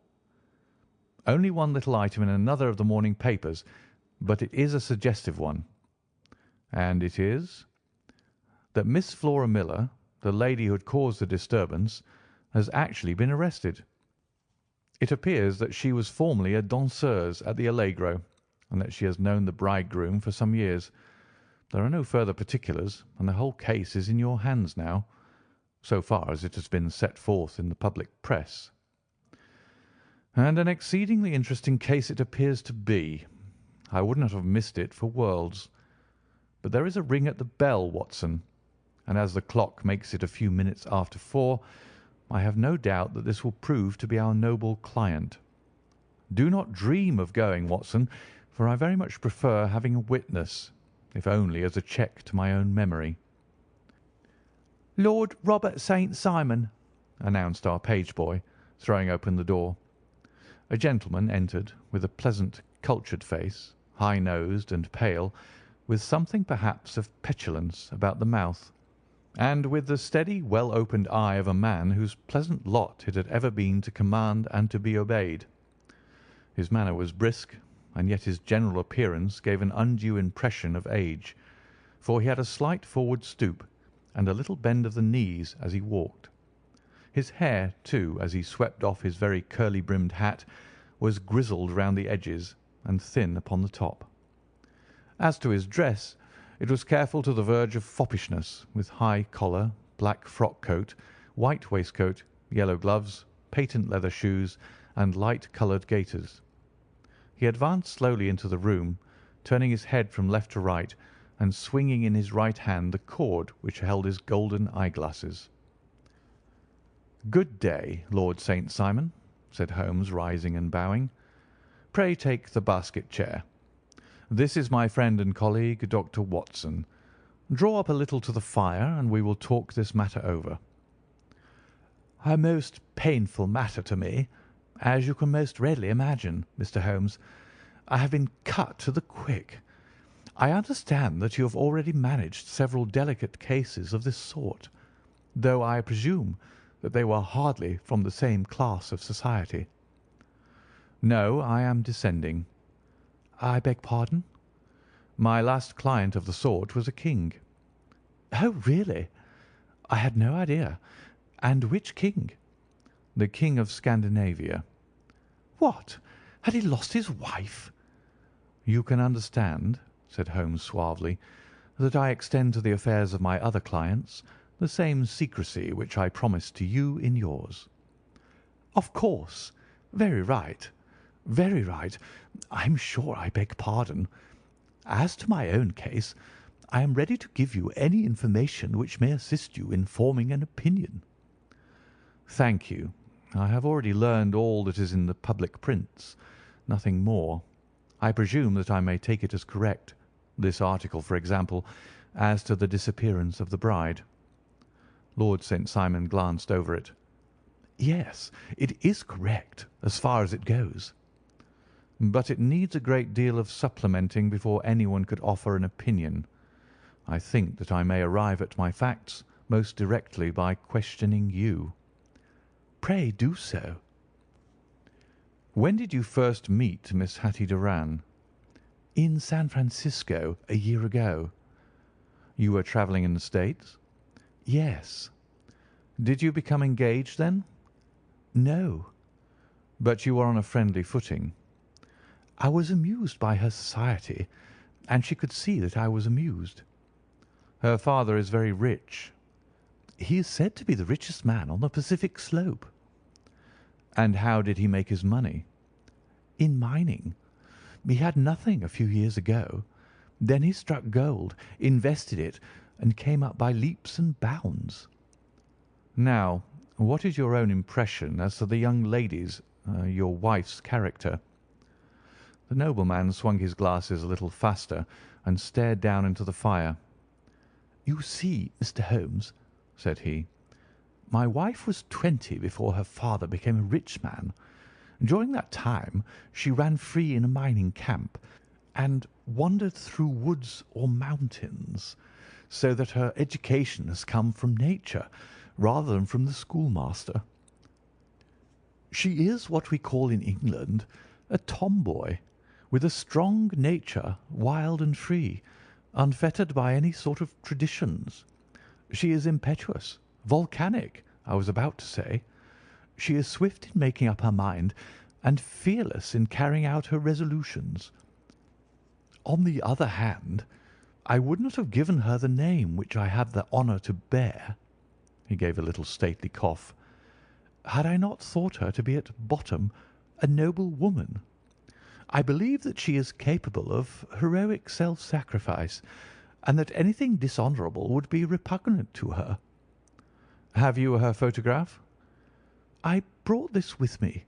Only one little item in another of the morning papers, but it is a suggestive one. And it is that Miss Flora Miller, the lady who had caused the disturbance, has actually been arrested. It appears that she was formerly a danseuse at the Allegro, and that she has known the bridegroom for some years. There are no further particulars, and the whole case is in your hands now, so far as it has been set forth in the public press. And an exceedingly interesting case it appears to be. I would not have missed it for worlds. But there is a ring at the bell, Watson, and as the clock makes it a few minutes after 4, I have no doubt that this will prove to be our noble client. Do not dream of going, Watson, for I very much prefer having a witness, if only as a check to my own memory." "Lord Robert St. Simon," announced our page boy, throwing open the door. A gentleman entered with a pleasant, cultured face, high-nosed and pale, with something perhaps of petulance about the mouth, and with the steady, well-opened eye of a man whose pleasant lot it had ever been to command and to be obeyed. His manner was brisk, and yet his general appearance gave an undue impression of age, for he had a slight forward stoop and a little bend of the knees as he walked. His hair, too, as he swept off his very curly-brimmed hat, was grizzled round the edges and thin upon the top. As to his dress, it was careful to the verge of foppishness, with high collar, black frock-coat, white waistcoat, yellow gloves, patent leather shoes, and light-coloured gaiters. He advanced slowly into the room, turning his head from left to right, and swinging in his right hand the cord which held his golden eyeglasses. "Good day, Lord St. Simon," said Holmes, rising and bowing. "Pray take the basket chair. This is my friend and colleague, Dr. Watson. Draw up a little to the fire, and we will talk this matter over." "A most painful matter to me, as you can most readily imagine, Mr. Holmes. I have been cut to the quick. I understand that you have already managed several delicate cases of this sort, though I presume that they were hardly from the same class of society." "No, I am descending." "I beg pardon?" "My last client of the sort was a king." "Oh, really? I had no idea. And which king?" "The King of Scandinavia." "What! Had he lost his wife?" "You can understand," said Holmes suavely, "that I extend to the affairs of my other clients the same secrecy which I promised to you in yours." "Of course. Very right. Very right. I am sure I beg pardon. As to my own case, I am ready to give you any information which may assist you in forming an opinion." "Thank you. I have already learned all that is in the public prints, nothing more. I presume that I may take it as correct, this article, for example, as to the disappearance of the bride." Lord St. Simon glanced over it. "Yes, it is correct, as far as it goes." "But it needs a great deal of supplementing before anyone could offer an opinion. I think that I may arrive at my facts most directly by questioning you." "Pray do so." "When did you first meet Miss Hatty Doran?" "In San Francisco, a year ago." "You were travelling in the States?" "Yes." "Did you become engaged then?" "No." "But you were on a friendly footing?" "I was amused by her society, and she could see that I was amused." "Her father is very rich?" He is said to be the richest man on the Pacific slope." "And how did he make his money?" "In mining. He had nothing a few years ago. Then he struck gold, invested it, and came up by leaps and bounds." "Now, what is your own impression as to the young lady's, your wife's character?" The nobleman swung his glasses a little faster and stared down into the fire. "You see, Mr. Holmes," said he, "my wife was 20 before her father became a rich man. During that time she ran free in a mining camp, and wandered through woods or mountains, so that her education has come from nature rather than from the schoolmaster. She is what we call in England a tomboy, with a strong nature, wild and free, unfettered by any sort of traditions. She is impetuous, volcanic, I was about to say. She is swift in making up her mind, and fearless in carrying out her resolutions. On the other hand, I would not have given her the name which I have the honour to bear," he gave a little stately cough, "had I not thought her to be at bottom a noble woman. I believe that she is capable of heroic self-sacrifice, and that anything dishonourable would be repugnant to her." "Have you her photograph?" "I brought this with me."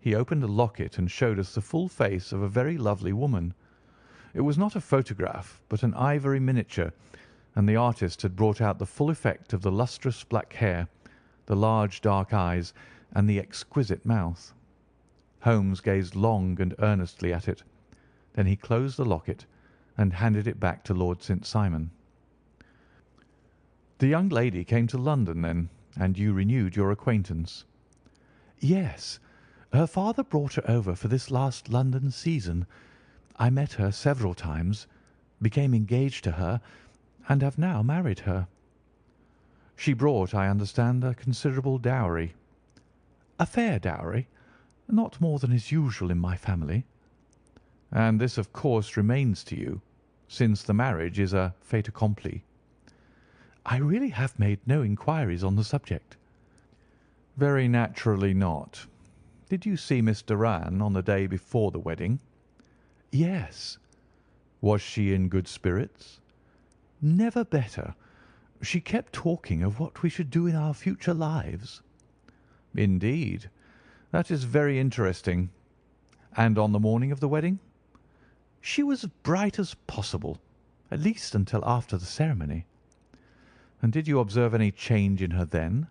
He opened a locket and showed us the full face of a very lovely woman. It was not a photograph, but an ivory miniature, and the artist had brought out the full effect of the lustrous black hair, the large dark eyes, and the exquisite mouth. Holmes gazed long and earnestly at it. Then he closed the locket and handed it back to Lord St. Simon. "The young lady came to London, then, and you renewed your acquaintance?" "Yes. Her father brought her over for this last London season. I met her several times, became engaged to her, and have now married her." "She brought, I understand, a considerable dowry?" "A fair dowry. Not more than is usual in my family." "And this, of course, remains to you, since the marriage is a fait accompli?" "I really have made no inquiries on the subject." "Very naturally not. Did you see Miss Doran on the day before the wedding?" "Yes." "Was she in good spirits?" "Never better. She kept talking of what we should do in our future lives." "Indeed. That is very interesting. And on the morning of the wedding?" "She was as bright as possible, at least until after the ceremony." "And did you observe any change in her then?"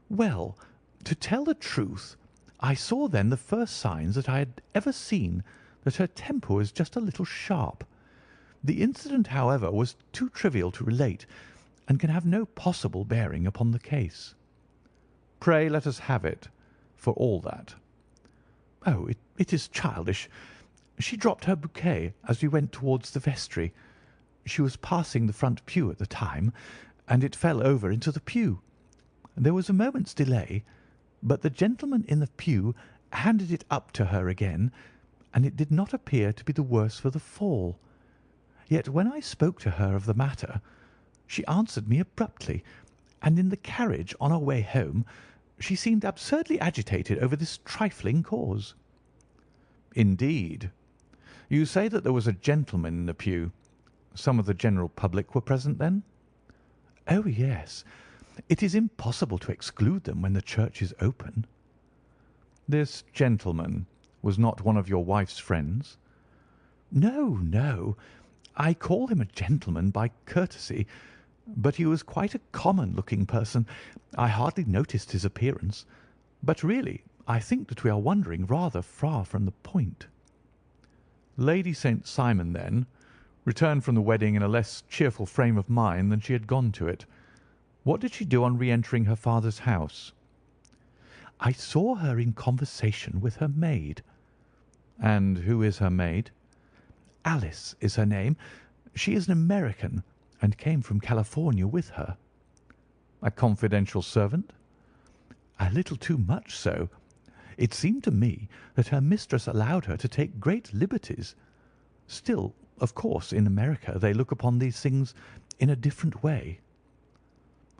"Well, to tell the truth, I saw then the first signs that I had ever seen that her temper was just a little sharp. The incident, however, was too trivial to relate, and can have no possible bearing upon the case." "Pray let us have it, for all that." "Oh, it is childish. She dropped her bouquet as we went towards the vestry. She was passing the front pew at the time, and it fell over into the pew. There was a moment's delay, but the gentleman in the pew handed it up to her again, and it did not appear to be the worse for the fall. Yet when I spoke to her of the matter, she answered me abruptly, and in the carriage on our way home she seemed absurdly agitated over this trifling cause." "Indeed. You say that there was a gentleman in the pew. Some of the general public were present, then?" "Oh, yes. It is impossible to exclude them when the church is open." "This gentleman was not one of your wife's friends?" "No, no. I call him a gentleman by courtesy, but he was quite a common-looking person. I hardly noticed his appearance. But really, I think that we are wandering rather far from the point." Lady St. Simon, then, returned from the wedding in a less cheerful frame of mind than she had gone to it. What did she do on re-entering her father's house? "I saw her in conversation with her maid." "And who is her maid?" "Alice is her name. She is an American, and came from California with her." "A confidential servant?" "A little too much so. It seemed to me that her mistress allowed her to take great liberties. Still, of course, in America they look upon these things in a different way."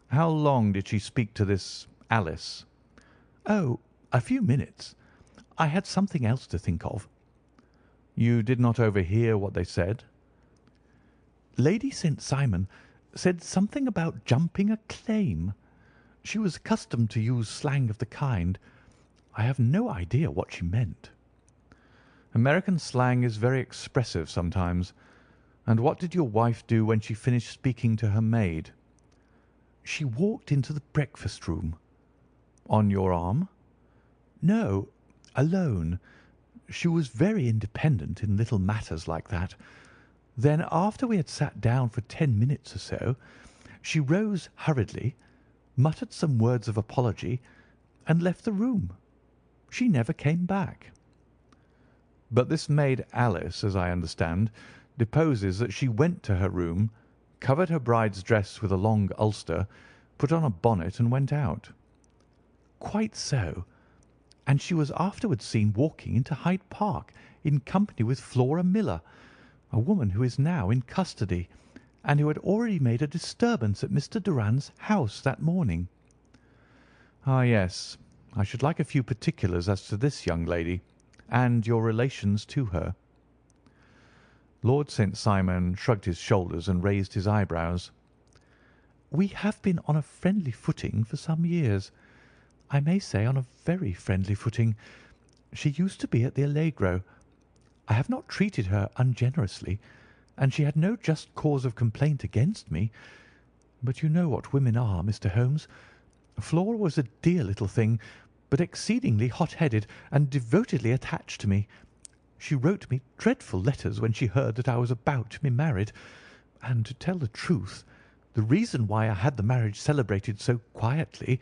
How long did she speak to this Alice?" "Oh, a few minutes. I had something else to think of." "You did not overhear what they said?" "Lady St. Simon said something about jumping a claim. She was accustomed to use slang of the kind. I have no idea what she meant." "American slang is very expressive sometimes. And what did your wife do when she finished speaking to her maid?" "She walked into the breakfast room." "On your arm?" "No, alone. She was very independent in little matters like that. Then, after we had sat down for 10 minutes or so, she rose hurriedly, muttered some words of apology, and left the room. She never came back." "But this maid Alice, as I understand, deposes that she went to her room, covered her bride's dress with a long ulster, put on a bonnet, and went out." "Quite so. And she was afterwards seen walking into Hyde Park in company with Flora Miller, a woman who is now in custody, and who had already made a disturbance at Mr. Doran's house that morning." "Ah, yes. I should like a few particulars as to this young lady, and your relations to her." Lord St. Simon shrugged his shoulders and raised his eyebrows. "We have been on a friendly footing for some years. I may say on a very friendly footing. She used to be at the Allegro. I have not treated her ungenerously, and she had no just cause of complaint against me. But you know what women are, Mr. Holmes. Flora was a dear little thing, but exceedingly hot-headed and devotedly attached to me. She wrote me dreadful letters when she heard that I was about to be married, and, to tell the truth, the reason why I had the marriage celebrated so quietly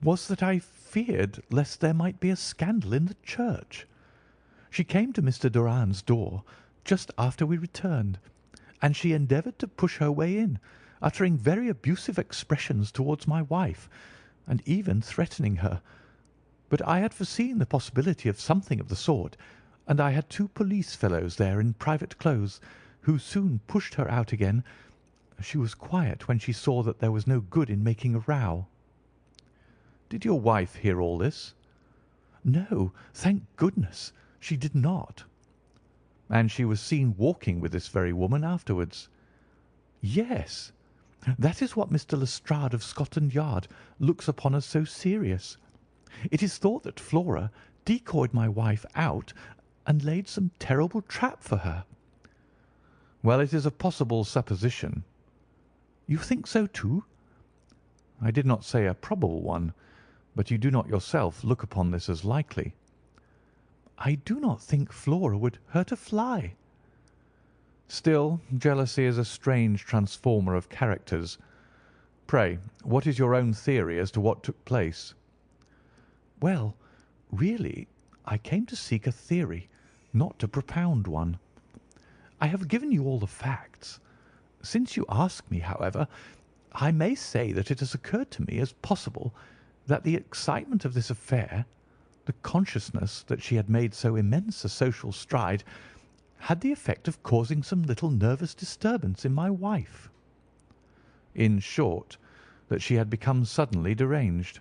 was that I feared lest there might be a scandal in the church. She came to Mr. Doran's door just after we returned, and she endeavoured to push her way in, uttering very abusive expressions towards my wife, and even threatening her. But I had foreseen the possibility of something of the sort, and I had 2 police fellows there in private clothes, who soon pushed her out again. She was quiet when she saw that there was no good in making a row." "Did your wife hear all this?" "No, thank goodness, she did not." "And she was seen walking with this very woman afterwards?" "Yes. That is what Mr. Lestrade of Scotland Yard looks upon as so serious. It is thought that Flora decoyed my wife out and laid some terrible trap for her." "Well, it is a possible supposition." "You think so too?" "I did not say a probable one, but you do not yourself look upon this as likely." "I do not think Flora would hurt a fly." "Still, jealousy is a strange transformer of characters. Pray, what is your own theory as to what took place?" "Well, really, I came to seek a theory, not to propound one. I have given you all the facts. Since you ask me, however, I may say that it has occurred to me as possible that the excitement of this affair, the consciousness that she had made so immense a social stride, had the effect of causing some little nervous disturbance in my wife." "In short, that she had become suddenly deranged?"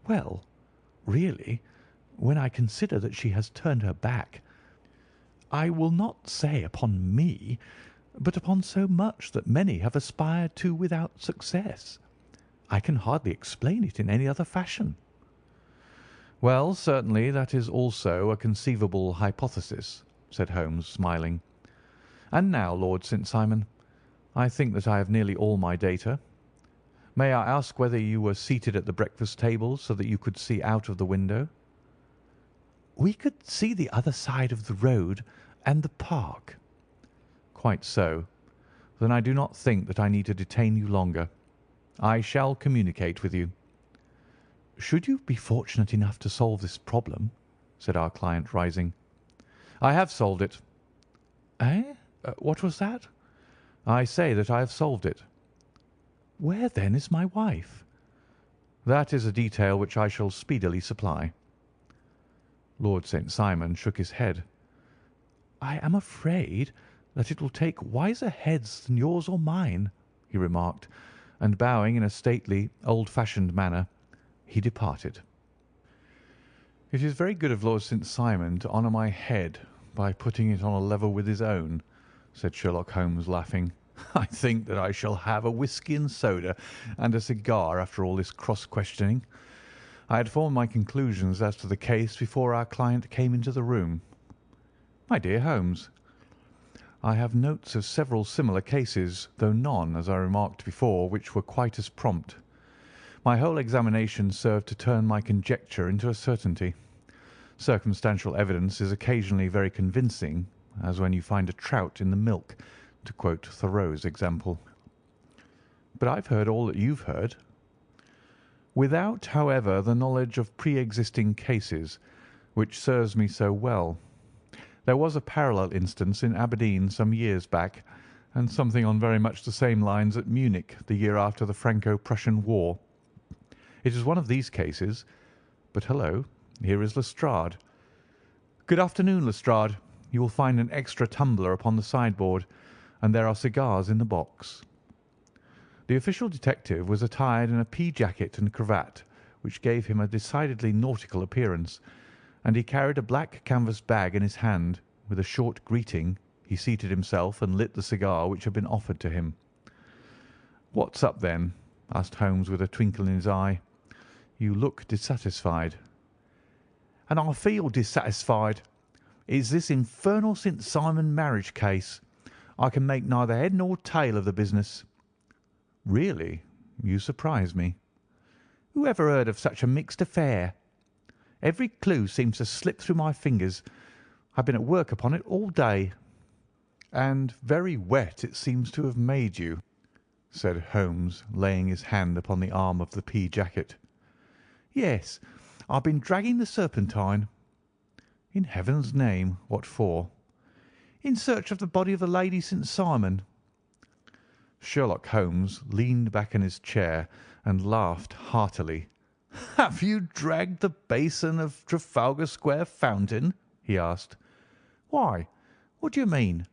"Well, really, when I consider that she has turned her back, I will not say upon me, but upon so much that many have aspired to without success, I can hardly explain it in any other fashion." "Well, certainly that is also a conceivable hypothesis," said Holmes, smiling. "And now, Lord St. Simon, I think that I have nearly all my data. May I ask whether you were seated at the breakfast table so that you could see out of the window?" "We could see the other side of the road and the park." "Quite so. Then I do not think that I need to detain you longer. I shall communicate with you." "Should you be fortunate enough to solve this problem," said our client, rising. "I have solved it." "Eh? What was that?" "I say that I have solved it." "Where, then, is my wife?" "That is a detail which I shall speedily supply." Lord St. Simon shook his head. "I am afraid that it will take wiser heads than yours or mine," he remarked, and bowing in a stately, old-fashioned manner, he departed. "It is very good of Lord St. Simon to honour my head by putting it on a level with his own," said Sherlock Holmes, laughing. "I think that I shall have a whisky and soda and a cigar after all this cross-questioning. I had formed my conclusions as to the case before our client came into the room. My dear Holmes, I have notes of several similar cases, though none, as I remarked before, which were quite as prompt. My whole examination served to turn my conjecture into a certainty. Circumstantial evidence is occasionally very convincing, as when you find a trout in the milk, to quote Thoreau's example. But I've heard all that you've heard. Without, however, the knowledge of pre-existing cases, which serves me so well. There was a parallel instance in Aberdeen some years back, and something on very much the same lines at Munich the year after the Franco-Prussian War. It is one of these cases. But hullo, here is Lestrade. Good afternoon, Lestrade. You will find an extra tumbler upon the sideboard, and there are cigars in the box." The official detective was attired in a pea jacket and cravat, which gave him a decidedly nautical appearance, and he carried a black canvas bag in his hand. With a short greeting, he seated himself and lit the cigar which had been offered to him. "What's up, then?" asked Holmes with a twinkle in his eye. "You look dissatisfied." "And I feel dissatisfied. It's this infernal St. Simon marriage case. I can make neither head nor tail of the business." "Really? You surprise me." "Who ever heard of such a mixed affair? Every clue seems to slip through my fingers. I've been at work upon it all day." "And very wet it seems to have made you," said Holmes, laying his hand upon the arm of the pea jacket. "Yes, I've been dragging the Serpentine." "In heaven's name, what for?" "In search of the body of the Lady St. Simon." Sherlock Holmes leaned back in his chair and laughed heartily. "Have you dragged the basin of Trafalgar Square fountain?" he asked. "Why, what do you mean?"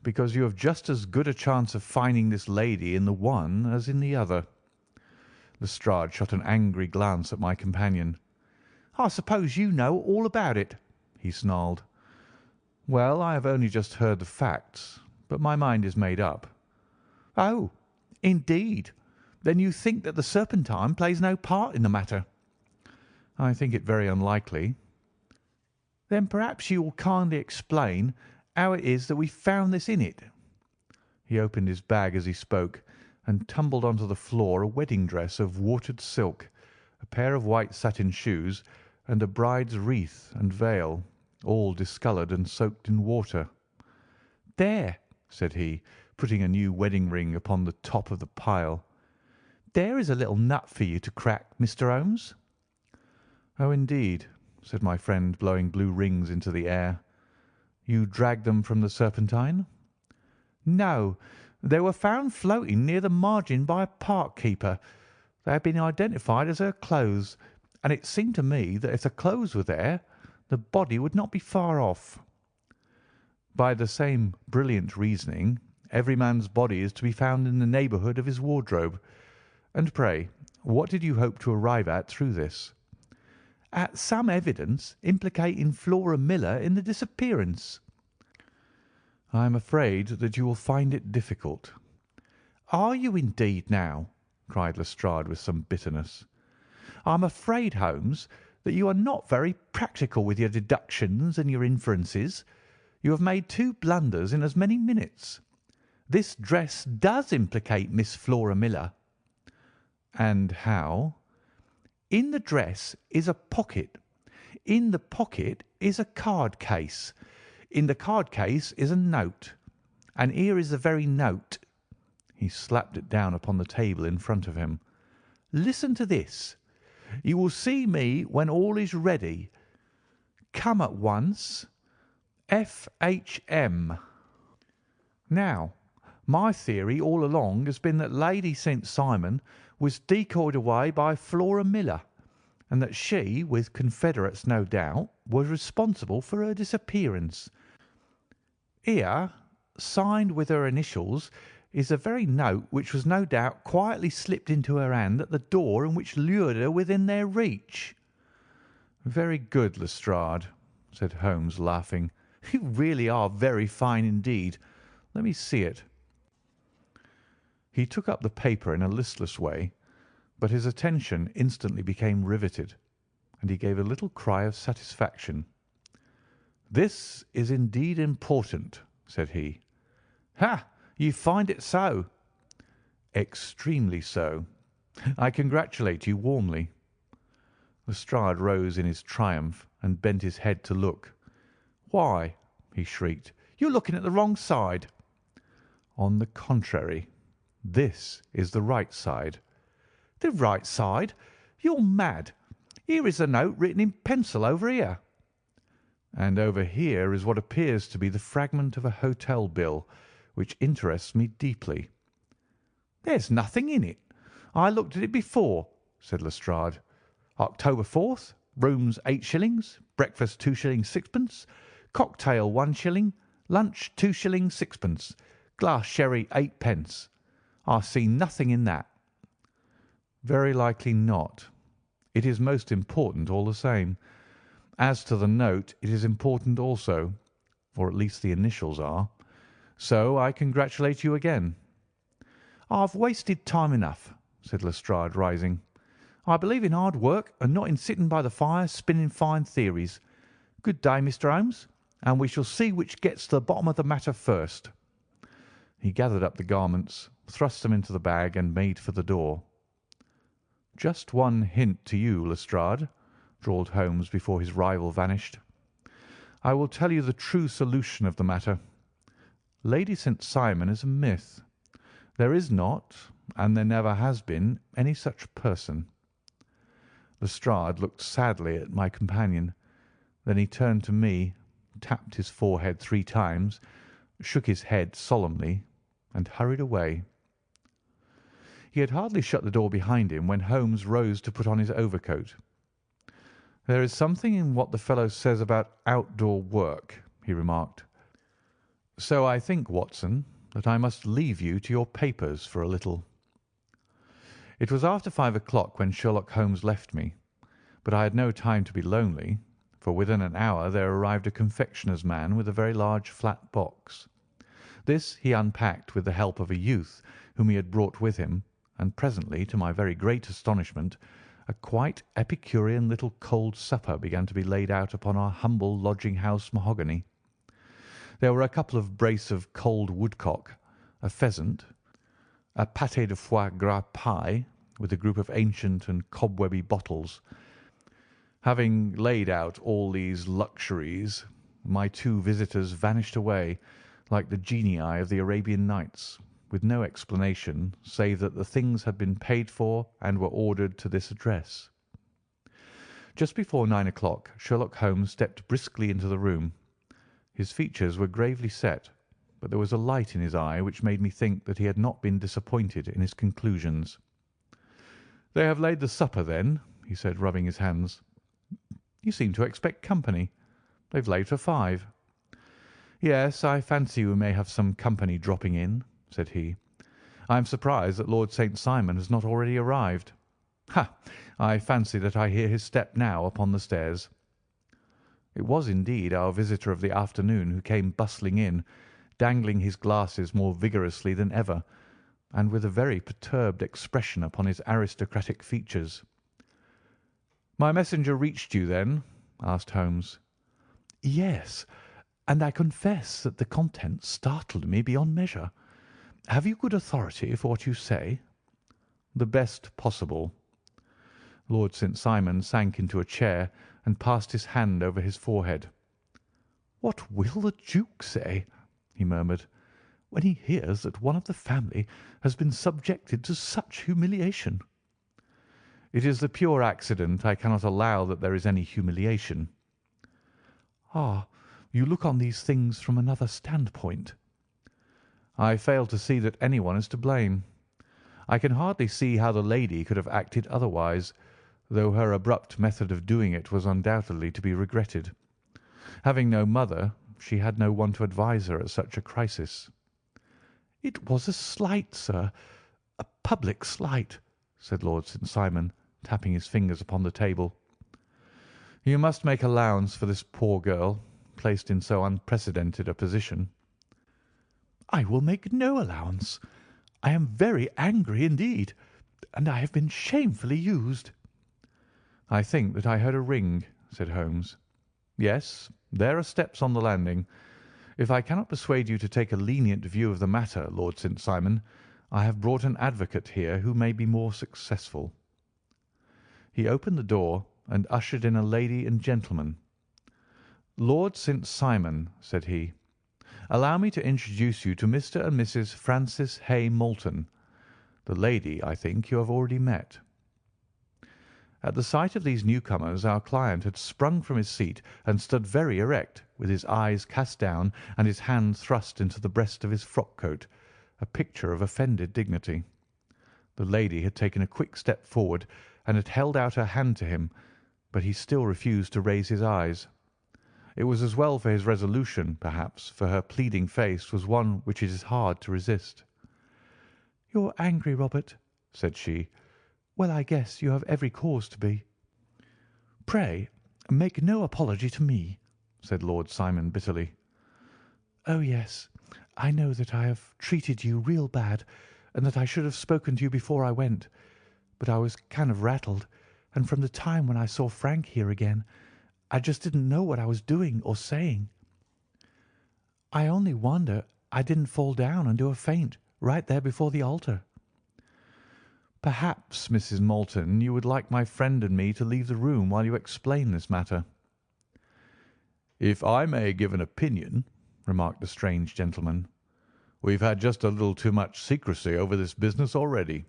"Because you have just as good a chance of finding this lady in the one as in the other." Lestrade shot an angry glance at my companion. "I suppose you know all about it," he snarled. "Well, I have only just heard the facts, but my mind is made up." "Oh, indeed. Then you think that the Serpentine plays no part in the matter?" "I think it very unlikely." "Then perhaps you will kindly explain how it is that we found this in it." He opened his bag as he spoke, and tumbled onto the floor a wedding dress of watered silk, a pair of white satin shoes, and a bride's wreath and veil, all discoloured and soaked in water. "There," said he, putting a new wedding ring upon the top of the pile. "There is a little nut for you to crack, Mr. Holmes." "Oh, indeed," said my friend, blowing blue rings into the air. "You dragged them from the Serpentine?" "No, they were found floating near the margin by a park keeper. They had been identified as her clothes, and it seemed to me that if the clothes were there, the body would not be far off." "By the same brilliant reasoning, every man's body is to be found in the neighbourhood of his wardrobe. And pray, what did you hope to arrive at through this?" "At some evidence implicating Flora Miller in the disappearance." "I am afraid that you will find it difficult." "Are you indeed now?" cried Lestrade with some bitterness. "I am afraid, Holmes, that you are not very practical with your deductions and your inferences. You have made two blunders in as many minutes. This dress does implicate Miss Flora Miller." "And how?" "In the dress is a pocket. In the pocket is a card case. In the card case is a note. And here is the very note." He slapped it down upon the table in front of him. "Listen to this. 'You will see me when all is ready. Come at once. F.H.M.' Now, my theory all along has been that Lady St. Simon was decoyed away by Flora Miller, and that she, with confederates no doubt, was responsible for her disappearance. Here, signed with her initials, is the very note which was no doubt quietly slipped into her hand at the door and which lured her within their reach." "Very good, Lestrade," said Holmes, laughing. "You really are very fine indeed. Let me see it." He took up the paper in a listless way, but his attention instantly became riveted, and he gave a little cry of satisfaction. "This is indeed important," said he. "Ha! You find it so?" "Extremely so. I congratulate you warmly." Lestrade rose in his triumph and bent his head to look. "Why," he shrieked, "you're looking at the wrong side." "On the contrary, this is the right side." "The right side? You're mad. Here is the note written in pencil over here." "And over here is what appears to be the fragment of a hotel bill, which interests me deeply." "There's nothing in it. I looked at it before," said Lestrade. "October 4th, rooms 8 shillings, breakfast 2 shillings 6pence, cocktail 1 shilling, lunch 2 shillings 6pence, glass sherry 8 pence. I see nothing in that." "Very likely not. It is most important all the same. As to the note, it is important also, or at least the initials are. So I congratulate you again." "I've wasted time enough," said Lestrade, rising. "I believe in hard work and not in sitting by the fire spinning fine theories. Good day, Mr. Holmes, and we shall see which gets to the bottom of the matter first." He gathered up the garments, thrust them into the bag, and made for the door. "Just one hint to you, Lestrade," drawled Holmes before his rival vanished. "I will tell you the true solution of the matter. Lady St. Simon is a myth. There is not, and there never has been, any such person." Lestrade looked sadly at my companion. Then he turned to me, tapped his forehead 3 times, shook his head solemnly, and hurried away. He had hardly shut the door behind him when Holmes rose to put on his overcoat. "There is something in what the fellow says about outdoor work," he remarked. "So I think, Watson, that I must leave you to your papers for a little." It was after 5 o'clock when Sherlock Holmes left me, but I had no time to be lonely, for within an hour there arrived a confectioner's man with a very large flat box. This he unpacked with the help of a youth whom he had brought with him, and presently, to my very great astonishment, a quite epicurean little cold supper began to be laid out upon our humble lodging-house mahogany. There were a couple of brace of cold woodcock, a pheasant, a pâté de foie gras pie, with a group of ancient and cobwebby bottles. Having laid out all these luxuries, my 2 visitors vanished away, like the genii of the Arabian Nights, with no explanation save that the things had been paid for and were ordered to this address. Just before 9 o'clock Sherlock Holmes stepped briskly into the room. His features were gravely set, but there was a light in his eye which made me think that he had not been disappointed in his conclusions. "They have laid the supper, then?" he said, rubbing his hands. "You seem to expect company. They've laid for 5. "Yes, I fancy we may have some company dropping in," said he. "I am surprised that Lord St. Simon has not already arrived. Ha! I fancy that I hear his step now upon the stairs." It was indeed our visitor of the afternoon who came bustling in, dangling his glasses more vigorously than ever, and with a very perturbed expression upon his aristocratic features. "My messenger reached you, then?" asked Holmes. "Yes, and I confess that the contents startled me beyond measure. Have you good authority for what you say?" "The best possible." Lord St. Simon sank into a chair and passed his hand over his forehead. "What will the Duke say," he murmured, "when he hears that one of the family has been subjected to such humiliation?" "It is the pure accident. I cannot allow that there is any humiliation." "Ah, you look on these things from another standpoint." "I fail to see that anyone is to blame. I can hardly see how the lady could have acted otherwise, though her abrupt method of doing it was undoubtedly to be regretted. Having no mother, she had no one to advise her at such a crisis." "It was a slight, sir, a public slight," said Lord St. Simon, tapping his fingers upon the table. "You must make allowance for this poor girl, placed in so unprecedented a position." "I will make no allowance. I am very angry indeed, and I have been shamefully used." "I think that I heard a ring," said Holmes. "Yes, there are steps on the landing. If I cannot persuade you to take a lenient view of the matter, Lord St. Simon, I have brought an advocate here who may be more successful." He opened the door and ushered in a lady and gentleman. "Lord St. Simon," said he, "allow me to introduce you to Mr. and Mrs. Francis Hay Moulton. The lady, I think, you have already met." At the sight of these newcomers our client had sprung from his seat and stood very erect, with his eyes cast down and his hand thrust into the breast of his frock-coat, a picture of offended dignity. The lady had taken a quick step forward and had held out her hand to him, but he still refused to raise his eyes. It was as well for his resolution, perhaps, for her pleading face was one which it is hard to resist. "You're angry, Robert," said she. "Well, I guess you have every cause to be." "Pray make no apology to me," said Lord Simon bitterly. "Oh, yes, I know that I have treated you real bad, and that I should have spoken to you before I went. But I was kind of rattled, and from the time when I saw Frank here again, I just didn't know what I was doing or saying. I only wonder I didn't fall down and do a faint right there before the altar." "Perhaps, Mrs. Moulton, you would like my friend and me to leave the room while you explain this matter." "If I may give an opinion," remarked the strange gentleman, "we've had just a little too much secrecy over this business already.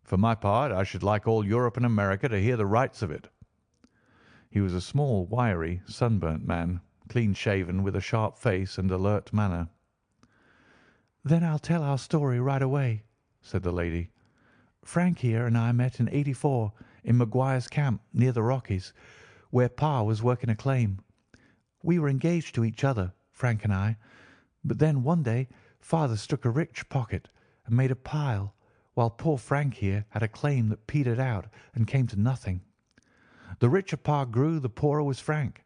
For my part, I should like all Europe and America to hear the rights of it." He was a small, wiry, sunburnt man, clean-shaven, with a sharp face and alert manner. "Then I'll tell our story right away," said the lady. "Frank here and I met in '84 in Maguire's camp near the Rockies, where Pa was working a claim. We were engaged to each other, Frank and I, but then one day Father struck a rich pocket and made a pile, while poor Frank here had a claim that petered out and came to nothing. The richer Pa grew, the poorer was Frank.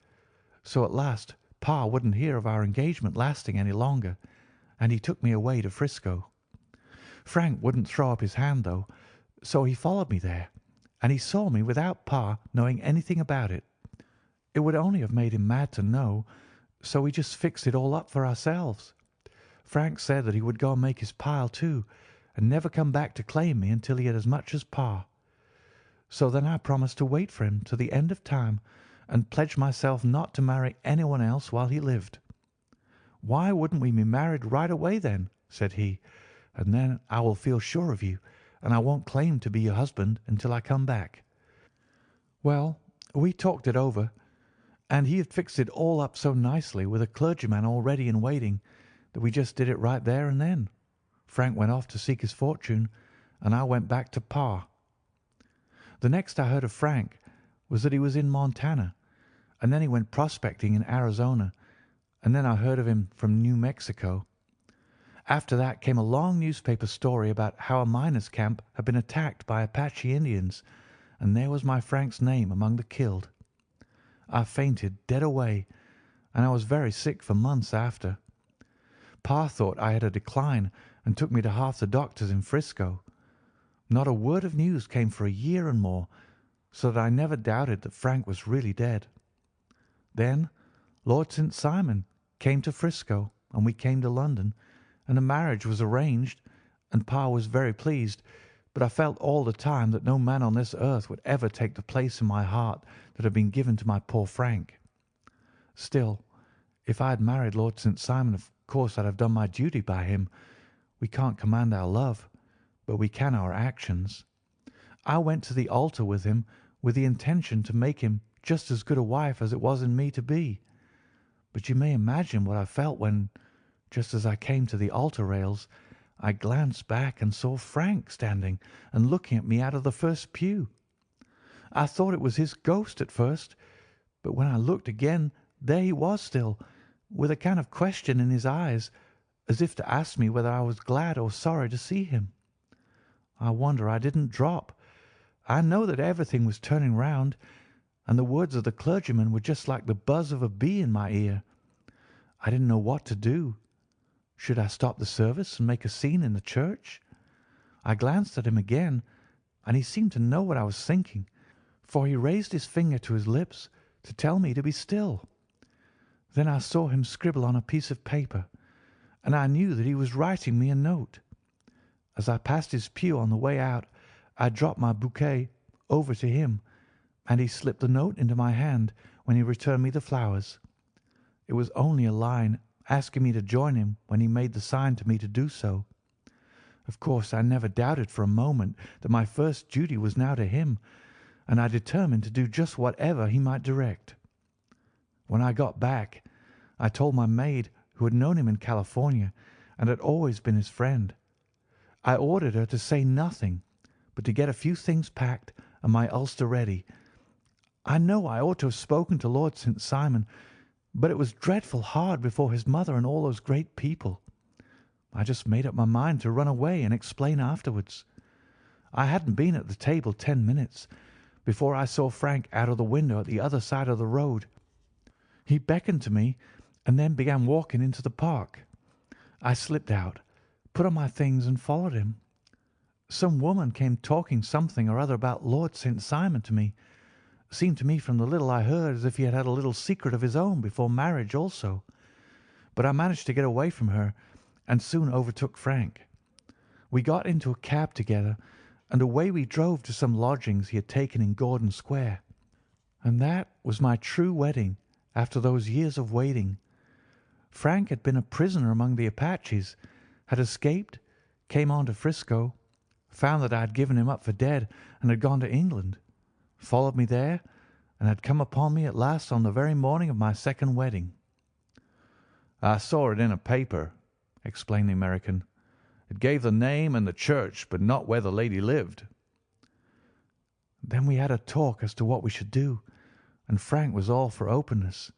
So at last Pa wouldn't hear of our engagement lasting any longer, and he took me away to Frisco. Frank wouldn't throw up his hand, though, so he followed me there, and he saw me without Pa knowing anything about it. It would only have made him mad to know, so we just fixed it all up for ourselves. Frank said that he would go and make his pile too, and never come back to claim me until he had as much as Pa. So then I promised to wait for him to the end of time, and pledged myself not to marry anyone else while he lived. 'Why wouldn't we be married right away then?' said he, 'and then I will feel sure of you, and I won't claim to be your husband until I come back.' Well, we talked it over, and he had fixed it all up so nicely with a clergyman all ready and waiting that we just did it right there and then. Frank went off to seek his fortune, and I went back to Pa. The next I heard of Frank was that he was in Montana, and then he went prospecting in Arizona, and then I heard of him from New Mexico. After that came a long newspaper story about how a miners' camp had been attacked by Apache Indians, and there was my Frank's name among the killed. I fainted dead away, and I was very sick for months after. Pa thought I had a decline and took me to half the doctors in Frisco. Not a word of news came for a year and more, so that I never doubted that Frank was really dead. Then Lord St. Simon came to Frisco, and we came to London, and a marriage was arranged, and Pa was very pleased, but I felt all the time that no man on this earth would ever take the place in my heart that had been given to my poor Frank. Still, if I had married Lord St. Simon, of course I'd have done my duty by him. We can't command our love, but we can our actions. I went to the altar with him with the intention to make him just as good a wife as it was in me to be. But you may imagine what I felt when, just as I came to the altar rails, I glanced back and saw Frank standing and looking at me out of the first pew. I thought it was his ghost at first, but when I looked again, there he was still, with a kind of question in his eyes, as if to ask me whether I was glad or sorry to see him. I wonder I didn't drop. I know that everything was turning round, and the words of the clergyman were just like the buzz of a bee in my ear. I didn't know what to do. Should I stop the service and make a scene in the church? I glanced at him again, and he seemed to know what I was thinking, for he raised his finger to his lips to tell me to be still. Then I saw him scribble on a piece of paper, and I knew that he was writing me a note. As I passed his pew on the way out, I dropped my bouquet over to him, and he slipped the note into my hand when he returned me the flowers. It was only a line asking me to join him when he made the sign to me to do so. Of course, I never doubted for a moment that my first duty was now to him, and I determined to do just whatever he might direct. When I got back, I told my maid, who had known him in California and had always been his friend. I ordered her to say nothing, but to get a few things packed and my ulster ready. I know I ought to have spoken to Lord St. Simon, but it was dreadful hard before his mother and all those great people. I just made up my mind to run away and explain afterwards. I hadn't been at the table 10 minutes before I saw Frank out of the window at the other side of the road. He beckoned to me and then began walking into the park. I slipped out, put on my things and followed him. Some woman came talking something or other about Lord St. Simon to me. Seemed to me from the little I heard as if he had had a little secret of his own before marriage also. But I managed to get away from her and soon overtook Frank. We got into a cab together, and away we drove to some lodgings he had taken in Gordon Square. And that was my true wedding after those years of waiting. Frank had been a prisoner among the Apaches, had escaped, came on to Frisco, found that I had given him up for dead and had gone to England, followed me there, and had come upon me at last on the very morning of my second wedding. "I saw it in a paper," explained the American. "It gave the name and the church, but not where the lady lived." Then we had a talk as to what we should do, and Frank was all for openness.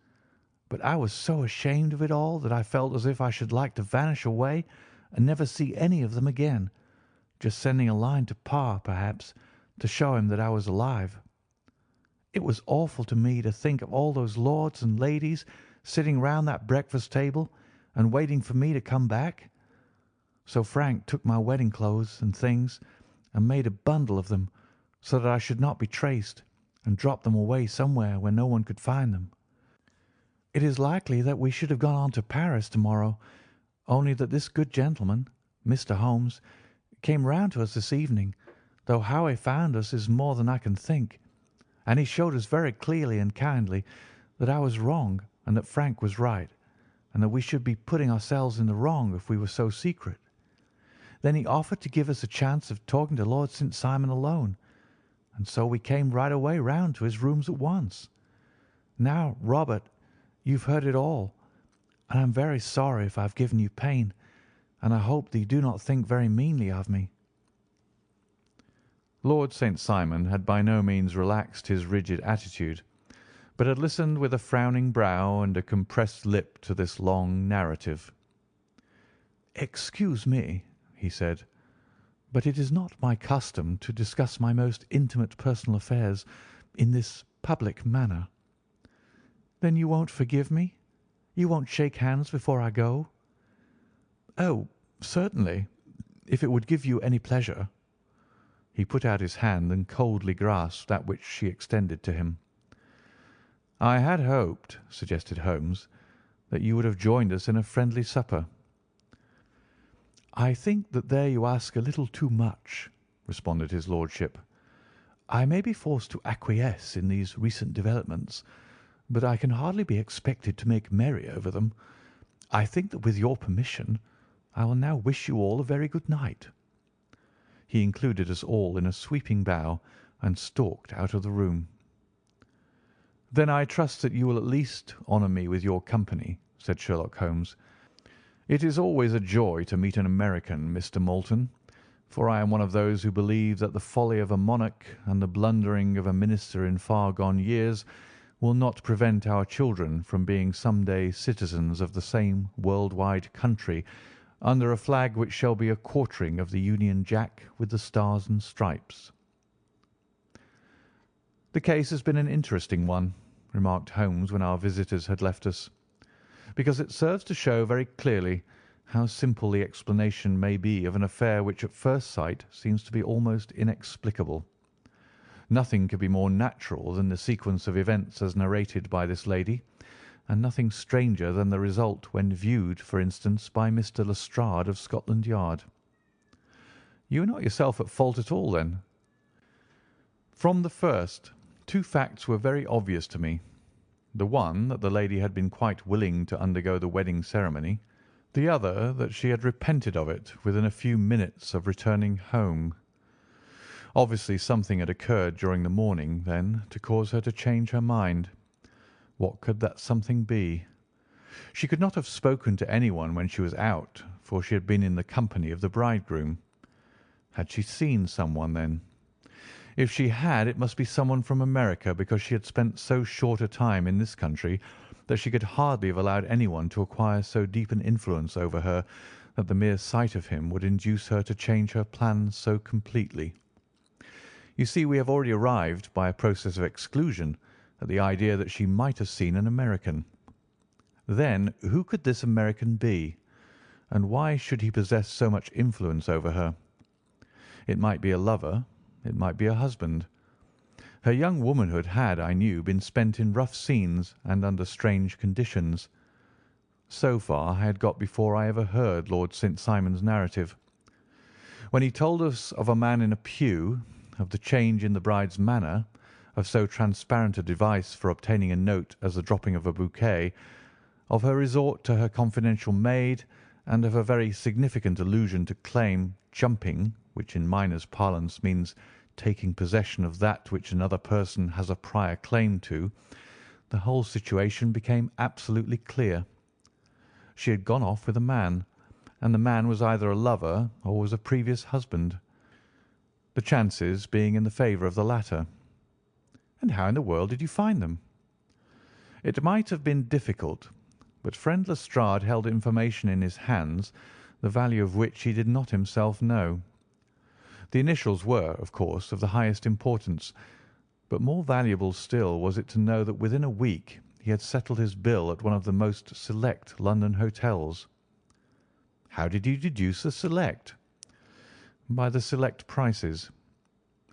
But I was so ashamed of it all that I felt as if I should like to vanish away and never see any of them again, just sending a line to Pa, perhaps, to show him that I was alive. It was awful to me to think of all those lords and ladies sitting round that breakfast table and waiting for me to come back. So Frank took my wedding clothes and things and made a bundle of them so that I should not be traced, and dropped them away somewhere where no one could find them. It is likely that we should have gone on to Paris tomorrow, only that this good gentleman, Mr. Holmes, came round to us this evening, though how he found us is more than I can think, and he showed us very clearly and kindly that I was wrong and that Frank was right, and that we should be putting ourselves in the wrong if we were so secret. Then he offered to give us a chance of talking to Lord St. Simon alone, and so we came right away round to his rooms at once. Now, Robert, you've heard it all, and I'm very sorry if I've given you pain, and I hope that you do not think very meanly of me." Lord St. Simon had by no means relaxed his rigid attitude, but had listened with a frowning brow and a compressed lip to this long narrative. "Excuse me," he said, "but it is not my custom to discuss my most intimate personal affairs in this public manner." "Then you won't forgive me? You won't shake hands before I go?" "Oh, certainly, if it would give you any pleasure." He put out his hand and coldly grasped that which she extended to him. "I had hoped," suggested Holmes, "that you would have joined us in a friendly supper." "I think that there you ask a little too much," responded his lordship. "I may be forced to acquiesce in these recent developments, but I can hardly be expected to make merry over them. I think that with your permission I will now wish you all a very good night." He included us all in a sweeping bow and stalked out of the room. "Then I trust that you will at least honour me with your company," said Sherlock Holmes. "It is always a joy to meet an American, Mr. Moulton, for I am one of those who believe that the folly of a monarch and the blundering of a minister in far gone years will not prevent our children from being some day citizens of the same world-wide country under a flag which shall be a quartering of the Union Jack with the stars and stripes." "The case has been an interesting one," remarked Holmes when our visitors had left us, "because it serves to show very clearly how simple the explanation may be of an affair which at first sight seems to be almost inexplicable. Nothing could be more natural than the sequence of events as narrated by this lady, and nothing stranger than the result when viewed, for instance, by Mr. Lestrade of Scotland Yard." "You are not yourself at fault at all, then?" "From the first, two facts were very obvious to me. The one, that the lady had been quite willing to undergo the wedding ceremony. The other, that she had repented of it within a few minutes of returning home. Obviously something had occurred during the morning, then, to cause her to change her mind. What could that something be? She could not have spoken to anyone when she was out, for she had been in the company of the bridegroom. Had she seen someone, then? If she had, it must be someone from America, because she had spent so short a time in this country that she could hardly have allowed anyone to acquire so deep an influence over her that the mere sight of him would induce her to change her plans so completely. You see, we have already arrived, by a process of exclusion, at the idea that she might have seen an American. Then, who could this American be, and why should he possess so much influence over her? It might be a lover, it might be a husband. Her young womanhood had, I knew, been spent in rough scenes and under strange conditions. So far I had got before I ever heard Lord St. Simon's narrative. When he told us of a man in a pew, of the change in the bride's manner, of so transparent a device for obtaining a note as the dropping of a bouquet, of her resort to her confidential maid, and of a very significant allusion to claim jumping, which in miners' parlance means taking possession of that which another person has a prior claim to, the whole situation became absolutely clear. She had gone off with a man, and the man was either a lover or was a previous husband, the chances being in the favour of the latter. "And how in the world did you find them?" "It might have been difficult, but friend Lestrade held information in his hands the value of which he did not himself know. The initials were, of course, of the highest importance, but more valuable still was it to know that within a week he had settled his bill at one of the most select London hotels." "How did you deduce the select?" "By the select prices.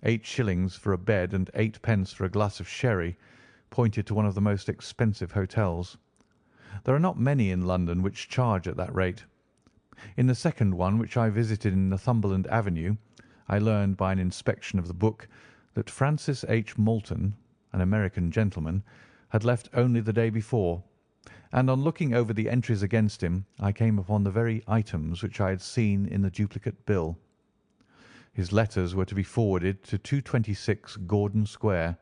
8 shillings for a bed and 8 pence for a glass of sherry pointed to one of the most expensive hotels. There are not many in London which charge at that rate. In the second one, which I visited in Northumberland Avenue, I learned by an inspection of the book that Francis H. Moulton, an American gentleman, had left only the day before, and on looking over the entries against him I came upon the very items which I had seen in the duplicate bill. His letters were to be forwarded to 226 Gordon Square.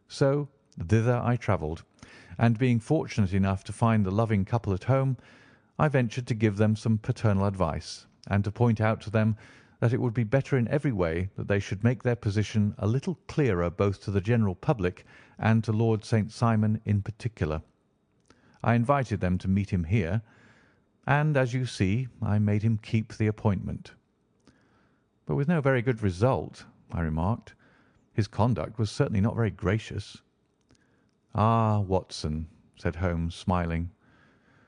So thither I travelled, and being fortunate enough to find the loving couple at home, I ventured to give them some paternal advice, and to point out to them that it would be better in every way that they should make their position a little clearer both to the general public and to Lord St. Simon in particular. I invited them to meet him here, and, as you see, I made him keep the appointment." "But with no very good result," I remarked. "His conduct was certainly not very gracious." "Ah, Watson," said Holmes, smiling,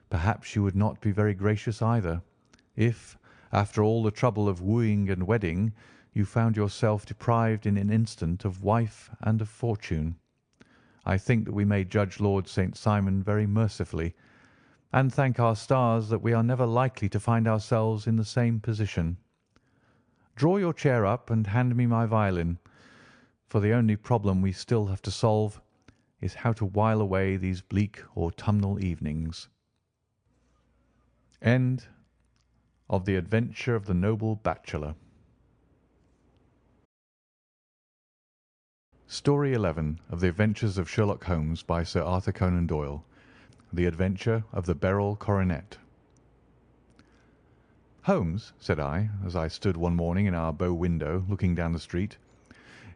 "perhaps you would not be very gracious either, if, after all the trouble of wooing and wedding, you found yourself deprived in an instant of wife and of fortune. I think that we may judge Lord St. Simon very mercifully, and thank our stars that we are never likely to find ourselves in the same position. Draw your chair up and hand me my violin, for the only problem we still have to solve is how to while away these bleak autumnal evenings." End of The Adventure of the Noble Bachelor. Story 11 of The Adventures of Sherlock Holmes by Sir Arthur Conan Doyle. The Adventure of the Beryl Coronet. "Holmes," said I, as I stood one morning in our bow window looking down the street,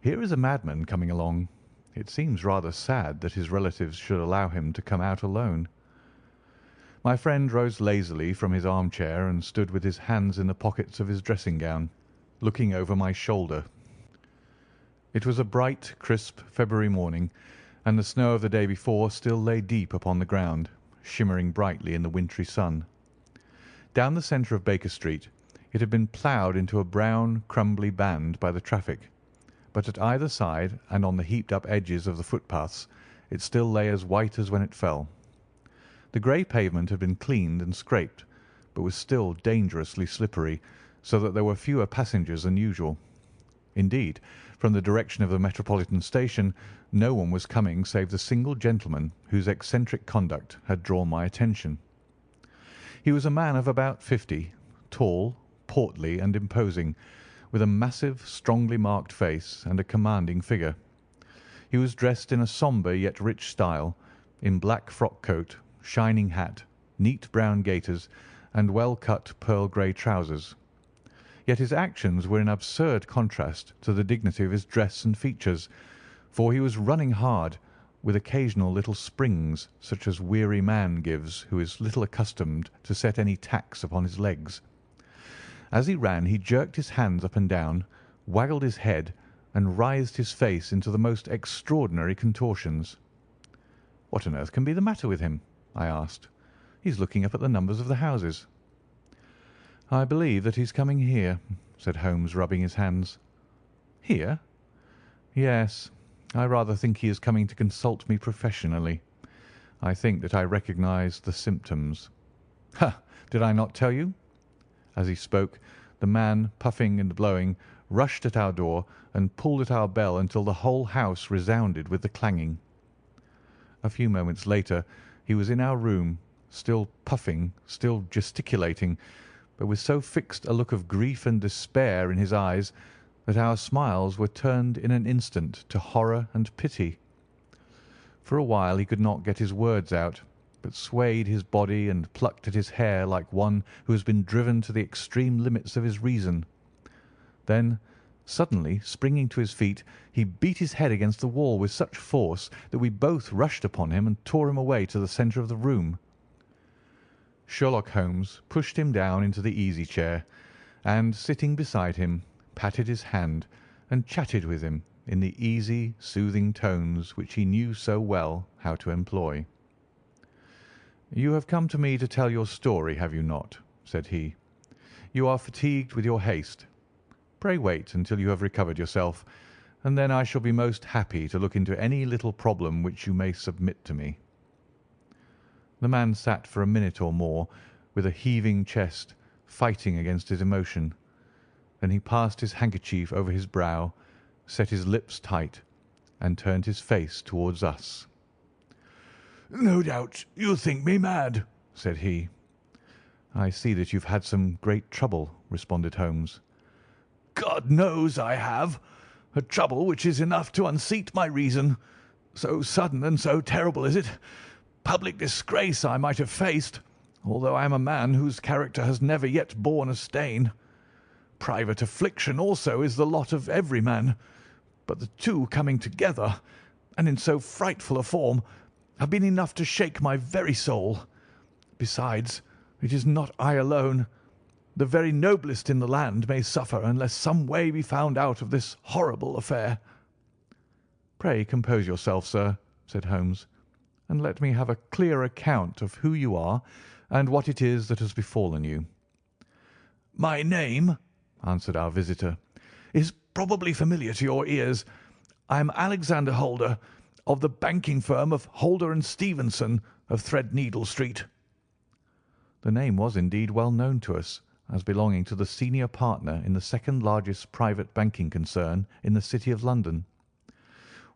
"here is a madman coming along. It seems rather sad that his relatives should allow him to come out alone." My friend rose lazily from his armchair and stood with his hands in the pockets of his dressing gown, looking over my shoulder. It was a bright, crisp February morning, and the snow of the day before still lay deep upon the ground, shimmering brightly in the wintry sun. Down the centre of Baker Street it had been ploughed into a brown, crumbly band by the traffic, but at either side and on the heaped-up edges of the footpaths it still lay as white as when it fell. The grey pavement had been cleaned and scraped, but was still dangerously slippery, so that there were fewer passengers than usual. Indeed, from the direction of the Metropolitan Station no one was coming save the single gentleman whose eccentric conduct had drawn my attention. He was a man of about 50, tall, portly, and imposing, with a massive, strongly marked face and a commanding figure. He was dressed in a sombre yet rich style, in black frock coat, shining hat, neat brown gaiters, and well-cut pearl-grey trousers. Yet his actions were in absurd contrast to the dignity of his dress and features, for he was running hard, with occasional little springs such as weary man gives who is little accustomed to set any tax upon his legs. As he ran he jerked his hands up and down, waggled his head, and writhed his face into the most extraordinary contortions. "What on earth can be the matter with him?" I asked. "He's looking up at the numbers of the houses." "I believe that he's coming here," said Holmes, rubbing his hands. "Here?" "Yes. I rather think he is coming to consult me professionally. I think that I recognise the symptoms." "Ha! Did I not tell you?" As he spoke, the man, puffing and blowing, rushed at our door and pulled at our bell until the whole house resounded with the clanging. A few moments later he was in our room, still puffing, still gesticulating, but with so fixed a look of grief and despair in his eyes that our smiles were turned in an instant to horror and pity. For a while he could not get his words out, but swayed his body and plucked at his hair like one who has been driven to the extreme limits of his reason. Then, suddenly springing to his feet, he beat his head against the wall with such force that we both rushed upon him and tore him away to the centre of the room. Sherlock Holmes pushed him down into the easy-chair, and, sitting beside him, patted his hand and chatted with him in the easy, soothing tones which he knew so well how to employ. "You have come to me to tell your story, have you not?" said he. "You are fatigued with your haste. Pray wait until you have recovered yourself, and then I shall be most happy to look into any little problem which you may submit to me." The man sat for a minute or more with a heaving chest, fighting against his emotion. Then he passed his handkerchief over his brow, set his lips tight, and turned his face towards us. "No doubt you think me mad," said he. "I see that you've had some great trouble," responded Holmes. "God knows I have. A trouble which is enough to unseat my reason. So sudden and so terrible is it. Public disgrace I might have faced, although I am a man whose character has never yet borne a stain. Private affliction also is the lot of every man, but the two coming together, and in so frightful a form, have been enough to shake my very soul. Besides, it is not I alone. The very noblest in the land may suffer unless some way be found out of this horrible affair." "Pray compose yourself, sir," said Holmes, "and let me have a clear account of who you are and what it is that has befallen you." "My name," answered our visitor, "is probably familiar to your ears. I am Alexander Holder, of the banking firm of Holder and Stevenson, of Threadneedle Street." The name was indeed well known to us, as belonging to the senior partner in the second largest private banking concern in the City of London.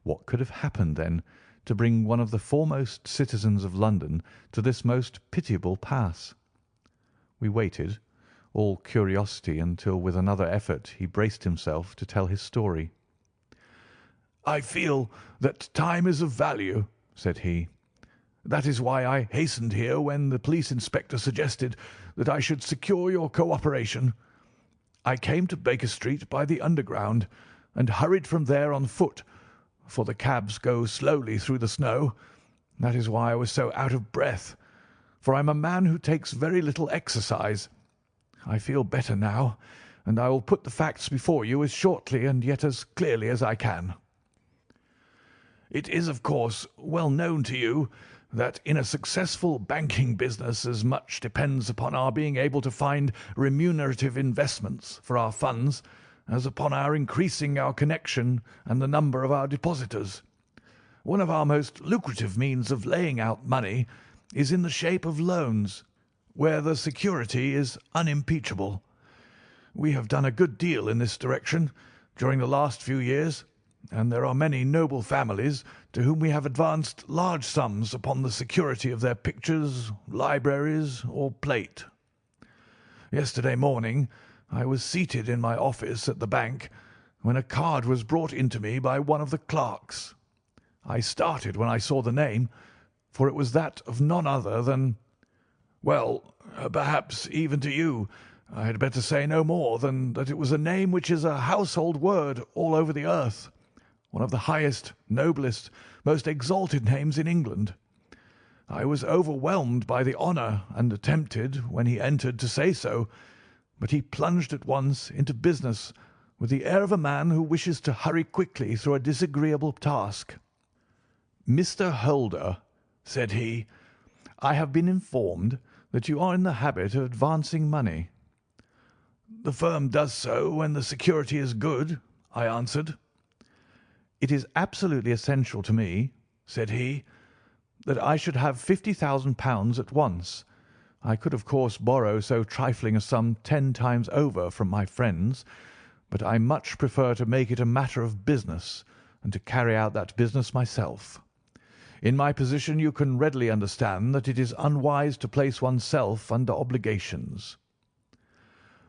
What could have happened, then, to bring one of the foremost citizens of London to this most pitiable pass? We waited, all curiosity, until with another effort he braced himself to tell his story. "I feel that time is of value," said he. "That is why I hastened here when the police inspector suggested that I should secure your cooperation. I came to Baker Street by the Underground, and hurried from there on foot, for the cabs go slowly through the snow. That is why I was so out of breath. for I'm a man who takes very little exercise. I feel better now, and I will put the facts before you as shortly and yet as clearly as I can. It is, of course, well known to you that in a successful banking business as much depends upon our being able to find remunerative investments for our funds as upon our increasing our connection and the number of our depositors. One of our most lucrative means of laying out money is in the shape of loans, where the security is unimpeachable. We have done a good deal in this direction during the last few years, and there are many noble families to whom we have advanced large sums upon the security of their pictures, libraries, or plate. Yesterday morning I was seated in my office at the bank when a card was brought in to me by one of the clerks. I started when I saw the name, for it was that of none other than— well, perhaps even to you I had better say no more than that it was a name which is a household word all over the earth, one of the highest, noblest, most exalted names in England. I was overwhelmed by the honour and attempted, when he entered, to say so, but he plunged at once into business with the air of a man who wishes to hurry quickly through a disagreeable task. "Mr. Holder," said he, "I have been informed that you are in the habit of advancing money." "The firm does so when the security is good," I answered. "It is absolutely essential to me," said he, "that I should have £50,000 at once. I could, of course, borrow so trifling a sum 10 times over from my friends, but I much prefer to make it a matter of business and to carry out that business myself. In my position you can readily understand that it is unwise to place oneself under obligations."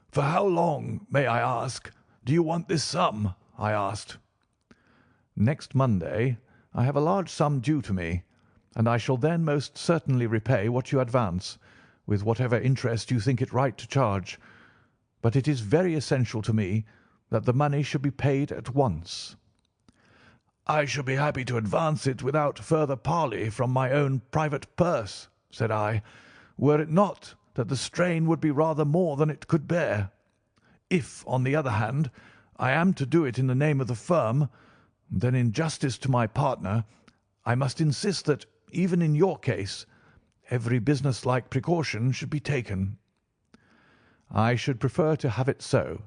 "For how long, may I ask, do you want this sum?" I asked. "Next Monday I have a large sum due to me, and I shall then most certainly repay what you advance, with whatever interest you think it right to charge. But it is very essential to me that the money should be paid at once." "I shall be happy to advance it without further parley from my own private purse," said I, "were it not that the strain would be rather more than it could bear. If, on the other hand, I am to do it in the name of the firm, then in justice to my partner I must insist that, even in your case, every business-like precaution should be taken." "I should prefer to have it so,"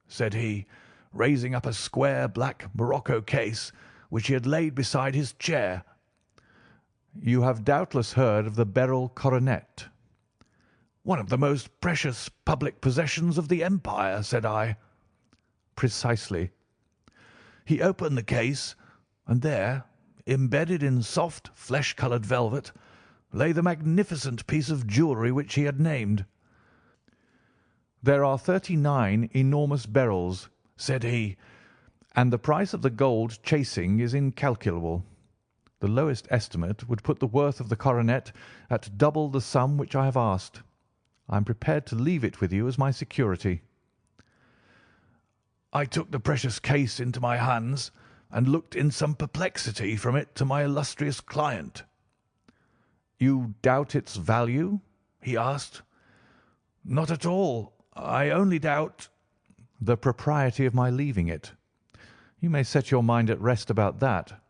said he, raising up a square black morocco case which he had laid beside his chair. "You have doubtless heard of the Beryl coronet." "One of the most precious public possessions of the empire," said I. "Precisely." He opened the case, and there, embedded in soft flesh-coloured velvet, lay the magnificent piece of jewellery which he had named. "There are 39 enormous beryls," said he, "and the price of the gold chasing is incalculable. The lowest estimate would put the worth of the coronet at double the sum which I have asked. I am prepared to leave it with you as my security." I took the precious case into my hands and looked in some perplexity from it to my illustrious client. "You doubt its value?" he asked. "Not at all. I only doubt—" "The propriety of my leaving it. You may set your mind at rest about that.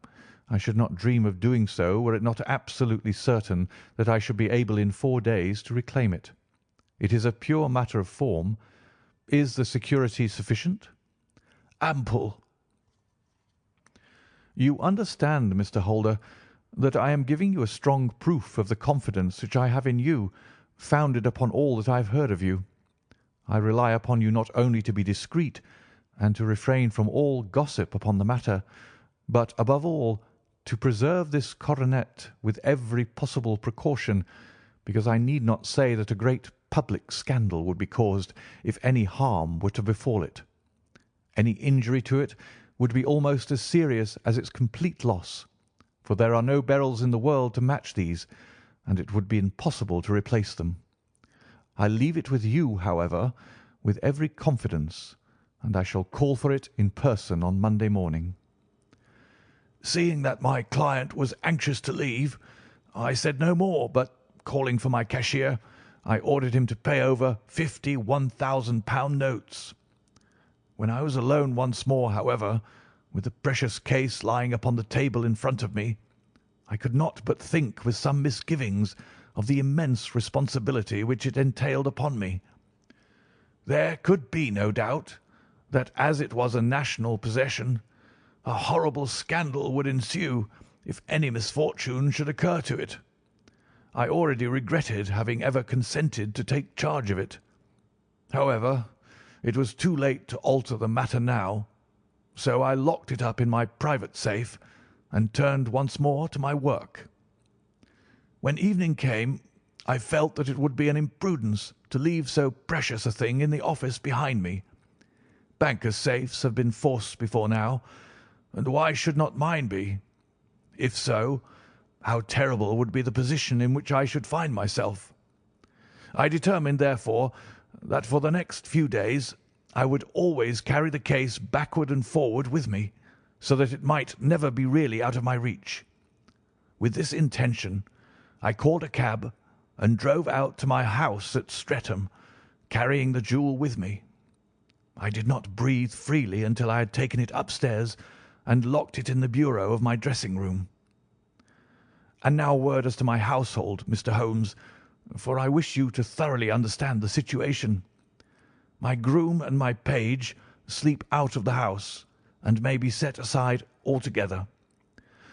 I should not dream of doing so were it not absolutely certain that I should be able in 4 days to reclaim it. It is a pure matter of form. Is the security sufficient?" "Ample." "You understand, Mr. Holder, that I am giving you a strong proof of the confidence which I have in you, founded upon all that I have heard of you. I rely upon you not only to be discreet and to refrain from all gossip upon the matter, but, above all, to preserve this coronet with every possible precaution, because I need not say that a great public scandal would be caused if any harm were to befall it. Any injury to it would be almost as serious as its complete loss, for there are no beryls in the world to match these, and it would be impossible to replace them. I leave it with you, however, with every confidence, and I shall call for it in person on Monday morning." Seeing that my client was anxious to leave, I said no more, but calling for my cashier, I ordered him to pay over 50 £1,000 notes. When I was alone once more, however, with the precious case lying upon the table in front of me, I could not but think with some misgivings of the immense responsibility which it entailed upon me. There could be no doubt that, as it was a national possession, a horrible scandal would ensue if any misfortune should occur to it. I already regretted having ever consented to take charge of it. However, it was too late to alter the matter now, so I locked it up in my private safe and turned once more to my work. When evening came, I felt that it would be an imprudence to leave so precious a thing in the office behind me. Bankers' safes have been forced before now, and why should not mine be? If so, how terrible would be the position in which I should find myself. I determined, therefore, that for the next few days I would always carry the case backward and forward with me, so that it might never be really out of my reach. With this intention, I called a cab and drove out to my house at Streatham, carrying the jewel with me. I did not breathe freely until I had taken it upstairs and locked it in the bureau of my dressing-room. And now a word as to my household, Mr. Holmes, for I wish you to thoroughly understand the situation. My groom and my page sleep out of the house, and may be set aside altogether.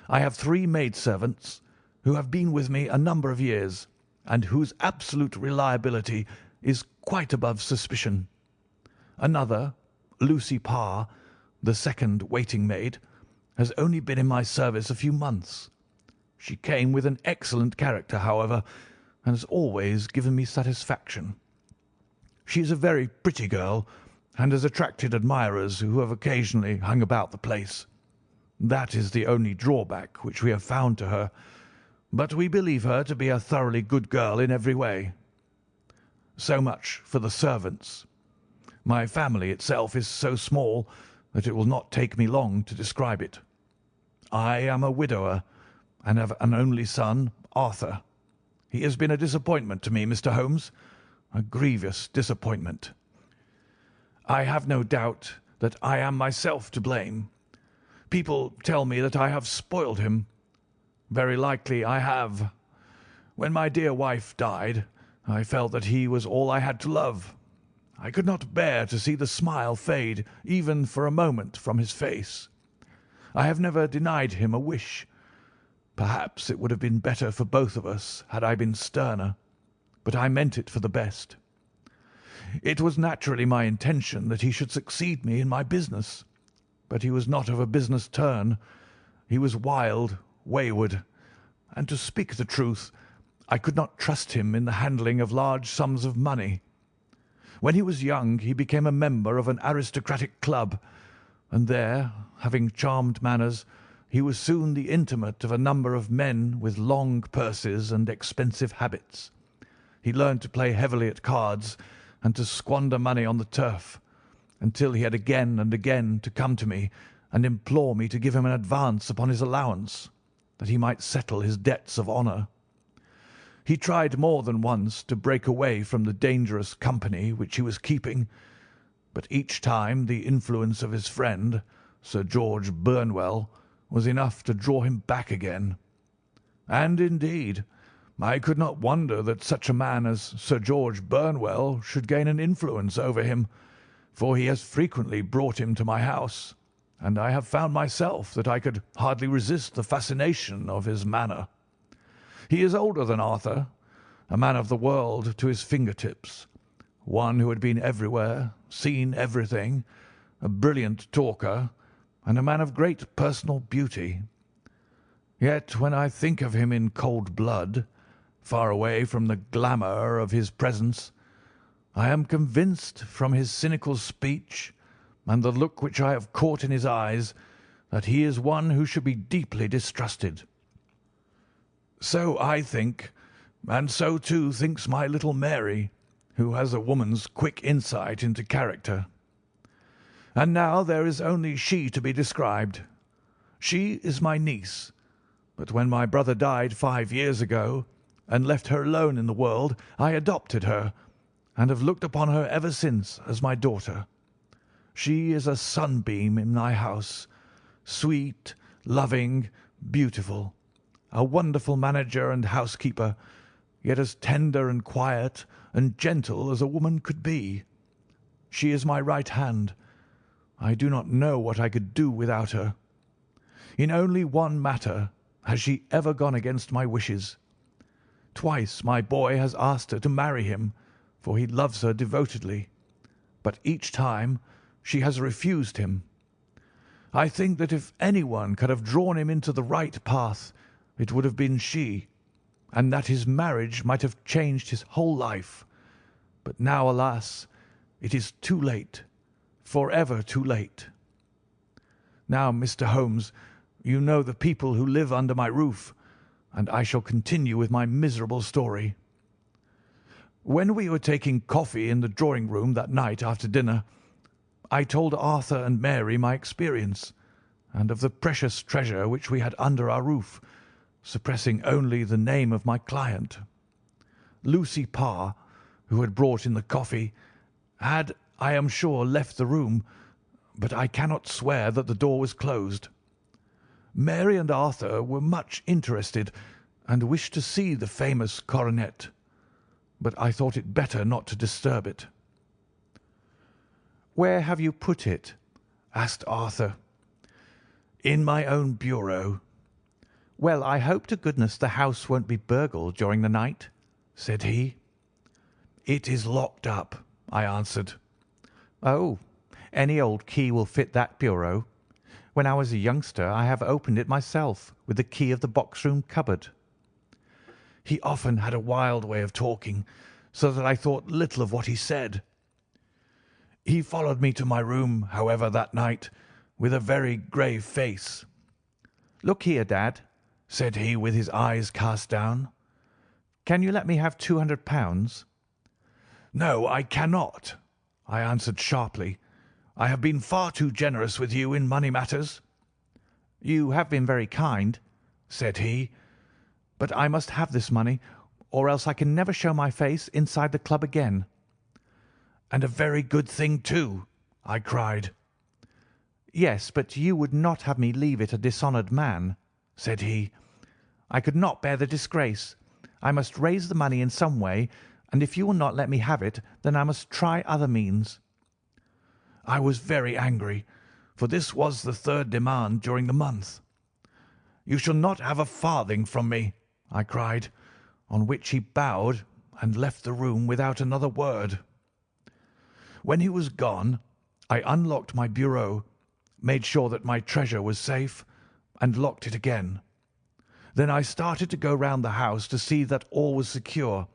I have 3 maidservants who have been with me a number of years, and whose absolute reliability is quite above suspicion. Another, Lucy Parr, the second waiting-maid, has only been in my service a few months. She came with an excellent character, however, and has always given me satisfaction. She is a very pretty girl, and has attracted admirers who have occasionally hung about the place. That is the only drawback which we have found to her, but we believe her to be a thoroughly good girl in every way. So much for the servants. My family itself is so small that it will not take me long to describe it. I am a widower, and have an only son, Arthur. He has been a disappointment to me, Mr. Holmes, a grievous disappointment. I have no doubt that I am myself to blame. People tell me that I have spoiled him. Very likely I have. When my dear wife died, I felt that he was all I had to love. I could not bear to see the smile fade even for a moment from his face. I have never denied him a wish. Perhaps it would have been better for both of us had I been sterner, but I meant it for the best. It was naturally my intention that he should succeed me in my business, but he was not of a business turn. He was wild, wayward, and to speak the truth, I could not trust him in the handling of large sums of money. When he was young, he became a member of an aristocratic club, and there, having charmed manners, he was soon the intimate of a number of men with long purses and expensive habits. He learned to play heavily at cards and to squander money on the turf, until he had again and again to come to me and implore me to give him an advance upon his allowance, that he might settle his debts of honour. He tried more than once to break away from the dangerous company which he was keeping, but each time the influence of his friend, Sir George Burnwell, was enough to draw him back again. And, indeed, I could not wonder that such a man as Sir George Burnwell should gain an influence over him, for he has frequently brought him to my house, and I have found myself that I could hardly resist the fascination of his manner. He is older than Arthur, a man of the world to his fingertips, one who had been everywhere, seen everything, a brilliant talker, and a man of great personal beauty. Yet when I think of him in cold blood, far away from the glamour of his presence, I am convinced from his cynical speech and the look which I have caught in his eyes that he is one who should be deeply distrusted. So I think, and so too thinks my little Mary, who has a woman's quick insight into character. And now there is only she to be described. She is my niece, but when my brother died 5 years ago, and left her alone in the world, I adopted her, and have looked upon her ever since as my daughter. She is a sunbeam in my house, sweet, loving, beautiful, a wonderful manager and housekeeper, yet as tender and quiet and gentle as a woman could be. She is my right hand. I do not know what I could do without her. In only one matter has she ever gone against my wishes. Twice my boy has asked her to marry him, for he loves her devotedly, but each time she has refused him. I think that if anyone could have drawn him into the right path, it would have been she, and that his marriage might have changed his whole life. But now, alas, it is too late, forever too late. Now, Mr. Holmes, you know the people who live under my roof, and I shall continue with my miserable story. When we were taking coffee in the drawing-room that night after dinner, I told Arthur and Mary my experience, and of the precious treasure which we had under our roof, suppressing only the name of my client. Lucy Parr, who had brought in the coffee, had, I am sure, left the room, but I cannot swear that the door was closed. Mary and Arthur were much interested and wished to see the famous coronet, but I thought it better not to disturb it. "Where have you put it?" asked Arthur. "In my own bureau." "Well, I hope to goodness the house won't be burgled during the night," said he. "It is locked up," I answered. "Oh, any old key will fit that bureau. When I was a youngster I have opened it myself with the key of the box-room cupboard." He often had a wild way of talking, so that I thought little of what he said. He followed me to my room, however, that night, with a very grave face. "Look here, Dad," said he, with his eyes cast down. "Can you let me have £200? "No, I cannot," I answered sharply. "I have been far too generous with you in money matters." "You have been very kind," said he. "but I must have this money, or else I can never show my face inside the club again." "And a very good thing, too," I cried. "Yes, but you would not have me leave it a dishonoured man," said he. "I could not bear the disgrace. I must raise the money in some way, and if you will not let me have it, then I must try other means." I was very angry, for this was the third demand during the month. "You shall not have a farthing from me," I cried, on which he bowed and left the room without another word. When he was gone, I unlocked my bureau, made sure that my treasure was safe, and locked it again. Then I started to go round the house to see that all was secure,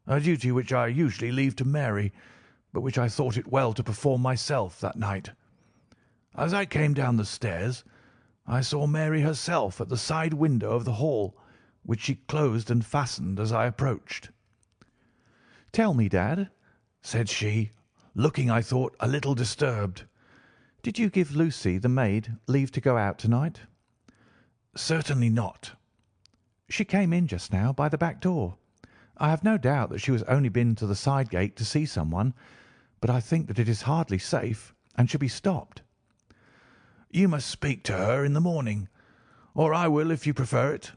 a duty which I usually leave to Mary, but which I thought it well to perform myself that night. As I came down the stairs, I saw Mary herself at the side window of the hall, which she closed and fastened as I approached. "Tell me, Dad," said she, looking, I thought, a little disturbed. "Did you give Lucy, the maid, leave to go out tonight?" "Certainly not." "She came in just now by the back door. I have no doubt that she has only been to the side gate to see someone, but I think that it is hardly safe and should be stopped." "You must speak to her in the morning, or I will if you prefer it.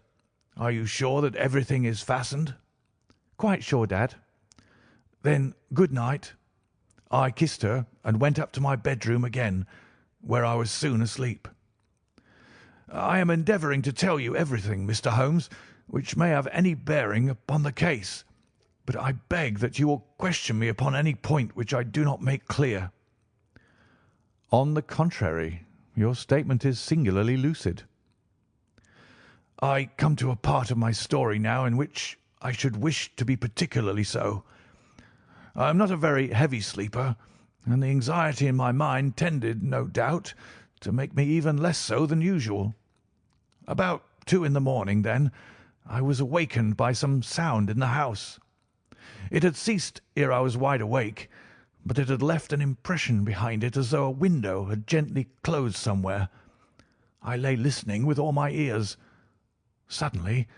Are you sure that everything is fastened?" "Quite sure, Dad." "Then good night." I kissed her and went up to my bedroom again, where I was soon asleep. I am endeavouring to tell you everything, Mr. Holmes, which may have any bearing upon the case, but I beg that you will question me upon any point which I do not make clear. "On the contrary, your statement is singularly lucid." I come to a part of my story now in which I should wish to be particularly so. I am not a very heavy sleeper, and the anxiety in my mind tended, no doubt, to make me even less so than usual. About 2 in the morning, then, I was awakened by some sound in the house. It had ceased ere I was wide awake, but it had left an impression behind it as though a window had gently closed somewhere. I lay listening with all my ears. Suddenly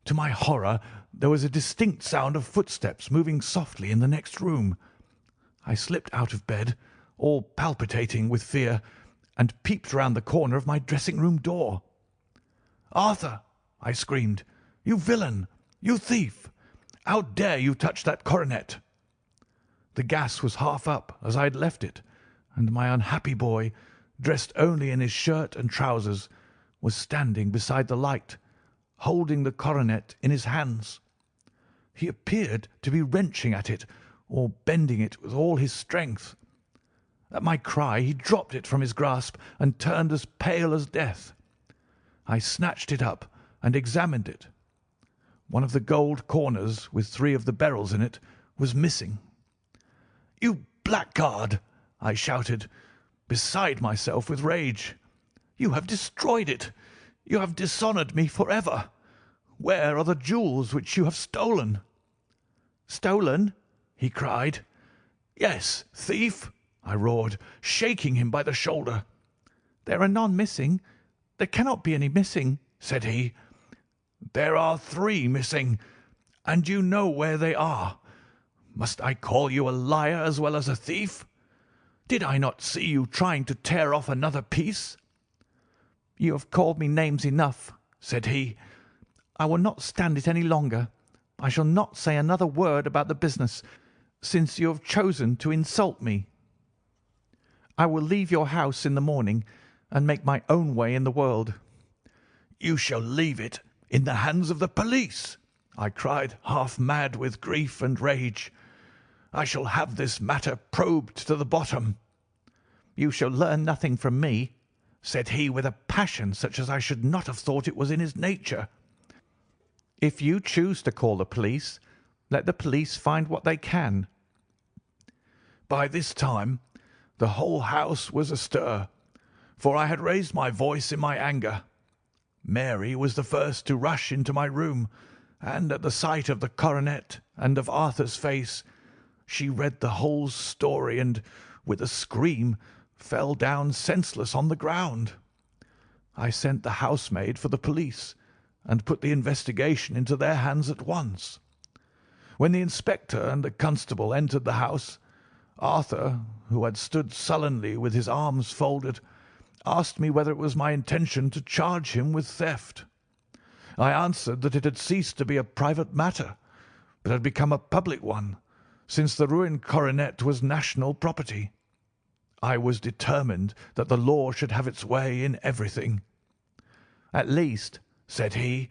To my horror, there was a distinct sound of footsteps moving softly in the next room. I slipped out of bed, all palpitating with fear, and peeped round the corner of my dressing-room door. "Arthur!" I screamed. "You villain! You thief! How dare you touch that coronet?" The gas was half up, as I had left it, and my unhappy boy, dressed only in his shirt and trousers, was standing beside the light, holding the coronet in his hands. He appeared to be wrenching at it, or bending it with all his strength. At my cry he dropped it from his grasp and turned as pale as death. I snatched it up and examined it. One of the gold corners, with 3 of the Beryls in it, was missing. "You blackguard!" I shouted, beside myself with rage. "You have destroyed it! You have dishonoured me for ever! Where are the jewels which you have stolen?" "Stolen?" he cried. "Yes, thief!" I roared, shaking him by the shoulder. "There are none missing. There cannot be any missing," said he. "There are 3 missing, and you know where they are. Must I call you a liar as well as a thief? Did I not see you trying to tear off another piece?" "You have called me names enough," said he. "I will not stand it any longer. I shall not say another word about the business, since you have chosen to insult me. I will leave your house in the morning and make my own way in the world." "You shall leave it in the hands of the police," I cried, half mad with grief and rage. "I shall have this matter probed to the bottom." "You shall learn nothing from me," said he with a passion such as I should not have thought it was in his nature. "If you choose to call the police, let the police find what they can." By this time the whole house was astir, for I had raised my voice in my anger. Mary was the first to rush into my room, and at the sight of the coronet and of Arthur's face, she read the whole story and, with a scream, fell down senseless on the ground. I sent the housemaid for the police, and put the investigation into their hands at once. When the inspector and the constable entered the house, Arthur, who had stood sullenly with his arms folded, asked me whether it was my intention to charge him with theft. I answered that it had ceased to be a private matter, but had become a public one, since the ruined coronet was national property. I was determined that the law should have its way in everything. "At least," said he,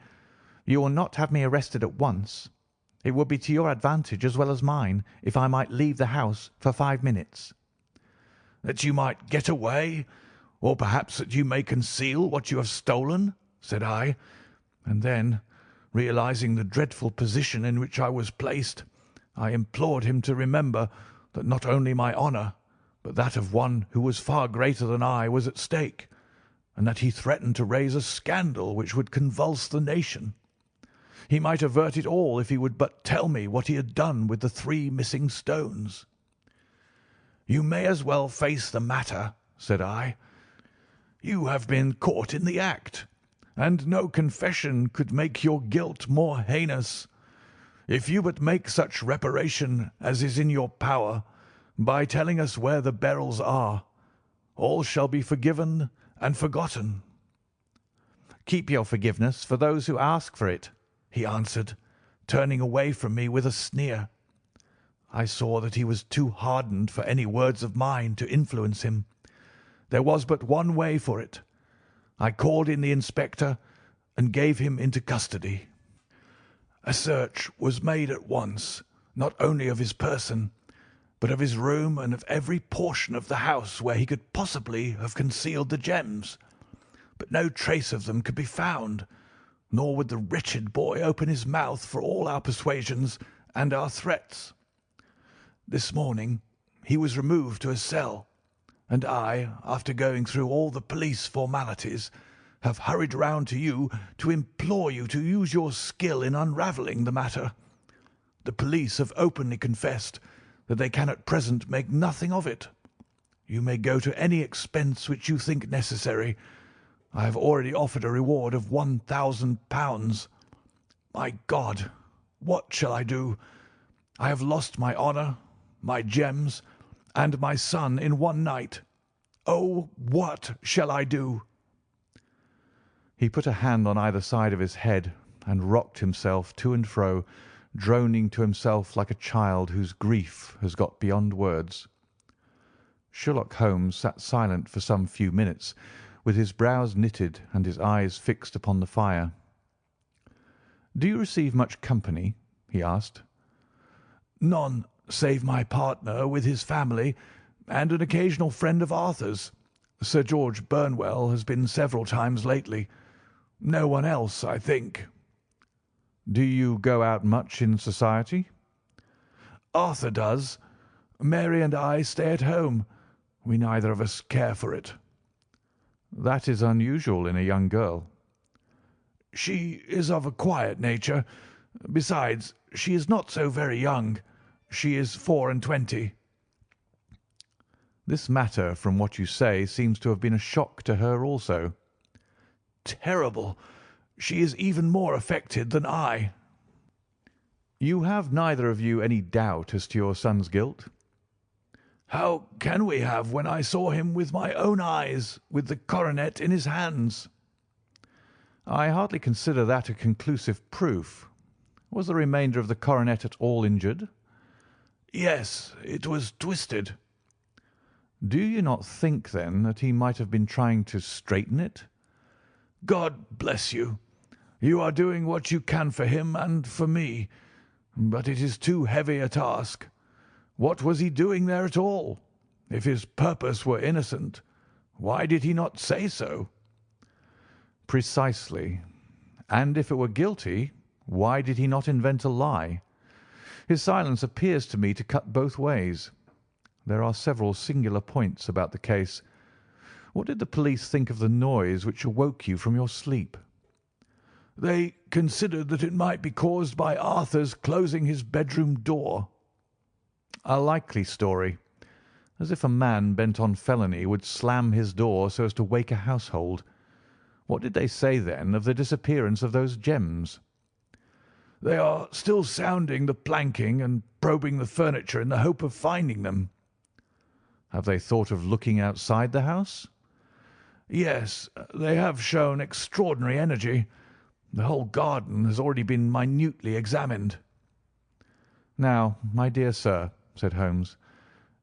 "you will not have me arrested at once. It would be to your advantage as well as mine if I might leave the house for 5 minutes." "That you might get away, or perhaps that you may conceal what you have stolen?" said I, and then, realizing the dreadful position in which I was placed, I implored him to remember that not only my honour, but that of one who was far greater than I was at stake, and that he threatened to raise a scandal which would convulse the nation. He might avert it all if he would but tell me what he had done with the 3 missing stones. "You may as well face the matter," said I. "You have been caught in the act, and no confession could make your guilt more heinous. If you but make such reparation as is in your power, by telling us where the Beryls are, all shall be forgiven and forgotten." "Keep your forgiveness for those who ask for it," he answered, turning away from me with a sneer. I saw that he was too hardened for any words of mine to influence him. There was but one way for it. I called in the inspector and gave him into custody. A search was made at once, not only of his person, but of his room and of every portion of the house where he could possibly have concealed the gems, but no trace of them could be found, nor would the wretched boy open his mouth for all our persuasions and our threats. This morning he was removed to a cell, and I, after going through all the police formalities, have hurried round to you to implore you to use your skill in unravelling the matter. The police have openly confessed that they can at present make nothing of it. You may go to any expense which you think necessary. I have already offered a reward of £1,000. My God, what shall I do? I have lost my honour, my gems, and my son in one night. Oh, what shall I do?" He put a hand on either side of his head and rocked himself to and fro, droning to himself like a child whose grief has got beyond words. Sherlock Holmes sat silent for some few minutes, with his brows knitted and his eyes fixed upon the fire. "Do you receive much company?" he asked. "None, save my partner with his family and an occasional friend of Arthur's. Sir George Burnwell has been several times lately. No one else, I think." "Do you go out much in society?" "Arthur does. Mary and I stay at home. We neither of us care for it." "That is unusual in a young girl." "She is of a quiet nature. Besides, she is not so very young. She is 24. "This matter, from what you say, seems to have been a shock to her also." "Terrible. She is even more affected than I." "You have neither of you any doubt as to your son's guilt?" "How can we have when I saw him with my own eyes, with the coronet in his hands?" "I hardly consider that a conclusive proof. Was the remainder of the coronet at all injured?" "Yes, it was twisted." "Do you not think, then, that he might have been trying to straighten it?" "God bless you. You are doing what you can for him and for me, but it is too heavy a task. What was he doing there at all? If his purpose were innocent, why did he not say so?" "Precisely. And if it were guilty, why did he not invent a lie? His silence appears to me to cut both ways. There are several singular points about the case. What did the police think of the noise which awoke you from your sleep?" "They considered that it might be caused by Arthur's closing his bedroom door." "A likely story. As if a man bent on felony would slam his door so as to wake a household. What did they say, then, of the disappearance of those gems?" "They are still sounding the planking and probing the furniture in the hope of finding them." "Have they thought of looking outside the house?" "Yes, they have shown extraordinary energy. The whole garden has already been minutely examined." "Now, my dear sir," said Holmes,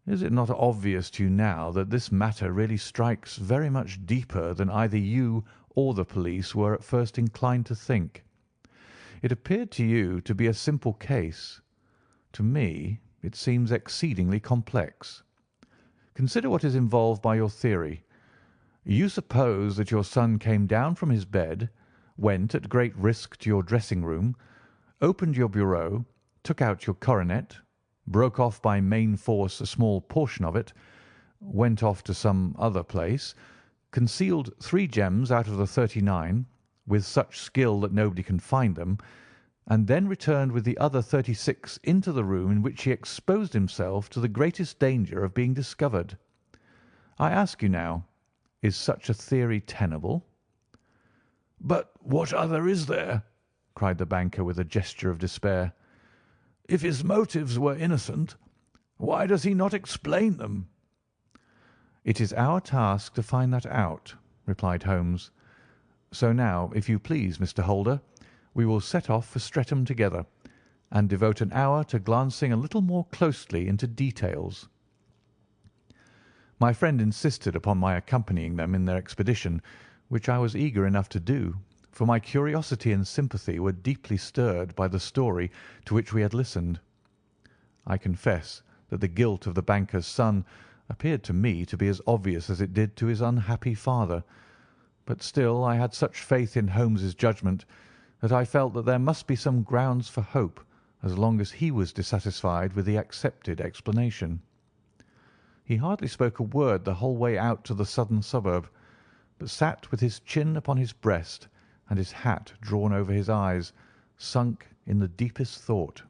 "is it not obvious to you now that this matter really strikes very much deeper than either you or the police were at first inclined to think? It appeared to you to be a simple case. To me it seems exceedingly complex. Consider what is involved by your theory. You suppose that your son came down from his bed, went at great risk to your dressing-room, opened your bureau, took out your coronet, broke off by main force a small portion of it, went off to some other place, concealed 3 gems out of the 39, with such skill that nobody can find them, and then returned with the other 36 into the room in which he exposed himself to the greatest danger of being discovered. I ask you now, is such a theory tenable?" "But what other is there?" cried the banker with a gesture of despair. "If his motives were innocent, why does he not explain them?" "It is our task to find that out," replied Holmes. "So now, if you please, Mr. Holder, we will set off for Streatham together, and devote an hour to glancing a little more closely into details." My friend insisted upon my accompanying them in their expedition, which I was eager enough to do, for my curiosity and sympathy were deeply stirred by the story to which we had listened. I confess that the guilt of the banker's son appeared to me to be as obvious as it did to his unhappy father, but still I had such faith in Holmes's judgment that I felt that there must be some grounds for hope as long as he was dissatisfied with the accepted explanation. He hardly spoke a word the whole way out to the southern suburb, but sat with his chin upon his breast and his hat drawn over his eyes, sunk in the deepest thought.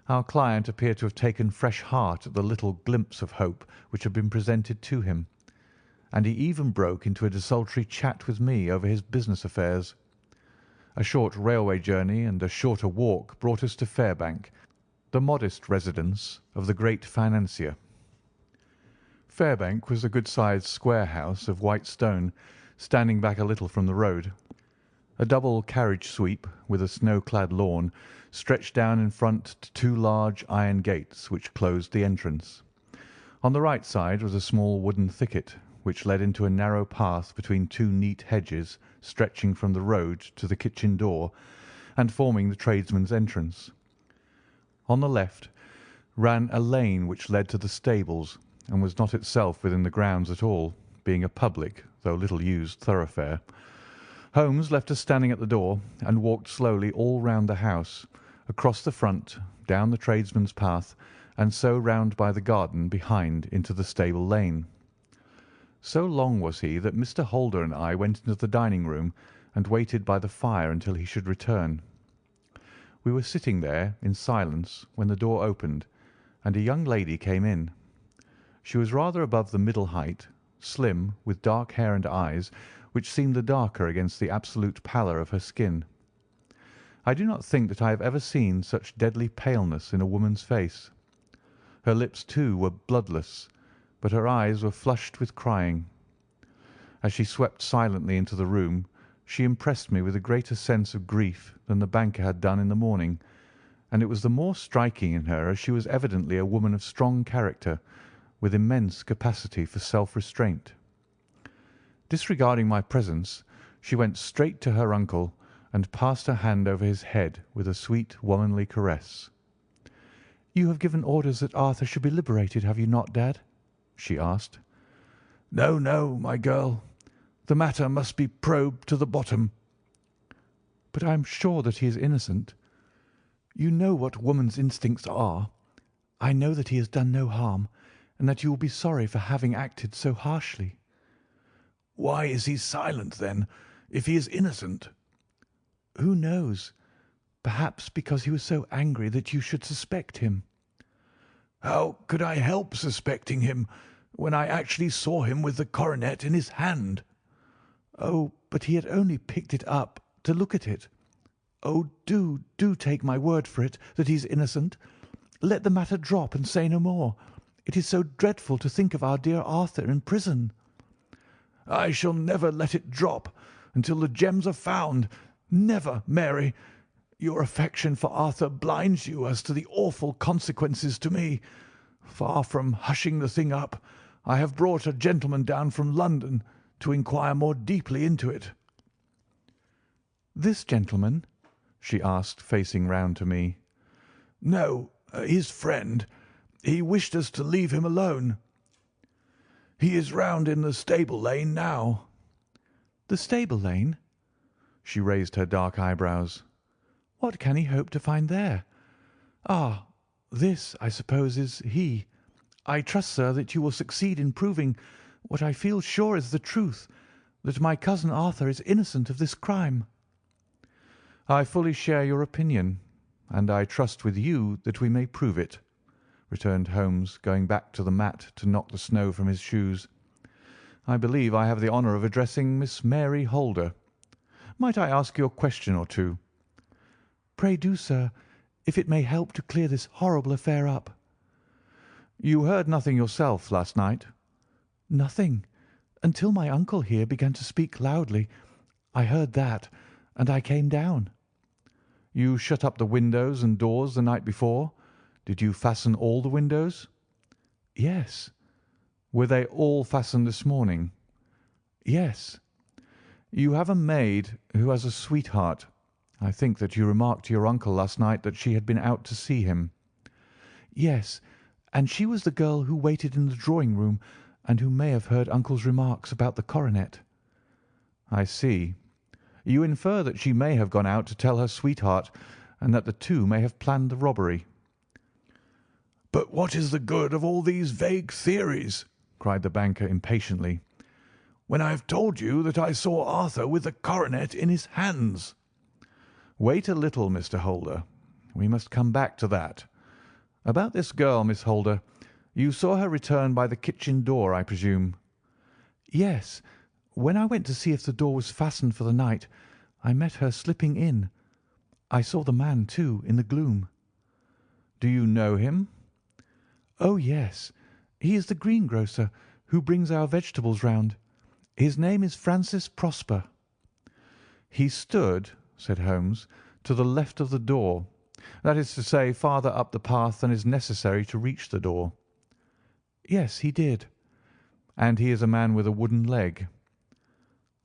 Our client appeared to have taken fresh heart at the little glimpse of hope which had been presented to him, and he even broke into a desultory chat with me over his business affairs. A short railway journey and a shorter walk brought us to Fairbank, the modest residence of the great financier. Fairbank was a good-sized square house of white stone, standing back a little from the road. A double carriage sweep, with a snow-clad lawn, stretched down in front to two large iron gates which closed the entrance. On the right side was a small wooden thicket, which led into a narrow path between two neat hedges stretching from the road to the kitchen door and forming the tradesmen's entrance. On the left ran a lane which led to the stables, and was not itself within the grounds at all, being a public, though little used, thoroughfare. Holmes left us standing at the door, and walked slowly all round the house, across the front, down the tradesmen's path, and so round by the garden behind into the stable lane. So long was he that Mr. Holder and I went into the dining-room and waited by the fire until he should return. We were sitting there in silence when the door opened, and a young lady came in. She was rather above the middle height, slim, with dark hair and eyes, which seemed the darker against the absolute pallor of her skin. I do not think that I have ever seen such deadly paleness in a woman's face. Her lips, too, were bloodless, but her eyes were flushed with crying. As she swept silently into the room, she impressed me with a greater sense of grief than the banker had done in the morning, and it was the more striking in her as she was evidently a woman of strong character, with immense capacity for self-restraint. Disregarding my presence, she went straight to her uncle and passed her hand over his head with a sweet womanly caress. "You have given orders that Arthur should be liberated, have you not, Dad?" she asked. No, no, my girl. The matter must be probed to the bottom. "But I am sure that he is innocent." You know what woman's instincts are. "I know that he has done no harm, and that you will be sorry for having acted so harshly." Why is he silent, then, if he is innocent? "Who knows? Perhaps because he was so angry that you should suspect him." How could I help suspecting him when I actually saw him with the coronet in his hand? "Oh, but he had only picked it up to look at it. Oh, do take my word for it that he is innocent. Let the matter drop and say no more. It is so dreadful to think of our dear Arthur in prison." I shall never let it drop until the gems are found. Never, Mary. Your affection for Arthur blinds you as to the awful consequences to me. Far from hushing the thing up, I have brought a gentleman down from London to inquire more deeply into it. "This gentleman?" she asked, facing round to me. No, his friend. He wished us to leave him alone. He is round in the stable lane now." "The stable lane?" She raised her dark eyebrows. "What can he hope to find there? Ah, this, I suppose, is he. I trust, sir, that you will succeed in proving what I feel sure is the truth, that my cousin Arthur is innocent of this crime." "I fully share your opinion, and I trust with you that we may prove it," returned Holmes, going back to the mat to knock the snow from his shoes. "I believe I have the honour of addressing Miss Mary Holder. Might I ask you a question or two?" "Pray do, sir, if it may help to clear this horrible affair up." "You heard nothing yourself last night?" "Nothing, until my uncle here began to speak loudly. I heard that, and I came down." "You shut up the windows and doors the night before? Did you fasten all the windows?" "Yes." "Were they all fastened this morning?" "Yes." "You have a maid who has a sweetheart. I think that you remarked to your uncle last night that she had been out to see him." "Yes, and she was the girl who waited in the drawing-room and who may have heard uncle's remarks about the coronet." "I see. You infer that she may have gone out to tell her sweetheart, and that the two may have planned the robbery." "But what is the good of all these vague theories?" cried the banker impatiently, "when I have told you that I saw Arthur with the coronet in his hands?" "Wait a little, Mr. Holder. We must come back to that. About this girl, Miss Holder. You saw her return by the kitchen door, I presume?" "Yes. When I went to see if the door was fastened for the night, I met her slipping in. I saw the man, too, in the gloom." "Do you know him?" "Oh, yes. He is the greengrocer who brings our vegetables round. His name is Francis Prosper." "He stood," said Holmes, "to the left of the door, that is to say, farther up the path than is necessary to reach the door." "Yes, he did." "And he is a man with a wooden leg."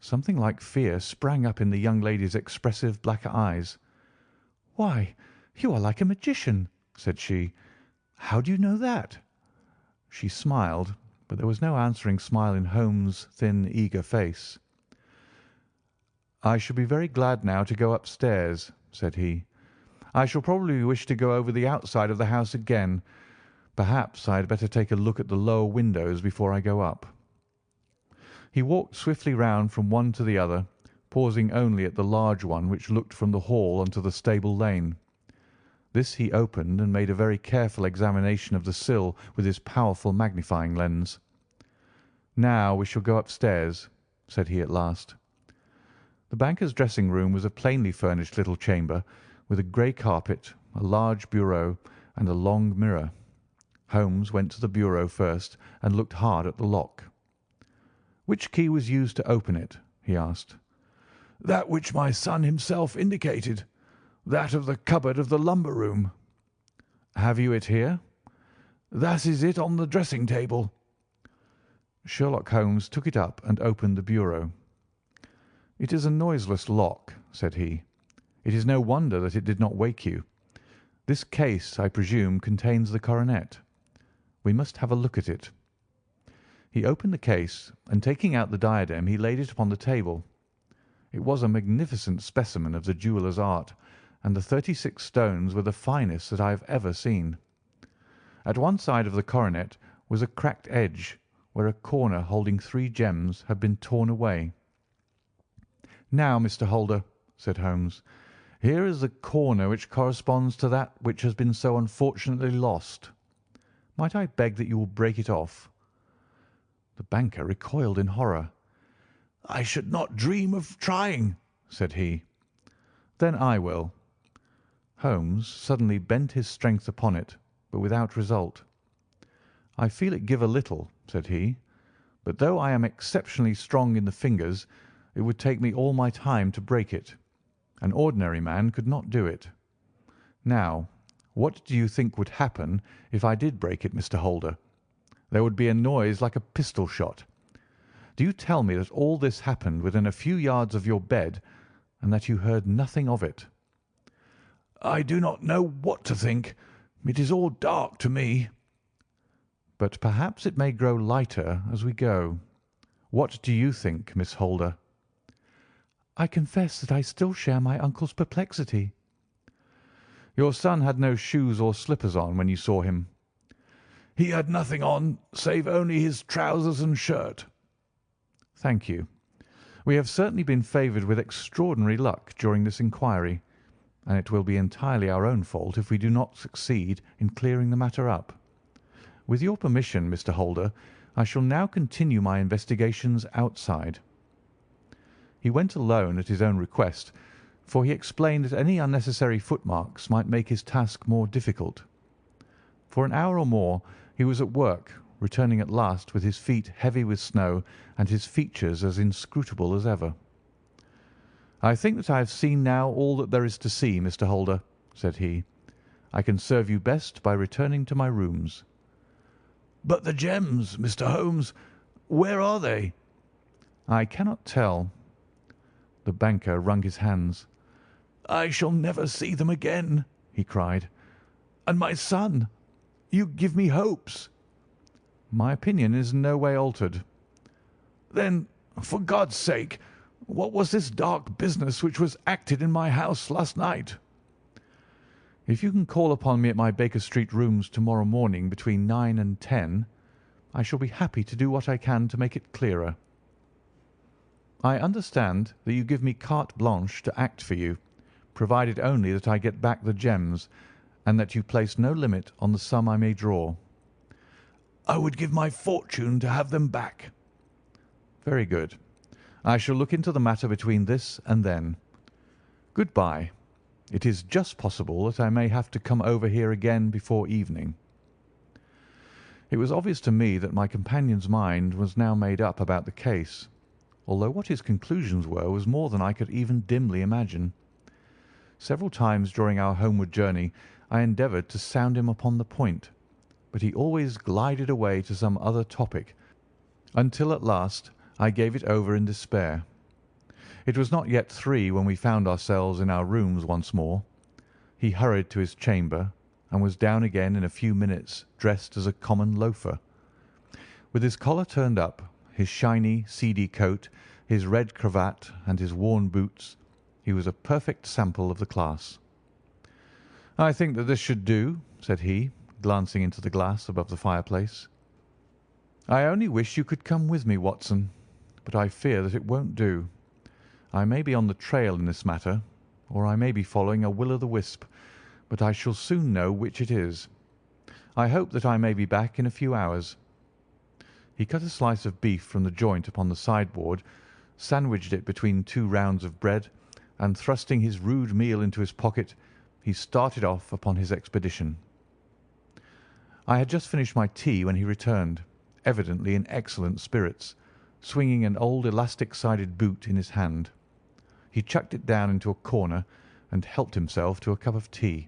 Something like fear sprang up in the young lady's expressive black eyes. "Why, you are like a magician," said she. "How do you know that?" She smiled, but there was no answering smile in Holmes' thin, eager face. "I shall be very glad now to go upstairs," said he. "I shall probably wish to go over the outside of the house again. Perhaps I had better take a look at the lower windows before I go up." He walked swiftly round from one to the other, pausing only at the large one which looked from the hall onto the stable lane. This he opened and made a very careful examination of the sill with his powerful magnifying lens. "Now we shall go upstairs," said he at last. The banker's dressing-room was a plainly furnished little chamber, with a grey carpet, a large bureau, and a long mirror. Holmes went to the bureau first and looked hard at the lock. "Which key was used to open it?" he asked. "That which my son himself indicated. That of the cupboard of the lumber room." "Have you it here?" "That is it on the dressing table." Sherlock Holmes took it up and opened the bureau. "It is a noiseless lock," said he. "It is no wonder that it did not wake you. This case, I presume, contains the coronet. We must have a look at it." He opened the case, and taking out the diadem, he laid it upon the table. It was a magnificent specimen of the jeweller's art, and the 36 stones were the finest that I have ever seen. At one side of the coronet was a cracked edge, where a corner holding 3 gems had been torn away. "Now, Mr. Holder," said Holmes, "here is the corner which corresponds to that which has been so unfortunately lost. Might I beg that you will break it off?" The banker recoiled in horror. "I should not dream of trying," said he. "Then I will." Holmes suddenly bent his strength upon it, but without result. "I feel it give a little," said he, "but though I am exceptionally strong in the fingers, it would take me all my time to break it. An ordinary man could not do it. Now, what do you think would happen if I did break it, Mr. Holder? There would be a noise like a pistol shot. Do you tell me that all this happened within a few yards of your bed, and that you heard nothing of it?" "I do not know what to think. It is all dark to me." "But perhaps it may grow lighter as we go. What do you think, Miss Holder?" "I confess that I still share my uncle's perplexity." "Your son had no shoes or slippers on when you saw him?" "He had nothing on save only his trousers and shirt." "Thank you. We have certainly been favoured with extraordinary luck during this inquiry, and it will be entirely our own fault if we do not succeed in clearing the matter up. With your permission, Mr. Holder, I shall now continue my investigations outside." He went alone at his own request, for he explained that any unnecessary footmarks might make his task more difficult. For an hour or more he was at work, returning at last with his feet heavy with snow and his features as inscrutable as ever. "I think that I have seen now all that there is to see, Mr. Holder," said he. "I can serve you best by returning to my rooms." "But the gems, Mr. Holmes, where are they?" "I cannot tell." The banker wrung his hands. "I shall never see them again," he cried. "And my son! You give me hopes." "My opinion is in no way altered." "Then, for God's sake, what was this dark business which was acted in my house last night?" "If you can call upon me at my Baker Street rooms to-morrow morning between 9 and 10, I shall be happy to do what I can to make it clearer. I understand that you give me carte blanche to act for you, provided only that I get back the gems, and that you place no limit on the sum I may draw." "I would give my fortune to have them back." "Very good. I shall look into the matter between this and then. Good-bye. It is just possible that I may have to come over here again before evening." It was obvious to me that my companion's mind was now made up about the case, although what his conclusions were was more than I could even dimly imagine. Several times during our homeward journey I endeavoured to sound him upon the point, but he always glided away to some other topic, until at last I gave it over in despair. It was not yet 3 when we found ourselves in our rooms once more. He hurried to his chamber, and was down again in a few minutes dressed as a common loafer. With his collar turned up, his shiny, seedy coat, his red cravat, and his worn boots, he was a perfect sample of the class. "I think that this should do," said he, glancing into the glass above the fireplace. "I only wish you could come with me, Watson, but I fear that it won't do. I may be on the trail in this matter, or I may be following a will-o'-the-wisp, but I shall soon know which it is. I hope that I may be back in a few hours." He cut a slice of beef from the joint upon the sideboard, sandwiched it between 2 rounds of bread, and thrusting his rude meal into his pocket, he started off upon his expedition. I had just finished my tea when he returned, evidently in excellent spirits, swinging an old elastic-sided boot in his hand. He chucked it down into a corner and helped himself to a cup of tea.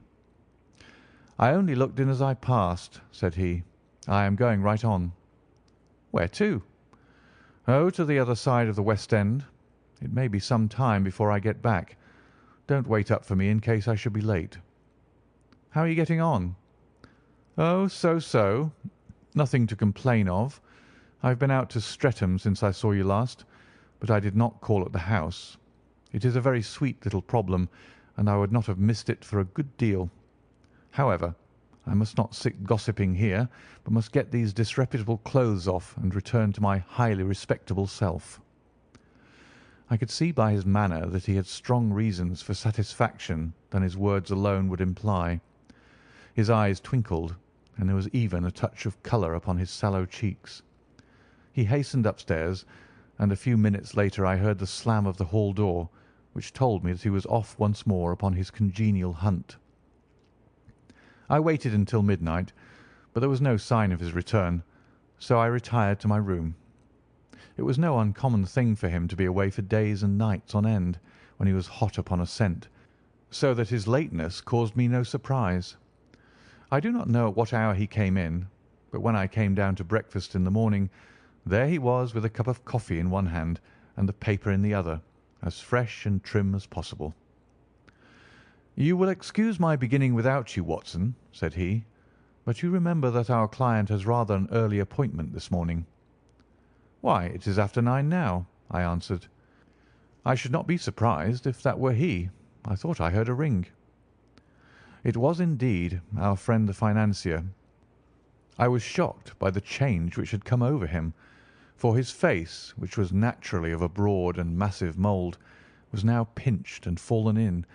"I only looked in as I passed," said he. "I am going right on." "Where to?" "Oh, to the other side of the West End. It may be some time before I get back. Don't wait up for me in case I should be late." "How are you getting on?" "Oh, so. Nothing to complain of. I've been out to Streatham since I saw you last, but I did not call at the house. It is a very sweet little problem, and I would not have missed it for a good deal. However, I must not sit gossiping here, but must get these disreputable clothes off and return to my highly respectable self." I could see by his manner that he had strong reasons for satisfaction than his words alone would imply. His eyes twinkled, and there was even a touch of colour upon his sallow cheeks. He hastened upstairs, and a few minutes later I heard the slam of the hall door, which told me that he was off once more upon his congenial hunt. I waited until midnight, but there was no sign of his return, so I retired to my room. It was no uncommon thing for him to be away for days and nights on end when he was hot upon a scent, so that his lateness caused me no surprise. I do not know at what hour he came in, but when I came down to breakfast in the morning, there he was with a cup of coffee in one hand and the paper in the other, as fresh and trim as possible. "You will excuse my beginning without you, Watson," said he, "but you remember that our client has rather an early appointment this morning." "Why, it is after 9 now," I answered. "I should not be surprised if that were he. I thought I heard a ring." It was indeed our friend the financier. I was shocked by the change which had come over him, for his face, which was naturally of a broad and massive mould, was now pinched and fallen in,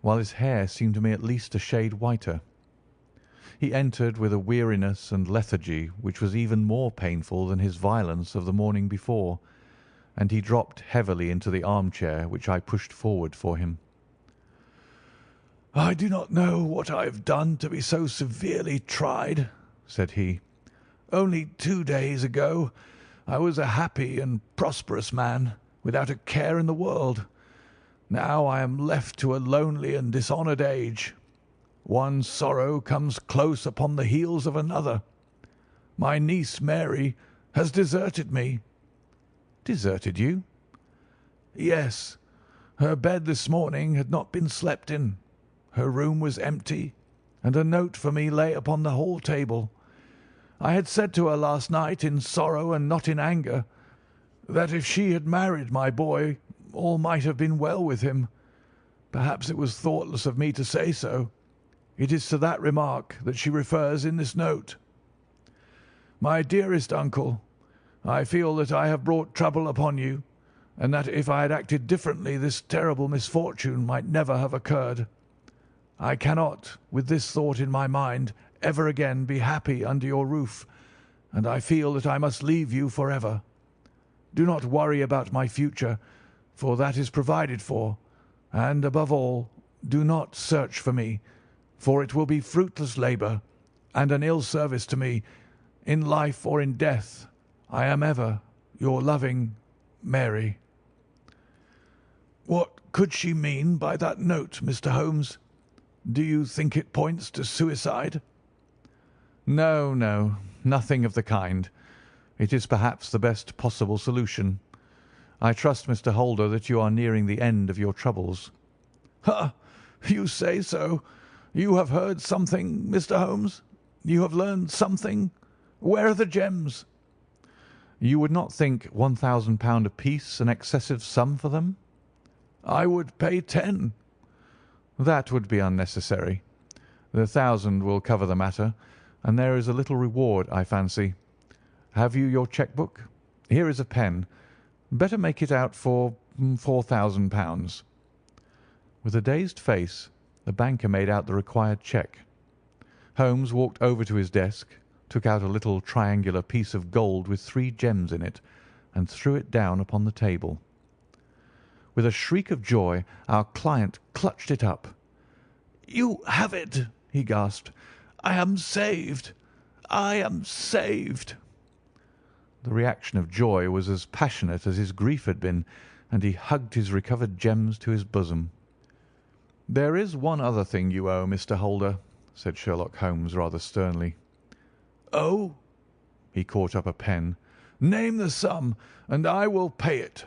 while his hair seemed to me at least a shade whiter. He entered with a weariness and lethargy which was even more painful than his violence of the morning before, and he dropped heavily into the armchair which I pushed forward for him. "I do not know what I have done to be so severely tried," said he. "Only 2 days ago I was a happy and prosperous man, without a care in the world. Now I am left to a lonely and dishonoured age. One sorrow comes close upon the heels of another. My niece Mary has deserted me." "Deserted you?" "Yes. Her bed this morning had not been slept in. Her room was empty, and a note for me lay upon the hall table. I had said to her last night, in sorrow and not in anger, that if she had married my boy all might have been well with him. Perhaps it was thoughtless of me to say so. It is to that remark that she refers in this note. My dearest uncle, I feel that I have brought trouble upon you, and that if I had acted differently this terrible misfortune might never have occurred. I cannot, with this thought in my mind, ever again be happy under your roof, and I feel that I must leave you forever. Do not worry about my future, for that is provided for, And above all, do not search for me, for it will be fruitless labour and an ill service to me. In life or in death, I am ever your loving Mary." "What could she mean by that note, Mr. Holmes? Do you think it points to suicide?" No, no, nothing of the kind. It is perhaps the best possible solution. I trust, Mr. Holder, that you are nearing the end of your troubles." "Ha! You say so? You have heard something, Mr. Holmes? You have learned something? Where are the gems?" "You would not think £1,000 apiece an excessive sum for them?" "I would pay 10." "That would be unnecessary. The 1,000 will cover the matter, and there is a little reward, I fancy. Have you your cheque book? Here is a pen. Better make it out for £4,000. With a dazed face, the banker made out the required cheque. Holmes walked over to his desk, took out a little triangular piece of gold with 3 gems in it, and threw it down upon the table. With a shriek of joy, our client clutched it up. "You have it!" he gasped. "I am saved! I am saved!" The reaction of joy was as passionate as his grief had been, and he hugged his recovered gems to his bosom. "There is one other thing you owe, Mr. Holder," said Sherlock Holmes rather sternly. "Oh?" He caught up a pen. "Name the sum, and I will pay it."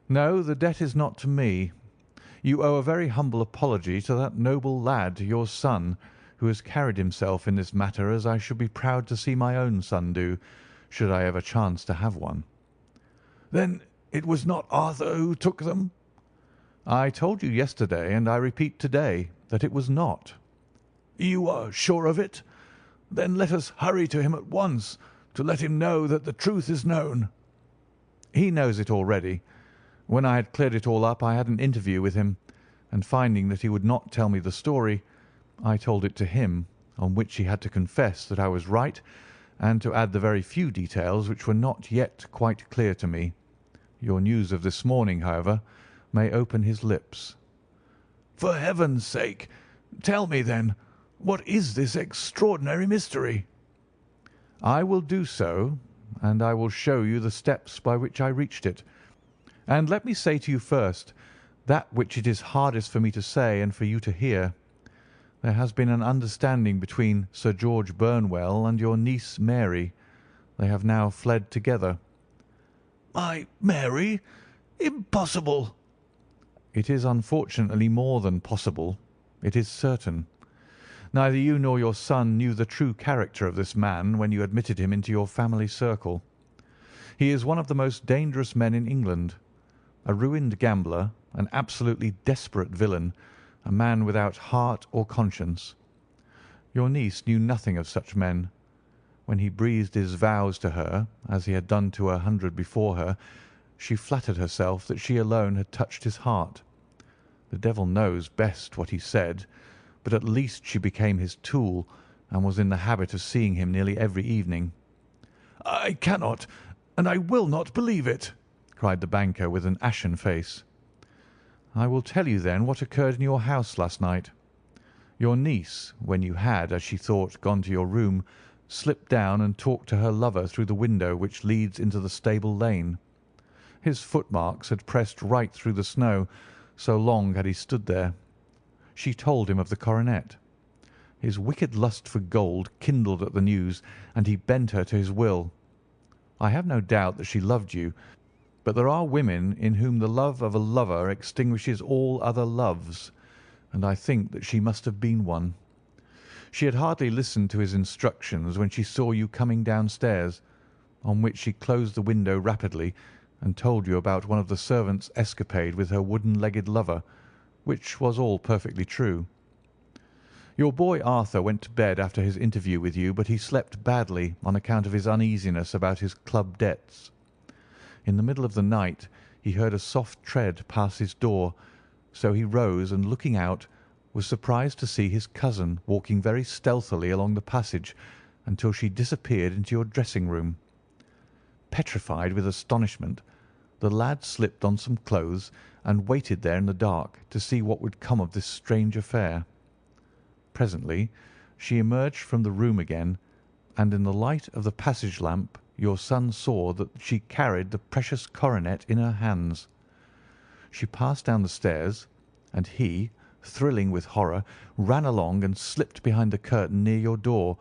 "No, the debt is not to me. You owe a very humble apology to that noble lad, your son, who has carried himself in this matter as I should be proud to see my own son do, should I ever chance to have one." "Then it was not Arthur who took them?" "I told you yesterday, and I repeat to-day, that it was not." "You are sure of it? Then let us hurry to him at once to let him know that the truth is known." "He knows it already. When I had cleared it all up, I had an interview with him, and finding that he would not tell me the story, I told it to him, on which he had to confess that I was right, and to add the very few details which were not yet quite clear to me. Your news of this morning, however, may open his lips." "For heaven's sake, tell me, then, what is this extraordinary mystery?" "I will do so, and I will show you the steps by which I reached it. And let me say to you first that which it is hardest for me to say and for you to hear. There has been an understanding between Sir George Burnwell and your niece Mary. They have now fled together." "My Mary? Impossible!" "It is unfortunately more than possible. It is certain. Neither you nor your son knew the true character of this man when you admitted him into your family circle. He is one of the most dangerous men in England, a ruined gambler, an absolutely desperate villain, a man without heart or conscience. Your niece knew nothing of such men. When he breathed his vows to her, as he had done to 100 before her, she flattered herself that she alone had touched his heart. The devil knows best what he said, but at least she became his tool, and was in the habit of seeing him nearly every evening." "I cannot, and I will not believe it," cried the banker with an ashen face. "I will tell you then what occurred in your house last night. Your niece, when you had, as she thought, gone to your room, slipped down and talked to her lover through the window which leads into the stable lane. His footmarks had pressed right through the snow, so long had he stood there. She told him of the coronet. His wicked lust for gold kindled at the news, and he bent her to his will. I have no doubt that she loved you, but there are women in whom the love of a lover extinguishes all other loves, and I think that she must have been one. She had hardly listened to his instructions when she saw you coming downstairs, on which she closed the window rapidly and told you about one of the servants' escapade with her wooden-legged lover, which was all perfectly true. Your boy Arthur went to bed after his interview with you, but he slept badly on account of his uneasiness about his club debts. In the middle of the night he heard a soft tread pass his door, so he rose and, looking out, was surprised to see his cousin walking very stealthily along the passage until she disappeared into your dressing-room. Petrified with astonishment, the lad slipped on some clothes and waited there in the dark to see what would come of this strange affair. Presently she emerged from the room again, and in the light of the passage lamp your son saw that she carried the precious coronet in her hands. She passed down the stairs, and he, thrilling with horror, ran along and slipped behind the curtain near your door,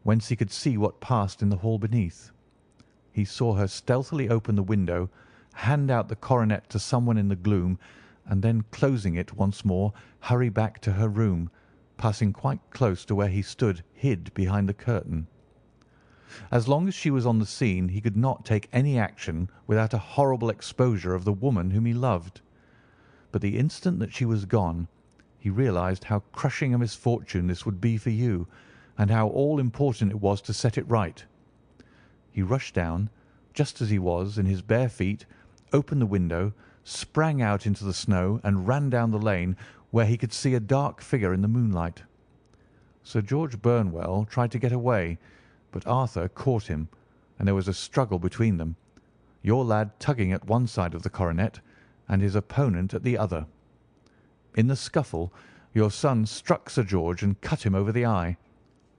whence he could see what passed in the hall beneath. He saw her stealthily open the window, hand out the coronet to someone in the gloom, and then, closing it once more, hurry back to her room, passing quite close to where he stood hid behind the curtain. As long as she was on the scene he could not take any action without a horrible exposure of the woman whom he loved. But the instant that she was gone, he realized how crushing a misfortune this would be for you, and how all important it was to set it right. He rushed down, just as he was, in his bare feet, opened the window, sprang out into the snow, and ran down the lane, where he could see a dark figure in the moonlight. Sir George Burnwell tried to get away, but Arthur caught him, and there was a struggle between them, your lad tugging at one side of the coronet, and his opponent at the other. In the scuffle your son struck Sir George and cut him over the eye.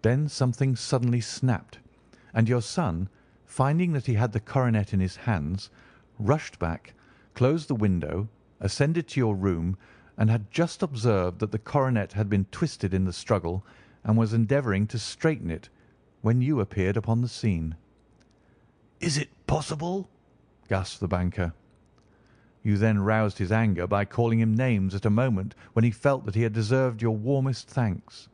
Then something suddenly snapped, and your son, finding that he had the coronet in his hands, rushed back, closed the window, ascended to your room, and had just observed that the coronet had been twisted in the struggle, and was endeavouring to straighten it, when you appeared upon the scene. "Is it possible?" gasped the banker. You then roused his anger by calling him names at a moment when he felt that he had deserved your warmest thanks.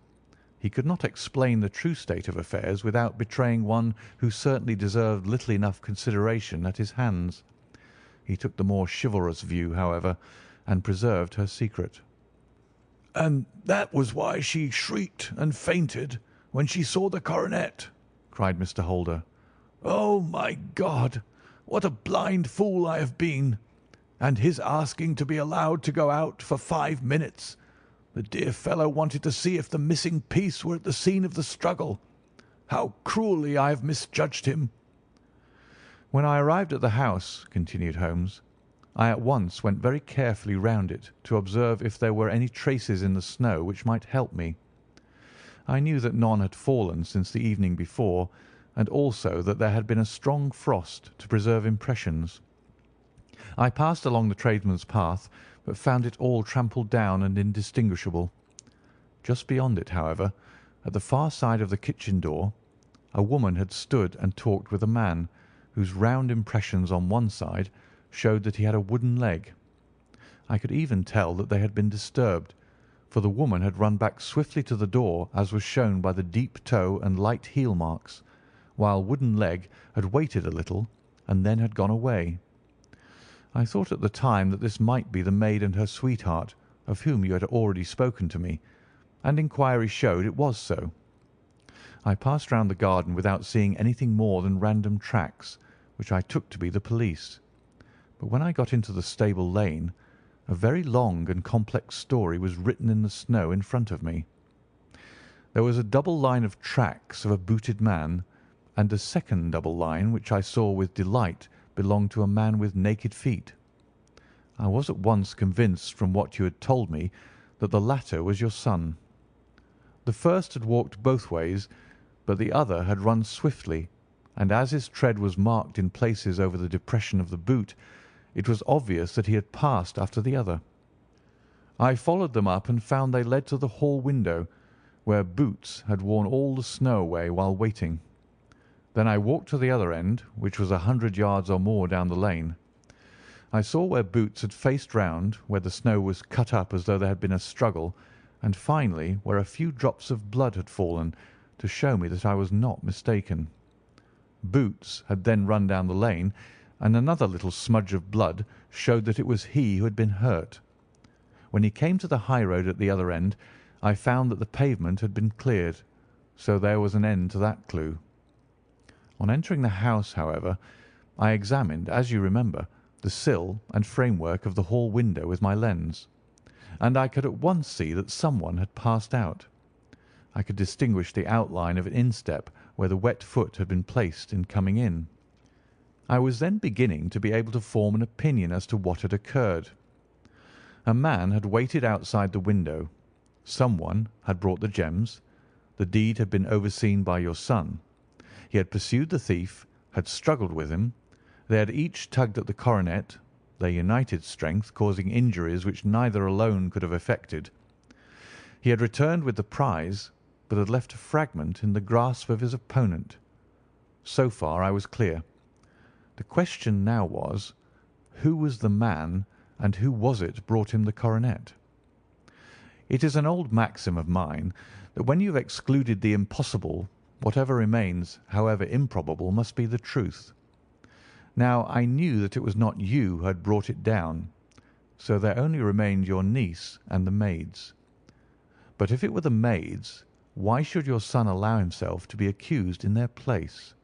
He could not explain the true state of affairs without betraying one who certainly deserved little enough consideration at his hands. He took the more chivalrous view, however, and preserved her secret. "And that was why she shrieked and fainted when she saw the coronet," cried Mr. Holder. "Oh, my God, what a blind fool I have been! And his asking to be allowed to go out for 5 minutes. The dear fellow wanted to see if the missing piece were at the scene of the struggle. How cruelly I have misjudged him!" "When I arrived at the house," continued Holmes, "I at once went very carefully round it to observe if there were any traces in the snow which might help me. I knew that none had fallen since the evening before, and also that there had been a strong frost to preserve impressions. I passed along the tradesman's path, but found it all trampled down and indistinguishable. Just beyond it, however, at the far side of the kitchen door, a woman had stood and talked with a man, whose round impressions on one side showed that he had a wooden leg. I could even tell that they had been disturbed, for the woman had run back swiftly to the door, as was shown by the deep toe and light heel marks, while Wooden Leg had waited a little and then had gone away. I thought at the time that this might be the maid and her sweetheart, of whom you had already spoken to me, and inquiry showed it was so. I passed round the garden without seeing anything more than random tracks, which I took to be the police. But when I got into the stable lane, a very long and complex story was written in the snow in front of me. There was a double line of tracks of a booted man, and a second double line, which I saw with delight belonged to a man with naked feet. I was at once convinced from what you had told me that the latter was your son. The first had walked both ways, but the other had run swiftly, and as his tread was marked in places over the depression of the boot, it was obvious that he had passed after the other. I followed them up and found they led to the hall window, where Boots had worn all the snow away while waiting. Then I walked to the other end, which was 100 yards or more down the lane. I saw where Boots had faced round, where the snow was cut up as though there had been a struggle, and finally where a few drops of blood had fallen, to show me that I was not mistaken. Boots had then run down the lane, and another little smudge of blood showed that it was he who had been hurt. When he came to the high road at the other end, I found that the pavement had been cleared, so there was an end to that clue. On entering the house, however, I examined, as you remember, the sill and framework of the hall window with my lens, and I could at once see that someone had passed out. I could distinguish the outline of an instep where the wet foot had been placed in coming in. I was then beginning to be able to form an opinion as to what had occurred. A man had waited outside the window. Someone had brought the gems. The deed had been overseen by your son. He had pursued the thief, had struggled with him. They had each tugged at the coronet, their united strength causing injuries which neither alone could have effected. He had returned with the prize, but had left a fragment in the grasp of his opponent. So far I was clear. The question now was, who was the man, and who was it brought him the coronet? It is an old maxim of mine that when you have excluded the impossible, whatever remains, however improbable, must be the truth. Now I knew that it was not you who had brought it down, so there only remained your niece and the maids. But if it were the maids, why should your son allow himself to be accused in their place?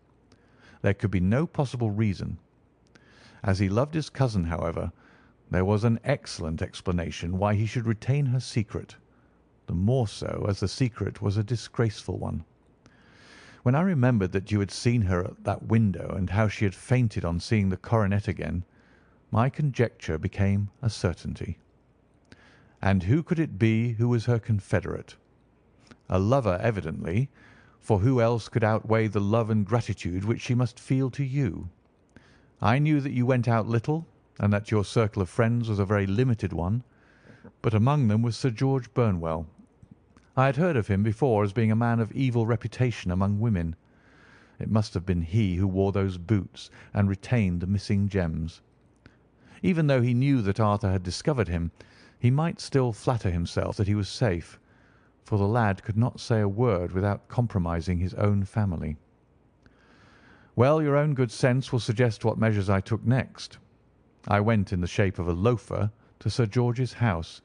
There could be no possible reason. As he loved his cousin, however, there was an excellent explanation why he should retain her secret, the more so as the secret was a disgraceful one. When I remembered that you had seen her at that window and how she had fainted on seeing the coronet again, my conjecture became a certainty. And who could it be who was her confederate? A lover, evidently, for who else could outweigh the love and gratitude which she must feel to you? I knew that you went out little, and that your circle of friends was a very limited one, but among them was Sir George Burnwell. I had heard of him before as being a man of evil reputation among women. It must have been he who wore those boots and retained the missing gems. Even though he knew that Arthur had discovered him, he might still flatter himself that he was safe, for the lad could not say a word without compromising his own family. Well, your own good sense will suggest what measures I took next. I went in the shape of a loafer to Sir George's house,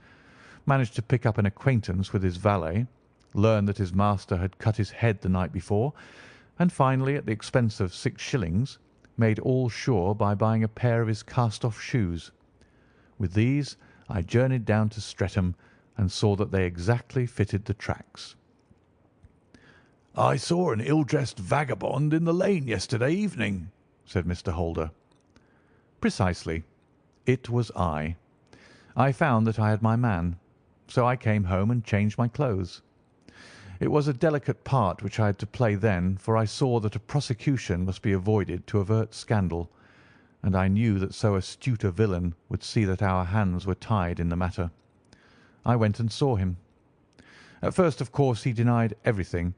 managed to pick up an acquaintance with his valet, learned that his master had cut his head the night before, and finally, at the expense of 6 shillings, made all sure by buying a pair of his cast-off shoes. With these I journeyed down to Streatham and saw that they exactly fitted the tracks. "I saw an ill-dressed vagabond in the lane yesterday evening," said Mr. Holder. Precisely. It was I. I found that I had my man, so I came home and changed my clothes. It was a delicate part which I had to play then, for I saw that a prosecution must be avoided to avert scandal, and I knew that so astute a villain would see that our hands were tied in the matter. I went and saw him. At first, of course, he denied everything,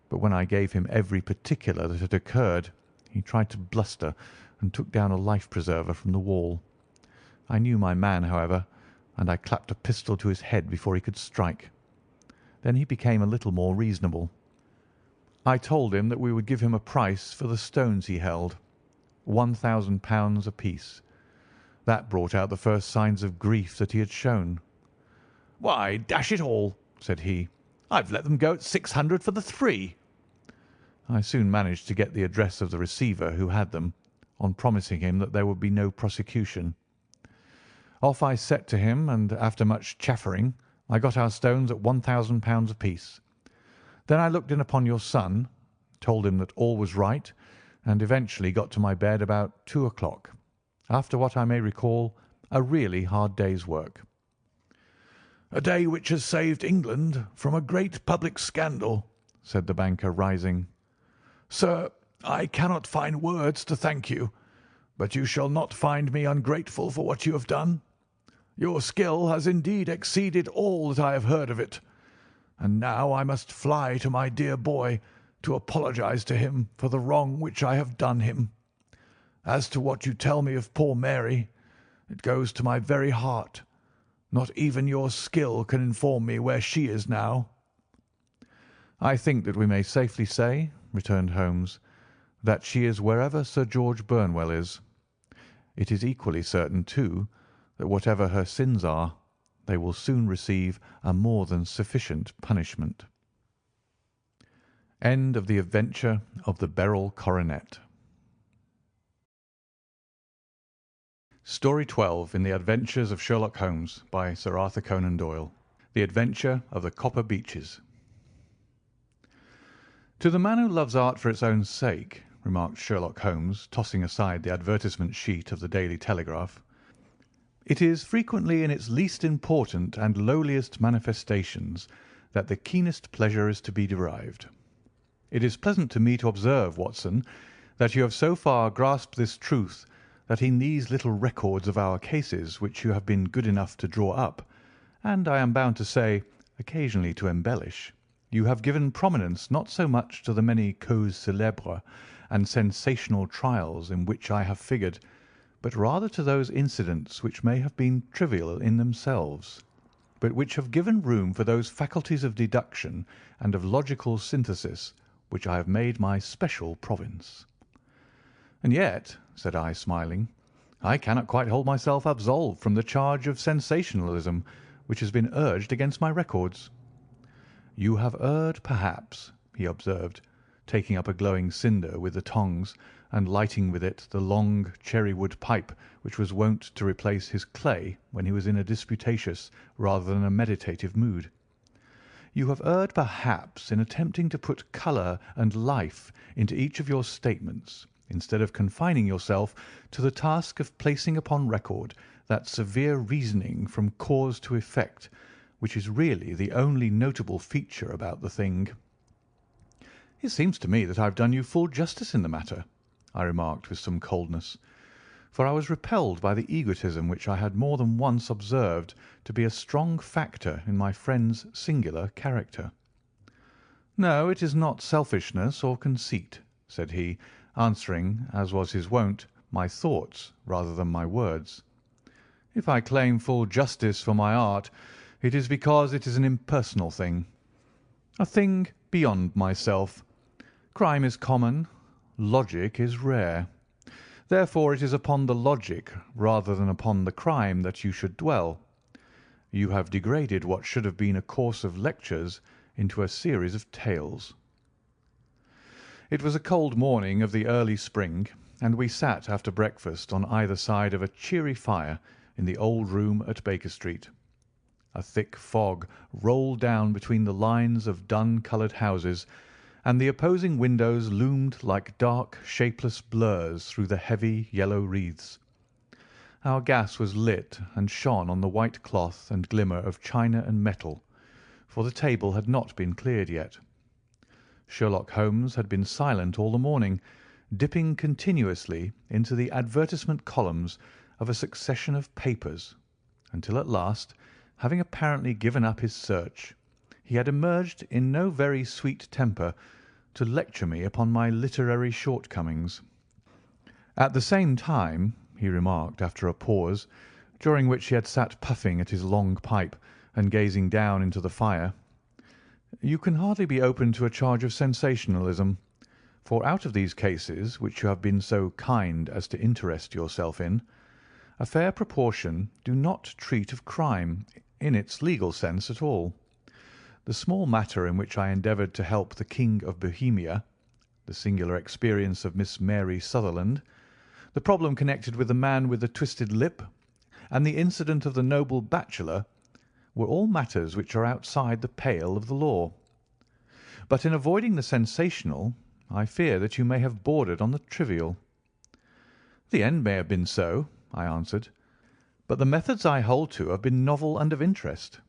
but when I gave him every particular that had occurred, he tried to bluster and took down a life-preserver from the wall. I knew my man, however, and I clapped a pistol to his head before he could strike. Then he became a little more reasonable. I told him that we would give him a price for the stones he held, £1,000 apiece. That brought out the first signs of grief that he had shown. "Why, dash it all," said he, "I've let them go at 600 for the 3." I soon managed to get the address of the receiver who had them, on promising him that there would be no prosecution. Off I set to him, and after much chaffering, I got our stones at £1,000 apiece. Then I looked in upon your son, told him that all was right, and eventually got to my bed about 2 o'clock, after what I may recall a really hard day's work. "A day which has saved England from a great public scandal," said the banker, rising. "Sir, I cannot find words to thank you, but you shall not find me ungrateful for what you have done. Your skill has indeed exceeded all that I have heard of it, and now I must fly to my dear boy to apologize to him for the wrong which I have done him. As to what you tell me of poor Mary, it goes to my very heart. Not even your skill can inform me where she is now." "I think that we may safely say," returned Holmes, "that she is wherever Sir George Burnwell is. It is equally certain, too, that whatever her sins are, they will soon receive a more than sufficient punishment." End of the Adventure of the Beryl Coronet. Story 12 in the Adventures of Sherlock Holmes by Sir Arthur Conan Doyle. The Adventure of the Copper Beeches. "To the man who loves art for its own sake," remarked Sherlock Holmes, tossing aside the advertisement sheet of the Daily Telegraph, It is frequently in its least important and lowliest manifestations that the keenest pleasure is to be derived. It is pleasant to me to observe, Watson, that you have so far grasped this truth, that in these little records of our cases which you have been good enough to draw up, and I am bound to say, occasionally to embellish, you have given prominence not so much to the many causes célèbres and sensational trials in which I have figured, but rather to those incidents which may have been trivial in themselves, but which have given room for those faculties of deduction and of logical synthesis which I have made my special province. And yet, said I, smiling, I cannot quite hold myself absolved from the charge of sensationalism which has been urged against my records. You have erred, perhaps, he observed, taking up a glowing cinder with the tongs and lighting with it the long cherry-wood pipe which was wont to replace his clay when he was in a disputatious rather than a meditative mood. You have erred, perhaps, in attempting to put colour and life into each of your statements, instead of confining yourself to the task of placing upon record that severe reasoning from cause to effect, which is really the only notable feature about the thing. It seems to me that I have done you full justice in the matter, I remarked with some coldness, for I was repelled by the egotism which I had more than once observed to be a strong factor in my friend's singular character. No, it is not selfishness or conceit, said he, answering, as was his wont, my thoughts rather than my words. If I claim full justice for my art, it is because it is an impersonal thing, a thing beyond myself. Crime is common, logic is rare. Therefore it is upon the logic rather than upon the crime that you should dwell. You have degraded what should have been a course of lectures into a series of tales. It was a cold morning of the early spring, and we sat after breakfast on either side of a cheery fire in the old room at Baker Street. A thick fog rolled down between the lines of dun-coloured houses, and the opposing windows loomed like dark, shapeless blurs through the heavy yellow wreaths. Our gas was lit and shone on the white cloth and glimmer of china and metal, for the table had not been cleared yet. Sherlock Holmes had been silent all the morning, dipping continuously into the advertisement columns of a succession of papers, until at last, having apparently given up his search, he had emerged in no very sweet temper to lecture me upon my literary shortcomings. At the same time, he remarked after a pause, during which he had sat puffing at his long pipe and gazing down into the fire, you can hardly be open to a charge of sensationalism, for out of these cases which you have been so kind as to interest yourself in, a fair proportion do not treat of crime in its legal sense at all. The small matter in which I endeavoured to help the King of Bohemia, the singular experience of Miss Mary Sutherland, the problem connected with the man with the twisted lip, and the incident of the noble Bachelor, were all matters which are outside the pale of the law. But in avoiding the sensational, I fear that you may have bordered on the trivial. The end may have been so, I answered, but the methods I hold to have been novel and of interest.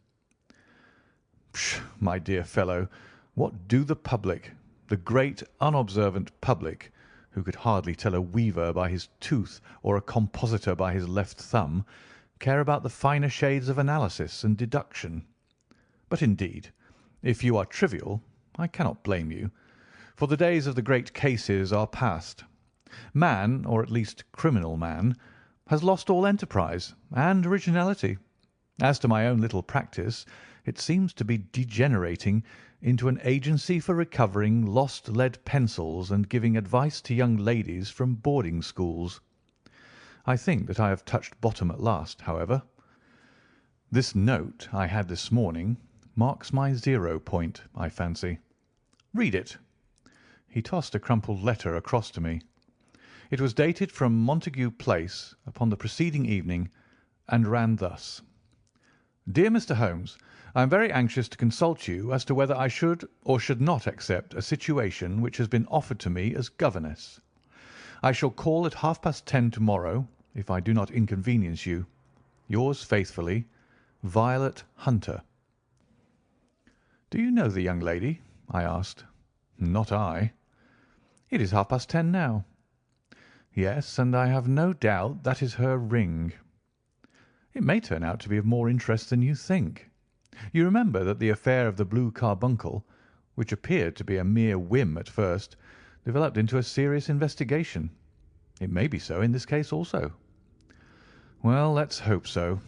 Pshaw, my dear fellow, what do the public, the great unobservant public, who could hardly tell a weaver by his tooth or a compositor by his left thumb, care about the finer shades of analysis and deduction? But indeed, if you are trivial, I cannot blame you, for the days of the great cases are past. Man, or at least criminal man, has lost all enterprise and originality. As to my own little practice, it seems to be degenerating into an agency for recovering lost lead pencils and giving advice to young ladies from boarding schools. I think that I have touched bottom at last, however. This note I had this morning marks my 0 point, I fancy. Read it. He tossed a crumpled letter across to me. It was dated from Montague Place upon the preceding evening, and ran thus: Dear Mr. Holmes, I am very anxious to consult you as to whether I should or should not accept a situation which has been offered to me as governess. I shall call at 10:30 tomorrow, if I do not inconvenience you. Yours faithfully, Violet Hunter. "Do you know the young lady?" I asked. "Not I." "It is 10:30 now." "Yes, and I have no doubt that is her ring." "It may turn out to be of more interest than you think. You remember that the affair of the blue carbuncle, which appeared to be a mere whim at first, developed into a serious investigation. It may be so in this case also." "Well, let's hope so.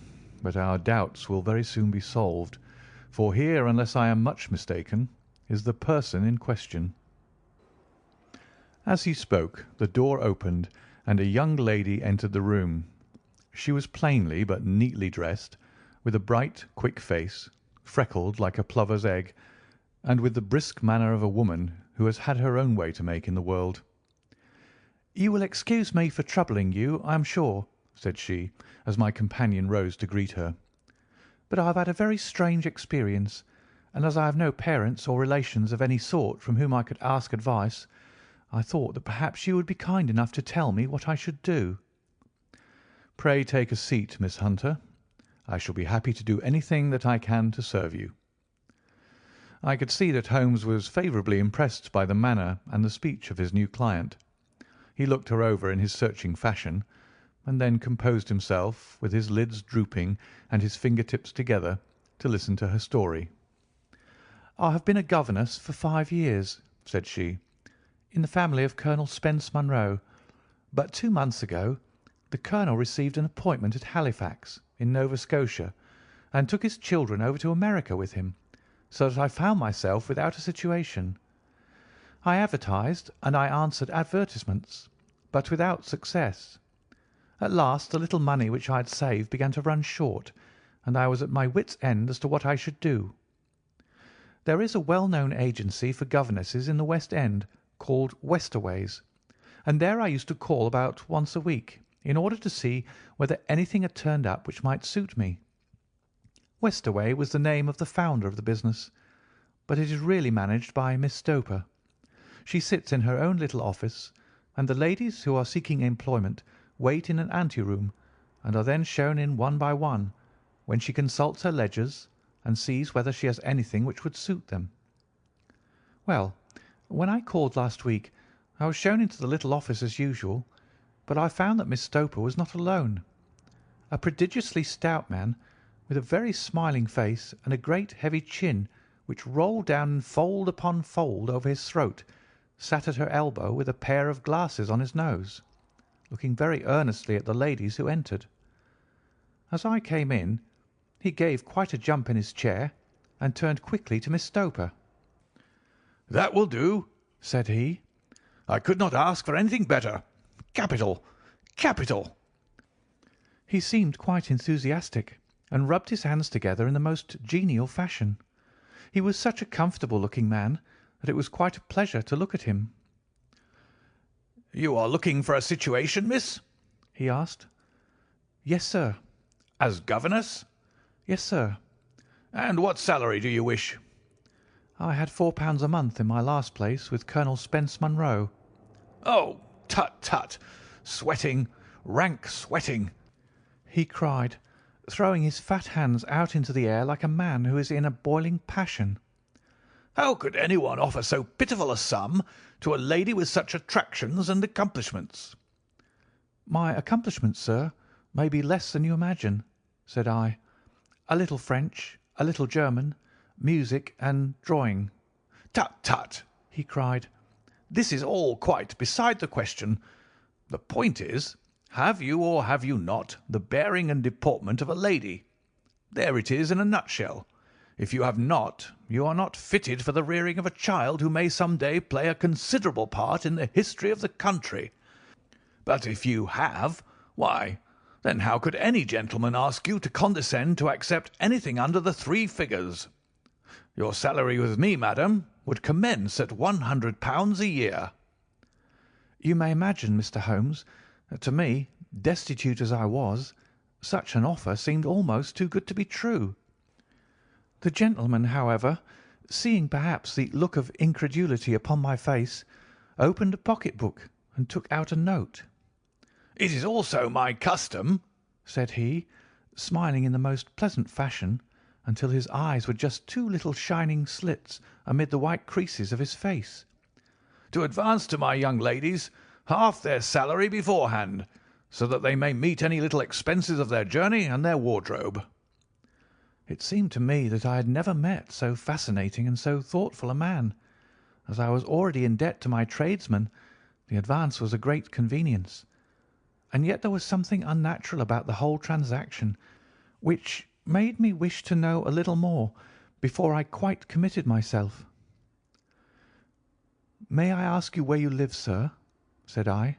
But our doubts will very soon be solved, for here, unless I am much mistaken, is the person in question." As he spoke, the door opened, and a young lady entered the room. She was plainly but neatly dressed, with a bright, quick face, freckled like a plover's egg, and with the brisk manner of a woman who has had her own way to make in the world. "You will excuse me for troubling you, I am sure," said she, as my companion rose to greet her. "But I have had a very strange experience, and as I have no parents or relations of any sort from whom I could ask advice, I thought that perhaps you would be kind enough to tell me what I should do." "Pray take a seat, Miss Hunter. I shall be happy to do anything that I can to serve you." I could see that Holmes was favourably impressed by the manner and the speech of his new client. He looked her over in his searching fashion, and then composed himself, with his lids drooping and his finger-tips together, to listen to her story. "I have been a governess for 5 years," said she, "in the family of Colonel Spence Munro, but 2 months ago the colonel received an appointment at Halifax, in Nova Scotia, and took his children over to America with him, so that I found myself without a situation. I advertised and I answered advertisements, but without success. At last the little money which I had saved began to run short, and I was at my wits' end as to what I should do. There is a well-known agency for governesses in the West End called Westaway's, and there I used to call about once a week, in order to see whether anything had turned up which might suit me. Westaway was the name of the founder of the business, but it is really managed by Miss Stoper. She sits in her own little office, and the ladies who are seeking employment wait in an ante-room, and are then shown in one by one, when she consults her ledgers and sees whether she has anything which would suit them. Well, when I called last week, I was shown into the little office as usual, but I found that Miss Stoper was not alone. A prodigiously stout man, with a very smiling face and a great heavy chin which rolled down in fold upon fold over his throat, sat at her elbow with a pair of glasses on his nose, looking very earnestly at the ladies who entered. As I came in, he gave quite a jump in his chair and turned quickly to Miss Stoper. "That will do," said he. "I could not ask for anything better. Capital! Capital!" He seemed quite enthusiastic, and rubbed his hands together in the most genial fashion. He was such a comfortable-looking man that it was quite a pleasure to look at him. "You are looking for a situation, miss?" he asked. "Yes, sir." "As governess?" "Yes, sir." "And what salary do you wish?" "I had £4 a month in my last place with Colonel Spence Munro." "Oh, tut, tut! Sweating, rank sweating!" he cried, throwing his fat hands out into the air like a man who is in a boiling passion. "How could anyone offer so pitiful a sum to a lady with such attractions and accomplishments?" "My accomplishments, sir, may be less than you imagine," said I. "A little French, a little German, music, and drawing." "Tut, tut!" he cried. "This is all quite beside the question. The point is, have you or have you not the bearing and deportment of a lady? There it is in a nutshell. If you have not, you are not fitted for the rearing of a child who may some day play a considerable part in the history of the country. But if you have, why, then how could any gentleman ask you to condescend to accept anything under the 3 figures? Your salary with me, madam, would commence at £100 a year." You may imagine, Mr. Holmes, that to me, destitute as I was, such an offer seemed almost too good to be true. The gentleman, however, seeing perhaps the look of incredulity upon my face, opened a pocket-book and took out a note. "It is also my custom," said he, smiling in the most pleasant fashion until his eyes were just two little shining slits amid the white creases of his face. "To advance to my young ladies half their salary beforehand, so that they may meet any little expenses of their journey and their wardrobe." It seemed to me that I had never met so fascinating and so thoughtful a man. As I was already in debt to my tradesmen, the advance was a great convenience. And yet there was something unnatural about the whole transaction, which made me wish to know a little more before I quite committed myself. "May I ask you where you live, sir?" said I.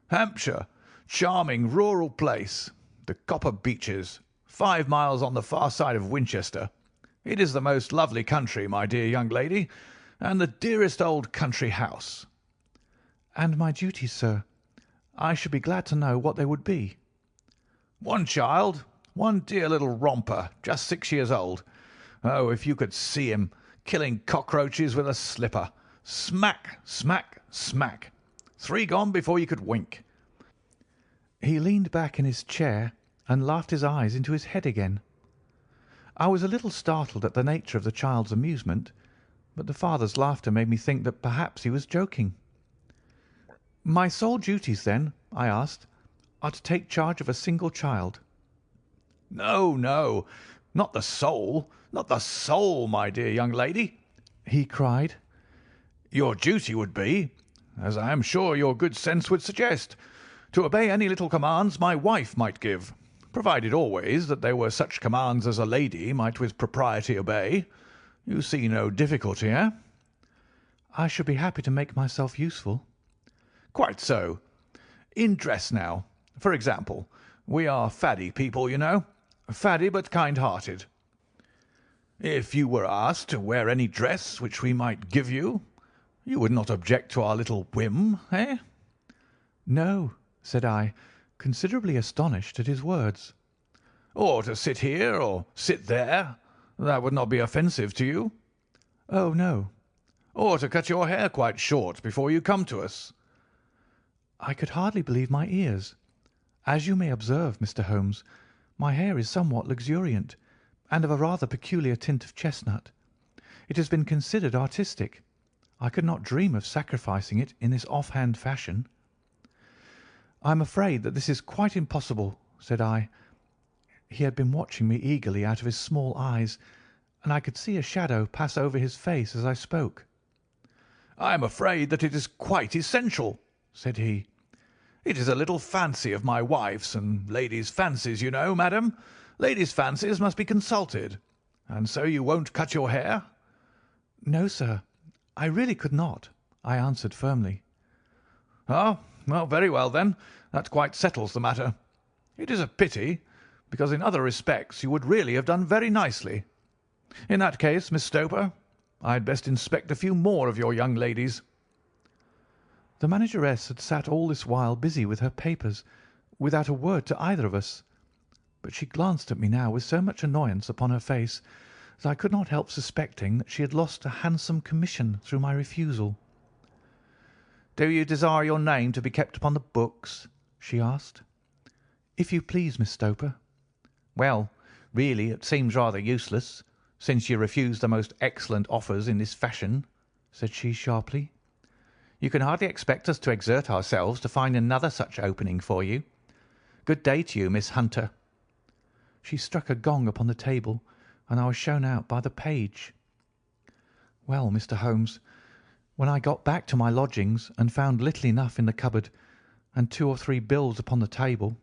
"Hampshire. Charming rural place. The Copper Beeches. 5 miles on the far side of Winchester. It is the most lovely country, my dear young lady, and the dearest old country house." "And my duties, sir? I should be glad to know what they would be." "One child, one dear little romper, just 6 years old. Oh, if you could see him killing cockroaches with a slipper. Smack, smack, smack. 3 gone before you could wink." He leaned back in his chair and laughed his eyes into his head again. I was a little startled at the nature of the child's amusement, but the father's laughter made me think that perhaps he was joking. "My sole duties, then," I asked, "are to take charge of a single child?" "No, no, not the soul, not the soul, my dear young lady," he cried. "Your duty would be, as I am sure your good sense would suggest, to obey any little commands my wife might give, provided always that they were such commands as a lady might with propriety obey. You see no difficulty, eh?" "I should be happy to make myself useful." "Quite so. In dress now, for example. We are faddy people, you know. Faddy but kind-hearted. If you were asked to wear any dress which we might give you, you would not object to our little whim, eh?" "No," said I, considerably astonished at his words. "Or to sit here or sit there, that would not be offensive to you?" "Oh, no." "Or to cut your hair quite short before you come to us?" I could hardly believe my ears. As you may observe, Mr. Holmes, my hair is somewhat luxuriant, and of a rather peculiar tint of chestnut. It has been considered artistic. I could not dream of sacrificing it in this off-hand fashion. "I am afraid that this is quite impossible," said I. He had been watching me eagerly out of his small eyes, and I could see a shadow pass over his face as I spoke. "I am afraid that it is quite essential," said he. "It is a little fancy of my wife's, and ladies' fancies, you know, madam. Ladies' fancies must be consulted. And so you won't cut your hair?" "No, sir, I really could not," I answered firmly. "Oh, well, very well then. That quite settles the matter. It is a pity, because in other respects you would really have done very nicely. In that case, Miss Stoper, I had best inspect a few more of your young ladies." The manageress had sat all this while busy with her papers, without a word to either of us, but she glanced at me now with so much annoyance upon her face that I could not help suspecting that she had lost a handsome commission through my refusal. "Do you desire your name to be kept upon the books?" she asked. "If you please, Miss Stoper." "Well, really, it seems rather useless, since you refuse the most excellent offers in this fashion," said she sharply. "You can hardly expect us to exert ourselves to find another such opening for you. Good day to you, Miss Hunter." She struck a gong upon the table, and I was shown out by the page. Well, Mr. Holmes, when I got back to my lodgings and found little enough in the cupboard and 2 or 3 bills upon the table,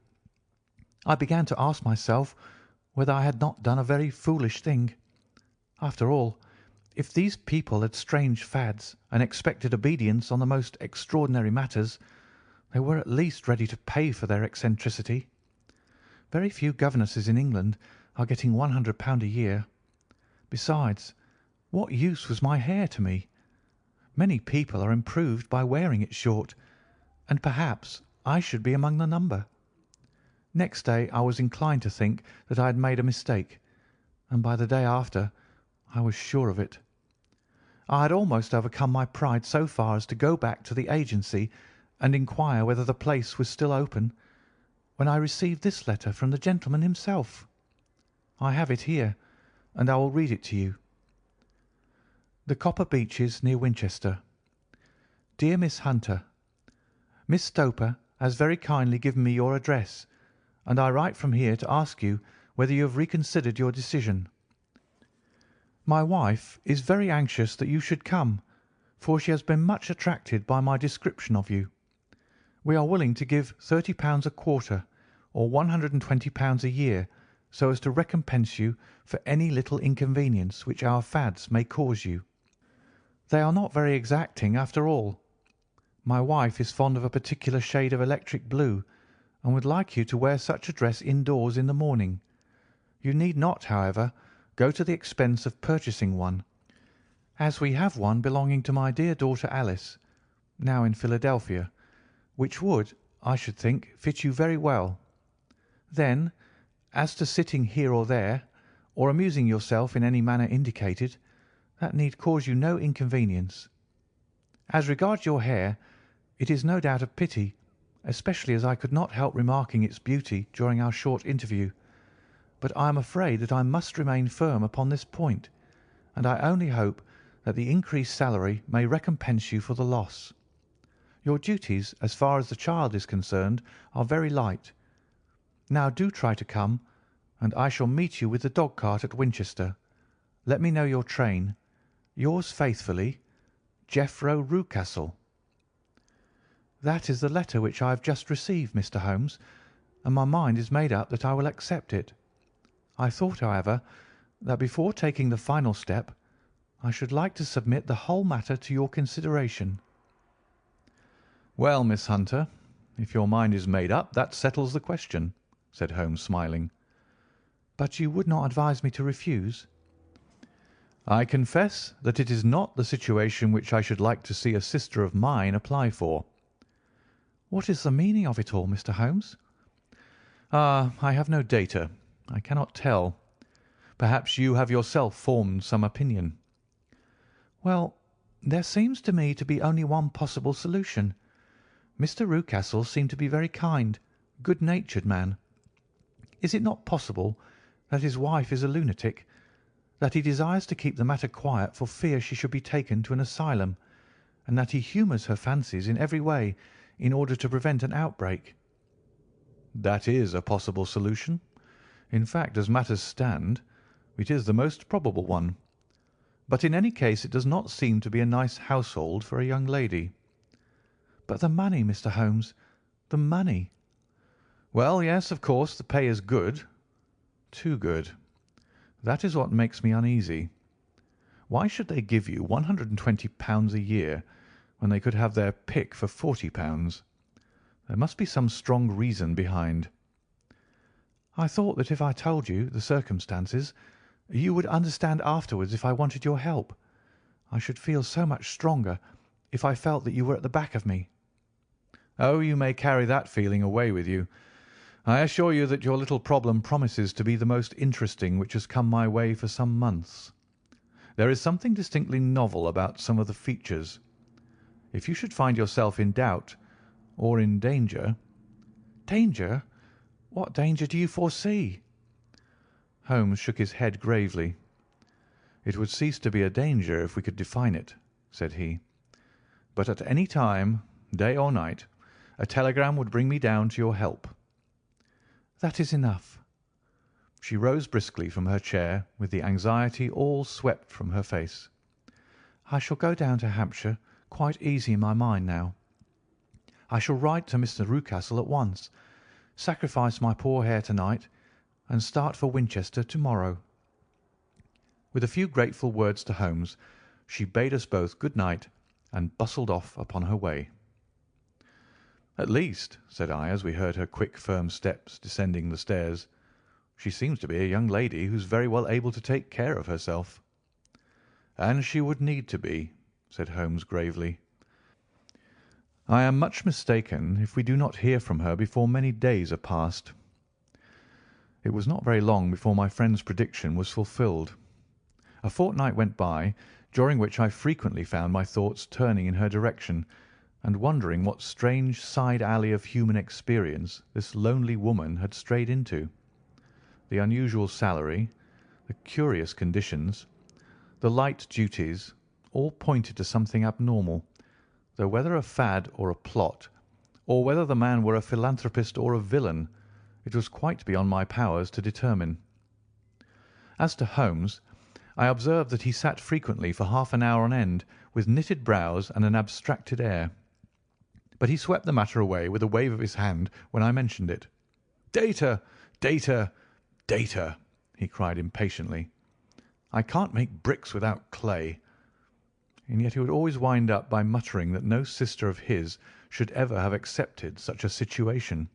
I began to ask myself whether I had not done a very foolish thing. After all, if these people had strange fads and expected obedience on the most extraordinary matters, they were at least ready to pay for their eccentricity. Very few governesses in England are getting £100 a year. Besides, what use was my hair to me? Many people are improved by wearing it short, and perhaps I should be among the number. Next day I was inclined to think that I had made a mistake, and by the day after I was sure of it. I had almost overcome my pride so far as to go back to the agency and inquire whether the place was still open, when I received this letter from the gentleman himself. I have it here, and I will read it to you. The Copper Beeches, near Winchester. Dear Miss Hunter, Miss Stoper has very kindly given me your address, and I write from here to ask you whether you have reconsidered your decision. My wife is very anxious that you should come, for she has been much attracted by my description of you. We are willing to give £30 a quarter, or £120 a year, so as to recompense you for any little inconvenience which our fads may cause you. They are not very exacting after all. My wife is fond of a particular shade of electric blue, and would like you to wear such a dress indoors in the morning. You need not, however, go to the expense of purchasing one, as we have one belonging to my dear daughter Alice, now in Philadelphia, which would, I should think, fit you very well. Then, as to sitting here or there, or amusing yourself in any manner indicated, that need cause you no inconvenience. As regards your hair, it is no doubt a pity, especially as I could not help remarking its beauty during our short interview, but I am afraid that I must remain firm upon this point, and I only hope that the increased salary may recompense you for the loss. Your duties, as far as the child is concerned, are very light. Now do try to come, and I shall meet you with the dog-cart at Winchester. Let me know your train. Yours faithfully, Jeffro Rucastle. That is the letter which I have just received, Mr. Holmes, and my mind is made up that I will accept it. I thought, however, that before taking the final step, I should like to submit the whole matter to your consideration. Well, Miss Hunter, if your mind is made up, that settles the question, said Holmes, smiling. But you would not advise me to refuse? I confess that it is not the situation which I should like to see a sister of mine apply for. What is the meaning of it all, Mr. Holmes? I have no data. I cannot tell. Perhaps you have yourself formed some opinion. Well, there seems to me to be only one possible solution. Mr. Rucastle seemed to be a very kind, good-natured man. Is it not possible that his wife is a lunatic, that he desires to keep the matter quiet for fear she should be taken to an asylum, and that he humours her fancies in every way in order to prevent an outbreak? That is a possible solution. In fact, as matters stand, it is the most probable one. But in any case it does not seem to be a nice household for a young lady. But the money, Mr. Holmes, the money. Well, yes, of course, the pay is good. Too good. That is what makes me uneasy. Why should they give you £120 a year when they could have their pick for £40? There must be some strong reason behind. I thought that if I told you the circumstances, you would understand afterwards if I wanted your help. I should feel so much stronger if I felt that you were at the back of me. Oh, you may carry that feeling away with you. I assure you that your little problem promises to be the most interesting which has come my way for some months. There is something distinctly novel about some of the features. If you should find yourself in doubt or in danger— Danger? What danger do you foresee? Holmes shook his head gravely. It would cease to be a danger if we could define it, said he. But at any time, day or night, a telegram would bring me down to your help. That is enough. She rose briskly from her chair with the anxiety all swept from her face. I shall go down to Hampshire quite easy in my mind now. I shall write to Mr. Rucastle at once, sacrifice my poor hair to-night, and start for Winchester to-morrow. With a few grateful words to Holmes, she bade us both good night and bustled off upon her way. At least, said I, as we heard her quick, firm steps descending the stairs, she seems to be a young lady who's very well able to take care of herself. And she would need to be, said Holmes gravely. I am much mistaken if we do not hear from her before many days are past. It was not very long before my friend's prediction was fulfilled. A fortnight went by, during which I frequently found my thoughts turning in her direction, and wondering what strange side alley of human experience this lonely woman had strayed into. The unusual salary, the curious conditions, the light duties, all pointed to something abnormal, though whether a fad or a plot, or whether the man were a philanthropist or a villain, it was quite beyond my powers to determine. As to Holmes, I observed that he sat frequently for half an hour on end, with knitted brows and an abstracted air. But he swept the matter away with a wave of his hand when I mentioned it. "Data, data, data!" he cried impatiently. "I can't make bricks without clay." And yet he would always wind up by muttering that no sister of his should ever have accepted such a situation.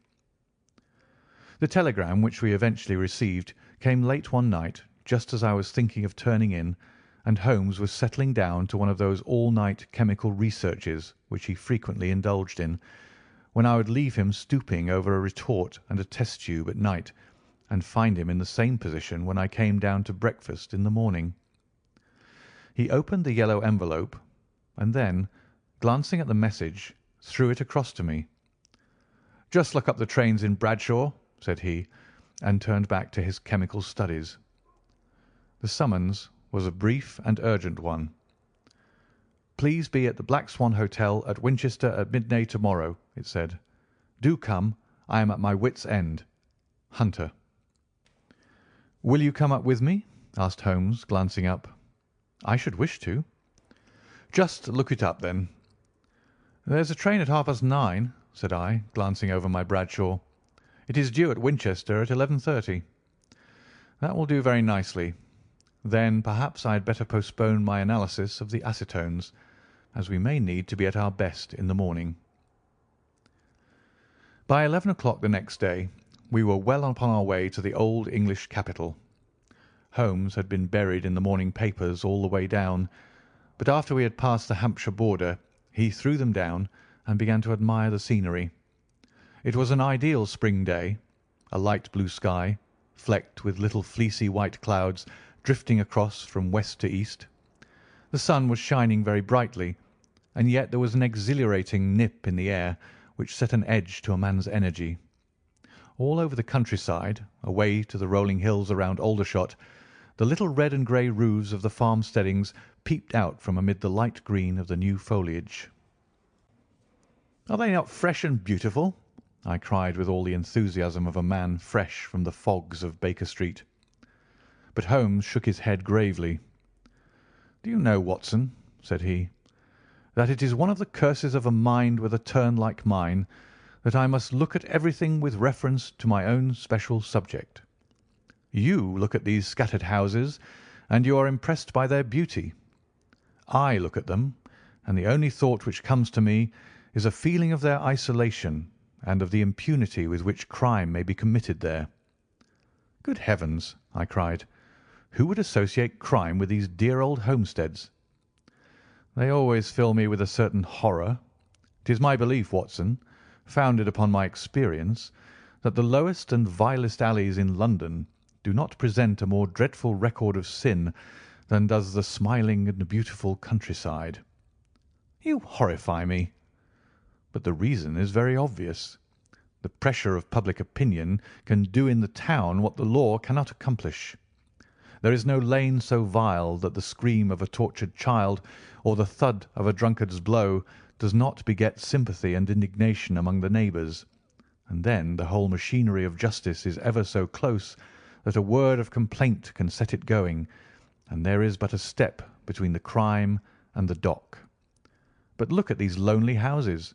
The telegram which we eventually received came late one night, just as I was thinking of turning in, and Holmes was settling down to one of those all-night chemical researches which he frequently indulged in, when I would leave him stooping over a retort and a test tube at night, and find him in the same position when I came down to breakfast in the morning. He opened the yellow envelope, and then, glancing at the message, threw it across to me. "Just look up the trains in Bradshaw," said he, and turned back to his chemical studies. The summons was a brief and urgent one. "Please be at the Black Swan Hotel at Winchester at midday tomorrow," it said. "Do come. I am at my wit's end. Hunter." "Will you come up with me?" asked Holmes, glancing up. "I should wish to." "Just look it up, then." "There's a train at 9:30, said I, glancing over my Bradshaw. "It is due at Winchester at 11:30. "That will do very nicely. Then perhaps I had better postpone my analysis of the acetones, as we may need to be at our best in the morning." By 11 o'clock the next day we were well upon our way to the old English capital. Holmes had been buried in the morning papers all the way down, but after we had passed the Hampshire border he threw them down and began to admire the scenery. It was an ideal spring day, a light blue sky, flecked with little fleecy white clouds drifting across from west to east. The sun was shining very brightly, and yet there was an exhilarating nip in the air which set an edge to a man's energy. All over the countryside, away to the rolling hills around Aldershot, the little red and grey roofs of the farmsteadings peeped out from amid the light green of the new foliage. "Are they not fresh and beautiful?" I cried with all the enthusiasm of a man fresh from the fogs of Baker Street. But Holmes shook his head gravely. "Do you know, Watson," said he, "that it is one of the curses of a mind with a turn like mine that I must look at everything with reference to my own special subject. You look at these scattered houses, and you are impressed by their beauty. I look at them, and the only thought which comes to me is a feeling of their isolation and of the impunity with which crime may be committed there." "Good heavens!" I cried. "Who would associate crime with these dear old homesteads?" "They always fill me with a certain horror. It is my belief, Watson, founded upon my experience, that the lowest and vilest alleys in London do not present a more dreadful record of sin than does the smiling and beautiful countryside." "You horrify me." "But the reason is very obvious. The pressure of public opinion can do in the town what the law cannot accomplish. There is no lane so vile that the scream of a tortured child or the thud of a drunkard's blow does not beget sympathy and indignation among the neighbours, and then the whole machinery of justice is ever so close that a word of complaint can set it going, and there is but a step between the crime and the dock. But look at these lonely houses,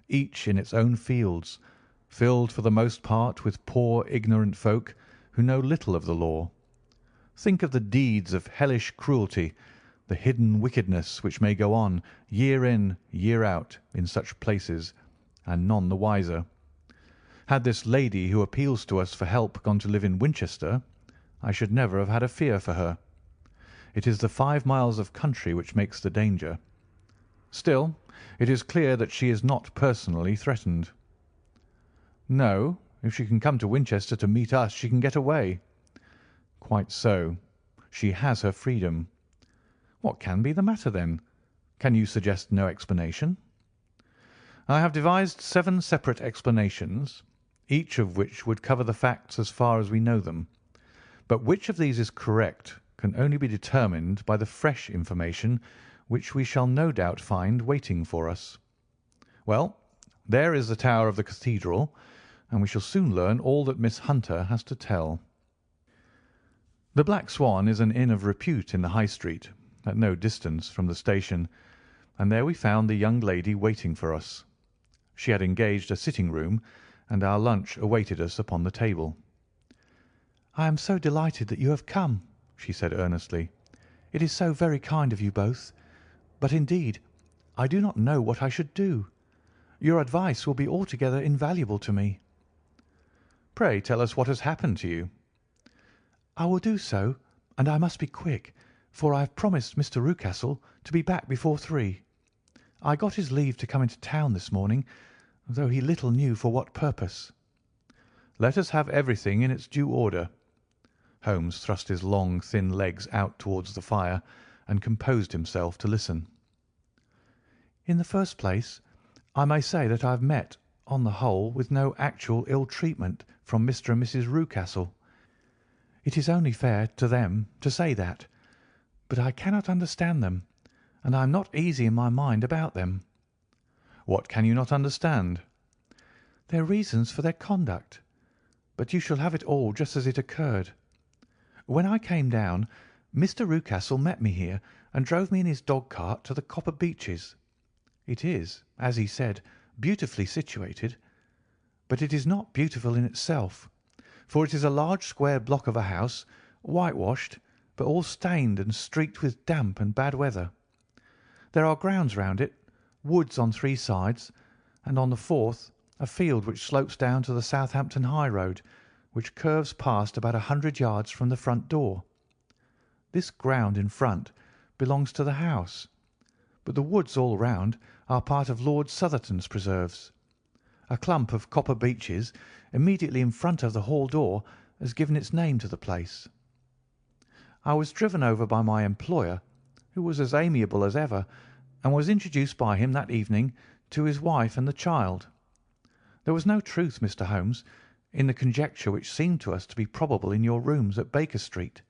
each in its own fields, filled for the most part with poor ignorant folk who know little of the law. Think of the deeds of hellish cruelty, the hidden wickedness which may go on year in, year out in such places, and none the wiser. Had this lady who appeals to us for help gone to live in Winchester, I should never have had a fear for her. It is the 5 miles of country which makes the danger. Still, it is clear that she is not personally threatened." "No, if she can come to Winchester to meet us, she can get away." "Quite so. She has her freedom. What can be the matter, then? Can you suggest no explanation?" I have devised 7 separate explanations, each of which would cover the facts as far as we know them. But which of these is correct can only be determined by the fresh information which we shall no doubt find waiting for us. Well, there is the tower of the cathedral, and we shall soon learn all that Miss Hunter has to tell. The Black Swan is an inn of repute in the High Street, at no distance from the station, and there we found the young lady waiting for us. She had engaged a sitting-room, and our lunch awaited us upon the table. "I am so delighted that you have come," she said earnestly. "It is so very kind of you both. But indeed, I do not know what I should do. Your advice will be altogether invaluable to me." "Pray tell us what has happened to you." "I will do so, and I must be quick, for I have promised Mr. Rucastle to be back before 3. I got his leave to come into town this morning, though he little knew for what purpose." "Let us have everything in its due order." Holmes thrust his long, thin legs out towards the fire and composed himself to listen. "In the first place, I may say that I have met, on the whole, with no actual ill treatment from Mr. and Mrs. Rucastle. It is only fair to them to say that, but I cannot understand them, and I am not easy in my mind about them." "What can you not understand?" "Their reasons for their conduct. But you shall have it all just as it occurred. When I came down, Mr. Rucastle met me here and drove me in his dog-cart to the Copper Beeches. It is, as he said, beautifully situated, but it is not beautiful in itself, for it is a large square block of a house, whitewashed, but all stained and streaked with damp and bad weather. There are grounds round it, woods on 3 sides, and on the 4th a field which slopes down to the Southampton high road, which curves past about 100 yards from the front door. This ground in front belongs to the house, but the woods all round are part of Lord Southerton's preserves. A clump of copper beeches immediately in front of the hall door has given its name to the place. I was driven over by my employer, who was as amiable as ever, and was introduced by him that evening to his wife and the child. There was no truth, Mr. Holmes, in the conjecture which seemed to us to be probable in your rooms at Baker Street.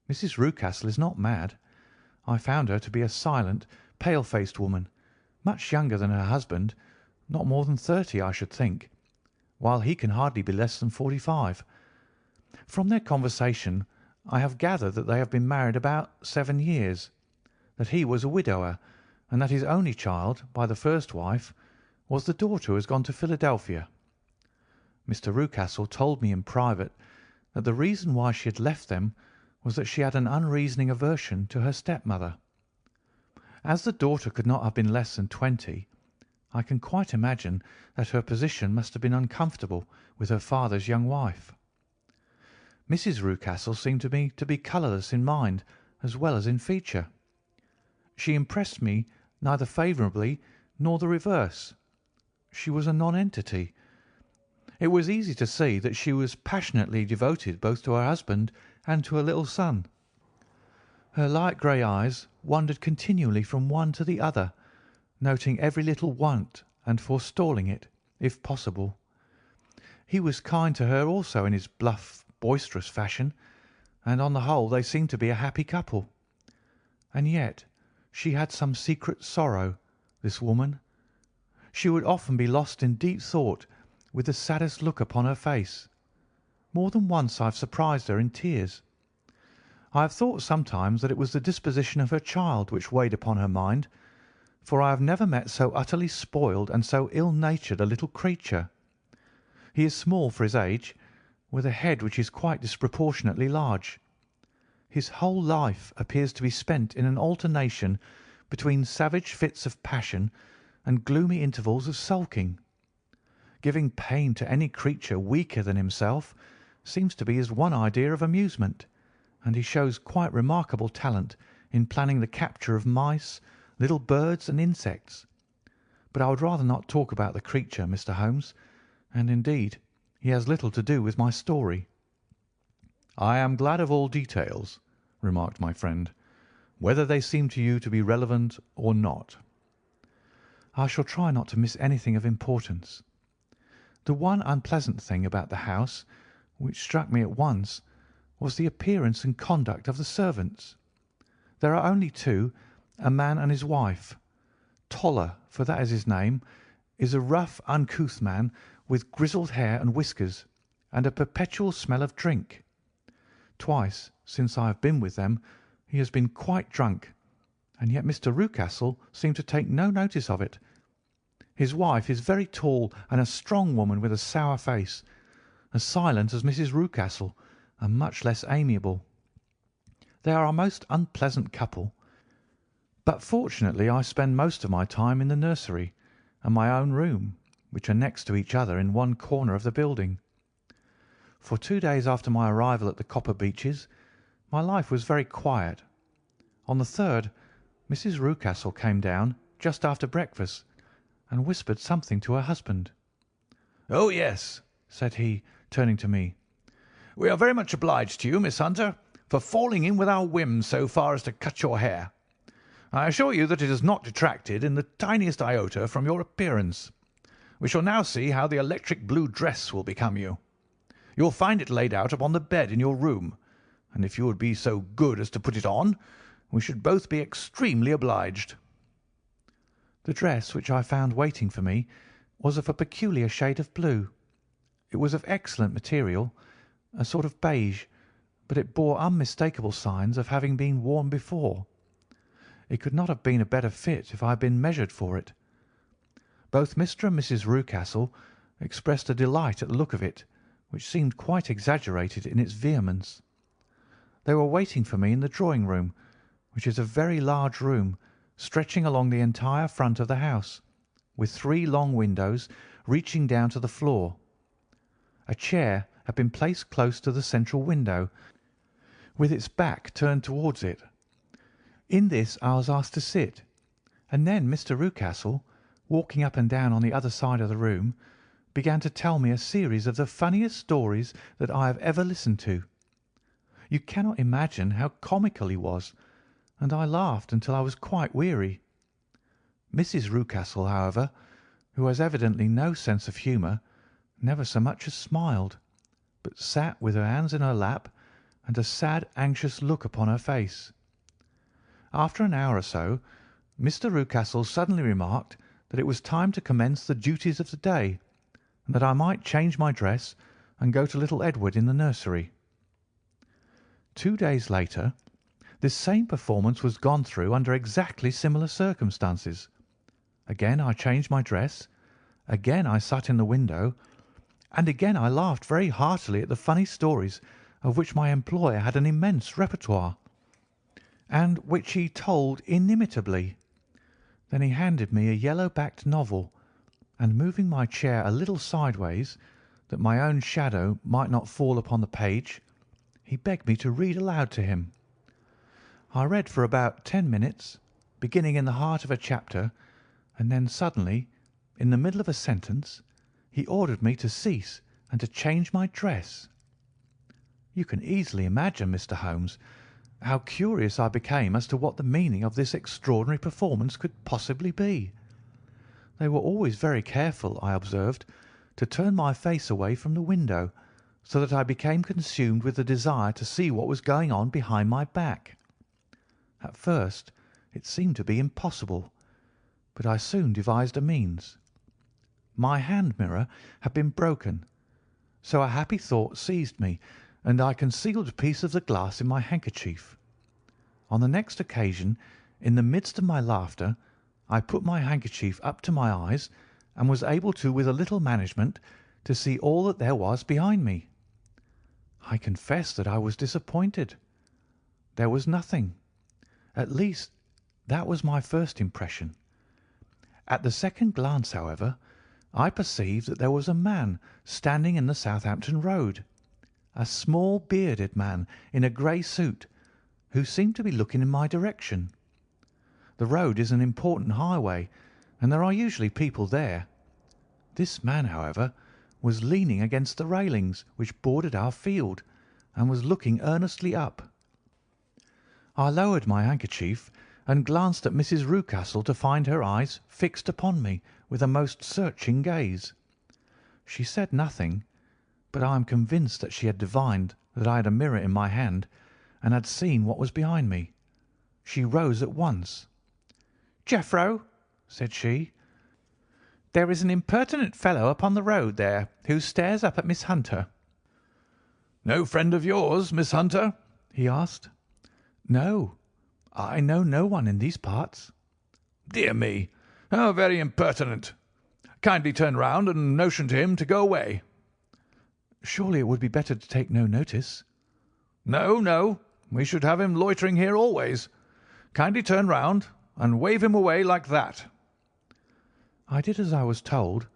Mrs. Rucastle is not mad. I found her to be a silent, pale-faced woman, much younger than her husband, not more than 30, I should think, while he can hardly be less than 45. From their conversation I have gathered that they have been married about 7 years, that he was a widower, and that his only child, by the first wife, was the daughter who has gone to Philadelphia. Mr. Rucastle told me in private that the reason why she had left them was that she had an unreasoning aversion to her stepmother. As the daughter could not have been less than 20, I can quite imagine that her position must have been uncomfortable with her father's young wife. Mrs. Rucastle seemed to me to be colourless in mind as well as in feature. She impressed me neither favourably nor the reverse. She was a nonentity. It was easy to see that she was passionately devoted both to her husband and to her little son. Her light grey eyes wandered continually from one to the other, noting every little want and forestalling it, if possible. He was kind to her also in his bluff, boisterous fashion, and on the whole they seemed to be a happy couple. And yet she had some secret sorrow, this woman. She would often be lost in deep thought, with the saddest look upon her face. More than once I have surprised her in tears. I have thought sometimes that it was the disposition of her child which weighed upon her mind, for I have never met so utterly spoiled and so ill-natured a little creature. He is small for his age, with a head which is quite disproportionately large. His whole life appears to be spent in an alternation between savage fits of passion and gloomy intervals of sulking. Giving pain to any creature weaker than himself seems to be his one idea of amusement, and he shows quite remarkable talent in planning the capture of mice, little birds, and insects. But I would rather not talk about the creature, Mr. Holmes, and indeed he has little to do with my story." "I am glad of all details," remarked my friend, "whether they seem to you to be relevant or not." I shall try not to miss anything of importance. The one unpleasant thing about the house, which struck me at once, was the appearance and conduct of the servants. There are only two, a man and his wife. Toller, for that is his name, is a rough, uncouth man with grizzled hair and whiskers, and a perpetual smell of drink. Twice since I have been with them he has been quite drunk, and yet Mr. Rucastle seemed to take no notice of it. His wife is very tall and a strong woman with a sour face, as silent as Mrs. Rucastle, and much less amiable. They are a most unpleasant couple, but fortunately I spend most of my time in the nursery and my own room, which are next to each other in one corner of the building. For 2 days after my arrival at the Copper Beeches, my life was very quiet. On the third, Mrs. Rucastle came down just after breakfast and whispered something to her husband. "Oh, yes," said he, turning to me. "We are very much obliged to you, Miss Hunter, for falling in with our whims so far as to cut your hair. I assure you that it has not detracted in the tiniest iota from your appearance. We shall now see how the electric blue dress will become you. You will find it laid out upon the bed in your room, and if you would be so good as to put it on, we should both be extremely obliged." The dress which I found waiting for me was of a peculiar shade of blue. It was of excellent material, a sort of beige, but it bore unmistakable signs of having been worn before. It could not have been a better fit if I had been measured for it. Both Mr. and Mrs. Rucastle expressed a delight at the look of it, which seemed quite exaggerated in its vehemence. They were waiting for me in the drawing-room, which is a very large room, stretching along the entire front of the house, with 3 long windows reaching down to the floor. A chair had been placed close to the central window, with its back turned towards it. In this I was asked to sit, and then Mr. Rucastle, walking up and down on the other side of the room, began to tell me a series of the funniest stories that I have ever listened to. You cannot imagine how comical he was, and I laughed until I was quite weary. Mrs. Rucastle, however, who has evidently no sense of humour, never so much as smiled, but sat with her hands in her lap and a sad, anxious look upon her face. After an hour or so, Mr. Rucastle suddenly remarked that it was time to commence the duties of the day, and that I might change my dress and go to little Edward in the nursery. 2 days later, this same performance was gone through under exactly similar circumstances. Again I changed my dress, again I sat in the window, and again I laughed very heartily at the funny stories of which my employer had an immense repertoire, and which he told inimitably. Then he handed me a yellow-backed novel, and moving my chair a little sideways, that my own shadow might not fall upon the page, he begged me to read aloud to him. I read for about 10 minutes, beginning in the heart of a chapter, and then suddenly, in the middle of a sentence, he ordered me to cease and to change my dress. You can easily imagine, Mr. Holmes, how curious I became as to what the meaning of this extraordinary performance could possibly be. They were always very careful, I observed, to turn my face away from the window, so that I became consumed with the desire to see what was going on behind my back. At first it seemed to be impossible, but I soon devised a means. My hand mirror had been broken, so a happy thought seized me, and I concealed a piece of the glass in my handkerchief. On the next occasion, in the midst of my laughter, I put my handkerchief up to my eyes, and was able with a little management, to see all that there was behind me. I confess that I was disappointed. There was nothing. At least, that was my first impression. At the second glance, however, I perceived that there was a man standing in the Southampton Road, a small bearded man in a grey suit, who seemed to be looking in my direction. The road is an important highway, and there are usually people there. This man, however, was leaning against the railings which bordered our field, and was looking earnestly up. I lowered my handkerchief and glanced at Mrs. Rucastle to find her eyes fixed upon me with a most searching gaze. She said nothing, but I am convinced that she had divined that I had a mirror in my hand and had seen what was behind me. She rose at once. "Jeffro," said she, "there is an impertinent fellow upon the road there who stares up at Miss Hunter." "No friend of yours, Miss Hunter?" he asked. "No, I know no one in these parts." "Dear me, how very impertinent! Kindly turn round and motion to him to go away." "Surely it would be better to take no notice." "No, no, we should have him loitering here always. Kindly turn round and wave him away like that." I did as I was told,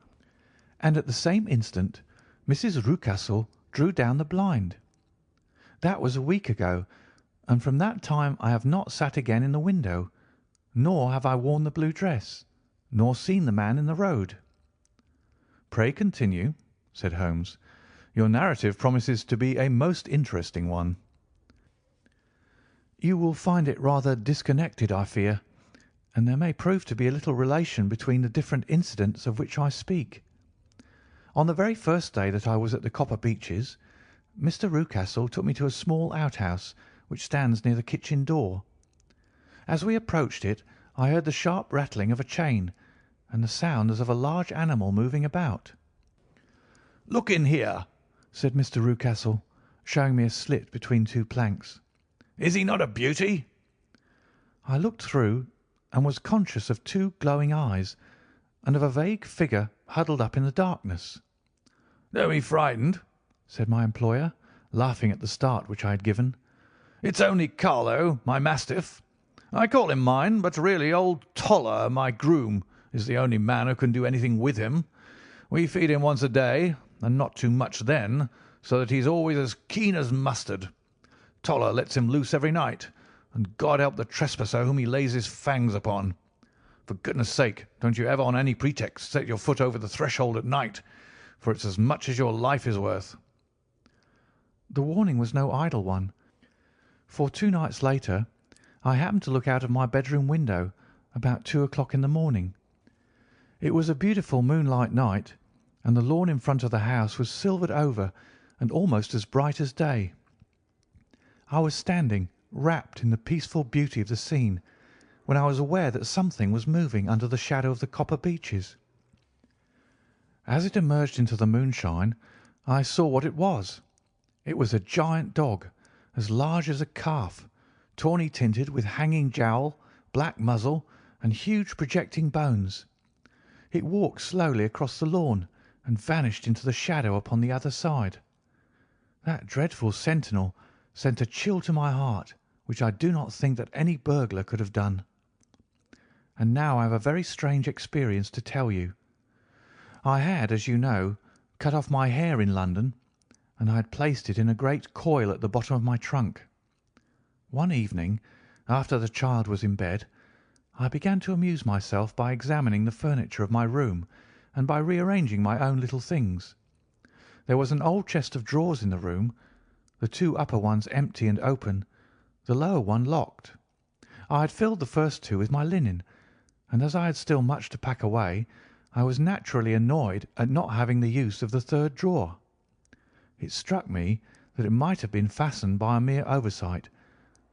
and at the same instant Mrs. Rucastle drew down the blind. That was a week ago, and from that time I have not sat again in the window, nor have I worn the blue dress, nor seen the man in the road. "Pray continue," said Holmes. "Your narrative promises to be a most interesting one." "You will find it rather disconnected, I fear, and there may prove to be a little relation between the different incidents of which I speak. On the very first day that I was at the Copper Beeches, Mr. Rucastle took me to a small outhouse which stands near the kitchen door. As we approached it, I heard the sharp rattling of a chain and the sound as of a large animal moving about. "Look in here," said Mr. Rucastle, showing me a slit between two planks. "Is he not a beauty?" I looked through and was conscious of two glowing eyes and of a vague figure huddled up in the darkness. "Don't be frightened," said my employer, laughing at the start which I had given. "It's only Carlo, my mastiff. I call him mine, but really old Toller, my groom, is the only man who can do anything with him. We feed him once a day, and not too much then, so that he's always as keen as mustard. Toller lets him loose every night, and God help the trespasser whom he lays his fangs upon. For goodness' sake, don't you ever on any pretext set your foot over the threshold at night, for it's as much as your life is worth." The warning was no idle one, for 2 nights later I happened to look out of my bedroom window about 2 o'clock in the morning. It was a beautiful moonlight night, and the lawn in front of the house was silvered over and almost as bright as day. I was standing wrapped in the peaceful beauty of the scene when I was aware that something was moving under the shadow of the Copper Beeches. As it emerged into the moonshine, I saw what it was. It was a giant dog, as large as a calf, tawny tinted with hanging jowl, black muzzle, and huge projecting bones. It walked slowly across the lawn and vanished into the shadow upon the other side. That dreadful sentinel sent a chill to my heart which I do not think that any burglar could have done. And now I have a very strange experience to tell you. I had, as you know, cut off my hair in London, and I had placed it in a great coil at the bottom of my trunk. One evening, after the child was in bed, I began to amuse myself by examining the furniture of my room and by rearranging my own little things. There was an old chest of drawers in the room, the 2 upper ones empty and open, the lower one locked. I had filled the first 2 with my linen, and as I had still much to pack away, I was naturally annoyed at not having the use of the 3rd drawer. It struck me that it might have been fastened by a mere oversight,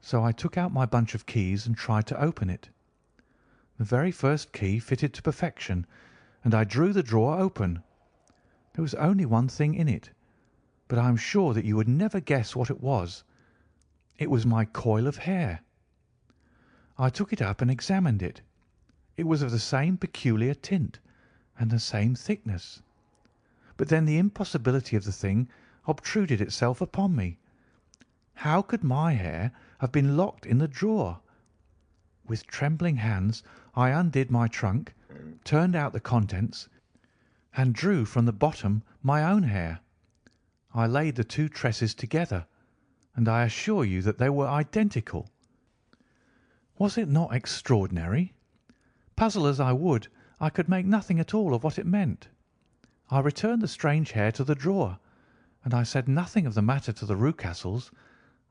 so I took out my bunch of keys and tried to open it. The very first key fitted to perfection, and I drew the drawer open. There was only one thing in it, but I am sure that you would never guess what it was. It was my coil of hair. I took it up and examined it. It was of the same peculiar tint and the same thickness. But then the impossibility of the thing obtruded itself upon me. How could my hair have been locked in the drawer? With trembling hands I undid my trunk, turned out the contents, and drew from the bottom my own hair. I laid the 2 tresses together, and I assure you that they were identical. Was it not extraordinary? Puzzle as I would, I could make nothing at all of what it meant. I returned the strange hair to the drawer, and I said nothing of the matter to the Rucastles,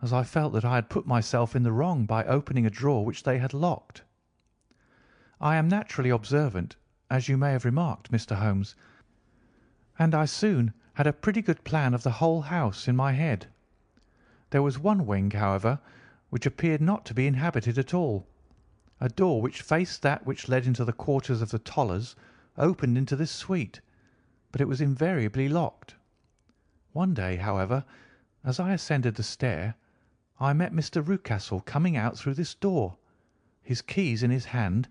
as I felt that I had put myself in the wrong by opening a drawer which they had locked. I am naturally observant, as you may have remarked, Mr. Holmes, and I soon had a pretty good plan of the whole house in my head. There was one wing, however, which appeared not to be inhabited at all. A door which faced that which led into the quarters of the Tollers opened into this suite, but it was invariably locked. One day, however, as I ascended the stair, I met Mr. Rucastle coming out through this door, his keys in his hand,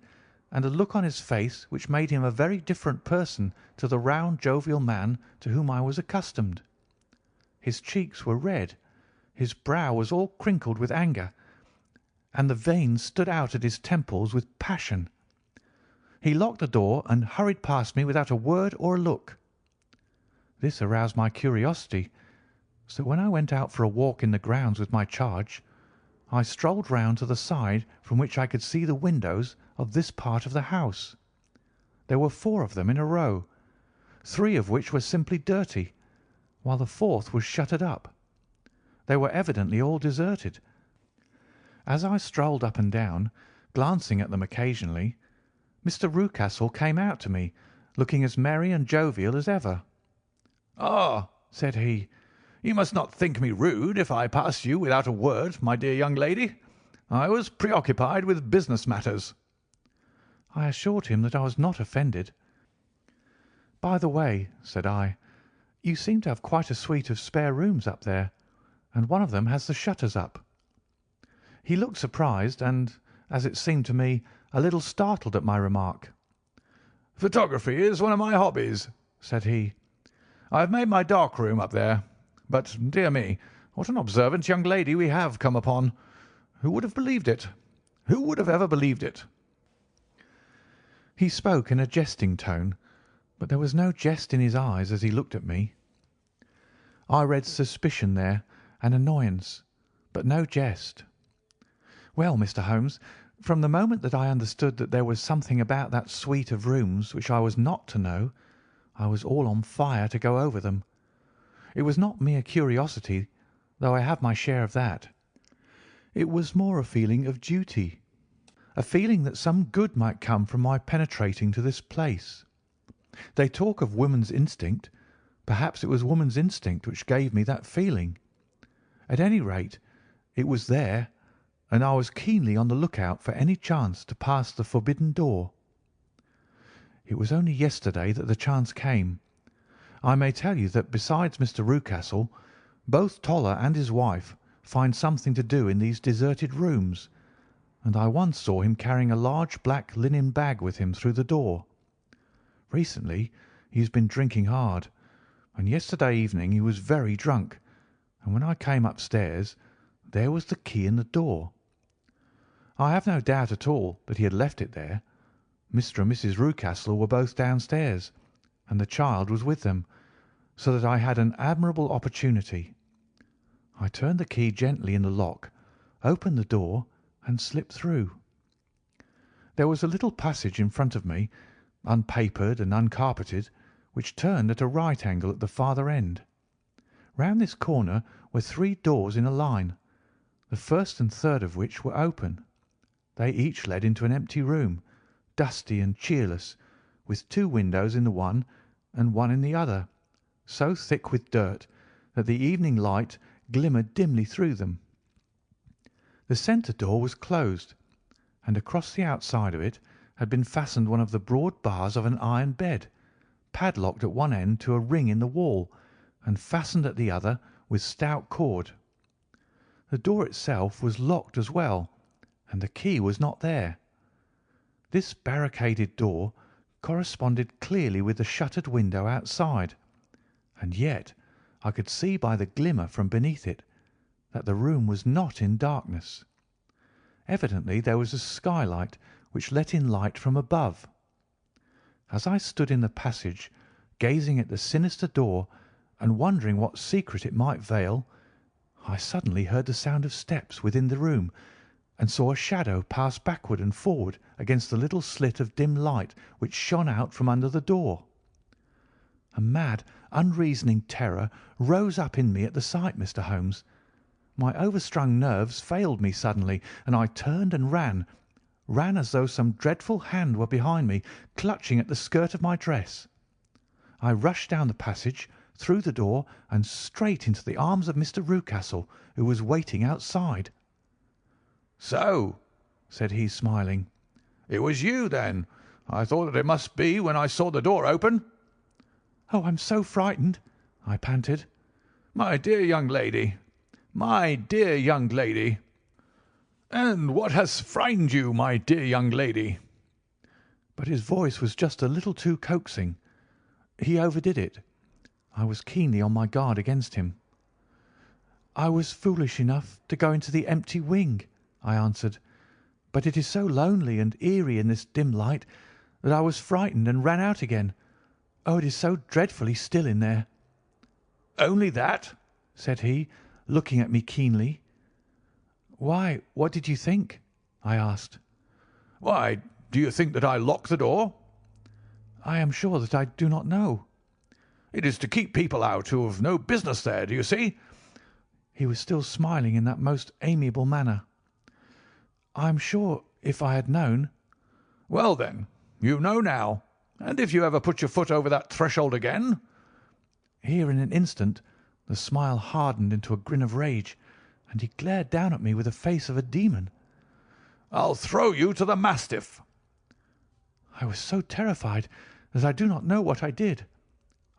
and a look on his face which made him a very different person to the round, jovial man to whom I was accustomed. His cheeks were red, his brow was all crinkled with anger, and the veins stood out at his temples with passion. He locked the door and hurried past me without a word or a look. This aroused my curiosity, so when I went out for a walk in the grounds with my charge, I strolled round to the side from which I could see the windows of this part of the house. There were 4 of them in a row, 3 of which were simply dirty, while the 4th was shuttered up. They were evidently all deserted. As I strolled up and down, glancing at them occasionally, Mr. Rucastle came out to me, looking as merry and jovial as ever. "Ah," said he, "you must not think me rude if I pass you without a word, my dear young lady. I was preoccupied with business matters." I assured him that I was not offended. "By the way," said I, "you seem to have quite a suite of spare rooms up there, and one of them has the shutters up." He looked surprised and, as it seemed to me, a little startled at my remark. "Photography is one of my hobbies," said he. "I have made my dark room up there. But, dear me, what an observant young lady we have come upon. Who would have believed it? Who would have ever believed it?" He spoke in a jesting tone, but there was no jest in his eyes as he looked at me. I read suspicion there and annoyance, but no jest. Well, Mr. Holmes, from the moment that I understood that there was something about that suite of rooms which I was not to know, I was all on fire to go over them. It was not mere curiosity, though I have my share of that. It was more a feeling of duty, a feeling that some good might come from my penetrating to this place. They talk of woman's instinct. Perhaps it was woman's instinct which gave me that feeling. At any rate, it was there, and I was keenly on the lookout for any chance to pass the forbidden door. It was only yesterday that the chance came. I may tell you that besides Mr. Rucastle, both Toller and his wife find something to do in these deserted rooms, and I once saw him carrying a large black linen bag with him through the door. Recently he has been drinking hard, and yesterday evening he was very drunk, and when I came upstairs there was the key in the door. I have no doubt at all that he had left it there. Mr. and Mrs. Rucastle were both downstairs, and the child was with them, so that I had an admirable opportunity. I turned the key gently in the lock, opened the door, and slipped through. There was a little passage in front of me, unpapered and uncarpeted, which turned at a right angle at the farther end. Round this corner were 3 doors in a line, the first and third of which were open. They each led into an empty room, dusty and cheerless, with 2 windows in the one and one in the other, so thick with dirt that the evening light glimmered dimly through them. The centre door was closed, and across the outside of it had been fastened one of the broad bars of an iron bed, padlocked at one end to a ring in the wall, and fastened at the other with stout cord. The door itself was locked as well, and the key was not there. This barricaded door corresponded clearly with the shuttered window outside, and yet I could see by the glimmer from beneath it that the room was not in darkness. Evidently there was a skylight which let in light from above. As I stood in the passage, gazing at the sinister door and wondering what secret it might veil, I suddenly heard the sound of steps within the room and saw a shadow pass backward and forward against the little slit of dim light which shone out from under the door. A mad, unreasoning terror rose up in me at the sight, Mr. Holmes. My overstrung nerves failed me suddenly, and I turned and ran as though some dreadful hand were behind me, clutching at the skirt of my dress. I rushed down the passage, through the door, and straight into the arms of Mr. Rucastle, who was waiting outside. "So," said he, smiling, "it was you, then. I thought that it must be when I saw the door open." "Oh, I'm so frightened," I panted. "My dear young lady, my dear young lady. And what has frightened you, my dear young lady?" But his voice was just a little too coaxing. He overdid it. I was keenly on my guard against him. "I was foolish enough to go into the empty wing," I answered, "but it is so lonely and eerie in this dim light that I was frightened and ran out again. Oh, it is so dreadfully still in there." "Only that?" said he, looking at me keenly. "Why, what did you think?" I asked. "Why, do you think that I locked the door?" "I am sure that I do not know." "It is to keep people out who have no business there, do you see?" He was still smiling in that most amiable manner. "I am sure if I had known—" "Well, then, you know now, and if you ever put your foot over that threshold again—" Here in an instant the smile hardened into a grin of rage, and he glared down at me with the face of a demon. "I'll throw you to the mastiff." I was so terrified that I do not know what I did.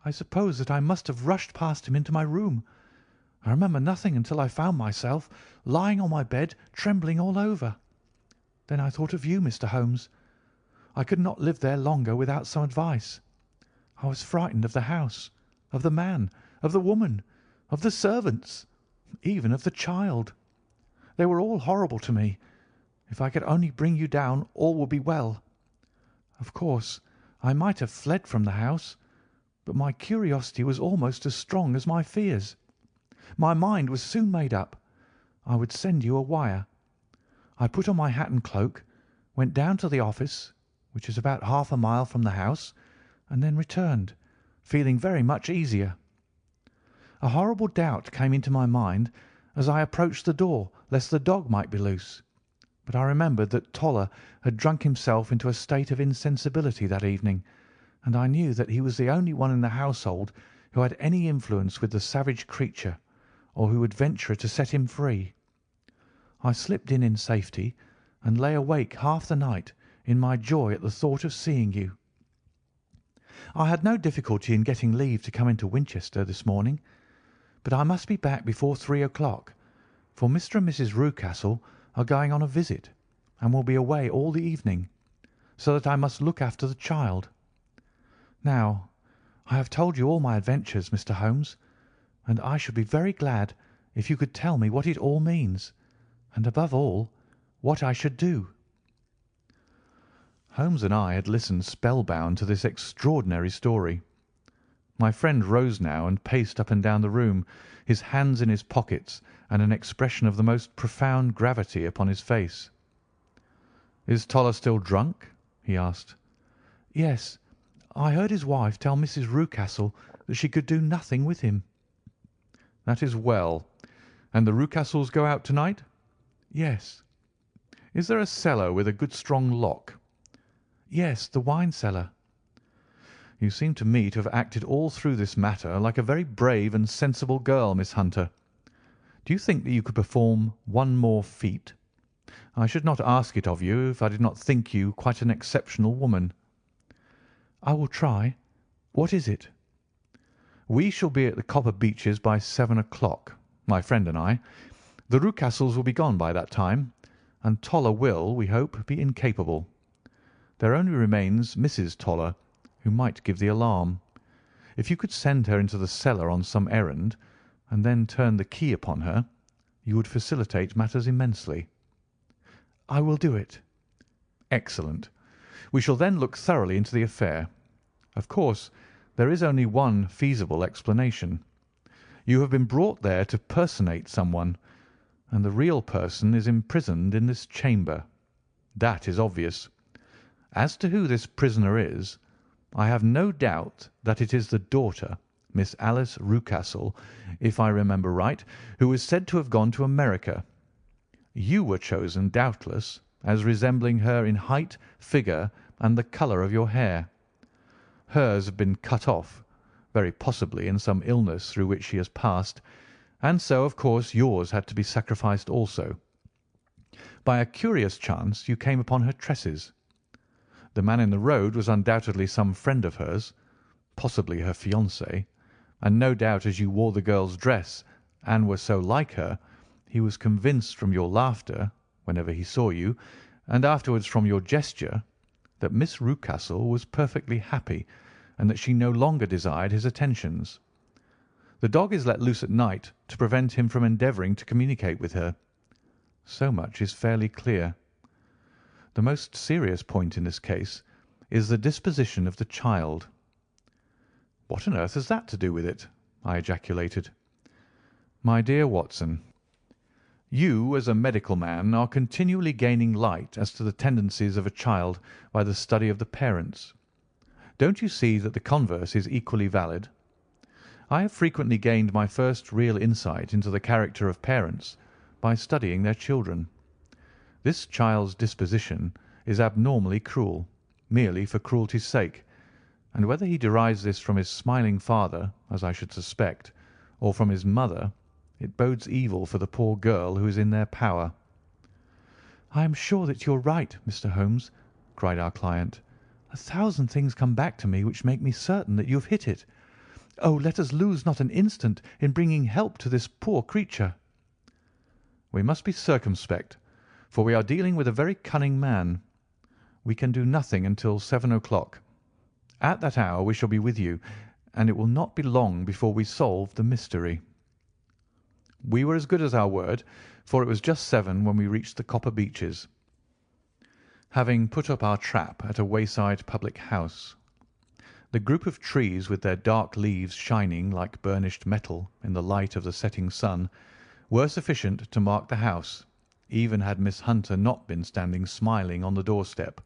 I suppose that I must have rushed past him into my room. I remember nothing until I found myself lying on my bed, trembling all over. Then I thought of you, Mr. Holmes. I could not live there longer without some advice. I was frightened of the house, of the man, of the woman, of the servants, even of the child. They were all horrible to me. If I could only bring you down, all would be well. Of course, I might have fled from the house, but my curiosity was almost as strong as my fears. My mind was soon made up. I would send you a wire. I put on my hat and cloak, went down to the office, which is about half a mile from the house, and then returned, feeling very much easier. A horrible doubt came into my mind as I approached the door, lest the dog might be loose. But I remembered that Toller had drunk himself into a state of insensibility that evening, and I knew that he was the only one in the household who had any influence with the savage creature, or who would venture to set him free. I slipped in safety, and lay awake half the night in my joy at the thought of seeing you. I had no difficulty in getting leave to come into Winchester this morning, but I must be back before 3 o'clock, for Mr. and Mrs. Rucastle are going on a visit, and will be away all the evening, so that I must look after the child. Now, I have told you all my adventures, Mr. Holmes, and I should be very glad if you could tell me what it all means, and above all, what I should do." Holmes and I had listened spellbound to this extraordinary story. My friend rose now and paced up and down the room, his hands in his pockets and an expression of the most profound gravity upon his face. "Is Toller still drunk?" he asked. "Yes. I heard his wife tell Mrs. Rucastle that she could do nothing with him." "That is well. And the Rucastles go out tonight?" "Yes." "Is there a cellar with a good strong lock?" "Yes, the wine cellar." "You seem to me to have acted all through this matter like a very brave and sensible girl, Miss Hunter. Do you think that you could perform one more feat? I should not ask it of you if I did not think you quite an exceptional woman." "I will try. What is it?" "We shall be at the Copper Beeches by 7 o'clock, my friend and I. The Rucastles will be gone by that time, and Toller will, we hope, be incapable. There only remains Mrs. Toller, who might give the alarm. If you could send her into the cellar on some errand, and then turn the key upon her, you would facilitate matters immensely." "I will do it." "Excellent. We shall then look thoroughly into the affair. Of course, there is only one feasible explanation. You have been brought there to personate someone, and the real person is imprisoned in this chamber. That is obvious. As to who this prisoner is, I have no doubt that it is the daughter, Miss Alice Rucastle, if I remember right, who was said to have gone to America. You were chosen, doubtless, as resembling her in height, figure, and the colour of your hair. Hers have been cut off, very possibly in some illness through which she has passed, and so, of course, yours had to be sacrificed also. By a curious chance you came upon her tresses. The man in the road was undoubtedly some friend of hers, possibly her fiancé, and no doubt as you wore the girl's dress and were so like her, he was convinced from your laughter, whenever he saw you, and afterwards from your gesture, that Miss Rucastle was perfectly happy, and that she no longer desired his attentions. The dog is let loose at night to prevent him from endeavouring to communicate with her. So much is fairly clear. The most serious point in this case is the disposition of the child. "What on earth has that to do with it?" I ejaculated. "My dear Watson, you, as a medical man, are continually gaining light as to the tendencies of a child by the study of the parents. Don't you see that the converse is equally valid? I have frequently gained my first real insight into the character of parents by studying their children. This child's disposition is abnormally cruel, merely for cruelty's sake, and whether he derives this from his smiling father, as I should suspect, or from his mother, it bodes evil for the poor girl who is in their power." "I am sure that you are right, Mr. Holmes," cried our client. "A thousand things come back to me which make me certain that you have hit it. Oh, let us lose not an instant in bringing help to this poor creature." "We must be circumspect, for we are dealing with a very cunning man. We can do nothing until 7 o'clock. At that hour we shall be with you, and it will not be long before we solve the mystery." We were as good as our word, for it was just 7 when we reached the Copper Beeches, having put up our trap at a wayside public house. The group of trees, with their dark leaves shining like burnished metal in the light of the setting sun, were sufficient to mark the house, even had Miss Hunter not been standing smiling on the doorstep.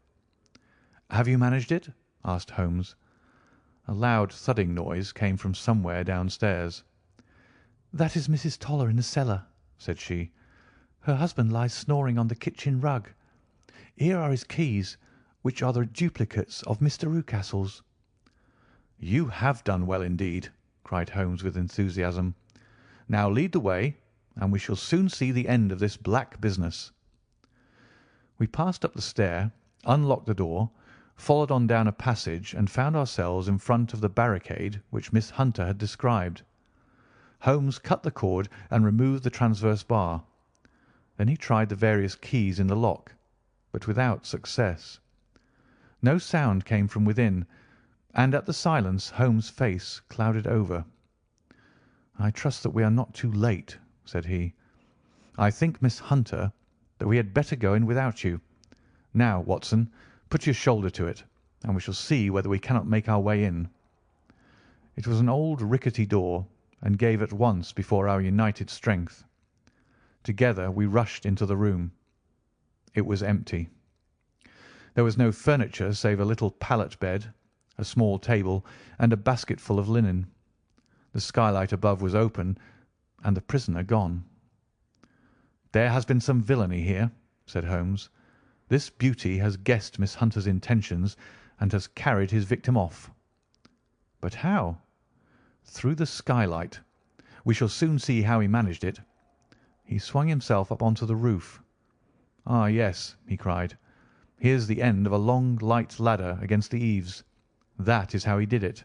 "Have you managed it?" asked Holmes. A loud thudding noise came from somewhere downstairs. "That is Mrs. Toller in the cellar," said she. "Her husband lies snoring on the kitchen rug. Here are his keys, which are the duplicates of Mr. Rucastle's." "You have done well indeed," cried Holmes with enthusiasm. "Now lead the way, and we shall soon see the end of this black business." We passed up the stair, unlocked the door, followed on down a passage, and found ourselves in front of the barricade which Miss Hunter had described. Holmes cut the cord and removed the transverse bar. Then he tried the various keys in the lock, but without success. No sound came from within, and at the silence Holmes' face clouded over. "I trust that we are not too late," said he. "I think, Miss Hunter, that we had better go in without you. Now, Watson, put your shoulder to it, and we shall see whether we cannot make our way in." It was an old rickety door, and gave at once before our united strength. Together we rushed into the room. It was empty. There was no furniture save a little pallet bed, a small table, and a basketful of linen. The skylight above was open, and the prisoner gone. "There has been some villainy here," said Holmes. "This beauty has guessed Miss Hunter's intentions and has carried his victim off." "But how?" "Through the skylight. We shall soon see how he managed it. He swung himself up onto the roof. Ah, yes," he cried. "Here's the end of a long, light ladder against the eaves. That is how he did it."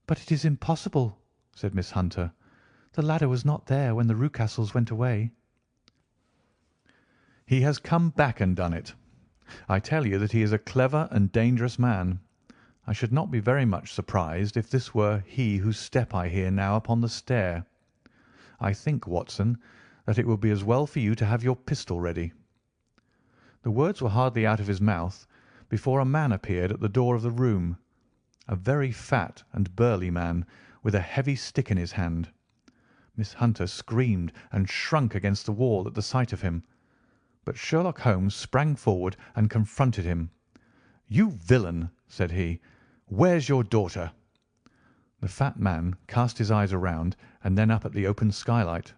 "But it is impossible," said Miss Hunter. "The ladder was not there when the Rucastles went away." "He has come back and done it. I tell you that he is a clever and dangerous man. I should not be very much surprised if this were he whose step I hear now upon the stair. I think, Watson, that it will be as well for you to have your pistol ready." The words were hardly out of his mouth before a man appeared at the door of the room, a very fat and burly man with a heavy stick in his hand. Miss Hunter screamed and shrunk against the wall at the sight of him, but Sherlock Holmes sprang forward and confronted him. "You villain!" said he. "Where's your daughter?" The fat man cast his eyes around and then up at the open skylight.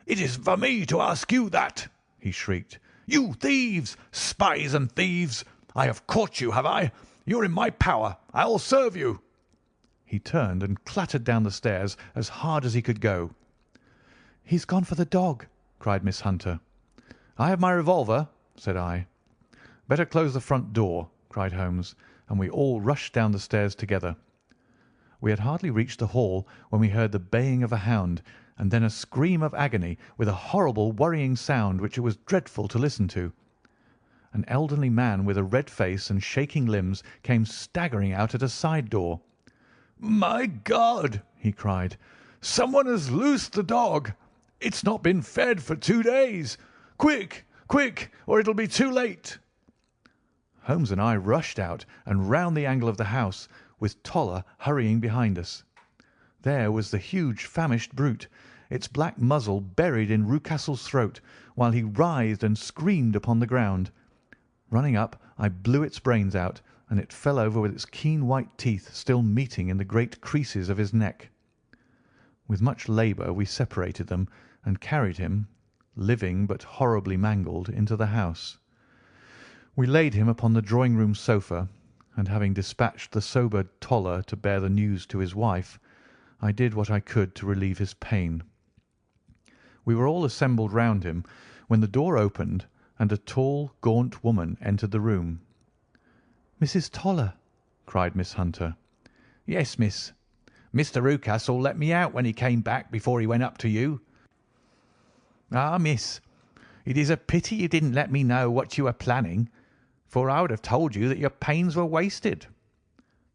"It is for me to ask you that," he shrieked. "You thieves! Spies and thieves! I have caught you, have I? You're in my power. I'll serve you." He turned and clattered down the stairs as hard as he could go. "He's gone for the dog," cried Miss Hunter. "I have my revolver," said I. "Better close the front door," cried Holmes, and we all rushed down the stairs together. We had hardly reached the hall when we heard the baying of a hound, and then a scream of agony with a horrible worrying sound which it was dreadful to listen to. An elderly man with a red face and shaking limbs came staggering out at a side door. "My God!" he cried. "Someone has loosed the dog. It's not been fed for 2 days. Quick, quick, or it'll be too late." Holmes and I rushed out and round the angle of the house, with Toller hurrying behind us. There was the huge famished brute, its black muzzle buried in Rucastle's throat, while he writhed and screamed upon the ground. Running up, I blew its brains out, and it fell over with its keen white teeth still meeting in the great creases of his neck. With much labour we separated them and carried him, living but horribly mangled, into the house. We laid him upon the drawing-room sofa, and having dispatched the sober Toller to bear the news to his wife, I did what I could to relieve his pain. We were all assembled round him when the door opened and a tall, gaunt woman entered the room. "Mrs. Toller!" cried Miss Hunter. "Yes, miss. Mr. Rucastle let me out when he came back before he went up to you." "Ah, miss, it is a pity you didn't let me know what you were planning, for I would have told you that your pains were wasted."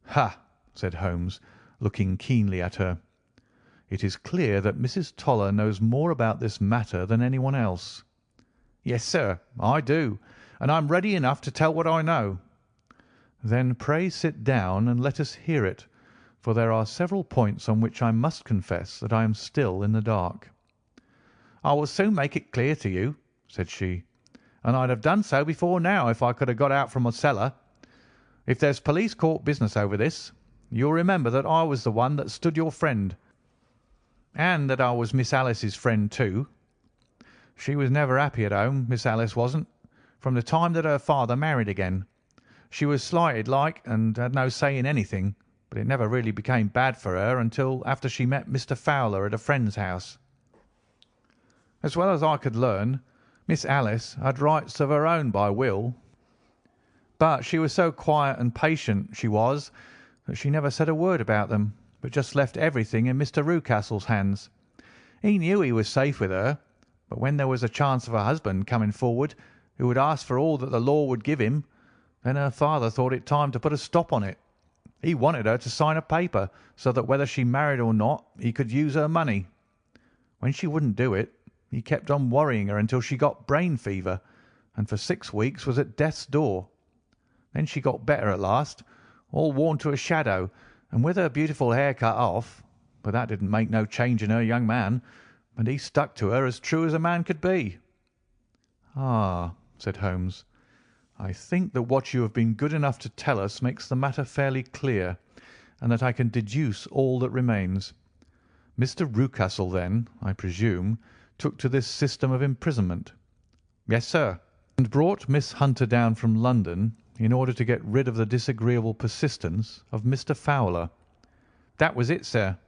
"Ha!" said Holmes, looking keenly at her. "It is clear that Mrs. Toller knows more about this matter than anyone else." "Yes, sir, I do, and I'm ready enough to tell what I know." "Then pray sit down and let us hear it, for there are several points on which I must confess that I am still in the dark." "I will soon make it clear to you," said she, "and I'd have done so before now if I could have got out from my cellar. If there's police court business over this, you'll remember that I was the one that stood your friend, and that I was Miss Alice's friend too. She was never happy at home, Miss Alice wasn't, from the time that her father married again. She was slighted like, and had no say in anything, but it never really became bad for her until after she met Mr. Fowler at a friend's house. As well as I could learn, Miss Alice had rights of her own by will, but she was so quiet and patient, she was, that she never said a word about them, but just left everything in Mr. Rucastle's hands. He knew he was safe with her, but when there was a chance of a husband coming forward who would ask for all that the law would give him, then her father thought it time to put a stop on it. He wanted her to sign a paper so that whether she married or not he could use her money. When she wouldn't do it, he kept on worrying her until she got brain fever, and for 6 weeks was at death's door. Then she got better at last, all worn to a shadow, and with her beautiful hair cut off, but that didn't make no change in her young man, and he stuck to her as true as a man could be." "Ah," said Holmes, "I think that what you have been good enough to tell us makes the matter fairly clear, and that I can deduce all that remains. Mr. Rucastle, then, I presume, took to this system of imprisonment." "Yes, sir." "And brought Miss Hunter down from London in order to get rid of the disagreeable persistence of Mr. Fowler." "That was it, sir."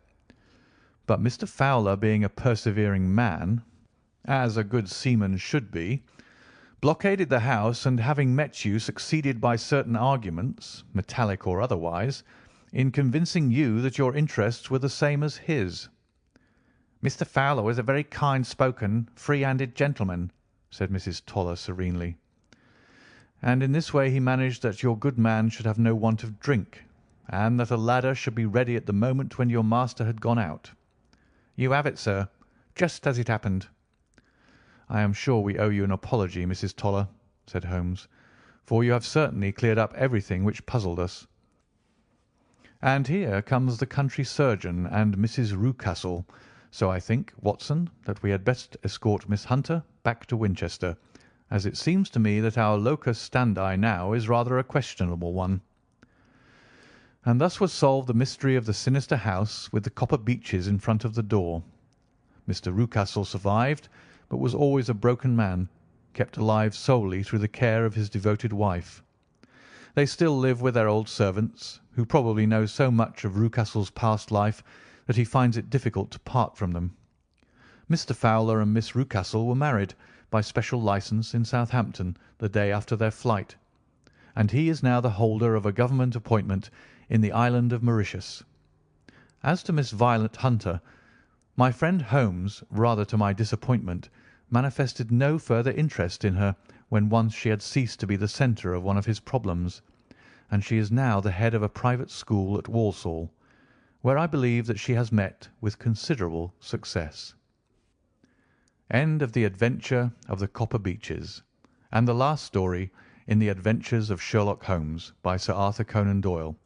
"But Mr. Fowler, being a persevering man, as a good seaman should be, blockaded the house, and having met you, succeeded by certain arguments, metallic or otherwise, in convincing you that your interests were the same as his." "Mr. Fowler was a very kind-spoken, free-handed gentleman," said Mrs. Toller serenely. "And in this way he managed that your good man should have no want of drink, and that a ladder should be ready at the moment when your master had gone out." "You have it, sir, just as it happened." "I am sure we owe you an apology, Mrs. Toller," said Holmes, "for you have certainly cleared up everything which puzzled us. And here comes the country surgeon and Mrs. Rucastle, so I think, Watson, that we had best escort Miss Hunter back to Winchester, as it seems to me that our locus standi now is rather a questionable one." And thus was solved the mystery of the sinister house with the copper beeches in front of the door. Mr. Rucastle survived, but was always a broken man, kept alive solely through the care of his devoted wife. They still live with their old servants, who probably know so much of Rucastle's past life that he finds it difficult to part from them. Mr. Fowler and Miss Rucastle were married by special licence in Southampton the day after their flight, and he is now the holder of a government appointment in the island of Mauritius. As to Miss Violet Hunter, my friend Holmes, rather to my disappointment, manifested no further interest in her when once she had ceased to be the centre of one of his problems, and she is now the head of a private school at Walsall, where I believe that she has met with considerable success. End of the Adventure of the Copper Beeches, and the last story in the Adventures of Sherlock Holmes by Sir Arthur Conan Doyle.